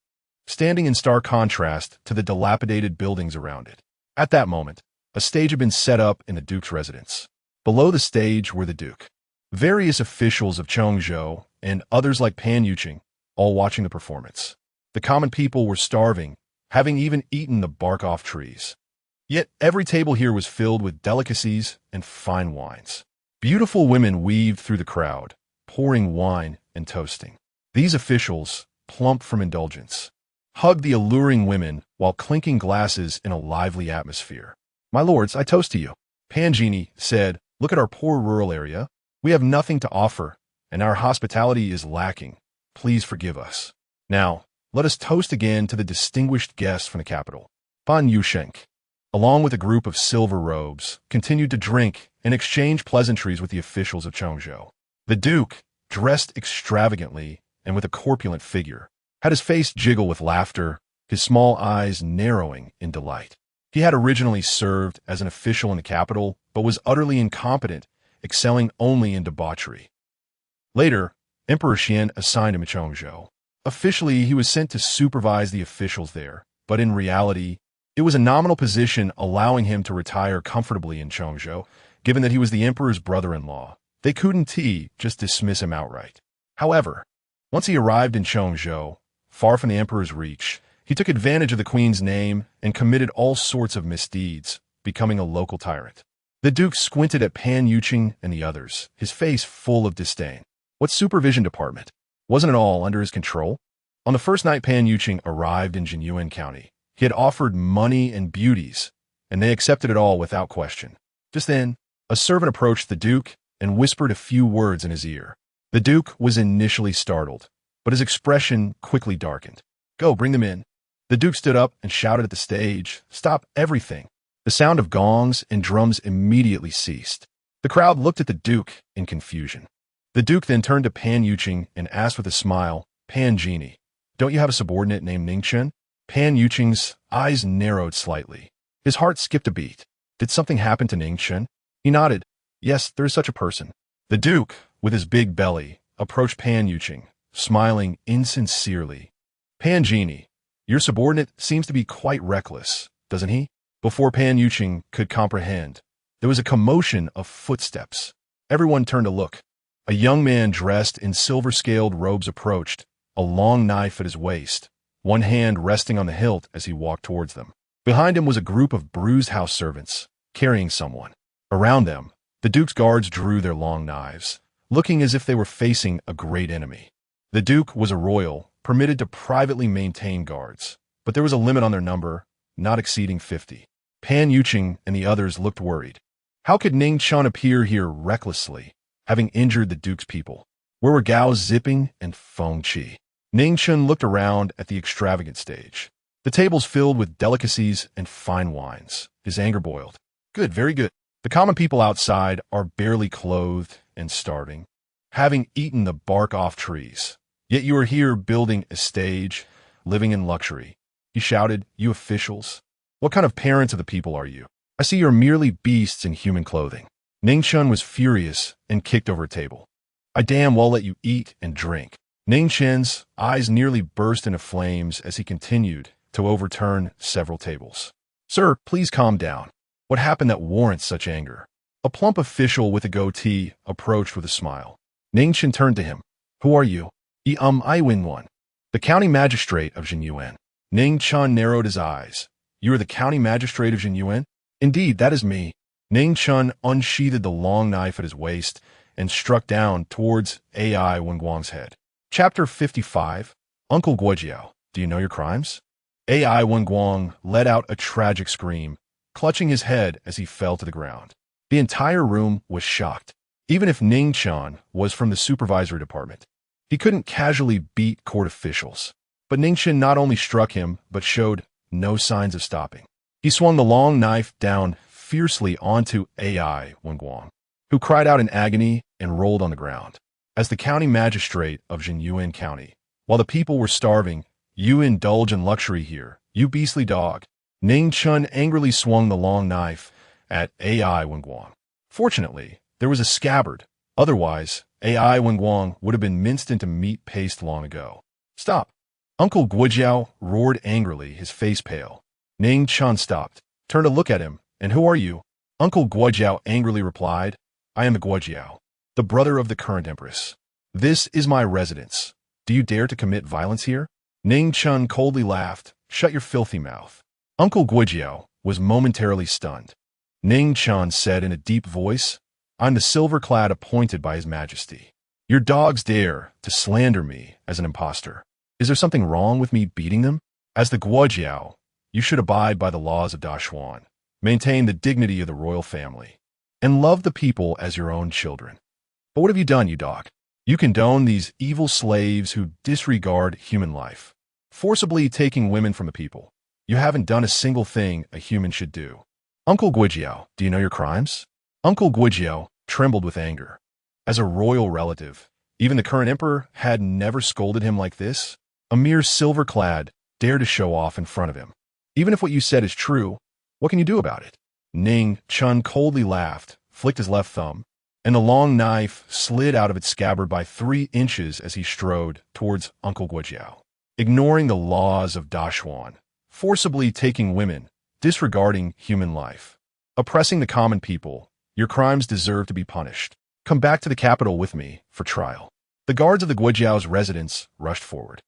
[SPEAKER 1] standing in stark contrast to the dilapidated buildings around it. At that moment, a stage had been set up in the Duke's residence. Below the stage were the Duke, various officials of Chongzhou, and others like Pan Yuqing, all watching the performance. The common people were starving, having even eaten the bark off trees. Yet every table here was filled with delicacies and fine wines. Beautiful women weaved through the crowd, pouring wine and toasting. These officials, plump from indulgence, hugged the alluring women while clinking glasses in a lively atmosphere. "My lords, I toast to you." Pan Genie said, "Look at our poor rural area. We have nothing to offer, and our hospitality is lacking. Please forgive us. Now, let us toast again to the distinguished guests from the capital." Pan Yusheng, along with a group of silver robes, continued to drink and exchange pleasantries with the officials of Chongzhou. The Duke, dressed extravagantly and with a corpulent figure, had his face jiggle with laughter, his small eyes narrowing in delight. He had originally served as an official in the capital, but was utterly incompetent, excelling only in debauchery. Later, Emperor Xian assigned him to Chongzhou. Officially, he was sent to supervise the officials there, but in reality, it was a nominal position allowing him to retire comfortably in Chongzhou, given that he was the emperor's brother-in-law. They couldn't just dismiss him outright. However, once he arrived in Chongzhou, far from the emperor's reach, he took advantage of the queen's name and committed all sorts of misdeeds, becoming a local tyrant. The Duke squinted at Pan Yuqing and the others, his face full of disdain. What supervision department? Wasn't it all under his control? On the first night Pan Yuqing arrived in Jinyuan County, he had offered money and beauties, and they accepted it all without question. Just then, a servant approached the Duke and whispered a few words in his ear. The Duke was initially startled, but his expression quickly darkened. "Go, bring them in." The Duke stood up and shouted at the stage, "Stop everything." The sound of gongs and drums immediately ceased. The crowd looked at the Duke in confusion. The Duke then turned to Pan Yuqing and asked with a smile, "Pan Genie, don't you have a subordinate named Ning Chen?" Pan Yuqing's eyes narrowed slightly. His heart skipped a beat. Did something happen to Ning Chen? He nodded. "Yes, there is such a person." The Duke, with his big belly, approached Pan Yuqing, smiling insincerely. "Pan Genie, Your subordinate seems to be quite reckless, doesn't he? Before Pan Yuqing could comprehend, there was a commotion of footsteps. Everyone turned to look. A young man dressed in silver-scaled robes approached, a long knife at his waist, one hand resting on the hilt as he walked towards them. Behind him was a group of bruised house servants, carrying someone. Around them, the Duke's guards drew their long knives, looking as if they were facing a great enemy. The Duke was a royal, permitted to privately maintain guards, but there was a limit on their number, not exceeding 50. Pan Yuqing and the others looked worried. How could Ning Chen appear here recklessly, having injured the Duke's people? Where were Gao Zipping and Feng Qi? Ning Chen looked around at the extravagant stage. The tables filled with delicacies and fine wines. His anger boiled. Good, very good. The common people outside are barely clothed and starving, having eaten the bark off trees. Yet you are here building a stage, living in luxury. He shouted, you officials. What kind of parents of the people are you? I see you're merely beasts in human clothing. Ning Chen was furious and kicked over a table. I damn well let you eat and drink. Ning Chen's eyes nearly burst into flames as he continued to overturn several tables. Sir, please calm down. What happened that warrants such anger? A plump official with a goatee approached with a smile. Ning Chen turned to him. Who are you? I win one. The county magistrate of Jinyuan. Ning Chen narrowed his eyes. You are the county magistrate of Jinyuan? Indeed, that is me. Ning Chen unsheathed the long knife at his waist and struck down towards AI Wenguang's head. Chapter 55. Uncle Guojiao, do you know your crimes? AI Wenguang let out a tragic scream, clutching his head as he fell to the ground. The entire room was shocked. Even if Ning Chen was from the supervisory department, he couldn't casually beat court officials. But Ning Chen not only struck him, but showed no signs of stopping. He swung the long knife down fiercely onto AI Wenguang, who cried out in agony and rolled on the ground. As the county magistrate of Jinyuan County, while the people were starving, you indulge in luxury here, you beastly dog. Ning Chen angrily swung the long knife at AI Wenguang. Fortunately, there was a scabbard. Otherwise, AI Wenguang would have been minced into meat paste long ago. Stop! Uncle Guojiao roared angrily, his face pale. Ning Chen stopped, turned to look at him. And who are you? Uncle Guojiao angrily replied, I am the Guojiao, the brother of the current empress. This is my residence. Do you dare to commit violence here? Ning Chen coldly laughed. Shut your filthy mouth. Uncle Guojiao was momentarily stunned. Ning Chen said in a deep voice, I'm the silver-clad appointed by His Majesty. Your dogs dare to slander me as an impostor. Is there something wrong with me beating them? As the Guojiao, you should abide by the laws of Da Xuan, maintain the dignity of the royal family, and love the people as your own children. But what have you done, you dog? You condone these evil slaves who disregard human life, forcibly taking women from the people. You haven't done a single thing a human should do. Uncle Guojiao, do you know your crimes? Uncle Guojiao trembled with anger. As a royal relative, even the current emperor had never scolded him like this. A mere silver-clad dared to show off in front of him. Even if what you said is true, what can you do about it? Ning Chen coldly laughed, flicked his left thumb, and the long knife slid out of its scabbard by 3 inches as he strode towards Uncle Guojiao. Ignoring the laws of Da Xuan, forcibly taking women, disregarding human life, oppressing the common people, your crimes deserve to be punished. Come back to the capital with me for trial. The guards of the Guojiao's residence rushed forward.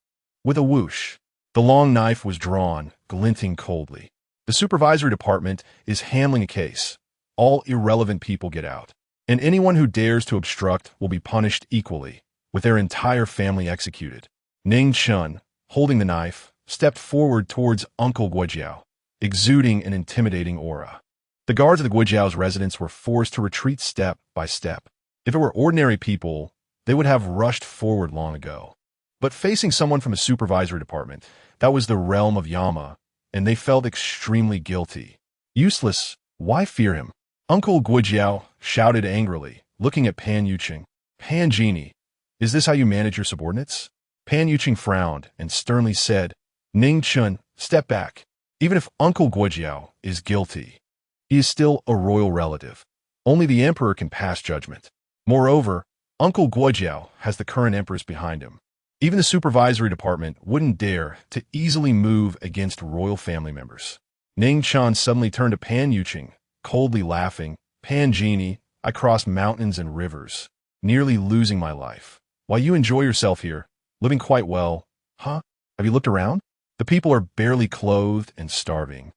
[SPEAKER 1] With a whoosh, the long knife was drawn, glinting coldly. The supervisory department is handling a case. All irrelevant people get out, and anyone who dares to obstruct will be punished equally, with their entire family executed. Ning Chen, holding the knife, stepped forward towards Uncle Guojiao, exuding an intimidating aura. The guards of the Guojiao's residence were forced to retreat step by step. If it were ordinary people, they would have rushed forward long ago. But facing someone from a supervisory department, that was the realm of Yama, and they felt extremely guilty. Useless, why fear him? Uncle Guojiao shouted angrily, looking at Pan Yuqing. Pan Genie, is this how you manage your subordinates? Pan Yuqing frowned and sternly said, Ning Chen, step back. Even if Uncle Guojiao is guilty, he is still a royal relative. Only the emperor can pass judgment. Moreover, Uncle Guojiao has the current empress behind him. Even the supervisory department wouldn't dare to easily move against royal family members. Ning Chen suddenly turned to Pan Yuqing, coldly laughing. Pan Genie, I crossed mountains and rivers, nearly losing my life. While you enjoy yourself here, living quite well, huh? Have you looked around? The people are barely clothed and starving.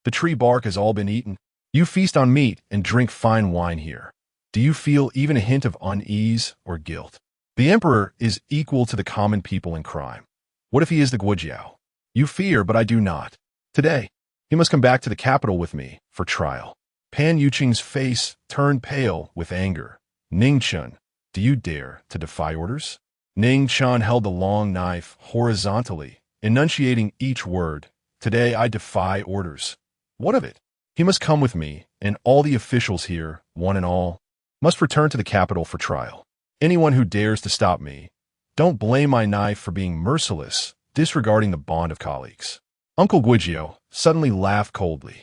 [SPEAKER 1] The tree bark has all been eaten. You feast on meat and drink fine wine here. Do you feel even a hint of unease or guilt? The emperor is equal to the common people in crime. What if he is the Guojiao? You fear, but I do not. Today, he must come back to the capital with me for trial. Pan Yuqing's face turned pale with anger. Ning Chen, do you dare to defy orders? Ning Chen held the long knife horizontally, enunciating each word. Today I defy orders. What of it? He must come with me, and all the officials here, one and all, must return to the capital for trial. Anyone who dares to stop me, don't blame my knife for being merciless, disregarding the bond of colleagues. Uncle Guijiao suddenly laughed coldly.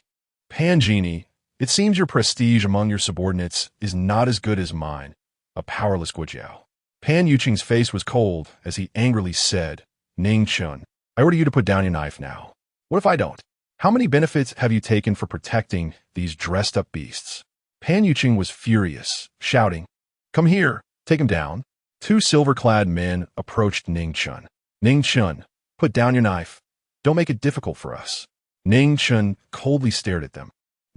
[SPEAKER 1] Pan Genie, it seems your prestige among your subordinates is not as good as mine, a powerless Guijiao. Pan Yuqing's face was cold as he angrily said, Ning Chen, I order you to put down your knife now. What if I don't? How many benefits have you taken for protecting these dressed-up beasts? Pan Yuqing was furious, shouting, Come here, take him down. Two silver-clad men approached Ning Chen. Ning Chen, put down your knife. Don't make it difficult for us. Ning Chen coldly stared at them.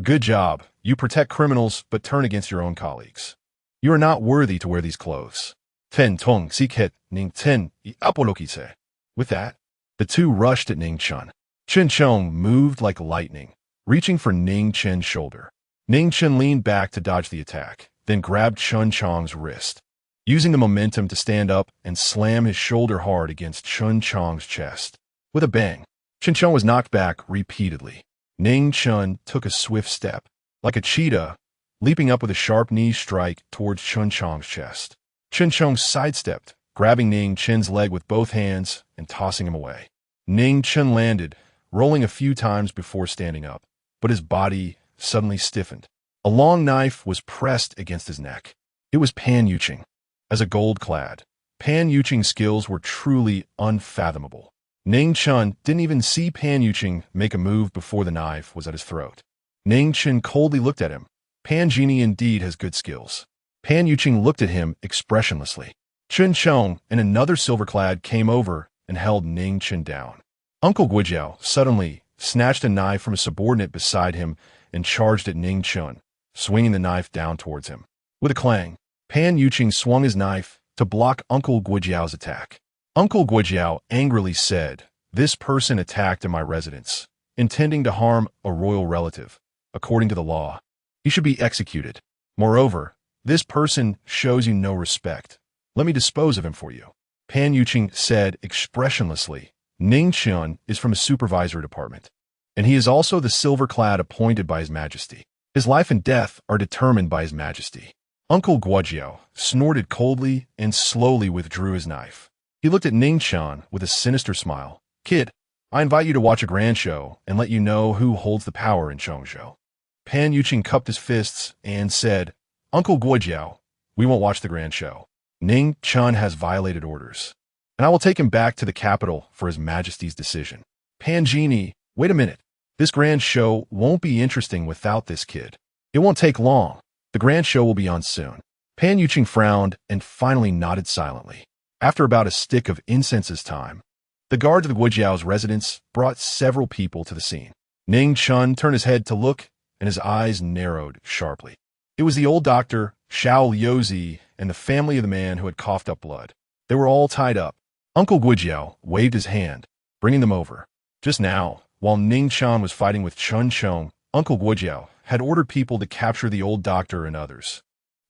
[SPEAKER 1] Good job. You protect criminals, but turn against your own colleagues. You are not worthy to wear these clothes. Ten tong siket Ning Chen I apolokise. With that, the two rushed at Ning Chen. Chen Chong moved like lightning, reaching for Ning Chen's shoulder. Ning Chen leaned back to dodge the attack, then grabbed Chen Chong's wrist, using the momentum to stand up and slam his shoulder hard against Chen Chong's chest. With a bang, Chen Chong was knocked back repeatedly. Ning Chen took a swift step, like a cheetah, leaping up with a sharp knee strike towards Chen Chong's chest. Chen Chong sidestepped, grabbing Ning Chen's leg with both hands and tossing him away. Ning Chen landed, rolling a few times before standing up, but his body suddenly stiffened. A long knife was pressed against his neck. It was Pan Yuqing. As a gold-clad, Pan Yuqing's skills were truly unfathomable. Ning Chen didn't even see Pan Yuqing make a move before the knife was at his throat. Ning Chen coldly looked at him. Pan Genie indeed has good skills. Pan Yuqing looked at him expressionlessly. Chen Chong and another silver-clad came over and held Ning Chen down. Uncle Guijiao suddenly snatched a knife from a subordinate beside him and charged at Ning Chen, swinging the knife down towards him. With a clang, Pan Yuqing swung his knife to block Uncle Guijiao's attack. Uncle Guijiao angrily said, This person attacked in my residence, intending to harm a royal relative. According to the law, he should be executed. Moreover, this person shows you no respect. Let me dispose of him for you. Pan Yuqing said expressionlessly, Ning Chen is from a supervisory department, and he is also the silver-clad appointed by His Majesty. His life and death are determined by His Majesty. Uncle Guijiao snorted coldly and slowly withdrew his knife. He looked at Ning Chen with a sinister smile. Kid, I invite you to watch a grand show and let you know who holds the power in Chongzhou. Pan Yuqing cupped his fists and said, Uncle Guijiao, we won't watch the grand show. Ning Chen has violated orders, and I will take him back to the capital for His Majesty's decision. Pan Genie, wait a minute. This grand show won't be interesting without this kid. It won't take long. The grand show will be on soon. Pan Yuqing frowned and finally nodded silently. After about a stick of incense's time, the guards of the Guijiao's residence brought several people to the scene. Ning Chen turned his head to look, and his eyes narrowed sharply. It was the old doctor, Xiao Liuzi, and the family of the man who had coughed up blood. They were all tied up. Uncle Guijiao waved his hand, bringing them over. Just now, while Ning Chen was fighting with Chen Chong, Uncle Guijiao had ordered people to capture the old doctor and others.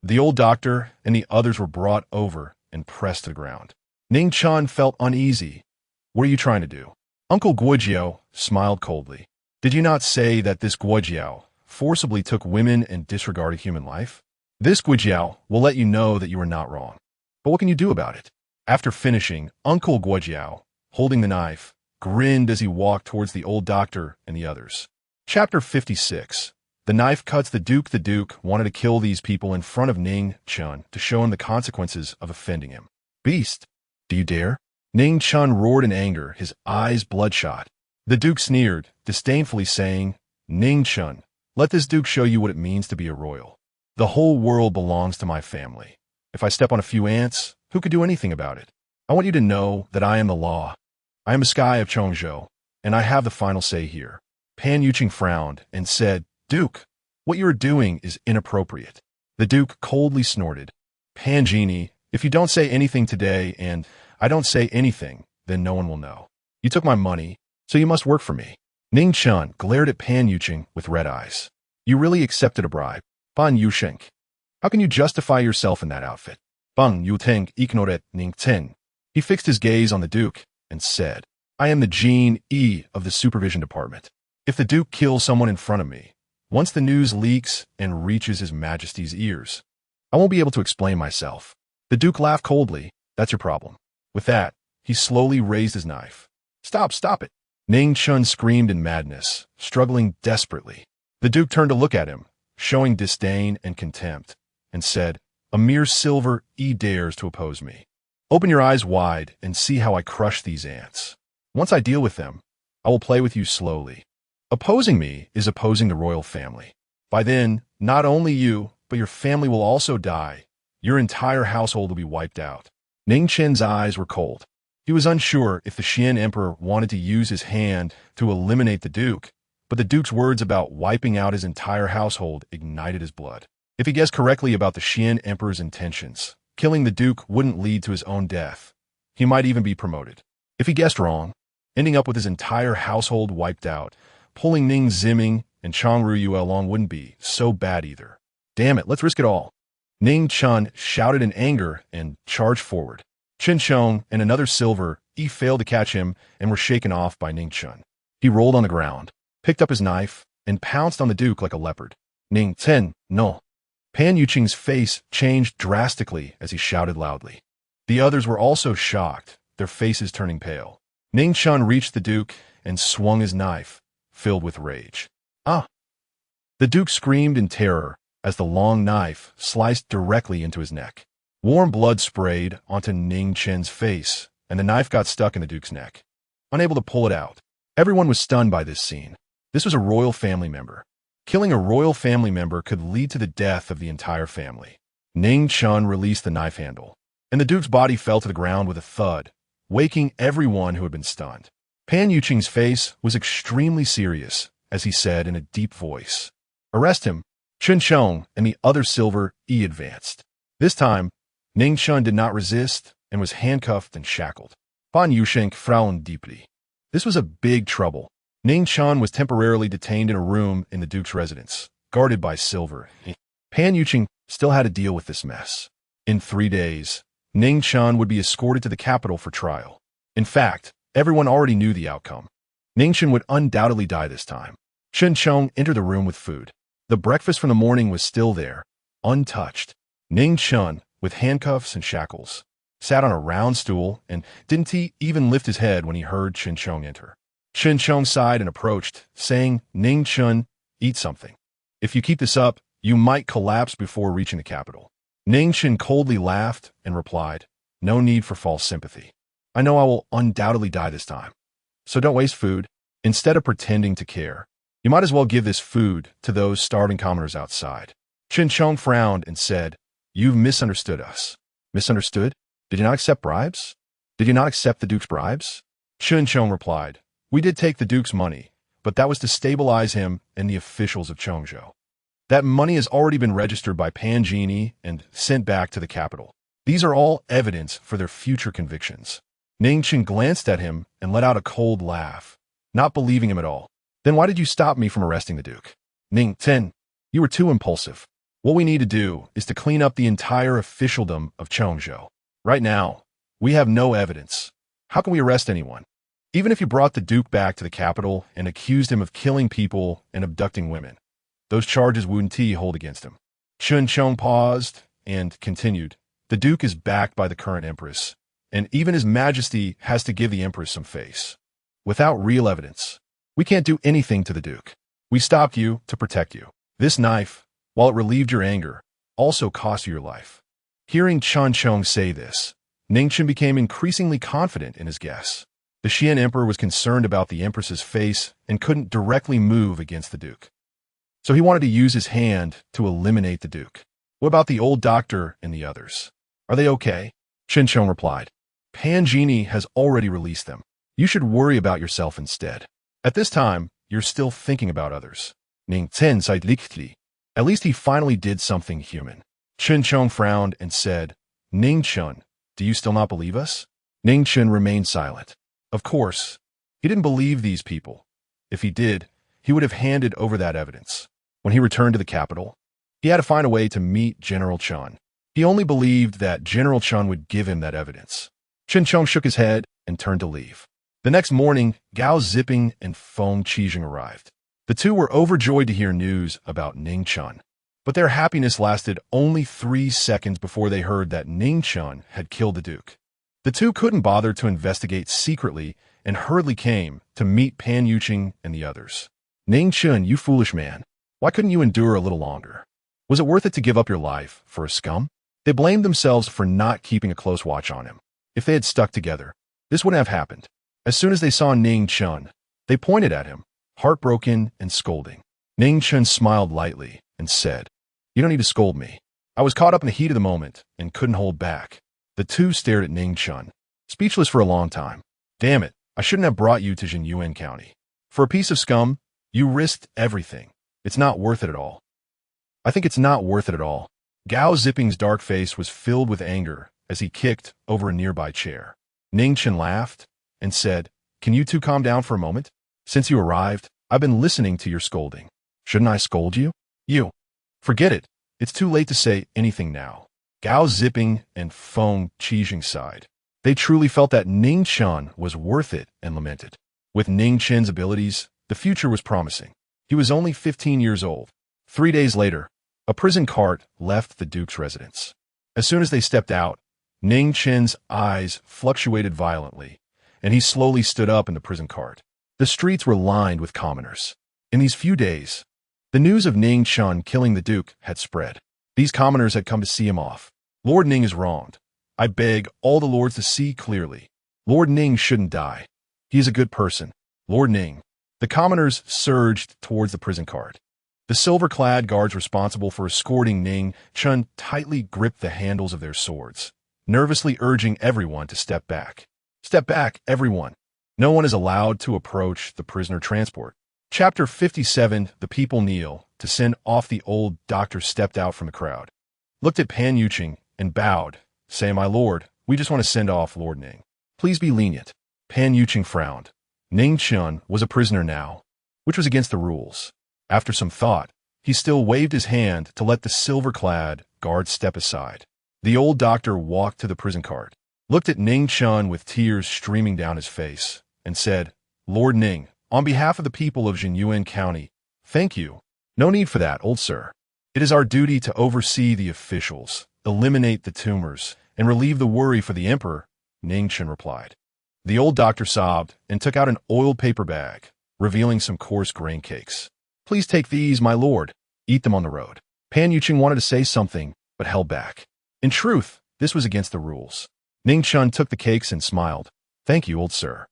[SPEAKER 1] The old doctor and the others were brought over and pressed to the ground. Ning Chen felt uneasy. What are you trying to do? Uncle Guijiao smiled coldly. Did you not say that this Guijiao forcibly took women and disregarded human life? This Guijiao will let you know that you are not wrong. But what can you do about it? After finishing, Uncle Guijiao, holding the knife, grinned as he walked towards the old doctor and the others. Chapter 56. The knife cuts the Duke. The Duke wanted to kill these people in front of Ning Chen to show him the consequences of offending him. Beast, do you dare? Ning Chen roared in anger, his eyes bloodshot. The Duke sneered, disdainfully saying, Ning Chen, let this Duke show you what it means to be a royal. The whole world belongs to my family. If I step on a few ants, who could do anything about it? I want you to know that I am the law. I am a sky of Chongzhou, and I have the final say here. Pan Yuqing frowned and said, Duke, what you are doing is inappropriate. The Duke coldly snorted. Pan Genie, if you don't say anything today and I don't say anything, then no one will know. You took my money, so you must work for me. Ning Chen glared at Pan Yuqing with red eyes. You really accepted a bribe. Pan Yuqing. How can you justify yourself in that outfit? Pan Yuqing ignored Ning Chen. He fixed his gaze on the Duke and said, I am the Gene E of the Supervision Department. If the Duke kills someone in front of me, once the news leaks and reaches His Majesty's ears, I won't be able to explain myself. The Duke laughed coldly. That's your problem. With that, he slowly raised his knife. Stop it. Ning Chen screamed in madness, struggling desperately. The Duke turned to look at him, showing disdain and contempt, and said, A mere silver E dares to oppose me. Open your eyes wide and see how I crush these ants. Once I deal with them, I will play with you slowly. Opposing me is opposing the royal family. By then, not only you, but your family will also die. Your entire household will be wiped out. Ning Chen's eyes were cold. He was unsure if the Xian Emperor wanted to use his hand to eliminate the Duke, but the Duke's words about wiping out his entire household ignited his blood. If he guessed correctly about the Xian Emperor's intentions, killing the Duke wouldn't lead to his own death. He might even be promoted. If he guessed wrong, ending up with his entire household wiped out, pulling Ning Ziming and Chang Ruyue along wouldn't be so bad either. Damn it, let's risk it all. Ning Chen shouted in anger and charged forward. Chen Chong and another silver E failed to catch him and were shaken off by Ning Chen. He rolled on the ground, picked up his knife, and pounced on the Duke like a leopard. Ning Chen, no. Pan Yuqing's face changed drastically as he shouted loudly. The others were also shocked, their faces turning pale. Ning Chen reached the Duke and swung his knife, filled with rage. Ah! The Duke screamed in terror as the long knife sliced directly into his neck. Warm blood sprayed onto Ning Chen's face, and the knife got stuck in the Duke's neck. Unable to pull it out, everyone was stunned by this scene. This was a royal family member. Killing a royal family member could lead to the death of the entire family. Ning Chen released the knife handle, and the Duke's body fell to the ground with a thud, waking everyone who had been stunned. Pan Yuqing's face was extremely serious as he said in a deep voice, Arrest him. Chen Chong and the other silver E advanced. This time, Ning Chen did not resist and was handcuffed and shackled. Pan Yuqing frowned deeply. This was a big trouble. Ning Chen was temporarily detained in a room in the Duke's residence, guarded by silver. Pan Yuqing still had to deal with this mess. In 3 days, Ning Chen would be escorted to the capital for trial. In fact, everyone already knew the outcome. Ning Chen would undoubtedly die this time. Chen Chong entered the room with food. The breakfast from the morning was still there, untouched. Ning Chen, with handcuffs and shackles, sat on a round stool and didn't he even lift his head when he heard Chen Chong enter. Chen Chong sighed and approached, saying, Ning Chen, eat something. If you keep this up, you might collapse before reaching the capital. Ning Chen coldly laughed and replied, No need for false sympathy. I know I will undoubtedly die this time. So don't waste food. Instead of pretending to care, you might as well give this food to those starving commoners outside. Chen Chong frowned and said, You've misunderstood us. Misunderstood? Did you not accept bribes? Did you not accept the Duke's bribes? Chen Chong replied, We did take the Duke's money, but that was to stabilize him and the officials of Chongzhou. That money has already been registered by Pan Genie and sent back to the capital. These are all evidence for their future convictions. Ning Chen glanced at him and let out a cold laugh, not believing him at all. Then why did you stop me from arresting the Duke? Ning Chen, you were too impulsive. What we need to do is to clean up the entire officialdom of Chongzhou. Right now, we have no evidence. How can we arrest anyone? Even if you brought the Duke back to the capital and accused him of killing people and abducting women, those charges wouldn't hold against him. Chen Chong paused and continued, The Duke is backed by the current Empress, and even His Majesty has to give the Empress some face. Without real evidence, we can't do anything to the Duke. We stopped you to protect you. This knife, while it relieved your anger, also cost you your life. Hearing Chen Chong say this, Ning Chen became increasingly confident in his guess. The Xian emperor was concerned about the empress's face and couldn't directly move against the duke. So he wanted to use his hand to eliminate the duke. What about the old doctor and the others? Are they okay? Chen Chong replied. Pan Genie has already released them. You should worry about yourself instead. At this time, you're still thinking about others. Ning Chen sighed lichtly. At least he finally did something human. Chen Chong frowned and said, Ning Chen, do you still not believe us? Ning Chen remained silent. Of course, he didn't believe these people. If he did, he would have handed over that evidence. When he returned to the capital, he had to find a way to meet General Chen. He only believed that General Chen would give him that evidence. Chen Chong shook his head and turned to leave. The next morning, Gao Zipping and Feng Qijing arrived. The two were overjoyed to hear news about Ning Chen. But their happiness lasted only 3 seconds before they heard that Ning Chen had killed the duke. The two couldn't bother to investigate secretly and hurriedly came to meet Pan Yuqing and the others. Ning Chen, you foolish man. Why couldn't you endure a little longer? Was it worth it to give up your life for a scum? They blamed themselves for not keeping a close watch on him. If they had stuck together, this wouldn't have happened. As soon as they saw Ning Chen, they pointed at him, heartbroken and scolding. Ning Chen smiled lightly and said, You don't need to scold me. I was caught up in the heat of the moment and couldn't hold back. The two stared at Ning Chen, speechless for a long time. Damn it, I shouldn't have brought you to Jinyuan County. For a piece of scum, you risked everything. It's not worth it at all. I think it's not worth it at all. Gao Zipping's dark face was filled with anger as he kicked over a nearby chair. Ning Chen laughed and said, Can you two calm down for a moment? Since you arrived, I've been listening to your scolding. Shouldn't I scold you? You. Forget it. It's too late to say anything now. Gao Zipping and Feng Qijing sighed. They truly felt that Ning Chen was worth it and lamented. With Ning Chen's abilities, the future was promising. He was only 15 years old. 3 days later, a prison cart left the duke's residence. As soon as they stepped out, Ning Chen's eyes fluctuated violently, and he slowly stood up in the prison cart. The streets were lined with commoners. In these few days, the news of Ning Chen killing the duke had spread. These commoners had come to see him off. Lord Ning is wronged. I beg all the lords to see clearly. Lord Ning shouldn't die. He is a good person. Lord Ning. The commoners surged towards the prison cart. The silver-clad guards responsible for escorting Ning Chen tightly gripped the handles of their swords, nervously urging everyone to step back. Step back, everyone. No one is allowed to approach the prisoner transport. Chapter 57, The People Kneel. To send off the old doctor stepped out from the crowd, looked at Pan Yuqing and bowed, saying, My lord, we just want to send off Lord Ning. Please be lenient. Pan Yuqing frowned. Ning Chen was a prisoner now, which was against the rules. After some thought, he still waved his hand to let the silver-clad guards step aside. The old doctor walked to the prison cart, looked at Ning Chen with tears streaming down his face, and said, Lord Ning, on behalf of the people of Jinyuan County, thank you. No need for that, old sir. It is our duty to oversee the officials, eliminate the tumors, and relieve the worry for the emperor, Ning Chen replied. The old doctor sobbed and took out an oiled paper bag, revealing some coarse grain cakes. Please take these, my lord. Eat them on the road. Pan Yuqing wanted to say something, but held back. In truth, this was against the rules. Ning Chen took the cakes and smiled. Thank you, old sir.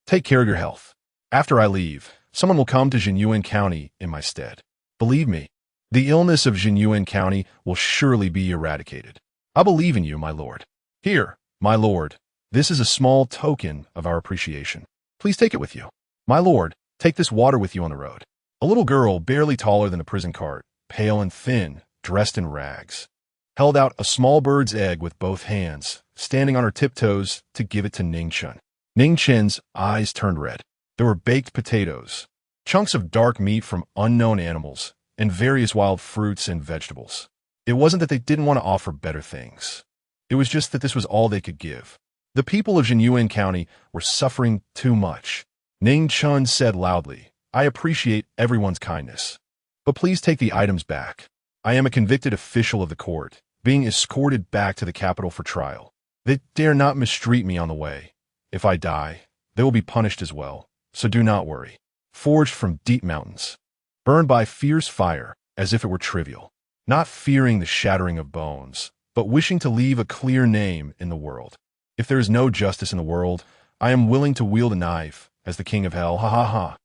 [SPEAKER 1] Take care of your health. After I leave, someone will come to Jinyuan County in my stead. Believe me, the illness of Jinyuan County will surely be eradicated. I believe in you, my lord. Here, my lord, this is a small token of our appreciation. Please take it with you. My lord, take this water with you on the road. A little girl, barely taller than a prison cart, pale and thin, dressed in rags, held out a small bird's egg with both hands, standing on her tiptoes to give it to Ning Chen. Ning Chen's eyes turned red. There were baked potatoes, chunks of dark meat from unknown animals, and various wild fruits and vegetables. It wasn't that they didn't want to offer better things. It was just that this was all they could give. The people of Jinyuan County were suffering too much. Ning Chen said loudly, I appreciate everyone's kindness, but please take the items back. I am a convicted official of the court, being escorted back to the capital for trial. They dare not mistreat me on the way. If I die, they will be punished as well, so do not worry. Forged from deep mountains, burned by fierce fire as if it were trivial, not fearing the shattering of bones, but wishing to leave a clear name in the world. If there is no justice in the world, I am willing to wield a knife as the king of hell. Ha ha ha.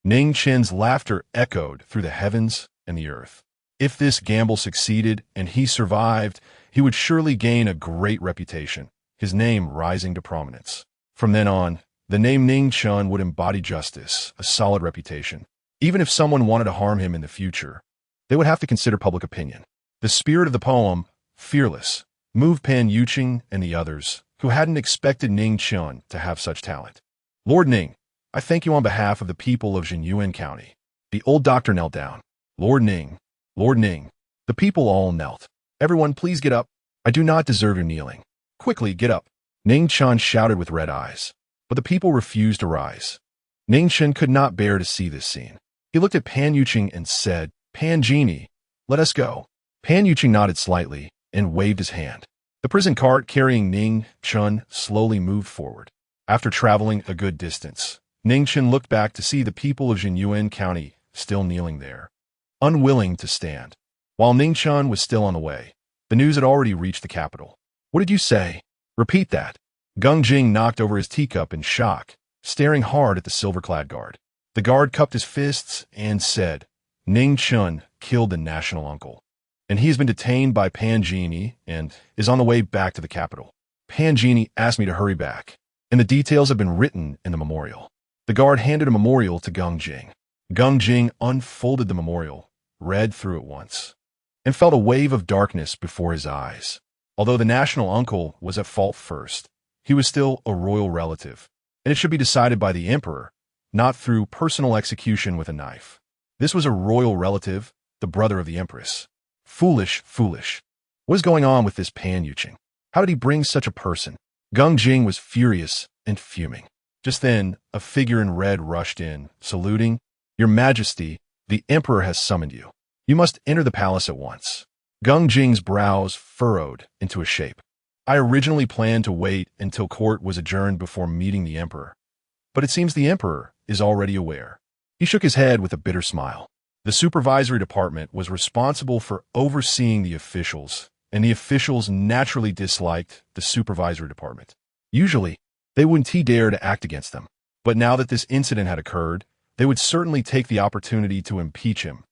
[SPEAKER 1] Ning Chen's laughter echoed through the heavens and the earth. If this gamble succeeded and he survived, he would surely gain a great reputation, his name rising to prominence. From then on, the name Ning Chen would embody justice, a solid reputation. Even if someone wanted to harm him in the future, they would have to consider public opinion. The spirit of the poem, Fearless, moved Pan Yuqing and the others, who hadn't expected Ning Chen to have such talent. Lord Ning, I thank you on behalf of the people of Jinyuan County. The old doctor knelt down. Lord Ning, Lord Ning. The people all knelt. Everyone, please get up. I do not deserve your kneeling. Quickly, get up. Ning Chen shouted with red eyes. But the people refused to rise. Ning Chen could not bear to see this scene. He looked at Pan Yuqing and said, Pan Genie, let us go. Pan Yuqing nodded slightly and waved his hand. The prison cart carrying Ning Chen slowly moved forward. After traveling a good distance, Ning Chen looked back to see the people of Jinyuan County still kneeling there, unwilling to stand. While Ning Chen was still on the way, the news had already reached the capital. What did you say? Repeat that. Gung Jing knocked over his teacup in shock, staring hard at the silver-clad guard. The guard cupped his fists and said, Ning Chen killed the national uncle, and he has been detained by Pan Genie and is on the way back to the capital. Pan Genie asked me to hurry back, and the details have been written in the memorial. The guard handed a memorial to Gung Jing. Gung Jing unfolded the memorial, read through it once, and felt a wave of darkness before his eyes. Although the national uncle was at fault first, he was still a royal relative, and it should be decided by the emperor, not through personal execution with a knife. This was a royal relative, the brother of the empress. Foolish, foolish. What is going on with this Pan Yuqing? How did he bring such a person? Gung Jing was furious and fuming. Just then, a figure in red rushed in, saluting, Your Majesty, the emperor has summoned you. You must enter the palace at once. Gung Jing's brows furrowed into a shape. I originally planned to wait until court was adjourned before meeting the emperor, but it seems the emperor is already aware. He shook his head with a bitter smile. The supervisory department was responsible for overseeing the officials, and the officials naturally disliked the supervisory department. Usually, they wouldn't dare to act against them, but now that this incident had occurred, they would certainly take the opportunity to impeach him,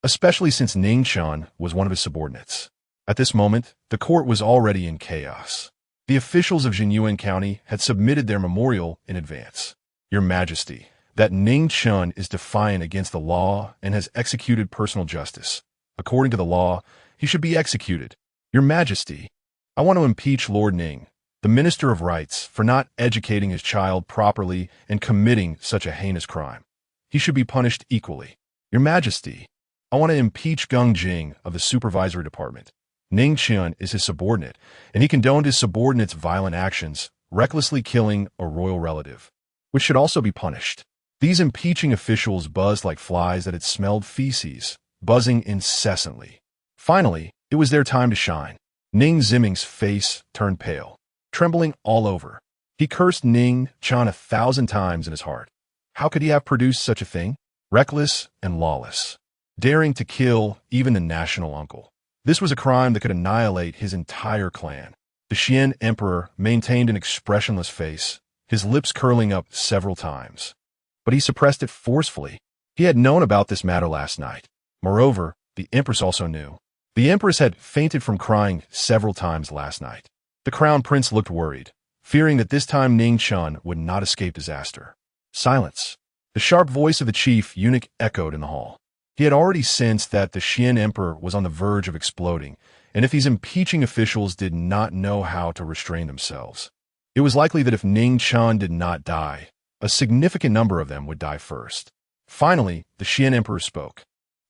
[SPEAKER 1] especially since Ning Chen was one of his subordinates. At this moment, the court was already in chaos. The officials of Jinyuan County had submitted their memorial in advance. Your Majesty, that Ning Chen is defiant against the law and has executed personal justice. According to the law, he should be executed. Your Majesty, I want to impeach Lord Ning, the Minister of Rights, for not educating his child properly and committing such a heinous crime. He should be punished equally. Your Majesty, I want to impeach Gung Jing of the Supervisory Department. Ning Chen is his subordinate, and he condoned his subordinate's violent actions, recklessly killing a royal relative, which should also be punished. These impeaching officials buzzed like flies that had smelled feces, buzzing incessantly. Finally, it was their time to shine. Ning Ziming's face turned pale, trembling all over. He cursed Ning Chen 1,000 times in his heart. How could he have produced such a thing? Reckless and lawless, daring to kill even the national uncle. This was a crime that could annihilate his entire clan. The Xian emperor maintained an expressionless face, his lips curling up several times. But he suppressed it forcefully. He had known about this matter last night. Moreover, the empress also knew. The empress had fainted from crying several times last night. The crown prince looked worried, fearing that this time Ning Chen would not escape disaster. Silence. The sharp voice of the chief eunuch echoed in the hall. He had already sensed that the Xian emperor was on the verge of exploding, and if these impeaching officials did not know how to restrain themselves, it was likely that if Ning Chen did not die, a significant number of them would die first. Finally, the Xian emperor spoke.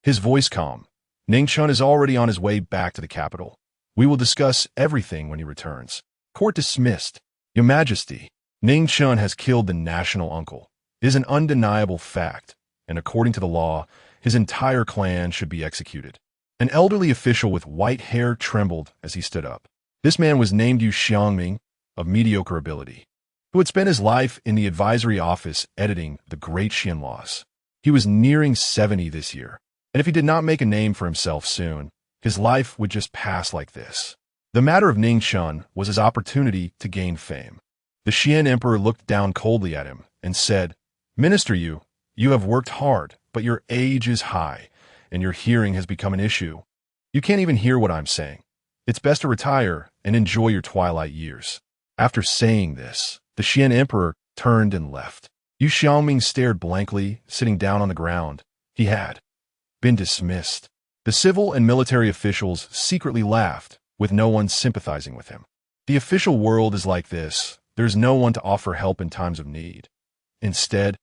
[SPEAKER 1] His voice calm. Ning Chen is already on his way back to the capital. We will discuss everything when he returns. Court dismissed. Your Majesty, Ning Chen has killed the national uncle. It is an undeniable fact, and according to the law, his entire clan should be executed. An elderly official with white hair trembled as he stood up. This man was named Yu Xiangming, of mediocre ability, who had spent his life in the advisory office editing the Great Xuan laws. He was nearing 70 this year, and if he did not make a name for himself soon, his life would just pass like this. The matter of Ning Chen was his opportunity to gain fame. The Xian emperor looked down coldly at him and said, "Minister, you have worked hard, but your age is high, and your hearing has become an issue. You can't even hear what I'm saying. It's best to retire and enjoy your twilight years." After saying this, the Xian emperor turned and left. Yu Xiaoming stared blankly, sitting down on the ground. He had been dismissed. The civil and military officials secretly laughed, with no one sympathizing with him. The official world is like this. There's no one to offer help in times of need. Instead,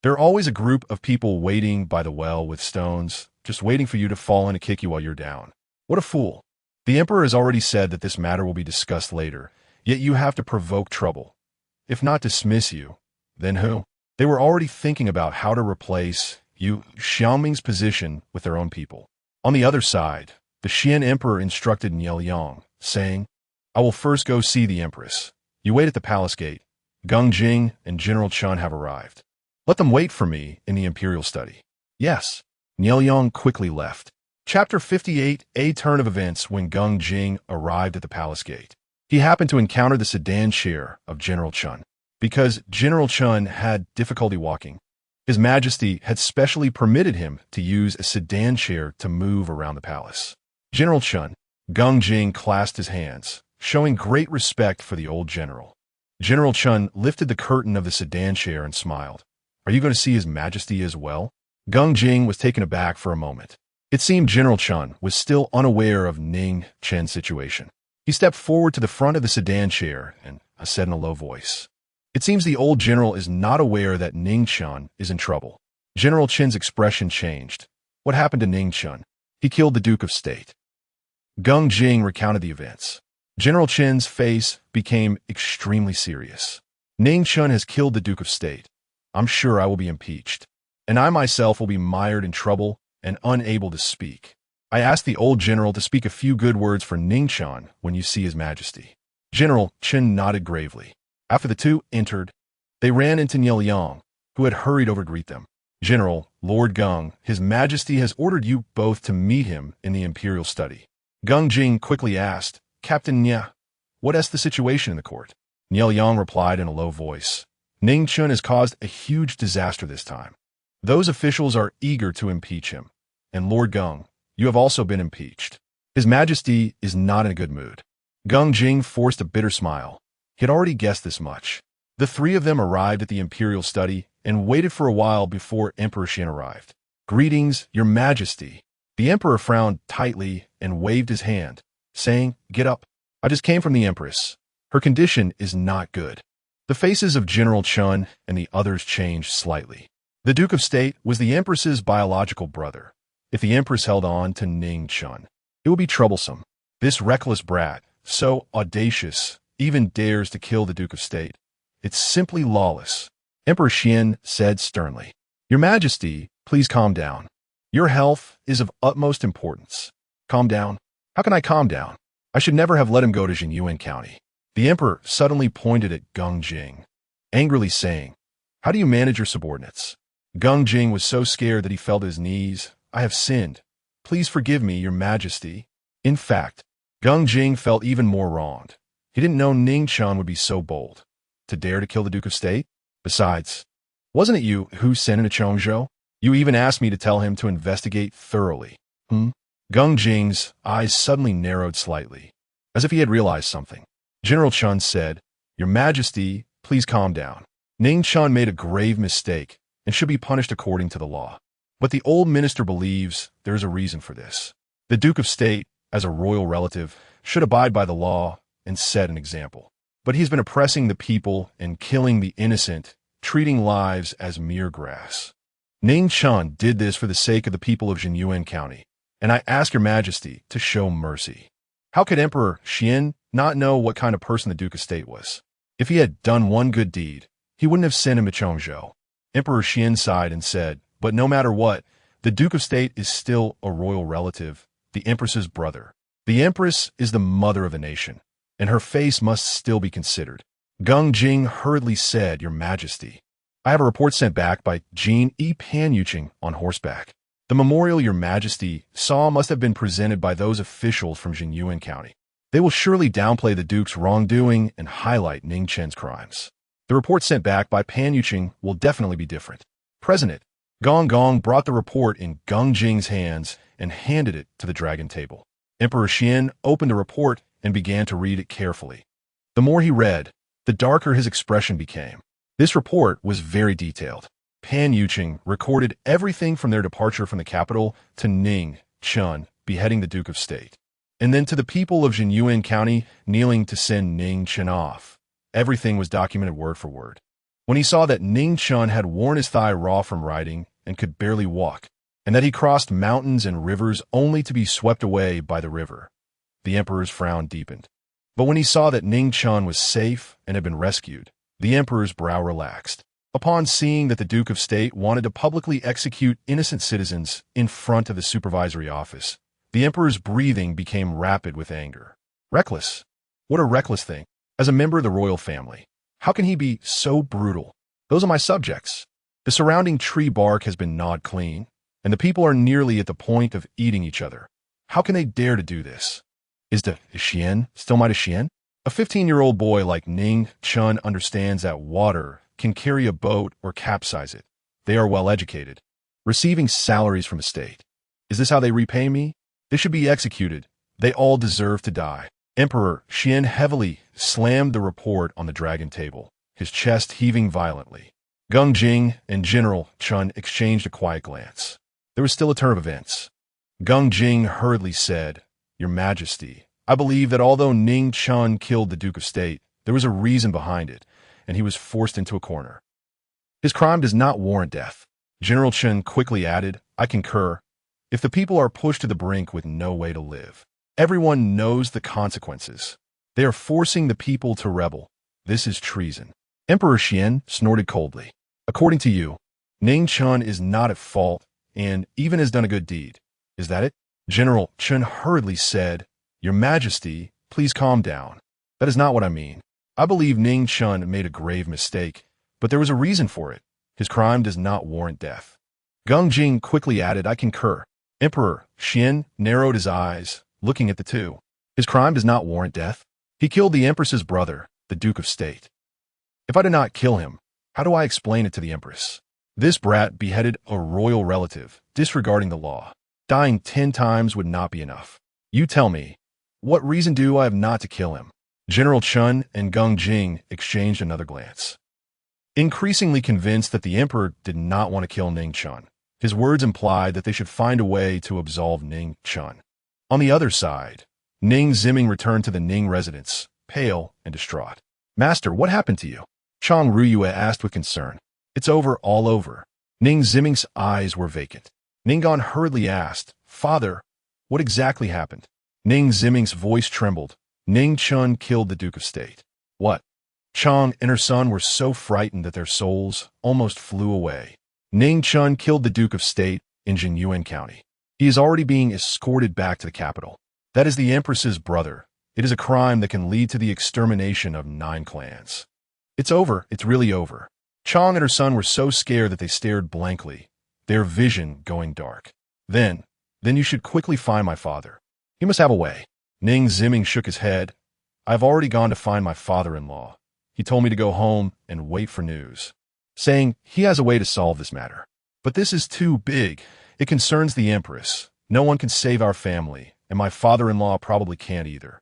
[SPEAKER 1] there are always a group of people waiting by the well with stones, just waiting for you to fall in and kick you while you're down. What a fool. The emperor has already said that this matter will be discussed later, yet you have to provoke trouble. If not dismiss you, then who? They were already thinking about how to replace Yu Xiaoming's position with their own people. On the other side, the Xian emperor instructed Niel Yang, saying, "I will first go see the empress. You wait at the palace gate. Geng Jing and General Chen have arrived. Let them wait for me in the imperial study." Yes. Niel Yang quickly left. Chapter 58, A turn of events when Geng Jing arrived at the palace gate. He happened to encounter the sedan chair of General Chen. Because General Chen had difficulty walking, His Majesty had specially permitted him to use a sedan chair to move around the palace. General Chen, Geng Jing clasped his hands, showing great respect for the old general. General Chen lifted the curtain of the sedan chair and smiled. "Are you going to see His Majesty as well?" Geng Jing was taken aback for a moment. It seemed General Chen was still unaware of Ning Chen's situation. He stepped forward to the front of the sedan chair and said in a low voice, "It seems the old general is not aware that Ning Chen is in trouble." General Chen's expression changed. "What happened to Ning Chen?" "He killed the Duke of State." Geng Jing recounted the events. General Chen's face became extremely serious. "Ning Chen has killed the Duke of State. I'm sure I will be impeached. And I myself will be mired in trouble and unable to speak. I ask the old general to speak a few good words for Ning Chen when you see His Majesty." General Chen nodded gravely. After the two entered, they ran into Niel Yang, who had hurried over to greet them. "General, Lord Geng, His Majesty has ordered you both to meet him in the imperial study." Geng Jing quickly asked, "Captain Nia, what is the situation in the court?" Niel Yang replied in a low voice, "Ning Chen has caused a huge disaster this time. Those officials are eager to impeach him. And Lord Geng, you have also been impeached. His Majesty is not in a good mood." Geng Jing forced a bitter smile. He had already guessed this much. The three of them arrived at the imperial study and waited for a while before Emperor Xian arrived. "Greetings, Your Majesty." The emperor frowned tightly and waved his hand, saying, "Get up. I just came from the empress. Her condition is not good." The faces of General Chen and the others changed slightly. The Duke of State was the empress's biological brother. If the empress held on to Ning Chen, it would be troublesome. This reckless brat, so audacious, even dares to kill the Duke of State. It's simply lawless. Emperor Xian said sternly, "Your Majesty, please calm down. Your health is of utmost importance." "Calm down? How can I calm down? I should never have let him go to Jinyuan County." The emperor suddenly pointed at Geng Jing, angrily saying, "How do you manage your subordinates?" Geng Jing was so scared that he fell to his knees. "I have sinned. Please forgive me, Your Majesty." In fact, Geng Jing felt even more wronged. He didn't know Ning Chen would be so bold, to dare to kill the Duke of State. Besides, wasn't it you who sent him to Chongzhou? You even asked me to tell him to investigate thoroughly. Geng Jing's eyes suddenly narrowed slightly, as if he had realized something. General Chen said, "Your Majesty, please calm down. Ning Chen made a grave mistake and should be punished according to the law. But the old minister believes there is a reason for this. The Duke of State, as a royal relative, should abide by the law and set an example. But he's been oppressing the people and killing the innocent, treating lives as mere grass. Ning Chen did this for the sake of the people of Jinyuan County, and I ask Your Majesty to show mercy." How could Emperor Xian not know what kind of person the Duke of State was? If he had done one good deed, he wouldn't have sent him to Chongzhou. Emperor Xian sighed and said, "But no matter what, the Duke of State is still a royal relative, the Empress's brother. The Empress is the mother of the nation, and her face must still be considered." Geng Jing hurriedly said, "Your Majesty, I have a report sent back by Jean E. Panyuching on horseback. The memorial Your Majesty saw must have been presented by those officials from Jinyuan County. They will surely downplay the Duke's wrongdoing and highlight Ning Chen's crimes. The report sent back by Pan Yuqing will definitely be different. President Gong Gong brought the report in Geng Jing's hands and handed it to the dragon table. Emperor Xian opened the report and began to read it carefully. The more he read, the darker his expression became. This report was very detailed. Pan Yuqing recorded everything from their departure from the capital to Ning Chen beheading the Duke of State, and then to the people of Jinyuan County kneeling to send Ning Chen off. Everything was documented word for word. When he saw that Ning Chen had worn his thigh raw from riding and could barely walk, and that he crossed mountains and rivers only to be swept away by the river, the emperor's frown deepened. But when he saw that Ning Chen was safe and had been rescued, the emperor's brow relaxed. Upon seeing that the Duke of State wanted to publicly execute innocent citizens in front of the supervisory office, the emperor's breathing became rapid with anger. Reckless. What a reckless thing. As a member of the royal family, how can he be so brutal? Those are my subjects. The surrounding tree bark has been gnawed clean, and the people are nearly at the point of eating each other. How can they dare to do this? Is Xian still my Xian? A 15-year-old boy like Ning Chen understands that water can carry a boat or capsize it. They are well educated, receiving salaries from the state. Is this how they repay me? They should be executed. They all deserve to die. Emperor Xian heavily slammed the report on the dragon table, his chest heaving violently. Geng Jing and General Chen exchanged a quiet glance. There was still a turn of events. Geng Jing hurriedly said, "Your Majesty, I believe that although Ning Chen killed the Duke of State, there was a reason behind it, and he was forced into a corner. His crime does not warrant death." General Chen quickly added, "I concur. If the people are pushed to the brink with no way to live, everyone knows the consequences. They are forcing the people to rebel. This is treason." Emperor Xian snorted coldly. "According to you, Ning Chen is not at fault and even has done a good deed. Is that it?" General Chen hurriedly said, "Your Majesty, please calm down. That is not what I mean. I believe Ning Chen made a grave mistake, but there was a reason for it. His crime does not warrant death." Geng Jing quickly added, "I concur." Emperor Xian narrowed his eyes, looking at the two. "His crime does not warrant death. He killed the Empress's brother, the Duke of State. If I did not kill him, how do I explain it to the Empress? This brat beheaded a royal relative, disregarding the law. Dying 10 times would not be enough. You tell me, what reason do I have not to kill him?" General Chen and Geng Jing exchanged another glance. Increasingly convinced that the emperor did not want to kill Ning Chen, his words implied that they should find a way to absolve Ning Chen. On the other side, Ning Ziming returned to the Ning residence, pale and distraught. "Master, what happened to you?" Chang Ruyue asked with concern. "It's over, all over." Ning Ziming's eyes were vacant. Ninggon hurriedly asked, "Father, what exactly happened?" Ning Ziming's voice trembled. "Ning Chen killed the Duke of State." "What?" Chang and her son were so frightened that their souls almost flew away. "Ning Chen killed the Duke of State in Jinyuan County. He is already being escorted back to the capital. That is the Empress's brother. It is a crime that can lead to the extermination of 9 clans. It's over. It's really over." Chang and her son were so scared that they stared blankly, their vision going dark. Then you should quickly find my father. He must have a way." Ning Ziming shook his head. "I've already gone to find my father-in-law. He told me to go home and wait for news, saying he has a way to solve this matter. But this is too big. It concerns the Empress. No one can save our family, and my father-in-law probably can't either.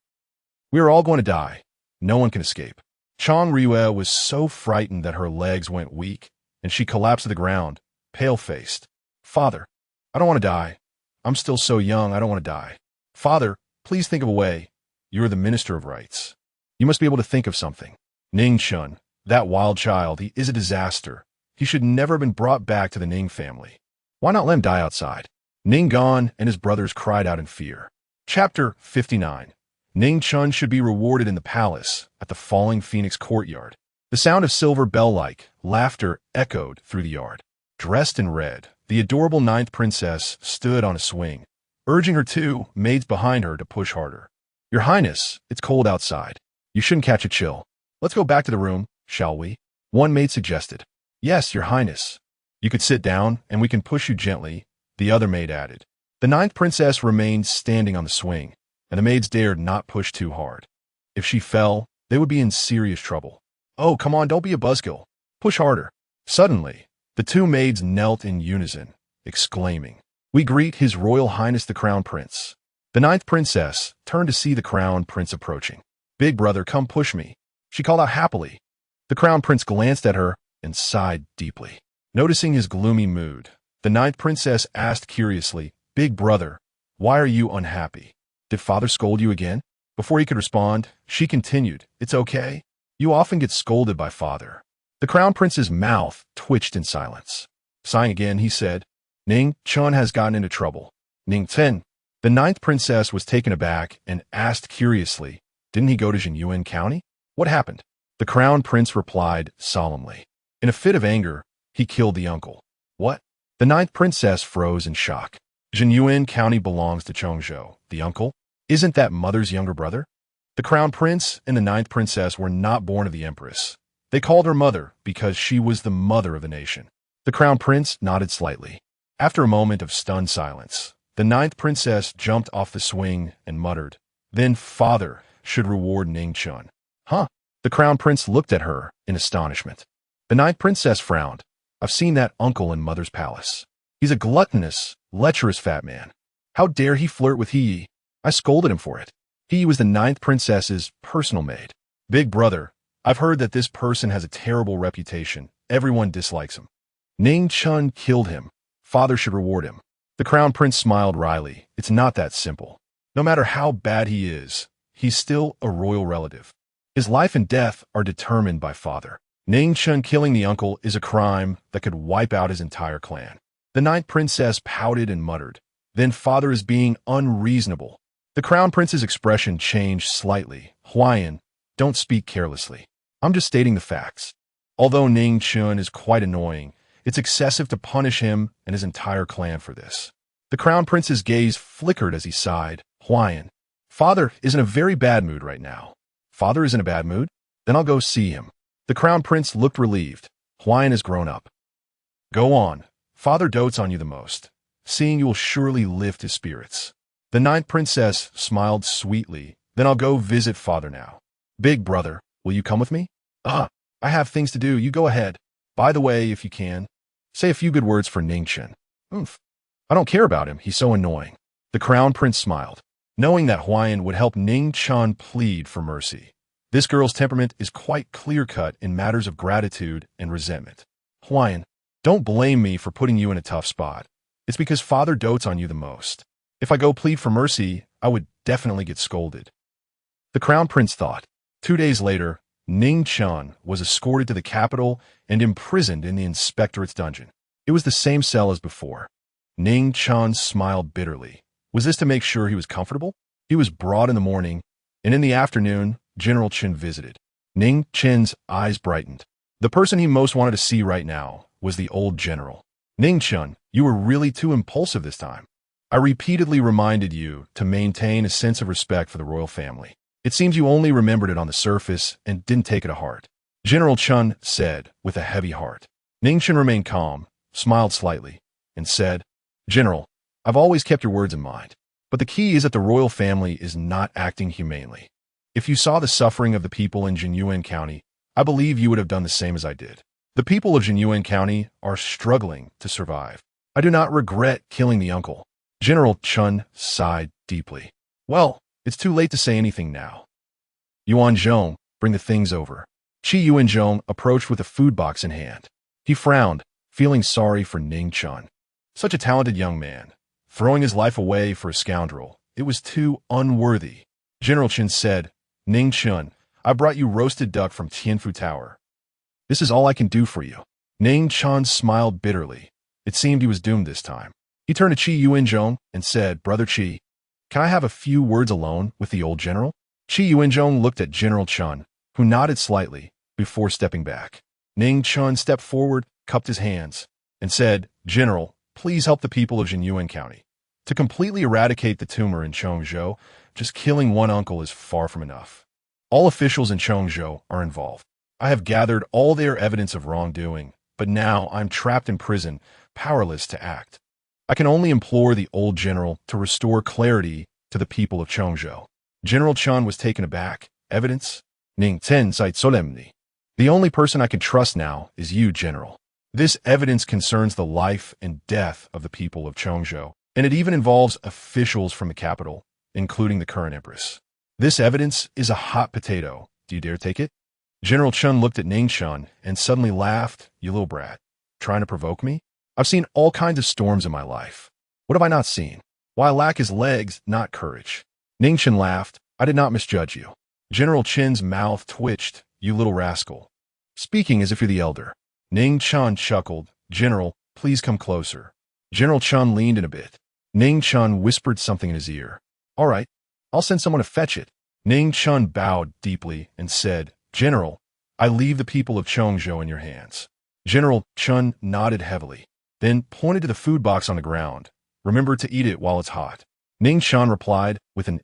[SPEAKER 1] We are all going to die. No one can escape." Chang Riyue was so frightened that her legs went weak, and she collapsed to the ground, pale-faced. "Father, I don't want to die. I'm still so young, I don't want to die. Father, please think of a way. You are the Minister of Rights. You must be able to think of something. Ning Chen, that wild child, he is a disaster. He should never have been brought back to the Ning family. Why not let him die outside?" Ning Gon and his brothers cried out in fear. Chapter 59. Ning Chen should be rewarded in the palace at the Falling Phoenix courtyard. The sound of silver bell-like laughter echoed through the yard. Dressed in red, the adorable 9th princess stood on a swing, urging her 2 maids behind her to push harder. "Your Highness, it's cold outside. You shouldn't catch a chill. Let's go back to the room, shall we?" one maid suggested. "Yes, Your Highness. You could sit down, and we can push you gently," the other maid added. The 9th princess remained standing on the swing, and the maids dared not push too hard. If she fell, they would be in serious trouble. "Oh, come on, don't be a buzzkill. Push harder." Suddenly, the two maids knelt in unison, exclaiming, "We greet His Royal Highness the Crown Prince." The ninth princess turned to see the Crown Prince approaching. "Big brother, come push me," she called out happily. The Crown Prince glanced at her and sighed deeply. Noticing his gloomy mood, the ninth princess asked curiously, "Big brother, why are you unhappy? Did father scold you again?" Before he could respond, she continued, "It's okay. You often get scolded by father." The Crown Prince's mouth twitched in silence. Sighing again, he said, "Ning Chen has gotten into trouble." "Ning Chen?" The ninth princess was taken aback and asked curiously, "Didn't he go to Jinyuan County? What happened?" The Crown Prince replied solemnly, "In a fit of anger, he killed the uncle." "What?" The ninth princess froze in shock. "Jinyuan County belongs to Chongzhou. The uncle? Isn't that mother's younger brother?" The Crown Prince and the ninth princess were not born of the empress. They called her mother because she was the mother of the nation. The Crown Prince nodded slightly. After a moment of stunned silence, the ninth princess jumped off the swing and muttered, "Then father should reward Ning Chen." "Huh?" The Crown Prince looked at her in astonishment. The ninth princess frowned. "I've seen that uncle in mother's palace. He's a gluttonous, lecherous fat man. How dare he flirt with He? I scolded him for it. He was the ninth princess's personal maid. Big brother, I've heard that this person has a terrible reputation. Everyone dislikes him. Ning Chen killed him. Father should reward him." The Crown Prince smiled wryly. "It's not that simple. No matter how bad he is, he's still a royal relative. His life and death are determined by father. Ning Chen killing the uncle is a crime that could wipe out his entire clan." The ninth princess pouted and muttered, "Then father is being unreasonable." The Crown Prince's expression changed slightly. "Huayan, don't speak carelessly. I'm just stating the facts. Although Ning Chen is quite annoying, it's excessive to punish him and his entire clan for this." The Crown Prince's gaze flickered as he sighed. "Huayan, father is in a very bad mood right now." "Father is in a bad mood? Then I'll go see him." The Crown Prince looked relieved. "Huayan has grown up. Go on. Father dotes on you the most. Seeing you will surely lift his spirits." The ninth princess smiled sweetly. "Then I'll go visit father now." "Big brother, will you come with me?" I have things to do. You go ahead. By the way, if you can, say a few good words for Ning Chen." "Oomph. I don't care about him. He's so annoying." The Crown Prince smiled, knowing that Huayan would help Ning Chen plead for mercy. This girl's temperament is quite clear-cut in matters of gratitude and resentment. "Huayan, don't blame me for putting you in a tough spot. It's because father dotes on you the most. If I go plead for mercy, I would definitely get scolded." The Crown Prince thought. 2 days later, Ning Chen was escorted to the capital and imprisoned in the inspectorate's dungeon. It was the same cell as before. Ning Chen smiled bitterly. Was this to make sure he was comfortable? He was brought in the morning, and in the afternoon, General Chen visited. Ning Chen's eyes brightened. The person he most wanted to see right now was the old general. "Ning Chen, you were really too impulsive this time. I repeatedly reminded you to maintain a sense of respect for the royal family. It seems you only remembered it on the surface and didn't take it to heart," General Chen said with a heavy heart. Ning Chen remained calm, smiled slightly, and said, "General, I've always kept your words in mind, but the key is that the royal family is not acting humanely. If you saw the suffering of the people in Jinyuan County, I believe you would have done the same as I did. The people of Jinyuan County are struggling to survive. I do not regret killing the uncle." General Chen sighed deeply. "Well, it's too late to say anything now. Yuan Zhong, bring the things over." Qi Yuanzhong approached with a food box in hand. He frowned, feeling sorry for Ning Chen. Such a talented young man, throwing his life away for a scoundrel. It was too unworthy. General Chen said, "Ning Chen, I brought you roasted duck from Tianfu Tower. This is all I can do for you." Ning Chen smiled bitterly. It seemed he was doomed this time. He turned to Qi Yuanzhong and said, "Brother Qi, can I have a few words alone with the old general?" Qi Yuanzhong looked at General Chen, who nodded slightly before stepping back. Ning Chen stepped forward, cupped his hands, and said, "General, please help the people of Jinyuan County. To completely eradicate the tumor in Chongzhou, just killing one uncle is far from enough. All officials in Chongzhou are involved. I have gathered all their evidence of wrongdoing, but now I'm trapped in prison, powerless to act. I can only implore the old general to restore clarity to the people of Chongzhou. General Chen was taken aback. Evidence? Ning Chen said solemnly. The only person I can trust now is you, General. This evidence concerns the life and death of the people of Chongzhou, and it even involves officials from the capital, including the current empress. This evidence is a hot potato. Do you dare take it? General Chen looked at Ning Chen and suddenly laughed. You little brat. Trying to provoke me? I've seen all kinds of storms in my life. What have I not seen? Why, I lack his legs, not courage. Ning Chen laughed. I did not misjudge you. General Chen's mouth twitched. You little rascal. Speaking as if you're the elder. Ning Chen chuckled. General, please come closer. General Chen leaned in a bit. Ning Chen whispered something in his ear. All right, I'll send someone to fetch it. Ning Chen bowed deeply and said, General, I leave the people of Chongzhou in your hands. General Chen nodded heavily, then pointed to the food box on the ground. Remember to eat it while it's hot. Ning Chen replied with an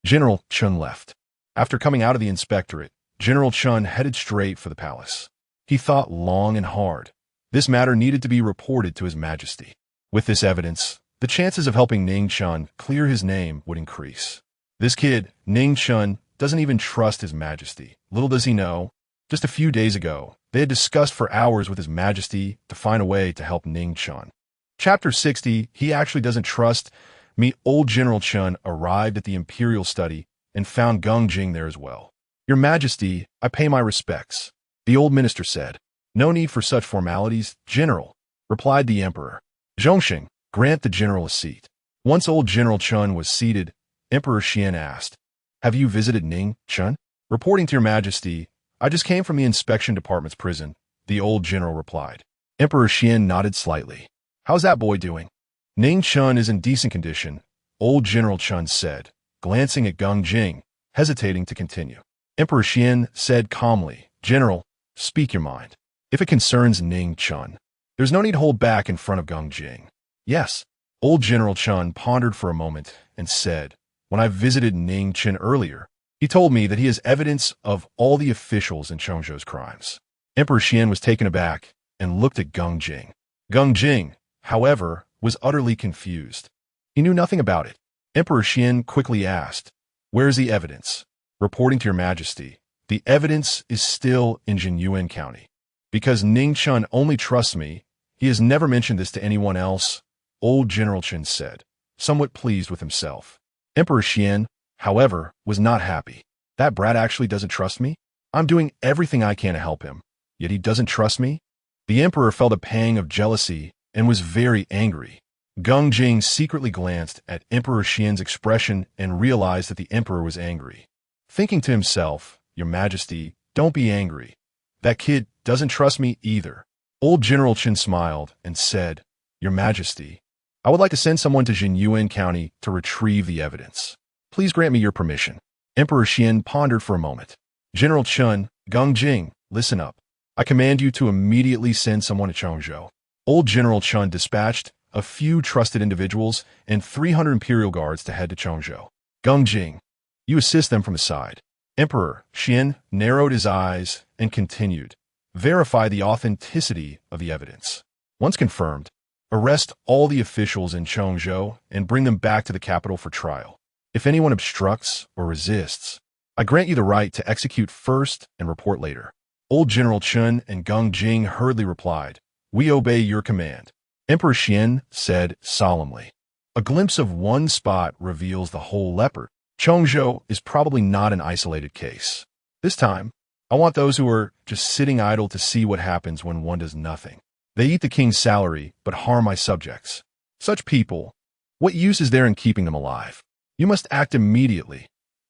[SPEAKER 1] General Chen left. After coming out of the inspectorate, General Chen headed straight for the palace. He thought long and hard. This matter needed to be reported to His Majesty. With this evidence, the chances of helping Ning Chen clear his name would increase. This kid, Ning Chen, doesn't even trust His Majesty. Little does he know, just a few days ago, they had discussed for hours with His Majesty to find a way to help Ning Chen. Chapter 60, He actually doesn't trust me. Old General Chen arrived at the imperial study and found Gung Jing there as well. Your Majesty, I pay my respects. The old minister said. No need for such formalities, General, replied the emperor. Zhongxing, grant the general a seat. Once old General Chen was seated, Emperor Xian asked, Have you visited Ning Chen? Reporting to your Majesty, I just came from the inspection department's prison, the old general replied. Emperor Xian nodded slightly. How's that boy doing? Ning Chen is in decent condition, old General Chen said, glancing at Gung Jing, hesitating to continue. Emperor Xian said calmly, General, speak your mind. If it concerns Ning Chen, there's no need to hold back in front of Gung Jing. Yes. Old General Chen pondered for a moment and said, When I visited Ning Chen earlier, he told me that he has evidence of all the officials in Chongzhou's crimes. Emperor Xian was taken aback and looked at Gung Jing. Gung Jing, however, was utterly confused. He knew nothing about it. Emperor Xian quickly asked, Where is the evidence? Reporting to your Majesty, the evidence is still in Jinyuan County. Because Ning Chen only trusts me, he has never mentioned this to anyone else, old General Chen said, somewhat pleased with himself. Emperor Xian, however, was not happy. That brat actually doesn't trust me? I'm doing everything I can to help him, yet he doesn't trust me? The emperor felt a pang of jealousy and was very angry. Gung Jing secretly glanced at Emperor Xian's expression and realized that the emperor was angry. Thinking to himself, Your Majesty, don't be angry. That kid doesn't trust me either. Old General Chen smiled and said, Your Majesty, I would like to send someone to Jinyuan County to retrieve the evidence. Please grant me your permission. Emperor Xian pondered for a moment. General Chen, Gung Jing, listen up. I command you to immediately send someone to Chongzhou. Old General Chen dispatched a few trusted individuals and 300 imperial guards to head to Chongzhou. Gung Jing, you assist them from the side. Emperor Xian narrowed his eyes and continued, Verify the authenticity of the evidence. Once confirmed, arrest all the officials in Chongzhou and bring them back to the capital for trial. If anyone obstructs or resists, I grant you the right to execute first and report later. Old General Chen and Gung Jing hurriedly replied, We obey your command. Emperor Xian said solemnly, A glimpse of one spot reveals the whole leopard. Chongzhou is probably not an isolated case. This time, I want those who are just sitting idle to see what happens when one does nothing. They eat the king's salary, but harm my subjects. Such people, what use is there in keeping them alive? You must act immediately.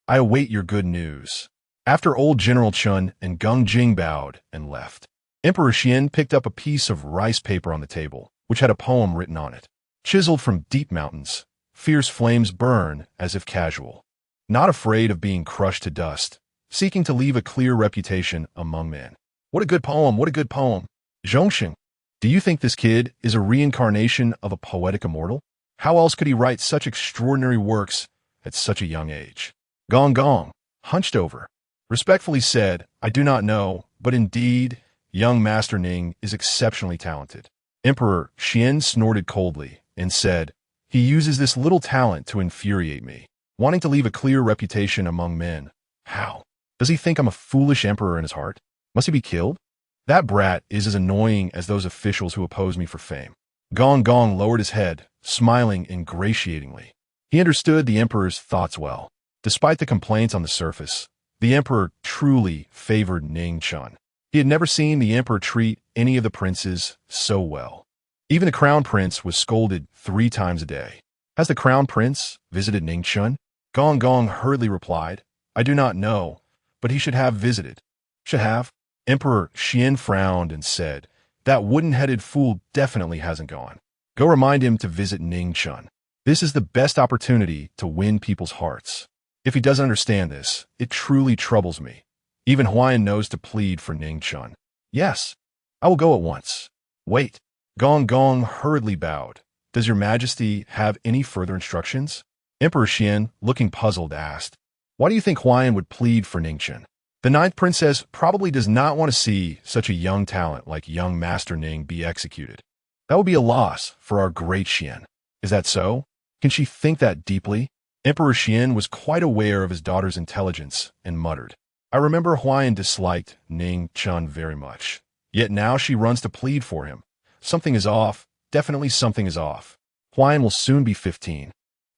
[SPEAKER 1] I await your good news. After old General Chen and Gung Jing bowed and left, Emperor Xian picked up a piece of rice paper on the table, which had a poem written on it. Chiseled from deep mountains, fierce flames burn as if casual. Not afraid of being crushed to dust, seeking to leave a clear reputation among men. What a good poem, what a good poem. Zhongxing, do you think this kid is a reincarnation of a poetic immortal? How else could he write such extraordinary works at such a young age? Gong Gong, hunched over, respectfully said, I do not know, but indeed, young Master Ning is exceptionally talented. Emperor Xian snorted coldly and said, He uses this little talent to infuriate me, wanting to leave a clear reputation among men. How? Does he think I'm a foolish emperor in his heart? Must he be killed? That brat is as annoying as those officials who oppose me for fame. Gong Gong lowered his head, smiling ingratiatingly. He understood the emperor's thoughts well. Despite the complaints on the surface, the emperor truly favored Ning Chen. He had never seen the emperor treat any of the princes so well. Even the crown prince was scolded 3 times a day. Has the crown prince visited Ning Chen? Gong Gong hurriedly replied, I do not know, but he should have visited. Should have? Emperor Xian frowned and said, that wooden-headed fool definitely hasn't gone. Go remind him to visit Ning Chen. This is the best opportunity to win people's hearts. If he doesn't understand this, it truly troubles me. Even Huayan knows to plead for Ning Chen. Yes, I will go at once. Wait. Gong Gong hurriedly bowed. Does your majesty have any further instructions? Emperor Xian, looking puzzled, asked, why do you think Huayan would plead for Ning Chen? The 9th princess probably does not want to see such a young talent like young Master Ning be executed. That would be a loss for our Great Xuan. Is that so? Can she think that deeply? Emperor Xian was quite aware of his daughter's intelligence and muttered, I remember Huayan disliked Ning Chen very much. Yet now she runs to plead for him. Something is off. Definitely something is off. Huayan will soon be 15.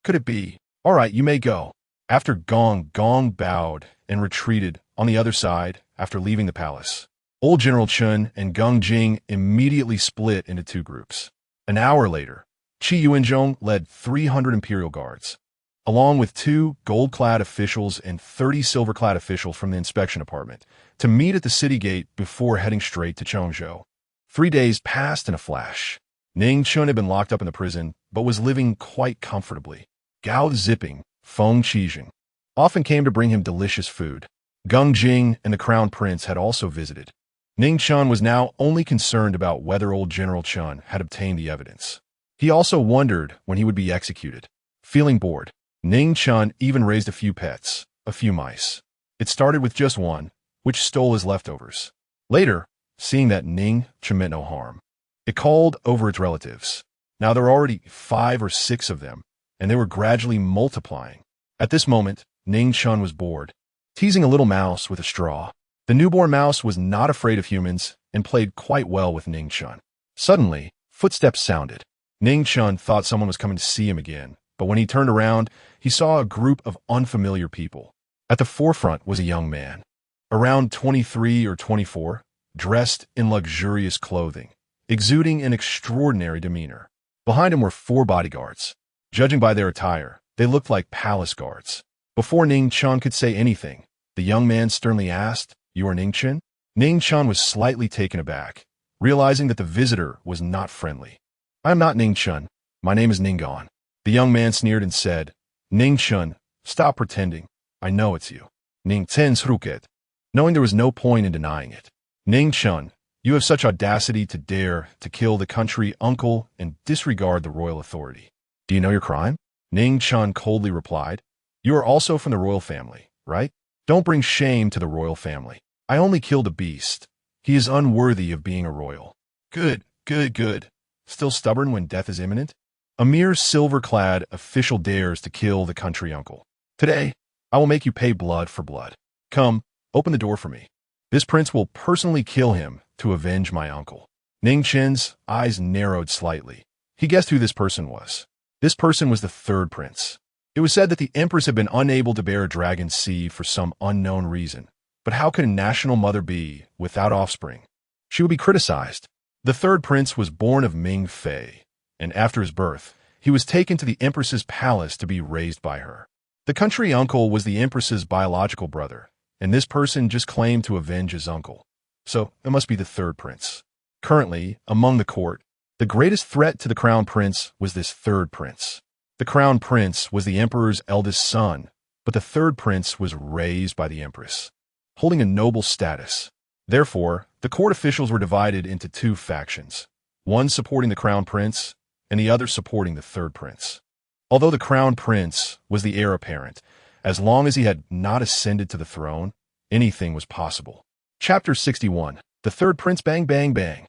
[SPEAKER 1] Could it be? All right, you may go. After Gong Gong bowed and retreated on the other side after leaving the palace, Old General Chen and Geng Jing immediately split into 2 groups. An hour later, Qi Yuanzhong led 300 imperial guards, along with 2 gold-clad officials and 30 silver-clad officials from the inspection department, to meet at the city gate before heading straight to Chongzhou. 3 days passed in a flash. Ning Chen had been locked up in the prison, but was living quite comfortably. Gao Zipping, Feng Qizheng, often came to bring him delicious food. Geng Jing and the crown prince had also visited. Ning Chen was now only concerned about whether old General Chen had obtained the evidence. He also wondered when he would be executed. Feeling bored, Ning Chen even raised a few pets, a few mice. It started with just one, which stole his leftovers. Later, seeing that Ning Chen meant no harm, it called over its relatives. Now there were already 5 or 6 of them, and they were gradually multiplying. At this moment, Ning Chen was bored, teasing a little mouse with a straw. The newborn mouse was not afraid of humans and played quite well with Ning Chen. Suddenly, footsteps sounded. Ning Chen thought someone was coming to see him again, but when he turned around, he saw a group of unfamiliar people. At the forefront was a young man, around 23 or 24, dressed in luxurious clothing, exuding an extraordinary demeanor. Behind him were 4 bodyguards. Judging by their attire, they looked like palace guards. Before Ning Chen could say anything, the young man sternly asked, You are Ning Chen? Ning Chen was slightly taken aback, realizing that the visitor was not friendly. I am not Ning Chen. My name is Ning Gon. The young man sneered and said, Ning Chen, stop pretending. I know it's you. Ning Chen's ruket. Knowing there was no point in denying it. Ning Chen, you have such audacity to dare to kill the country uncle and disregard the royal authority. Do you know your crime? Ning Chen coldly replied, You are also from the royal family, right? Don't bring shame to the royal family. I only killed a beast. He is unworthy of being a royal. Good. Still stubborn when death is imminent? A mere silver-clad official dares to kill the country uncle. Today, I will make you pay blood for blood. Come, open the door for me. This prince will personally kill him to avenge my uncle. Ning Chen's eyes narrowed slightly. He guessed who this person was. This person was the 3rd prince. It was said that the empress had been unable to bear a dragon's seed for some unknown reason. But how could a national mother be without offspring? She would be criticized. The 3rd prince was born of Ming Fei, and after his birth, he was taken to the empress's palace to be raised by her. The country uncle was the empress's biological brother, and this person just claimed to avenge his uncle. So it must be the 3rd prince. Currently, among the court, the greatest threat to the crown prince was this 3rd prince. The crown prince was the emperor's eldest son, but the 3rd prince was raised by the empress, holding a noble status. Therefore, the court officials were divided into 2 factions, one supporting the crown prince and the other supporting the 3rd prince. Although the crown prince was the heir apparent, as long as he had not ascended to the throne, anything was possible. Chapter 61. The 3rd prince. Bang, bang, bang.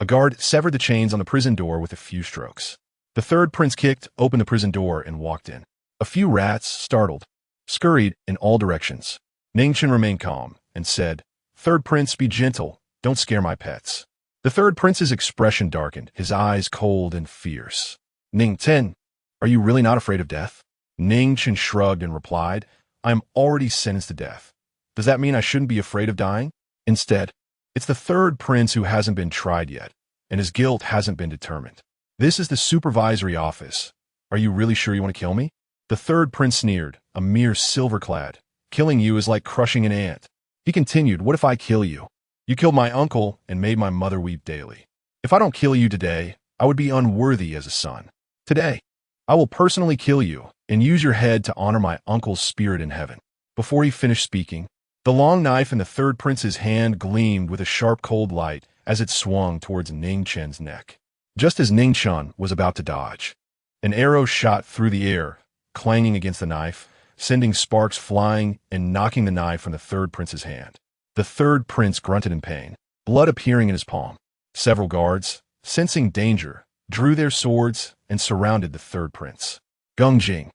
[SPEAKER 1] A guard severed the chains on the prison door with a few strokes. The third prince kicked open the prison door and walked in. A few rats, startled, scurried in all directions. Ning Chen remained calm and said, "Third prince, be gentle. Don't scare my pets." The third prince's expression darkened, his eyes cold and fierce. "Ning Chen, are you really not afraid of death?" Ning Chen shrugged and replied, "I am already sentenced to death. Does that mean I shouldn't be afraid of dying? Instead, it's the third prince who hasn't been tried yet, and his guilt hasn't been determined. This is the supervisory office. Are you really sure you want to kill me?" The third prince sneered, a mere silver-clad. "Killing you is like crushing an ant." He continued, "What if I kill you? You killed my uncle and made my mother weep daily. If I don't kill you today, I would be unworthy as a son. Today, I will personally kill you and use your head to honor my uncle's spirit in heaven." Before he finished speaking, the long knife in the third prince's hand gleamed with a sharp cold light as it swung towards Ning Chen's neck. Just as Ning Chen was about to dodge, an arrow shot through the air, clanging against the knife, sending sparks flying and knocking the knife from the third prince's hand. The third prince grunted in pain, blood appearing in his palm. Several guards, sensing danger, drew their swords and surrounded the third prince. Gung Jing.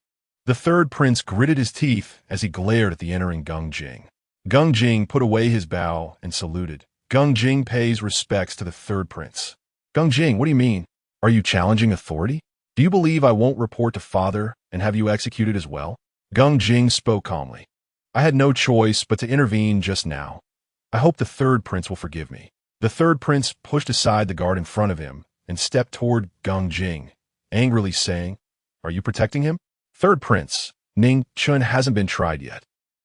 [SPEAKER 1] The third prince gritted his teeth as he glared at the entering Gung Jing. Gung Jing put away his bow and saluted. Gung Jing pays respects to the third prince. "Gung Jing, what do you mean? Are you challenging authority? Do you believe I won't report to father and have you executed as well?" Gung Jing spoke calmly. "I had no choice but to intervene just now. I hope the third prince will forgive me." The third prince pushed aside the guard in front of him and stepped toward Gung Jing, angrily saying, "Are you protecting him?" "Third prince, Ning Chen hasn't been tried yet.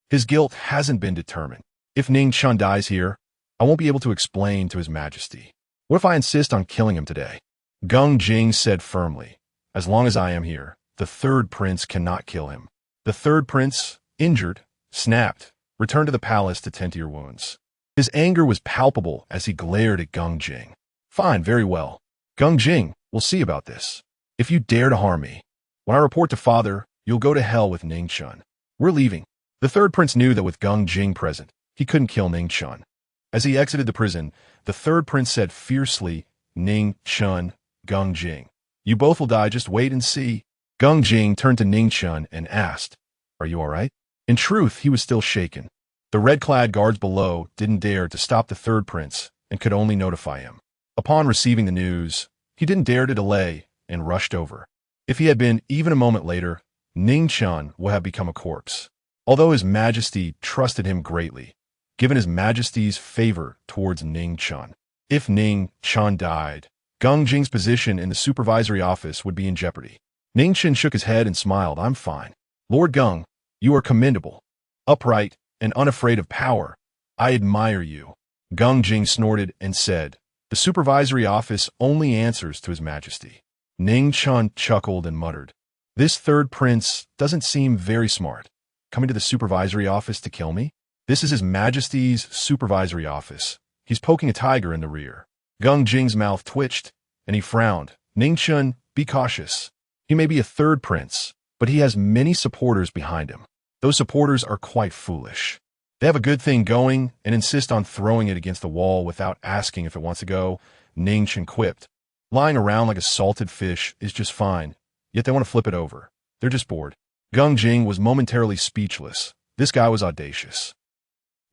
[SPEAKER 1] His guilt hasn't been determined. If Ning Chen dies here, I won't be able to explain to his majesty. What if I insist on killing him today?" Gung Jing said firmly, "As long as I am here, the third prince cannot kill him." The third prince, injured, snapped, "Return to the palace to tend to your wounds." His anger was palpable as he glared at Gung Jing. "Fine, very well. Gung Jing, we'll see about this. If you dare to harm me, when I report to father, you'll go to hell with Ning Chen. We're leaving." The third prince knew that with Gung Jing present, he couldn't kill Ning Chen. As he exited the prison, the third prince said fiercely, "Ning Chen, Gung Jing, you both will die, just wait and see." Gung Jing turned to Ning Chen and asked, "Are you all right?" In truth, he was still shaken. The red-clad guards below didn't dare to stop the third prince and could only notify him. Upon receiving the news, he didn't dare to delay and rushed over. If he had been even a moment later, Ning Chen would have become a corpse. Although His Majesty trusted him greatly, given His Majesty's favor towards Ning Chen, if Ning Chen died, Gung Jing's position in the supervisory office would be in jeopardy. Ning Chen shook his head and smiled. "I'm fine. Lord Gung, you are commendable. Upright and unafraid of power. I admire you." Gung Jing snorted and said, "The supervisory office only answers to His Majesty." Ning Chen chuckled and muttered, "This third prince doesn't seem very smart, coming to the supervisory office to kill me. This is His Majesty's supervisory office. He's poking a tiger in the rear." Gung Jing's mouth twitched, and he frowned. "Ning Chen, be cautious. He may be a third prince, but he has many supporters behind him. Those supporters are quite foolish. They have a good thing going and insist on throwing it against the wall without asking if it wants to go." Ning Chen quipped, "Lying around like a salted fish is just fine, yet they want to flip it over. They're just bored." Gung Jing was momentarily speechless. This guy was audacious,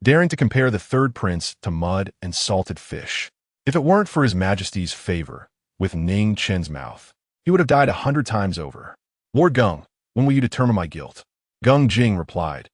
[SPEAKER 1] daring to compare the third prince to mud and salted fish. If it weren't for His Majesty's favor with Ning Chen's mouth, he would have died 100 times over. "Lord Gung, when will you determine my guilt?" Gung Jing replied,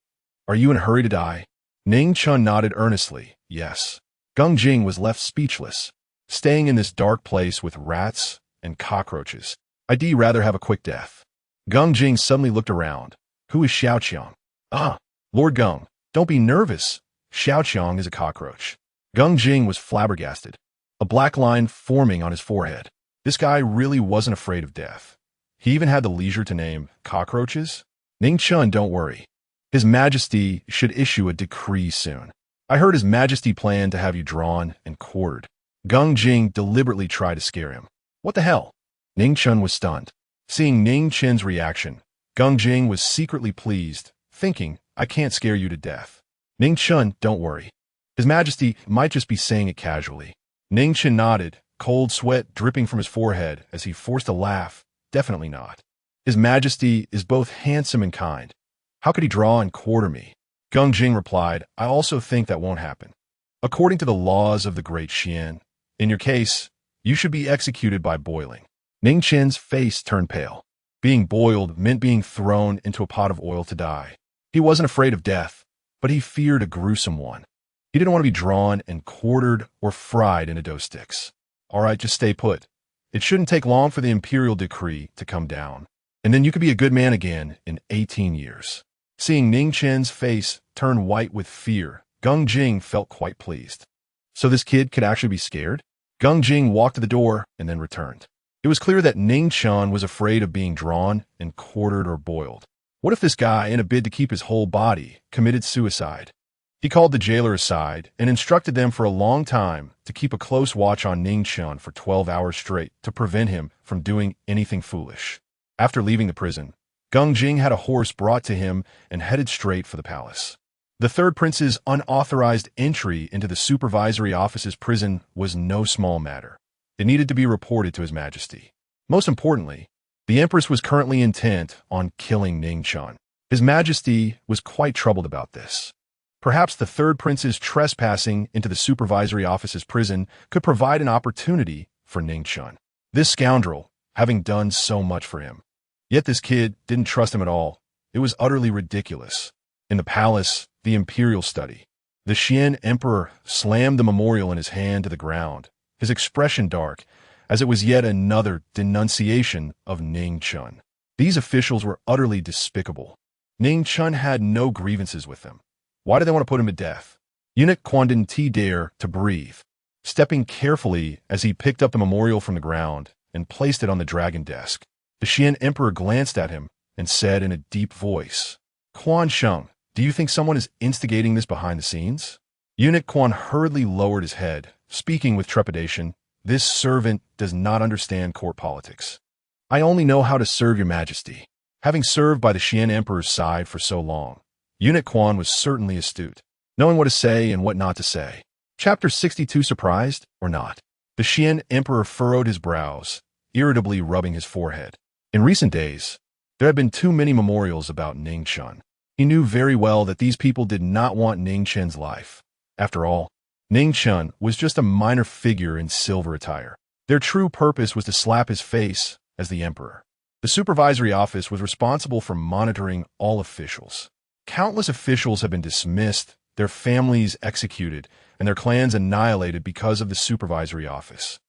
[SPEAKER 1] "Are you in a hurry to die?" Ning Chen nodded earnestly, "Yes." Gung Jing was left speechless. "Staying in this dark place with rats and cockroaches, I'd rather have a quick death." Gung Jing suddenly looked around. "Who is Xiaoqiang?" "Ah, Lord Gung, don't be nervous. Xiaoqiang is a cockroach." Gung Jing was flabbergasted, a black line forming on his forehead. This guy really wasn't afraid of death. He even had the leisure to name cockroaches. "Ning Chen, don't worry. His Majesty should issue a decree soon. I heard His Majesty planned to have you drawn and quartered." Gung Jing deliberately tried to scare him. "What the hell?" Ning Chen was stunned. Seeing Ning Chen's reaction, Gung Jing was secretly pleased, thinking, "I can't scare you to death. Ning Chen, don't worry. His Majesty might just be saying it casually." Ning Chen nodded, cold sweat dripping from his forehead as he forced a laugh Definitely not. His Majesty is both handsome and kind. How could he draw and quarter me? Gung Jing replied, I also think that won't happen. According to the laws of the Great Xuan, in your case, you should be executed by boiling. Ning Chen's face turned pale. Being boiled meant being thrown into a pot of oil to die. He wasn't afraid of death, but he feared a gruesome one. He didn't want to be drawn and quartered or fried into dough sticks. All right, just stay put. It shouldn't take long for the imperial decree to come down, and then you could be a good man again in 18 years. Seeing Ning Chen's face turn white with fear, Gung Jing felt quite pleased. So this kid could actually be scared? Gung Jing walked to the door and then returned. It was clear that Ning Chen was afraid of being drawn and quartered or boiled. What if this guy, in a bid to keep his whole body, committed suicide? He called the jailer aside and instructed them for a long time to keep a close watch on Ning Chen for 12 hours straight to prevent him from doing anything foolish. After leaving the prison, Gung Jing had a horse brought to him and headed straight for the palace. The third prince's unauthorized entry into the supervisory office's prison was no small matter. It needed to be reported to His Majesty. Most importantly, the Empress was currently intent on killing Ning Chen. His Majesty was quite troubled about this. Perhaps the third prince's trespassing into the supervisory office's prison could provide an opportunity for Ning Chen. This scoundrel, having done so much for him. Yet this kid didn't trust him at all. It was utterly ridiculous. In the palace, the imperial study, the Xian emperor slammed the memorial in his hand to the ground, his expression dark, as it was yet another denunciation of Ning Chen. These officials were utterly despicable. Ning Chen had no grievances with them. Why did they want to put him to death? Eunuch Quan didn't dare to breathe, stepping carefully as he picked up the memorial from the ground and placed it on the dragon desk. The Xian emperor glanced at him and said in a deep voice, Quan Sheng, do you think someone is instigating this behind the scenes? Eunuch Quan hurriedly lowered his head, speaking with trepidation. This servant does not understand court politics. I only know how to serve your majesty. Having served by the Xian emperor's side for so long, Eunuch Quan was certainly astute, knowing what to say and what not to say. Chapter 62. Surprised or not? The Xian emperor furrowed his brows, irritably rubbing his forehead. In recent days, there had been too many memorials about Ning Chen. He knew very well that these people did not want Ning Chen's life. After all, Ning Chen was just a minor figure in silver attire. Their true purpose was to slap his face as the emperor. The supervisory office was responsible for monitoring all officials. Countless officials have been dismissed, their families executed, and their clans annihilated because of the supervisory office.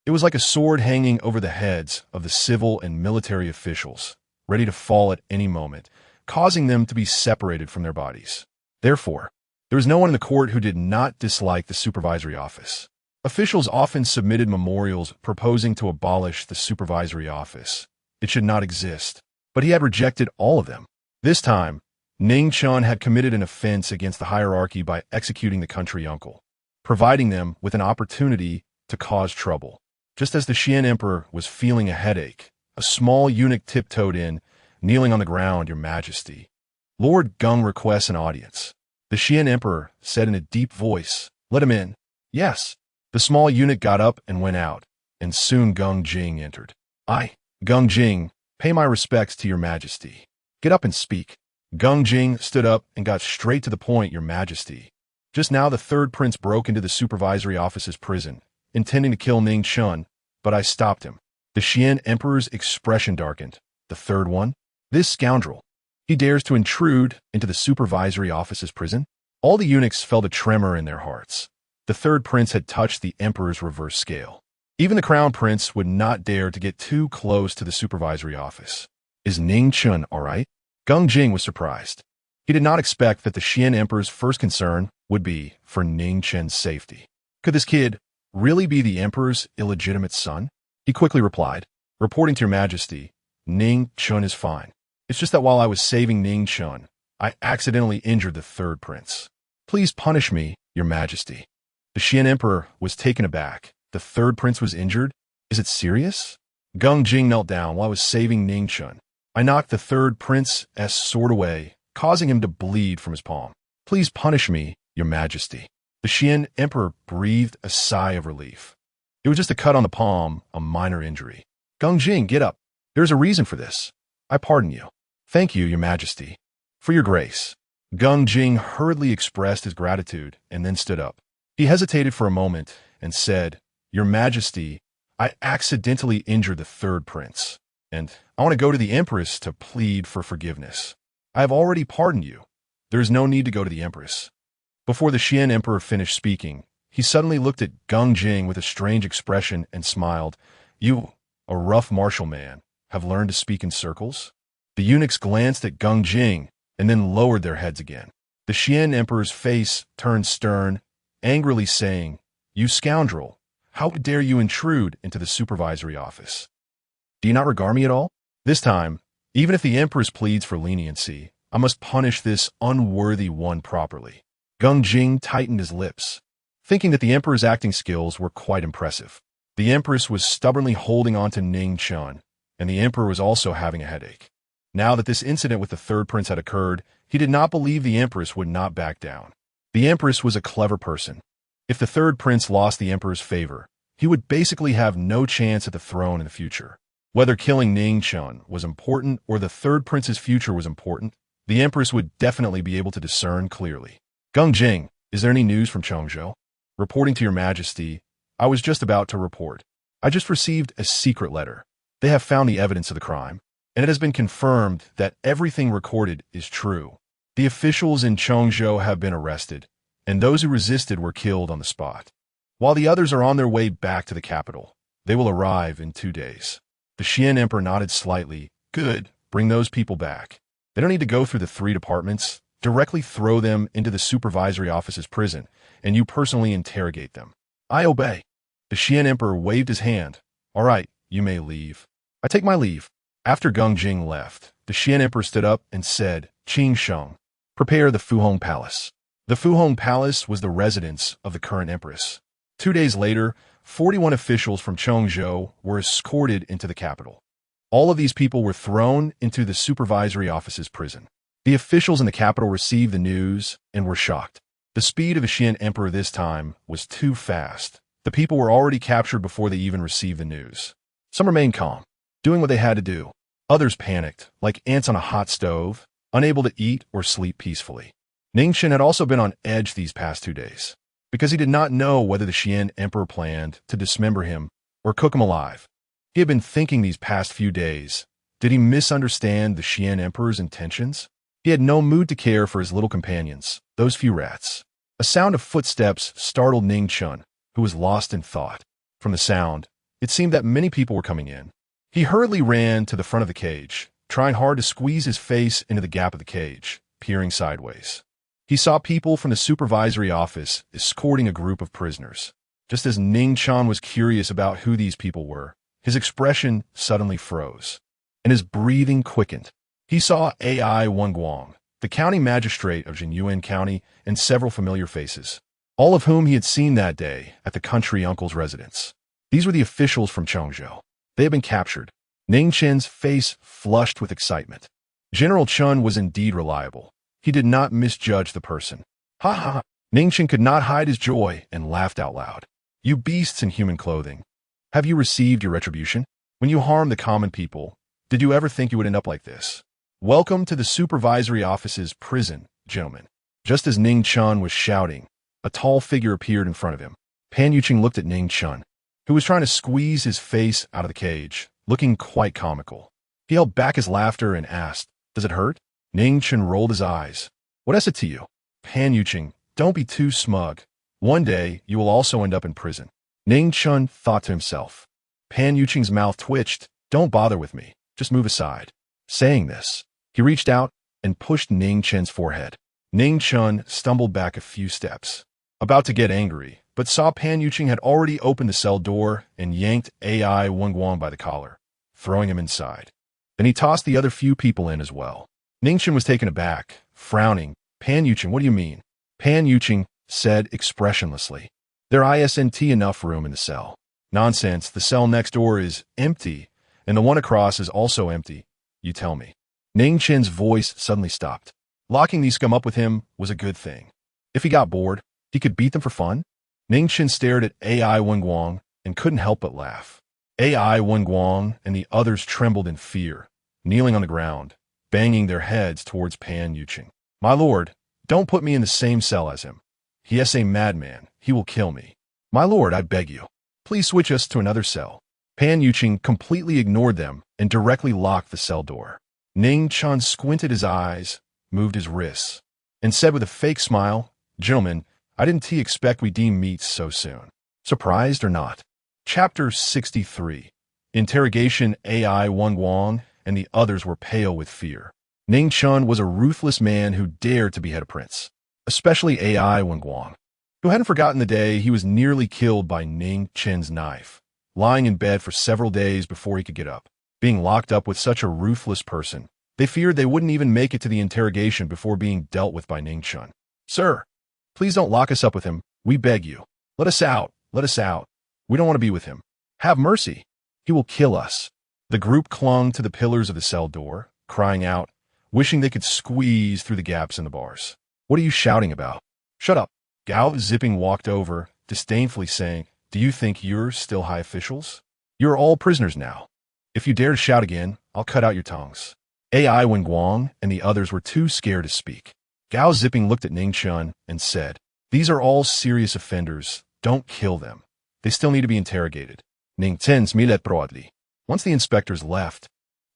[SPEAKER 1] It was like a sword hanging over the heads of the civil and military officials, ready to fall at any moment, causing them to be separated from their bodies. Therefore, there was no one in the court who did not dislike the supervisory office. Officials often submitted memorials proposing to abolish the supervisory office. It should not exist, but he had rejected all of them. This time, Ning Chen had committed an offense against the hierarchy by executing the country uncle, providing them with an opportunity to cause trouble. Just as the Xian emperor was feeling a headache, a small eunuch tiptoed in, kneeling on the ground, Your Majesty. Lord Gung requests an audience. The Xian emperor said in a deep voice, Let him in. Yes. The small eunuch got up and went out, and soon Gung Jing entered. Gung Jing, pay my respects to Your Majesty. Get up and speak. Gung Jing stood up and got straight to the point, Your Majesty. Just now the third prince broke into the supervisory office's prison, intending to kill Ning Chen, but I stopped him. The Xian emperor's expression darkened. The third one? This scoundrel. He dares to intrude into the supervisory office's prison? All the eunuchs felt a tremor in their hearts. The third prince had touched the emperor's reverse scale. Even the crown prince would not dare to get too close to the supervisory office. Is Ning Chen all right? Gung Jing was surprised. He did not expect that the Xian emperor's first concern would be for Ning Chen's safety. Could this kid really be the emperor's illegitimate son? He quickly replied, Reporting to Your Majesty, Ning Chen is fine. It's just that while I was saving Ning Chen, I accidentally injured the third prince. Please punish me, Your Majesty. The Xian emperor was taken aback. The third prince was injured? Is it serious? Gung Jing knelt down while I was saving Ning Chen. I knocked the third prince's sword away, causing him to bleed from his palm. Please punish me, Your Majesty. The Xian emperor breathed a sigh of relief. It was just a cut on the palm, a minor injury. Gung Jing, get up. There's a reason for this. I pardon you. Thank you, Your Majesty. For your grace. Gung Jing hurriedly expressed his gratitude and then stood up. He hesitated for a moment and said, Your Majesty, I accidentally injured the third prince, and I want to go to the Empress to plead for forgiveness. I have already pardoned you. There is no need to go to the Empress. Before the Xian Emperor finished speaking, he suddenly looked at Gung Jing with a strange expression and smiled. You, a rough martial man, have learned to speak in circles? The eunuchs glanced at Gung Jing and then lowered their heads again. The Xian Emperor's face turned stern, angrily saying, You scoundrel, how dare you intrude into the supervisory office? Do you not regard me at all? This time, even if the Empress pleads for leniency, I must punish this unworthy one properly. Gung Jing tightened his lips, thinking that the Emperor's acting skills were quite impressive. The Empress was stubbornly holding on to Ning Chen, and the Emperor was also having a headache. Now that this incident with the third prince had occurred, he did not believe the Empress would not back down. The Empress was a clever person. If the third prince lost the Emperor's favor, he would basically have no chance at the throne in the future. Whether killing Ning Chen was important or the third prince's future was important, the Empress would definitely be able to discern clearly. Gung Jing, is there any news from Chongzhou? Reporting to Your Majesty, I was just about to report. I just received a secret letter. They have found the evidence of the crime, and it has been confirmed that everything recorded is true. The officials in Chongzhou have been arrested, and those who resisted were killed on the spot. While the others are on their way back to the capital, they will arrive in 2 days. The Xian Emperor nodded slightly. Good, bring those people back. They don't need to go through the 3 departments. Directly throw them into the supervisory office's prison, and you personally interrogate them. I obey. The Xian Emperor waved his hand. All right, you may leave. I take my leave. After Gung Jing left, the Xian Emperor stood up and said, Qing Sheng, prepare the Fuhong Palace. The Fuhong Palace was the residence of the current Empress. 2 days later, 41 officials from Chongzhou were escorted into the capital. All of these people were thrown into the supervisory office's prison. The officials in the capital received the news and were shocked. The speed of the Xian Emperor this time was too fast. The people were already captured before they even received the news. Some remained calm, doing what they had to do. Others panicked, like ants on a hot stove, unable to eat or sleep peacefully. Ning Chen had also been on edge these past 2 days, because he did not know whether the Xian Emperor planned to dismember him or cook him alive. He had been thinking these past few days, did he misunderstand the Xian Emperor's intentions? He had no mood to care for his little companions, those few rats. A sound of footsteps startled Ning Chen, who was lost in thought. From the sound, it seemed that many people were coming in. He hurriedly ran to the front of the cage, trying hard to squeeze his face into the gap of the cage, peering sideways. He saw people from the supervisory office escorting a group of prisoners. Just as Ning Chen was curious about who these people were, his expression suddenly froze, and his breathing quickened. He saw AI Wenguang, the county magistrate of Jinyuan County, and several familiar faces, all of whom he had seen that day at the country uncle's residence. These were the officials from Chongzhou. They had been captured. Ning Chen's face flushed with excitement. General Chen was indeed reliable. He did not misjudge the person. Ha ha! Ning Chen could not hide his joy and laughed out loud. You beasts in human clothing. Have you received your retribution? When you harmed the common people, did you ever think you would end up like this? Welcome to the supervisory office's prison, gentlemen. Just as Ning Chen was shouting, a tall figure appeared in front of him. Pan Yuqing looked at Ning Chen, who was trying to squeeze his face out of the cage, looking quite comical. He held back his laughter and asked, Does it hurt? Ning Chen rolled his eyes. What is it to you? Pan Yuqing, don't be too smug. One day, you will also end up in prison. Ning Chen thought to himself. Pan Yuqing's mouth twitched. Don't bother with me. Just move aside. Saying this, he reached out and pushed Ning Chen's forehead. Ning Chen stumbled back a few steps, about to get angry, but saw Pan Yuqing had already opened the cell door and yanked AI Wenguang by the collar, throwing him inside. Then he tossed the other few people in as well. Ning Chen was taken aback, frowning. Pan Yuqing, what do you mean? Pan Yuqing said expressionlessly. There isn't enough room in the cell. Nonsense, the cell next door is empty, and the one across is also empty, you tell me. Ning Chen's voice suddenly stopped. Locking these scum up with him was a good thing. If he got bored, he could beat them for fun. Ning Chen stared at AI Wenguang and couldn't help but laugh. AI Wen Guang and the others trembled in fear, kneeling on the ground, banging their heads towards Pan Yuqing. My lord, don't put me in the same cell as him. He is a madman. He will kill me. My lord, I beg you. Please switch us to another cell. Pan Yuqing completely ignored them and directly locked the cell door. Ning Chen squinted his eyes, moved his wrists, and said with a fake smile, Gentlemen, I didn't expect we deem meets so soon. Surprised or not? Chapter 63. Interrogation. AI Wen Guang and the others were pale with fear. Ning Chen was a ruthless man who dared to behead a prince, especially AI Wen Guang, who hadn't forgotten the day he was nearly killed by Ning Chen's knife, lying in bed for several days before he could get up. Being locked up with such a ruthless person, they feared they wouldn't even make it to the interrogation before being dealt with by Ning Chen. Sir, please don't lock us up with him. We beg you. Let us out. Let us out. We don't want to be with him. Have mercy. He will kill us. The group clung to the pillars of the cell door, crying out, wishing they could squeeze through the gaps in the bars. What are you shouting about? Shut up. Gao Zipping walked over, disdainfully saying, Do you think you're still high officials? You're all prisoners now. If you dare to shout again, I'll cut out your tongues. AI Wen Guang and the others were too scared to speak. Gao Zipping looked at Ning Chen and said, These are all serious offenders. Don't kill them. They still need to be interrogated. Ning Chen smiled broadly. Once the inspectors left,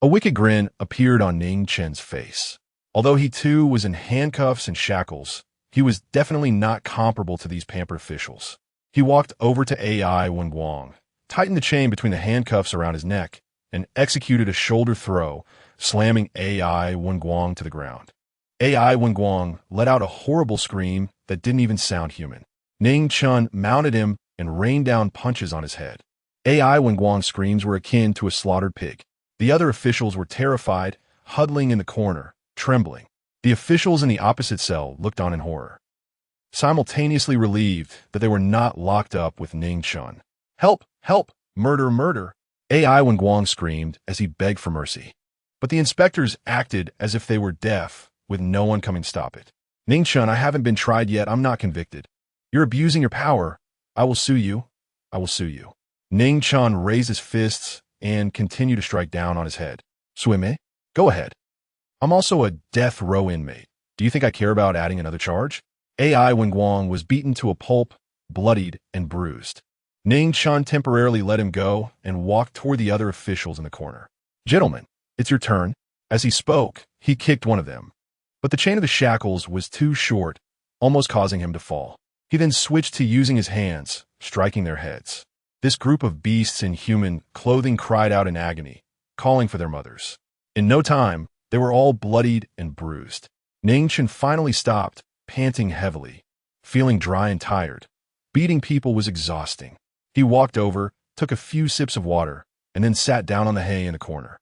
[SPEAKER 1] a wicked grin appeared on Ning Chen's face. Although he too was in handcuffs and shackles, he was definitely not comparable to these pampered officials. He walked over to AI Wen Guang, tightened the chain between the handcuffs around his neck, and executed a shoulder throw, slamming AI Wen Guang to the ground. AI Wen Guang let out a horrible scream that didn't even sound human. Ning Chen mounted him and rained down punches on his head. AI Wen Guang's screams were akin to a slaughtered pig. The other officials were terrified, huddling in the corner, trembling. The officials in the opposite cell looked on in horror, simultaneously relieved that they were not locked up with Ning Chen. Help! Help! Murder! Murder! AI Wen Guang screamed as he begged for mercy. But the inspectors acted as if they were deaf, with no one coming to stop it. Ning Chen, I haven't been tried yet. I'm not convicted. You're abusing your power. I will sue you. I will sue you. Ning Chen raised his fists and continued to strike down on his head. Swime? Go ahead. I'm also a death row inmate. Do you think I care about adding another charge? AI Wen Guang was beaten to a pulp, bloodied, and bruised. Ning Chen temporarily let him go and walked toward the other officials in the corner. Gentlemen, it's your turn. As he spoke, he kicked one of them. But the chain of the shackles was too short, almost causing him to fall. He then switched to using his hands, striking their heads. This group of beasts in human clothing cried out in agony, calling for their mothers. In no time, they were all bloodied and bruised. Ning Chen finally stopped, panting heavily, feeling dry and tired. Beating people was exhausting. He walked over, took a few sips of water, and then sat down on the hay in the corner.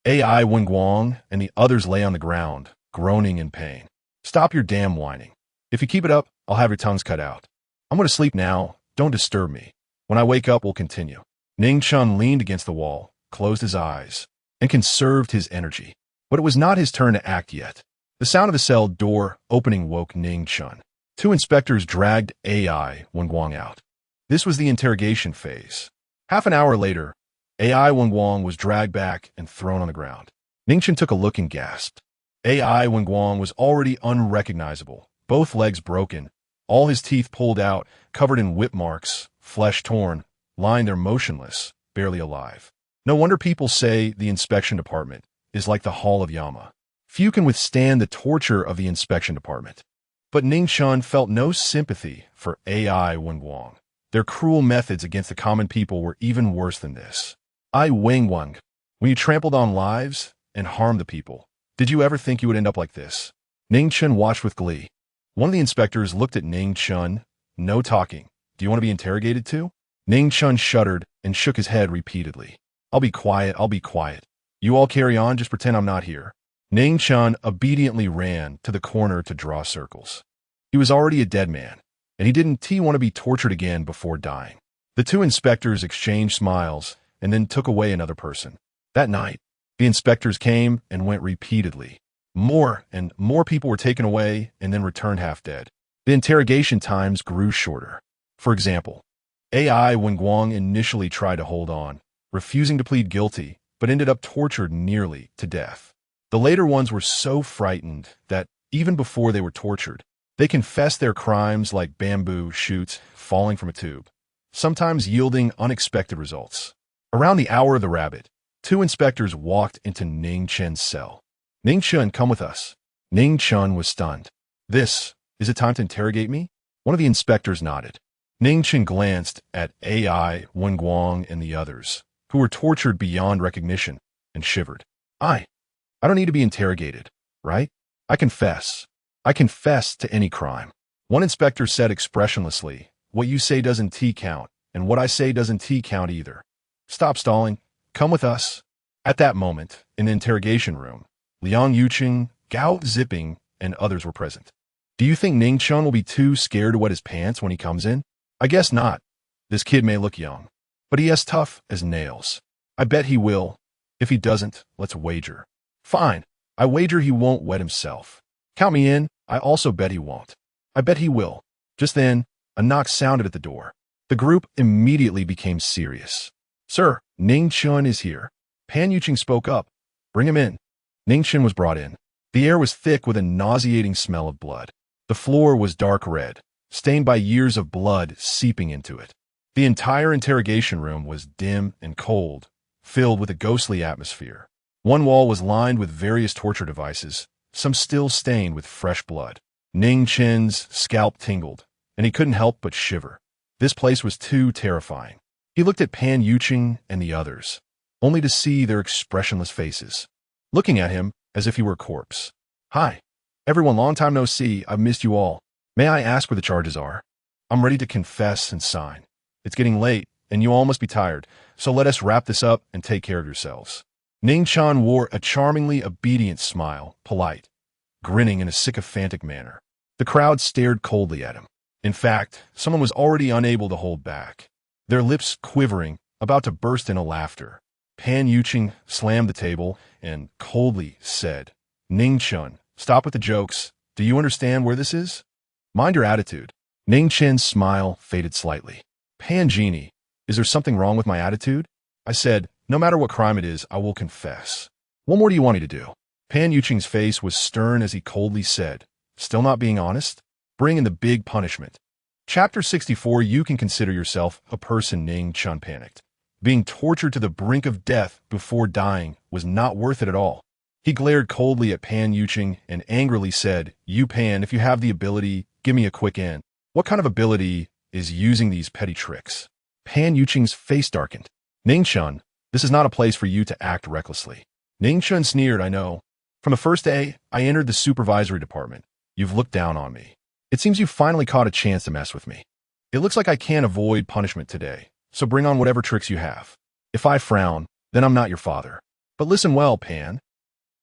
[SPEAKER 1] AI Wen Guang and the others lay on the ground, groaning in pain. Stop your damn whining. If you keep it up, I'll have your tongues cut out. I'm going to sleep now. Don't disturb me. When I wake up, we'll continue. Ning Chen leaned against the wall, closed his eyes, and conserved his energy. But it was not his turn to act yet. The sound of the cell door opening woke Ning Chen. Two inspectors dragged AI Wen Guang out. This was the interrogation phase. Half an hour later, AI Wen Guang was dragged back and thrown on the ground. Ning Chen took a look and gasped. AI Wen Guang was already unrecognizable, both legs broken, all his teeth pulled out, covered in whip marks, flesh torn, lying there motionless, barely alive. No wonder people say the inspection department is like the Hall of Yama. Few can withstand the torture of the inspection department. But Ning Chen felt no sympathy for AI Wen Guang. Their cruel methods against the common people were even worse than this. I Wen Guang, when you trampled on lives and harmed the people, did you ever think you would end up like this? Ning Chen watched with glee. One of the inspectors looked at Ning Chen. No talking. Do you want to be interrogated too? Ning Chen shuddered and shook his head repeatedly. I'll be quiet. I'll be quiet. You all carry on. Just pretend I'm not here. Ning Chen obediently ran to the corner to draw circles. He was already a dead man, and he didn't want to be tortured again before dying. The two inspectors exchanged smiles and then took away another person. That night, the inspectors came and went repeatedly. More and more people were taken away and then returned half dead. The interrogation times grew shorter. For example, AI Wen Guang initially tried to hold on, refusing to plead guilty, but ended up tortured nearly to death. The later ones were so frightened that, even before they were tortured, they confessed their crimes like bamboo shoots falling from a tube, sometimes yielding unexpected results. Around the hour of the rabbit, 2 inspectors walked into Ning Chen's cell. "Ning Chen, come with us." Ning Chen was stunned. "This, is it time to interrogate me?" One of the inspectors nodded. Ning Chen glanced at AI, Wen Guang, and the others, who were tortured beyond recognition, and shivered. I don't need to be interrogated, right? I confess. I confess to any crime." One inspector said expressionlessly, "What you say doesn't count, and what I say doesn't count either. Stop stalling. Come with us." At that moment, in the interrogation room, Liang Yuqing, Gao Ziping, and others were present. "Do you think Ning Chen will be too scared to wet his pants when he comes in?" "I guess not. This kid may look young, but he is tough as nails. I bet he will. If he doesn't, let's wager." "Fine. I wager he won't wet himself." "Count me in. I also bet he won't." "I bet he will." Just then, a knock sounded at the door. The group immediately became serious. "Sir, Ning Chen is here." Pan Yuqing spoke up. "Bring him in." Ning Chen was brought in. The air was thick with a nauseating smell of blood. The floor was dark red, stained by years of blood seeping into it. The entire interrogation room was dim and cold, filled with a ghostly atmosphere. One wall was lined with various torture devices, some still stained with fresh blood. Ning Chen's scalp tingled, and he couldn't help but shiver. This place was too terrifying. He looked at Pan Yuqing and the others, only to see their expressionless faces, looking at him as if he were a corpse. "Hi, everyone, long time no see. I've missed you all. May I ask where the charges are? I'm ready to confess and sign. It's getting late, and you all must be tired, so let us wrap this up and take care of yourselves." Ning Chen wore a charmingly obedient smile, polite, grinning in a sycophantic manner. The crowd stared coldly at him. In fact, someone was already unable to hold back, their lips quivering, about to burst into laughter. Pan Yuqing slammed the table and coldly said, "Ning Chen, stop with the jokes. Do you understand where this is? Mind your attitude." Ning Chen's smile faded slightly. "Pan Genie, is there something wrong with my attitude?" I said, "No matter what crime it is, I will confess." "What more do you want me to do?" Pan Yuqing's face was stern as he coldly said, "Still not being honest? Bring in the big punishment." Chapter 64. You can consider yourself a person. Ning Chen panicked. Being tortured to the brink of death before dying was not worth it at all. He glared coldly at Pan Yuqing and angrily said, "You Pan, if you have the ability, give me a quick end." "What kind of ability is using these petty tricks?" Pan Yuqing's face darkened. "Ning Chen, this is not a place for you to act recklessly." Ning Chen sneered, "I know. From the first day I entered the supervisory department, you've looked down on me. It seems you finally caught a chance to mess with me. It looks like I can't avoid punishment today, so bring on whatever tricks you have. If I frown, then I'm not your father. But listen well, Pan.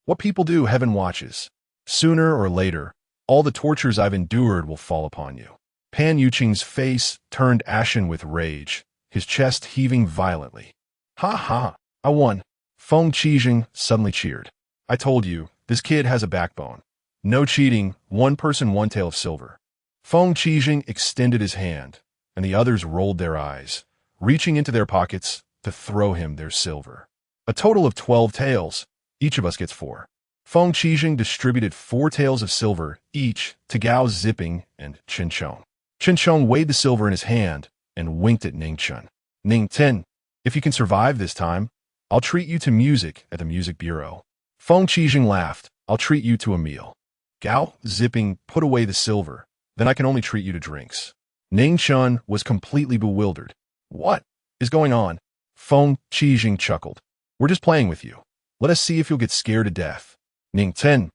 [SPEAKER 1] What people do, heaven watches. Sooner or later, all the tortures I've endured will fall upon you." Pan Yuqing's face turned ashen with rage, his chest heaving violently. "Ha ha, I won." Feng Qijing suddenly cheered. "I told you, this kid has a backbone. No cheating, one person, one tail of silver." Feng Qijing extended his hand, and the others rolled their eyes, reaching into their pockets to throw him their silver. "A total of 12 tails. Each of us gets 4. Feng Qijing distributed 4 taels of silver each to Gao Ziping and Chen Chong. Chen Chong weighed the silver in his hand and winked at Ning Chen. "Ning Chen, if you can survive this time, I'll treat you to music at the music bureau." Feng Qijing laughed. "I'll treat you to a meal." Gao Ziping put away the silver. "Then I can only treat you to drinks." Ning Chen was completely bewildered. "What is going on?" Feng Qijing chuckled. "We're just playing with you. Let us see if you'll get scared to death." Ning Chen,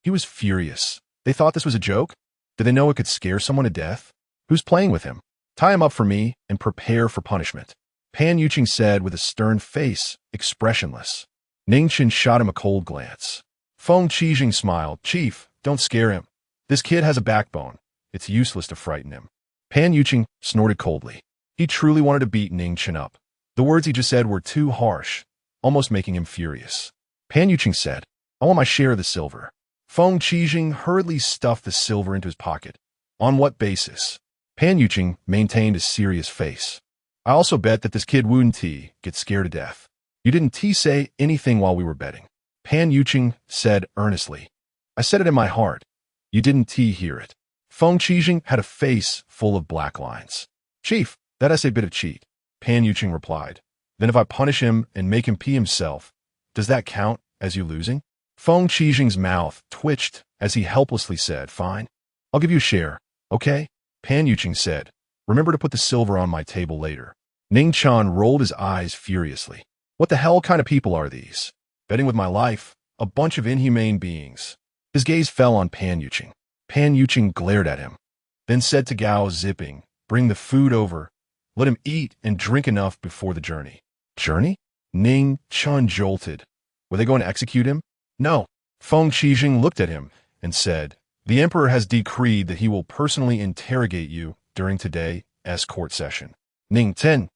[SPEAKER 1] he was furious. They thought this was a joke? Did they know it could scare someone to death? Who's playing with him? "Tie him up for me and prepare for punishment," Pan Yuqing said with a stern face, expressionless. Ning Chen shot him a cold glance. Feng Qijing smiled. "Chief, don't scare him. This kid has a backbone. It's useless to frighten him." Pan Yuqing snorted coldly. He truly wanted to beat Ning Chen up. The words he just said were too harsh, almost making him furious. Pan Yuqing said, "I want my share of the silver." Feng Qijing hurriedly stuffed the silver into his pocket. "On what basis?" Pan Yuqing maintained a serious face. I also bet that this kid wouldn't T get scared to death. You didn't T say anything while we were betting. Pan Yuqing said earnestly. I said it in my heart. You didn't T hear it. Feng Qijing had a face full of black lines. Chief, that is a bit of cheat. Pan Yuqing replied. Then if I punish him and make him pee himself, does that count as you losing? Feng Qijing's mouth twitched as he helplessly said, fine. I'll give you a share, okay? Pan Yuqing said, remember to put the silver on my table later. Ning Chen rolled his eyes furiously. What the hell kind of people are these? Betting with my life, a bunch of inhumane beings. His gaze fell on Pan Yuqing. Pan Yuqing glared at him, then said to Gao Zipping, bring the food over. Let him eat and drink enough before the journey. Journey? Ning Chen jolted. Were they going to execute him? No. Feng Qijing looked at him and said, the emperor has decreed that he will personally interrogate you during today's court session. Ning Chen,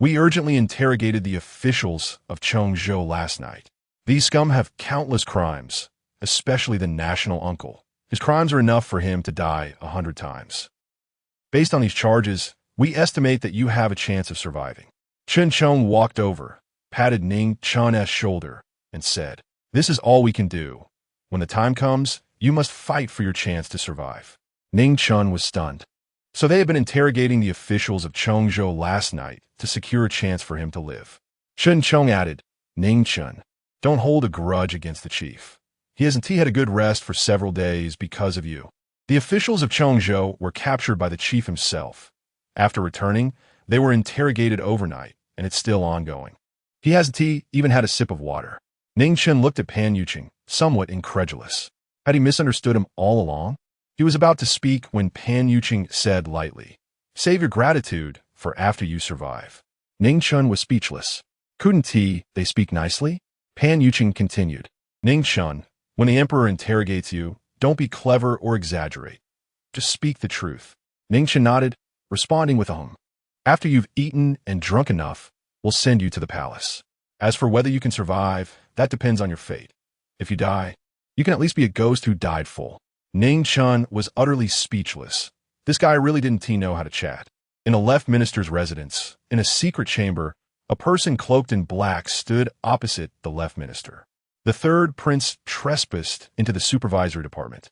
[SPEAKER 1] we urgently interrogated the officials of Chongzhou last night. These scum have countless crimes, especially the national uncle. His crimes are enough for him to die 100 times. Based on these charges, we estimate that you have a chance of surviving. Chen Chong walked over, patted Ning Chen's shoulder, and said, this is all we can do. When the time comes, you must fight for your chance to survive. Ning Chen was stunned. So they had been interrogating the officials of Chongzhou last night to secure a chance for him to live. Chen Chong added, Ning Chen, don't hold a grudge against the chief. He hasn't had a good rest for several days because of you. The officials of Chongzhou were captured by the chief himself. After returning, they were interrogated overnight, and it's still ongoing. He hasn't even had a sip of water. Ning Chen looked at Pan Yuqing, somewhat incredulous. Had he misunderstood him all along? He was about to speak when Pan Yuqing said lightly, save your gratitude for after you survive. Ning Chen was speechless. Couldn't they speak nicely? Pan Yuqing continued. Ning Chen, when the emperor interrogates you, don't be clever or exaggerate. Just speak the truth. Ning Chen nodded, responding with a hum. After you've eaten and drunk enough, we'll send you to the palace. As for whether you can survive, that depends on your fate. If you die, you can at least be a ghost who died full. Ning Chen was utterly speechless. This guy really didn't know how to chat. In a left minister's residence, in a secret chamber, a person cloaked in black stood opposite the left minister. The third prince trespassed into the supervisory department,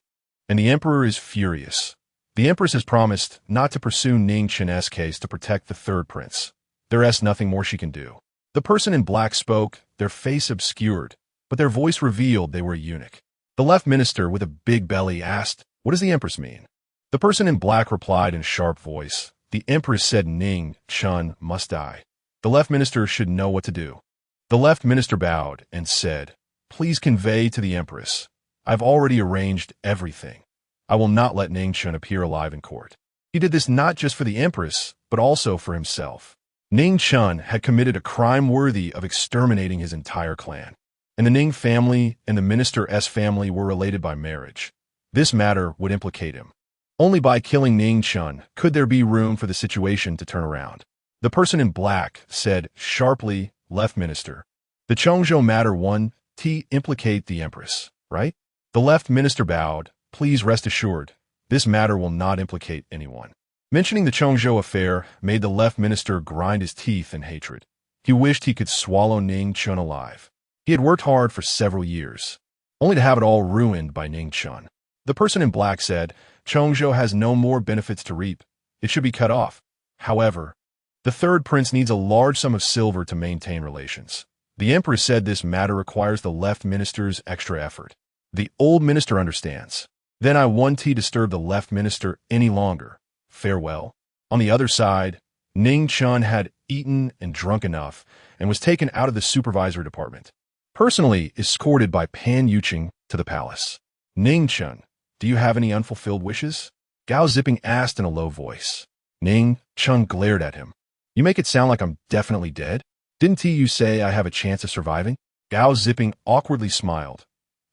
[SPEAKER 1] and the emperor is furious. The empress has promised not to pursue Ning Chen's case to protect the third prince. There is nothing more she can do. The person in black spoke, their face obscured, but their voice revealed they were a eunuch. The left minister with a big belly asked, what does the empress mean? The person in black replied in a sharp voice, the empress said Ning Chen must die. The left minister should know what to do. The left minister bowed and said, please convey to the empress, I've already arranged everything. I will not let Ning Chen appear alive in court. He did this not just for the empress, but also for himself. Ning Chen had committed a crime worthy of exterminating his entire clan. And the Ning family and the minister's family were related by marriage. This matter would implicate him. Only by killing Ning Chen could there be room for the situation to turn around. The person in black said sharply, left minister, the Chongzhou matter won implicate the empress, right? The left minister bowed, please rest assured, this matter will not implicate anyone. Mentioning the Chongzhou affair made the left minister grind his teeth in hatred. He wished he could swallow Ning Chen alive. He had worked hard for several years, only to have it all ruined by Ning Chen. The person in black said, Chongzhou has no more benefits to reap. It should be cut off. However, the third prince needs a large sum of silver to maintain relations. The empress said this matter requires the left minister's extra effort. The old minister understands. Then I won't disturb the left minister any longer. Farewell. On the other side, Ning Chen had eaten and drunk enough and was taken out of the supervisory department. Personally escorted by Pan Yuqing to the palace. Ning Chen, do you have any unfulfilled wishes? Gao Zipping asked in a low voice. Ning Chen glared at him. You make it sound like I'm definitely dead? Didn't you say I have a chance of surviving? Gao Zipping awkwardly smiled.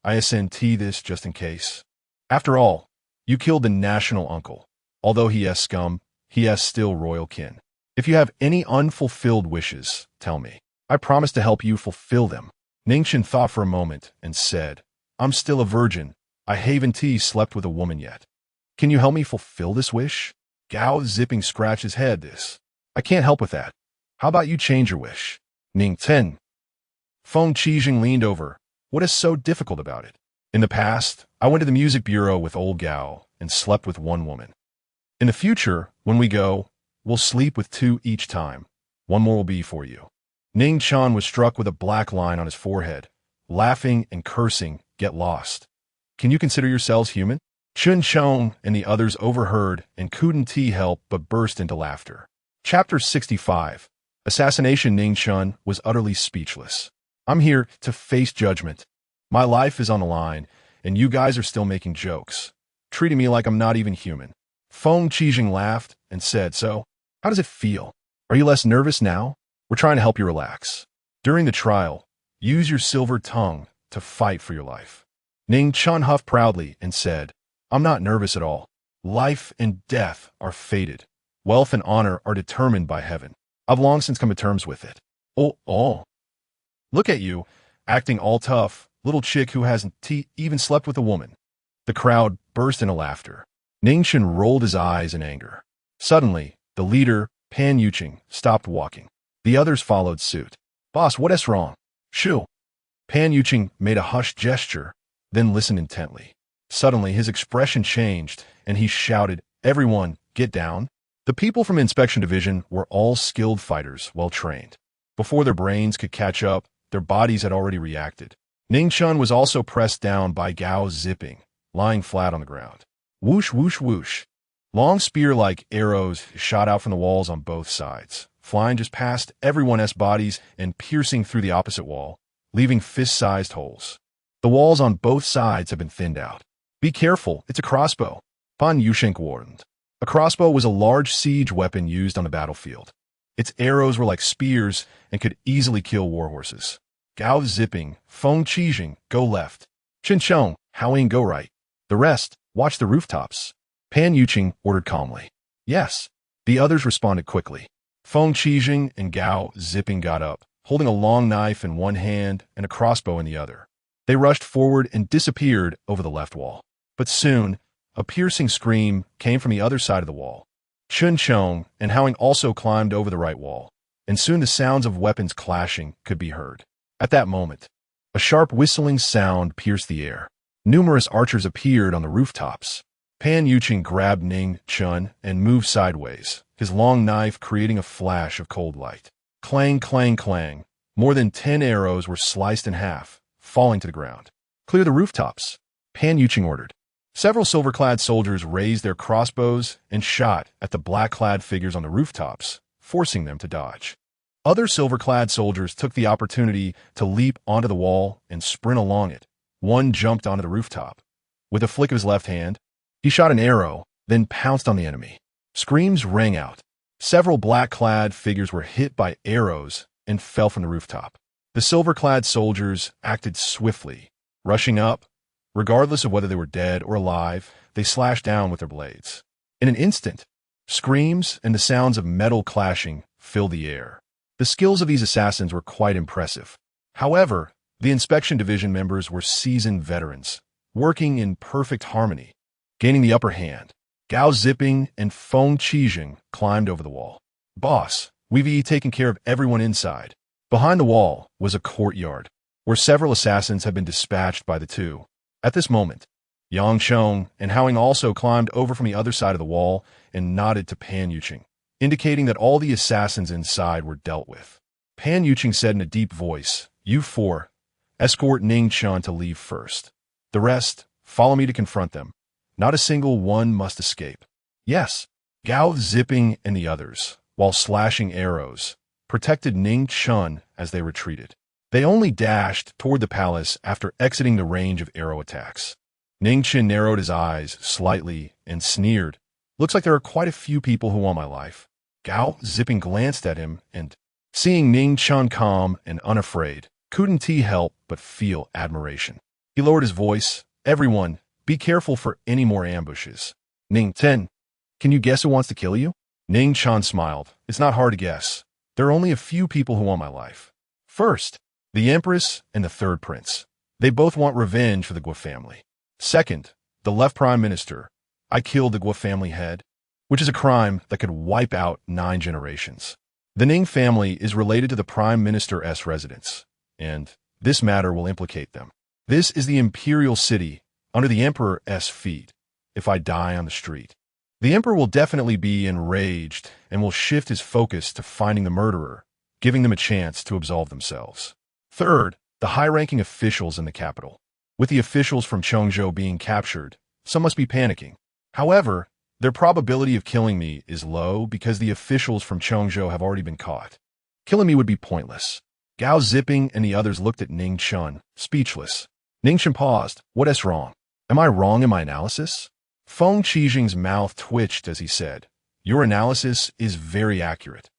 [SPEAKER 1] I ascend this just in case. After all, you killed the national uncle. Although he has scum, he has still royal kin. If you have any unfulfilled wishes, tell me. I promise to help you fulfill them. Ning Chen thought for a moment and said, I'm still a virgin. I haven't slept with a woman yet. Can you help me fulfill this wish? Gao Zipping scratched his head. I can't help with that. How about you change your wish? Ning Chen. Feng Qijing leaned over. What is so difficult about it? In the past, I went to the music bureau with old Gao and slept with one woman. In the future, when we go, we'll sleep with two each time. One more will be for you. Ning Chen was struck with a black line on his forehead, laughing and cursing, get lost. Can you consider yourselves human? Chun Chong and the others overheard and couldn't help but burst into laughter. Chapter 65. Assassination. Ning Chen was utterly speechless. I'm here to face judgment. My life is on the line, and you guys are still making jokes, treating me like I'm not even human. Feng Qijing laughed and said, so, how does it feel? Are you less nervous now? We're trying to help you relax. During the trial, use your silver tongue to fight for your life. Ning Chen huffed proudly and said, I'm not nervous at all. Life and death are fated. Wealth and honor are determined by heaven. I've long since come to terms with it. Oh. Look at you, acting all tough, little chick who hasn't even slept with a woman. The crowd burst into laughter. Ning Chen rolled his eyes in anger. Suddenly, the leader, Pan Yuqing, stopped walking. The others followed suit. Boss, what is wrong? Shoo. Pan Yuqing made a hushed gesture, then listened intently. Suddenly, his expression changed, and he shouted, everyone, get down. The people from Inspection Division were all skilled fighters, well trained. Before their brains could catch up, their bodies had already reacted. Ning Chen was also pressed down by Gao zipping, lying flat on the ground. Whoosh, whoosh, whoosh. Long spear-like arrows shot out from the walls on both sides, flying just past everyone's bodies and piercing through the opposite wall, leaving fist-sized holes. The walls on both sides have been thinned out. Be careful, it's a crossbow. Pan Yusheng warned. A crossbow was a large siege weapon used on the battlefield. Its arrows were like spears and could easily kill warhorses. Gao zipping, Feng Qijing, go left. Chen Chong, Haoying, go right. The rest, watch the rooftops. Pan Yuqing ordered calmly. Yes. The others responded quickly. Feng Qijing and Gao zipping got up, holding a long knife in one hand and a crossbow in the other. They rushed forward and disappeared over the left wall. But soon, a piercing scream came from the other side of the wall. Chun Chong and Haoying also climbed over the right wall, and soon the sounds of weapons clashing could be heard. At that moment, a sharp whistling sound pierced the air. Numerous archers appeared on the rooftops. Pan Yuqing grabbed Ning Chen and moved sideways, his long knife creating a flash of cold light. Clang, clang, clang. More than 10 arrows were sliced in half, falling to the ground. Clear the rooftops, Pan Yuqing ordered. Several silver-clad soldiers raised their crossbows and shot at the black-clad figures on the rooftops, forcing them to dodge. Other silver-clad soldiers took the opportunity to leap onto the wall and sprint along it. One jumped onto the rooftop. With a flick of his left hand, he shot an arrow, then pounced on the enemy. Screams rang out. Several black-clad figures were hit by arrows and fell from the rooftop. The silver-clad soldiers acted swiftly. Rushing up, regardless of whether they were dead or alive, they slashed down with their blades. In an instant, screams and the sounds of metal clashing filled the air. The skills of these assassins were quite impressive. However, the Inspection Division members were seasoned veterans, working in perfect harmony. Gaining the upper hand, Gao zipping and Feng Qijing climbed over the wall. Boss, we've taken care of everyone inside. Behind the wall was a courtyard, where several assassins had been dispatched by the two. At this moment, Yang Chong and Haoying also climbed over from the other side of the wall and nodded to Pan Yuqing, indicating that all the assassins inside were dealt with. Pan Yuqing said in a deep voice, You four, escort Ning Chen to leave first. The rest, follow me to confront them. Not a single one must escape. Yes. Gao zipping and the others, while slashing arrows, protected Ning Chen as they retreated. They only dashed toward the palace after exiting the range of arrow attacks. Ning Chen narrowed his eyes slightly and sneered. Looks like there are quite a few people who want my life. Gao zipping glanced at him and, seeing Ning Chen calm and unafraid, couldn't he help but feel admiration. He lowered his voice. Everyone, be careful for any more ambushes. Ning Chen, can you guess who wants to kill you? Ning Chen smiled. It's not hard to guess. There are only a few people who want my life. First, the Empress and the Third Prince. They both want revenge for the Guo family. Second, the left Prime Minister. I killed the Guo family head, which is a crime that could wipe out 9 generations. The Ning family is related to the Prime Minister's residence, and this matter will implicate them. This is the imperial city under the Emperor's feet. If I die on the street, the Emperor will definitely be enraged and will shift his focus to finding the murderer, giving them a chance to absolve themselves. Third, the high-ranking officials in the capital. With the officials from Chengzhou being captured, some must be panicking. However, their probability of killing me is low because the officials from Chengzhou have already been caught. Killing me would be pointless. Gao Zipping and the others looked at Ning Chen, speechless. Ning Chen paused. What's wrong? Am I wrong in my analysis? Feng Qijing's mouth twitched as he said, your analysis is very accurate.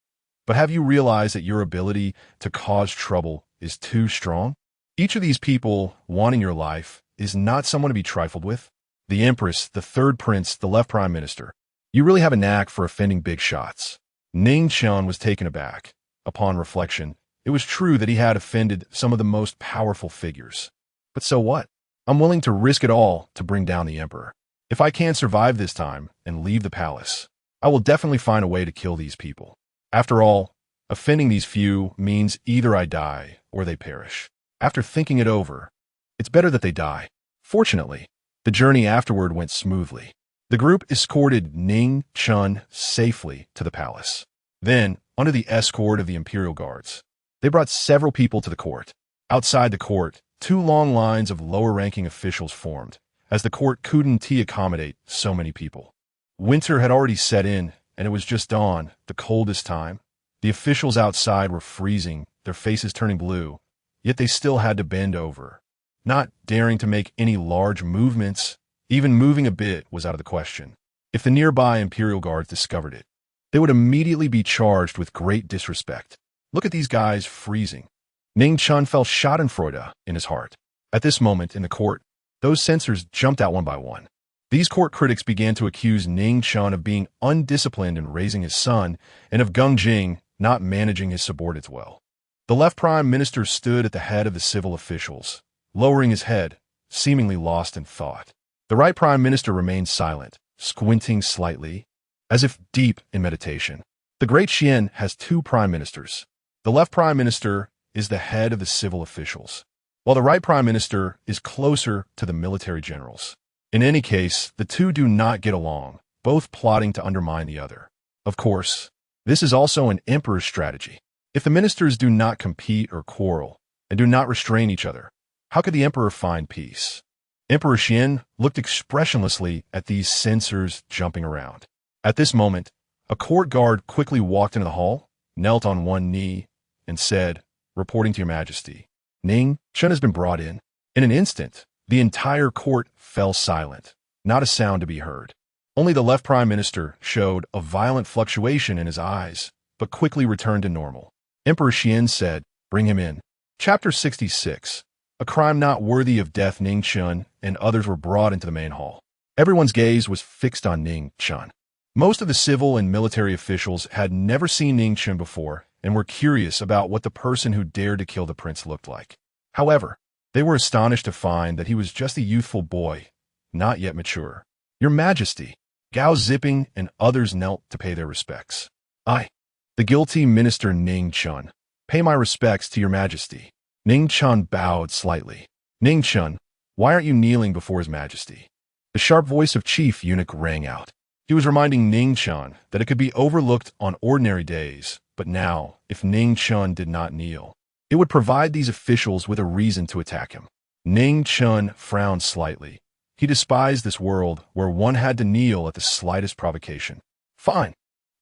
[SPEAKER 1] But have you realized that your ability to cause trouble is too strong? Each of these people wanting your life is not someone to be trifled with. The Empress, the third prince, the left prime minister. You really have a knack for offending big shots. Ning Chen was taken aback. Upon reflection, it was true that he had offended some of the most powerful figures. But so what? I'm willing to risk it all to bring down the emperor. If I can survive this time and leave the palace, I will definitely find a way to kill these people. After all, offending these few means either I die or they perish. After thinking it over, it's better that they die. Fortunately, the journey afterward went smoothly. The group escorted Ning Chen safely to the palace. Then, under the escort of the imperial guards, they brought several people to the court. Outside the court, two long lines of lower-ranking officials formed, as the court couldn't accommodate so many people. Winter had already set in, and it was just dawn, the coldest time. The officials outside were freezing, their faces turning blue, yet they still had to bend over. Not daring to make any large movements, even moving a bit was out of the question. If the nearby imperial guards discovered it, they would immediately be charged with great disrespect. Look at these guys freezing. Ning Chen felt schadenfreude in his heart. At this moment in the court, those censors jumped out one by one. These court critics began to accuse Ning Chen of being undisciplined in raising his son and of Geng Jing not managing his subordinates well. The left prime minister stood at the head of the civil officials, lowering his head, seemingly lost in thought. The right prime minister remained silent, squinting slightly, as if deep in meditation. The Great Xuan has two prime ministers. The left prime minister is the head of the civil officials, while the right prime minister is closer to the military generals. In any case, the two do not get along, both plotting to undermine the other. Of course, this is also an emperor's strategy. If the ministers do not compete or quarrel, and do not restrain each other, how could the emperor find peace? Emperor Xian looked expressionlessly at these censors jumping around. At this moment, a court guard quickly walked into the hall, knelt on one knee, and said, reporting to your majesty, Ning Chen has been brought in. In an instant, the entire court fell silent, not a sound to be heard. Only the left prime minister showed a violent fluctuation in his eyes, but quickly returned to normal. Emperor Xian said, bring him in. Chapter 66. A crime not worthy of death. Ning Chen and others were brought into the main hall. Everyone's gaze was fixed on Ning Chen. Most of the civil and military officials had never seen Ning Chen before and were curious about what the person who dared to kill the prince looked like. However, they were astonished to find that he was just a youthful boy, not yet mature. Your Majesty, Gao Zipping and others knelt to pay their respects. The guilty minister Ning Chen, pay my respects to your Majesty. Ning Chen bowed slightly. Ning Chen, why aren't you kneeling before his Majesty? The sharp voice of Chief Eunuch rang out. He was reminding Ning Chen that it could be overlooked on ordinary days, but now, if Ning Chen did not kneel, it would provide these officials with a reason to attack him. Ning Chen frowned slightly. He despised this world where one had to kneel at the slightest provocation. Fine,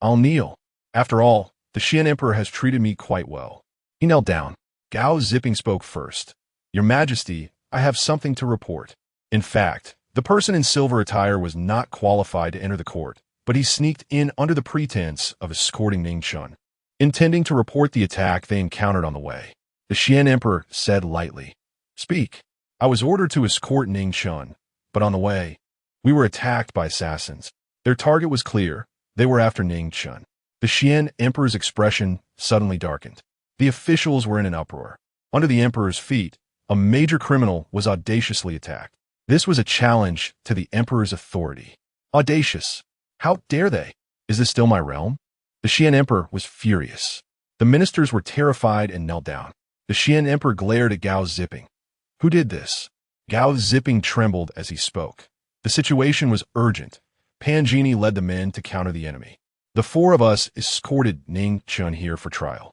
[SPEAKER 1] I'll kneel. After all, the Xian Emperor has treated me quite well. He knelt down. Gao Zipping spoke first. Your Majesty, I have something to report. In fact, the person in silver attire was not qualified to enter the court, but he sneaked in under the pretense of escorting Ning Chen, intending to report the attack they encountered on the way. The Xian Emperor said lightly, speak. I was ordered to escort Ning Chen, but on the way, we were attacked by assassins. Their target was clear. They were after Ning Chen. The Xian Emperor's expression suddenly darkened. The officials were in an uproar. Under the Emperor's feet, a major criminal was audaciously attacked. This was a challenge to the Emperor's authority. Audacious. How dare they? Is this still my realm? The Xian Emperor was furious. The ministers were terrified and knelt down. The Xian emperor glared at Gao Ziping. Who did this? Gao Ziping trembled as he spoke. The situation was urgent. Pan Genie led the men to counter the enemy. The four of us escorted Ning Chen here for trial.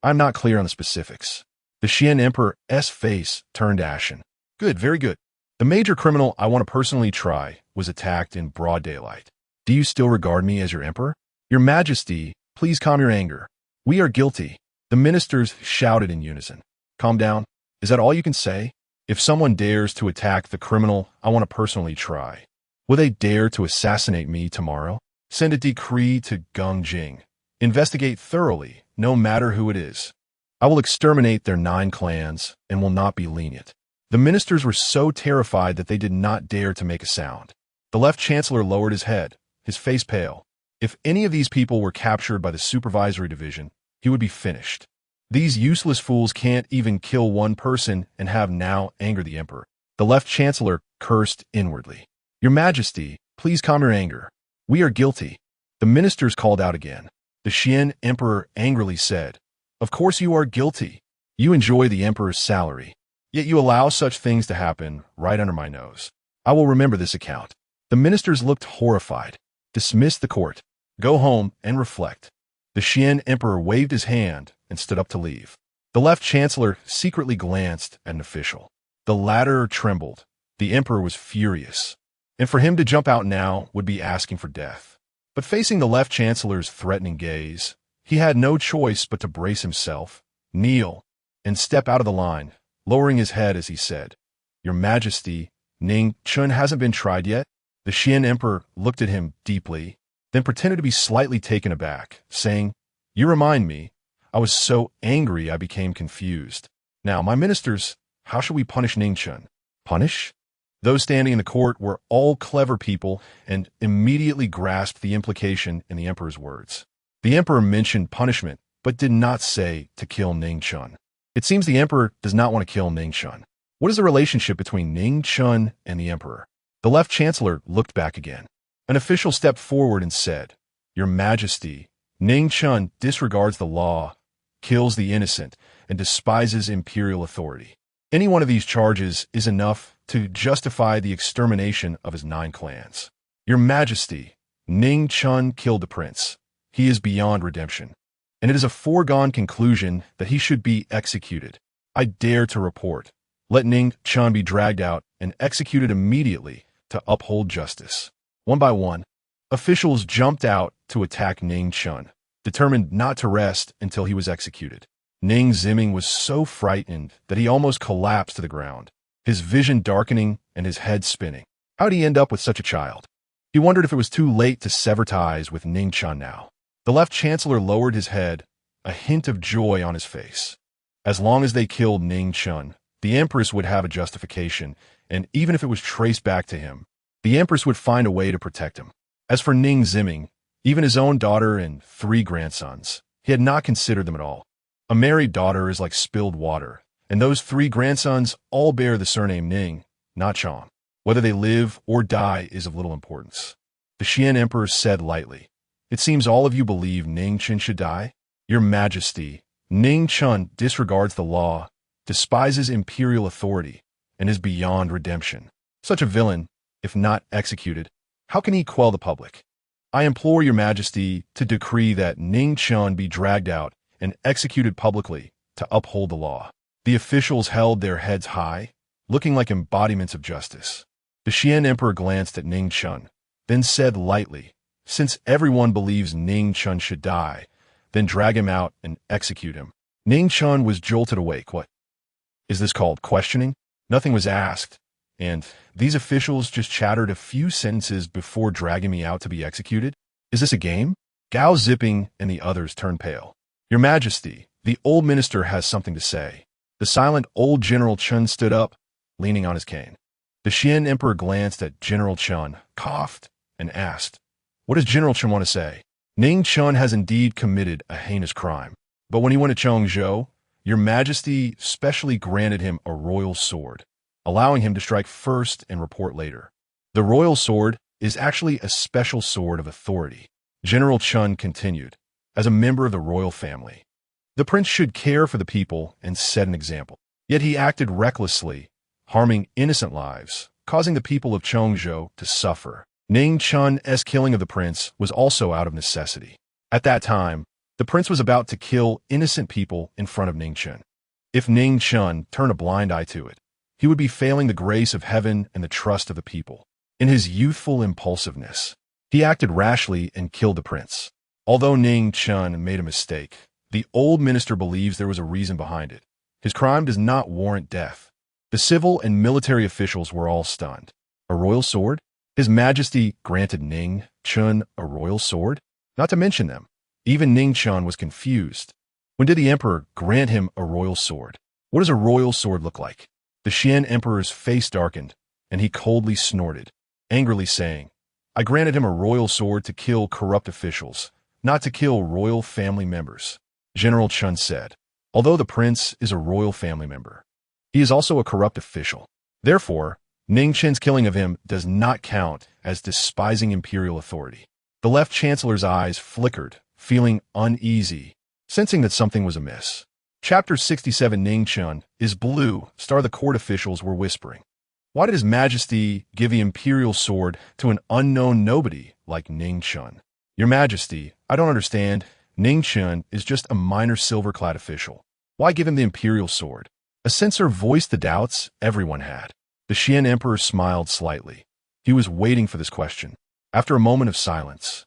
[SPEAKER 1] I'm not clear on the specifics. The Xian emperor's face turned ashen. Good, very good. The major criminal I want to personally try was attacked in broad daylight. Do you still regard me as your emperor? Your Majesty, please calm your anger. We are guilty. The ministers shouted in unison. Calm down. Is that all you can say? If someone dares to attack the criminal I want to personally try, will they dare to assassinate me tomorrow? Send a decree to Gongjing. Investigate thoroughly, no matter who it is. I will exterminate their 9 clans and will not be lenient. The ministers were so terrified that they did not dare to make a sound. The left chancellor lowered his head, his face pale. If any of these people were captured by the supervisory division, he would be finished. These useless fools can't even kill one person and have now angered the emperor. The left chancellor cursed inwardly. Your Majesty, please calm your anger. We are guilty. The ministers called out again. The Xian emperor angrily said, Of course you are guilty. You enjoy the emperor's salary. Yet you allow such things to happen right under my nose. I will remember this account. The ministers looked horrified. Dismiss the court. Go home and reflect. The Xian emperor waved his hand and stood up to leave. The left chancellor secretly glanced at an official. The latter trembled. The emperor was furious. And for him to jump out now would be asking for death. But facing the left chancellor's threatening gaze, he had no choice but to brace himself, kneel, and step out of the line, lowering his head as he said, Your Majesty, Ning Chen hasn't been tried yet? The Xian emperor looked at him deeply, then pretended to be slightly taken aback, saying, You remind me, I was so angry I became confused. Now, my ministers, how shall we punish Ning Chen? Punish? Those standing in the court were all clever people and immediately grasped the implication in the emperor's words. The emperor mentioned punishment, but did not say to kill Ning Chen. It seems the emperor does not want to kill Ning Chen. What is the relationship between Ning Chen and the emperor? The left chancellor looked back again. An official stepped forward and said, Your Majesty, Ning Chen disregards the law, kills the innocent, and despises imperial authority. Any one of these charges is enough to justify the extermination of his 9 clans. Your Majesty, Ning Chen killed the prince. He is beyond redemption, and it is a foregone conclusion that he should be executed. I dare to report. Let Ning Chen be dragged out and executed immediately to uphold justice. One by one, officials jumped out to attack Ning Chen, determined not to rest until he was executed. Ning Ziming was so frightened that he almost collapsed to the ground, his vision darkening and his head spinning. How'd he end up with such a child? He wondered if it was too late to sever ties with Ning Chen now. The left chancellor lowered his head, a hint of joy on his face. As long as they killed Ning Chen, the empress would have a justification, and even if it was traced back to him, the empress would find a way to protect him. As for Ning Ziming, even his own daughter and 3 grandsons, he had not considered them at all. A married daughter is like spilled water, and those 3 grandsons all bear the surname Ning, not Chong. Whether they live or die is of little importance. The Xian emperor said lightly, It seems all of you believe Ning Chen should die? Your Majesty, Ning Chen disregards the law, despises imperial authority, and is beyond redemption. Such a villain, if not executed, how can he quell the public? I implore your Majesty to decree that Ning Chen be dragged out and executed publicly to uphold the law. The officials held their heads high, looking like embodiments of justice. The Xian emperor glanced at Ning Chen, then said lightly, Since everyone believes Ning Chen should die, then drag him out and execute him. Ning Chen was jolted awake. What? Is this called questioning? Nothing was asked, and these officials just chattered a few sentences before dragging me out to be executed? Is this a game? Gao Ziping and the others turned pale. Your Majesty, the old minister has something to say. The silent old General Chen stood up, leaning on his cane. The Xian emperor glanced at General Chen, coughed, and asked, What does General Chen want to say? Ning Chen has indeed committed a heinous crime, but when he went to Chongzhou, your Majesty specially granted him a royal sword, allowing him to strike first and report later. The royal sword is actually a special sword of authority. General Chen continued, as a member of the royal family, The prince should care for the people and set an example. Yet he acted recklessly, harming innocent lives, causing the people of Chongzhou to suffer. Ning Chen's killing of the prince was also out of necessity. At that time, the prince was about to kill innocent people in front of Ning Chen. If Ning Chen turned a blind eye to it, he would be failing the grace of heaven and the trust of the people. In his youthful impulsiveness, he acted rashly and killed the prince. Although Ning Chen made a mistake, the old minister believes there was a reason behind it. His crime does not warrant death. The civil and military officials were all stunned. A royal sword? His Majesty granted Ning Chen a royal sword? Not to mention them. Even Ning Chen was confused. When did the emperor grant him a royal sword? What does a royal sword look like? The Xian emperor's face darkened, and he coldly snorted, angrily saying, I granted him a royal sword to kill corrupt officials, not to kill royal family members. General Chen said, although the prince is a royal family member, he is also a corrupt official. Therefore, Ning Chen's killing of him does not count as despising imperial authority. The left chancellor's eyes flickered, feeling uneasy, sensing that something was amiss. Chapter 67 Ning Chen is blue, the court officials were whispering. Why did His Majesty give the imperial sword to an unknown nobody like Ning Chen? Your Majesty, I don't understand. Ning Chen is just a minor silver-clad official. Why give him the imperial sword? A censor voiced the doubts everyone had. The Xian emperor smiled slightly. He was waiting for this question. After a moment of silence,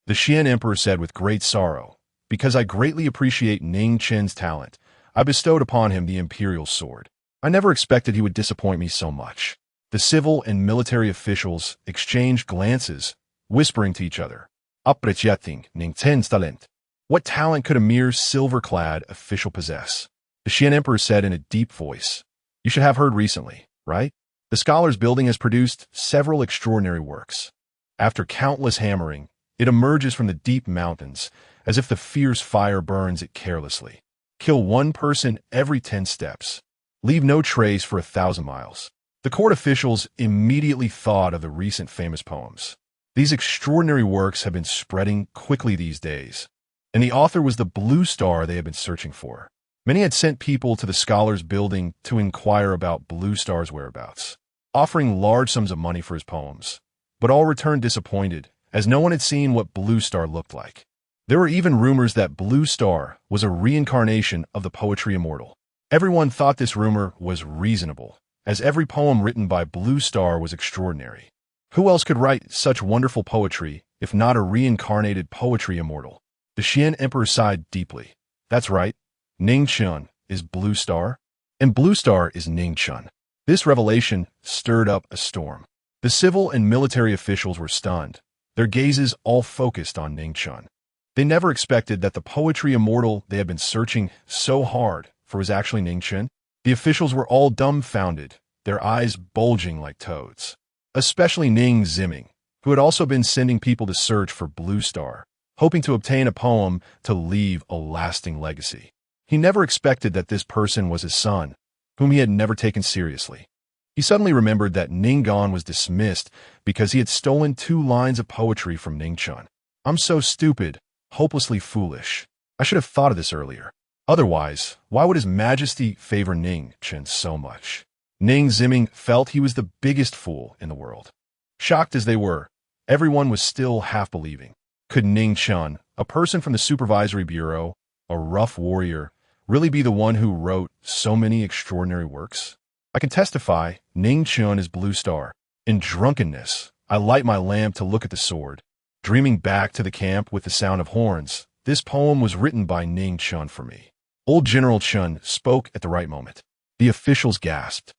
[SPEAKER 1] the Xian emperor said with great sorrow, because I greatly appreciate Ning Chen's talent, I bestowed upon him the imperial sword. I never expected he would disappoint me so much. The civil and military officials exchanged glances, whispering to each other, Apreciating Ning Chen's talent. What talent could a mere silver-clad official possess? The Xian emperor said in a deep voice, You should have heard recently, right? The Scholars Building has produced several extraordinary works. After countless hammering, it emerges from the deep mountains, as if the fierce fire burns it carelessly. Kill one person every 10 steps. Leave no trace for 1,000 miles. The court officials immediately thought of the recent famous poems. These extraordinary works have been spreading quickly these days, and the author was the blue star they had been searching for. Many had sent people to the Scholars Building to inquire about Blue Star's whereabouts, offering large sums of money for his poems, but all returned disappointed, as no one had seen what Blue Star looked like. There were even rumors that Blue Star was a reincarnation of the poetry immortal. Everyone thought this rumor was reasonable, as every poem written by Blue Star was extraordinary. Who else could write such wonderful poetry if not a reincarnated poetry immortal? The Xian emperor sighed deeply. That's right, Ning Chen is Blue Star, and Blue Star is Ning Chen. This revelation stirred up a storm. The civil and military officials were stunned, their gazes all focused on Ning Chen. They never expected that the poetry immortal they had been searching so hard for was actually Ning Chen. The officials were all dumbfounded, their eyes bulging like toads. Especially Ning Ziming, who had also been sending people to search for Blue Star, hoping to obtain a poem to leave a lasting legacy. He never expected that this person was his son, whom he had never taken seriously. He suddenly remembered that Ning Gan was dismissed because he had stolen 2 lines of poetry from Ning Chen. I'm so stupid, hopelessly foolish. I should have thought of this earlier. Otherwise, why would His Majesty favor Ning Chen so much? Ning Ziming felt he was the biggest fool in the world. Shocked as they were, everyone was still half-believing. Could Ning Chen, a person from the Supervisory Bureau, a rough warrior, really be the one who wrote so many extraordinary works? I can testify, Ning Chen is Blue Star. In drunkenness, I light my lamp to look at the sword. Dreaming back to the camp with the sound of horns, this poem was written by Ning Chen for me. Old General Chen spoke at the right moment. The officials gasped.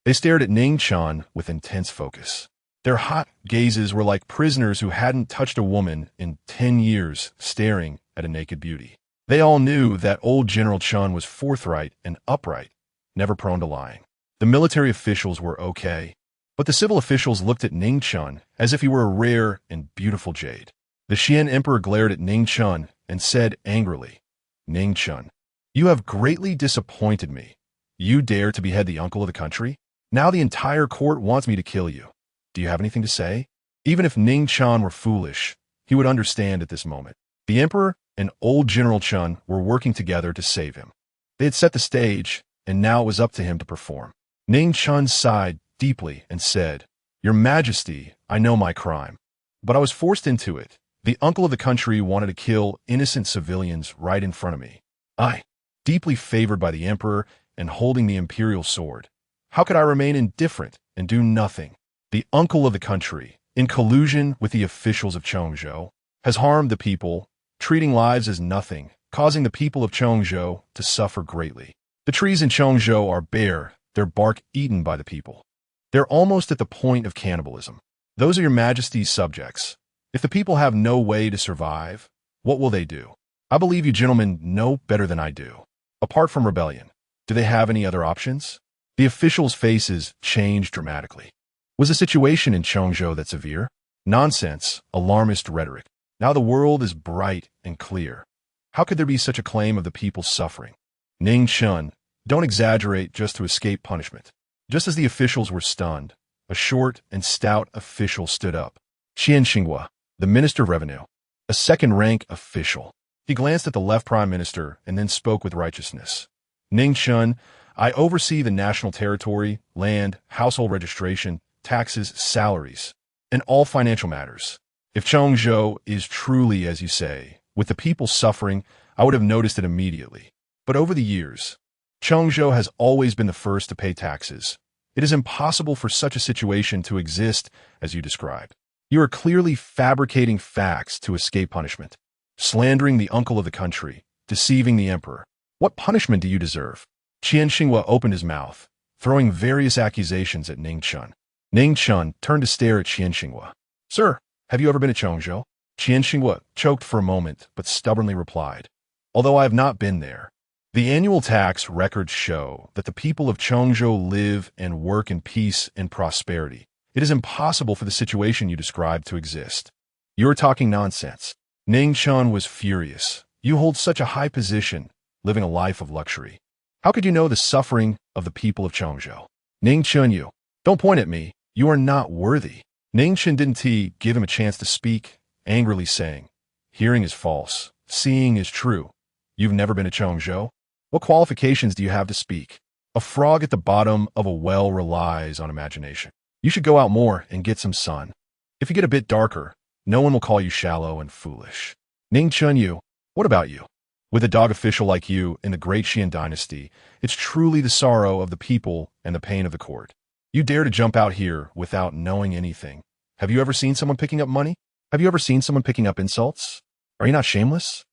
[SPEAKER 1] They stared at Ning Chen with intense focus. Their hot gazes were like prisoners who hadn't touched a woman in 10 years staring at a naked beauty. They all knew that old General Chen was forthright and upright, never prone to lying. The military officials were okay, but the civil officials looked at Ning Chen as if he were a rare and beautiful jade. The Xian emperor glared at Ning Chen and said angrily, Ning Chen, you have greatly disappointed me. You dare to behead the uncle of the country? Now the entire court wants me to kill you. Do you have anything to say? Even if Ning Chen were foolish, he would understand at this moment. The emperor and old General Chun were working together to save him. They had set the stage, and now it was up to him to perform. Ning Chen sighed deeply and said, "Your Majesty, I know my crime. But I was forced into it. The uncle of the country wanted to kill innocent civilians right in front of me. I, deeply favored by the emperor and holding the imperial sword. How could I remain indifferent and do nothing? The uncle of the country, in collusion with the officials of Chongzhou, has harmed the people, treating lives as nothing, causing the people of Chongzhou to suffer greatly. The trees in Chongzhou are bare, their bark eaten by the people. They're almost at the point of cannibalism. Those are your Majesty's subjects. If the people have no way to survive, what will they do? I believe you gentlemen know better than I do. Apart from rebellion, do they have any other options?" The officials' faces changed dramatically. Was the situation in Chongzhou that severe? Nonsense, alarmist rhetoric. Now the world is bright and clear. How could there be such a claim of the people suffering? Ning Chen, don't exaggerate just to escape punishment. Just as the officials were stunned, a short and stout official stood up. Qian Xinghua, the Minister of Revenue, a second-rank official. He glanced at the left Prime Minister and then spoke with righteousness. Ning Chen, I oversee the national territory, land, household registration, taxes, salaries, and all financial matters. If Chongzhou is truly, as you say, with the people suffering, I would have noticed it immediately. But over the years, Chongzhou has always been the first to pay taxes. It is impossible for such a situation to exist as you described. You are clearly fabricating facts to escape punishment, slandering the uncle of the country, deceiving the emperor. What punishment do you deserve? Qian Xinghua opened his mouth, throwing various accusations at Ning Chen. Ning Chen turned to stare at Qian Xinghua. Sir, have you ever been to Chongzhou? Qian Xinghua choked for a moment, but stubbornly replied, although I have not been there. The annual tax records show that the people of Chongzhou live and work in peace and prosperity. It is impossible for the situation you described to exist. You are talking nonsense. Ning Chen was furious. You hold such a high position, living a life of luxury. How could you know the suffering of the people of Chongzhou? Ning Chen, you. Don't point at me. You are not worthy. Ning Chen didn't give him a chance to speak, angrily saying, hearing is false, seeing is true. You've never been to Chongzhou? What qualifications do you have to speak? A frog at the bottom of a well relies on imagination. You should go out more and get some sun. If you get a bit darker, no one will call you shallow and foolish. Ning Chen, you. What about you? With a dog official like you in the Great Xuan Dynasty, it's truly the sorrow of the people and the pain of the court. You dare to jump out here without knowing anything. Have you ever seen someone picking up money? Have you ever seen someone picking up insults? Are you not shameless?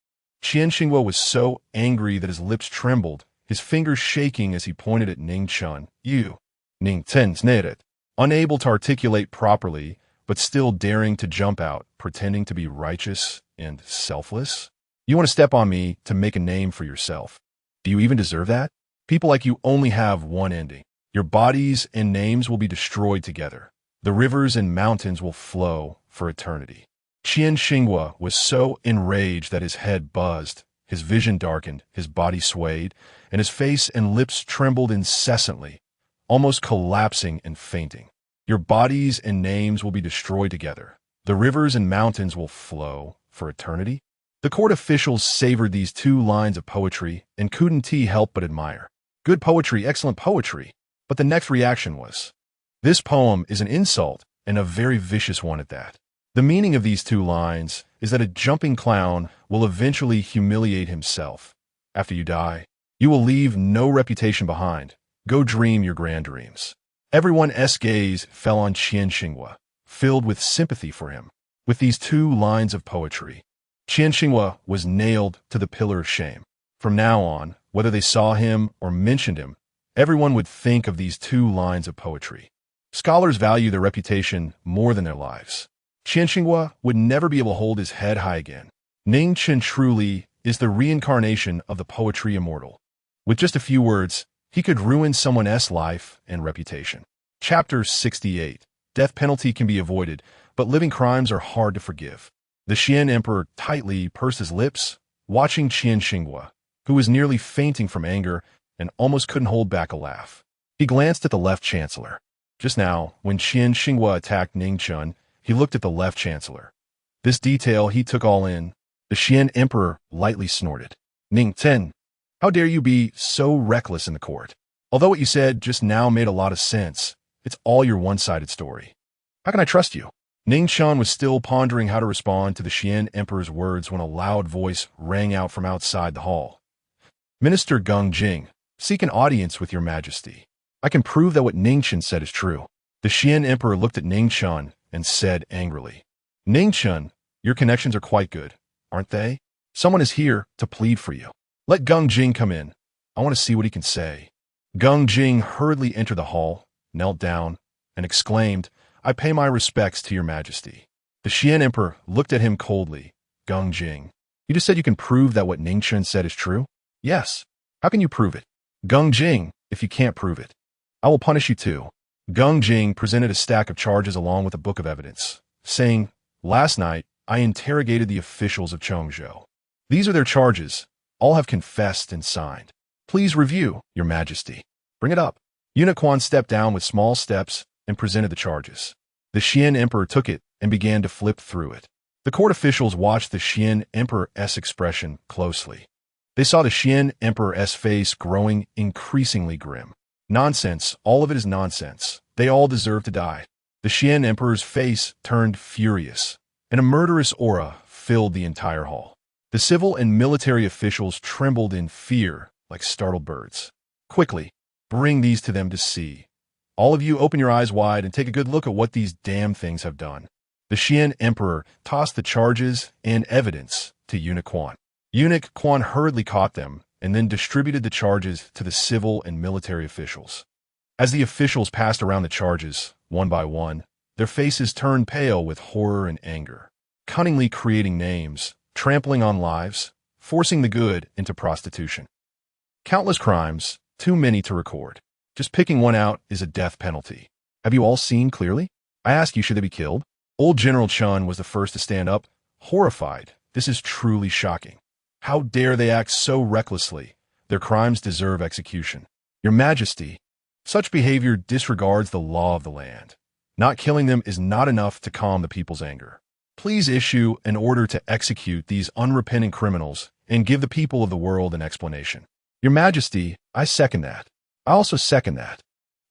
[SPEAKER 1] Qian Xinghua was so angry that his lips trembled, his fingers shaking as he pointed at Ning Chen. You, Ning Chen, unable to articulate properly, but still daring to jump out, pretending to be righteous and selfless? You want to step on me to make a name for yourself. Do you even deserve that? People like you only have one ending. Your bodies and names will be destroyed together. The rivers and mountains will flow for eternity. Qian Xinghua was so enraged that his head buzzed, his vision darkened, his body swayed, and his face and lips trembled incessantly, almost collapsing and fainting. Your bodies and names will be destroyed together. The rivers and mountains will flow for eternity. The court officials savored these two lines of poetry and couldn't help but admire. Good poetry, excellent poetry. But the next reaction was, this poem is an insult, and a very vicious one at that. The meaning of these two lines is that a jumping clown will eventually humiliate himself. After you die, you will leave no reputation behind. Go dream your grand dreams. Everyone's gaze fell on Qian Xinghua, filled with sympathy for him. With these two lines of poetry, Qian Xinghua was nailed to the pillar of shame. From now on, whether they saw him or mentioned him, everyone would think of these two lines of poetry. Scholars value their reputation more than their lives. Qian Xinghua would never be able to hold his head high again. Ning Chen truly is the reincarnation of the poetry immortal. With just a few words, he could ruin someone's life and reputation. Chapter 68. Death penalty can be avoided, but living crimes are hard to forgive. The Xian emperor tightly pursed his lips, watching Qian Xinghua, who was nearly fainting from anger and almost couldn't hold back a laugh. He glanced at the left chancellor. Just now, when Qian Xinghua attacked Ning Chen, he looked at the left chancellor. This detail he took all in. The The Xian emperor lightly snorted. Ning Chen, how dare you be so reckless in the court? Although what you said just now made a lot of sense, it's all your one-sided story. How can I trust you? Ning Chen was still pondering how to respond to the Xian emperor's words when a loud voice rang out from outside the hall. Minister Gung Jing, seek an audience with your majesty. I can prove that what Ning Chen said is true. The Xian emperor looked at Ning Chen and said angrily, Ning Chen, your connections are quite good, aren't they? Someone is here to plead for you. Let Gung Jing come in. I want to see what he can say. Gung Jing hurriedly entered the hall, knelt down, and exclaimed, I pay my respects to your majesty. The Xian emperor looked at him coldly. Gung Jing, you just said you can prove that what Ning Chen said is true? Yes. How can you prove it? Gung Jing, if you can't prove it, I will punish you too. Gung Jing presented a stack of charges along with a book of evidence, saying, Last night, I interrogated the officials of Chongzhou. These are their charges. All have confessed and signed. Please review, your majesty. Bring it up. Eunuch Quan stepped down with small steps and presented the charges. The Xian emperor took it and began to flip through it. The court officials watched the Xian emperor's expression closely. They saw the Xian emperor's face growing increasingly grim. Nonsense, all of it is nonsense. They all deserve to die. The Xian emperor's face turned furious, and a murderous aura filled the entire hall. The civil and military officials trembled in fear like startled birds. Quickly, bring these to them to see. All of you open your eyes wide and take a good look at what these damn things have done. The Xian emperor tossed the charges and evidence to Eunuch Quan. Eunuch Quan hurriedly caught them and then distributed the charges to the civil and military officials. As the officials passed around the charges, one by one, their faces turned pale with horror and anger, cunningly creating names, trampling on lives, forcing the good into prostitution. Countless crimes, too many to record. Just picking one out is a death penalty. Have you all seen clearly? I ask you, should they be killed? Old General Chun was the first to stand up, horrified. This is truly shocking. How dare they act so recklessly? Their crimes deserve execution. Your Majesty, such behavior disregards the law of the land. Not killing them is not enough to calm the people's anger. Please issue an order to execute these unrepentant criminals and give the people of the world an explanation. Your Majesty, I second that. I also second that.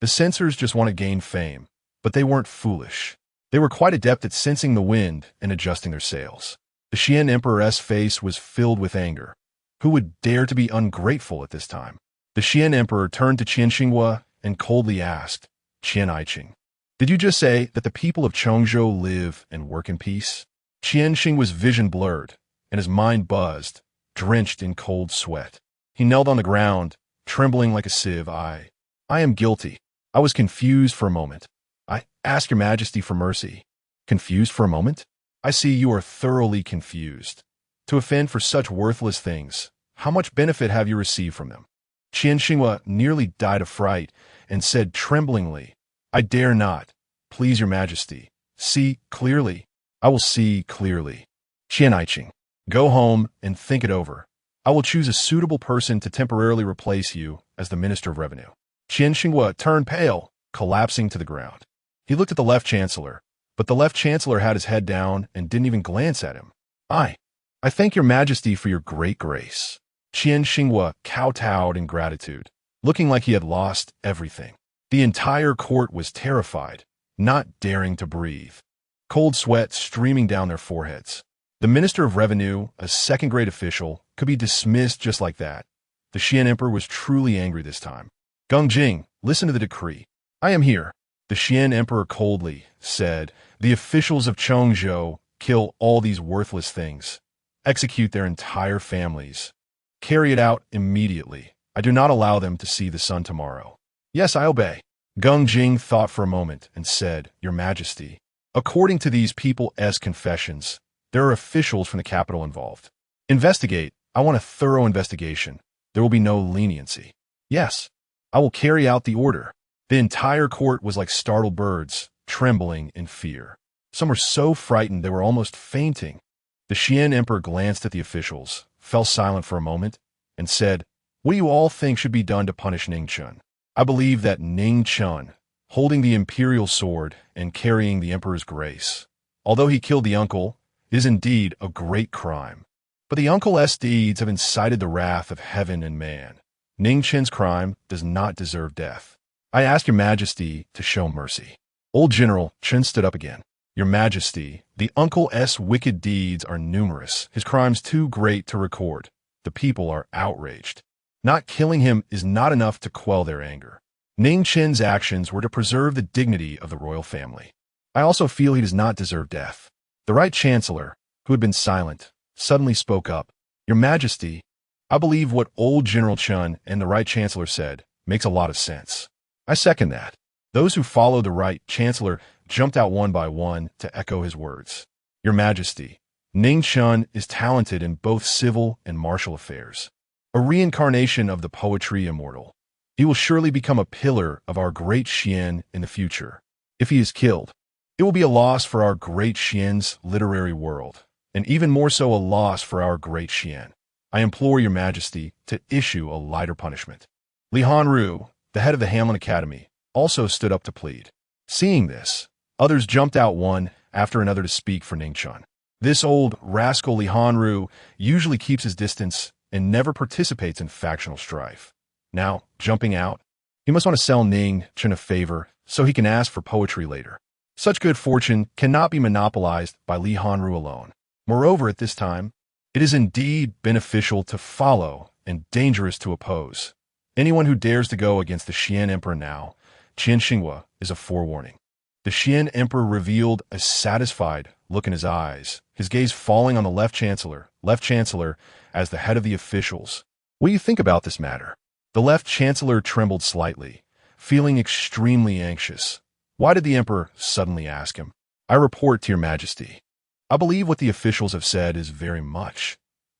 [SPEAKER 1] The censors just want to gain fame, but they weren't foolish. They were quite adept at sensing the wind and adjusting their sails. The Xian emperor's face was filled with anger. Who would dare to be ungrateful at this time? The Xian emperor turned to Qian Xinghua and coldly asked, Qian Aiqing, did you just say that the people of Chongzhou live and work in peace? Qian Xinghua's vision blurred, and his mind buzzed, drenched in cold sweat. He knelt on the ground, trembling like a sieve. I am guilty. I was confused for a moment. I ask your Majesty for mercy. Confused for a moment? I see you are thoroughly confused. To offend for such worthless things, how much benefit have you received from them? Qian Xinghua nearly died of fright and said tremblingly, I dare not. Please, your Majesty. See clearly. I will see clearly. Qian Aiqing, go home and think it over. I will choose a suitable person to temporarily replace you as the Minister of Revenue. Qian Xinghua turned pale, collapsing to the ground. He looked at the left chancellor, but the left chancellor had his head down and didn't even glance at him. I thank your Majesty for your great grace. Qian Xinghua kowtowed in gratitude, looking like he had lost everything. The entire court was terrified, not daring to breathe. Cold sweat streaming down their foreheads. The Minister of Revenue, a second-grade official, could be dismissed just like that. The Xian Emperor was truly angry this time. Gung Jing, listen to the decree. I am here. The Xian Emperor coldly said, the officials of Chongzhou kill all these worthless things. Execute their entire families. Carry it out immediately. I do not allow them to see the sun tomorrow. Yes, I obey. Gung Jing thought for a moment and said, Your Majesty, according to these people's confessions, there are officials from the capital involved. Investigate. I want a thorough investigation. There will be no leniency. Yes, I will carry out the order. The entire court was like startled birds, trembling in fear. Some were so frightened they were almost fainting. The Xian Emperor glanced at the officials, fell silent for a moment, and said, What do you all think should be done to punish Ning Chen? I believe that Ning Chen, holding the imperial sword and carrying the emperor's grace, although he killed the uncle, is indeed a great crime. But the uncle's deeds have incited the wrath of heaven and man. Ning Chen's crime does not deserve death. I ask your majesty to show mercy. Old General Chen stood up again. Your majesty, the uncle's wicked deeds are numerous, his crimes too great to record. The people are outraged. Not killing him is not enough to quell their anger. Ning Chen's actions were to preserve the dignity of the royal family. I also feel he does not deserve death. The Right Chancellor, who had been silent, suddenly spoke up. Your majesty, I believe what old General Chen and the Right Chancellor said makes a lot of sense. I second that. Those who followed the Right Chancellor jumped out one by one to echo his words. Your majesty, Ning Chen is talented in both civil and martial affairs. A reincarnation of the poetry immortal. He will surely become a pillar of our Great Xuan in the future. If he is killed, it will be a loss for our Great Xuan's literary world, and even more so a loss for our Great Xuan. I implore your majesty to issue a lighter punishment. Li Hanru, the head of the Hamlin Academy, also stood up to plead. Seeing this, others jumped out one after another to speak for Ning Chen. This old rascal Li Hanru usually keeps his distance and never participates in factional strife. Now, jumping out, he must want to sell Ning Chen a favor so he can ask for poetry later. Such good fortune cannot be monopolized by Li Hanru alone. Moreover, at this time, it is indeed beneficial to follow and dangerous to oppose. Anyone who dares to go against the Xian Emperor now, Qian Xinghua, is a forewarning. The Xian Emperor revealed a satisfied look in his eyes, his gaze falling on the Left Chancellor as the head of the officials. What do you think about this matter? The Left Chancellor trembled slightly, feeling extremely anxious. Why did the Emperor suddenly ask him? I report to your majesty. I believe what the officials have said is very much.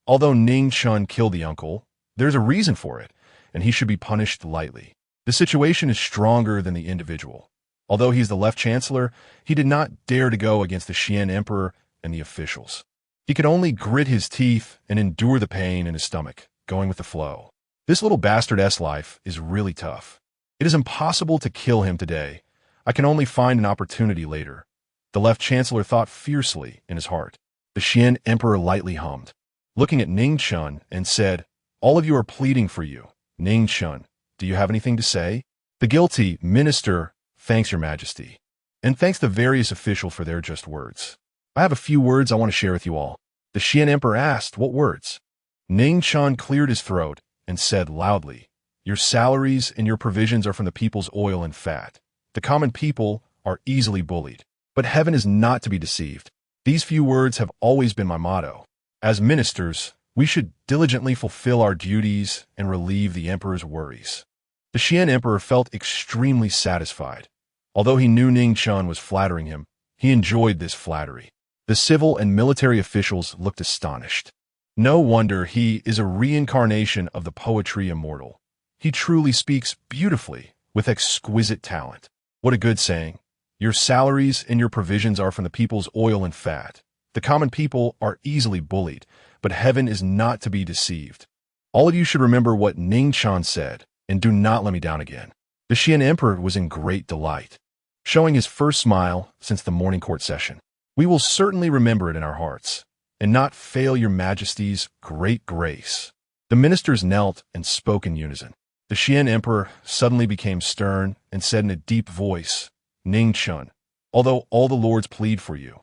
[SPEAKER 1] Although Ning Chen killed the uncle, there's a reason for it, and he should be punished lightly. The situation is stronger than the individual. Although he's the Left Chancellor, he did not dare to go against the Xian Emperor and the officials. He could only grit his teeth and endure the pain in his stomach, going with the flow. This little bastard's life is really tough. It is impossible to kill him today. I can only find an opportunity later. The Left Chancellor thought fiercely in his heart. The Xian Emperor lightly hummed, looking at Ning Chen, and said, all of you are pleading for you. Ning Chen, do you have anything to say? The guilty minister thanks your majesty, and thanks the various officials for their just words. I have a few words I want to share with you all. The Xian Emperor asked, what words? Ning Chen cleared his throat and said loudly, your salaries and your provisions are from the people's oil and fat. The common people are easily bullied, but heaven is not to be deceived. These few words have always been my motto. As ministers, we should diligently fulfill our duties and relieve the emperor's worries. The Xian Emperor felt extremely satisfied. Although he knew Ning Chen was flattering him, he enjoyed this flattery. The civil and military officials looked astonished. No wonder he is a reincarnation of the poetry immortal. He truly speaks beautifully, with exquisite talent. What a good saying. Your salaries and your provisions are from the people's oil and fat. The common people are easily bullied, but heaven is not to be deceived. All of you should remember what Ning Chen said, and do not let me down again. The Xian Emperor was in great delight, showing his first smile since the morning court session. We will certainly remember it in our hearts, and not fail your majesty's great grace. The ministers knelt and spoke in unison. The Xian Emperor suddenly became stern and said in a deep voice, Ning Chen, although all the lords plead for you,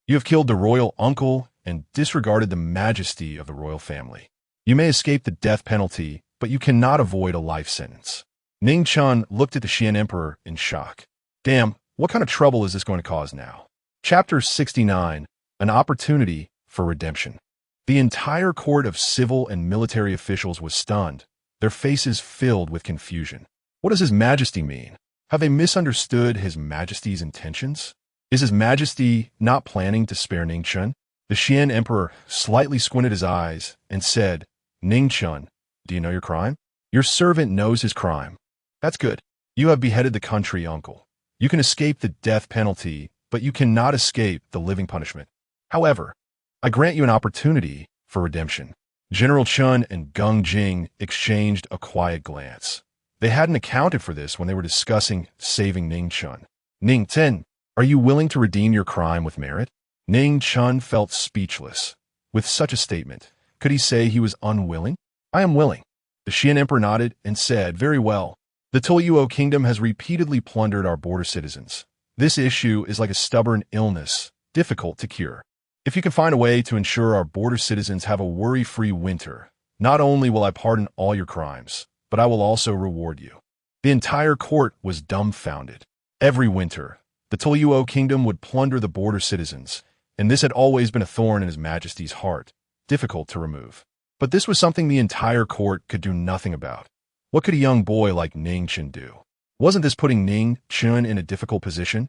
[SPEAKER 1] you have killed the royal uncle and disregarded the majesty of the royal family. You may escape the death penalty, but you cannot avoid a life sentence. Ning Chen looked at the Xian Emperor in shock. Damn, what kind of trouble is this going to cause now? Chapter 69, An Opportunity for Redemption. The entire court of civil and military officials was stunned, their faces filled with confusion. What does His Majesty mean? Have they misunderstood His Majesty's intentions? Is His Majesty not planning to spare Ning Chen? The Xian Emperor slightly squinted his eyes and said, Ning Chen, do you know your crime? Your servant knows his crime. That's good. You have beheaded the country uncle. You can escape the death penalty, but you cannot escape the living punishment. However, I grant you an opportunity for redemption. General Chen and Gung Jing exchanged a quiet glance. They hadn't accounted for this when they were discussing saving Ning Chen. Ning Chen, are you willing to redeem your crime with merit? Ning Chen felt speechless. With such a statement, Could he say he was unwilling? I am willing. The Xian emperor nodded and said, very well. The Tuoyuo kingdom has repeatedly plundered our border citizens. This issue is like a stubborn illness, difficult to cure. If you can find a way to ensure our border citizens have a worry-free winter, not only will I pardon all your crimes, but I will also reward you. The entire court was dumbfounded. Every winter, the Tuoyuo kingdom would plunder the border citizens, and this had always been a thorn in His Majesty's heart, difficult to remove. But this was something the entire court could do nothing about. What could a young boy like Ning Chen do? Wasn't this putting Ning Chen in a difficult position?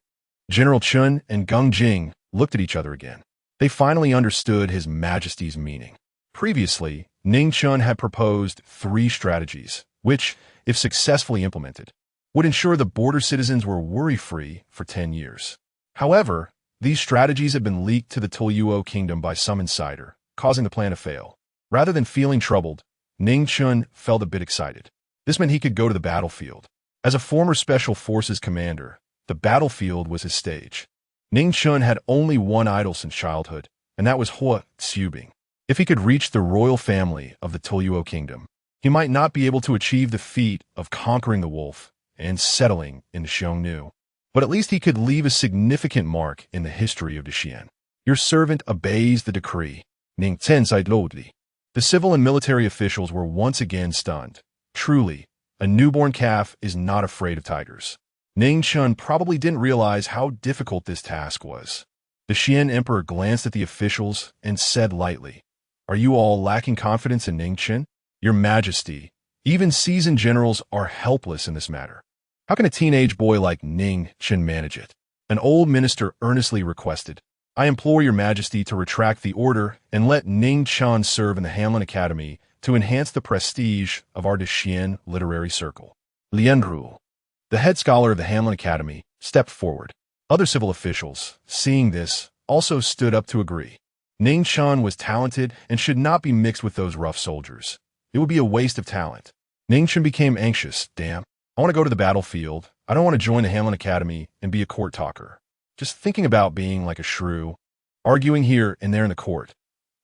[SPEAKER 1] General Chen and Gung Jing looked at each other again. They finally understood His Majesty's meaning. Previously, Ning Chen had proposed 3 strategies, which, if successfully implemented, would ensure the border citizens were worry-free for 10 years. However, these strategies had been leaked to the Tuoyuo kingdom by some insider, causing the plan to fail. Rather than feeling troubled, Ning Chen felt a bit excited. This meant he could go to the battlefield. As a former Special Forces commander, the battlefield was his stage. Ning Chen had only one idol since childhood, and that was Hua Xiubing. If he could reach the royal family of the Tuoyuo kingdom, he might not be able to achieve the feat of conquering the wolf and settling in the Xiongnu, but at least he could leave a significant mark in the history of the Xian. Your servant obeys the decree. Ning Chen said loudly. The civil and military officials were once again stunned. Truly, a newborn calf is not afraid of tigers. Ning Chen probably didn't realize how difficult this task was. The Xian emperor glanced at the officials and said lightly, "Are you all lacking confidence in Ning Chen? Your Majesty, even seasoned generals are helpless in this matter. How can a teenage boy like Ning Chen manage it?" An old minister earnestly requested, "I implore your Majesty to retract the order and let Ning Chen serve in the Hanlin Academy to enhance the prestige of our Xian literary circle." Lianru, the head scholar of the Hanlin Academy, stepped forward. Other civil officials, seeing this, also stood up to agree. Ning Chen was talented and should not be mixed with those rough soldiers. It would be a waste of talent. Ning Chen became anxious. Damn, I want to go to the battlefield. I don't want to join the Hanlin Academy and be a court talker. Just thinking about being like a shrew, arguing here and there in the court,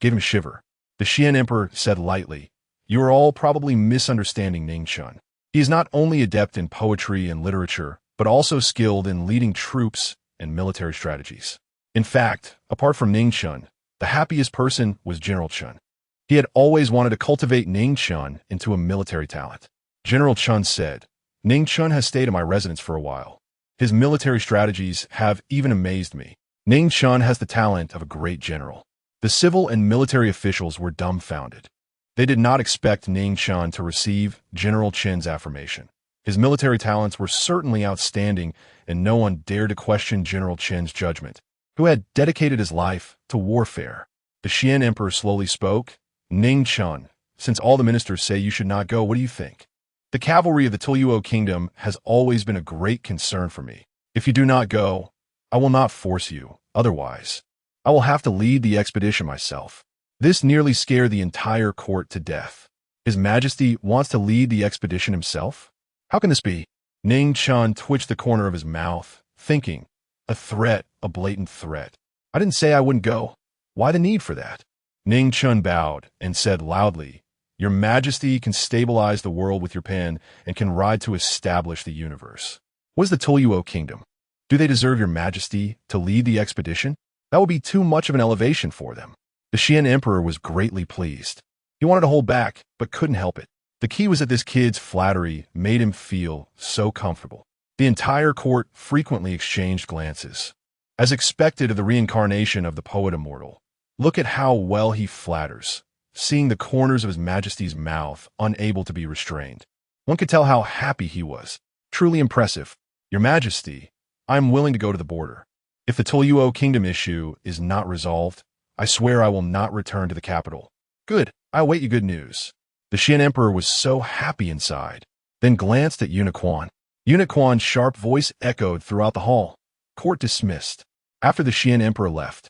[SPEAKER 1] gave him a shiver. The Xian emperor said lightly, "You are all probably misunderstanding Ning Chen. He is not only adept in poetry and literature, but also skilled in leading troops and military strategies. In fact, apart from Ning Chen, the happiest person was General Chen. He had always wanted to cultivate Ning Chen into a military talent." General Chen said, "Ning Chen has stayed at my residence for a while. His military strategies have even amazed me. Ning Chen has the talent of a great general." The civil and military officials were dumbfounded. They did not expect Ning Chen to receive General Chen's affirmation. His military talents were certainly outstanding, and no one dared to question General Chen's judgment, who had dedicated his life to warfare. The Xian emperor slowly spoke, "Ning Chen, since all the ministers say you should not go, what do you think? The cavalry of the Tuoyuo kingdom has always been a great concern for me. If you do not go, I will not force you. Otherwise, I will have to lead the expedition myself." This nearly scared the entire court to death. His Majesty wants to lead the expedition himself? How can this be? Ning Chen twitched the corner of his mouth, thinking, a threat, a blatant threat. I didn't say I wouldn't go. Why the need for that? Ning Chen bowed and said loudly, "Your Majesty can stabilize the world with your pen and can ride to establish the universe. What is the Tuoyuo kingdom? Do they deserve your Majesty to lead the expedition? That would be too much of an elevation for them." The Xian emperor was greatly pleased. He wanted to hold back, but couldn't help it. The key was that this kid's flattery made him feel so comfortable. The entire court frequently exchanged glances. As expected of the reincarnation of the poet immortal, look at how well he flatters, seeing the corners of His Majesty's mouth unable to be restrained. One could tell how happy he was. Truly impressive. Your Majesty, I am willing to go to the border. If the Tuoyuo kingdom issue is not resolved, I swear I will not return to the capital. Good, I await you good news. The Xian emperor was so happy inside, then glanced at Uniquan. Uniquan's sharp voice echoed throughout the hall. Court dismissed. After the Xian emperor left,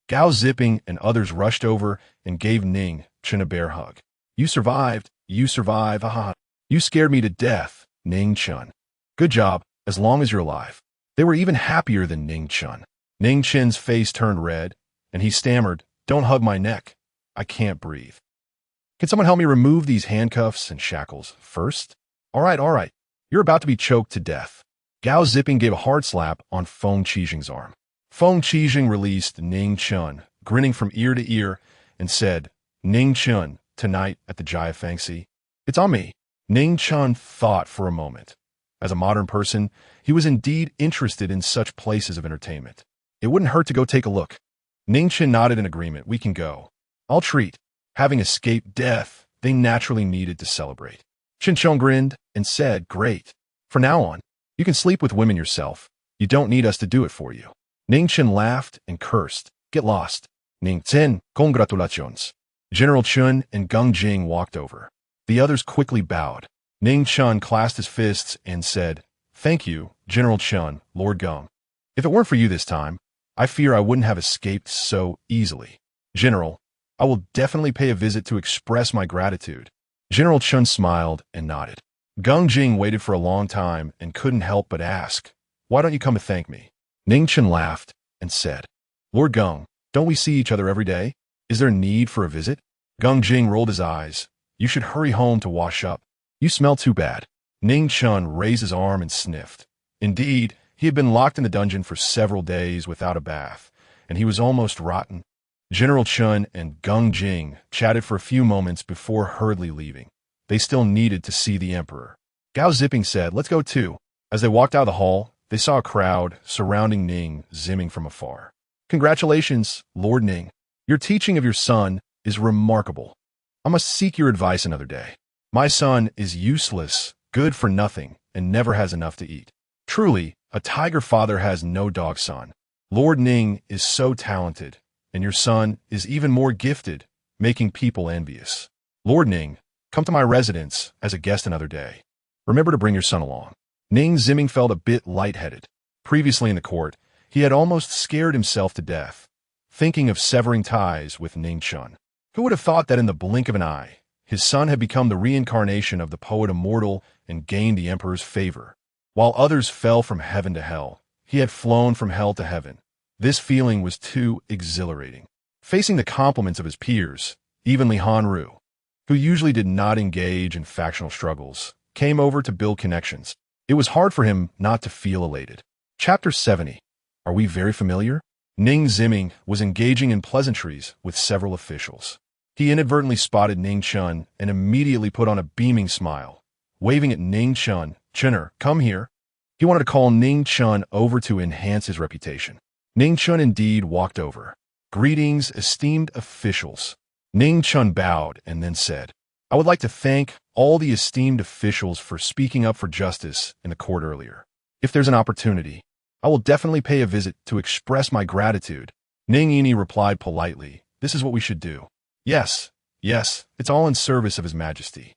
[SPEAKER 1] Gao Zipping and others rushed over and gave Ning Chen a bear hug. You survived, aha. You scared me to death, Ning Chen. Good job, as long as you're alive. They were even happier than Ning Chen. Ning Chen's face turned red, and he stammered, "Don't hug my neck. I can't breathe." Can someone help me remove these handcuffs and shackles first? All right. You're about to be choked to death. Gao Zipping gave a hard slap on Feng Qixing's arm. Feng Qixing released Ning Chen, grinning from ear to ear, and said, Ning Chen, tonight at the Jia Fangxi. It's on me. Ning Chen thought for a moment. As a modern person, he was indeed interested in such places of entertainment. It wouldn't hurt to go take a look. Ning Chen nodded in agreement. We can go. I'll treat. Having escaped death, they naturally needed to celebrate. Chen Chong grinned and said, Great. From now on, you can sleep with women yourself. You don't need us to do it for you. Ning Chen laughed and cursed. Get lost. Ning Chen, congratulations. General Chun and Gung Jing walked over. The others quickly bowed. Ning Chen clasped his fists and said, Thank you, General Chun, Lord Gung. If it weren't for you this time, I fear I wouldn't have escaped so easily. General, I will definitely pay a visit to express my gratitude. General Chun smiled and nodded. Gung Jing waited for a long time and couldn't help but ask, Why don't you come to thank me? Ning Chen laughed and said, Lord Gung, don't we see each other every day? Is there need for a visit? Gung Jing rolled his eyes. You should hurry home to wash up. You smell too bad. Ning Chen raised his arm and sniffed. Indeed, he had been locked in the dungeon for several days without a bath, and he was almost rotten. General Chun and Gung Jing chatted for a few moments before hurriedly leaving. They still needed to see the emperor. Gao Zipping said, Let's go too. As they walked out of the hall, they saw a crowd surrounding Ning Zimming from afar. Congratulations, Lord Ning. Your teaching of your son is remarkable. I must seek your advice another day. My son is useless, good for nothing, and never has enough to eat. Truly, a tiger father has no dog son. Lord Ning is so talented, and your son is even more gifted, making people envious. Lord Ning, come to my residence as a guest another day. Remember to bring your son along. Ning Zimming felt a bit lightheaded. Previously in the court, he had almost scared himself to death, thinking of severing ties with Ning Chen. Who would have thought that in the blink of an eye, his son had become the reincarnation of the poet immortal and gained the emperor's favor? While others fell from heaven to hell, he had flown from hell to heaven. This feeling was too exhilarating. Facing the compliments of his peers, even Li Hanru, who usually did not engage in factional struggles, came over to build connections. It was hard for him not to feel elated. Chapter 70. Are we very familiar? Ning Zimming was engaging in pleasantries with several officials. He inadvertently spotted Ning Chen and immediately put on a beaming smile. Waving at Ning Chen, Chenner, come here. He wanted to call Ning Chen over to enhance his reputation. Ning Chen indeed walked over. Greetings, esteemed officials. Ning Chen bowed and then said, I would like to thank all the esteemed officials for speaking up for justice in the court earlier. If there's an opportunity, I will definitely pay a visit to express my gratitude. Ning Ini replied politely, This is what we should do. Yes, it's all in service of His Majesty.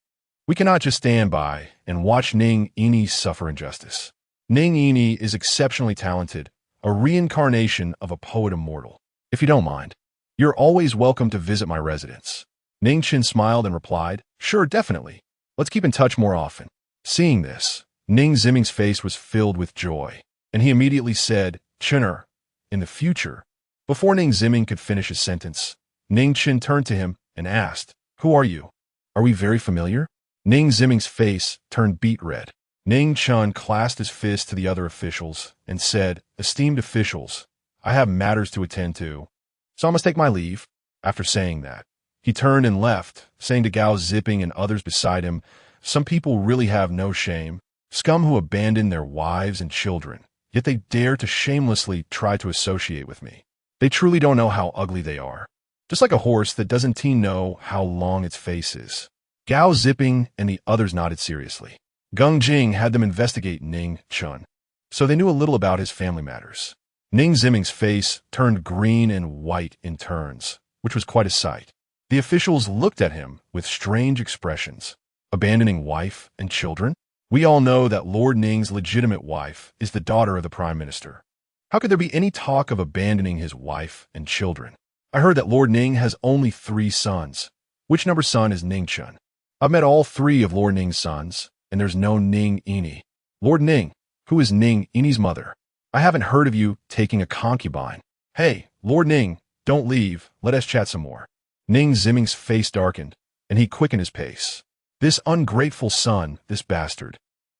[SPEAKER 1] We cannot just stand by and watch Ning Ini suffer injustice. Ning Ini is exceptionally talented, a reincarnation of a poet immortal. If you don't mind, you're always welcome to visit my residence. Ning Chen smiled and replied, Sure, definitely. Let's keep in touch more often. Seeing this, Ning Zimming's face was filled with joy, and he immediately said, Chenner, in the future. Before Ning Zimming could finish his sentence, Ning Chen turned to him and asked, Who are you? Are we very familiar? Ning Zimming's face turned beet red. Ning Chen clasped his fist to the other officials and said, Esteemed officials, I have matters to attend to, so I must take my leave. After saying that, he turned and left, saying to Gao Zipping and others beside him, Some people really have no shame, scum who abandon their wives and children, yet they dare to shamelessly try to associate with me. They truly don't know how ugly they are. Just like a horse that doesn't know how long its face is. Gao Zipping and the others nodded seriously. Gung Jing had them investigate Ning Chen, so they knew a little about his family matters. Ning Zimming's face turned green and white in turns, which was quite a sight. The officials looked at him with strange expressions. Abandoning wife and children? We all know that Lord Ning's legitimate wife is the daughter of the Prime Minister. How could there be any talk of abandoning his wife and children? I heard that Lord Ning has only 3 sons. Which number son is Ning Chen? I've met all 3 of Lord Ning's sons, and there's no Ning Ini. Lord Ning, who is Ning Ini's mother? I haven't heard of you taking a concubine. Hey, Lord Ning, don't leave. Let us chat some more. Ning Zimming's face darkened. and he quickened his pace. This ungrateful son, this bastard.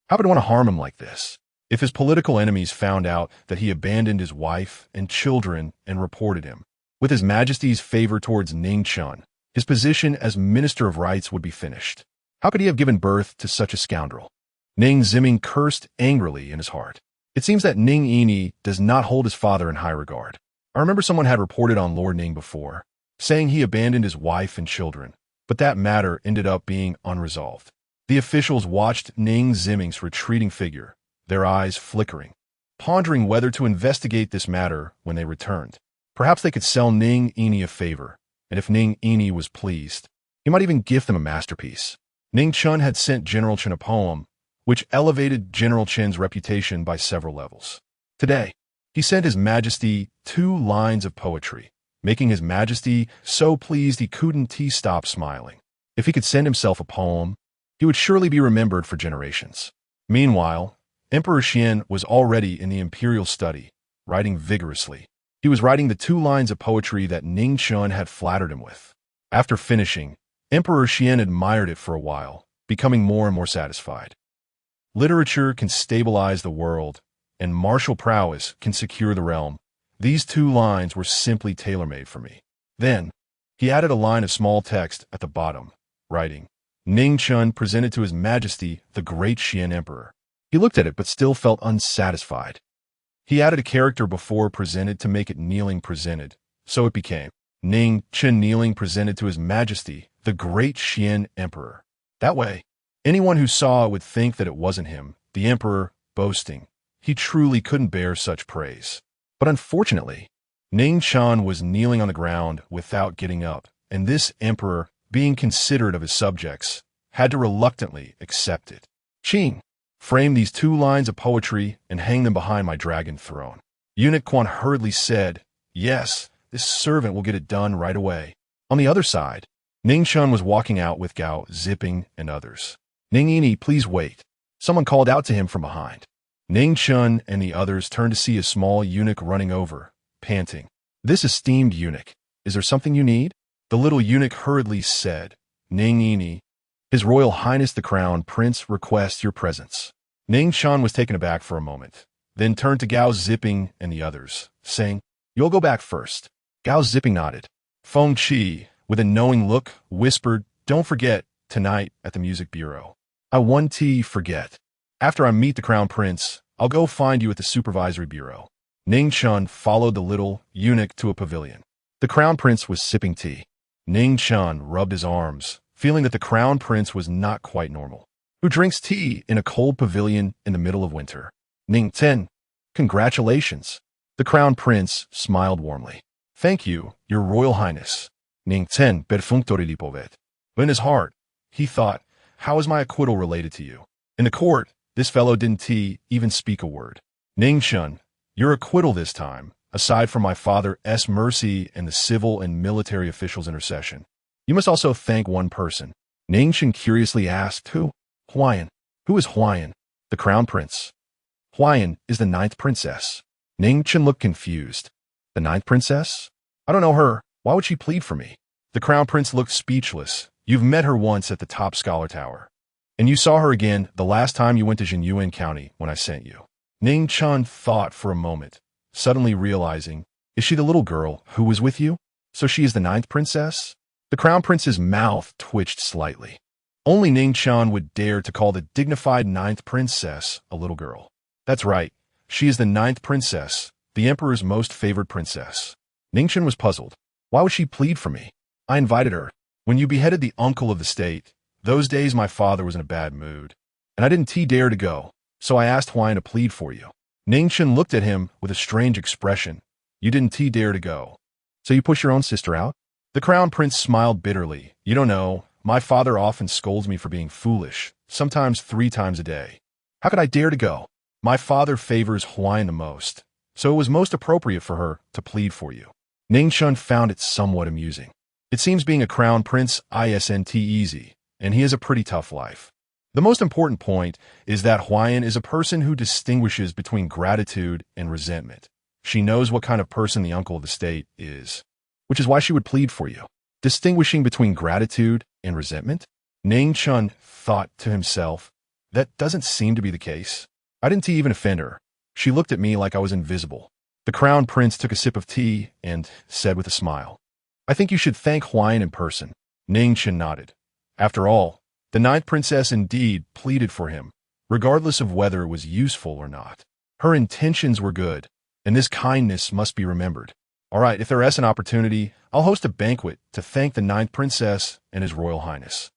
[SPEAKER 1] How could I want to harm him like this? If his political enemies found out that he abandoned his wife and children and reported him, with His Majesty's favor towards Ning Chen, his position as Minister of Rights would be finished. How could he have given birth to such a scoundrel? Ning Ziming cursed angrily in his heart. It seems that Ning Ini does not hold his father in high regard. I remember someone had reported on Lord Ning before, saying he abandoned his wife and children, but that matter ended up being unresolved. The officials watched Ning Ziming's retreating figure, their eyes flickering, pondering whether to investigate this matter when they returned. Perhaps they could sell Ning Ini a favor, and if Ning Ini was pleased, he might even gift them a masterpiece. Ning Chen had sent General Chen a poem, which elevated General Chen's reputation by several levels. Today, he sent His Majesty 2 lines of poetry, making His Majesty so pleased he couldn't stop smiling. If he could send himself a poem, he would surely be remembered for generations. Meanwhile, Emperor Xian was already in the imperial study, writing vigorously. He was writing the 2 lines of poetry that Ning Chen had flattered him with. After finishing, Emperor Xian admired it for a while, becoming more and more satisfied. Literature can stabilize the world, and martial prowess can secure the realm. These 2 lines were simply tailor-made for me. Then, he added a line of small text at the bottom, writing, Ning Chen presented to His Majesty the Great Xuan Emperor. He looked at it but still felt unsatisfied. He added a character before presented to make it kneeling presented, so it became Ning Chen kneeling presented to His Majesty the Great Xuan Emperor. That way, anyone who saw it would think that it wasn't him, the emperor, boasting. He truly couldn't bear such praise. But unfortunately, Ning Chen was kneeling on the ground without getting up, and this emperor, being considerate of his subjects, had to reluctantly accept it. Qing, frame these 2 lines of poetry and hang them behind my dragon throne. Eunuch Quan hurriedly said, Yes, this servant will get it done right away. On the other side, Ning Chen was walking out with Gao Zipping and others. Ning Ini, please wait. Someone called out to him from behind. Ning Chen and the others turned to see a small eunuch running over, panting. This esteemed eunuch, is there something you need? The little eunuch hurriedly said, Ning Ini, His Royal Highness the Crown Prince requests your presence. Ning Chen was taken aback for a moment, then turned to Gao Zipping and the others, saying, You'll go back first. Gao Zipping nodded. Feng Qi, with a knowing look, whispered, Don't forget, tonight at the Music Bureau. I won't forget. After I meet the Crown Prince, I'll go find you at the Supervisory Bureau. Ning Chen followed the little eunuch to a pavilion. The Crown Prince was sipping tea. Ning Chen rubbed his arms, feeling that the Crown Prince was not quite normal. Who drinks tea in a cold pavilion in the middle of winter? Ning Chen, congratulations. The Crown Prince smiled warmly. Thank you, Your Royal Highness. Ning Chen perfunctorily povet. But in his heart, he thought, how is my acquittal related to you? In the court, this fellow didn't even speak a word. Ning Chen, your acquittal this time, aside from my father's mercy and the civil and military officials' intercession. You must also thank one person. Ning Chen curiously asked, Who? Huayan. Who is Huayan? The Crown Prince. Huayan is the 9th princess. Ning Chen looked confused. The 9th princess? I don't know her. Why would she plead for me? The Crown Prince looked speechless. You've met her once at the top scholar tower. And you saw her again the last time you went to Jinyuan County when I sent you. Ning Chen thought for a moment, suddenly realizing, is she the little girl who was with you? So she is the 9th princess? The Crown Prince's mouth twitched slightly. Only Ning Chen would dare to call the dignified 9th princess a little girl. That's right, she is the 9th princess, the Emperor's most favored princess. Ning Chen was puzzled. Why would she plead for me? I invited her. When you beheaded the uncle of the state, those days my father was in a bad mood, and I didn't dare to go, so I asked Huayan to plead for you. Ning Chen looked at him with a strange expression. You didn't dare to go, so you push your own sister out? The Crown Prince smiled bitterly. You don't know, my father often scolds me for being foolish, sometimes 3 times a day. How could I dare to go? My father favors Huayan the most, so it was most appropriate for her to plead for you. Ning Chen found it somewhat amusing. It seems being a Crown Prince isn't easy, and he has a pretty tough life. The most important point is that Huayan is a person who distinguishes between gratitude and resentment. She knows what kind of person the uncle of the state is, which is why she would plead for you. Distinguishing between gratitude In resentment? Ning Chen thought to himself, that doesn't seem to be the case. I didn't even offend her. She looked at me like I was invisible. The crown prince took a sip of tea and said with a smile, I think you should thank Huayan in person. Ning Chen nodded. After all, the ninth princess indeed pleaded for him, regardless of whether it was useful or not. Her intentions were good, and this kindness must be remembered. All right, if there is an opportunity, I'll host a banquet to thank the ninth princess and His Royal Highness.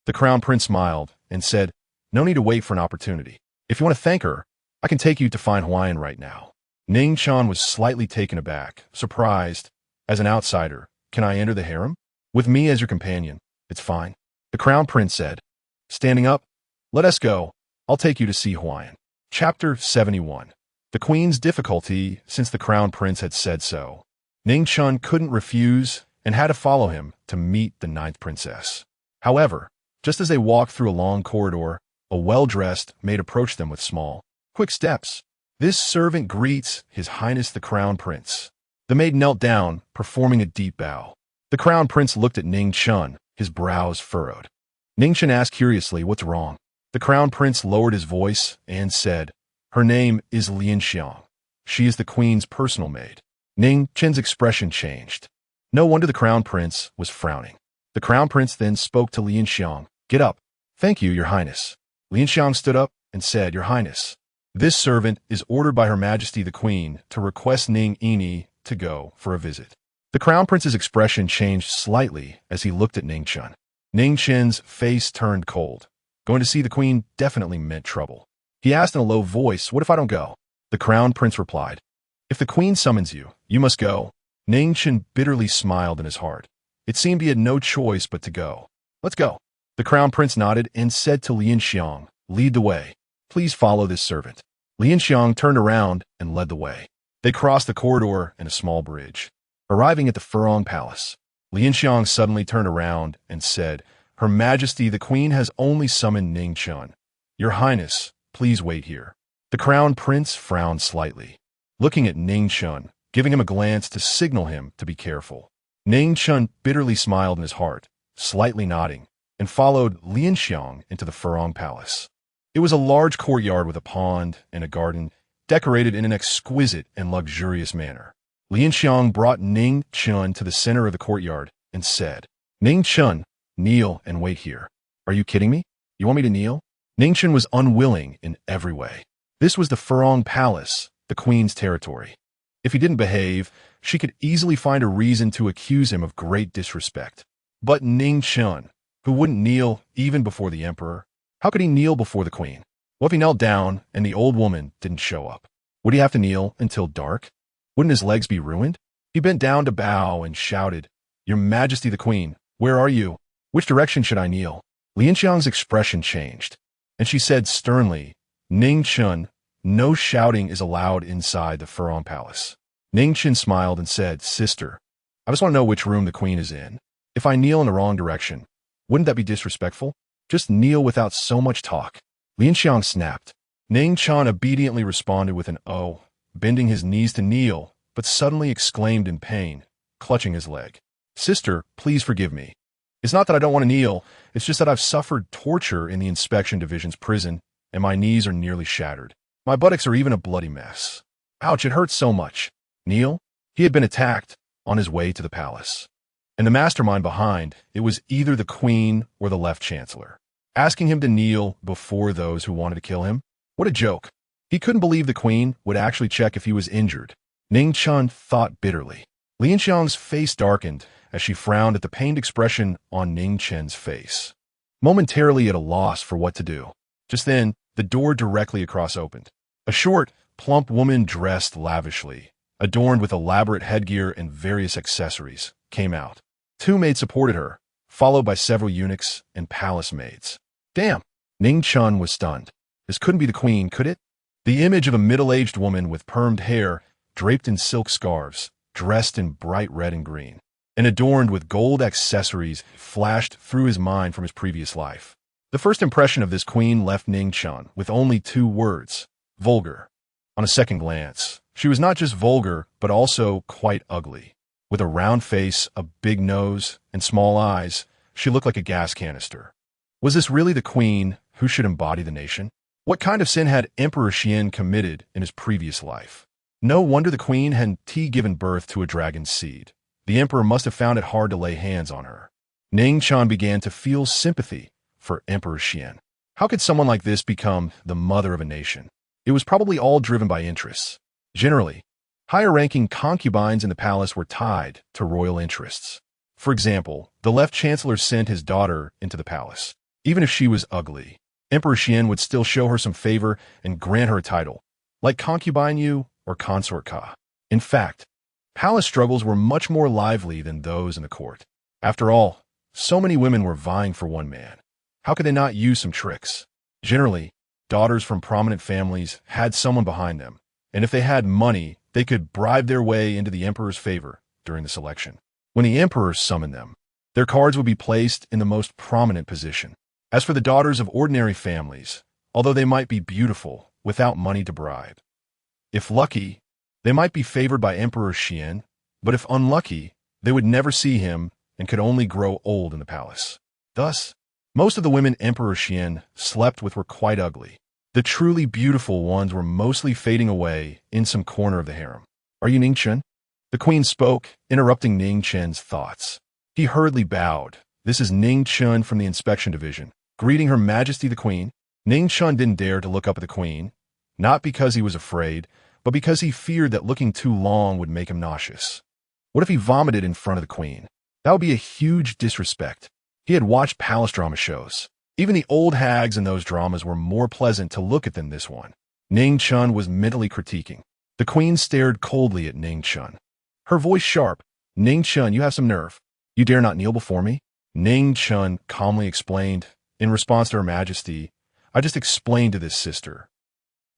[SPEAKER 1] The crown prince smiled and said, no need to wait for an opportunity. If you want to thank her, I can take you to find Huayan right now. Ning Chen was slightly taken aback, surprised. As an outsider, can I enter the harem? With me as your companion, it's fine. The crown prince said. Standing up, let us go. I'll take you to see Huayan. Chapter 71. The Queen's difficulty since the crown prince had said so. Ning Chen couldn't refuse and had to follow him to meet the ninth princess. However, just as they walked through a long corridor, a well-dressed maid approached them with small, quick steps. This servant greets His Highness the Crown Prince. The maid knelt down, performing a deep bow. The Crown Prince looked at Ning Chen, his brows furrowed. Ning Chen asked curiously, what's wrong? The Crown Prince lowered his voice and said, her name is Lian Xiang. She is the Queen's personal maid. Ning Chen's expression changed. No wonder the Crown Prince was frowning. The Crown Prince then spoke to Lian Xiang. Get up. Thank you, Your Highness. Lian Xiang stood up and said, Your Highness, this servant is ordered by Her Majesty the Queen to request Ning Ini to go for a visit. The Crown Prince's expression changed slightly as he looked at Ning Chen. Ning Chen's face turned cold. Going to see the Queen definitely meant trouble. He asked in a low voice, what if I don't go? The Crown Prince replied, if the Queen summons you, you must go. Ning Chen bitterly smiled in his heart. It seemed he had no choice but to go. Let's go. The Crown Prince nodded and said to Lian Xiang, lead the way. Please follow this servant. Lian Xiang turned around and led the way. They crossed the corridor and a small bridge. Arriving at the Furong Palace, Lian Xiang suddenly turned around and said, Her Majesty the Queen has only summoned Ning Chen. Your Highness, please wait here. The Crown Prince frowned slightly, looking at Ning Chen, giving him a glance to signal him to be careful. Ning Chen bitterly smiled in his heart, slightly nodding, and followed Lian Xiang into the Furong Palace. It was a large courtyard with a pond and a garden, decorated in an exquisite and luxurious manner. Lian Xiang brought Ning Chen to the center of the courtyard and said, Ning Chen, kneel and wait here. Are you kidding me? You want me to kneel? Ning Chen was unwilling in every way. This was the Furong Palace, the Queen's territory. If he didn't behave, she could easily find a reason to accuse him of great disrespect. But Ning Chen, who wouldn't kneel even before the emperor, how could he kneel before the Queen? What if he knelt down and the old woman didn't show up? Would he have to kneel until dark? Wouldn't his legs be ruined? He bent down to bow and shouted, Your Majesty the Queen, where are you? Which direction should I kneel? Lian Xiang's expression changed, and she said sternly, Ning Chen, no shouting is allowed inside the Furong Palace. Ning Chen smiled and said, Sister, I just want to know which room the Queen is in. If I kneel in the wrong direction, wouldn't that be disrespectful? Just kneel without so much talk. Lian Xiang snapped. Ning Chen obediently responded with an "oh," bending his knees to kneel, but suddenly exclaimed in pain, clutching his leg. Sister, please forgive me. It's not that I don't want to kneel, it's just that I've suffered torture in the Inspection Division's prison, and my knees are nearly shattered. My buttocks are even a bloody mess. Ouch, it hurts so much. Kneel? He had been attacked on his way to the palace. And the mastermind behind it was either the Queen or the Left Chancellor, asking him to kneel before those who wanted to kill him. What a joke. He couldn't believe the Queen would actually check if he was injured. Ning Chen thought bitterly. Lian Xiang's face darkened as she frowned at the pained expression on Ning Chen's face, momentarily at a loss for what to do. Just then, the door directly across opened. A short, plump woman dressed lavishly, adorned with elaborate headgear and various accessories, came out. Two maids supported her, followed by several eunuchs and palace maids. Damn! Ning Chen was stunned. This couldn't be the Queen, could it? The image of a middle-aged woman with permed hair, draped in silk scarves, dressed in bright red and green, and adorned with gold accessories flashed through his mind from his previous life. The first impression of this Queen left Ning Chen with only two words: vulgar. On a second glance, she was not just vulgar, but also quite ugly. With a round face, a big nose, and small eyes, She looked like a gas canister. Was this really the queen who should embody the nation? What kind of sin had Emperor Xian committed in his previous life? No wonder the queen had given birth to a dragon's seed. The emperor must have found it hard to lay hands on her. Ning Chen began to feel sympathy for Emperor Xian. How could someone like this become the mother of a nation? It was probably all driven by interests. Generally, higher-ranking concubines in the palace were tied to royal interests. For example, the left chancellor sent his daughter into the palace. Even if she was ugly, Emperor Xian would still show her some favor and grant her a title, like concubine Yu or consort Ka. In fact, palace struggles were much more lively than those in the court. After all, so many women were vying for one man. How could they not use some tricks? Generally, daughters from prominent families had someone behind them, and if they had money, they could bribe their way into the emperor's favor during the selection. When the emperor summoned them, their cards would be placed in the most prominent position. As for the daughters of ordinary families, although they might be beautiful without money to bribe, if lucky, they might be favored by Emperor Xian, but if unlucky, they would never see him and could only grow old in the palace. Thus, most of the women Emperor Xian slept with were quite ugly. The truly beautiful ones were mostly fading away in some corner of the harem. "Are you Ning Chen?" The queen spoke, interrupting Ning Chen's thoughts. He hurriedly bowed. "This is Ning Chen from the Inspection Division, greeting Her Majesty the Queen." Ning Chen didn't dare to look up at the queen, not because he was afraid, but because he feared that looking too long would make him nauseous. What if he vomited in front of the queen? That would be a huge disrespect. He had watched palace drama shows. Even the old hags in those dramas were more pleasant to look at than this one. Ning Chen was mentally critiquing. The queen stared coldly at Ning Chen. Her voice sharp. "Ning Chen, you have some nerve. You dare not kneel before me?" Ning Chen calmly explained, in response to Her Majesty, "I just explained to this sister.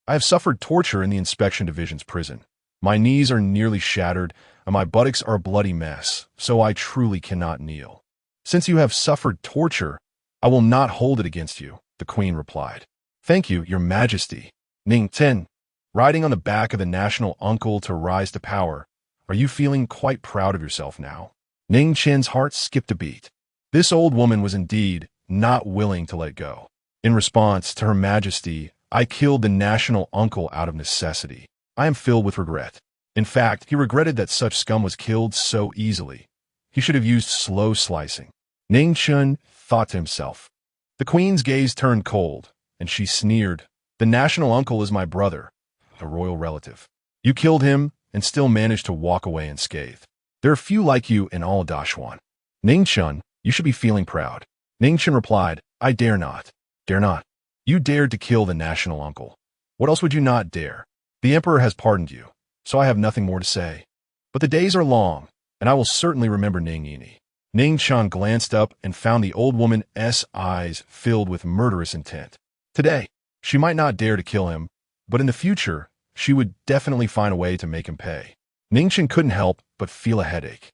[SPEAKER 1] I have suffered torture in the Inspection Division's prison. My knees are nearly shattered, and my buttocks are a bloody mess, so I truly cannot kneel. Since you have suffered torture, I will not hold it against you," the queen replied. "Thank you, Your Majesty." Ning Chen, riding on the back of the national uncle to rise to power, are you feeling quite proud of yourself now? Ning Chen's heart skipped a beat. This old woman was indeed not willing to let go. In response to Her Majesty, "I killed the national uncle out of necessity. I am filled with regret." In fact, he regretted that such scum was killed so easily. He should have used slow slicing. Ning Chen thought to himself. The queen's gaze turned cold, and she sneered. "The national uncle is my brother, a royal relative. You killed him and still managed to walk away unscathed. There are few like you in all Dashuan. Ning Chen, you should be feeling proud." Ning Chen replied, "I dare not. Dare not. You dared to kill the national uncle. What else would you not dare? The emperor has pardoned you, so I have nothing more to say. But the days are long, and I will certainly remember Ning Yini." Ning Chen glanced up and found the old woman's eyes filled with murderous intent. Today, she might not dare to kill him, but in the future, she would definitely find a way to make him pay. Ning Chen couldn't help but feel a headache.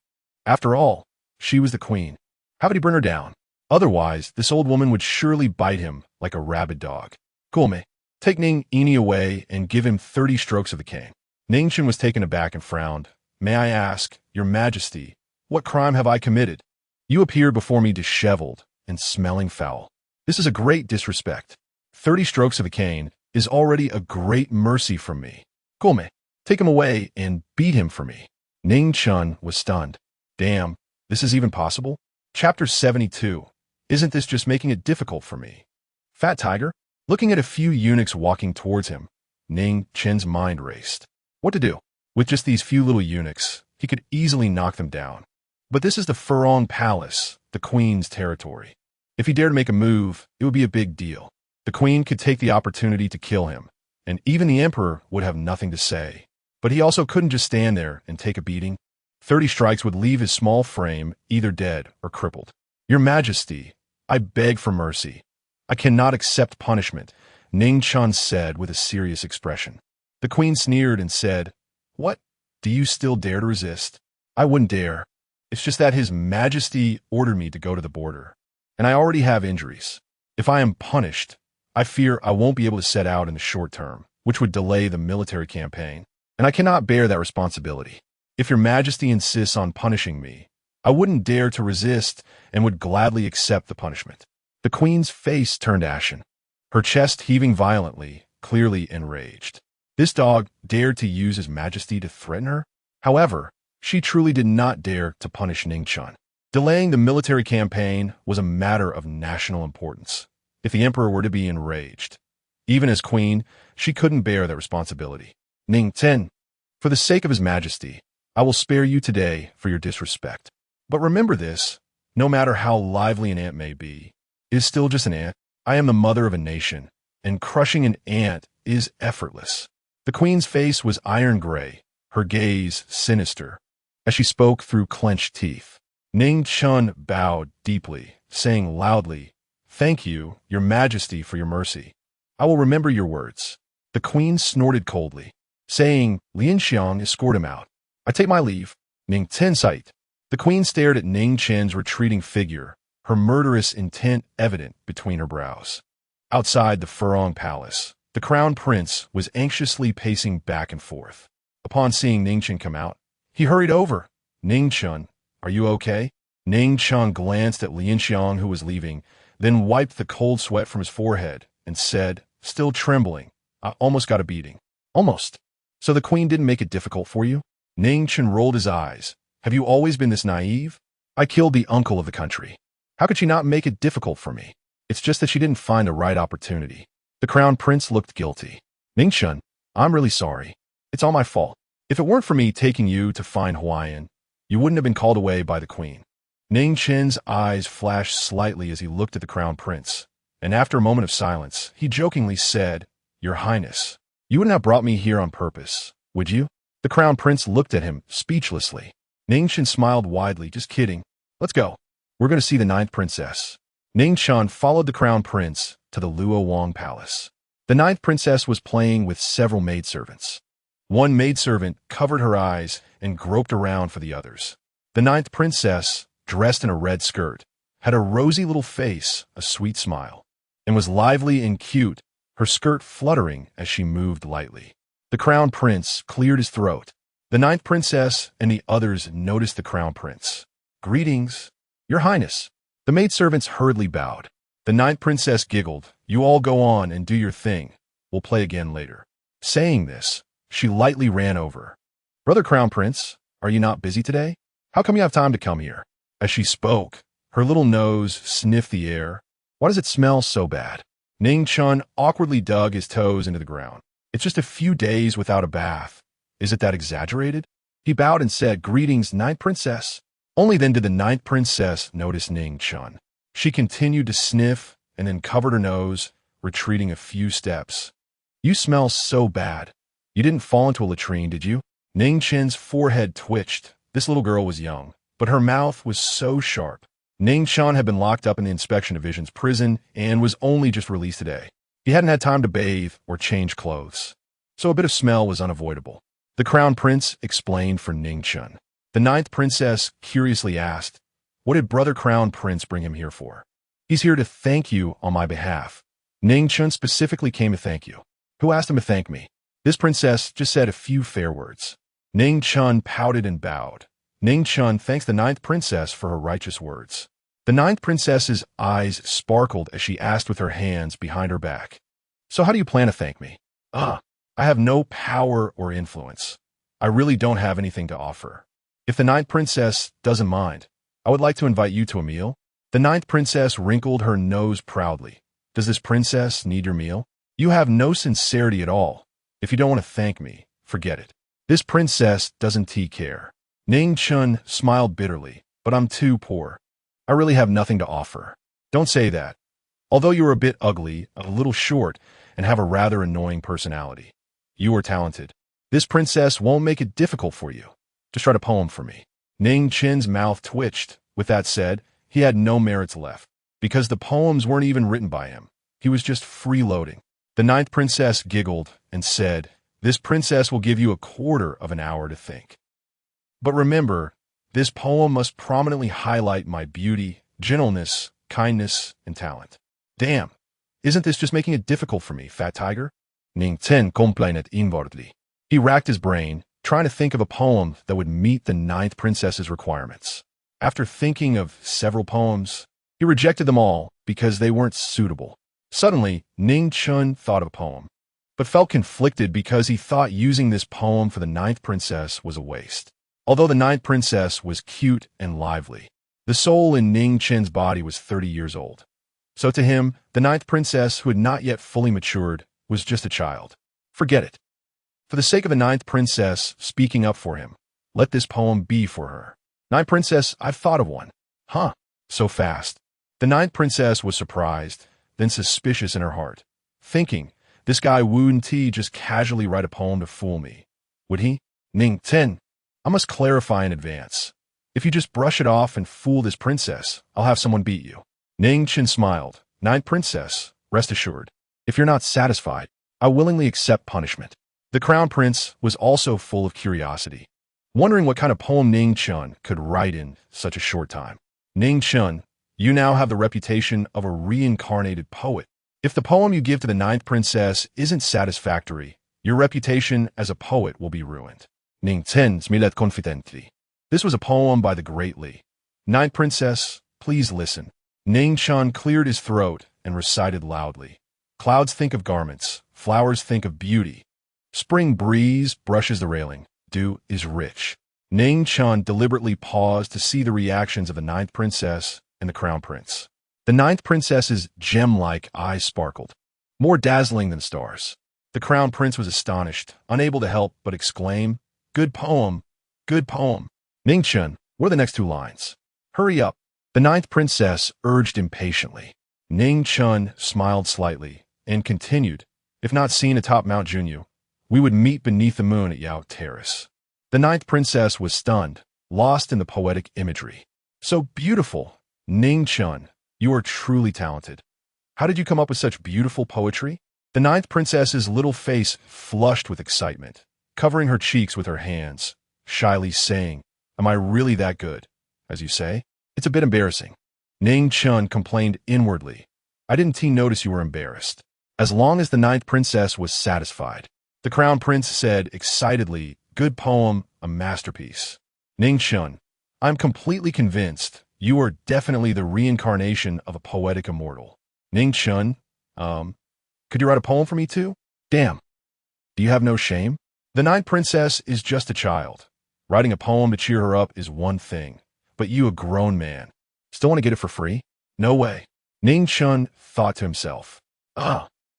[SPEAKER 1] After all, she was the queen. How would he bring her down? Otherwise, this old woman would surely bite him like a rabid dog. "Gulme, take Ning Yini away and give him 30 strokes of the cane." Ning Chen was taken aback and frowned. "May I ask, Your Majesty, what crime have I committed? You appear before me disheveled and smelling foul. This is a great disrespect. 30 strokes of a cane is already a great mercy from me. Gulme, take him away and beat him for me." Ning Chen was stunned. Damn, this is even possible? Chapter 72. Isn't this just making it difficult for me? Fat Tiger? Looking at a few eunuchs walking towards him, Ning Chen's mind raced. What to do? With just these few little eunuchs, he could easily knock them down. But this is the Furong Palace, the queen's territory. If he dared to make a move, it would be a big deal. The queen could take the opportunity to kill him, and even the emperor would have nothing to say. But he also couldn't just stand there and take a beating. 30 strikes would leave his small frame either dead or crippled. "Your Majesty, I beg for mercy. I cannot accept punishment," Ning Chen said with a serious expression. The queen sneered and said, "What? Do you still dare to resist?" "I wouldn't dare. It's just that His Majesty ordered me to go to the border, and I already have injuries. If I am punished, I fear I won't be able to set out in the short term, which would delay the military campaign, and I cannot bear that responsibility. If Your Majesty insists on punishing me, I wouldn't dare to resist and would gladly accept the punishment. The queen's face turned ashen, her chest heaving violently, clearly enraged. This dog dared to use his majesty to threaten her? However, she truly did not dare to punish Ning Chen. Delaying the military campaign was a matter of national importance. If the emperor were to be enraged, even as queen, she couldn't bear that responsibility. Ning Chen, for the sake of his majesty, I will spare you today for your disrespect. But remember this, no matter how lively an ant may be, it is still just an ant. I am the mother of a nation, and crushing an ant is effortless. The queen's face was iron gray, her gaze sinister, as she spoke through clenched teeth. Ning Chen bowed deeply, saying loudly, "Thank you, your majesty, for your mercy. I will remember your words." The queen snorted coldly, saying, "Lian Xiang, escort him out. I take my leave." Ning Chen sight. The queen stared at Ning Chen's retreating figure, her murderous intent evident between her brows. Outside the Furong Palace, the crown prince was anxiously pacing back and forth. Upon seeing Ning Chen come out, he hurried over. "Ning Chen, are you okay?" Ning Chen glanced at Lian Xiang, who was leaving, then wiped the cold sweat from his forehead and said, still trembling, "I almost got a beating." "Almost? So the queen didn't make it difficult for you?" Ning Chen rolled his eyes. "Have you always been this naive? I killed the uncle of the country. How could she not make it difficult for me? It's just that she didn't find the right opportunity." The crown prince looked guilty. "Ning Chen, I'm really sorry. It's all my fault. If it weren't for me taking you to find Huayan, you wouldn't have been called away by the queen." Ning Chen's eyes flashed slightly as he looked at the crown prince, and after a moment of silence, he jokingly said, "Your Highness, you wouldn't have brought me here on purpose, would you?" The crown prince looked at him speechlessly. Ning Chen smiled widely. "Just kidding. Let's go. We're going to see the 9th princess." Ning Chen followed the crown prince to the Luo Wang palace. The 9th princess was playing with several maidservants. One maidservant covered her eyes and groped around for the others. The 9th princess, dressed in a red skirt, had a rosy little face, a sweet smile, and was lively and cute, her skirt fluttering as she moved lightly. The crown prince cleared his throat. The 9th princess and the others noticed the crown prince. "Greetings, your highness." The maidservants hurriedly bowed. The 9th princess giggled. "You all go on and do your thing. We'll play again later." Saying this, she lightly ran over. "Brother Crown Prince, are you not busy today? How come you have time to come here?" As she spoke, her little nose sniffed the air. "Why does it smell so bad?" Ning Chen awkwardly dug his toes into the ground. "It's just a few days without a bath. Is it that exaggerated?" He bowed and said, "Greetings, 9th princess." Only then did the 9th princess notice Ning Chen. She continued to sniff and then covered her nose, retreating a few steps. "You smell so bad. You didn't fall into a latrine, did you?" Ning Chen's forehead twitched. This little girl was young, but her mouth was so sharp. Ning Chen had been locked up in the inspection division's prison and was only just released today. He hadn't had time to bathe or change clothes, so a bit of smell was unavoidable. The crown prince explained for Ning Chen. The 9th princess curiously asked, "What did brother crown prince bring him here for?" "He's here to thank you on my behalf." Ning Chen specifically came to thank you. "Who asked him to thank me?" This princess just said a few fair words. Ning Chen pouted and bowed. Ning Chen thanks the 9th princess for her righteous words. The 9th princess's eyes sparkled as she asked with her hands behind her back, "So how do you plan to thank me?" I have no power or influence. I really don't have anything to offer. If the 9th princess doesn't mind, I would like to invite you to a meal." The 9th princess wrinkled her nose proudly. "Does this princess need your meal? You have no sincerity at all. If you don't want to thank me, forget it. This princess doesn't care." Ning Chen smiled bitterly. "But I'm too poor. I really have nothing to offer." "Don't say that. Although you are a bit ugly, a little short, and have a rather annoying personality, you are talented. This princess won't make it difficult for you. Just write a poem for me." Ning Chen's mouth twitched. With that said, he had no merits left, because the poems weren't even written by him. He was just freeloading. The 9th princess giggled and said, "This princess will give you a quarter of an hour to think. But remember, this poem must prominently highlight my beauty, gentleness, kindness, and talent." "Damn, isn't this just making it difficult for me, fat tiger?" Ning Chen complained inwardly. He racked his brain, trying to think of a poem that would meet the 9th princess's requirements. After thinking of several poems, he rejected them all because they weren't suitable. Suddenly, Ning Chen thought of a poem, but felt conflicted because he thought using this poem for the ninth princess was a waste. Although the ninth princess was cute and lively, the soul in Ning Chen's body was 30 years old. So to him, the ninth princess, who had not yet fully matured, was just a child. Forget it. For the sake of the ninth princess speaking up for him, let this poem be for her. Ninth princess, I've thought of one. Huh? So fast. The ninth princess was surprised, then suspicious in her heart, thinking, this guy wouldn't he just casually write a poem to fool me? Would he? Ning Chen, I must clarify in advance. If you just brush it off and fool this princess, I'll have someone beat you. Ning Chen smiled. Ninth princess, rest assured. If you're not satisfied, I willingly accept punishment. The crown prince was also full of curiosity, wondering what kind of poem Ning Chen could write in such a short time. Ning Chen, you now have the reputation of a reincarnated poet. If the poem you give to the ninth princess isn't satisfactory, your reputation as a poet will be ruined. Ning Chen's Millet Confidently. This was a poem by the Great Li. Ninth princess, please listen. Ning Chen cleared his throat and recited loudly. Clouds think of garments, flowers think of beauty. Spring breeze brushes the railing, dew is rich. Ning Chen deliberately paused to see the reactions of the ninth princess and the crown prince. The ninth princess's gem-like eyes sparkled, more dazzling than stars. The crown prince was astonished, unable to help but exclaim, good poem, good poem. Ning Chen, what are the next two lines? Hurry up. The ninth princess urged impatiently. Ning Chen smiled slightly and continued, if not seen atop Mount Junyu, we would meet beneath the moon at Yao Terrace. The ninth princess was stunned, lost in the poetic imagery. So beautiful. Ning Chen, you are truly talented. How did you come up with such beautiful poetry? The ninth princess's little face flushed with excitement, covering her cheeks with her hands, shyly saying, am I really that good? As you say, it's a bit embarrassing. Ning Chen complained inwardly. I didn't notice you were embarrassed. As long as the ninth princess was satisfied. The crown prince said excitedly, good poem, a masterpiece. Ning Chen, I'm completely convinced you are definitely the reincarnation of a poetic immortal. Ning Chen, could you write a poem for me too? Damn. Do you have no shame? The ninth princess is just a child. Writing a poem to cheer her up is one thing, but you a grown man. Still want to get it for free? No way. Ning Chen thought to himself.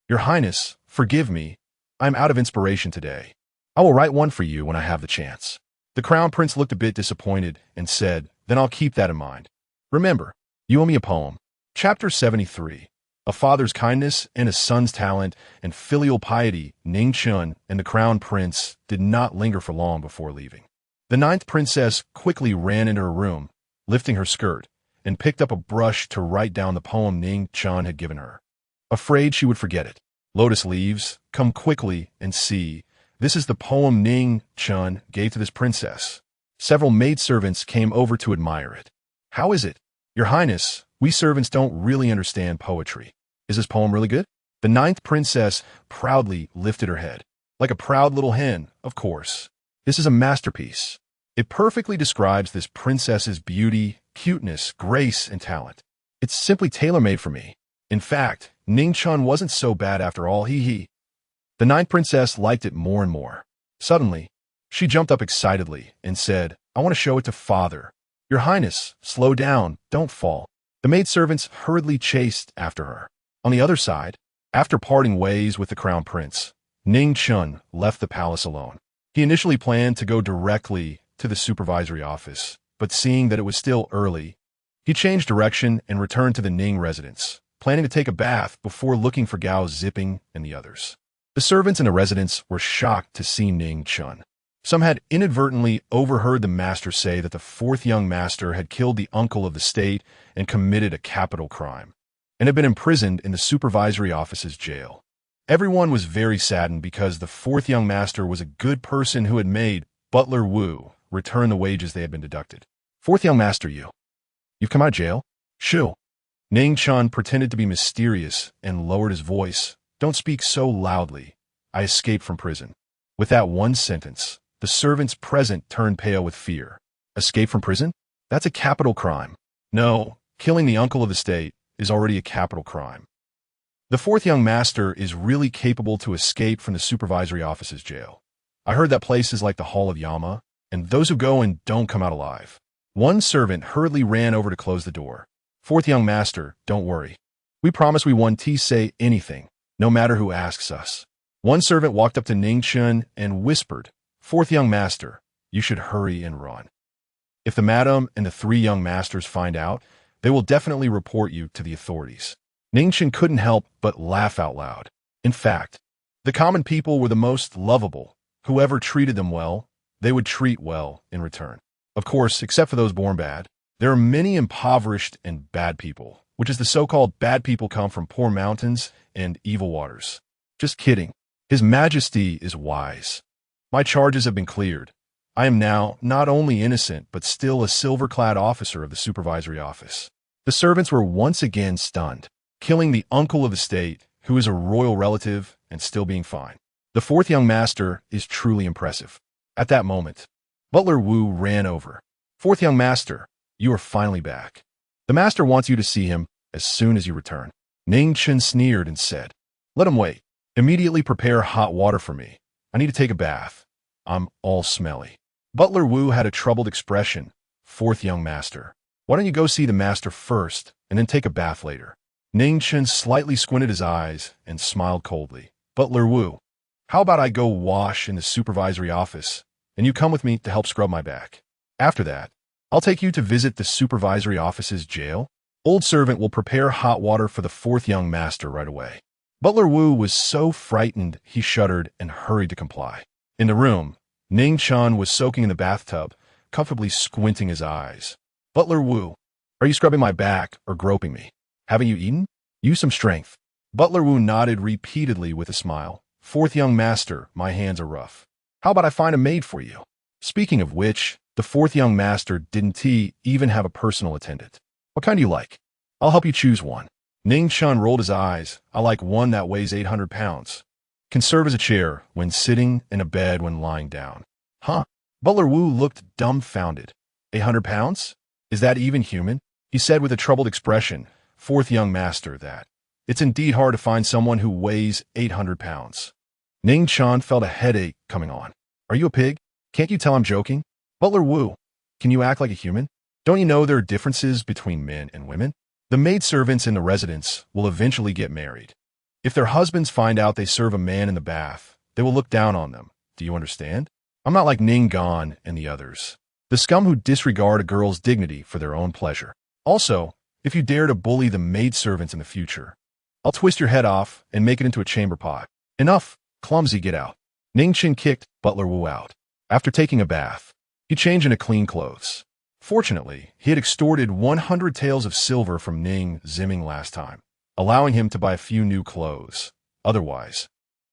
[SPEAKER 1] Your Highness, forgive me. I'm out of inspiration today. I will write one for you when I have the chance. The crown prince looked a bit disappointed and said, then I'll keep that in mind. Remember, you owe me a poem. Chapter 73. A father's kindness and a son's talent and filial piety. Ning Chen and the crown prince did not linger for long before leaving. The ninth princess quickly ran into her room, lifting her skirt, and picked up a brush to write down the poem Ning Chen had given her. Afraid she would forget it. Lotus leaves, come quickly and see. This is the poem Ning Chen gave to this princess. Several maidservants came over to admire it. How is it? Your Highness, we servants don't really understand poetry. Is this poem really good? The ninth princess proudly lifted her head. Like a proud little hen, of course. This is a masterpiece. It perfectly describes this princess's beauty, cuteness, grace, and talent. It's simply tailor-made for me. In fact, Ning Chen wasn't so bad after all, he. The ninth princess liked it more and more. Suddenly, she jumped up excitedly and said, I want to show it to father. Your Highness, slow down, don't fall. The maidservants hurriedly chased after her. On the other side, after parting ways with the crown prince, Ning Chen left the palace alone. He initially planned to go directly to the supervisory office, but seeing that it was still early, he changed direction and returned to the Ning residence, planning to take a bath before looking for Gao Zipping and the others. The servants in the residence were shocked to see Ning Chen. Some had inadvertently overheard the master say that the fourth young master had killed the uncle of the state and committed a capital crime, and had been imprisoned in the supervisory office's jail. Everyone was very saddened because the fourth young master was a good person who had made Butler Wu return the wages they had been deducted. Fourth young master, you've come out of jail? Shoo. Ning Chen pretended to be mysterious and lowered his voice. Don't speak so loudly. I escaped from prison. With that one sentence, the servants present turned pale with fear. Escape from prison? That's a capital crime. No, killing the uncle of the state is already a capital crime. The fourth young master is really capable to escape from the supervisory office's jail. I heard that place is like the Hall of Yama, and those who go in don't come out alive. One servant hurriedly ran over to close the door. Fourth young master, don't worry. We promise we won't say anything, no matter who asks us. One servant walked up to Ning Chen and whispered, Fourth young master, you should hurry and run. If the madam and the three young masters find out, they will definitely report you to the authorities. Ning Chen couldn't help but laugh out loud. In fact, the common people were the most lovable. Whoever treated them well, they would treat well in return. Of course, except for those born bad. There are many impoverished and bad people, which is the so-called bad people come from poor mountains and evil waters. Just kidding. His Majesty is wise. My charges have been cleared. I am now not only innocent, but still a silver-clad officer of the supervisory office. The servants were once again stunned. Killing the uncle of the state, who is a royal relative, and still being fine. The fourth young master is truly impressive. At that moment, Butler Wu ran over. Fourth young master, you are finally back. The master wants you to see him as soon as you return. Ning Chen sneered and said, Let him wait. Immediately prepare hot water for me. I need to take a bath. I'm all smelly. Butler Wu had a troubled expression. Fourth young master, why don't you go see the master first and then take a bath later? Ning Chen slightly squinted his eyes and smiled coldly. Butler Wu, how about I go wash in the supervisory office and you come with me to help scrub my back? After that, I'll take you to visit the supervisory office's jail. Old servant will prepare hot water for the fourth young master right away. Butler Wu was so frightened he shuddered and hurried to comply. In the room, Ning Chen was soaking in the bathtub, comfortably squinting his eyes. Butler Wu, are you scrubbing my back or groping me? Haven't you eaten? Use some strength. Butler Wu nodded repeatedly with a smile. Fourth young master, my hands are rough. How about I find a maid for you? Speaking of which, the fourth young master didn't even have a personal attendant. What kind do you like? I'll help you choose one. Ning Chen rolled his eyes. I like one that weighs 800 pounds. Can serve as a chair when sitting and a bed when lying down. Huh? Butler Wu looked dumbfounded. 800 pounds? Is that even human? He said with a troubled expression. Fourth young master, that. It's indeed hard to find someone who weighs 800 pounds. Ning Chen felt a headache coming on. Are you a pig? Can't you tell I'm joking? Butler Wu, can you act like a human? Don't you know there are differences between men and women? The maidservants in the residence will eventually get married. If their husbands find out they serve a man in the bath, they will look down on them. Do you understand? I'm not like Ning Gan and the others. The scum who disregard a girl's dignity for their own pleasure. Also, if you dare to bully the maidservants in the future, I'll twist your head off and make it into a chamber pot. Enough, clumsy, get out. Ning Chen kicked Butler Wu out. After taking a bath, he changed into clean clothes. Fortunately, he had extorted 100 taels of silver from Ning Ziming last time, allowing him to buy a few new clothes. Otherwise,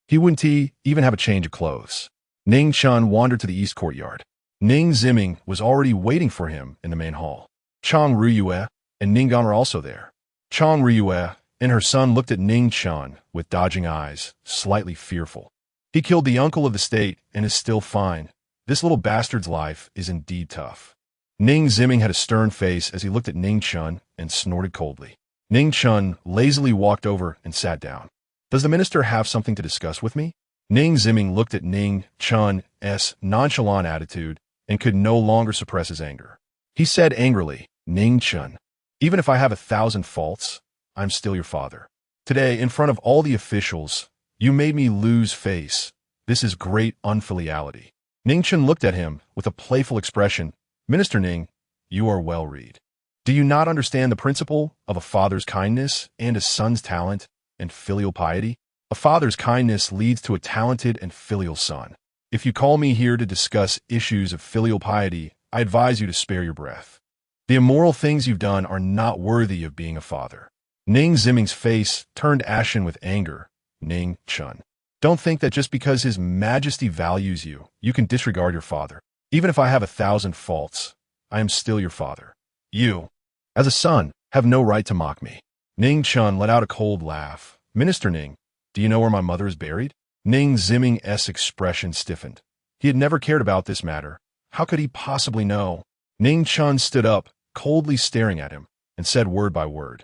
[SPEAKER 1] he wouldn't even have a change of clothes. Ning Chen wandered to the east courtyard. Ning Ziming was already waiting for him in the main hall. Chang Ruyue and Ning Gan were also there. Chang Ruyue and her son looked at Ning Chen with dodging eyes, slightly fearful. He killed the uncle of the state and is still fine. This little bastard's life is indeed tough. Ning Ziming had a stern face as he looked at Ning Chen and snorted coldly. Ning Chen lazily walked over and sat down. Does the minister have something to discuss with me? Ning Ziming looked at Ning Chen's nonchalant attitude and could no longer suppress his anger. He said angrily, Ning Chen, even if I have 1,000 faults, I'm still your father. Today, in front of all the officials, you made me lose face. This is great unfiliality. Ning Chen looked at him with a playful expression. Minister Ning, you are well read. Do you not understand the principle of a father's kindness and a son's talent and filial piety? A father's kindness leads to a talented and filial son. If you call me here to discuss issues of filial piety, I advise you to spare your breath. The immoral things you've done are not worthy of being a father. Ning Ziming's face turned ashen with anger. Ning Chen, don't think that just because His Majesty values you, you can disregard your father. Even if I have 1,000 faults, I am still your father. You, as a son, have no right to mock me. Ning Chen let out a cold laugh. Minister Ning, do you know where my mother is buried? Ning Ziming's expression stiffened. He had never cared about this matter. How could he possibly know? Ning Chen stood up, coldly staring at him, and said word by word.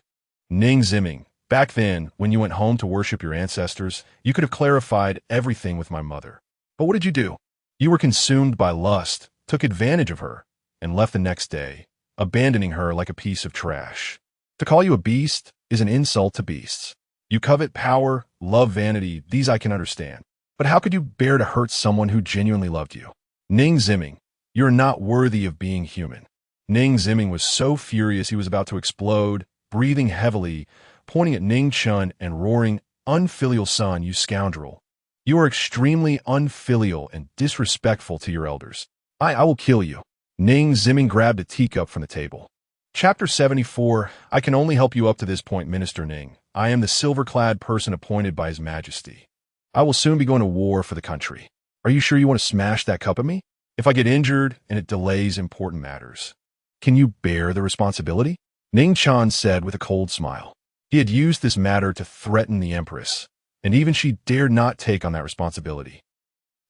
[SPEAKER 1] Ning Ziming, back then, when you went home to worship your ancestors, you could have clarified everything with my mother. But what did you do? You were consumed by lust, took advantage of her, and left the next day, abandoning her like a piece of trash. To call you a beast is an insult to beasts. You covet power, love vanity, these I can understand. But how could you bear to hurt someone who genuinely loved you? Ning Ziming, you're not worthy of being human. Ning Ziming was so furious he was about to explode, breathing heavily, pointing at Ning Chen and roaring, "Unfilial son, you scoundrel. You are extremely unfilial and disrespectful to your elders. I will kill you." Ning Ziming grabbed a teacup from the table. Chapter 74, I can only help you up to this point, Minister Ning. I am the silver-clad person appointed by His Majesty. I will soon be going to war for the country. Are you sure you want to smash that cup at me? If I get injured and it delays important matters, can you bear the responsibility? Ning Chen said with a cold smile. He had used this matter to threaten the Empress, and even she dared not take on that responsibility.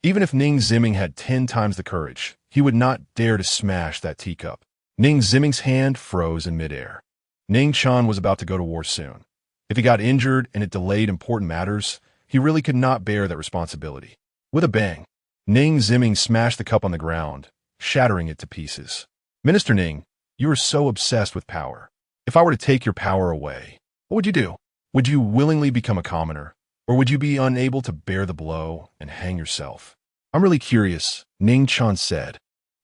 [SPEAKER 1] Even if Ning Ziming had 10 times the courage, he would not dare to smash that teacup. Ning Ziming's hand froze in midair. Ning Chen was about to go to war soon. If he got injured and it delayed important matters, he really could not bear that responsibility. With a bang, Ning Ziming smashed the cup on the ground, shattering it to pieces. Minister Ning, you are so obsessed with power. If I were to take your power away, what would you do? Would you willingly become a commoner, or would you be unable to bear the blow and hang yourself? I'm really curious, Ning Chen said,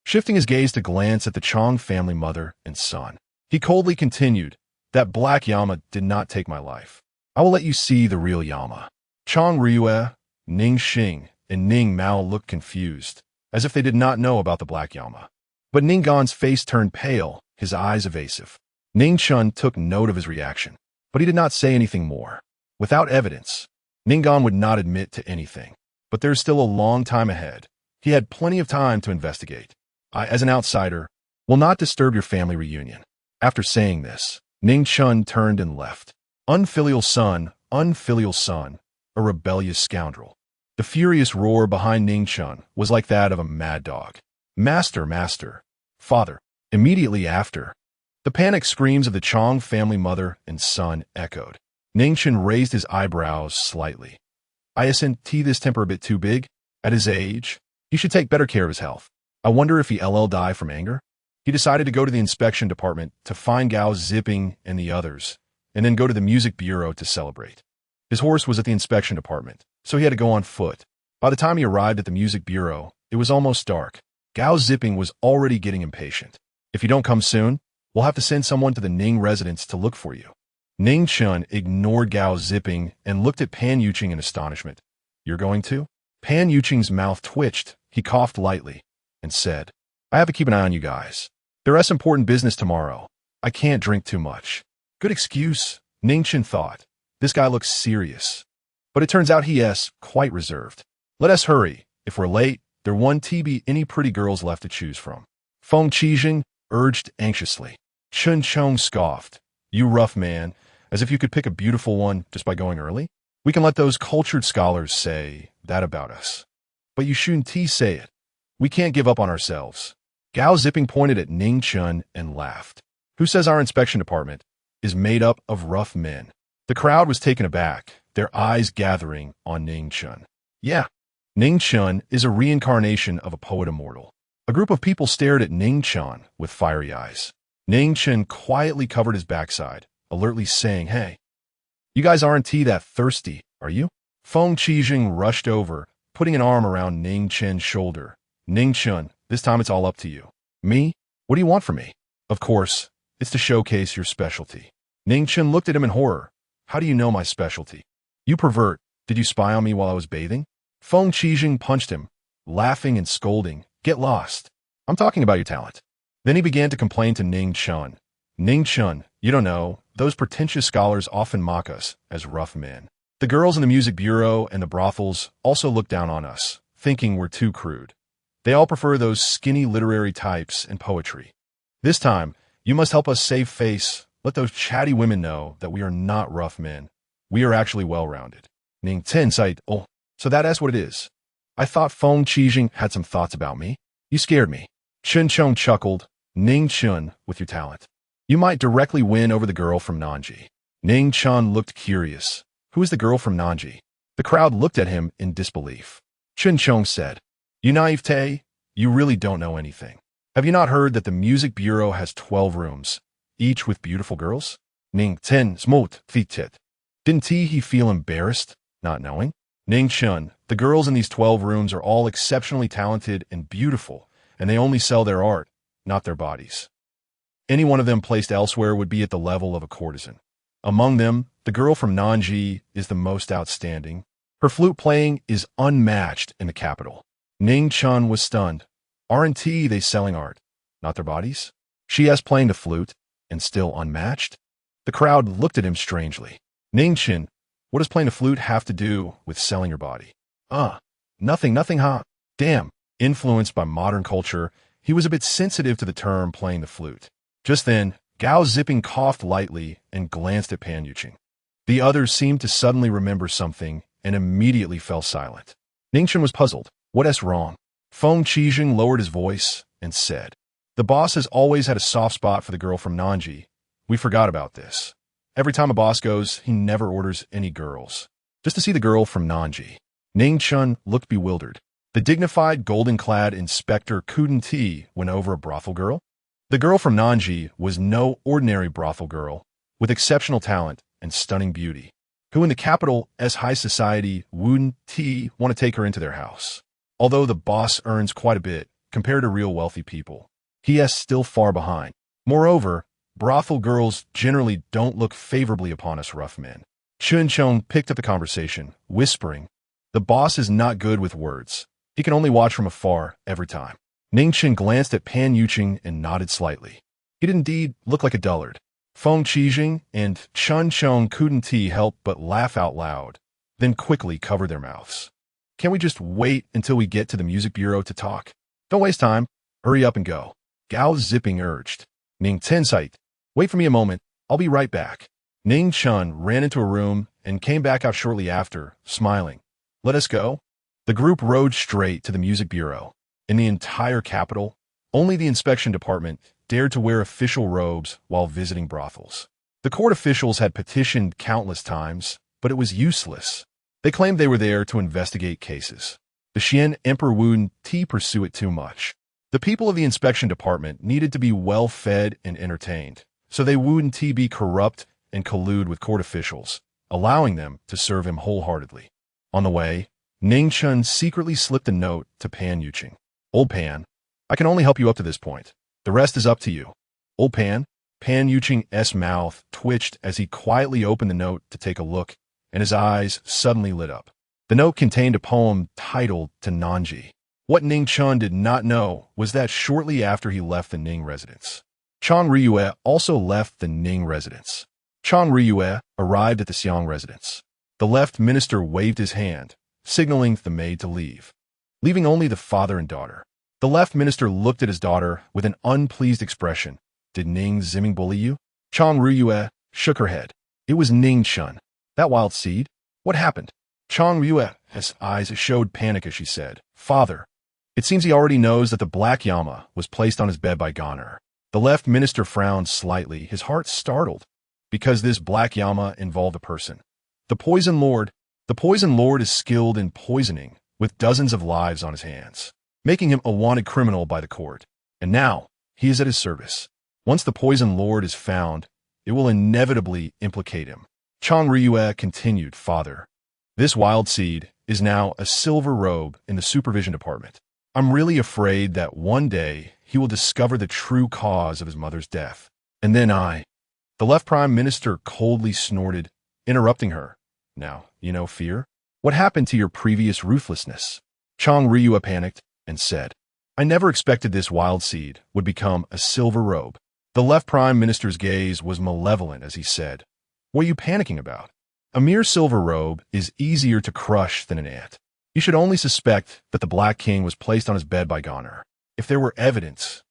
[SPEAKER 1] shifting his gaze to glance at the Chong family mother and son. He coldly continued, that black Yama did not take my life. I will let you see the real Yama. Chong Ryue, Ning Xing, and Ning Mao looked confused, as if they did not know about the black Yama. But Ning Gan's face turned pale, his eyes evasive. Ning Chen took note of his reaction, but he did not say anything more. Without evidence, Ning Gan would not admit to anything. But there's still a long time ahead. He had plenty of time to investigate. I, as an outsider, will not disturb your family reunion. After saying this, Ning Chen turned and left. Unfilial son, a rebellious scoundrel. The furious roar behind Ning Chen was like that of a mad dog. Master, master, father. Immediately after, the panicked screams of the Chong family mother and son echoed. Ning Chen raised his eyebrows slightly. Isn't this temper a bit too big? At his age, he should take better care of his health. I wonder if he die from anger? He decided to go to the inspection department to find Gao Zipping and the others, and then go to the music bureau to celebrate. His horse was at the inspection department, so he had to go on foot. By the time he arrived at the music bureau, it was almost dark. Gao Zipping was already getting impatient. If you don't come soon, we'll have to send someone to the Ning residence to look for you. Ning Chen ignored Gao Zipping and looked at Pan Yuqing in astonishment. You're going to? Pan Yuqing's mouth twitched. He coughed lightly and said, I have to keep an eye on you guys. There is important business tomorrow. I can't drink too much. Good excuse, Ning Chen thought. This guy looks serious. But it turns out he is quite reserved. Let us hurry. If we're late, there won't be any pretty girls left to choose from. Feng Qijing urged anxiously. Chen Chong scoffed. You rough man, as if you could pick a beautiful one just by going early? We can let those cultured scholars say that about us. But you shouldn't say it. We can't give up on ourselves. Gao Zipping pointed at Ning Chen and laughed. Who says our inspection department is made up of rough men? The crowd was taken aback, their eyes gathering on Ning Chen. Yeah, Ning Chen is a reincarnation of a poet immortal. A group of people stared at Ning Chen with fiery eyes. Ning Chen quietly covered his backside, alertly saying, Hey, you guys aren't that thirsty, are you? Feng Qijing rushed over, putting an arm around Ning Chen's shoulder. Ning Chen, this time it's all up to you. Me? What do you want from me? Of course, it's to showcase your specialty. Ning Chen looked at him in horror. How do you know my specialty? You pervert. Did you spy on me while I was bathing? Feng Qijing punched him, laughing and scolding. Get lost. I'm talking about your talent. Then he began to complain to Ning Chen. Ning Chen, you don't know, those pretentious scholars often mock us as rough men. The girls in the music bureau and the brothels also look down on us, thinking we're too crude. They all prefer those skinny literary types and poetry. This time, you must help us save face. Let those chatty women know that we are not rough men. We are actually well-rounded. Ning Chen said, Oh, so that's what it is. I thought Feng Qijing had some thoughts about me. You scared me. Chen Chong chuckled. Ning Chen, with your talent. You might directly win over the girl from Nanji. Ning Chen looked curious. Who is the girl from Nanji? The crowd looked at him in disbelief. Chen Chong said, You naivete, you really don't know anything. Have you not heard that the music bureau has 12 rooms, each with beautiful girls? Ning Chen smote feet. Didn't he feel embarrassed, not knowing? Ning Chen, the girls in these 12 rooms are all exceptionally talented and beautiful, and they only sell their art, not their bodies. Any one of them placed elsewhere would be at the level of a courtesan. Among them, the girl from Nanji is the most outstanding. Her flute playing is unmatched in the capital. Ning Chen was stunned. Aren't they selling art, not their bodies? She is playing the flute, and still unmatched? The crowd looked at him strangely. Ning Chen, what does playing the flute have to do with selling your body? Nothing, huh? Damn. Influenced by modern culture, he was a bit sensitive to the term playing the flute. Just then, Gao Zipping coughed lightly and glanced at Pan Yuqing. The others seemed to suddenly remember something and immediately fell silent. Ning Chen was puzzled. What's wrong? Feng Qijing lowered his voice and said, The boss has always had a soft spot for the girl from Nanji. We forgot about this. Every time a boss goes, he never orders any girls. Just to see the girl from Nanji. Ning Chen looked bewildered. The dignified, golden-clad Inspector couldn't went over a brothel girl? The girl from Nanji was no ordinary brothel girl, with exceptional talent and stunning beauty, who in the capital as high society wouldn't want to take her into their house. Although the boss earns quite a bit compared to real wealthy people, he is still far behind. Moreover, brothel girls generally don't look favorably upon us rough men. Chun Chong picked up the conversation, whispering, The boss is not good with words. He can only watch from afar every time. Ning Chen glanced at Pan Yuqing and nodded slightly. He did indeed look like a dullard. Feng Qijing and Chun Chong couldn't help but laugh out loud, then quickly covered their mouths. Can't we just wait until we get to the music bureau to talk? Don't waste time. Hurry up and go. Gao Zipping urged. Ning Tensite, wait for me a moment. I'll be right back. Ning Chen ran into a room and came back out shortly after, smiling. Let us go. The group rode straight to the music bureau. In the entire capital, only the inspection department dared to wear official robes while visiting brothels. The court officials had petitioned countless times, but it was useless. They claimed they were there to investigate cases. The Xian Emperor wouldn't pursue it too much. The people of the inspection department needed to be well fed and entertained, so they wouldn't be corrupt and collude with court officials, allowing them to serve him wholeheartedly. On the way, Ning Chen secretly slipped a note to Pan Yuqing. Old Pan, I can only help you up to this point. The rest is up to you. Old Pan? Pan Yuqing's mouth twitched as he quietly opened the note to take a look, and his eyes suddenly lit up. The note contained a poem titled To Nanji. What Ning Chen did not know was that shortly after he left the Ning residence, Chang Ryue also left the Ning residence. Chang Ryue arrived at the Xiang residence. The left minister waved his hand, signaling the maid to leave, leaving only the father and daughter. The left minister looked at his daughter with an unpleased expression. Did Ning Zimming bully you? Chang Ryue shook her head. It was Ning Chen. That wild seed? What happened? Chang Ryue's eyes showed panic as she said, Father, it seems he already knows that the Black Yama was placed on his bed by Goner. The left minister frowned slightly, his heart startled, because this Black Yama involved a person. The Poison Lord. The Poison Lord is skilled in poisoning, with dozens of lives on his hands, making him a wanted criminal by the court. And now, he is at his service. Once the Poison Lord is found, it will inevitably implicate him. Chang Ryue continued, Father, this wild seed is now a silver robe in the supervision department. I'm really afraid that one day he will discover the true cause of his mother's death. And then the left prime minister coldly snorted, interrupting her. Now, fear? What happened to your previous ruthlessness? Chang Ryue panicked and said, I never expected this wild seed would become a silver robe. The left prime minister's gaze was malevolent as he said, What are you panicking about? A mere silver robe is easier to crush than an ant. You should only suspect that the Black King was placed on his bed by Goner. If there were evidence,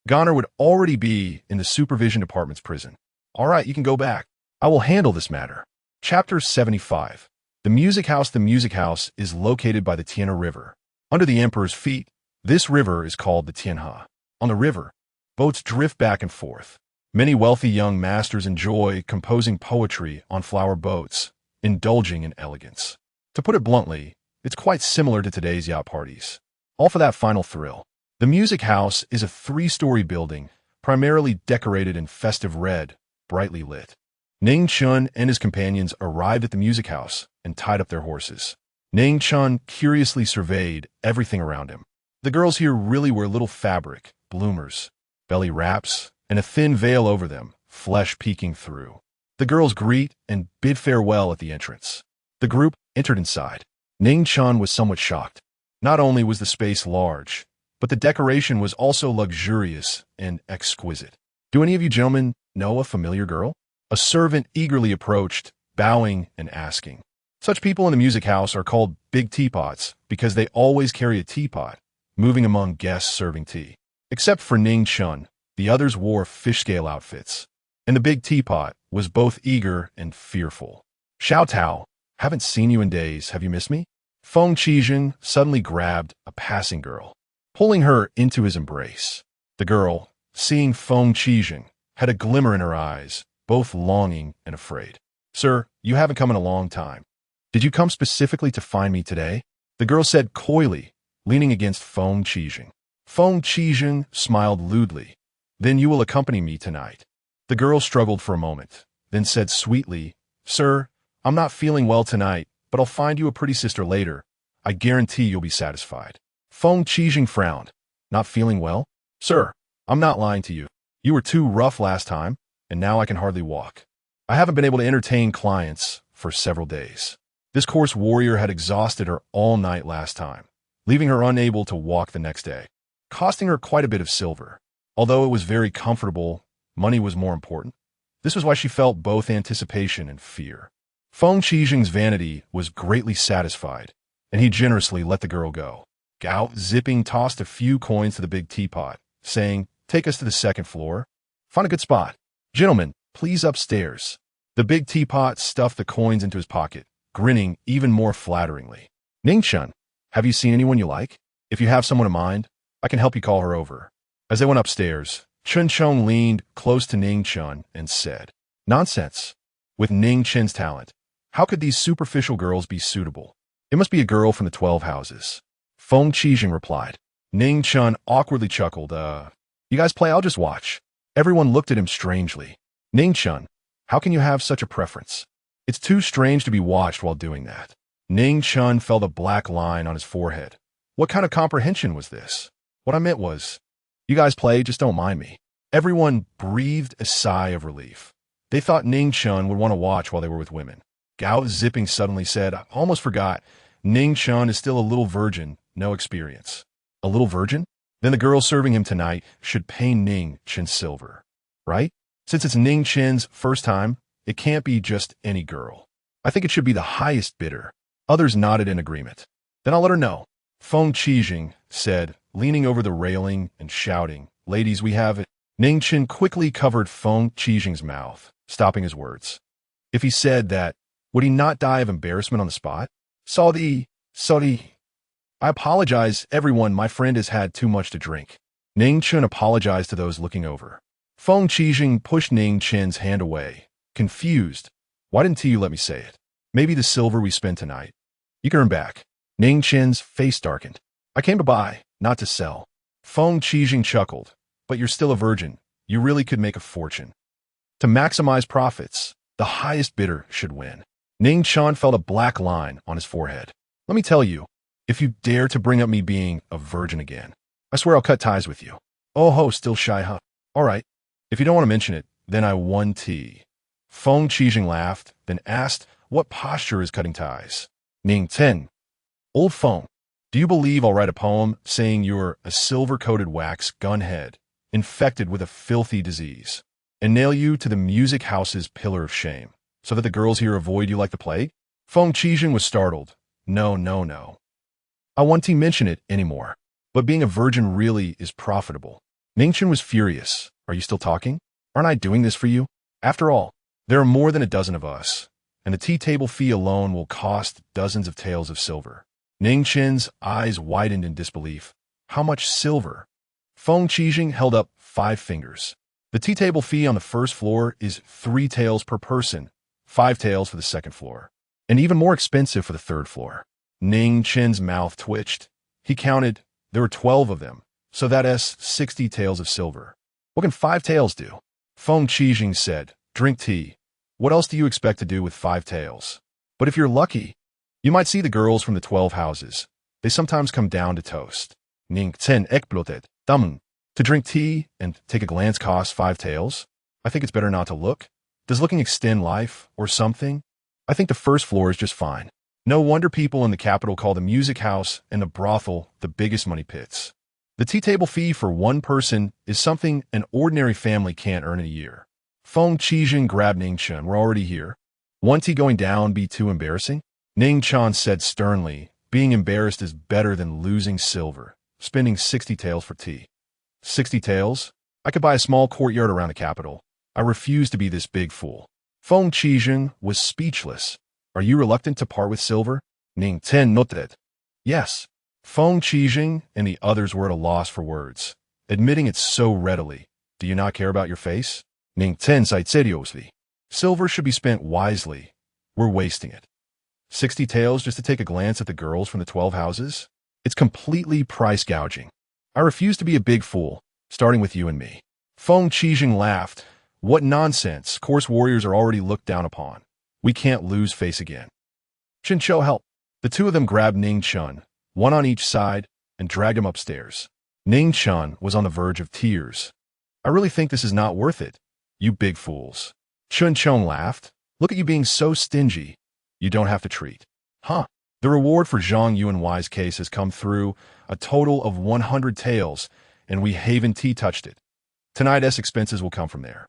[SPEAKER 1] Goner would already be in the supervision department's prison. All right, you can go back. I will handle this matter. Chapter 75. The music house. The music house is located by the Tianhe River. Under the emperor's feet, this river is called the Tianhe. On the river, Boats drift back and forth. Many wealthy young masters enjoy composing poetry on flower boats, indulging in elegance. To put it bluntly, it's quite similar to today's yacht parties. All for that final thrill. The music house is a 3-story building, primarily decorated in festive red, brightly lit. Ning Chen and his companions arrived at the music house and tied up their horses. Ning Chen curiously surveyed everything around him. The girls here really wear little fabric, bloomers, belly wraps, and a thin veil over them, flesh peeking through. The girls greet and bid farewell at the entrance. The group entered inside. Ning Chen was somewhat shocked. Not only was the space large, but the decoration was also luxurious and exquisite. Do any of you gentlemen know a familiar girl? A servant eagerly approached, bowing and asking. Such people in the music house are called big teapots because they always carry a teapot, moving among guests serving tea. Except for Ning Chen, the others wore fish-scale outfits. And the big teapot was both eager and fearful. Xiao Tao, haven't seen you in days, have you missed me? Feng Qizhen suddenly grabbed a passing girl, pulling her into his embrace. The girl, seeing Feng Qizhen, had a glimmer in her eyes, both longing and afraid. Sir, you haven't come in a long time. Did you come specifically to find me today? The girl said coyly, leaning against Feng Qizhen. Feng Qizhen smiled lewdly. Then you will accompany me tonight. The girl struggled for a moment, then said sweetly, Sir, I'm not feeling well tonight, but I'll find you a pretty sister later. I guarantee you'll be satisfied. Feng Qizhen frowned. Not feeling well? Sir, I'm not lying to you. You were too rough last time, and now I can hardly walk. I haven't been able to entertain clients for several days. This coarse warrior had exhausted her all night last time, leaving her unable to walk the next day, costing her quite a bit of silver. Although it was very comfortable, money was more important. This was why she felt both anticipation and fear. Feng Qizhen's vanity was greatly satisfied, and he generously let the girl go. Gao Zipping tossed a few coins to the big teapot, saying, Take us to the second floor. Find a good spot. Gentlemen, please upstairs. The big teapot stuffed the coins into his pocket, grinning even more flatteringly. Ning Chen, have you seen anyone you like? If you have someone in mind, I can help you call her over. As they went upstairs, Chen Chong leaned close to Ning Chen and said, Nonsense. With Ning Chen's talent, how could these superficial girls be suitable? It must be a girl from the 12 houses. Feng Qizhen replied. Ning Chen awkwardly chuckled, You guys play, I'll just watch. Everyone looked at him strangely. Ning Chen, how can you have such a preference? It's too strange to be watched while doing that. Ning Chen felt a black line on his forehead. What kind of comprehension was this? What I meant was, you guys play, just don't mind me. Everyone breathed a sigh of relief. They thought Ning Chen would want to watch while they were with women. Gao Zipping suddenly said, I almost forgot. Ning Chen is still a little virgin, no experience. A little virgin? Then the girl serving him tonight should pay Ning Chen silver, right? Since it's Ning Chen's first time, it can't be just any girl. I think it should be the highest bidder. Others nodded in agreement. Then I'll let her know. Feng Qizhen said, leaning over the railing and shouting, Ladies, we have it. Ning Chen quickly covered Feng Qizhen's mouth, stopping his words. If he said that, would he not die of embarrassment on the spot? Sorry. I apologize, everyone, my friend has had too much to drink. Ning Chen apologized to those looking over. Feng Qizhen pushed Ning Chen's hand away, confused. Why didn't you let me say it? Maybe the silver we spent tonight, you can earn back. Ning Chen's face darkened. I came to buy, not to sell. Feng Qizhen chuckled. But you're still a virgin. You really could make a fortune. To maximize profits, the highest bidder should win. Ning Chen felt a black line on his forehead. Let me tell you, if you dare to bring up me being a virgin again, I swear I'll cut ties with you. Oh ho, still shy, huh? All right. If you don't want to mention it, then I won tea. Feng Qizhen laughed, then asked, What posture is cutting ties? Ning Chen. Old Feng, do you believe I'll write a poem saying you're a silver-coated wax gunhead, infected with a filthy disease, and nail you to the music house's pillar of shame, so that the girls here avoid you like the plague? Feng Qizhen was startled. No. I won't mention it anymore. But being a virgin really is profitable. Ning Chen was furious. Are you still talking? Aren't I doing this for you? After all, there are more than a dozen of us, and the tea table fee alone will cost dozens of taels of silver. Ning Chen's eyes widened in disbelief. How much silver? Feng Qizhen held up 5 fingers. The tea table fee on the first floor is 3 taels per person, 5 taels for the second floor, and even more expensive for the third floor. Ning Chen's mouth twitched. He counted. There were 12 of them, so that's 60 taels of silver. What can 5 taels do? Feng Qijing said, drink tea. What else do you expect to do with 5 taels? But if you're lucky, you might see the girls from the 12 houses. They sometimes come down to toast. Ning Chen exploited. To drink tea and take a glance costs 5 taels? I think it's better not to look. Does looking extend life or something? I think the first floor is just fine. No wonder people in the capital call the music house and the brothel the biggest money pits. The tea table fee for one person is something an ordinary family can't earn in a year. Feng Qijing grabbed Ning Chen. We're already here. One tea going down be too embarrassing? Ning Chen said sternly, being embarrassed is better than losing silver, spending 60 taels for tea. 60 taels? I could buy a small courtyard around the capital. I refuse to be this big fool. Feng Qijing was speechless. Are you reluctant to part with silver? Ning Chen nodded. Yes. Feng Qijing and the others were at a loss for words, admitting it so readily. Do you not care about your face? Ning Chen said seriously. Silver should be spent wisely. We're wasting it. 60 taels just to take a glance at the girls from the 12 houses? It's completely price gouging. I refuse to be a big fool, starting with you and me. Feng Qijing laughed. What nonsense. Course warriors are already looked down upon. We can't lose face again. Chen Chou help. The two of them grabbed Ning Chen, one on each side, and dragged him upstairs. Ning Chen was on the verge of tears. I really think this is not worth it. You big fools. Chen Chou laughed. Look at you being so stingy. You don't have to treat. Huh. The reward for Zhang Yuanwai's case has come through, a total of 100 taels, and we haven't touched it. Tonight's expenses will come from there.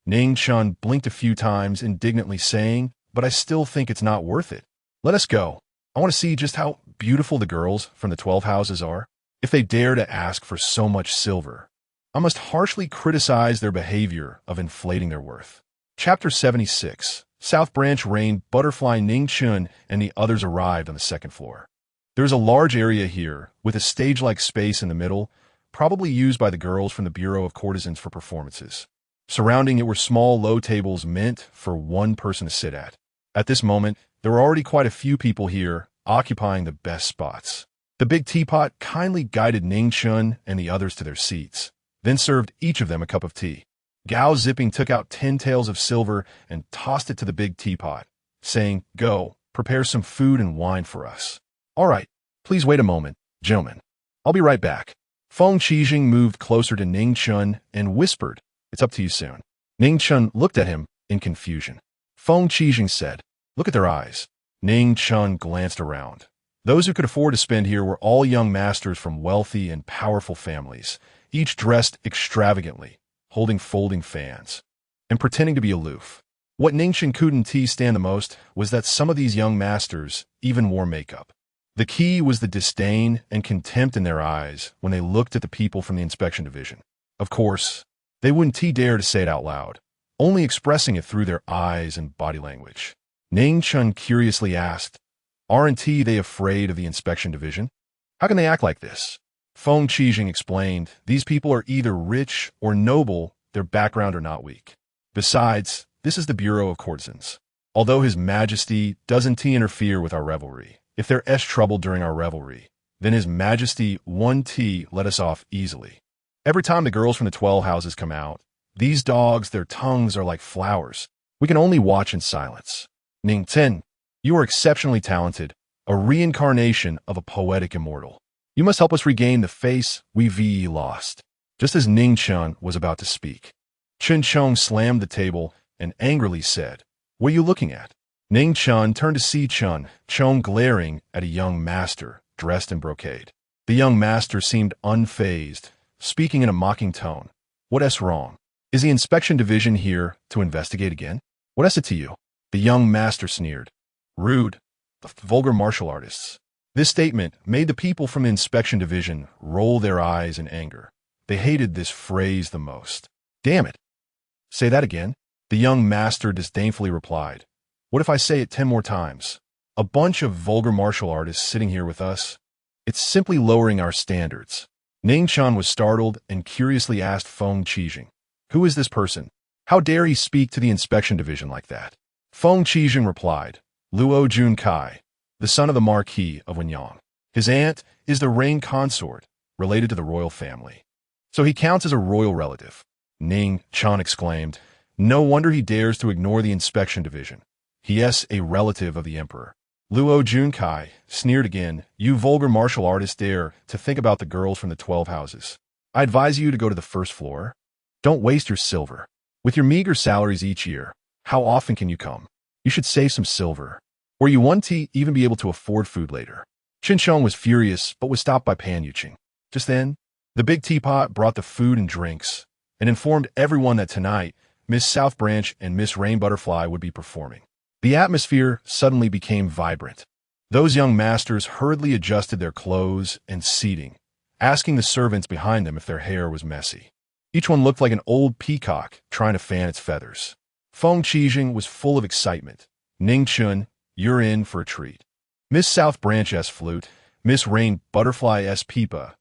[SPEAKER 1] Ning Chen blinked a few times, indignantly saying, but I still think it's not worth it. Let us go. I want to see just how beautiful the girls from the 12 houses are. If they dare to ask for so much silver, I must harshly criticize their behavior of inflating their worth. Chapter 76. South Branch Rain Butterfly. Ning Chen and the others arrived on the second floor. There is a large area here, with a stage-like space in the middle, probably used by the girls from the Bureau of Courtesans for performances. Surrounding it were small, low tables meant for one person to sit at. At this moment, there were already quite a few people here, occupying the best spots. The big teapot kindly guided Ning Chen and the others to their seats, then served each of them a cup of tea. Gao Zipping took out 10 taels of silver and tossed it to the big teapot, saying, Go, prepare some food and wine for us. All right, please wait a moment, gentlemen. I'll be right back. Feng Qijing moved closer to Ning Chen and whispered, It's up to you soon. Ning Chen looked at him in confusion. Feng Qijing said, Look at their eyes. Ning Chen glanced around. Those who could afford to spend here were all young masters from wealthy and powerful families, each dressed extravagantly, holding folding fans, and pretending to be aloof. What Ning Chen couldn't stand the most was that some of these young masters even wore makeup. The key was the disdain and contempt in their eyes when they looked at the people from the inspection division. Of course, they wouldn't dare to say it out loud, only expressing it through their eyes and body language. Ning Chen curiously asked, Aren't they afraid of the inspection division? How can they act like this? Feng Qijing explained, These people are either rich or noble, their background are not weak. Besides, this is the Bureau of Courtesans. Although His Majesty doesn't interfere with our revelry, if there's trouble during our revelry, then His Majesty won't let us off easily. Every time the girls from the 12 houses come out, these dogs, their tongues are like flowers. We can only watch in silence. Ning Chen, you are exceptionally talented, a reincarnation of a poetic immortal. You must help us regain the face we've lost. Just as Ning Chen was about to speak, Chen Chong slammed the table and angrily said, What are you looking at? Ning Chen turned to see Chong glaring at a young master dressed in brocade. The young master seemed unfazed, speaking in a mocking tone. What's wrong? Is the inspection division here to investigate again? What's it to you? The young master sneered. Rude. The vulgar martial artists. This statement made the people from the inspection division roll their eyes in anger. They hated this phrase the most. Damn it. Say that again. The young master disdainfully replied. What if I say it 10 more times? A bunch of vulgar martial artists sitting here with us? It's simply lowering our standards. Ning Chen was startled and curiously asked Feng Qijing, "Who is this person? How dare he speak to the inspection division like that?" Feng Qijing replied, "Luo Junkai, the son of the Marquis of Wenyang. His aunt is the reign consort, related to the royal family. So he counts as a royal relative." Ning Chen exclaimed, "No wonder he dares to ignore the inspection division. He is a relative of the emperor." Luo Junkai sneered again, "You vulgar martial artist dare to think about the girls from the 12 houses. I advise you to go to the first floor. Don't waste your silver. With your meager salaries each year, how often can you come? You should save some silver, or you won't even be able to afford food later." Qin Sheng was furious, but was stopped by Pan Yuqing. Just then, the big teapot brought the food and drinks, and informed everyone that tonight, Miss South Branch and Miss Rain Butterfly would be performing. The atmosphere suddenly became vibrant. Those young masters hurriedly adjusted their clothes and seating, asking the servants behind them if their hair was messy. Each one looked like an old peacock trying to fan its feathers. Feng Qijing was full of excitement. "Ning Chen, you're in for a treat. Miss South Branch's flute, Miss Rain Butterfly's pipa,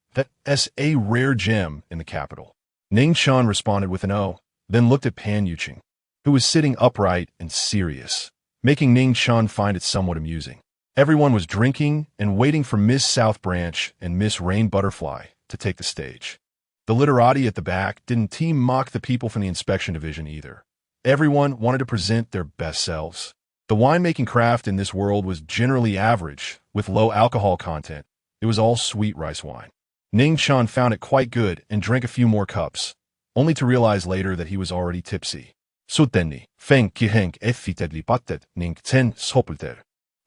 [SPEAKER 1] that's a rare gem in the capital." Ning Chen responded with an "oh," then looked at Pan Yuqing, who was sitting upright and serious, making Ning Chen find it somewhat amusing. Everyone was drinking and waiting for Miss South Branch and Miss Rain Butterfly to take the stage. The literati at the back didn't mock the people from the inspection division either. Everyone wanted to present their best selves. The winemaking craft in this world was generally average, with low alcohol content. It was all sweet rice wine. Ning Chen found it quite good and drank a few more cups, only to realize later that he was already tipsy. "Suteni, Feng Qiheng effitedly patted Ning Chen sopulter.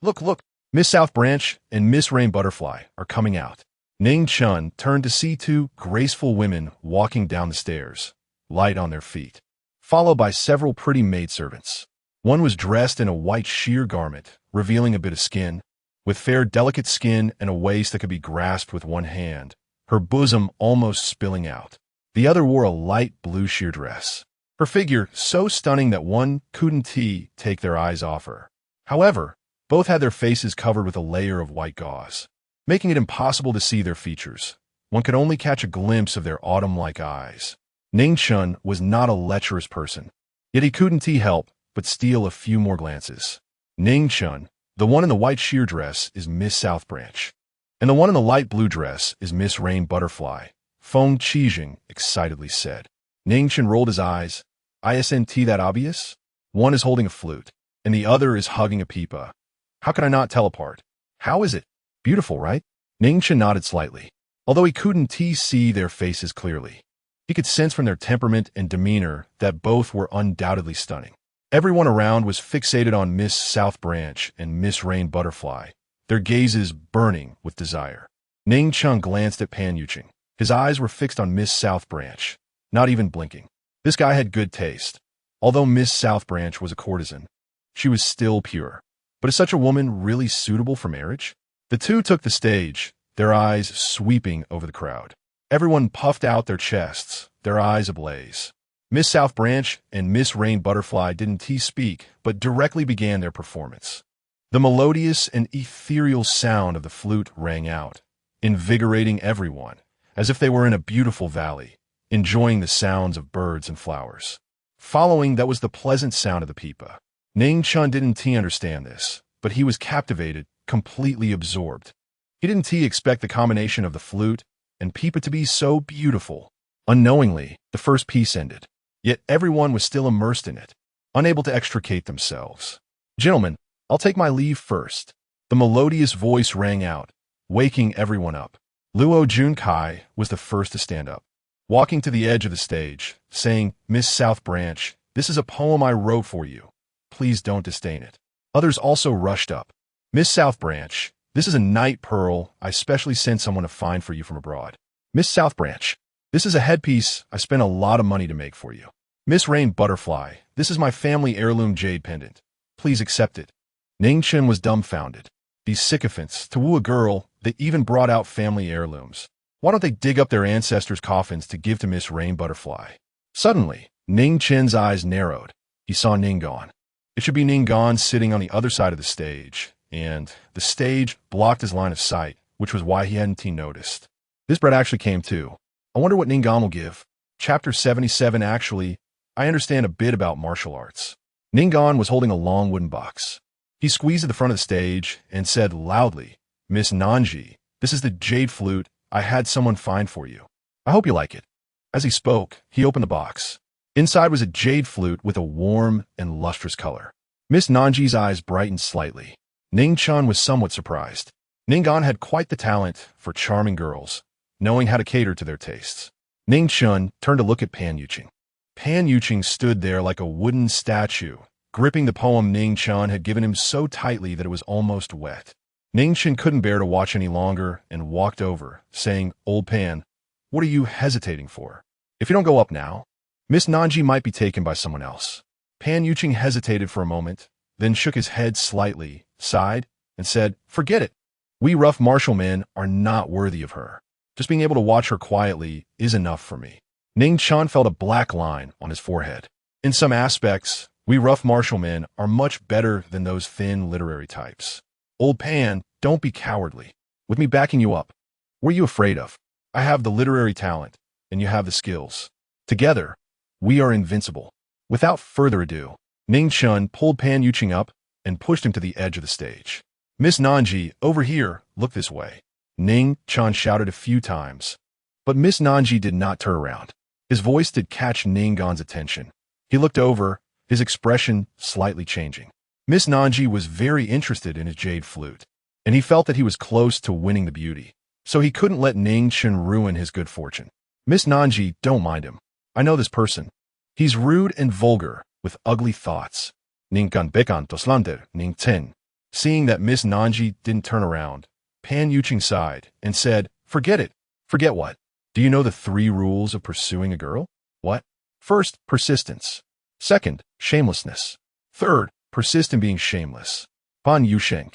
[SPEAKER 1] Look, Miss South Branch and Miss Rain Butterfly are coming out." Ning Chen turned to see two graceful women walking down the stairs, light on their feet, followed by several pretty maidservants. One was dressed in a white sheer garment, revealing a bit of skin, with fair delicate skin and a waist that could be grasped with one hand, her bosom almost spilling out. The other wore a light blue sheer dress. Her figure so stunning that one couldn't take their eyes off her. However, both had their faces covered with a layer of white gauze, making it impossible to see their features. One could only catch a glimpse of their autumn-like eyes. Ning Chen was not a lecherous person, yet he couldn't help but steal a few more glances. "Ning Chen, the one in the white sheer dress is Miss South Branch, and the one in the light blue dress is Miss Rain Butterfly," Feng Qijing excitedly said. Ning Chen rolled his eyes. "Isn't that obvious? One is holding a flute, and the other is hugging a pipa. How could I not tell apart? How is it? Beautiful, right?" Ning Chen nodded slightly, although he couldn't see their faces clearly. He could sense from their temperament and demeanor that both were undoubtedly stunning. Everyone around was fixated on Miss South Branch and Miss Rain Butterfly, their gazes burning with desire. Ning Chen glanced at Pan Yuqing. His eyes were fixed on Miss South Branch, not even blinking. This guy had good taste. Although Miss South Branch was a courtesan, she was still pure. But is such a woman really suitable for marriage? The two took the stage, their eyes sweeping over the crowd. Everyone puffed out their chests, their eyes ablaze. Miss South Branch and Miss Rain Butterfly didn't speak, but directly began their performance. The melodious and ethereal sound of the flute rang out, invigorating everyone, as if they were in a beautiful valley, enjoying the sounds of birds and flowers. Following that was the pleasant sound of the pipa. Ning Chen didn't understand this, but he was captivated, completely absorbed. He didn't expect the combination of the flute and pipa to be so beautiful. Unknowingly, the first piece ended, yet everyone was still immersed in it, unable to extricate themselves. "Gentlemen, I'll take my leave first." The melodious voice rang out, waking everyone up. Luo Junkai was the first to stand up, walking to the edge of the stage, saying, "Miss South Branch, this is a poem I wrote for you. Please don't disdain it." Others also rushed up. "Miss South Branch, this is a night pearl I specially sent someone to find for you from abroad." "Miss South Branch, this is a headpiece I spent a lot of money to make for you." "Miss Rain Butterfly, this is my family heirloom jade pendant. Please accept it." Ning Chen was dumbfounded. These sycophants, to woo a girl, they even brought out family heirlooms. Why don't they dig up their ancestors' coffins to give to Miss Rain Butterfly? Suddenly, Ning Chen's eyes narrowed. He saw Ningguan. It should be Ningguan sitting on the other side of the stage, and the stage blocked his line of sight, which was why he hadn't noticed. This bread actually came too. I wonder what Ning Gan will give. Chapter 77. Actually, I understand a bit about martial arts. Ning Gan was holding a long wooden box. He squeezed at the front of the stage and said loudly, "Miss Nanji, this is the jade flute I had someone find for you. I hope you like it." As he spoke, he opened the box. Inside was a jade flute with a warm and lustrous color. Miss Nanji's eyes brightened slightly. Ning Chen was somewhat surprised. Ning Gan had quite the talent for charming girls, knowing how to cater to their tastes. Ning Chen turned to look at Pan Yuqing. Pan Yuqing stood there like a wooden statue, gripping the poem Ning Chen had given him so tightly that it was almost wet. Ning Chen couldn't bear to watch any longer and walked over, saying, "Old Pan, what are you hesitating for? If you don't go up now, Miss Nanji might be taken by someone else." Pan Yuqing hesitated for a moment, then shook his head slightly, sighed, and said, "Forget it. We rough martial men are not worthy of her. Just being able to watch her quietly is enough for me." Ning Chen felt a black line on his forehead. In some aspects, we rough martial men are much better than those thin literary types. "Old Pan, don't be cowardly. With me backing you up, what are you afraid of? I have the literary talent, and you have the skills. Together, we are invincible." Without further ado, Ning Chen pulled Pan Yuqing up and pushed him to the edge of the stage. "Miss Nanji, over here, look this way." Ning Chen shouted a few times, but Miss Nanji did not turn around. His voice did catch Ning Gan's attention. He looked over, his expression slightly changing. Miss Nanji was very interested in his jade flute, and he felt that he was close to winning the beauty, so he couldn't let Ning Chen ruin his good fortune. "Miss Nanji, don't mind him. I know this person. He's rude and vulgar, with ugly thoughts." Ning Gan bekan toslander Ning Chen. Seeing that Miss Nanji didn't turn around, Pan Yuqing sighed and said, "Forget it." "Forget what? Do you know the 3 rules of pursuing a girl?" "What?" "First, persistence. Second, shamelessness. Third, persist in being shameless." Pan Yusheng.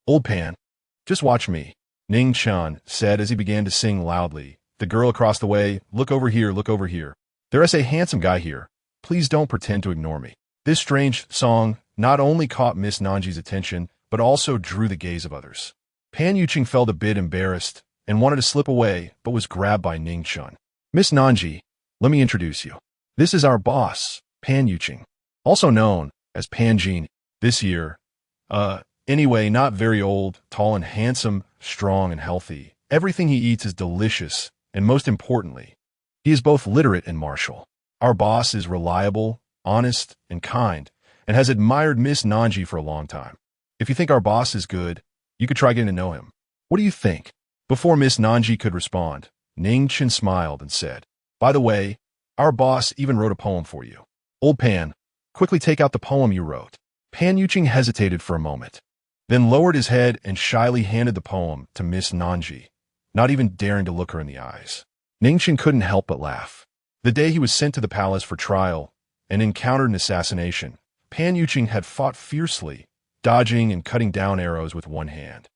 [SPEAKER 1] "Old Pan, just watch me," Ning Chen said as he began to sing loudly. "The girl across the way, look over here, look over here. There is a handsome guy here. Please don't pretend to ignore me." This strange song not only caught Miss Nanji's attention, but also drew the gaze of others. Pan Yuqing felt a bit embarrassed and wanted to slip away, but was grabbed by Ning Chen. "Miss Nanji, let me introduce you. This is our boss, Pan Yuqing, also known as Pan Jin. This year, anyway, not very old, tall and handsome, strong and healthy. Everything he eats is delicious, and most importantly, he is both literate and martial. Our boss is reliable, honest, and kind, and has admired Miss Nanji for a long time. If you think our boss is good, you could try getting to know him. What do you think?" Before Miss Nanji could respond, Ning Chen smiled and said, "By the way, our boss even wrote a poem for you. Old Pan, quickly take out the poem you wrote." Pan Yuqing hesitated for a moment, then lowered his head and shyly handed the poem to Miss Nanji, not even daring to look her in the eyes. Ning Chen couldn't help but laugh. The day he was sent to the palace for trial and encountered an assassination, Pan Yuqing had fought fiercely, dodging and cutting down arrows with one hand.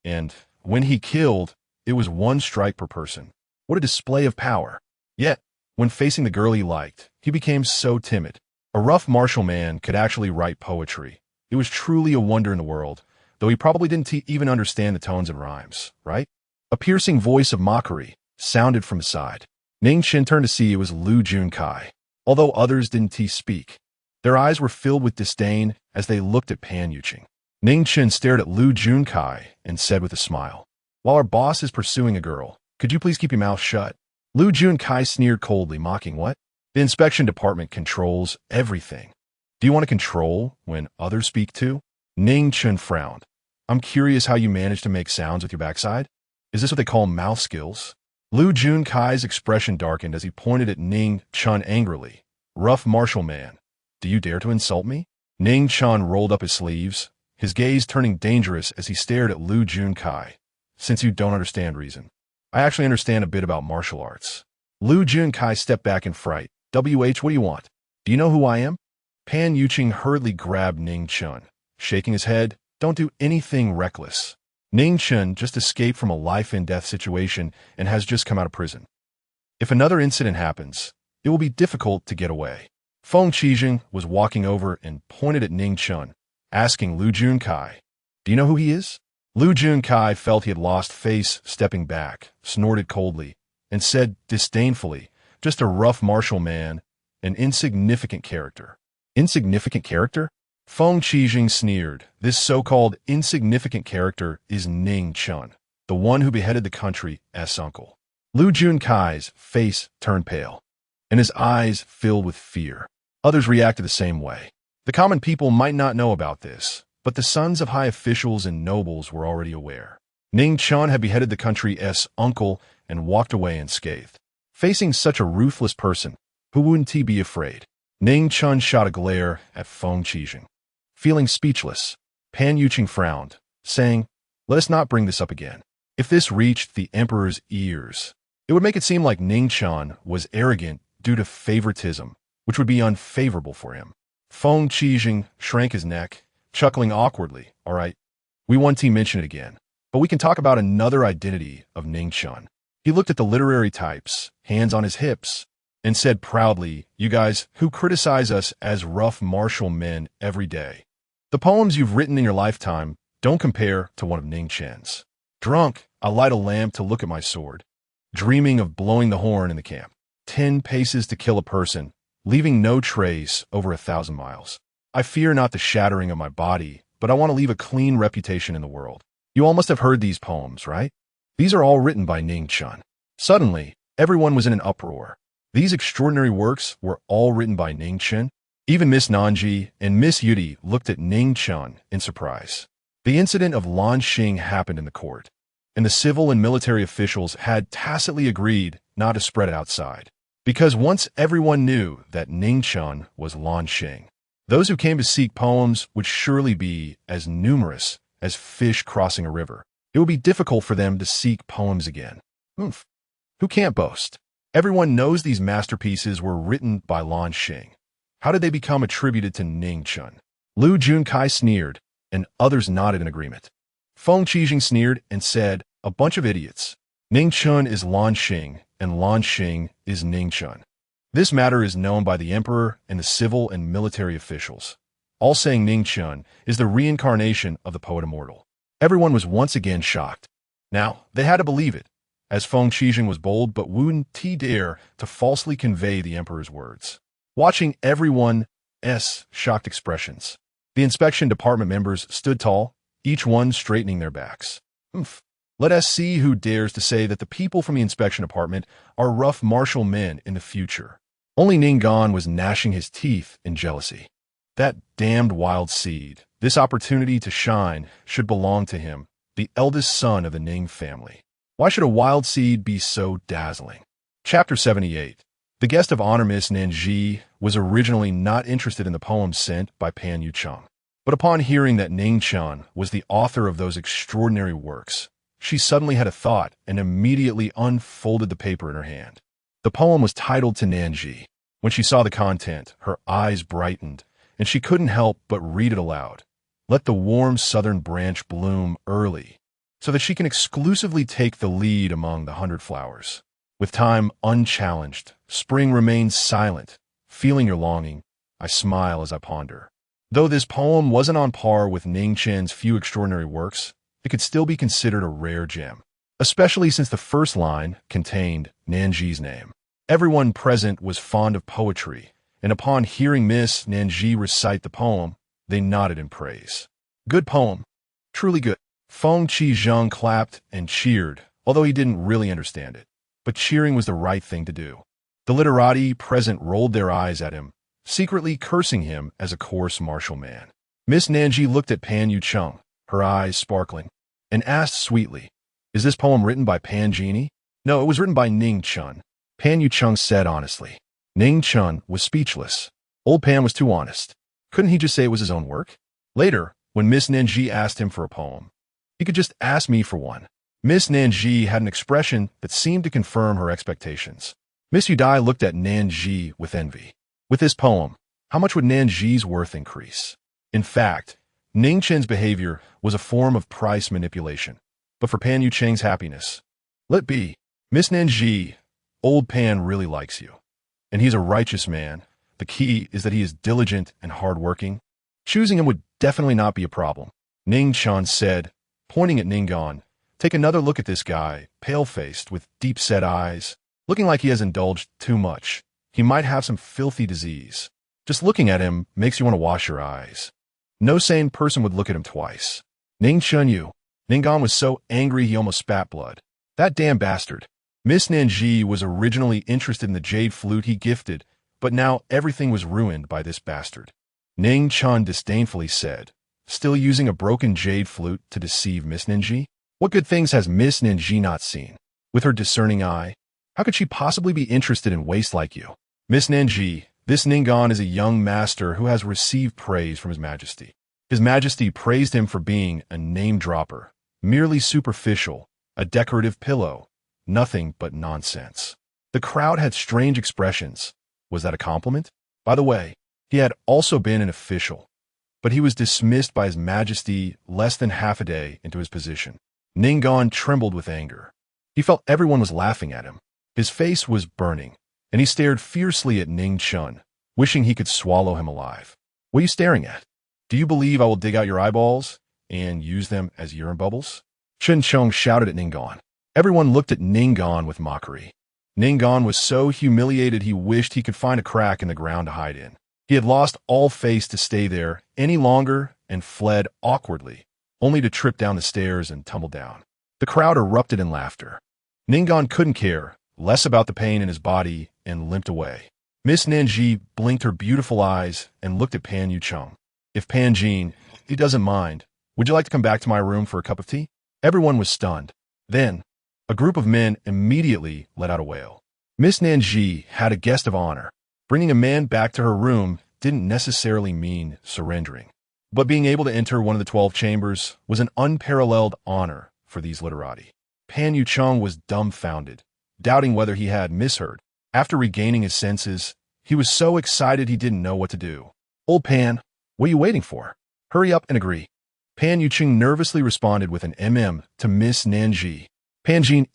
[SPEAKER 1] And when he killed, it was 1 strike per person. What a display of power. Yet, when facing the girl he liked, he became so timid. A rough martial man could actually write poetry. It was truly a wonder in the world, though he probably didn't even understand the tones and rhymes, right? A piercing voice of mockery sounded from his side. Ning Chen turned to see it was Lu Junkai, although others didn't speak. Their eyes were filled with disdain as they looked at Pan Yuqing. Ning Chen stared at Lu Junkai and said with a smile, "While our boss is pursuing a girl, could you please keep your mouth shut?" Lu Junkai sneered coldly, mocking, "What? The inspection department controls everything. Do you want to control when others speak too?" Ning Chen frowned. "I'm curious how you manage to make sounds with your backside. Is this what they call mouth skills?" Lu Junkai's expression darkened as he pointed at Ning Chen angrily. "Rough martial man, do you dare to insult me?" Ning Chen rolled up his sleeves, his gaze turning dangerous as he stared at Lu Junkai. "Since you don't understand reason, I actually understand a bit about martial arts." Lu Junkai stepped back in fright. What do you want? Do you know who I am?" Pan Yuqing hurriedly grabbed Ning Chen, shaking his head. "Don't do anything reckless. Ning Chen just escaped from a life-and-death situation and has just come out of prison. If another incident happens, it will be difficult to get away." Feng Qijing was walking over and pointed at Ning Chen, asking Lu Junkai, "Do you know who he is?" Lu Junkai felt he had lost face, stepping back, snorted coldly, and said disdainfully, "Just a rough martial man, an insignificant character." Insignificant character? Feng Qijing sneered. This so-called insignificant character is Ning Chen, the one who beheaded the country's uncle. Lu Junkai's face turned pale, and his eyes filled with fear. Others reacted the same way. The common people might not know about this, but the sons of high officials and nobles were already aware. Ning Chen had beheaded the country's uncle and walked away unscathed. Facing such a ruthless person, who wouldn't he be afraid? Ning Chen shot a glare at Feng Qijing. Feeling speechless, Pan Yuqing frowned, saying, "Let us not bring this up again. If this reached the emperor's ears, it would make it seem like Ning Chen was arrogant due to favoritism, which would be unfavorable for him." Feng Qijing shrank his neck, chuckling awkwardly. "All right, we won't mention it again, but we can talk about another identity of Ning Chen." He looked at the literary types, hands on his hips, and said proudly, "You guys who criticize us as rough martial men every day, the poems you've written in your lifetime don't compare to one of Ning Chen's. Drunk, I light a lamp to look at my sword, dreaming of blowing the horn in the camp. 10 paces to kill a person, leaving no trace over 1,000 miles. I fear not the shattering of my body, but I want to leave a clean reputation in the world." You all must have heard these poems, right? These are all written by Ning Chen. Suddenly, everyone was in an uproar. These extraordinary works were all written by Ning Chen. Even Miss Nanji and Miss Yudi looked at Ning Chen in surprise. The incident of Lanxing happened in the court, and the civil and military officials had tacitly agreed not to spread it outside, because once everyone knew that Ning Chen was Lanxing, those who came to seek poems would surely be as numerous as fish crossing a river. It would be difficult for them to seek poems again. Who can't boast? Everyone knows these masterpieces were written by Lanxing. How did they become attributed to Ning Chen? Lu Junkai sneered, and others nodded in agreement. Feng Qijing sneered and said, "A bunch of idiots. Ning Chen is Lanxing, and Lanxing is Ning Chen. This matter is known by the emperor and the civil and military officials, all saying Ning Chen is the reincarnation of the poet immortal." Everyone was once again shocked. Now, they had to believe it, as Feng Qijing was bold but wouldn't dare to falsely convey the emperor's words. Watching everyone's shocked expressions, the inspection department members stood tall, each one straightening their backs. Let us see who dares to say that the people from the inspection department are rough martial men in the future. Only Ning Gan was gnashing his teeth in jealousy. That damned wild seed. This opportunity to shine should belong to him, the eldest son of the Ning family. Why should a wild seed be so dazzling? Chapter 78. The guest of honor, Miss Nanji, was originally not interested in the poems sent by Pan Yucheng. But upon hearing that Ning Chen was the author of those extraordinary works, she suddenly had a thought and immediately unfolded the paper in her hand. The poem was titled to Nanji. When she saw the content, her eyes brightened, and she couldn't help but read it aloud. "Let the warm southern branch bloom early, so that she can exclusively take the lead among the 100 flowers. With time unchallenged, spring remains silent. Feeling your longing, I smile as I ponder." Though this poem wasn't on par with Ning Chen's few extraordinary works, it could still be considered a rare gem, especially since the first line contained Nanji's name. Everyone present was fond of poetry, and upon hearing Miss Nanji recite the poem, they nodded in praise. "Good poem. Truly good." Feng Qijing clapped and cheered, although he didn't really understand it. But cheering was the right thing to do. The literati present rolled their eyes at him, secretly cursing him as a coarse martial man. Miss Nanji looked at Pan Yucheng, her eyes sparkling, and asked sweetly, "Is this poem written by Pan Genie?" "No, it was written by Ning Chen," Pan Yucheng said honestly. Ning Chen was speechless. Old Pan was too honest. Couldn't he just say it was his own work? Later, when Miss Nanji asked him for a poem, he could just ask me for one. Miss Nanji had an expression that seemed to confirm her expectations. Miss Yudai looked at Nanji with envy. With this poem, how much would Nanji's worth increase? In fact, Ning Chen's behavior was a form of price manipulation. But for Pan Yucheng's happiness, let be. Miss Nanji, old Pan really likes you. And he's a righteous man. The key is that he is diligent and hardworking. Choosing him would definitely not be a problem. Ning Chen said, pointing at Ningguang. Take another look at this guy, pale-faced, with deep-set eyes, looking like he has indulged too much. He might have some filthy disease. Just looking at him makes you want to wash your eyes. No sane person would look at him twice. Ning Chen Yu. Ningguang was so angry he almost spat blood. That damn bastard. Miss Nanji was originally interested in the jade flute he gifted, but now everything was ruined by this bastard. Ning Chen disdainfully said, still using a broken jade flute to deceive Miss Nanji? What good things has Miss Nanji not seen? With her discerning eye, how could she possibly be interested in waste like you? Miss Nanji, this Ningguang is a young master who has received praise from His Majesty. His Majesty praised him for being a name-dropper, merely superficial, a decorative pillow, nothing but nonsense. The crowd had strange expressions. Was that a compliment? By the way, he had also been an official, but he was dismissed by His Majesty less than half a day into his position. Ningguang trembled with anger. He felt everyone was laughing at him. His face was burning, and he stared fiercely at Ning Chen, wishing he could swallow him alive. What are you staring at? Do you believe I will dig out your eyeballs and use them as urine bubbles? Chen Chong shouted at Ningguang. Everyone looked at Ningguang with mockery. Ningguang was so humiliated he wished he could find a crack in the ground to hide in. He had lost all face to stay there any longer and fled awkwardly, only to trip down the stairs and tumble down. The crowd erupted in laughter. Ningguang couldn't care less about the pain in his body and limped away. Miss Nanji blinked her beautiful eyes and looked at Pan Yucheng. If Pan Jin, he doesn't mind, would you like to come back to my room for a cup of tea? Everyone was stunned. Then, a group of men immediately let out a wail. Miss Nanji had a guest of honor. Bringing a man back to her room didn't necessarily mean surrendering. But being able to enter one of the 12 chambers was an unparalleled honor for these literati. Pan Yucheng was dumbfounded, doubting whether he had misheard. After regaining his senses, he was so excited he didn't know what to do. Old Pan, what are you waiting for? Hurry up and agree. Pan Yucheng nervously responded with an to Miss Nanji. Pan Jin,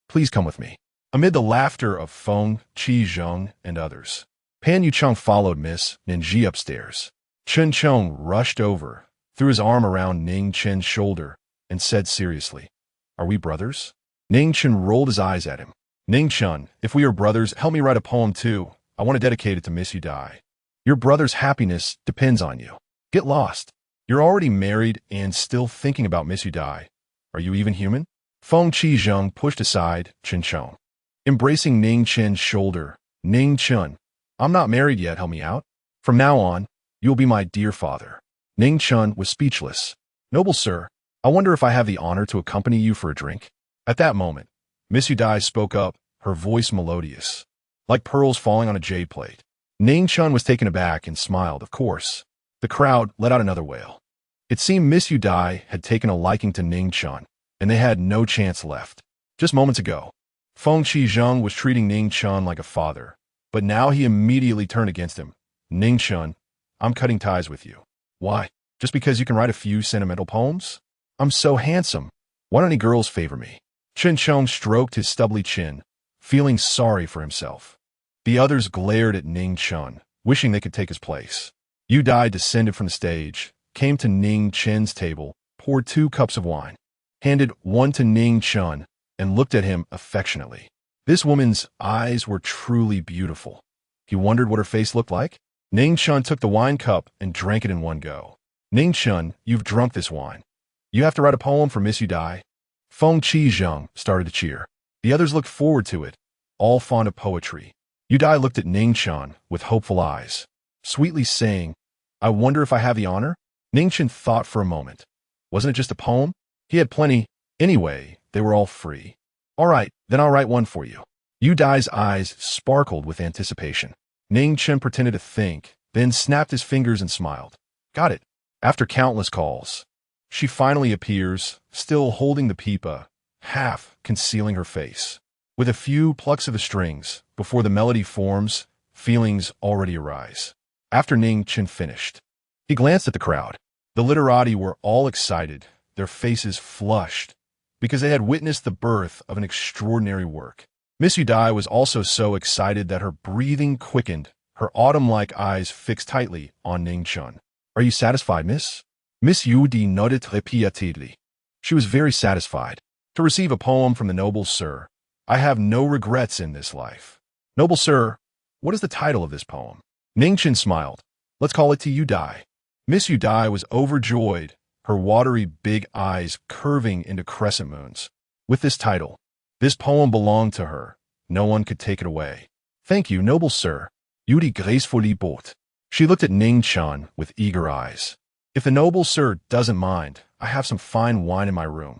[SPEAKER 1] please come with me. Amid the laughter of Feng, Qi Zheng, and others, Pan Yucheng followed Miss Nanji upstairs. Chen Chong rushed over, threw his arm around Ning Chen's shoulder, and said seriously, Are we brothers? Ning Chen rolled his eyes at him. Ning Chen, if we are brothers, help me write a poem too. I want to dedicate it to Miss Yu-Dai. Your brother's happiness depends on you. Get lost. You're already married and still thinking about Miss Yu-Dai. Are you even human? Feng Qi Zheng pushed aside Chen Chong. Embracing Ning Chen's shoulder, Ning Chen, I'm not married yet, help me out. From now on, you'll be my dear father. Ning Chen was speechless. Noble sir, I wonder if I have the honor to accompany you for a drink. At that moment, Miss Yu-Dai spoke up, her voice melodious, like pearls falling on a jade plate. Ning Chen was taken aback and smiled, of course. The crowd let out another wail. It seemed Miss Yu-Dai had taken a liking to Ning Chen, and they had no chance left. Just moments ago, Feng Qi Zheng was treating Ning Chen like a father, but now he immediately turned against him. Ning Chen, I'm cutting ties with you. Why? Just because you can write a few sentimental poems? I'm so handsome. Why don't any girls favor me? Chen Chong stroked his stubbly chin, feeling sorry for himself. The others glared at Ning Chen, wishing they could take his place. Yu-Dai descended from the stage, came to Ning Chen's table, poured 2 cups of wine, handed one to Ning Chen, and looked at him affectionately. This woman's eyes were truly beautiful. He wondered what her face looked like. Ning Chen took the wine cup and drank it in one go. Ning Chen, you've drunk this wine. You have to write a poem for Miss Yu-Dai. Feng Qi Zheng started to cheer. The others looked forward to it, all fond of poetry. Yu-Dai looked at Ning Chen with hopeful eyes, sweetly saying, I wonder if I have the honor? Ning Chen thought for a moment. Wasn't it just a poem? He had plenty. Anyway, they were all free. All right, then I'll write one for you. Yu-Dai's eyes sparkled with anticipation. Ning Chen pretended to think, then snapped his fingers and smiled. Got it. After countless calls, she finally appears, still holding the pipa, half concealing her face. With a few plucks of the strings, before the melody forms, feelings already arise. After Ning Chen finished, he glanced at the crowd. The literati were all excited, their faces flushed, because they had witnessed the birth of an extraordinary work. Miss Yu-Dai was also so excited that her breathing quickened, her autumn-like eyes fixed tightly on Ning Chen. Are you satisfied, miss? Miss Yu-Di nodded repeatedly. She was very satisfied to receive a poem from the noble sir. I have no regrets in this life. Noble sir, what is the title of this poem? Ning Chen smiled. Let's call it to You Die. Miss You Die was overjoyed, her watery big eyes curving into crescent moons. With this title, this poem belonged to her. No one could take it away. Thank you, noble sir. You die gracefully bot. She looked at Ning Chen with eager eyes. If the noble sir doesn't mind, I have some fine wine in my room.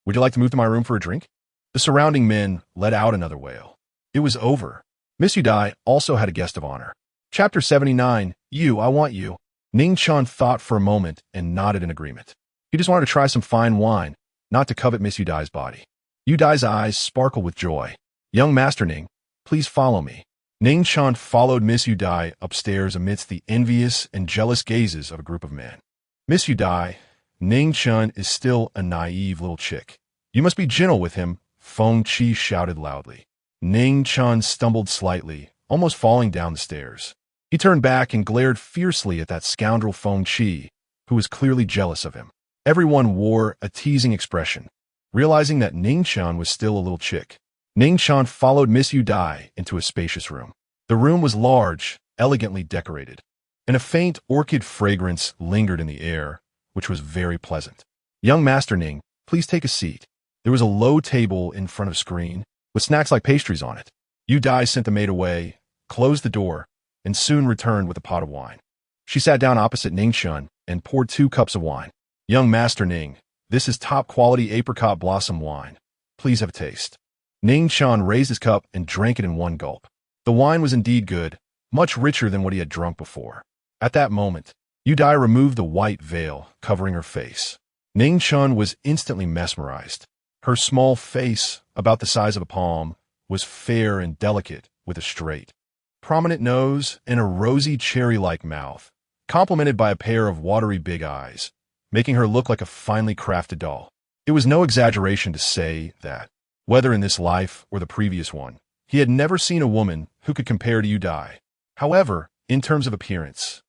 [SPEAKER 1] Would you like to move to my room for a drink? The surrounding men let out another wail. It was over. Miss You Die also had a guest of honor. Chapter 79, You, I Want You. Ning Chen thought for a moment and nodded in agreement. He just wanted to try some fine wine, not to covet Miss You Dai's body. You Dai's eyes sparkled with joy. Young Master Ning, please follow me. Ning Chen followed Miss You Dai upstairs amidst the envious and jealous gazes of a group of men. Miss You Dai, Ning Chen is still a naive little chick. You must be gentle with him, Feng Qi shouted loudly. Ning Chen stumbled slightly, almost falling down the stairs. He turned back and glared fiercely at that scoundrel Feng Qi, who was clearly jealous of him. Everyone wore a teasing expression, realizing that Ning Chen was still a little chick. Ning Chen followed Miss You Dai into a spacious room. The room was large, elegantly decorated, and a faint orchid fragrance lingered in the air, which was very pleasant. Young Master Ning, please take a seat. There was a low table in front of a screen, with snacks like pastries on it. You Dai sent the maid away, closed the door, and soon returned with a pot of wine. She sat down opposite Ning Chen and poured 2 cups of wine. Young Master Ning, this is top-quality apricot blossom wine. Please have a taste. Ning Chen raised his cup and drank it in one gulp. The wine was indeed good, much richer than what he had drunk before. At that moment, You Dai removed the white veil covering her face. Ning Chen was instantly mesmerized. Her small face, about the size of a palm, was fair and delicate with a straight, prominent nose and a rosy cherry-like mouth, complemented by a pair of watery big eyes, making her look like a finely crafted doll. It was no exaggeration to say that, whether in this life or the previous one, he had never seen a woman who could compare to You Dai. However, in terms of appearance,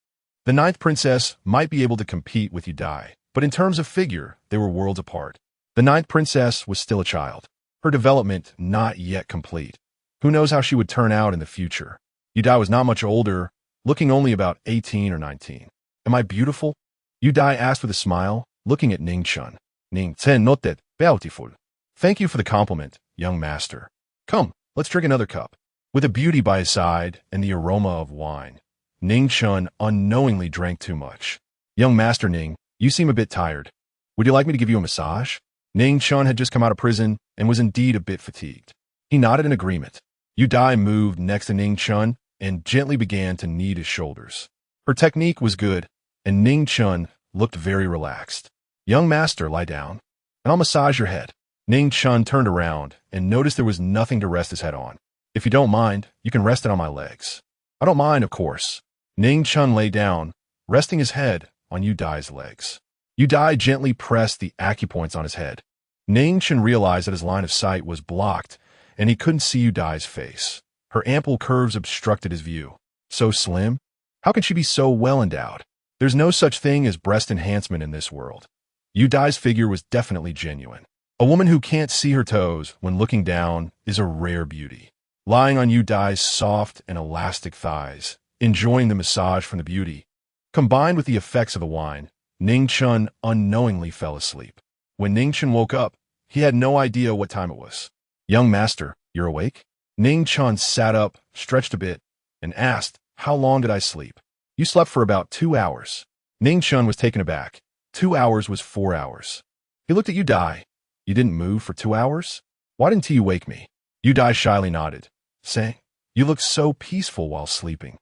[SPEAKER 1] the 9th princess might be able to compete with You Dai, but in terms of figure, they were worlds apart. The 9th princess was still a child, her development not yet complete. Who knows how she would turn out in the future? You Dai was not much older, looking only about 18 or 19. Am I beautiful? You Dai asked with a smile, looking at Ning Chen. Ning Chen noted, beautiful. Thank you for the compliment, young master. Come, let's drink another cup. With a beauty by his side and the aroma of wine, Ning Chen unknowingly drank too much. Young Master Ning, you seem a bit tired. Would you like me to give you a massage? Ning Chen had just come out of prison and was indeed a bit fatigued. He nodded in agreement. You Dai moved next to Ning Chen and gently began to knead his shoulders. Her technique was good, and Ning Chen looked very relaxed. Young master, lie down, and I'll massage your head. Ning Chen turned around and noticed there was nothing to rest his head on. If you don't mind, you can rest it on my legs. I don't mind, of course. Ning Chen lay down, resting his head on You Dai's legs. You Dai gently pressed the acupoints on his head. Ning Chen realized that his line of sight was blocked, and he couldn't see You Dai's face. Her ample curves obstructed his view. So slim? How can she be so well endowed? There's no such thing as breast enhancement in this world. You Dai's figure was definitely genuine. A woman who can't see her toes when looking down is a rare beauty. Lying on You Dai's soft and elastic thighs, enjoying the massage from the beauty, combined with the effects of the wine, Ning Chen unknowingly fell asleep. When Ning Chen woke up, he had no idea what time it was. Young master, you're awake? Ning Chen sat up, stretched a bit, and asked, how long did I sleep? You slept for about 2 hours. Ning Chen was taken aback. 2 hours was 4 hours. He looked at You Dai. You didn't move for 2 hours? Why didn't you wake me? You Dai shyly nodded, saying, you looked so peaceful while sleeping.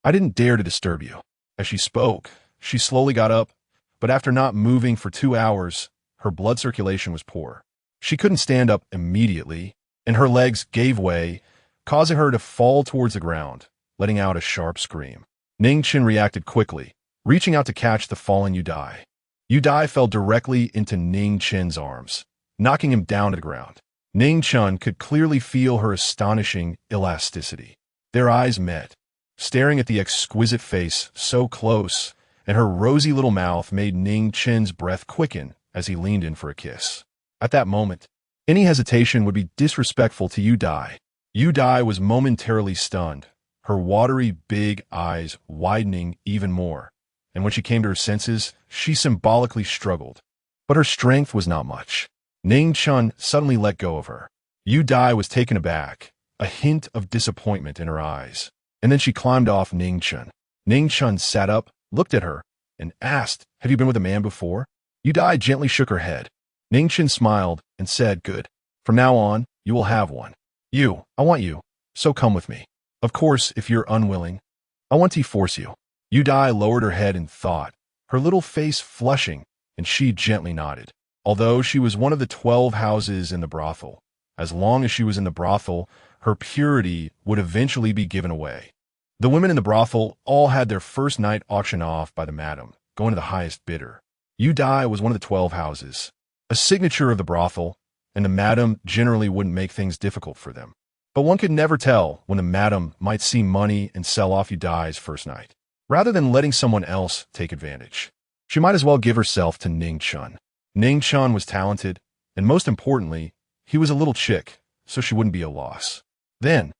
[SPEAKER 1] I didn't dare to disturb you. As she spoke, she slowly got up, but after not moving for 2 hours, her blood circulation was poor. She couldn't stand up immediately, and her legs gave way, causing her to fall towards the ground, letting out a sharp scream. Ning Chen reacted quickly, reaching out to catch the fallen You Dai. You Dai fell directly into Ning Chen's arms, knocking him down to the ground. Ning Chen could clearly feel her astonishing elasticity. Their eyes met, staring at the exquisite face so close, and her rosy little mouth made Ning Chen's breath quicken as he leaned in for a kiss. At that moment, any hesitation would be disrespectful to Yu-Dai was momentarily stunned, her watery big eyes widening even more, and when she came to her senses, she symbolically struggled. But her strength was not much. Ning Chen suddenly let go of her. Yu-Dai was taken aback, a hint of disappointment in her eyes. And then she climbed off Ning Chen. Ning Chen sat up, looked at her, and asked, "Have you been with a man before?" Yu-Dai gently shook her head. Ning Chen smiled and said, "Good. From now on, you will have one. I want you, so come with me. Of course, if you're unwilling, I won't force you." Yu-Dai lowered her head in thought, her little face flushing, and she gently nodded. Although she was one of the 12 houses in the brothel, as long as she was in the brothel, her purity would eventually be given away. The women in the brothel all had their first night auctioned off by the madam, going to the highest bidder. Yu-Dai was one of the 12 houses, a signature of the brothel, and the madam generally wouldn't make things difficult for them. But one could never tell when the madam might see money and sell off Yu-Dai's first night. Rather than letting someone else take advantage, she might as well give herself to Ning Chen. Ning Chen was talented, and most importantly, he was a little chick, so she wouldn't be a loss. Then,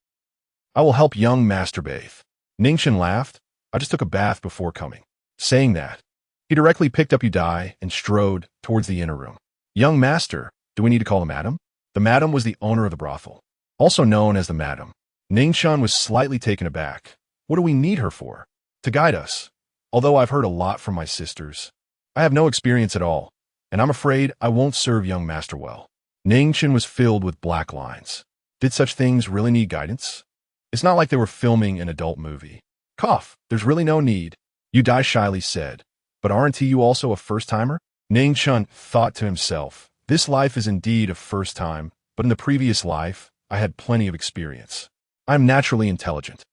[SPEAKER 1] I will help young master bathe. Ning Chen laughed. I just took a bath before coming. Saying that, he directly picked up Yu-Dai and strode towards the inner room. Young master, do we need to call the madam? The madam was the owner of the brothel, also known as the madam. Ning Chen was slightly taken aback. What do we need her for? To guide us. Although I've heard a lot from my sisters, I have no experience at all, and I'm afraid I won't serve young master well. Ning Chen was filled with black lines. Did such things really need guidance? It's not like they were filming an adult movie. Cough, there's really no need, Yu-Dai shyly said. But aren't you also a first-timer? Ning Chen thought to himself, this life is indeed a first time, but in the previous life, I had plenty of experience. I'm naturally intelligent.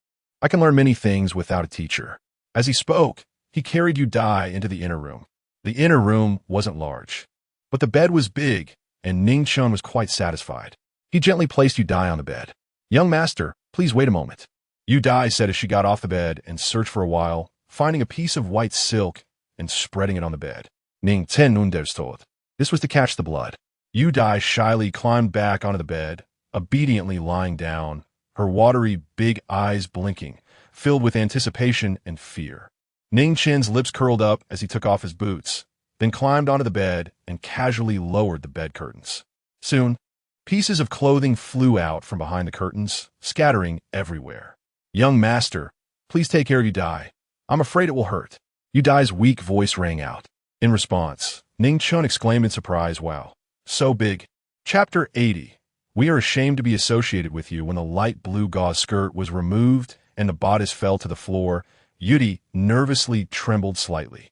[SPEAKER 1] I can learn many things without a teacher. As he spoke, he carried Yu-Dai into the inner room. The inner room wasn't large, but the bed was big, and Ning Chen was quite satisfied. He gently placed Yu-Dai on the bed. Young master, please wait a moment, Yu-Dai said as she got off the bed and searched for a while, finding a piece of white silk and spreading it on the bed. Ning Chen understood. This was to catch the blood. Yu-Dai shyly climbed back onto the bed, obediently lying down, her watery big eyes blinking, filled with anticipation and fear. Ning Chen's lips curled up as he took off his boots, then climbed onto the bed and casually lowered the bed curtains. Soon, pieces of clothing flew out from behind the curtains, scattering everywhere. Young master, please take care of Yu-Dai. I'm afraid it will hurt. Yu-Dai's weak voice rang out. In response, Ning Chen exclaimed in surprise, wow, so big. Chapter 80. We are ashamed to be associated with you. When the light blue gauze skirt was removed and the bodice fell to the floor, Yu-Dai nervously trembled slightly.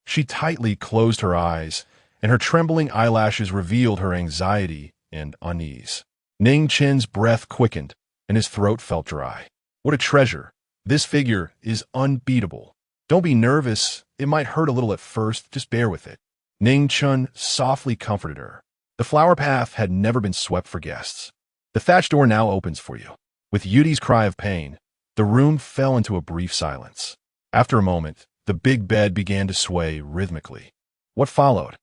[SPEAKER 1] She tightly closed her eyes, and her trembling eyelashes revealed her anxiety and unease. Ning Chen's breath quickened, and his throat felt dry. What a treasure. This figure is unbeatable. Don't be nervous. It might hurt a little at first. Just bear with it. Ning Chen softly comforted her. The flower path had never been swept for guests. The thatch door now opens for you. With Yu-Dai's cry of pain, the room fell into a brief silence. After a moment, the big bed began to sway rhythmically. What followed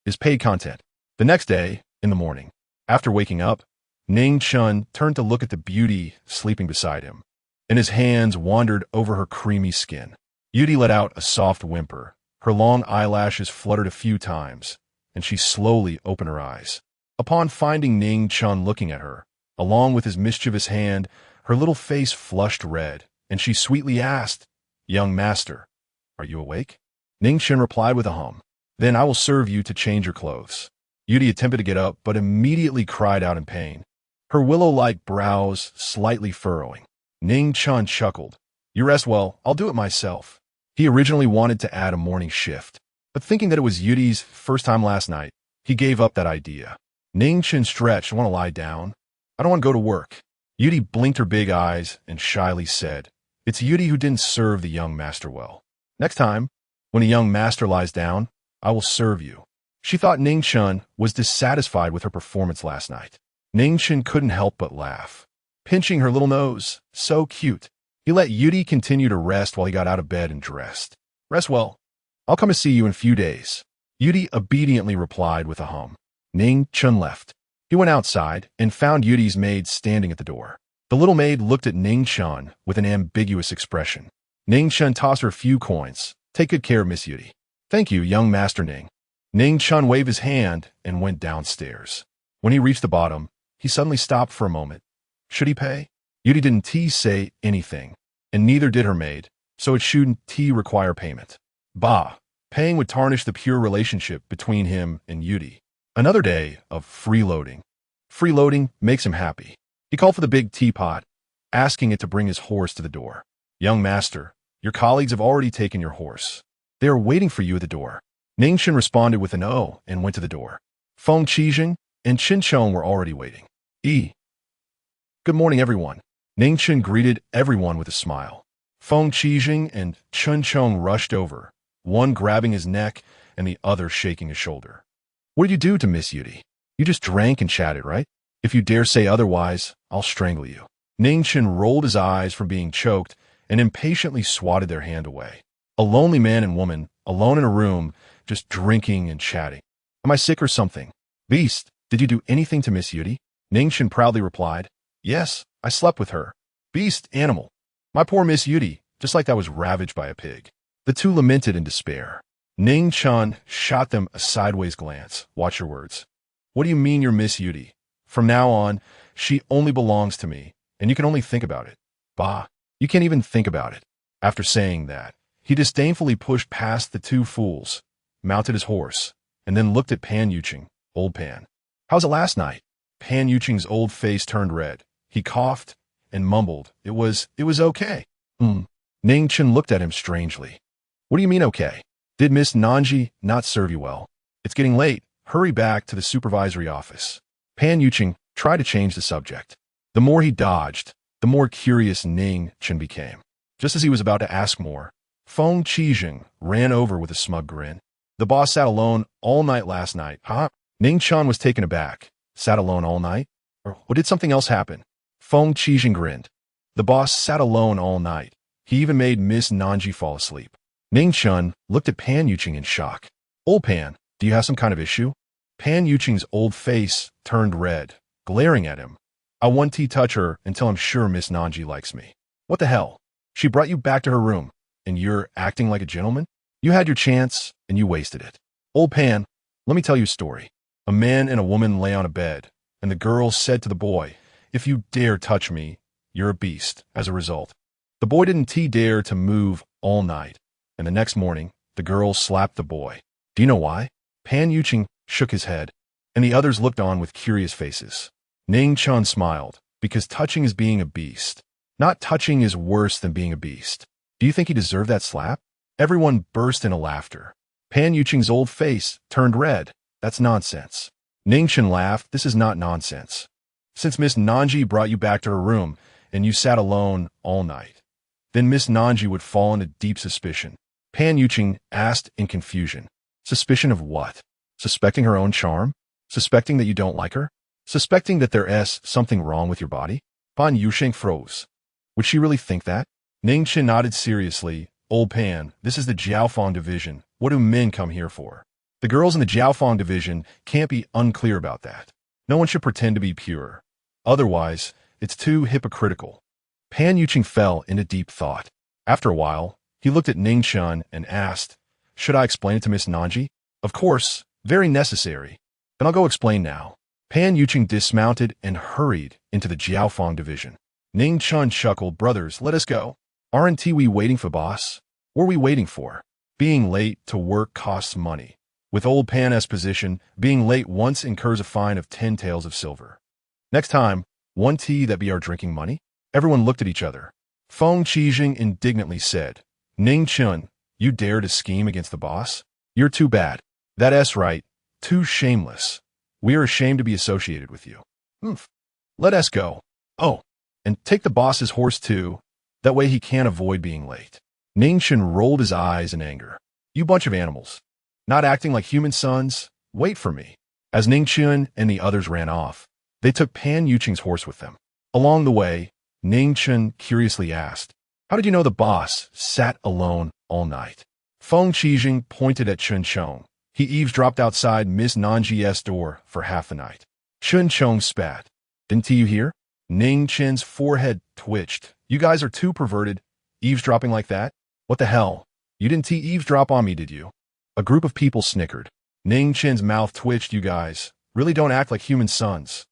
[SPEAKER 1] is paid content. The next day, in the morning, after waking up, Ning Chen turned to look at the beauty sleeping beside him, and his hands wandered over her creamy skin. Yu-Dai let out a soft whimper. Her long eyelashes fluttered a few times, and she slowly opened her eyes. Upon finding Ning Chen looking at her, along with his mischievous hand, her little face flushed red, and she sweetly asked, "Young master, are you awake?" Ning Chen replied with a hum. "Then I will serve you to change your clothes." Yu-Dai attempted to get up, but immediately cried out in pain, her willow-like brows slightly furrowing. Ning Chen chuckled. "You rest well, I'll do it myself." He originally wanted to add a morning shift, but thinking that it was Yu-Dai's first time last night, he gave up that idea. Ning Chen stretched. "I want to lie down. I don't want to go to work." Yu-Dai blinked her big eyes and shyly said, "It's Yu-Dai who didn't serve the young master well. Next time, when a young master lies down, I will serve you." She thought Ning Chen was dissatisfied with her performance last night. Ning Chen couldn't help but laugh, pinching her little nose. So cute. He let Yu-Dai continue to rest while he got out of bed and dressed. "Rest well. I'll come to see you in a few days." Yudi obediently replied with a hum. Ning Chen left. He went outside and found Yudi's maid standing at the door. The little maid looked at Ning Chen with an ambiguous expression. Ning Chen tossed her a few coins. Take good care, Miss Yudi. Thank you, young Master Ning. Ning Chen waved his hand and went downstairs. When he reached the bottom, he suddenly stopped for a moment. Should he pay? Yudi didn't say anything, and neither did her maid, so it shouldn't require payment. Bah! Paying would tarnish the pure relationship between him and Yudi. Another day of freeloading. Freeloading makes him happy. He called for the big teapot, asking it to bring his horse to the door. Young master, your colleagues have already taken your horse. They are waiting for you at the door. Ning Chen responded with an "oh" and went to the door. Feng Qijing and Qin Chong were already waiting. Good morning, everyone. Ning Chen greeted everyone with a smile. Feng Qijing and Qin Chong rushed over, one grabbing his neck and the other shaking his shoulder. What did you do to Miss Yudi? You just drank and chatted, right? If you dare say otherwise, I'll strangle you. Ning Chen rolled his eyes from being choked and impatiently swatted their hand away. A lonely man and woman, alone in a room, just drinking and chatting. Am I sick or something? Beast, did you do anything to Miss Yudi? Ning Chen proudly replied, Yes, I slept with her. Beast, animal. My poor Miss Yudi, just like I was ravaged by a pig. The two lamented in despair. Ning Chen shot them a sideways glance. Watch your words. What do you mean you're Miss Yudi? From now on, she only belongs to me, and you can only think about it. Bah, you can't even think about it. After saying that, he disdainfully pushed past the two fools, mounted his horse, and then looked at Pan Yuqing, old Pan. How's it last night? Pan Yuqing's old face turned red. He coughed and mumbled, It was okay. Ning Chen looked at him strangely. What do you mean okay? Did Miss Nanji not serve you well? It's getting late. Hurry back to the supervisory office. Pan Yuqing tried to change the subject. The more he dodged, the more curious Ning Chen became. Just as he was about to ask more, Feng Qijing ran over with a smug grin. The boss sat alone all night last night, huh? Ning Chen was taken aback. Sat alone all night? Or did something else happen? Feng Qijing grinned. The boss sat alone all night. He even made Miss Nanji fall asleep. Ning Chen looked at Pan Yuqing in shock. Old Pan, do you have some kind of issue? Pan Yuqing's old face turned red, glaring at him. I won't touch her until I'm sure Miss Nanji likes me. What the hell? She brought you back to her room, and you're acting like a gentleman? You had your chance, and you wasted it. Old Pan, let me tell you a story. A man and a woman lay on a bed, and the girl said to the boy, If you dare touch me, you're a beast. As a result, the boy didn't dare to move all night, and the next morning, the girl slapped the boy. Do you know why? Pan Yuqing shook his head, and the others looked on with curious faces. Ning Chen smiled, because touching is being a beast. Not touching is worse than being a beast. Do you think he deserved that slap? Everyone burst into laughter. Pan Yuqing's old face turned red. That's nonsense. Ning Chen laughed. This is not nonsense. Since Miss Nanji brought you back to her room, and you sat alone all night, then Miss Nanji would fall into deep suspicion. Pan Yuqing asked in confusion. Suspicion of what? Suspecting her own charm? Suspecting that you don't like her? Suspecting that there's something wrong with your body? Pan Yuqing froze. Would she really think that? Ning Chen nodded seriously. Old Pan, this is the Jiaofeng division. What do men come here for? The girls in the Jiaofeng division can't be unclear about that. No one should pretend to be pure. Otherwise, it's too hypocritical. Pan Yuqing fell into deep thought. After a while, he looked at Ning Chen and asked, Should I explain it to Miss Nanji? Of course, very necessary. Then I'll go explain now. Pan Yuqing dismounted and hurried into the Jiaofeng division. Ning Chen chuckled, Brothers, let us go. Aren't we waiting for boss? What are we waiting for? Being late to work costs money. With old Pan's position, being late once incurs a fine of 10 taels of silver. Next time, one tea that be our drinking money? Everyone looked at each other. Feng Qijing indignantly said, Ning Chen, you dare to scheme against the boss? You're too bad. That's right, too shameless. We are ashamed to be associated with you. Let us go. Oh, and take the boss's horse too. That way he can't avoid being late. Ning Chen rolled his eyes in anger. You bunch of animals. Not acting like human sons? Wait for me. As Ning Chen and the others ran off, they took Pan Yuqing's horse with them. Along the way, Ning Chen curiously asked, How did you know the boss sat alone all night? Feng Qijing pointed at Qin Chong. He eavesdropped outside Miss Nanji's door for half the night. Chun Chong spat. Didn't you hear? Ning Chen's forehead twitched. You guys are too perverted. Eavesdropping like that? What the hell? You didn't eavesdrop on me, did you? A group of people snickered. Ning Chen's mouth twitched. You guys really don't act like human sons.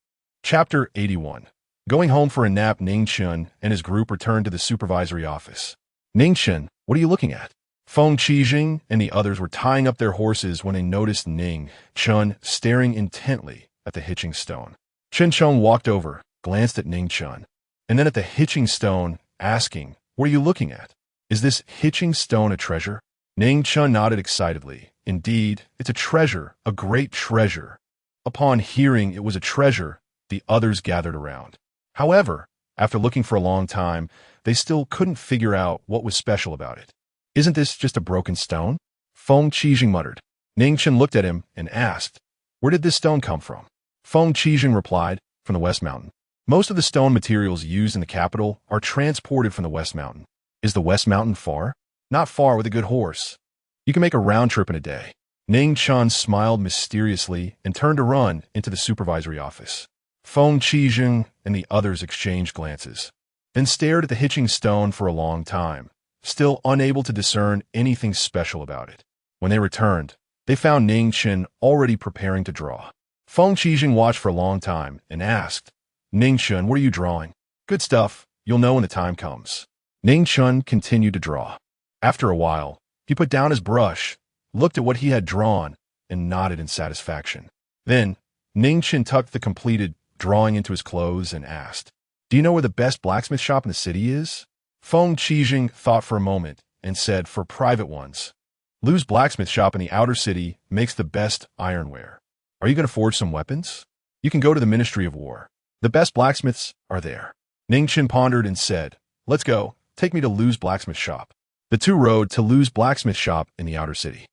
[SPEAKER 1] Chapter 81. Going home for a nap, Ning Chen and his group returned to the supervisory office. Ning Chen, what are you looking at? Feng Qijing and the others were tying up their horses when they noticed Ning Chen staring intently at the hitching stone. Chen Chong walked over, glanced at Ning Chen, and then at the hitching stone, asking, "What are you looking at? Is this hitching stone a treasure?" Ning Chen nodded excitedly. Indeed, it's a treasure, a great treasure. Upon hearing it was a treasure, the others gathered around. However, after looking for a long time, they still couldn't figure out what was special about it. Isn't this just a broken stone? Feng Qijing muttered. Ning Chen looked at him and asked, "Where did this stone come from?" Feng Qijing replied, "From the West Mountain. Most of the stone materials used in the capital are transported from the West Mountain." Is the West Mountain far? Not far with a good horse. You can make a round trip in a day. Ning Chen smiled mysteriously and turned to run into the supervisory office. Feng Qijing and the others exchanged glances, then stared at the hitching stone for a long time, still unable to discern anything special about it. When they returned, they found Ning Chen already preparing to draw. Feng Qijing watched for a long time and asked, "Ning Chen, what are you drawing?" "Good stuff. You'll know when the time comes." Ning Chen continued to draw. After a while, he put down his brush, looked at what he had drawn, and nodded in satisfaction. Then, Ning Chen tucked the completed drawing into his clothes and asked, "Do you know where the best blacksmith shop in the city is?" Feng Qijing thought for a moment and said, "For private ones. Lu's blacksmith shop in the outer city makes the best ironware. Are you going to forge some weapons? You can go to the Ministry of War. The best blacksmiths are there." Ning Chen pondered and said, "Let's go. Take me to Lu's blacksmith shop." The two rode to Lu's blacksmith shop in the outer city.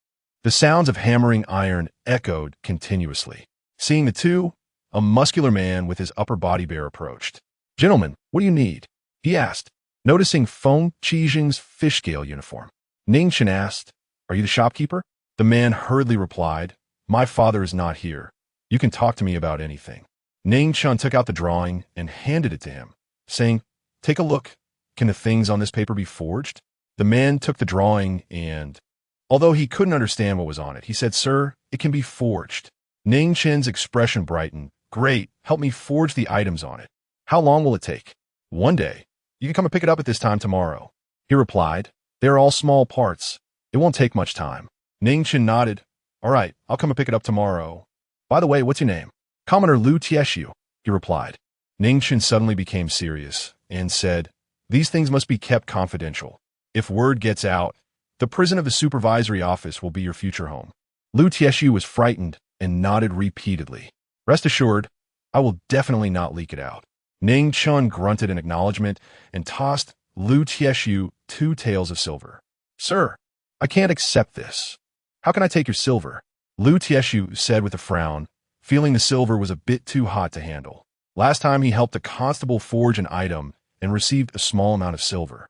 [SPEAKER 1] The sounds of hammering iron echoed continuously. Seeing the two, a muscular man with his upper body bare approached. "Gentlemen, what do you need?" he asked, noticing Feng Qijing's fish scale uniform. Ning Chen asked, "Are you the shopkeeper?" The man hurriedly replied, "My father is not here. You can talk to me about anything." Ning Chen took out the drawing and handed it to him, saying, "Take a look. Can the things on this paper be forged?" The man took the drawing and, although he couldn't understand what was on it, he said, "Sir, it can be forged." Ning Chen's expression brightened. "Great, help me forge the items on it. How long will it take?" "One day. You can come and pick it up at this time tomorrow," he replied. "They are all small parts. It won't take much time." Ning Chen nodded. "All right, I'll come and pick it up tomorrow. By the way, what's your name?" "Commoner Lu Tieshu," he replied. Ning Chen suddenly became serious and said, "These things must be kept confidential. If word gets out, the prison of the supervisory office will be your future home." Lu Tieshu was frightened and nodded repeatedly. "Rest assured, I will definitely not leak it out." Ning Chen grunted in acknowledgement and tossed Lu Tieshu 2 taels of silver. "Sir, I can't accept this. How can I take your silver?" Lu Tieshu said with a frown, feeling the silver was a bit too hot to handle. Last time he helped a constable forge an item and received a small amount of silver.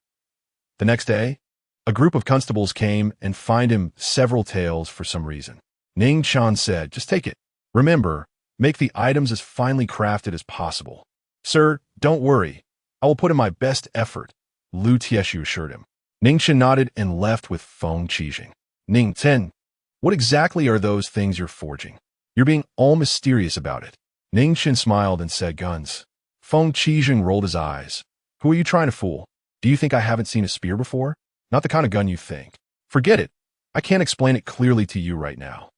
[SPEAKER 1] The next day, a group of constables came and fined him several taels for some reason. Ning Chen said, "Just take it. Remember, make the items as finely crafted as possible." "Sir, don't worry. I will put in my best effort," Lu Tieshu assured him. Ning Chen nodded and left with Feng Qijing. "Ning Chen, what exactly are those things you're forging? You're being all mysterious about it." Ning Chen smiled and said, "Guns." Feng Qijing rolled his eyes. "Who are you trying to fool? Do you think I haven't seen a spear before? Not the kind of gun you think. Forget it. I can't explain it clearly to you right now.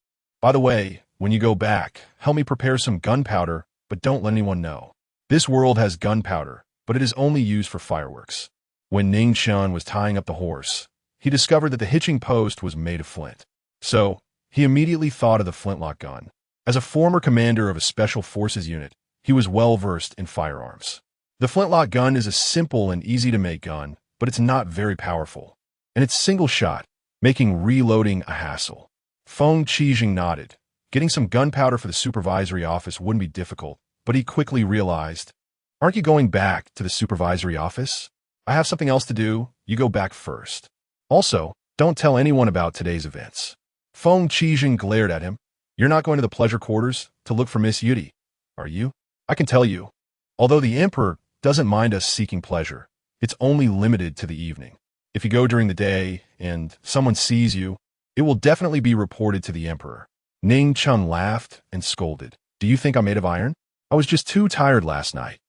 [SPEAKER 1] By the way, when you go back, help me prepare some gunpowder, but don't let anyone know. This world has gunpowder, but it is only used for fireworks." When Ning Chen was tying up the horse, he discovered that the hitching post was made of flint. So, he immediately thought of the flintlock gun. As a former commander of a special forces unit, he was well versed in firearms. The flintlock gun is a simple and easy-to-make gun, but it's not very powerful. And it's single-shot, making reloading a hassle. Feng Qijing nodded. Getting some gunpowder for the supervisory office wouldn't be difficult, but he quickly realized, "Aren't you going back to the supervisory office? I have something else to do. You go back first. Also, don't tell anyone about today's events." Feng Qijing glared at him. You're not going to the pleasure quarters to look for Miss Yudi, are you? I can tell you. Although the emperor doesn't mind us seeking pleasure, it's only limited to the evening. If you go during the day and someone sees you, it will definitely be reported to the emperor. Ning Chen laughed and scolded. Do you think I'm made of iron? I was just too tired last night.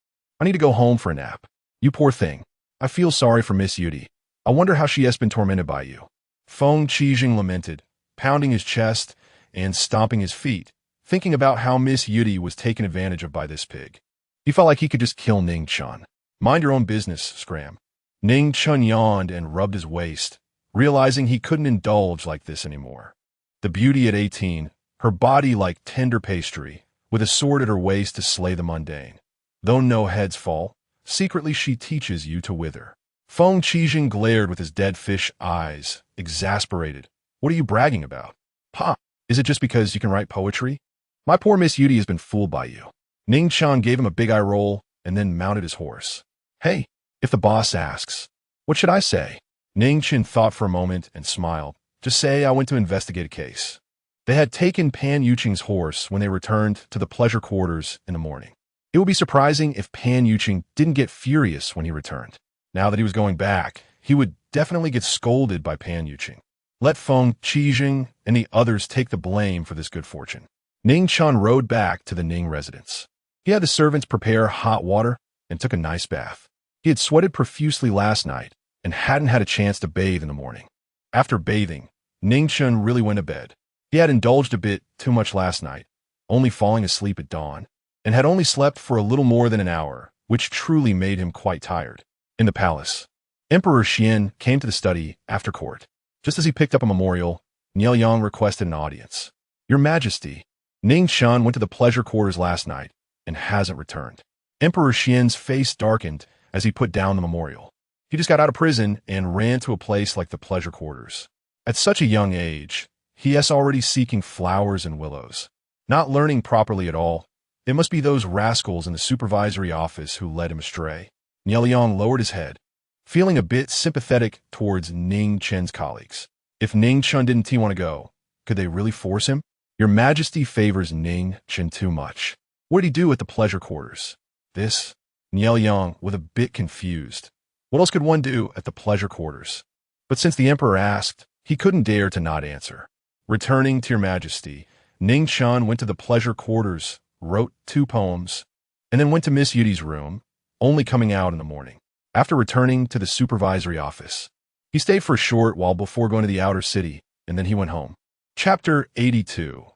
[SPEAKER 1] I need to go home for a nap. You poor thing. I feel sorry for Miss Yudi. I wonder how she has been tormented by you. Feng Qijing lamented, pounding his chest and stomping his feet, thinking about how Miss Yudi was taken advantage of by this pig. He felt like he could just kill Ning Chen. Mind your own business, Scram. Ning Chen yawned and rubbed his waist, realizing he couldn't indulge like this anymore. The beauty at 18, her body like tender pastry, with a sword at her waist to slay the mundane. Though no heads fall, secretly she teaches you to wither. Feng Qijing glared with his dead fish eyes, exasperated. What are you bragging about? Pa, is it just because you can write poetry? My poor Miss Yudi has been fooled by you. Ning Chen gave him a big eye roll and then mounted his horse. Hey, if the boss asks, what should I say? Ning Chen thought for a moment and smiled. Just say I went to investigate a case. They had taken Pan Yuqing's horse when they returned to the pleasure quarters in the morning. It would be surprising if Pan Yuqing didn't get furious when he returned. Now that he was going back, he would definitely get scolded by Pan Yuqing. Let Feng Qijing and the others take the blame for this good fortune. Ning Chen rode back to the Ning residence. He had the servants prepare hot water and took a nice bath. He had sweated profusely last night and hadn't had a chance to bathe in the morning. After bathing, Ning Chen really went to bed. He had indulged a bit too much last night, only falling asleep at dawn, and had only slept for a little more than an hour, which truly made him quite tired. In the palace, Emperor Xian came to the study after court. Just as he picked up a memorial, Nielyang requested an audience. Your Majesty, Ning Chen went to the pleasure quarters last night and hasn't returned. Emperor Xian's face darkened as he put down the memorial. He just got out of prison and ran to a place like the pleasure quarters. At such a young age, he is already seeking flowers and willows. Not learning properly at all, it must be those rascals in the supervisory office who led him astray. Nielyang lowered his head, feeling a bit sympathetic towards Ning Chen's colleagues. If Ning Chen didn't want to go, could they really force him? Your Majesty favors Ning Chen too much. What did he do at the pleasure quarters? This? Nielyang was a bit confused. What else could one do at the pleasure quarters? But since the emperor asked, he couldn't dare to not answer. Returning to your Majesty, Ning Chen went to the pleasure quarters, wrote 2 poems, and then went to Miss Yudi's room, only coming out in the morning. After returning to the supervisory office, he stayed for a short while before going to the outer city, and then he went home. Chapter 82.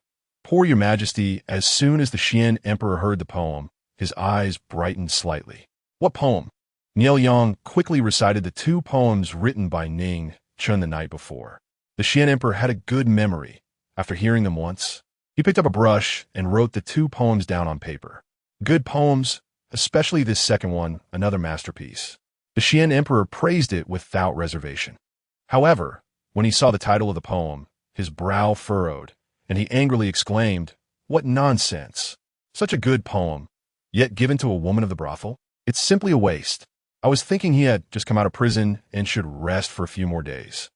[SPEAKER 1] Poor Your Majesty, as soon as the Xian emperor heard the poem, his eyes brightened slightly. What poem? Nielyang quickly recited the 2 poems written by Ning Chen the night before. The Xian emperor had a good memory. After hearing them once, he picked up a brush and wrote the 2 poems down on paper. Good poems, especially this second one, another masterpiece. The Xian emperor praised it without reservation. However, when he saw the title of the poem, his brow furrowed, and he angrily exclaimed, "What nonsense! Such a good poem, yet given to a woman of the brothel? It's simply a waste. I was thinking he had just come out of prison and should rest for a few more days.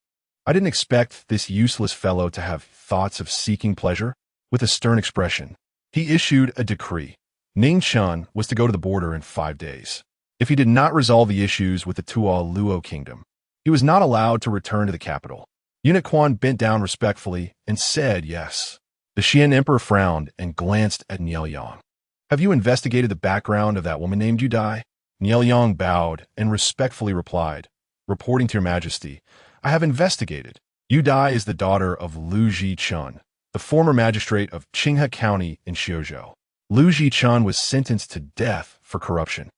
[SPEAKER 1] I didn't expect this useless fellow to have thoughts of seeking pleasure." With a stern expression, he issued a decree. Ning Chen was to go to the border in 5 days. If he did not resolve the issues with the Tuo Luo kingdom, he was not allowed to return to the capital. Eunuch Quan bent down respectfully and said yes. The Xian emperor frowned and glanced at Nielyang. Have you investigated the background of that woman named Yudai? Nielyang bowed and respectfully replied, reporting to your Majesty, I have investigated. Yudai is the daughter of Lu Chen, the former magistrate of Qinghe County in Xiuzhou. Lu Chen was sentenced to death for corruption.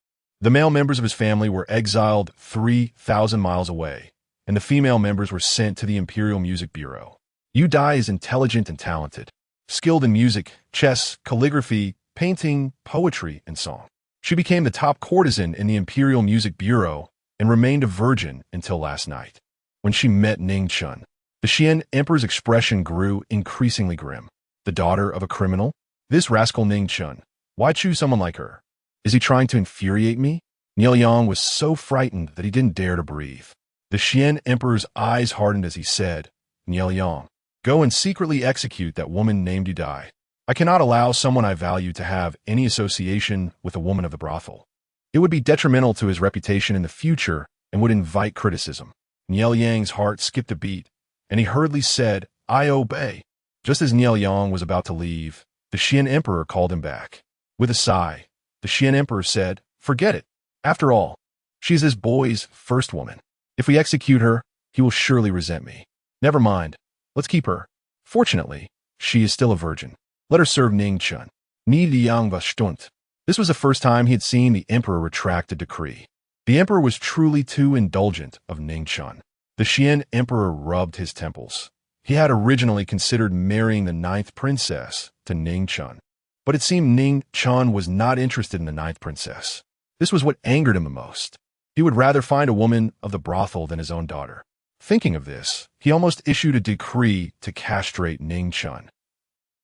[SPEAKER 1] The male members of his family were exiled 3,000 miles away, and the female members were sent to the Imperial Music Bureau. Yudai is intelligent and talented, skilled in music, chess, calligraphy, painting, poetry, and song. She became the top courtesan in the Imperial Music Bureau and remained a virgin until last night. When she met Ning Chen, the Xian emperor's expression grew increasingly grim. The daughter of a criminal? This rascal Ning Chen. Why choose someone like her? Is he trying to infuriate me? Nielyang was so frightened that he didn't dare to breathe. The Xian emperor's eyes hardened as he said, Nielyang, Go and secretly execute that woman named Di. I cannot allow someone I value to have any association with a woman of the brothel. It would be detrimental to his reputation in the future and would invite criticism. Niel Yang's heart skipped a beat, and he hurriedly said, I obey. Just as Niel Yang was about to leave, the Xian Emperor called him back. With a sigh, the Xian Emperor said, forget it. After all, she is his boy's first woman. If we execute her, he will surely resent me. Never mind. Let's keep her. Fortunately, she is still a virgin. Let her serve Ning Chen. Ni Liang va stunt. This was the first time he had seen the emperor retract a decree. The emperor was truly too indulgent of Ning Chen. The Xian emperor rubbed his temples. He had originally considered marrying the 9th princess to Ning Chen, but it seemed Ning Chen was not interested in the 9th princess. This was what angered him the most. He would rather find a woman of the brothel than his own daughter. Thinking of this, he almost issued a decree to castrate Ning Chen.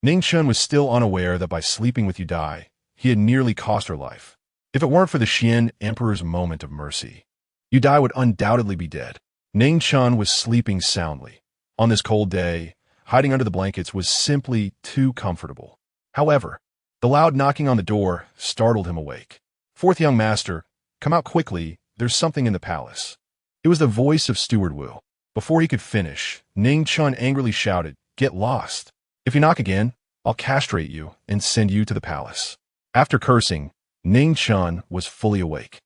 [SPEAKER 1] Ning Chen was still unaware that by sleeping with Di, he had nearly cost her life. If it weren't for the Xian emperor's moment of mercy, Di would undoubtedly be dead. Ning Chen was sleeping soundly. On this cold day, hiding under the blankets was simply too comfortable. However, the loud knocking on the door startled him awake. Fourth young master, come out quickly, there's something in the palace. It was the voice of Steward Wu. Before he could finish, Ning Chen angrily shouted, get lost. If you knock again, I'll castrate you and send you to the palace. After cursing, Ning Chen was fully awake.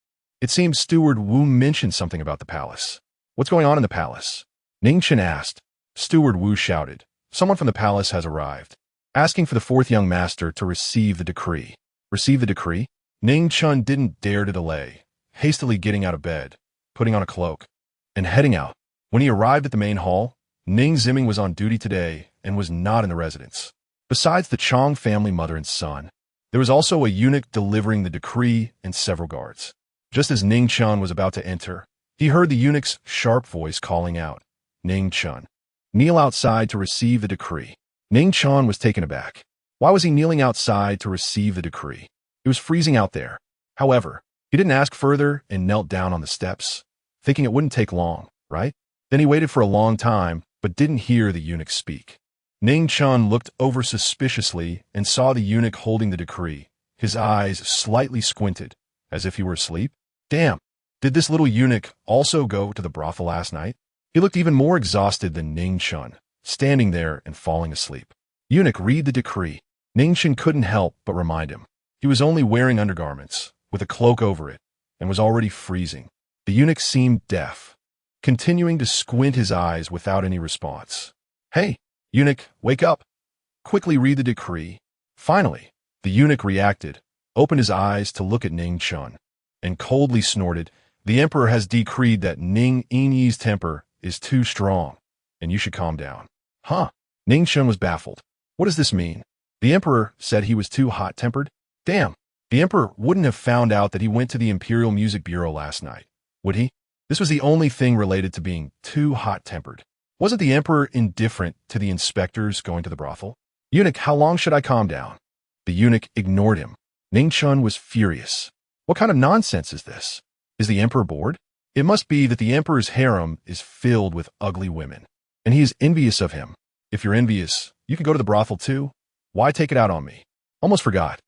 [SPEAKER 1] It seemed Steward Wu mentioned something about the palace. What's going on in the palace? Ning Chen asked. Steward Wu shouted, someone from the palace has arrived, asking for the fourth young master to receive the decree. Receive the decree? Ning Chen didn't dare to delay, hastily getting out of bed, putting on a cloak, and heading out. When he arrived at the main hall, Ning Ziming was on duty today and was not in the residence. Besides the Chong family mother and son, there was also a eunuch delivering the decree and several guards. Just as Ning Chen was about to enter, he heard the eunuch's sharp voice calling out, Ning Chen, kneel outside to receive the decree. Ning Chen was taken aback. Why was he kneeling outside to receive the decree? It was freezing out there. However, he didn't ask further and knelt down on the steps, thinking it wouldn't take long, right? Then he waited for a long time, but didn't hear the eunuch speak. Ning Chen looked over suspiciously and saw the eunuch holding the decree, his eyes slightly squinted, as if he were asleep. Damn, did this little eunuch also go to the brothel last night? He looked even more exhausted than Ning Chen, standing there and falling asleep. Eunuch, read the decree. Ning Chen couldn't help but remind him. He was only wearing undergarments, with a cloak over it, and was already freezing. The eunuch seemed deaf, continuing to squint his eyes without any response. Hey, eunuch, wake up. Quickly read the decree. Finally, the eunuch reacted, opened his eyes to look at Ning Chen, and coldly snorted, the emperor has decreed that Ning Yi's temper is too strong, and you should calm down. Huh? Ning Chen was baffled. What does this mean? The emperor said he was too hot-tempered? Damn, the emperor wouldn't have found out that he went to the Imperial Music Bureau last night, would he? This was the only thing related to being too hot-tempered. Wasn't the emperor indifferent to the inspectors going to the brothel? Eunuch, how long should I calm down? The eunuch ignored him. Ning Chen was furious. What kind of nonsense is this? Is the emperor bored? It must be that the emperor's harem is filled with ugly women, and he is envious of him. If you're envious, you can go to the brothel too. Why take it out on me? Almost forgot.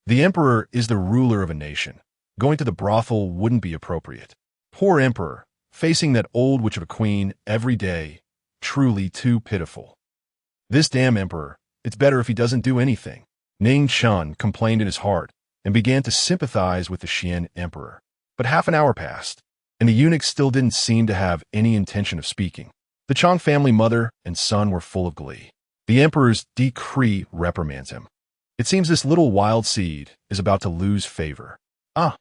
[SPEAKER 1] The emperor is the ruler of a nation. Going to the brothel wouldn't be appropriate. Poor emperor, facing that old witch of a queen every day, truly too pitiful. This damn emperor, it's better if he doesn't do anything. Ning Chen complained in his heart and began to sympathize with the Xian emperor. But half an hour passed, and the eunuch still didn't seem to have any intention of speaking. The Chong family mother and son were full of glee. The emperor's decree reprimands him. It seems this little wild seed is about to lose favor. Ah!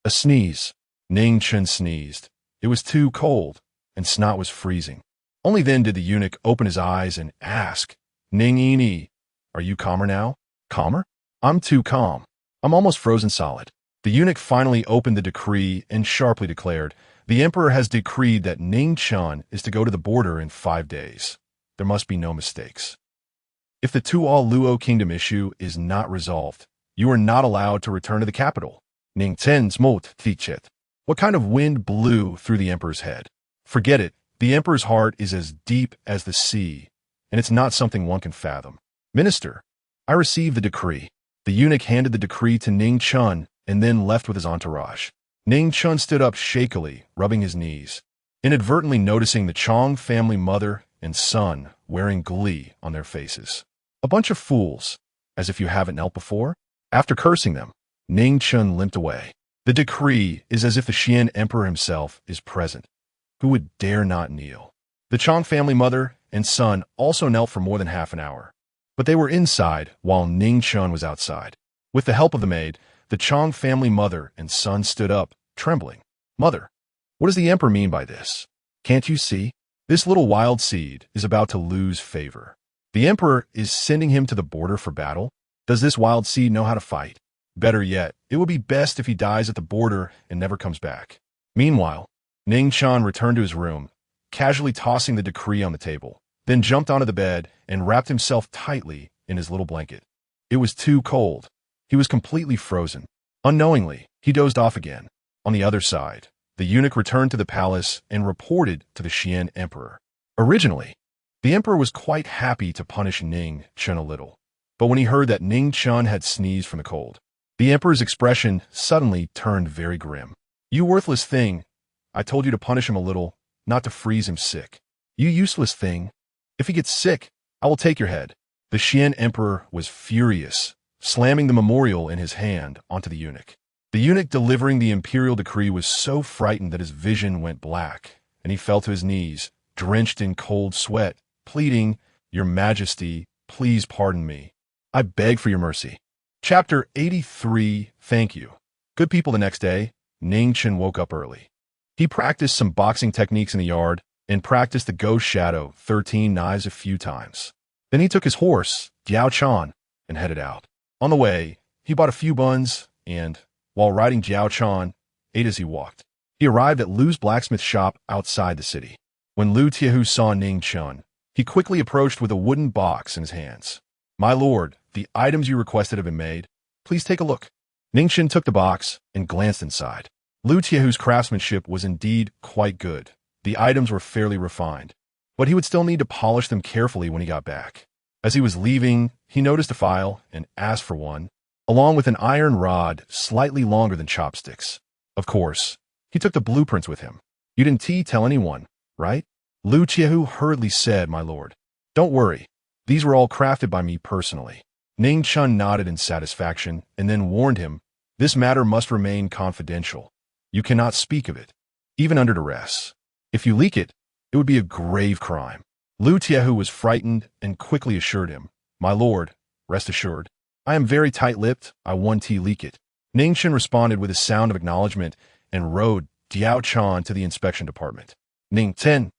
[SPEAKER 1] A sneeze. Ning Chen sneezed. It was too cold, and snot was freezing. Only then did the eunuch open his eyes and ask, Ning Yi, are you calmer now? Calmer? I'm too calm. I'm almost frozen solid. The eunuch finally opened the decree and sharply declared, the emperor has decreed that Ning Chen is to go to the border in 5 days. There must be no mistakes. If the Tuo Luo kingdom issue is not resolved, you are not allowed to return to the capital. Ning Chen's mot tichet. What kind of wind blew through the emperor's head? Forget it. The emperor's heart is as deep as the sea, and it's not something one can fathom. Minister, I received the decree. The eunuch handed the decree to Ning Chen and then left with his entourage. Ning Chen stood up shakily, rubbing his knees, inadvertently noticing the Chong family mother and son wearing glee on their faces. A bunch of fools, as if you haven't knelt before? After cursing them, Ning Chen limped away. The decree is as if the Xian emperor himself is present. Who would dare not kneel? The Chong family mother and son also knelt for more than half an hour, but they were inside while Ning Chen was outside. With the help of the maid, the Chong family mother and son stood up, trembling. Mother, what does the emperor mean by this? Can't you see? This little wild seed is about to lose favor. The emperor is sending him to the border for battle. Does this wild seed know how to fight? Better yet, it would be best if he dies at the border and never comes back. Meanwhile, Ning Chen returned to his room, casually tossing the decree on the table, then jumped onto the bed and wrapped himself tightly in his little blanket. It was too cold. He was completely frozen. Unknowingly, he dozed off again. On the other side, the eunuch returned to the palace and reported to the Xian emperor. Originally, the emperor was quite happy to punish Ning Chen a little, but when he heard that Ning Chen had sneezed from the cold, the emperor's expression suddenly turned very grim. You worthless thing! I told you to punish him a little, not to freeze him sick. You useless thing! If he gets sick, I will take your head. The Xian emperor was furious, slamming the memorial in his hand onto the eunuch. The eunuch delivering the imperial decree was so frightened that his vision went black, and he fell to his knees, drenched in cold sweat, pleading, Your Majesty, please pardon me. I beg for your mercy. Chapter 83, Thank you. Good people. The next day, Ning Chen woke up early. He practiced some boxing techniques in the yard and practiced the ghost shadow 13 knives a few times. Then he took his horse, Jiao Chan, and headed out. On the way, he bought a few buns and, while riding Jiao Chan, ate as he walked. He arrived at Lu's blacksmith shop outside the city. When Lu Tiehu saw Ning Chen, he quickly approached with a wooden box in his hands. My lord, the items you requested have been made. Please take a look. Ning Chen took the box and glanced inside. Lu Tiehu's craftsmanship was indeed quite good. The items were fairly refined, but he would still need to polish them carefully when he got back. As he was leaving, he noticed a file and asked for one, along with an iron rod slightly longer than chopsticks. Of course, he took the blueprints with him. You didn't tell anyone, right? Lu Tiehu hurriedly said, My lord. Don't worry. These were all crafted by me personally. Ning Chen nodded in satisfaction and then warned him, This matter must remain confidential. You cannot speak of it, even under duress. If you leak it, it would be a grave crime. Lu Tiehu was frightened and quickly assured him, My lord, rest assured. I am very tight-lipped, I won't leak it. Ning Chen responded with a sound of acknowledgement and rode Jiao Chan to the inspection department. Ning Chen,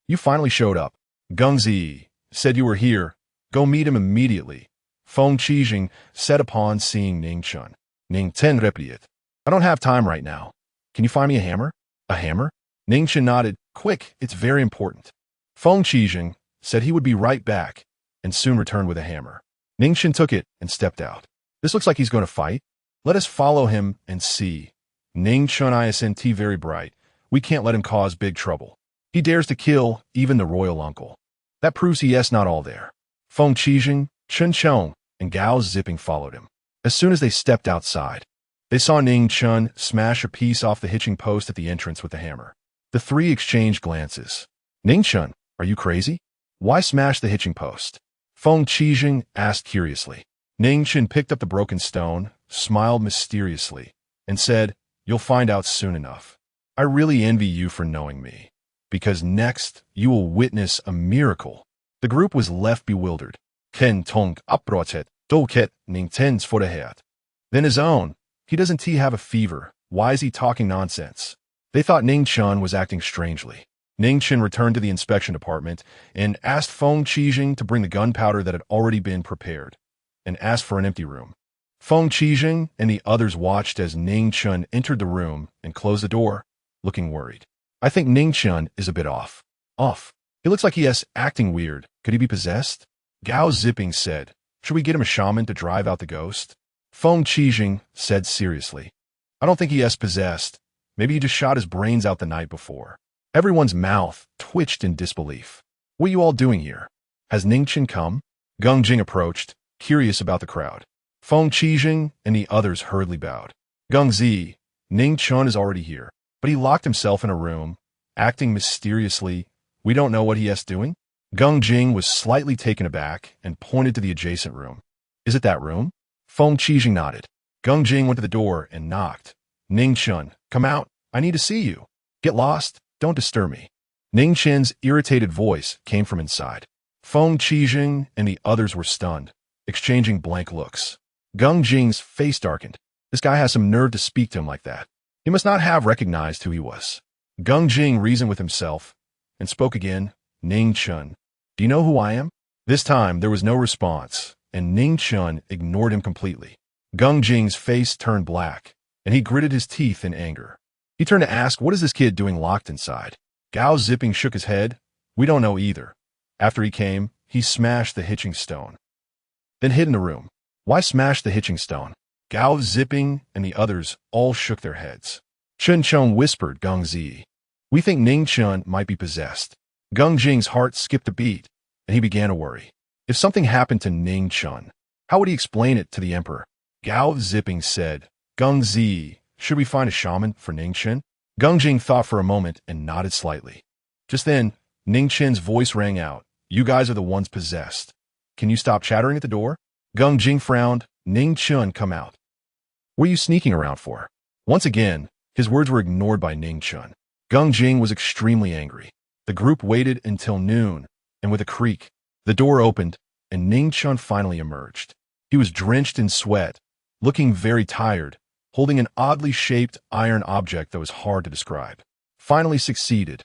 [SPEAKER 1] you finally showed up. Geng Zi said you were here. Go meet him immediately. Feng Qijing said upon seeing Ning Chen. Ning Chen replied, I don't have time right now. Can you find me a hammer? A hammer? Ning Chen nodded. Quick, it's very important. Feng Qijing said he would be right back and soon returned with a hammer. Ning Chen took it and stepped out. This looks like he's going to fight. Let us follow him and see. Ning Chen isn't very bright. We can't let him cause big trouble. He dares to kill even the royal uncle. That proves he is not all there. Feng Qijing, Chen Chong, and Gao Zipping followed him. As soon as they stepped outside, they saw Ning Chen smash a piece off the hitching post at the entrance with the hammer. The three exchanged glances. Ning Chen, are you crazy? Why smash the hitching post? Feng Qijing asked curiously. Ning Chen picked up the broken stone, smiled mysteriously, and said, You'll find out soon enough. I really envy you for knowing me, because next you will witness a miracle. The group was left bewildered. Ken Tong upbrottet, doket Ning Ten's for the head. Then his own. He doesn't have a fever. Why is he talking nonsense? They thought Ning Chen was acting strangely. Ning Chen returned to the inspection department and asked Feng Qijing to bring the gunpowder that had already been prepared, and asked for an empty room. Feng Qijing and the others watched as Ning Chen entered the room and closed the door, looking worried. I think Ning Chen is a bit off. He looks like he is acting weird. Could he be possessed? Gao Zipping said, Should we get him a shaman to drive out the ghost? Feng Qijing said seriously, I don't think he is possessed. Maybe he just shot his brains out the night before. Everyone's mouth twitched in disbelief. What are you all doing here? Has Ning Chen come? Gung Jing approached, curious about the crowd. Feng Qijing and the others hurriedly bowed. Gung Zi, Ning Chen is already here, but he locked himself in a room, acting mysteriously. We don't know what he is doing? Gung Jing was slightly taken aback and pointed to the adjacent room. Is it that room? Feng Qijing nodded. Gung Jing went to the door and knocked. Ning Chen, come out. I need to see you. Get lost. Don't disturb me. Ning Chen's irritated voice came from inside. Feng Qijing and the others were stunned, exchanging blank looks. Gung Jing's face darkened. This guy has some nerve to speak to him like that. He must not have recognized who he was. Gung Jing reasoned with himself and spoke again. Ning Chen, do you know who I am? This time there was no response, and Ning Chen ignored him completely. Gung Jing's face turned black, and he gritted his teeth in anger. He turned to ask, what is this kid doing locked inside? Gao Zipping shook his head. We don't know either. After he came, he smashed the hitching stone, then hid in the room. Why smash the hitching stone? Gao Zipping and the others all shook their heads. Chen Cheng whispered Gung Zi. We think Ning Chen might be possessed. Gung Jing's heart skipped a beat, and he began to worry. If something happened to Ning Chen, how would he explain it to the emperor? Gao Zipping said, Gung Zi, should we find a shaman for Ning Chen? Gung Jing thought for a moment and nodded slightly. Just then, Ning Chen's voice rang out. You guys are the ones possessed. Can you stop chattering at the door? Gung Jing frowned. Ning Chen, come out. What are you sneaking around for? Once again, his words were ignored by Ning Chen. Gung Jing was extremely angry. The group waited until noon, and with a creak, the door opened, and Ning Chen finally emerged. He was drenched in sweat, looking very tired, holding an oddly shaped iron object that was hard to describe. Finally succeeded.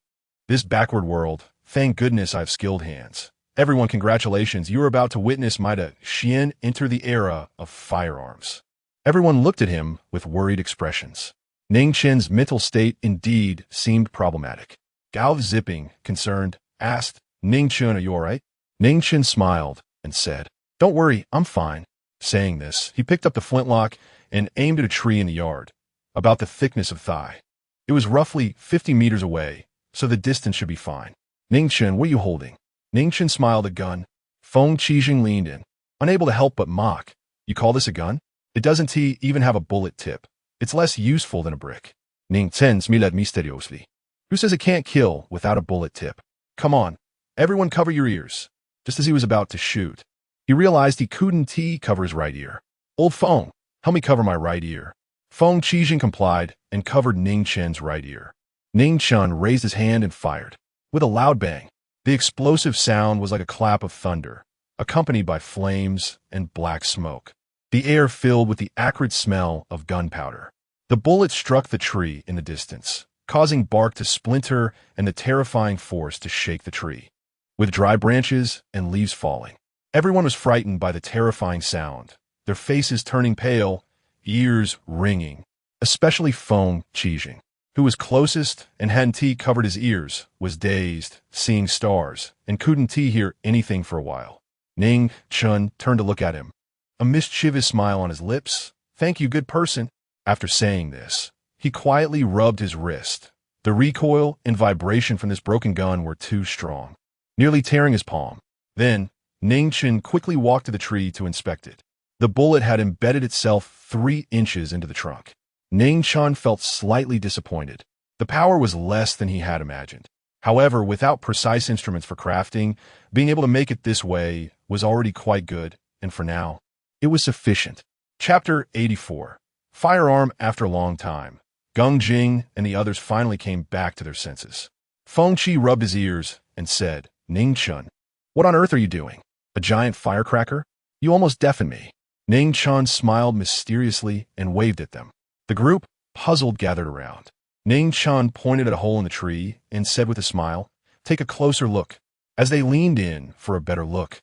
[SPEAKER 1] This backward world, thank goodness I have skilled hands. Everyone, congratulations, you are about to witness Maida Xian enter the era of firearms. Everyone looked at him with worried expressions. Ning Chen's mental state indeed seemed problematic. Gao Zipping, concerned, asked, Ning Chen, are you all right? Ning Chen smiled and said, don't worry, I'm fine. Saying this, he picked up the flintlock and aimed at a tree in the yard, about the thickness of thigh. It was roughly 50 meters away, so the distance should be fine. Ning Chen, what are you holding? Ning Chen smiled at gun. Feng Qijing leaned in, unable to help but mock. You call this a gun? It doesn't even have a bullet tip. It's less useful than a brick. Ning Chen smiled mysteriously. Who says it can't kill without a bullet tip? Come on, everyone cover your ears. Just as he was about to shoot, he realized he couldn't cover his right ear. Old Feng, help me cover my right ear. Feng Qijing complied and covered Ning Chen's right ear. Ning Chen raised his hand and fired. With a loud bang, the explosive sound was like a clap of thunder, accompanied by flames and black smoke. The air filled with the acrid smell of gunpowder. The bullet struck the tree in the distance, causing bark to splinter and the terrifying force to shake the tree, with dry branches and leaves falling. Everyone was frightened by the terrifying sound, their faces turning pale, ears ringing. Especially Feng Qijing, who was closest and hadn't covered his ears, was dazed, seeing stars, and couldn't hear anything for a while. Ning Chen turned to look at him, a mischievous smile on his lips. Thank you, good person. After saying this, he quietly rubbed his wrist. The recoil and vibration from this broken gun were too strong, nearly tearing his palm. Then, Ning Chen quickly walked to the tree to inspect it. The bullet had embedded itself 3 inches into the trunk. Ning Chen felt slightly disappointed. The power was less than he had imagined. However, without precise instruments for crafting, being able to make it this way was already quite good, and for now, it was sufficient. Chapter 84. Firearm after a long time. Gung Jing and the others finally came back to their senses. Feng Qi rubbed his ears and said, Ning Chen, what on earth are you doing? A giant firecracker? You almost deafened me. Ning Chen smiled mysteriously and waved at them. The group, puzzled, gathered around. Ning Chen pointed at a hole in the tree and said with a smile, take a closer look. As they leaned in for a better look,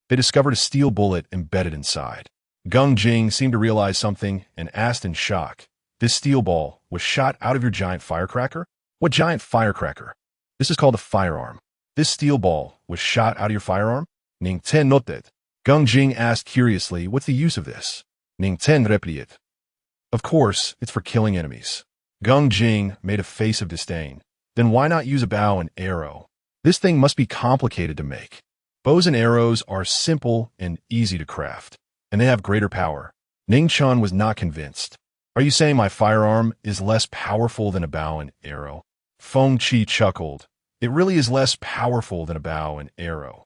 [SPEAKER 1] they discovered a steel bullet embedded inside. Gung Jing seemed to realize something and asked in shock, this steel ball was shot out of your giant firecracker? What giant firecracker? This is called a firearm. This steel ball was shot out of your firearm? Ning Chen noted. Gung Jing asked curiously, what's the use of this? Ning Chen replied, of course, it's for killing enemies. Gung Jing made a face of disdain. Then why not use a bow and arrow? This thing must be complicated to make. Bows and arrows are simple and easy to craft, and they have greater power. Ning Chen was not convinced. Are you saying my firearm is less powerful than a bow and arrow? Feng Qi chuckled. It really is less powerful than a bow and arrow.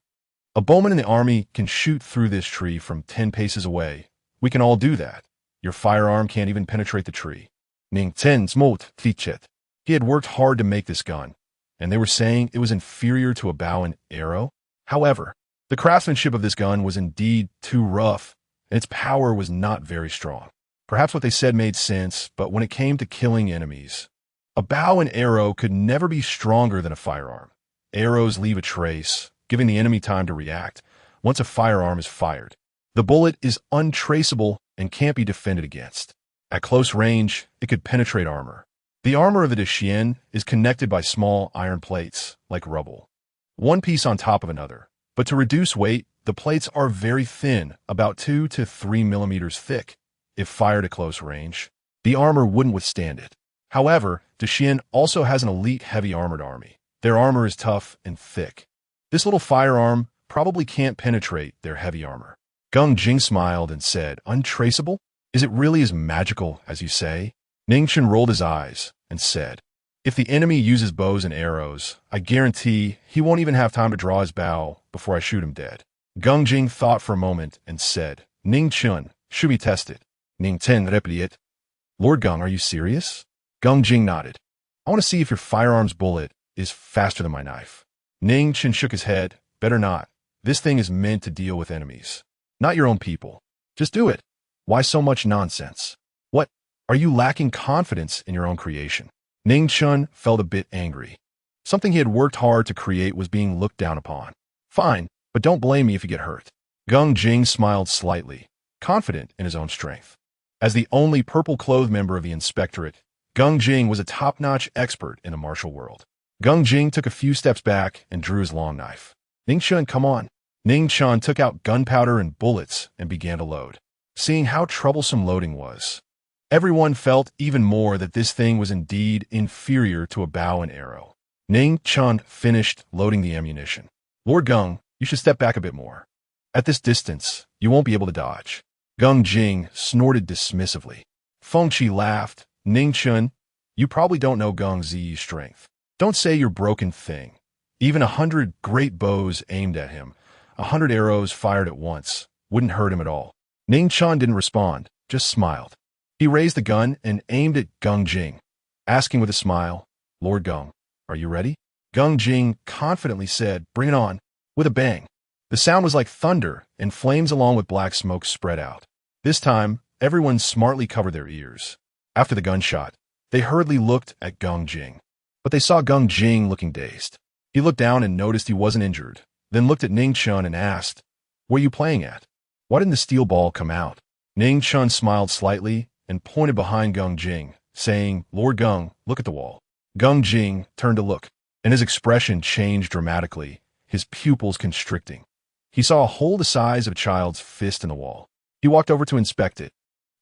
[SPEAKER 1] A bowman in the army can shoot through this tree from 10 paces away. We can all do that. Your firearm can't even penetrate the tree. Ning Chen smote tichet. He had worked hard to make this gun, and they were saying it was inferior to a bow and arrow? However, the craftsmanship of this gun was indeed too rough, and its power was not very strong. Perhaps what they said made sense, but when it came to killing enemies, a bow and arrow could never be stronger than a firearm. Arrows leave a trace, giving the enemy time to react. Once a firearm is fired, the bullet is untraceable and can't be defended against. At close range, it could penetrate armor. The armor of the Xian is connected by small iron plates, like rubble, one piece on top of another. But to reduce weight, the plates are very thin, about 2 to 3 millimeters thick. If fired at close range, the armor wouldn't withstand it. However, the Xian also has an elite heavy armored army. Their armor is tough and thick. This little firearm probably can't penetrate their heavy armor. Gung Jing smiled and said, untraceable? Is it really as magical as you say? Ning Chen rolled his eyes and said, if the enemy uses bows and arrows, I guarantee he won't even have time to draw his bow before I shoot him dead. Gung Jing thought for a moment and said, Ning Chen, should we test it? Ning Chen replied, Lord Gung, are you serious? Gung Jing nodded. I want to see if your firearm's bullet is faster than my knife. Ning Chen shook his head. Better not. This thing is meant to deal with enemies, not your own people. Just do it. Why so much nonsense? What? Are you lacking confidence in your own creation? Ning Chen felt a bit angry. Something he had worked hard to create was being looked down upon. Fine, but don't blame me if you get hurt. Gung Jing smiled slightly, confident in his own strength. As the only purple-clothed member of the inspectorate, Gung Jing was a top-notch expert in the martial world. Gung Jing took a few steps back and drew his long knife. Ning Chen, come on. Ning Chen took out gunpowder and bullets and began to load. Seeing how troublesome loading was, everyone felt even more that this thing was indeed inferior to a bow and arrow. Ning Chen finished loading the ammunition. Lord Gung, you should step back a bit more. At this distance, you won't be able to dodge. Gung Jing snorted dismissively. Feng Qi laughed. Ning Chen, you probably don't know Gung Zi's strength. Don't say you're broken thing. Even 100 great bows aimed at him, 100 arrows fired at once, wouldn't hurt him at all. Ning Chen didn't respond, just smiled. He raised the gun and aimed at Gung Jing, asking with a smile, Lord Gung, are you ready? Gung Jing confidently said, bring it on. With a bang, the sound was like thunder, and flames along with black smoke spread out. This time, everyone smartly covered their ears. After the gunshot, they hurriedly looked at Gung Jing. But they saw Gung Jing looking dazed. He looked down and noticed he wasn't injured, then looked at Ning Chen and asked, what are you playing at? Why didn't the steel ball come out? Ning Chen smiled slightly and pointed behind Gung Jing, saying, Lord Gung, look at the wall. Gung Jing turned to look, and his expression changed dramatically, his pupils constricting. He saw a hole the size of a child's fist in the wall. He walked over to inspect it,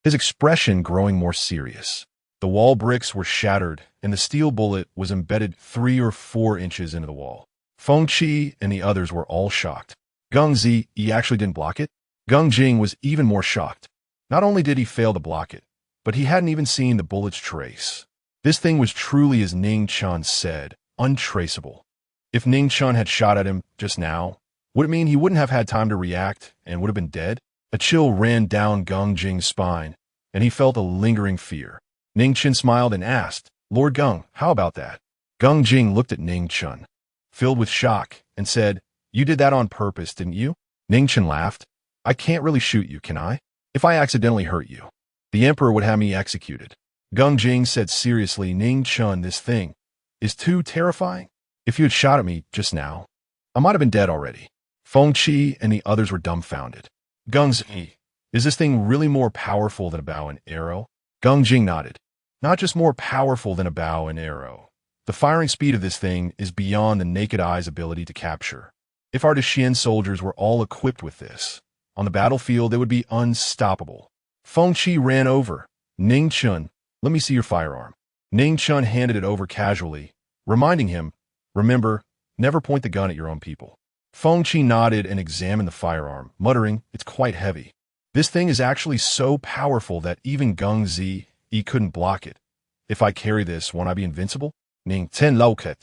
[SPEAKER 1] his expression growing more serious. The wall bricks were shattered, and the steel bullet was embedded 3 or 4 inches into the wall. Feng Qi and the others were all shocked. Gung Zi, he actually didn't block it? Gung Jing was even more shocked. Not only did he fail to block it, but he hadn't even seen the bullet's trace. This thing was truly, as Ning Chen said, untraceable. If Ning Chen had shot at him just now, would it mean he wouldn't have had time to react and would have been dead? A chill ran down Gung Jing's spine, and he felt a lingering fear. Ning Chen smiled and asked, Lord Gung, how about that? Gung Jing looked at Ning Chen, filled with shock, and said, you did that on purpose, didn't you? Ning Chen laughed. I can't really shoot you, can I? If I accidentally hurt you, the emperor would have me executed. Gung Jing said seriously, Ning Chen, this thing is too terrifying. If you had shot at me just now, I might have been dead already. Feng Qi and the others were dumbfounded. Gung Zi, is this thing really more powerful than a bow and arrow? Gung Jing nodded. Not just more powerful than a bow and arrow. The firing speed of this thing is beyond the naked eye's ability to capture. If our Xian soldiers were all equipped with this, on the battlefield they would be unstoppable. Feng Qi ran over. Ning Chen, let me see your firearm. Ning Chen handed it over casually, reminding him, remember, never point the gun at your own people. Feng Qi nodded and examined the firearm, muttering, "It's quite heavy. This thing is actually so powerful that even He couldn't block it. If I carry this, won't I be invincible?" Ning Chen loket.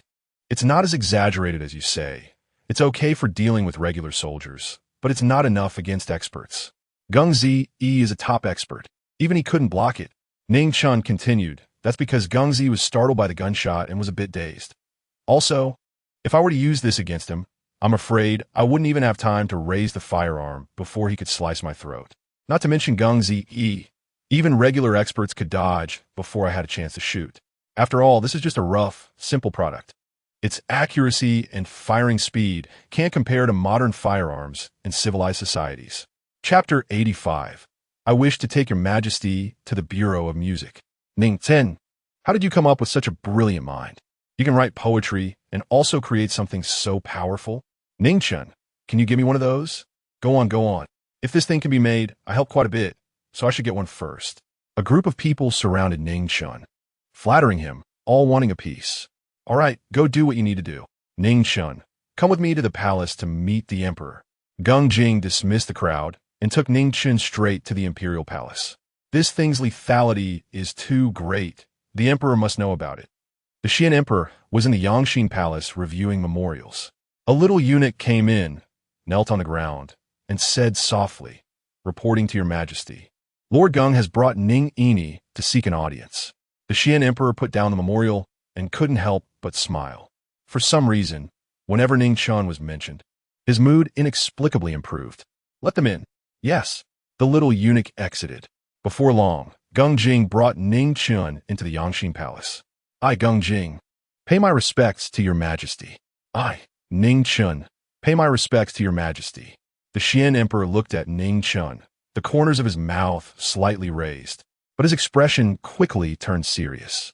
[SPEAKER 1] It's not as exaggerated as you say. It's okay for dealing with regular soldiers, but it's not enough against experts. He is a top expert. Even he couldn't block it. Ning Chen continued, "That's because He was startled by the gunshot and was a bit dazed. Also, if I were to use this against him, I'm afraid I wouldn't even have time to raise the firearm before he could slice my throat. Not to mention He. Even regular experts could dodge before I had a chance to shoot. After all, this is just a rough, simple product. Its accuracy and firing speed can't compare to modern firearms in civilized societies." Chapter 85. I wish to take your majesty to the Bureau of Music. Ning Chen, how did you come up with such a brilliant mind? You can write poetry and also create something so powerful. Ning Chen, can you give me one of those? Go on, go on. If this thing can be made, I help quite a bit, so I should get one first. A group of people surrounded Ning Chen, flattering him, all wanting a piece. All right, go do what you need to do. Ning Chen, come with me to the palace to meet the emperor. Jing dismissed the crowd and took Ning Chen straight to the imperial palace. This thing's lethality is too great. The emperor must know about it. The Xian emperor was in the Yangxin palace reviewing memorials. A little eunuch came in, knelt on the ground, and said softly, "Reporting to your majesty. Lord Gung has brought Ning Ini to seek an audience." The Xian emperor put down the memorial and couldn't help but smile. For some reason, whenever Ning Chen was mentioned, his mood inexplicably improved. "Let them in." Yes. The little eunuch exited. Before long, Jing brought Ning Chen into the Yangxin palace. "I, Jing, pay my respects to your majesty." "I, Ning Chen, pay my respects to your majesty." The Xian emperor looked at Ning Chen, the corners of his mouth slightly raised, but his expression quickly turned serious.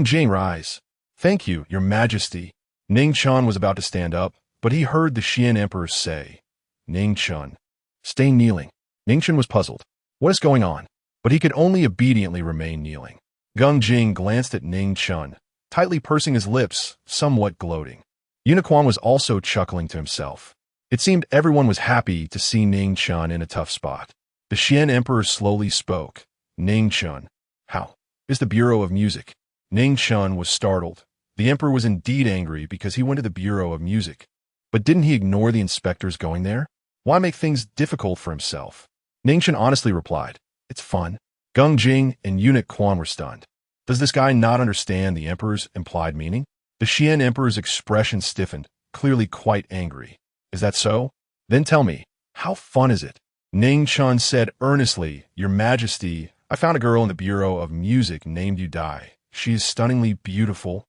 [SPEAKER 1] Jing, rise." "Thank you, your majesty." Ning Chen was about to stand up, but he heard the Xian emperor say, "Ning Chen, stay kneeling." Ning Chen was puzzled. What is going on? But he could only obediently remain kneeling. Jing glanced at Ning Chen, tightly pursing his lips, somewhat gloating. Unicorn was also chuckling to himself. It seemed everyone was happy to see Ning Chen in a tough spot. The Xian emperor slowly spoke. "Ning Chen, how is the Bureau of Music?" Ning Chen was startled. The emperor was indeed angry because he went to the Bureau of Music. But didn't he ignore the inspectors going there? Why make things difficult for himself? Ning Chen honestly replied, "It's fun." Jing and eunuch Quan were stunned. Does this guy not understand the emperor's implied meaning? The Xian emperor's expression stiffened, clearly quite angry. "Is that so? Then tell me, how fun is it?" Ning Chen said earnestly, "Your Majesty, I found a girl in the Bureau of Music named Dai. She is stunningly beautiful,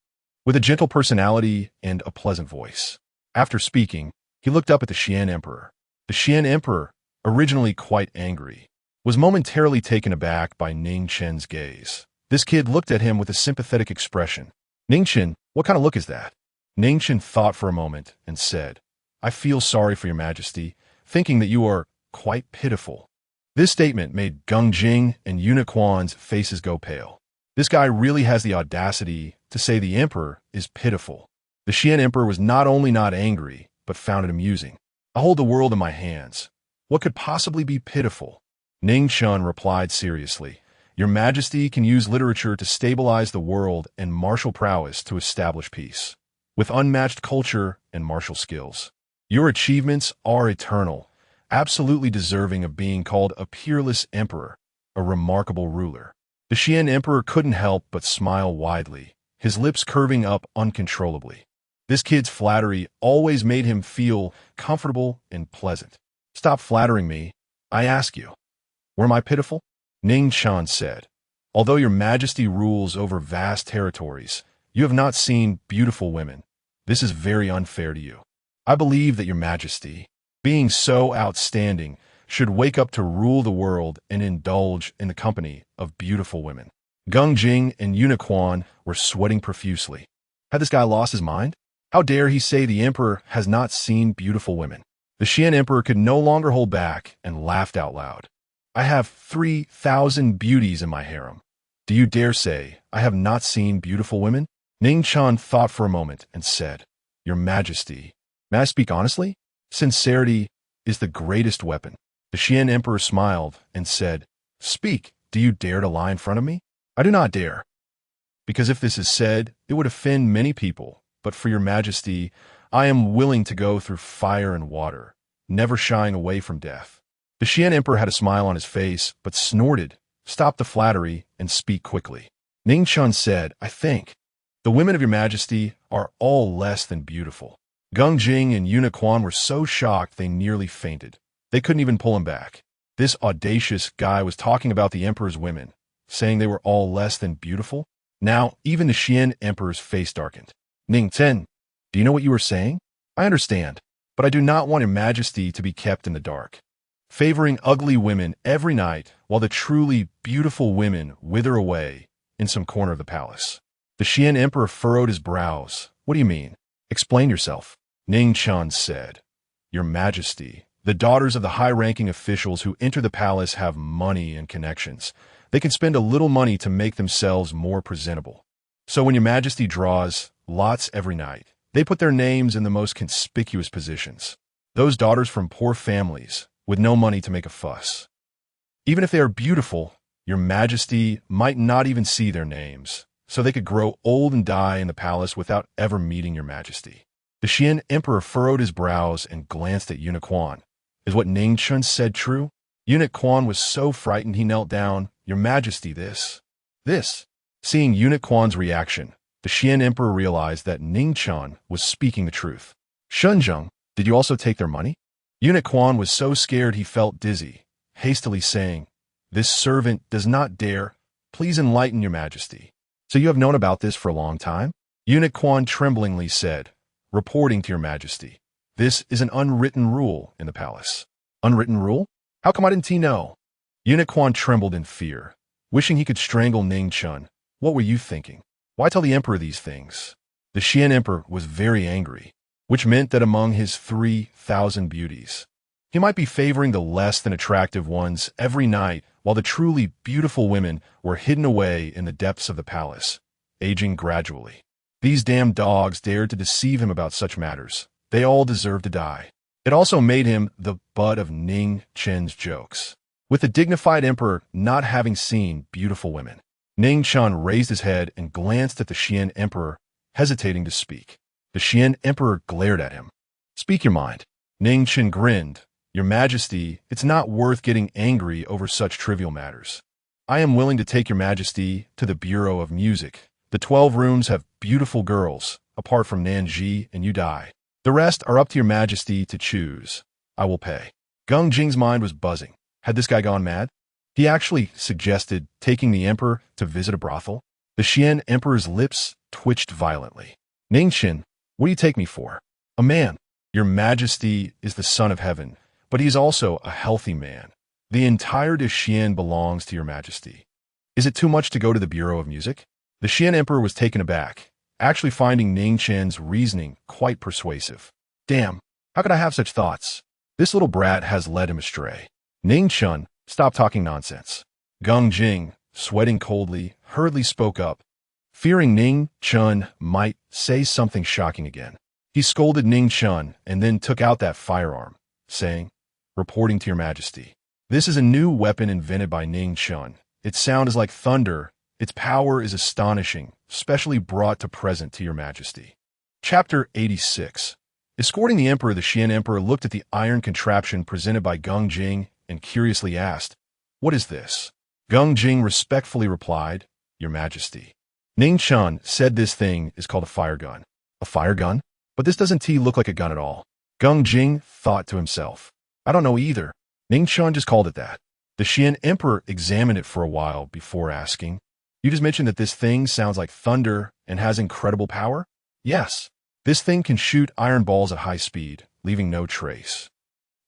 [SPEAKER 1] with a gentle personality and a pleasant voice." After speaking, he looked up at the Xian emperor. The Xian emperor, originally quite angry, was momentarily taken aback by Ning Chen's gaze. This kid looked at him with a sympathetic expression. "Ning Chen, what kind of look is that?" Ning Chen thought for a moment and said, "I feel sorry for your majesty, thinking that you are quite pitiful." This statement made Jing and eunuch Quan's faces go pale. This guy really has the audacity to say the emperor is pitiful. The Xian emperor was not only not angry, but found it amusing. "I hold the world in my hands. What could possibly be pitiful?" Ning Chen replied seriously, "Your majesty can use literature to stabilize the world and martial prowess to establish peace, with unmatched culture and martial skills. Your achievements are eternal, absolutely deserving of being called a peerless emperor, a remarkable ruler." The Xian emperor couldn't help but smile widely, his lips curving up uncontrollably. This kid's flattery always made him feel comfortable and pleasant. "Stop flattering me, I ask you. Were I pitiful?" Ning Chen said, "Although your majesty rules over vast territories, you have not seen beautiful women. This is very unfair to you. I believe that your majesty, being so outstanding, should wake up to rule the world and indulge in the company of beautiful women." Jing and eunuch Quan were sweating profusely. Had this guy lost his mind? How dare he say the emperor has not seen beautiful women? The Xian emperor could no longer hold back and laughed out loud. "I have 3,000 beauties in my harem. Do you dare say I have not seen beautiful women?" Ning Chen thought for a moment and said, "Your majesty, may I speak honestly? Sincerity is the greatest weapon. The Qian Emperor smiled and said, "Speak, do you dare to lie in front of me?" "I do not dare. Because if this is said, it would offend many people. But for your majesty, I am willing to go through fire and water, never shying away from death." The Qian Emperor had a smile on his face, but snorted, "Stop the flattery and speak quickly." Ning Chen said, "I think the women of your majesty are all less than beautiful." Geng Jing and Eunuch Quan were so shocked they nearly fainted. They couldn't even pull him back. This audacious guy was talking about the emperor's women, saying they were all less than beautiful. Now, even the Qian Emperor's face darkened. "Ning Chen, do you know what you were saying? I understand, but I do not want your majesty to be kept in the dark, favoring ugly women every night while the truly beautiful women wither away in some corner of the palace." The Qian Emperor furrowed his brows. "What do you mean? Explain yourself." Ning Chen said, "Your majesty, the daughters of the high-ranking officials who enter the palace have money and connections. They can spend a little money to make themselves more presentable. So when your majesty draws lots every night, they put their names in the most conspicuous positions. Those daughters from poor families with no money to make a fuss. Even if they are beautiful, your majesty might not even see their names, so they could grow old and die in the palace without ever meeting your majesty." The Qian Emperor furrowed his brows and glanced at Eunuch Quan. "Is what Ning Chen said true?" Eunuch Quan was so frightened he knelt down. "Your majesty, this. Seeing Eunuch Quan's reaction, the Qian Emperor realized that Ning Chen was speaking the truth. "Shenzheng, did you also take their money?" Eunuch Quan was so scared he felt dizzy, hastily saying, "This servant does not dare. Please enlighten your majesty." "So you have known about this for a long time?" Eunuch Quan tremblingly said, "Reporting to your majesty. This is an unwritten rule in the palace." "Unwritten rule? How come I didn't know?" Eunuch Quan trembled in fear, wishing he could strangle Ning Chen. "What were you thinking? Why tell the emperor these things?" The Qian Emperor was very angry, which meant that among his 3,000 beauties, he might be favoring the less than attractive ones every night while the truly beautiful women were hidden away in the depths of the palace, aging gradually. These damn dogs dared to deceive him about such matters. They all deserved to die. It also made him the butt of Ning Chen's jokes, with the dignified emperor not having seen beautiful women. Ning Chen raised his head and glanced at the Qian Emperor, hesitating to speak. The Qian Emperor glared at him. "Speak your mind." Ning Chen grinned. "Your majesty, it's not worth getting angry over such trivial matters. I am willing to take your majesty to the Bureau of Music. The 12 rooms have beautiful girls, apart from Nanji and you die. The rest are up to your majesty to choose. I will pay." Geng Jing's mind was buzzing. Had this guy gone mad? He actually suggested taking the emperor to visit a brothel. The Qian Emperor's lips twitched violently. "Ning Chen, what do you take me for? A man. Your majesty is the son of heaven, but he's also a healthy man. The entire Qian belongs to your majesty. Is it too much to go to the Bureau of Music?" The Qian Emperor was taken aback, actually finding Ning Chen's reasoning quite persuasive. "Damn, how could I have such thoughts? This little brat has led him astray." "Ning Chen, stop talking nonsense." Geng Jing, sweating coldly, hurriedly spoke up, fearing Ning Chen might say something shocking again. He scolded Ning Chen and then took out that firearm, saying, "Reporting to your majesty. This is a new weapon invented by Ning Chen. Its sound is like thunder. Its power is astonishing, specially brought to present to your majesty." Chapter 86. Escorting the emperor, the Qian Emperor looked at the iron contraption presented by Geng Jing and curiously asked, "What is this?" Geng Jing respectfully replied, "Your majesty." Ning Chen said this thing is called a fire gun. "A fire gun? But this doesn't look like a gun at all." Geng Jing thought to himself, "I don't know either. Ning Chen just called it that." The Qian Emperor examined it for a while before asking, "You just mentioned that this thing sounds like thunder and has incredible power?" "Yes. This thing can shoot iron balls at high speed, leaving no trace.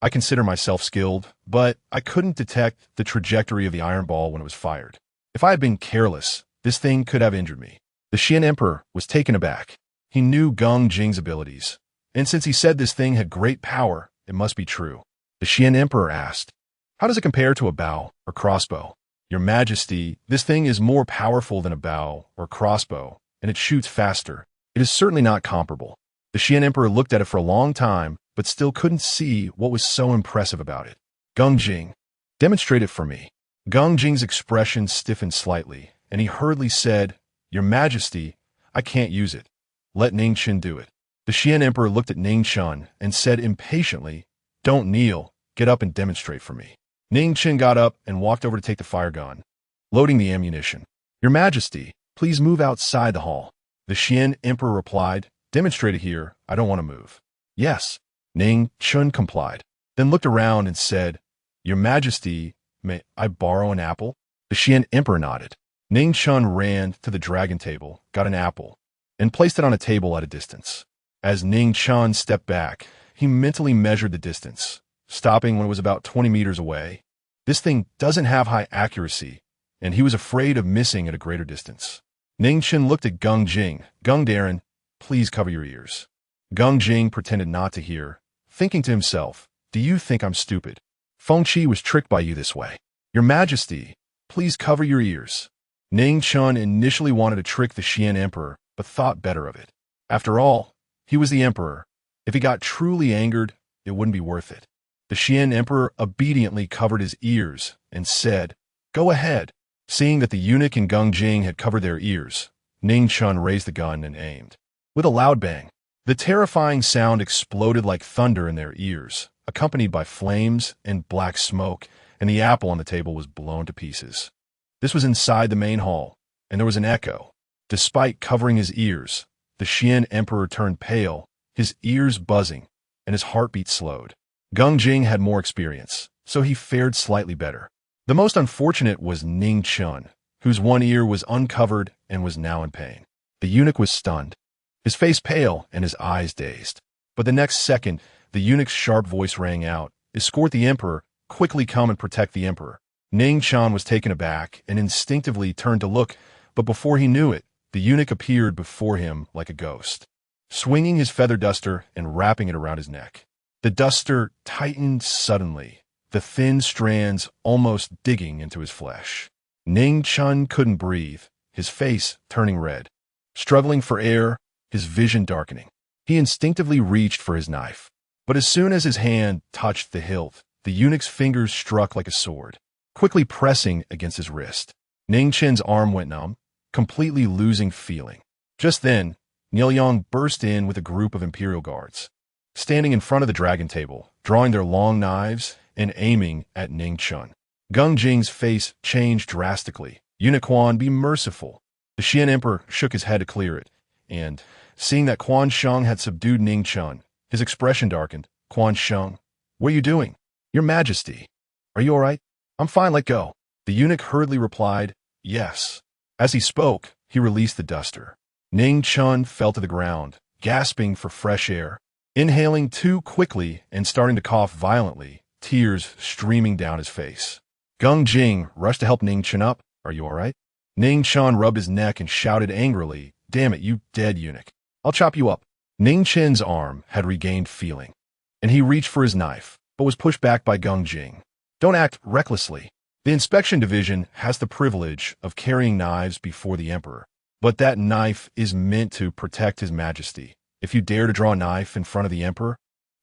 [SPEAKER 1] I consider myself skilled, but I couldn't detect the trajectory of the iron ball when it was fired. If I had been careless, this thing could have injured me." The Qian Emperor was taken aback. He knew Geng Jing's abilities, and since he said this thing had great power, it must be true. The Qian Emperor asked, "How does it compare to a bow or crossbow?" "Your majesty, this thing is more powerful than a bow or crossbow, and it shoots faster. It is certainly not comparable." The Qian Emperor looked at it for a long time but still couldn't see what was so impressive about it. Gung Jing, demonstrate it for me. Gung Jing's expression stiffened slightly, and he hurriedly said, Your Majesty, I can't use it. Let Ning Chen do it. The Xian Emperor looked at Ning Chen and said impatiently, Don't kneel, get up and demonstrate for me. Ning Chen got up and walked over to take the fire gun, loading the ammunition. Your Majesty, please move outside the hall. The Xian Emperor replied, Demonstrate it here, I don't want to move. Yes. Ning Chen complied, then looked around and said, Your Majesty, may I borrow an apple? The Xian Emperor nodded. Ning Chen ran to the dragon table, got an apple, and placed it on a table at a distance. As Ning Chen stepped back, he mentally measured the distance, stopping when it was about 20 meters away. This thing doesn't have high accuracy, and he was afraid of missing at a greater distance. Ning Chen looked at Gung Jing. Gung Darren, please cover your ears. Gung Jing pretended not to hear, thinking to himself, Do you think I'm stupid? Feng Qi was tricked by you this way. Your Majesty, please cover your ears. Ning Chen initially wanted to trick the Xian Emperor, but thought better of it. After all, he was the Emperor. If he got truly angered, it wouldn't be worth it. The Xian Emperor obediently covered his ears and said, Go ahead. Seeing that the eunuch and Gung Jing had covered their ears, Ning Chen raised the gun and aimed. With a loud bang, the terrifying sound exploded like thunder in their ears, accompanied by flames and black smoke, and the apple on the table was blown to pieces. This was inside the main hall, and there was an echo. Despite covering his ears, the Xian Emperor turned pale, his ears buzzing, and his heartbeat slowed. Gung Jing had more experience, so he fared slightly better. The most unfortunate was Ning Chen, whose one ear was uncovered and was now in pain. The eunuch was stunned, his face pale and his eyes dazed. But the next second, the eunuch's sharp voice rang out, Escort the Emperor, quickly come and protect the Emperor. Ning Chen was taken aback and instinctively turned to look, but before he knew it, the eunuch appeared before him like a ghost, swinging his feather duster and wrapping it around his neck. The duster tightened suddenly, the thin strands almost digging into his flesh. Ning Chen couldn't breathe, his face turning red. Struggling for air, his vision darkening. He instinctively reached for his knife. But as soon as his hand touched the hilt, the eunuch's fingers struck like a sword, quickly pressing against his wrist. Ning Chen's arm went numb, completely losing feeling. Just then, Nielyong burst in with a group of Imperial guards, standing in front of the dragon table, drawing their long knives and aiming at Ning Chen. Gung Jing's face changed drastically. Eunuch Quan, be merciful. The Xian Emperor shook his head to clear it, and, seeing that Quan Sheng had subdued Ning Chen, his expression darkened. Quan Sheng, what are you doing? Your Majesty, are you all right? I'm fine, let go. The eunuch hurriedly replied, Yes. As he spoke, he released the duster. Ning Chen fell to the ground, gasping for fresh air, inhaling too quickly and starting to cough violently, tears streaming down his face. Gung Jing rushed to help Ning Chen up. Are you all right? Ning Chen rubbed his neck and shouted angrily, Damn it, you dead eunuch. I'll chop you up. Ning Chen's arm had regained feeling, and he reached for his knife, but was pushed back by Gung Jing. Don't act recklessly. The inspection division has the privilege of carrying knives before the Emperor, but that knife is meant to protect His Majesty. If you dare to draw a knife in front of the Emperor,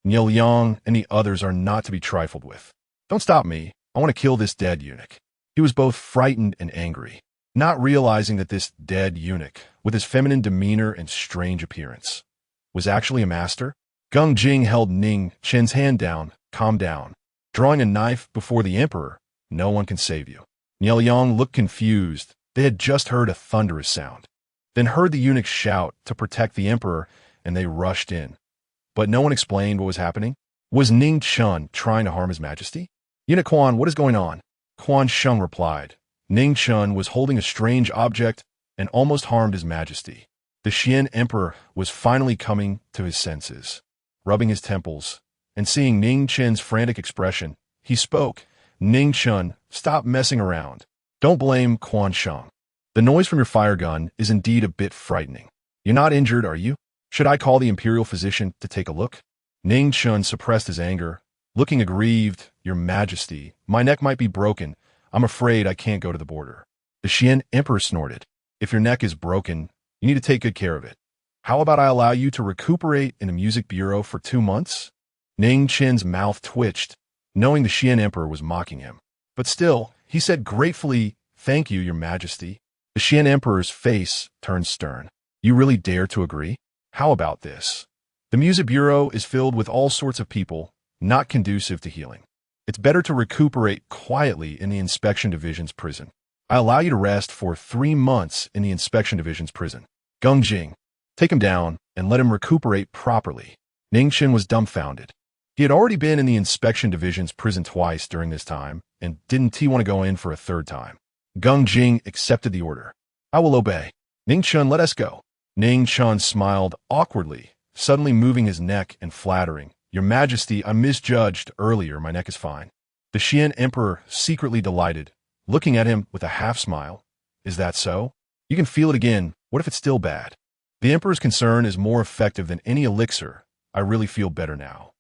[SPEAKER 1] Nielyong and the others are not to be trifled with. Don't stop me. I want to kill this dead eunuch. He was both frightened and angry, not realizing that this dead eunuch, with his feminine demeanor and strange appearance, was actually a master. Gung Jing held Ning Chen's hand down. Calm down. Drawing a knife before the Emperor, no one can save you. Nielyong looked confused. They had just heard a thunderous sound, then heard the eunuch shout to protect the Emperor, and they rushed in. But no one explained what was happening. Was Ning Chen trying to harm His Majesty? Eunuch Quan, what is going on? Quan Sheng replied. Ning Chen was holding a strange object and almost harmed His Majesty. The Xian Emperor was finally coming to his senses. Rubbing his temples and seeing Ning Chen's frantic expression, he spoke. Ning Chen, stop messing around. Don't blame Quan Sheng. The noise from your fire gun is indeed a bit frightening. You're not injured, are you? Should I call the imperial physician to take a look? Ning Chen suppressed his anger, looking aggrieved. Your Majesty, my neck might be broken. I'm afraid I can't go to the border. The Xian Emperor snorted. If your neck is broken, you need to take good care of it. How about I allow you to recuperate in a music bureau for 2 months? Ning Chen's mouth twitched, knowing the Xian Emperor was mocking him. But still, he said gratefully, "Thank you, Your Majesty." The Xian Emperor's face turned stern. "You really dare to agree? How about this? The Music Bureau is filled with all sorts of people, not conducive to healing. It's better to recuperate quietly in the Inspection Division's prison. I allow you to rest for 3 months in the Inspection Division's prison. Gung Jing, take him down and let him recuperate properly." Ning Chen was dumbfounded. He had already been in the Inspection Division's prison twice during this time, and didn't he want to go in for a third time? Gung Jing accepted the order. "I will obey. Ning Chen, let us go." Ning Chen smiled awkwardly, suddenly moving his neck and flattering. "Your Majesty, I misjudged earlier. My neck is fine." The Xian Emperor secretly delighted, looking at him with a half-smile. "Is that so? You can feel it again. What if it's still bad?" "The Emperor's concern is more effective than any elixir. I really feel better now.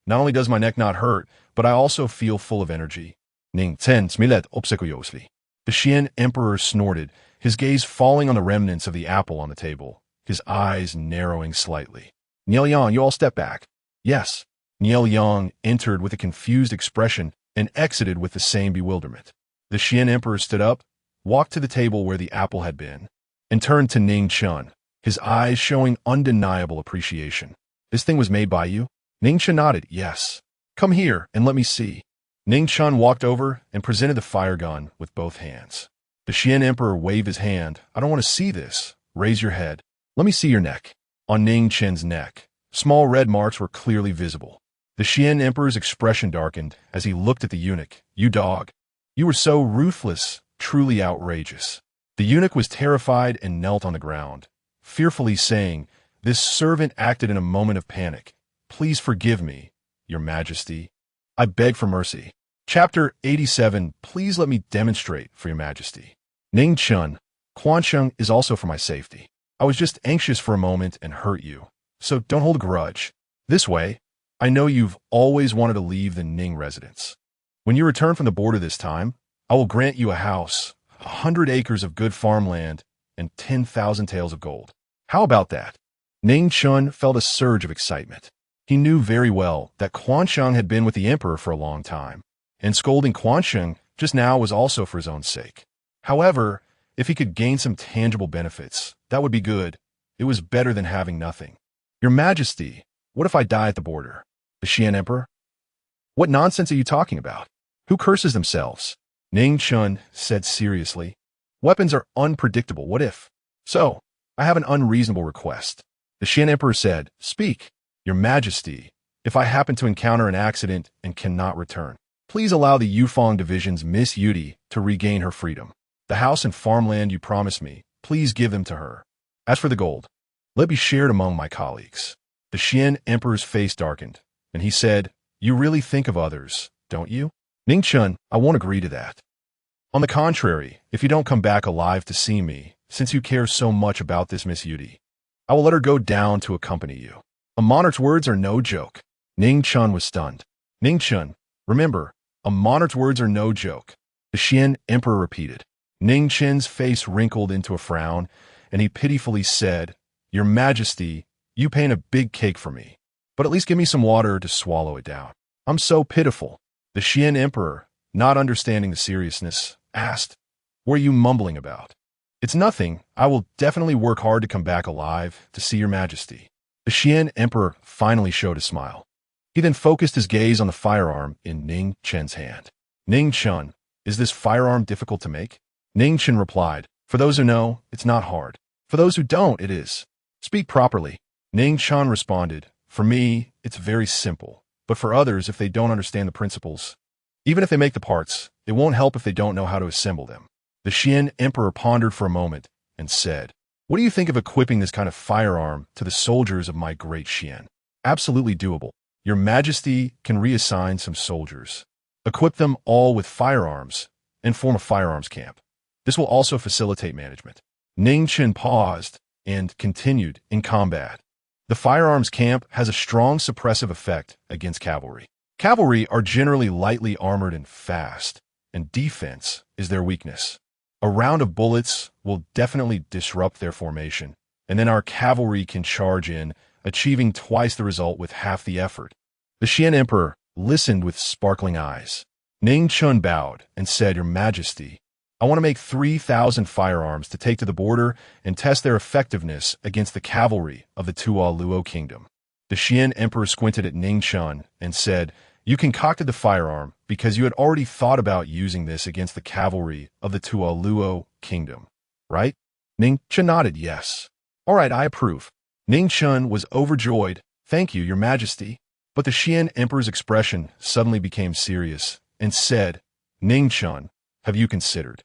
[SPEAKER 1] Not only does my neck not hurt, but I also feel full of energy." Ning Chen smilet obsequiously. The Xian Emperor snorted, his gaze falling on the remnants of the apple on the table, his eyes narrowing slightly. "Niel Yang, you all step back." "Yes." Niel Yang entered with a confused expression and exited with the same bewilderment. The Xian Emperor stood up, walked to the table where the apple had been, and turned to Ning Chen, his eyes showing undeniable appreciation. "This thing was made by you?" Ning Chen nodded. "Yes." "Come here and let me see." Ning Chen walked over and presented the fire gun with both hands. The Xian Emperor waved his hand. "I don't want to see this. Raise your head. Let me see your neck." On Ning Chen's neck, small red marks were clearly visible. The Xian Emperor's expression darkened as he looked at the eunuch. "You dog. You were so ruthless, truly outrageous." The eunuch was terrified and knelt on the ground, fearfully saying, "This servant acted in a moment of panic. Please forgive me, Your Majesty. I beg for mercy." Chapter 87. Please let me demonstrate for Your Majesty. Ning Chen, Quansheng is also for my safety. I was just anxious for a moment and hurt you, so don't hold a grudge. This way, I know you've always wanted to leave the Ning residence. When you return from the border this time, I will grant you a house, 100 acres of good farmland, and 10,000 taels of gold. How about that? Ning Chen felt a surge of excitement. He knew very well that Quansheng had been with the emperor for a long time, and scolding Quansheng just now was also for his own sake. However, if he could gain some tangible benefits, that would be good. It was better than having nothing. "Your Majesty, what if I die at the border?" The Xian Emperor? "What nonsense are you talking about? Who curses themselves?" Ning Chen said seriously. "Weapons are unpredictable. What if? So, I have an unreasonable request." The Xian Emperor said, "Speak." "Your Majesty, if I happen to encounter an accident and cannot return, please allow the Yufeng Division's Miss Yudi to regain her freedom. The house and farmland you promised me, please give them to her. As for the gold, let be shared among my colleagues." The Xian Emperor's face darkened, and he said, "You really think of others, don't you?" "Ning Chen, I won't agree to that. On the contrary, if you don't come back alive to see me, since you care so much about this Miss Yudi, I will let her go down to accompany you." A monarch's words are no joke. Ning Chen was stunned. "Ning Chen, remember, a monarch's words are no joke," the Xian Emperor repeated. Ning Chen's face wrinkled into a frown, and he pitifully said, "Your Majesty, you paint a big cake for me, but at least give me some water to swallow it down. I'm so pitiful." The Xian Emperor, not understanding the seriousness, asked, "What are you mumbling about?" "It's nothing. I will definitely work hard to come back alive to see Your Majesty." The Xian Emperor finally showed a smile. He then focused his gaze on the firearm in Ning Chen's hand. "Ning Chen, is this firearm difficult to make?" Ning Chen replied, "For those who know, it's not hard. For those who don't, it is." "Speak properly." Ning Chen responded, "For me, it's very simple. But for others, if they don't understand the principles, even if they make the parts, it won't help if they don't know how to assemble them." The Xian Emperor pondered for a moment and said, "What do you think of equipping this kind of firearm to the soldiers of my great Xian?" "Absolutely doable. Your Majesty can reassign some soldiers, equip them all with firearms, and form a firearms camp. This will also facilitate management." Ning Chen paused and continued, "In combat, the firearms camp has a strong suppressive effect against cavalry. Cavalry are generally lightly armored and fast, and defense is their weakness. A round of bullets will definitely disrupt their formation, and then our cavalry can charge in, achieving twice the result with half the effort. The Xian Emperor listened with sparkling eyes. Ning Chen bowed and said, Your Majesty, I want to make 3,000 firearms to take to the border and test their effectiveness against the cavalry of the Tua Luo kingdom. The Xian Emperor squinted at Ning Chen and said, You concocted the firearm because you had already thought about using this against the cavalry of the Tua Luo kingdom, right? Ning Chen nodded yes. All right, I approve. Ning Chen was overjoyed. Thank you, Your Majesty. But the Xian Emperor's expression suddenly became serious and said, Ning Chen, have you considered?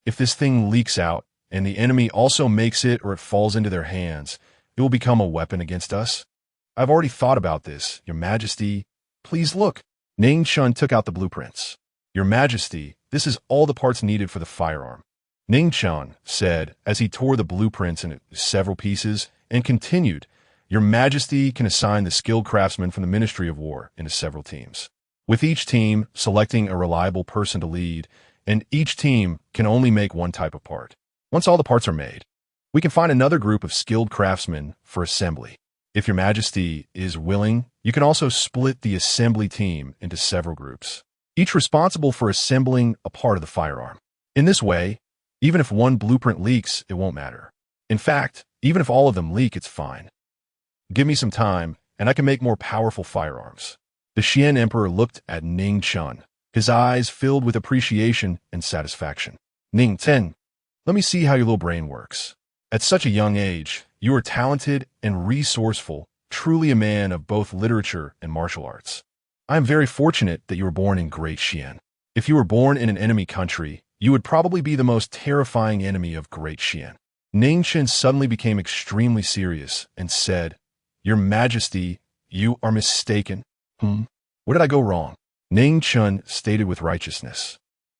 [SPEAKER 1] If this thing leaks out and the enemy also makes it or it falls into their hands, it will become a weapon against us. I've already thought about this, Your Majesty. Please look. Ning Chen took out the blueprints. Your Majesty, this is all the parts needed for the firearm. Ning Chen said as he tore the blueprints into several pieces and continued, Your Majesty can assign the skilled craftsmen from the Ministry of War into several teams, with each team selecting a reliable person to lead, and each team can only make one type of part. Once all the parts are made, we can find another group of skilled craftsmen for assembly. If Your Majesty is willing, you can also split the assembly team into several groups, each responsible for assembling a part of the firearm. In this way, even if one blueprint leaks, it won't matter. In fact, even if all of them leak, it's fine. Give me some time, and I can make more powerful firearms. The Xian Emperor looked at Ning Chen, his eyes filled with appreciation and satisfaction. Ning Chen, let me see how your little brain works. At such a young age, you are talented and resourceful, truly a man of both literature and martial arts. I am very fortunate that you were born in Great Xuan. If you were born in an enemy country, you would probably be the most terrifying enemy of Great Xuan. Ning Chen suddenly became extremely serious and said, Your Majesty, you are mistaken. Where did I go wrong? Ning Chen stated with righteousness.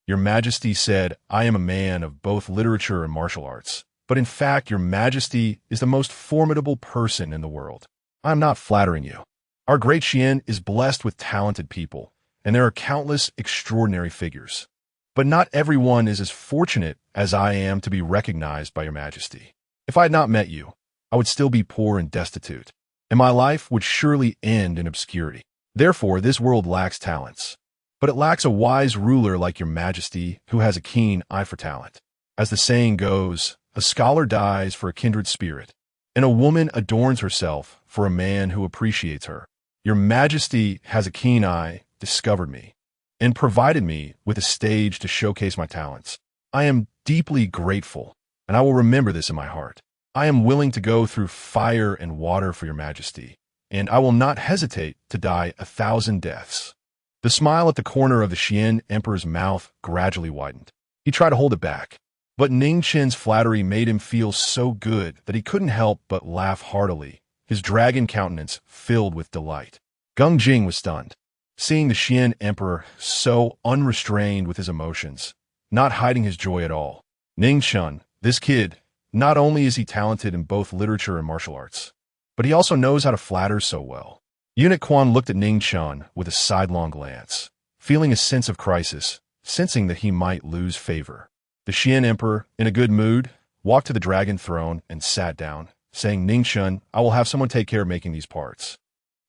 [SPEAKER 1] Your Majesty said, I am a man of both literature and martial arts. But in fact, Your Majesty is the most formidable person in the world. I am not flattering you. Our Great Xuan is blessed with talented people, and there are countless extraordinary figures. But not everyone is as fortunate as I am to be recognized by Your Majesty. If I had not met you, I would still be poor and destitute, and my life would surely end in obscurity. Therefore, this world lacks talents. But it lacks a wise ruler like Your Majesty who has a keen eye for talent. As the saying goes, a scholar dies for a kindred spirit, and a woman adorns herself for a man who appreciates her. Your Majesty has a keen eye, discovered me, and provided me with a stage to showcase my talents. I am deeply grateful, and I will remember this in my heart. I am willing to go through fire and water for Your Majesty, and I will not hesitate to die 1,000 deaths. The smile at the corner of the Xian Emperor's mouth gradually widened. He tried to hold it back, but Ning Chen's flattery made him feel so good that he couldn't help but laugh heartily, his dragon countenance filled with delight. Gung Jing was stunned, seeing the Xian Emperor so unrestrained with his emotions, not hiding his joy at all. Ning Chen, this kid, not only is he talented in both literature and martial arts, but he also knows how to flatter so well. Eunuch Quan looked at Ning Chen with a sidelong glance, feeling a sense of crisis, sensing that he might lose favor. The Xian Emperor, in a good mood, walked to the dragon throne and sat down, saying, Ning Chen, I will have someone take care of making these parts.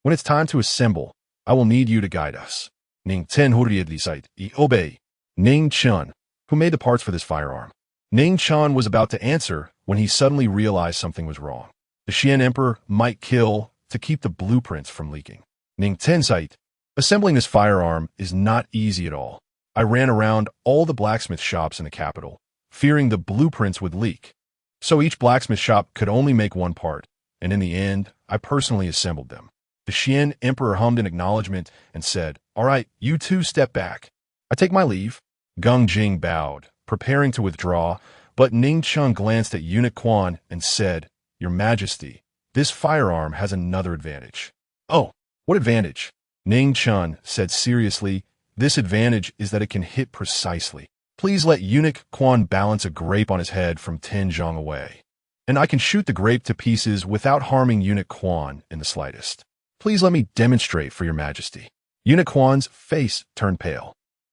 [SPEAKER 1] When it's time to assemble, I will need you to guide us. Ning Chen obey. Ning Chen, who made the parts for this firearm. Ning Chen was about to answer when he suddenly realized something was wrong. The Xian Emperor might kill to keep the blueprints from leaking. Ning Chen said, assembling this firearm is not easy at all. I ran around all the blacksmith shops in the capital, fearing the blueprints would leak. So each blacksmith shop could only make one part, and in the end, I personally assembled them. The Xian Emperor hummed in acknowledgement and said, All right, you two step back. I take my leave. Gung Jing bowed, preparing to withdraw, but Ning Chen glanced at Eunuch Quan and said, Your Majesty, this firearm has another advantage. Oh, what advantage? Ning Chen said seriously, This advantage is that it can hit precisely. Please let Eunuch Quan balance a grape on his head from 10 zhang away, and I can shoot the grape to pieces without harming Eunuch Quan in the slightest. Please let me demonstrate for Your Majesty. Eunuch Quan's face turned pale.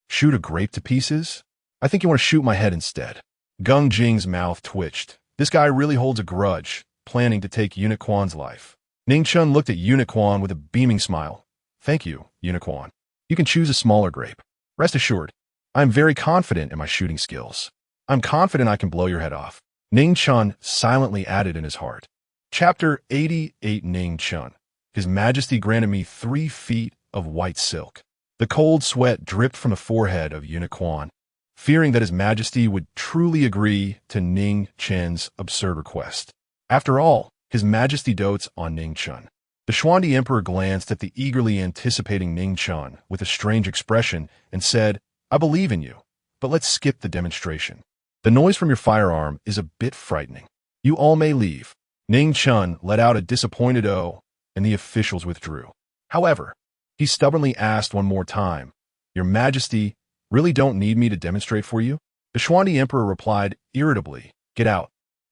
[SPEAKER 1] Shoot a grape to pieces? I think you want to shoot my head instead. Gung Jing's mouth twitched. This guy really holds a grudge, planning to take Eunuch Quan's life. Ning Chen looked at Eunuch Quan with a beaming smile. Thank you, Unicorn. You can choose a smaller grape. Rest assured, I am very confident in my shooting skills. I'm confident I can blow your head off. Ning Chen silently added in his heart. Chapter 88. Ning Chen. His Majesty granted me 3 feet of white silk. The cold sweat dripped from the forehead of Unicorn, fearing that His Majesty would truly agree to Ning Chen's absurd request. After all, His Majesty dotes on Ning Chen. The Xuan Emperor glanced at the eagerly anticipating Ning Chen with a strange expression and said, I believe in you, but let's skip the demonstration. The noise from your firearm is a bit frightening. You all may leave. Ning Chen let out a disappointed "oh," and the officials withdrew. However, he stubbornly asked one more time, Your Majesty really don't need me to demonstrate for you? The Xuan Emperor replied irritably, Get out.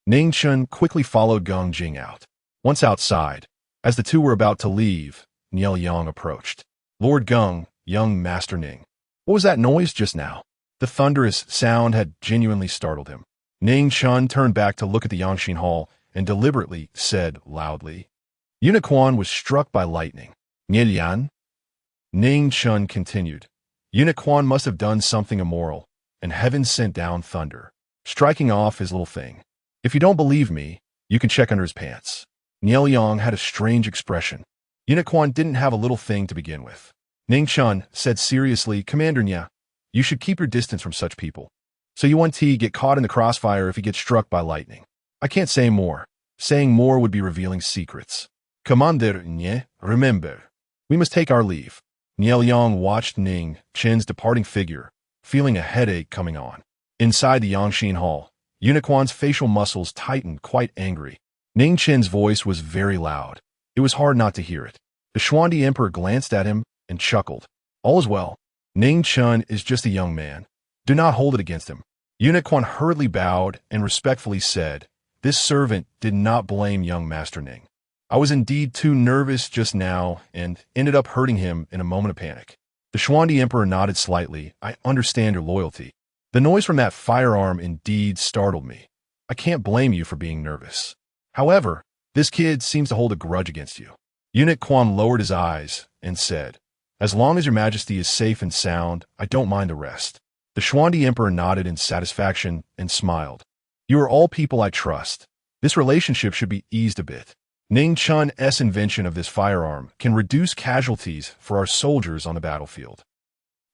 [SPEAKER 1] Ning Chen quickly followed Geng Jing out. Once outside, as the two were about to leave, Niel Yang approached. Lord Geng, young Master Ning. What was that noise just now? The thunderous sound had genuinely startled him. Ning Chen turned back to look at the Yangxin Hall and deliberately said loudly, Unicorn was struck by lightning. Niel Yan? Ning Chen continued, Unicorn must have done something immoral, and heaven sent down thunder, striking off his little thing. If you don't believe me, you can check under his pants. Niel Yang had a strange expression. Unicorn didn't have a little thing to begin with. Ning Chen said seriously, Commander Nya, you should keep your distance from such people. So you want to get caught in the crossfire if he gets struck by lightning. I can't say more. Saying more would be revealing secrets. Commander Nya, remember, we must take our leave. Niel Yang watched Ning Chen's departing figure, feeling a headache coming on. Inside the Yangxin Hall, Unicorn's facial muscles tightened, quite angry. Ning Chen's voice was very loud. It was hard not to hear it. The Xuan Emperor glanced at him and chuckled. All is well. Ning Chen is just a young man. Do not hold it against him. Unicorn hurriedly bowed and respectfully said, This servant did not blame young Master Ning. I was indeed too nervous just now and ended up hurting him in a moment of panic. The Xuan Emperor nodded slightly. I understand your loyalty. The noise from that firearm indeed startled me. I can't blame you for being nervous. However, this kid seems to hold a grudge against you. Unicorn lowered his eyes and said, As long as your Majesty is safe and sound, I don't mind the rest. The Xuan Emperor nodded in satisfaction and smiled. You are all people I trust. This relationship should be eased a bit. Ning Chen's invention of this firearm can reduce casualties for our soldiers on the battlefield.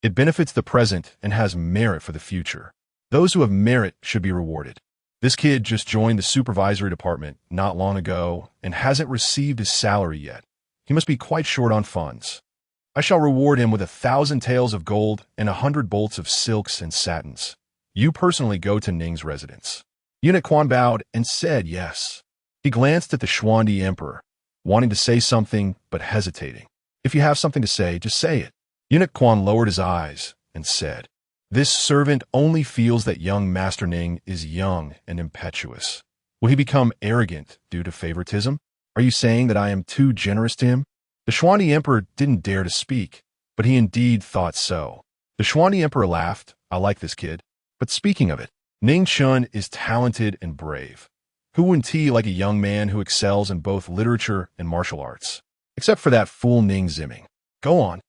[SPEAKER 1] It benefits the present and has merit for the future. Those who have merit should be rewarded. This kid just joined the supervisory department not long ago and hasn't received his salary yet. He must be quite short on funds. I shall reward him with 1,000 taels of gold and 100 bolts of silks and satins. You personally go to Ning's residence. Unicorn bowed and said yes. He glanced at the Xuan Emperor, wanting to say something but hesitating. If you have something to say, just say it. Unicorn lowered his eyes and said, This servant only feels that young Master Ning is young and impetuous. Will he become arrogant due to favoritism? Are you saying that I am too generous to him? The Xuan Emperor didn't dare to speak, but he indeed thought so. The Xuan Emperor laughed. I like this kid. But speaking of it, Ning Chen is talented and brave. Who wouldn't like a young man who excels in both literature and martial arts? Except for that fool Ning Zimming. Go on.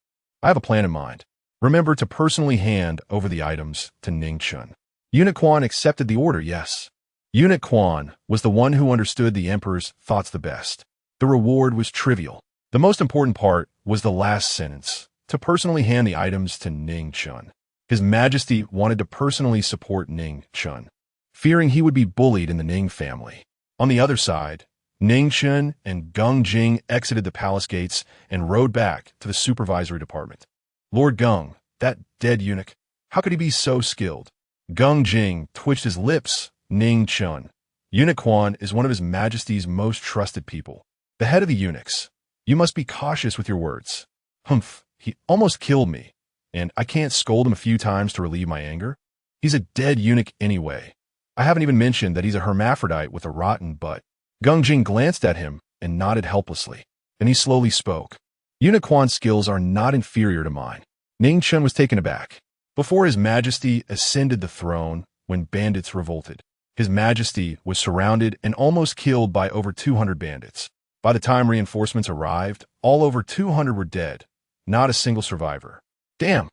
[SPEAKER 1] I have a plan in mind. Remember to personally hand over the items to Ning Chen. Unicorn accepted the order, yes. Unicorn was the one who understood the Emperor's thoughts the best. The reward was trivial. The most important part was the last sentence, to personally hand the items to Ning Chen. His Majesty wanted to personally support Ning Chen, fearing he would be bullied in the Ning family. On the other side, Ning Chen and Geng Jing exited the palace gates and rode back to the supervisory department. Lord Geng, that dead eunuch, how could he be so skilled? Geng Jing twitched his lips. Ning Chen. Unicorn is one of His Majesty's most trusted people. The head of the eunuchs. You must be cautious with your words. Humph, he almost killed me, and I can't scold him a few times to relieve my anger. He's a dead eunuch anyway. I haven't even mentioned that he's a hermaphrodite with a rotten butt. Geng Jing glanced at him and nodded helplessly. Then he slowly spoke. Unicorn's skills are not inferior to mine. Ning Chen was taken aback. Before His Majesty ascended the throne when bandits revolted, His Majesty was surrounded and almost killed by over 200 bandits. By the time reinforcements arrived, all over 200 were dead. Not a single survivor. Damn.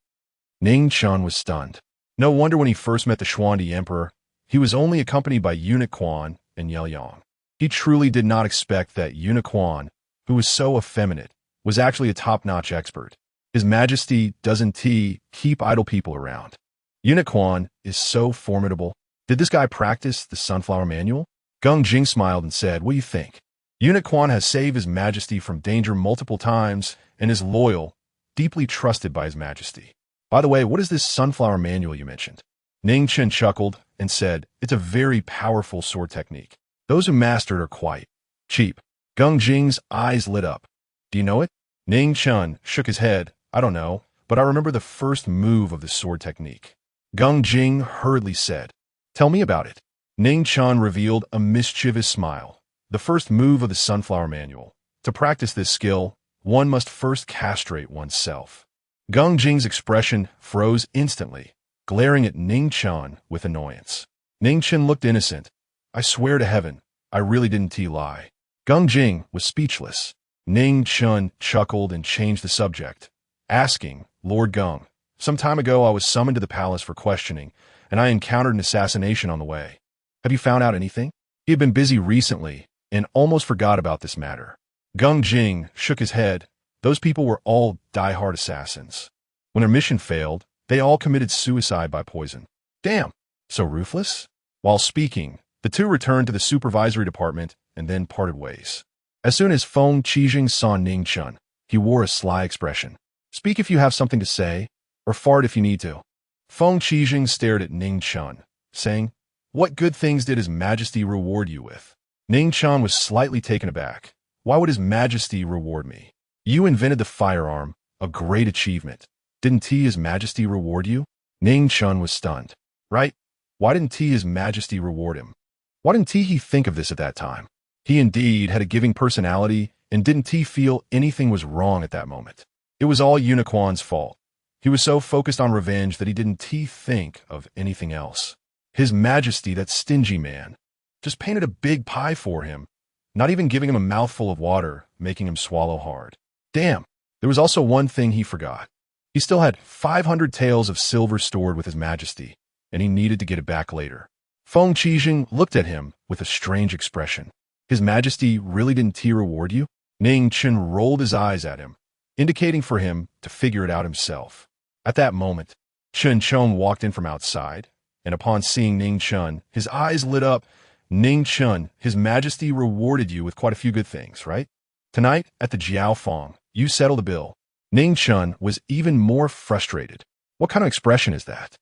[SPEAKER 1] Ning Chen was stunned. No wonder when he first met the Xuandi Emperor, he was only accompanied by Eunuch Quan and Yelyong. He truly did not expect that Eunuch Quan, who was so effeminate, was actually a top-notch expert. His Majesty.The keep idle people around. Eunuch Quan is so formidable. Did this guy practice the Sunflower Manual? Gung Jing smiled and said, what do you think? Eunuch Quan has saved His Majesty from danger multiple times and is loyal, deeply trusted by His Majesty. By the way, what is this Sunflower Manual you mentioned? Ning Chen chuckled and said, it's a very powerful sword technique. Those who master it are quite cheap. Gung Jing's eyes lit up. Do you know it? Ning Chen shook his head. I don't know, but I remember the first move of the sword technique. Gung Jing hurriedly said, tell me about it. Ning Chen revealed a mischievous smile. The first move of the Sunflower Manual. To practice this skill, one must first castrate oneself. Gung Jing's expression froze instantly, glaring at Ning Chen with annoyance. Ning Chen looked innocent. I swear to heaven, I really didn't lie. Gung Jing was speechless. Ning Chen chuckled and changed the subject, asking, Lord Gung, some time ago I was summoned to the palace for questioning, and I encountered an assassination on the way. Have you found out anything? He had been busy recently and almost forgot about this matter. Gung Jing shook his head. Those people were all die-hard assassins. When their mission failed, they all committed suicide by poison. Damn, so ruthless? While speaking, the two returned to the supervisory department and then parted ways. As soon as Feng Qijing saw Ning Chen, he wore a sly expression. Speak if you have something to say, or fart if you need to. Feng Qijing stared at Ning Chen, saying, what good things did His Majesty reward you with? Ning Chen was slightly taken aback. Why would His Majesty reward me? You invented the firearm, a great achievement. Didn't His Majesty reward you? Ning Chen was stunned. Right? Why didn't His Majesty reward him? Why didn't he think of this at that time? He indeed had a giving personality, and didn't he feel anything was wrong at that moment? It was all Eunuch Quan's fault. He was so focused on revenge that he didn't think of anything else. His Majesty, that stingy man, just painted a big pie for him, not even giving him a mouthful of water, making him swallow hard. Damn, there was also one thing he forgot. He still had 500 taels of silver stored with His Majesty, and he needed to get it back later. Feng Qijing looked at him with a strange expression. His Majesty really didn't reward you? Ning Chen rolled his eyes at him, indicating for him to figure it out himself. At that moment, Chen Chong walked in from outside, and upon seeing Ning Chen, his eyes lit up. Ning Chen, His Majesty rewarded you with quite a few good things, right? Tonight, at the Jiaofeng, you settle the bill. Ning Chen was even more frustrated. What kind of expression is that?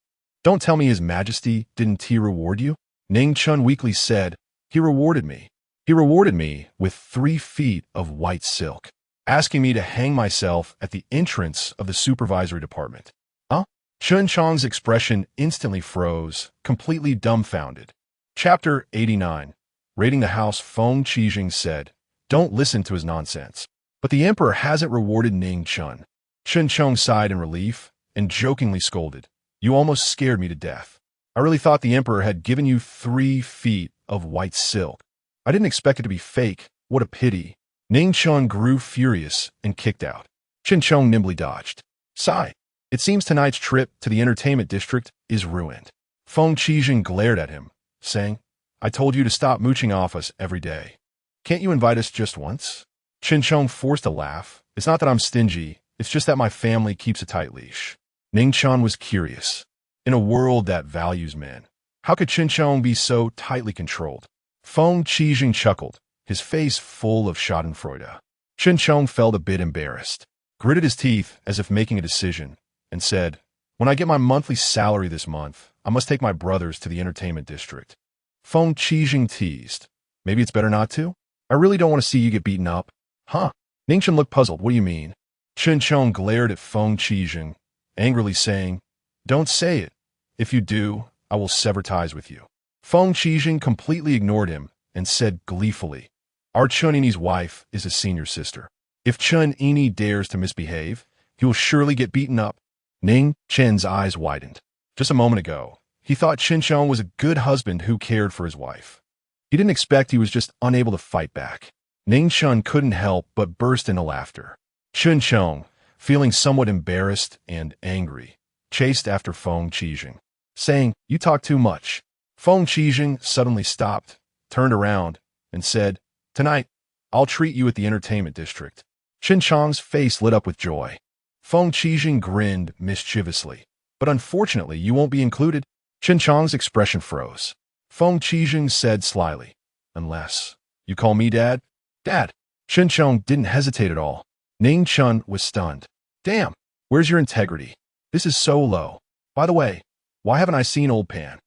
[SPEAKER 1] Don't tell me His Majesty didn't reward you? Ning Chen weakly said, he rewarded me. He rewarded me with 3 feet of white silk, asking me to hang myself at the entrance of the supervisory department. Huh? Chen Chong's expression instantly froze, completely dumbfounded. Chapter 89. Raiding the house. Feng Qijing said, don't listen to his nonsense. But the emperor hasn't rewarded Ning Chen. Chen Chong sighed in relief and jokingly scolded, you almost scared me to death. I really thought the emperor had given you 3 feet of white silk. I didn't expect it to be fake. What a pity. Ning Chen grew furious and kicked out. Chen Chong nimbly dodged. Sigh. It seems tonight's trip to the entertainment district is ruined. Feng Qijing glared at him, saying, I told you to stop mooching off us every day. Can't you invite us just once? Chen Chong forced a laugh. It's not that I'm stingy. It's just that my family keeps a tight leash. Ning Chen was curious. In a world that values men, how could Chen Chong be so tightly controlled? Feng Qijing chuckled, his face full of schadenfreude. Chen Chong felt a bit embarrassed, gritted his teeth as if making a decision, and said, when I get my monthly salary this month, I must take my brothers to the entertainment district. Feng Qijing teased, maybe it's better not to? I really don't want to see you get beaten up. Huh? Ning Chen looked puzzled. What do you mean? Chen Chong glared at Feng Qijing, angrily saying, don't say it. If you do, I will sever ties with you. Feng Qijing completely ignored him and said gleefully, our Chun Yini's wife is a senior sister. If Chun Yini dares to misbehave, he will surely get beaten up. Ning Chen's eyes widened. Just a moment ago, he thought Chen Chong was a good husband who cared for his wife. He didn't expect he was just unable to fight back. Ning Chen couldn't help but burst into laughter. Chen Chong, feeling somewhat embarrassed and angry, chased after Feng Qijing, saying, "You talk too much." Feng Qijing suddenly stopped, turned around, and said, "Tonight, I'll treat you at the entertainment district." Qin Chang's face lit up with joy. Feng Qijing grinned mischievously. "But unfortunately, you won't be included." Qin Chang's expression froze. Feng Qijing said slyly, "Unless you call me Dad?" "Dad." Qin Chang didn't hesitate at all. Ning Chen was stunned. "Damn, where's your integrity? This is so low. By the way, why haven't I seen Old Pan?"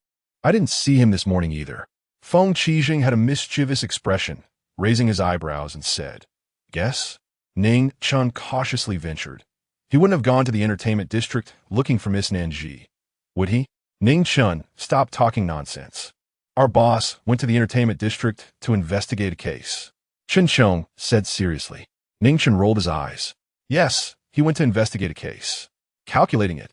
[SPEAKER 1] "I didn't see him this morning either." Feng Qijing had a mischievous expression, raising his eyebrows and said, "Guess?" Ning Chen cautiously ventured. "He wouldn't have gone to the entertainment district looking for Miss Nanji, would he?" Ning Chen, stop talking nonsense. "Our boss went to the entertainment district to investigate a case," Qin Chang said seriously. Ning Chen rolled his eyes. "Yes, he went to investigate a case. Calculating it.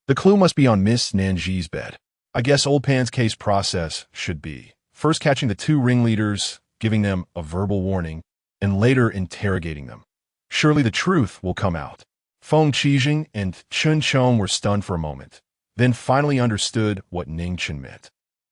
[SPEAKER 1] The clue must be on Miss Nanji's bed. I guess Old Pan's case process should be first catching the two ringleaders, giving them a verbal warning, and later interrogating them. Surely the truth will come out." Feng Qijing and Qin Chang were stunned for a moment, then finally understood what Ning Chen meant.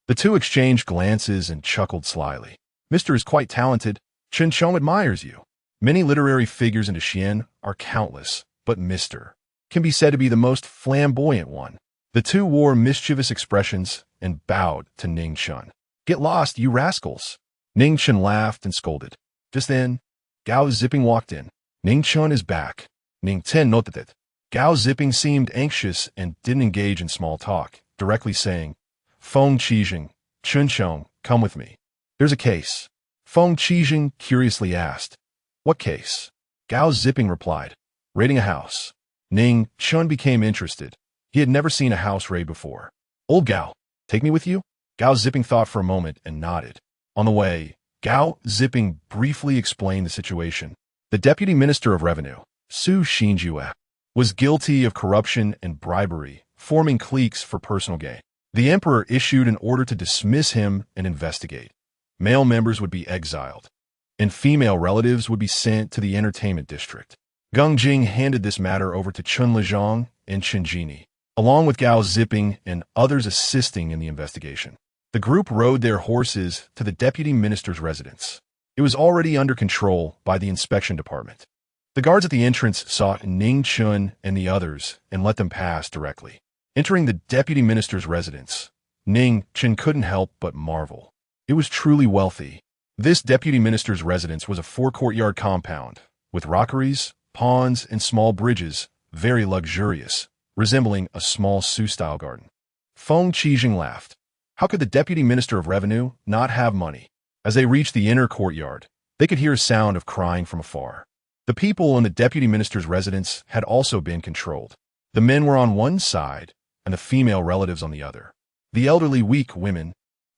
[SPEAKER 1] The two exchanged glances and chuckled slyly. "Mr. is quite talented. Qin Chang admires you. Many literary figures in Xian are countless, but Mr. can be said to be the most flamboyant one." The two wore mischievous expressions and bowed to Ning Chen. "Get lost, you rascals." Ning Chen laughed and scolded. Just then, Gao Zipping walked in. "Ning Chen is back." Ning Chen noted it. Gao Zipping seemed anxious and didn't engage in small talk, directly saying, "Feng Qijing, Qin Chang, come with me. There's a case." Feng Qijing curiously asked, "What case?" Gao Zipping replied, "Raiding a house." Ning Chen became interested. He had never seen a house raid before. "Old Gao, take me with you?" Gao Zipping thought for a moment and nodded. On the way, Gao Zipping briefly explained the situation. The Deputy Minister of Revenue, Su Xinjue, was guilty of corruption and bribery, forming cliques for personal gain. The emperor issued an order to dismiss him and investigate. Male members would be exiled, and female relatives would be sent to the entertainment district. Geng Jing handed this matter over to Chun Lezhang and Chen Jini, along with Gao Zipping and others assisting in the investigation. The group rode their horses to the deputy minister's residence. It was already under control by the inspection department. The guards at the entrance saw Ning Chen and the others and let them pass directly. Entering the deputy minister's residence, Ning Chen couldn't help but marvel. It was truly wealthy. This deputy minister's residence was a four-courtyard compound, with rockeries, ponds, and small bridges, very luxurious, resembling a small Su-style garden. Feng Qijing laughed. How could the deputy minister of revenue not have money? As they reached the inner courtyard, they could hear a sound of crying from afar. The people in the deputy minister's residence had also been controlled. The men were on one side, and the female relatives on the other. The elderly, weak women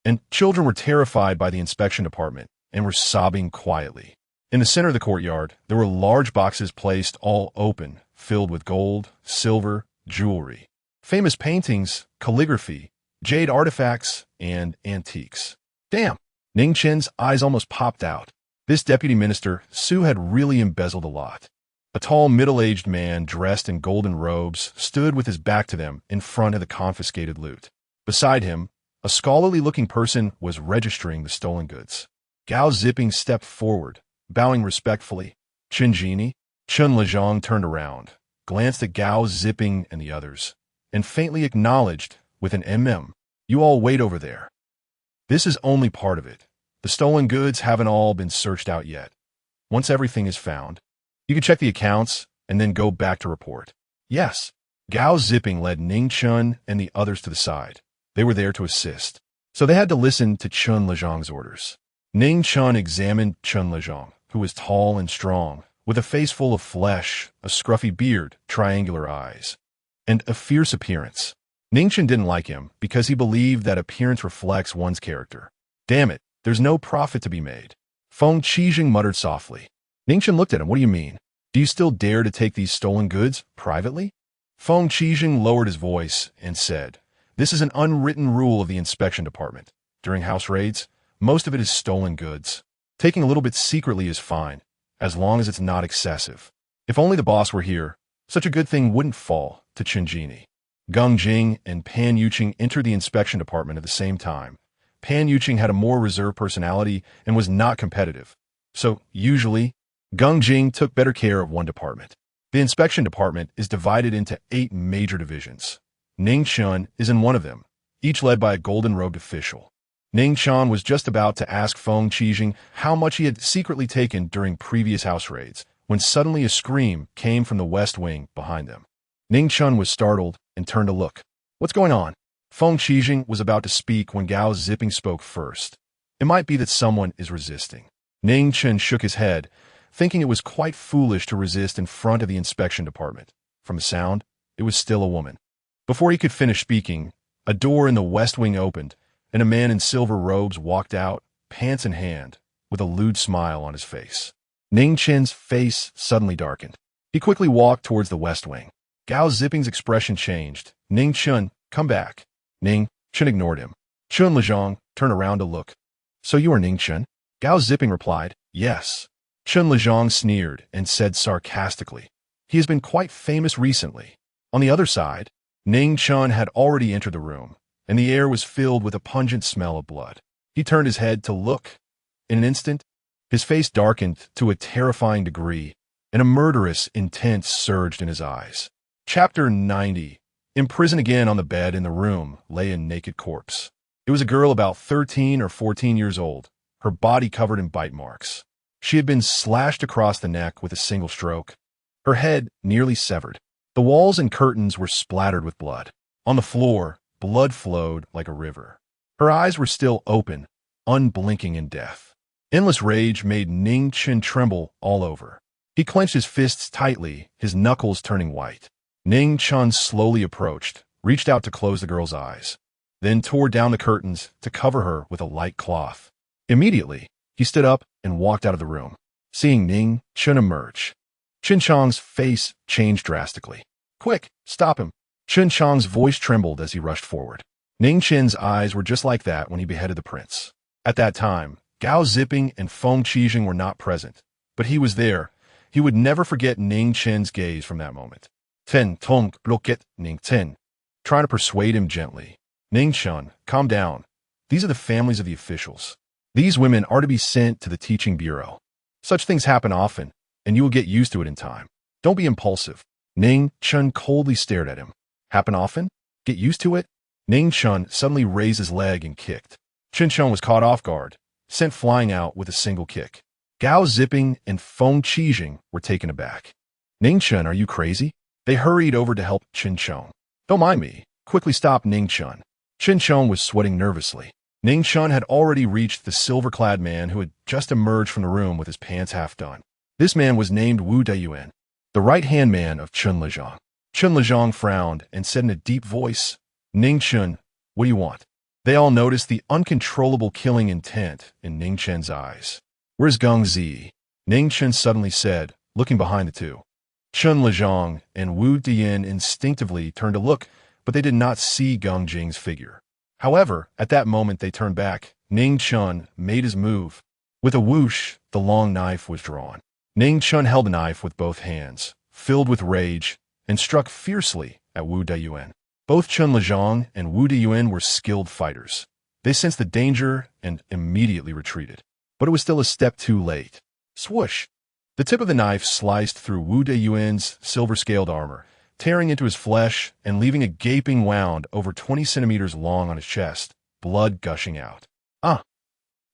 [SPEAKER 1] and children were terrified by the inspection department and were sobbing quietly. In the center of the courtyard, there were large boxes placed all open, filled with gold, silver, jewelry, famous paintings, calligraphy, jade artifacts, and antiques. Damn! Ning Chen's eyes almost popped out. This deputy minister, Su, had really embezzled a lot. A tall, middle-aged man dressed in golden robes stood with his back to them in front of the confiscated loot. Beside him, a scholarly-looking person was registering the stolen goods. Gao Zipping stepped forward, bowing respectfully. Chen Jini, Chun Lezhang turned around, glanced at Gao Zipping and the others, and faintly acknowledged with an "You all wait over there. This is only part of it. The stolen goods haven't all been searched out yet. Once everything is found, you can check the accounts and then go back to report." "Yes." Gao Zipping led Ning Chen and the others to the side. They were there to assist, so they had to listen to Chun Lezhang's orders. Ning Chen examined Chun Lezhang, who was tall and strong, with a face full of flesh, a scruffy beard, triangular eyes, and a fierce appearance. Ning Chen didn't like him because he believed that appearance reflects one's character. "Damn it, there's no profit to be made." Feng Qijing muttered softly. Ning Chen looked at him. "What do you mean? Do you still dare to take these stolen goods privately?" Feng Qijing lowered his voice and said, "This is an unwritten rule of the inspection department. During house raids, most of it is stolen goods. Taking a little bit secretly is fine, as long as it's not excessive. If only the boss were here, Such a good thing wouldn't fall to Chen Jini. Geng Jing and Pan Yuqing entered the inspection department at the same time. Pan Yuqing had a more reserved personality and was not competitive. So, usually, Geng Jing took better care of one department. The inspection department is divided into 8 major divisions. Ning Chen is in one of them, each led by a golden-robed official. Ning Chen was just about to ask Feng Qijing how much he had secretly taken during previous house raids, when suddenly a scream came from the west wing behind them. Ning Chen was startled and turned to look. What's going on? Feng Qijing was about to speak when Gao Zipping spoke first. It might be that someone is resisting. Ning Chen shook his head, thinking it was quite foolish to resist in front of the inspection department. From the sound, it was still a woman. Before he could finish speaking, a door in the west wing opened, and a man in silver robes walked out, pants in hand, with a lewd smile on his face. Ning Chen's face suddenly darkened. He quickly walked towards the west wing. Gao Zipping's expression changed. Ning Chen, come back. Ning Chen ignored him. Chun Lezhang turned around to look. So you are Ning Chen? Gao Zipping replied, yes. Chun Lezhang sneered and said sarcastically, he has been quite famous recently. On the other side, Ning Chen had already entered the room, and the air was filled with a pungent smell of blood. He turned his head to look. In an instant, his face darkened to a terrifying degree, and a murderous intent surged in his eyes. Chapter 90. Imprisoned again on the bed in the room lay a naked corpse. It was a girl about 13 or 14 years old, her body covered in bite marks. She had been slashed across the neck with a single stroke, her head nearly severed. The walls and curtains were splattered with blood. On the floor, blood flowed like a river. Her eyes were still open, unblinking in death. Endless rage made Ning Chen tremble all over. He clenched his fists tightly, his knuckles turning white. Ning Chen slowly approached, reached out to close the girl's eyes, then tore down the curtains to cover her with a light cloth. Immediately, he stood up and walked out of the room. Seeing Ning Chen emerge, Chen Chang's face changed drastically. Quick, stop him. Chen Chang's voice trembled as he rushed forward. Ning Chen's eyes were just like that when he beheaded the prince. At that time, Gao Zipping and Feng Qijing were not present, but he was there. He would never forget Ning Chen's gaze from that moment. Ten Tong look at Ning Chen, trying to persuade him gently. Ning Chen, calm down. These are the families of the officials. These women are to be sent to the teaching bureau. Such things happen often, and you will get used to it in time. Don't be impulsive. Ning Chen coldly stared at him. Happen often? Get used to it? Ning Chen suddenly raised his leg and kicked. Chen Chen was caught off guard, sent flying out with a single kick. Gao Zipping and Feng Qijing were taken aback. Ning Chen, are you crazy? They hurried over to help Chen Chen. Don't mind me. Quickly stop Ning Chen. Chen Chen was sweating nervously. Ning Chen had already reached the silver-clad man who had just emerged from the room with his pants half done. This man was named Wu Deyuan, the right-hand man of Chun Lezhang. Chun Lezhang frowned and said in a deep voice, Ning Chen, what do you want? They all noticed the uncontrollable killing intent in Ning Chen's eyes. Where's Geng Zi? Ning Chen suddenly said, looking behind the two. Chun Lezhang and Wu Dian instinctively turned to look, but they did not see Geng Jing's figure. However, at that moment they turned back. Ning Chen made his move. With a whoosh, the long knife was drawn. Ning Chen held the knife with both hands, filled with rage, and struck fiercely at Wu Deyuan. Both Chun Lezhang and Wu Deyuan were skilled fighters. They sensed the danger and immediately retreated. But it was still a step too late. Swoosh! The tip of the knife sliced through Wu Deyuan's silver-scaled armor, tearing into his flesh and leaving a gaping wound over 20 centimeters long on his chest, blood gushing out. Ah!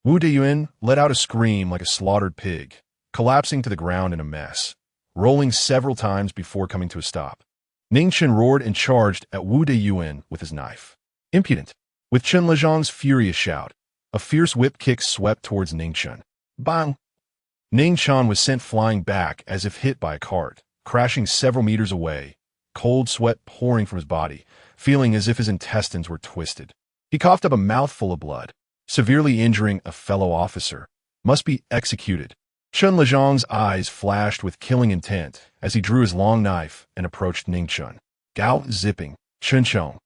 [SPEAKER 1] Wu Deyuan let out a scream like a slaughtered pig, collapsing to the ground in a mess, rolling several times before coming to a stop. Ning Chen roared and charged at Wu Deyuan with his knife. Impudent! With Chun Lezhang's furious shout, a fierce whip kick swept towards Ning Chen. Bang! Ning Chen was sent flying back as if hit by a cart, crashing several meters away, cold sweat pouring from his body, feeling as if his intestines were twisted. He coughed up a mouthful of blood, severely injuring a fellow officer. Must be executed. Chun Lezhang's eyes flashed with killing intent as he drew his long knife and approached Ning Chen. Gao Zipping, Chen Chen,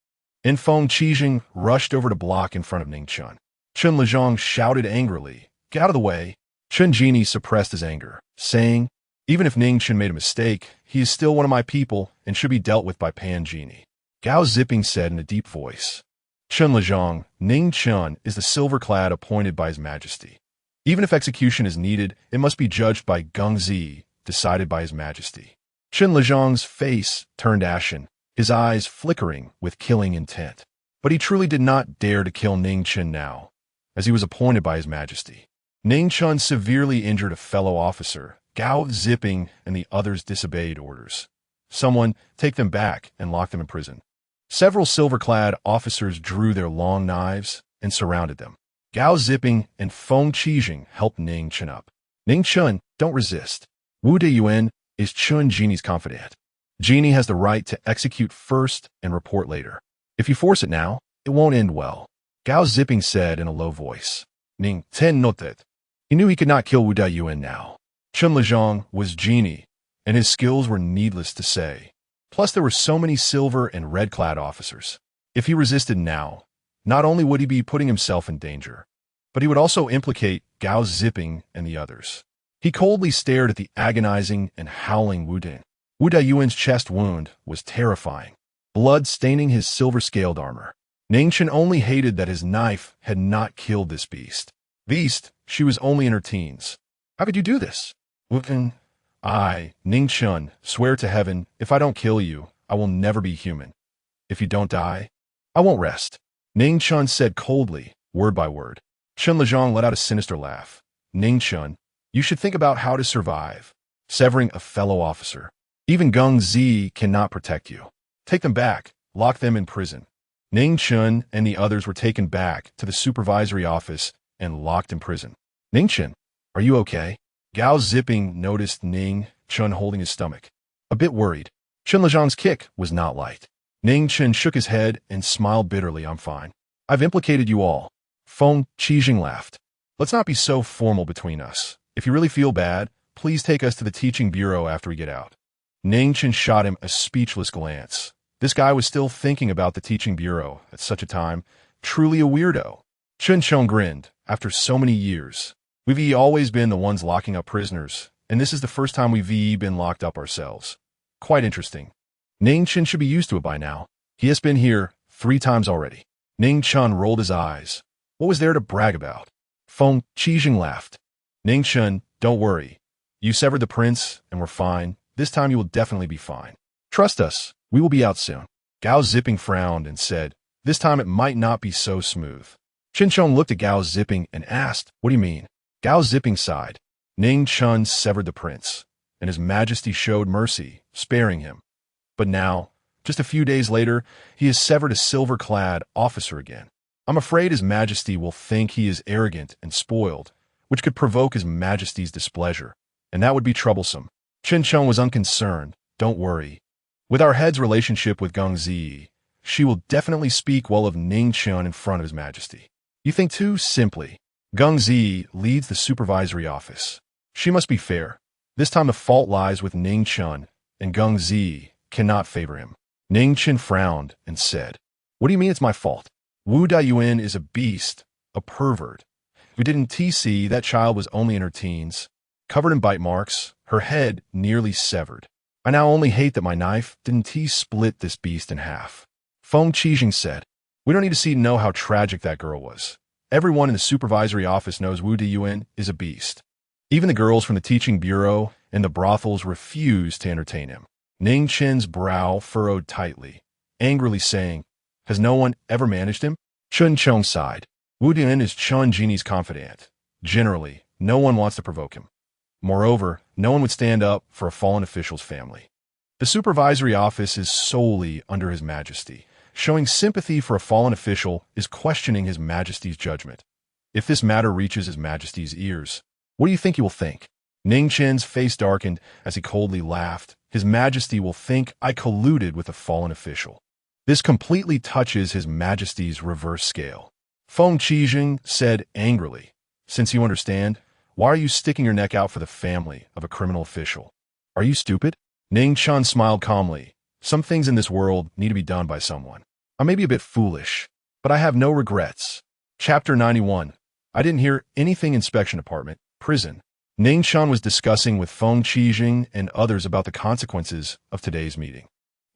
[SPEAKER 1] and Feng Qijing rushed over to block in front of Ning Chen. Chun Lezhang shouted angrily, "Get out of the way!" Chen Jini suppressed his anger, saying, Even if Ning Chen made a mistake, he is still one of my people and should be dealt with by Pan Genie. Gao Zipping said in a deep voice. Chen Lezhang, Ning Chen is the silver-clad appointed by His Majesty. Even if execution is needed, it must be judged by Gung Zi, decided by His Majesty. Chen Lezhang's face turned ashen, his eyes flickering with killing intent. But he truly did not dare to kill Ning Chen now, as he was appointed by His Majesty. Ning Chen severely injured a fellow officer. Gao Zipping and the others disobeyed orders. Someone take them back and lock them in prison. Several silver-clad officers drew their long knives and surrounded them. Gao Zipping and Feng Qijing helped Ning Chen up. Ning Chen, don't resist. Wu Deyuan is Chen Genie's confidant. Genie has the right to execute first and report later. If you force it now, it won't end well. Gao Zipping said in a low voice. Ning Chen noted. He knew he could not kill Wu Deyuan now. Chen Lezhang was Genie, and his skills were needless to say. Plus, there were so many silver and red-clad officers. If he resisted now, not only would he be putting himself in danger, but he would also implicate Gao Zipping and the others. He coldly stared at the agonizing and howling Wu Din. Wu Deyuan's chest wound was terrifying, blood staining his silver-scaled armor. Ning Chen only hated that his knife had not killed this beast. She was only in her teens. How could you do this? Wu Din, I, Ning Chen, swear to heaven, if I don't kill you, I will never be human. If you don't die, I won't rest. Ning Chen said coldly, word by word. Chen Lezhang let out a sinister laugh. Ning Chen, you should think about how to survive. Severing a fellow officer. Even Gung Zi cannot protect you. Take them back, lock them in prison. Ning Chen and the others were taken back to the supervisory office and locked in prison. Ning Chen, are you okay? Gao Zipping noticed Ning Chen holding his stomach. A bit worried. Chen Lezhang's kick was not light. Ning Chen shook his head and smiled bitterly. I'm fine. I've implicated you all. Feng Qijing laughed. Let's not be so formal between us. If you really feel bad, please take us to the teaching bureau after we get out. Ning Chen shot him a speechless glance. This guy was still thinking about the teaching bureau at such a time. Truly a weirdo. Chen Chong grinned. After so many years, we've always been the ones locking up prisoners, and this is the first time we've been locked up ourselves. Quite interesting. Ning Chen should be used to it by now. He has been here 3 times already. Ning Chen rolled his eyes. What was there to brag about? Feng Qijing laughed. Ning Chen, don't worry. You severed the prince, and we're fine. This time you will definitely be fine. Trust us, we will be out soon. Gao Zipping frowned and said, this time it might not be so smooth. Chen Chong looked at Gao Zipping and asked, what do you mean? Gao Zipping sighed. Ning Chen severed the prince, and His Majesty showed mercy, sparing him. But now, just a few days later, he has severed a silver-clad officer again. I'm afraid His Majesty will think he is arrogant and spoiled, which could provoke His Majesty's displeasure, and that would be troublesome. Chen Chong was unconcerned. Don't worry. With our head's relationship with Gung Zi, she will definitely speak well of Ning Chen in front of His Majesty. You think too simply. Gung Zi leads the supervisory office. She must be fair. This time the fault lies with Ning Chen, and Gung Zi cannot favor him. Ning Chen frowned and said, what do you mean it's my fault? Wu Deyuan is a beast, a pervert. We didn't see that child was only in her teens, covered in bite marks, her head nearly severed. I now only hate that my knife didn't split this beast in half. Feng Qijing said, we don't need to know how tragic that girl was. Everyone in the supervisory office knows Wu Deyuan is a beast. Even the girls from the teaching bureau and the brothels refuse to entertain him. Ning Chen's brow furrowed tightly, angrily saying, has no one ever managed him? Chen Chong sighed. Wu Deyuan is Chen Genie's confidant. Generally, no one wants to provoke him. Moreover, no one would stand up for a fallen official's family. The supervisory office is solely under His Majesty. Showing sympathy for a fallen official is questioning His Majesty's judgment. If this matter reaches His Majesty's ears, what do you think he will think? Ning Chen's face darkened as he coldly laughed. His Majesty will think I colluded with a fallen official. This completely touches His Majesty's reverse scale. Feng Qijing said angrily, since you understand, why are you sticking your neck out for the family of a criminal official? Are you stupid? Ning Chen smiled calmly. Some things in this world need to be done by someone. I may be a bit foolish, but I have no regrets. Chapter 91. I didn't hear anything. Inspection Department, prison. Ning Chen was discussing with Feng Qijing and others about the consequences of today's meeting.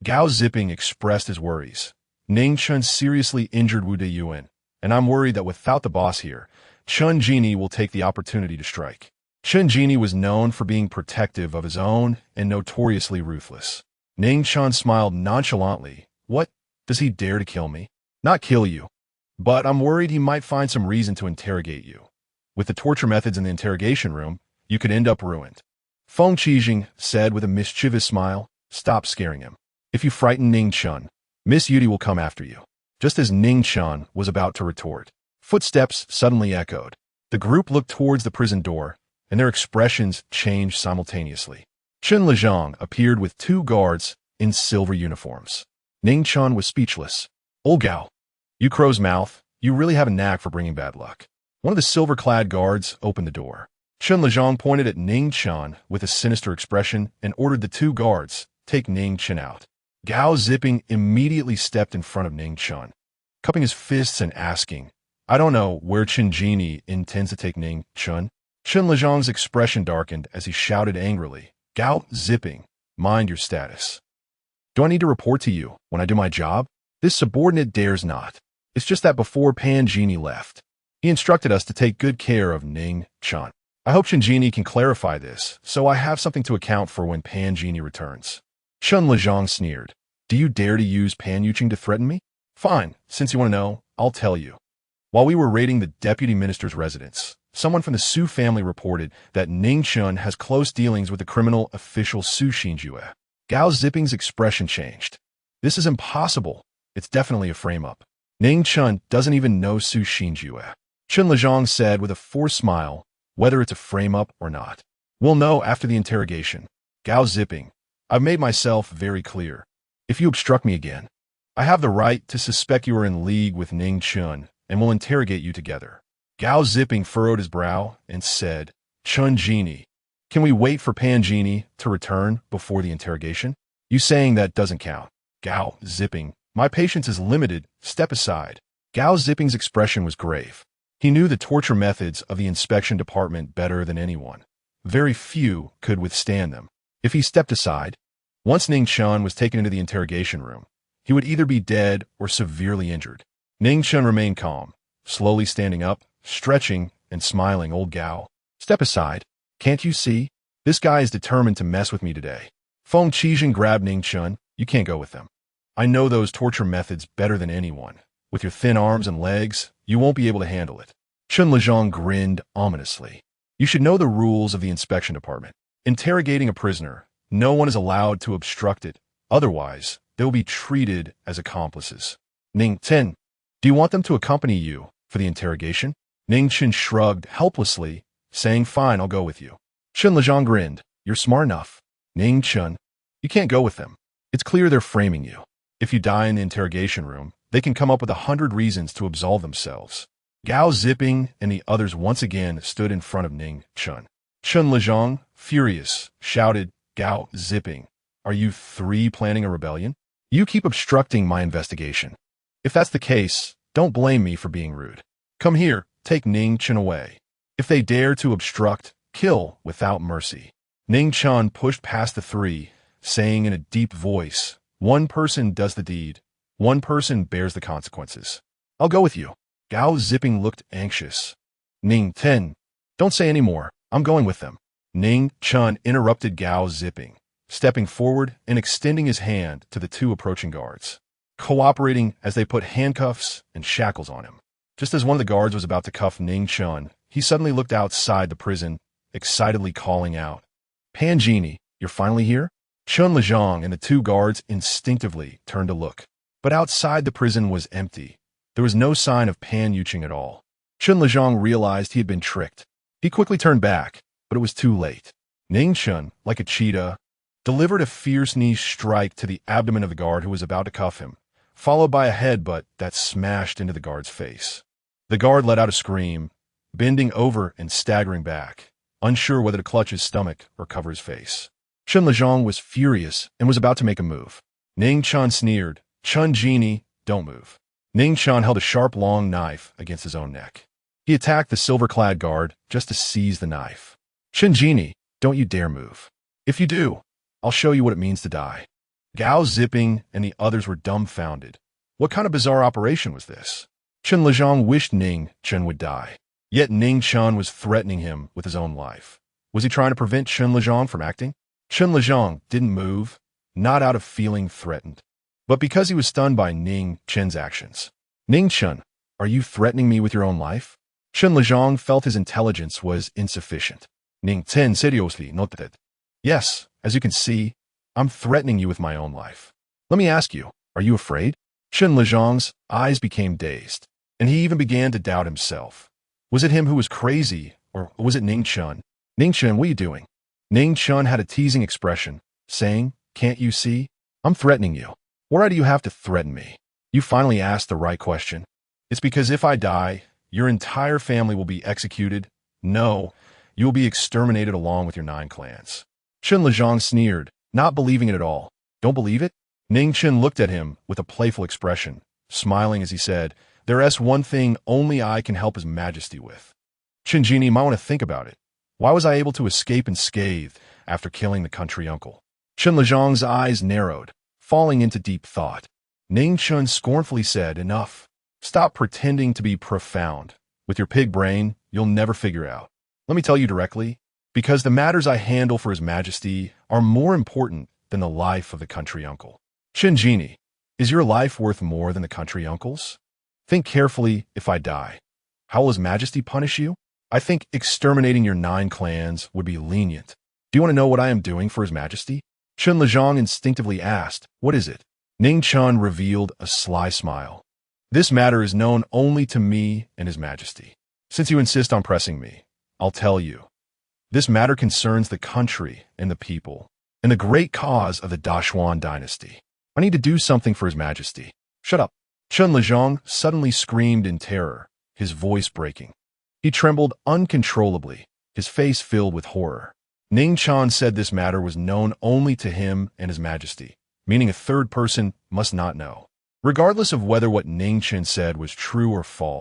[SPEAKER 1] Gao Ziping expressed his worries. Ning Chen seriously injured Wu Deyuan, and I'm worried that without the boss here, Chen Jini will take the opportunity to strike. Chen Jini was known for being protective of his own and notoriously ruthless. Ning Chen smiled nonchalantly. What? Does he dare to kill me? Not kill you. But I'm worried he might find some reason to interrogate you. With the torture methods in the interrogation room, you could end up ruined. Feng Qijing said with a mischievous smile. Stop scaring him. If you frighten Ning Chen, Miss Yudi will come after you. Just as Ning Chen was about to retort, footsteps suddenly echoed. The group looked towards the prison door, and their expressions changed simultaneously. Chen Lezhang appeared with 2 guards in silver uniforms. Ning Chen was speechless. Old Gao, you crow's mouth, you really have a knack for bringing bad luck. One of the silver-clad guards opened the door. Chen Lezhang pointed at Ning Chen with a sinister expression and ordered the 2 guards, take Ning Chen out. Gao Ziping immediately stepped in front of Ning Chen, cupping his fists and asking, I don't know where Chen Jini intends to take Ning Chen. Chen Lezhang's expression darkened as he shouted angrily, Gao Ziping, mind your status. Do I need to report to you when I do my job? This subordinate dares not. It's just that before Pan Jini left, he instructed us to take good care of Ning Chen. I hope Chen Jini can clarify this, so I have something to account for when Pan Jini returns. Chen Lezhang sneered. Do you dare to use Pan Yuqing to threaten me? Fine, since you want to know, I'll tell you. While we were raiding the deputy minister's residence, someone from the Su family reported that Ning Chen has close dealings with the criminal official Su Xinjue. Gao Ziping's expression changed. This is impossible. It's definitely a frame-up. Ning Chen doesn't even know Su Xinjue. Chen Lezhang said with a forced smile, whether it's a frame-up or not. We'll know after the interrogation. Gao Ziping, I've made myself very clear. If you obstruct me again, I have the right to suspect you are in league with Ning Chen and will interrogate you together. Gao Ziping furrowed his brow and said, Chen Jini, can we wait for Pan Jini to return before the interrogation? You saying that doesn't count. Gao Ziping, my patience is limited. Step aside. Gao Ziping's expression was grave. He knew the torture methods of the inspection department better than anyone. Very few could withstand them. If he stepped aside, once Ning Chen was taken into the interrogation room, he would either be dead or severely injured. Ning Chen remained calm, slowly standing up, stretching, and smiling. Old Gao, step aside. Can't you see? This guy is determined to mess with me today. Feng Qijing grabbed Ning Chen. You can't go with them. I know those torture methods better than anyone. With your thin arms and legs, you won't be able to handle it. Chen Lezhang grinned ominously. You should know the rules of the inspection department. Interrogating a prisoner, no one is allowed to obstruct it. Otherwise, they will be treated as accomplices. Ning Chen, do you want them to accompany you for the interrogation? Ning Chen shrugged helplessly, saying, fine, I'll go with you. Chen Lezhang grinned. You're smart enough. Ning Chen, you can't go with them. It's clear they're framing you. If you die in the interrogation room, they can come up with 100 reasons to absolve themselves. Gao Ziping and the others once again stood in front of Ning Chen. Chen Lezhang, furious, shouted, Gao Ziping, are you 3 planning a rebellion? You keep obstructing my investigation. If that's the case, don't blame me for being rude. Come here, take Ning Chen away. If they dare to obstruct, kill without mercy. Ning Chen pushed past the 3, saying in a deep voice, one person does the deed, one person bears the consequences. I'll go with you. Gao Ziping looked anxious. Ning Chen, don't say any more. I'm going with them. Ning Chen interrupted Gao Ziping, stepping forward and extending his hand to the 2 approaching guards, cooperating as they put handcuffs and shackles on him. Just as one of the guards was about to cuff Ning Chen, he suddenly looked outside the prison, excitedly calling out, Pan Jini, you're finally here? Chen Lezhang and the 2 guards instinctively turned to look. But outside the prison was empty. There was no sign of Pan Yuqing at all. Chen Lezhang realized he had been tricked. He quickly turned back, but it was too late. Ning Chen, like a cheetah, delivered a fierce knee strike to the abdomen of the guard who was about to cuff him, followed by a headbutt that smashed into the guard's face. The guard let out a scream, bending over and staggering back, unsure whether to clutch his stomach or cover his face. Chen Lezhang was furious and was about to make a move. Ning Chen sneered, Chen Jini, don't move. Ning Chen held a sharp, long knife against his own neck. He attacked the silver-clad guard just to seize the knife. Chen Genie, don't you dare move. If you do, I'll show you what it means to die. Gao Zipping and the others were dumbfounded. What kind of bizarre operation was this? Chen Lezhang wished Ning Chen would die. Yet Ning Chen was threatening him with his own life. Was he trying to prevent Chen Lezhang from acting? Chen Lezhang didn't move, not out of feeling threatened, but because he was stunned by Ning Chen's actions. Ning Chen, are you threatening me with your own life? Chen Lezhang felt his intelligence was insufficient. Ning Chen seriously noted. Yes, as you can see, I'm threatening you with my own life. Let me ask you, are you afraid? Chen Lezhang's eyes became dazed, and he even began to doubt himself. Was it him who was crazy, or was it Ning Chen? Ning Chen, what are you doing? Ning Chen had a teasing expression, saying, can't you see? I'm threatening you. Why do you have to threaten me? You finally asked the right question. It's because if I die, your entire family will be executed. No, you will be exterminated along with your 9 clans. Chen Lezhang sneered, not believing it at all. Don't believe it? Ning Chen looked at him with a playful expression, smiling as he said, there's one thing only I can help His Majesty with. Chen Genie might want to think about it. Why was I able to escape unscathed after killing the country uncle? Chen Lezhang's eyes narrowed, falling into deep thought. Ning Chen scornfully said, enough. Stop pretending to be profound. With your pig brain, you'll never figure out. Let me tell you directly, because the matters I handle for His Majesty are more important than the life of the country uncle. Chen Genie, is your life worth more than the country uncle's? Think carefully if I die. How will His Majesty punish you? I think exterminating your 9 clans would be lenient. Do you want to know what I am doing for His Majesty? Chen Lezhang instinctively asked, what is it? Ning Chen revealed a sly smile. This matter is known only to me and His Majesty. Since you insist on pressing me, I'll tell you. This matter concerns the country and the people, and the great cause of the Great Xuan Dynasty. I need to do something for His Majesty. Shut up. Chen Lezhang suddenly screamed in terror, his voice breaking. He trembled uncontrollably, his face filled with horror. Ning Chen said this matter was known only to him and His Majesty, meaning a third person must not know. Regardless of whether what Ning Chen said was true or false,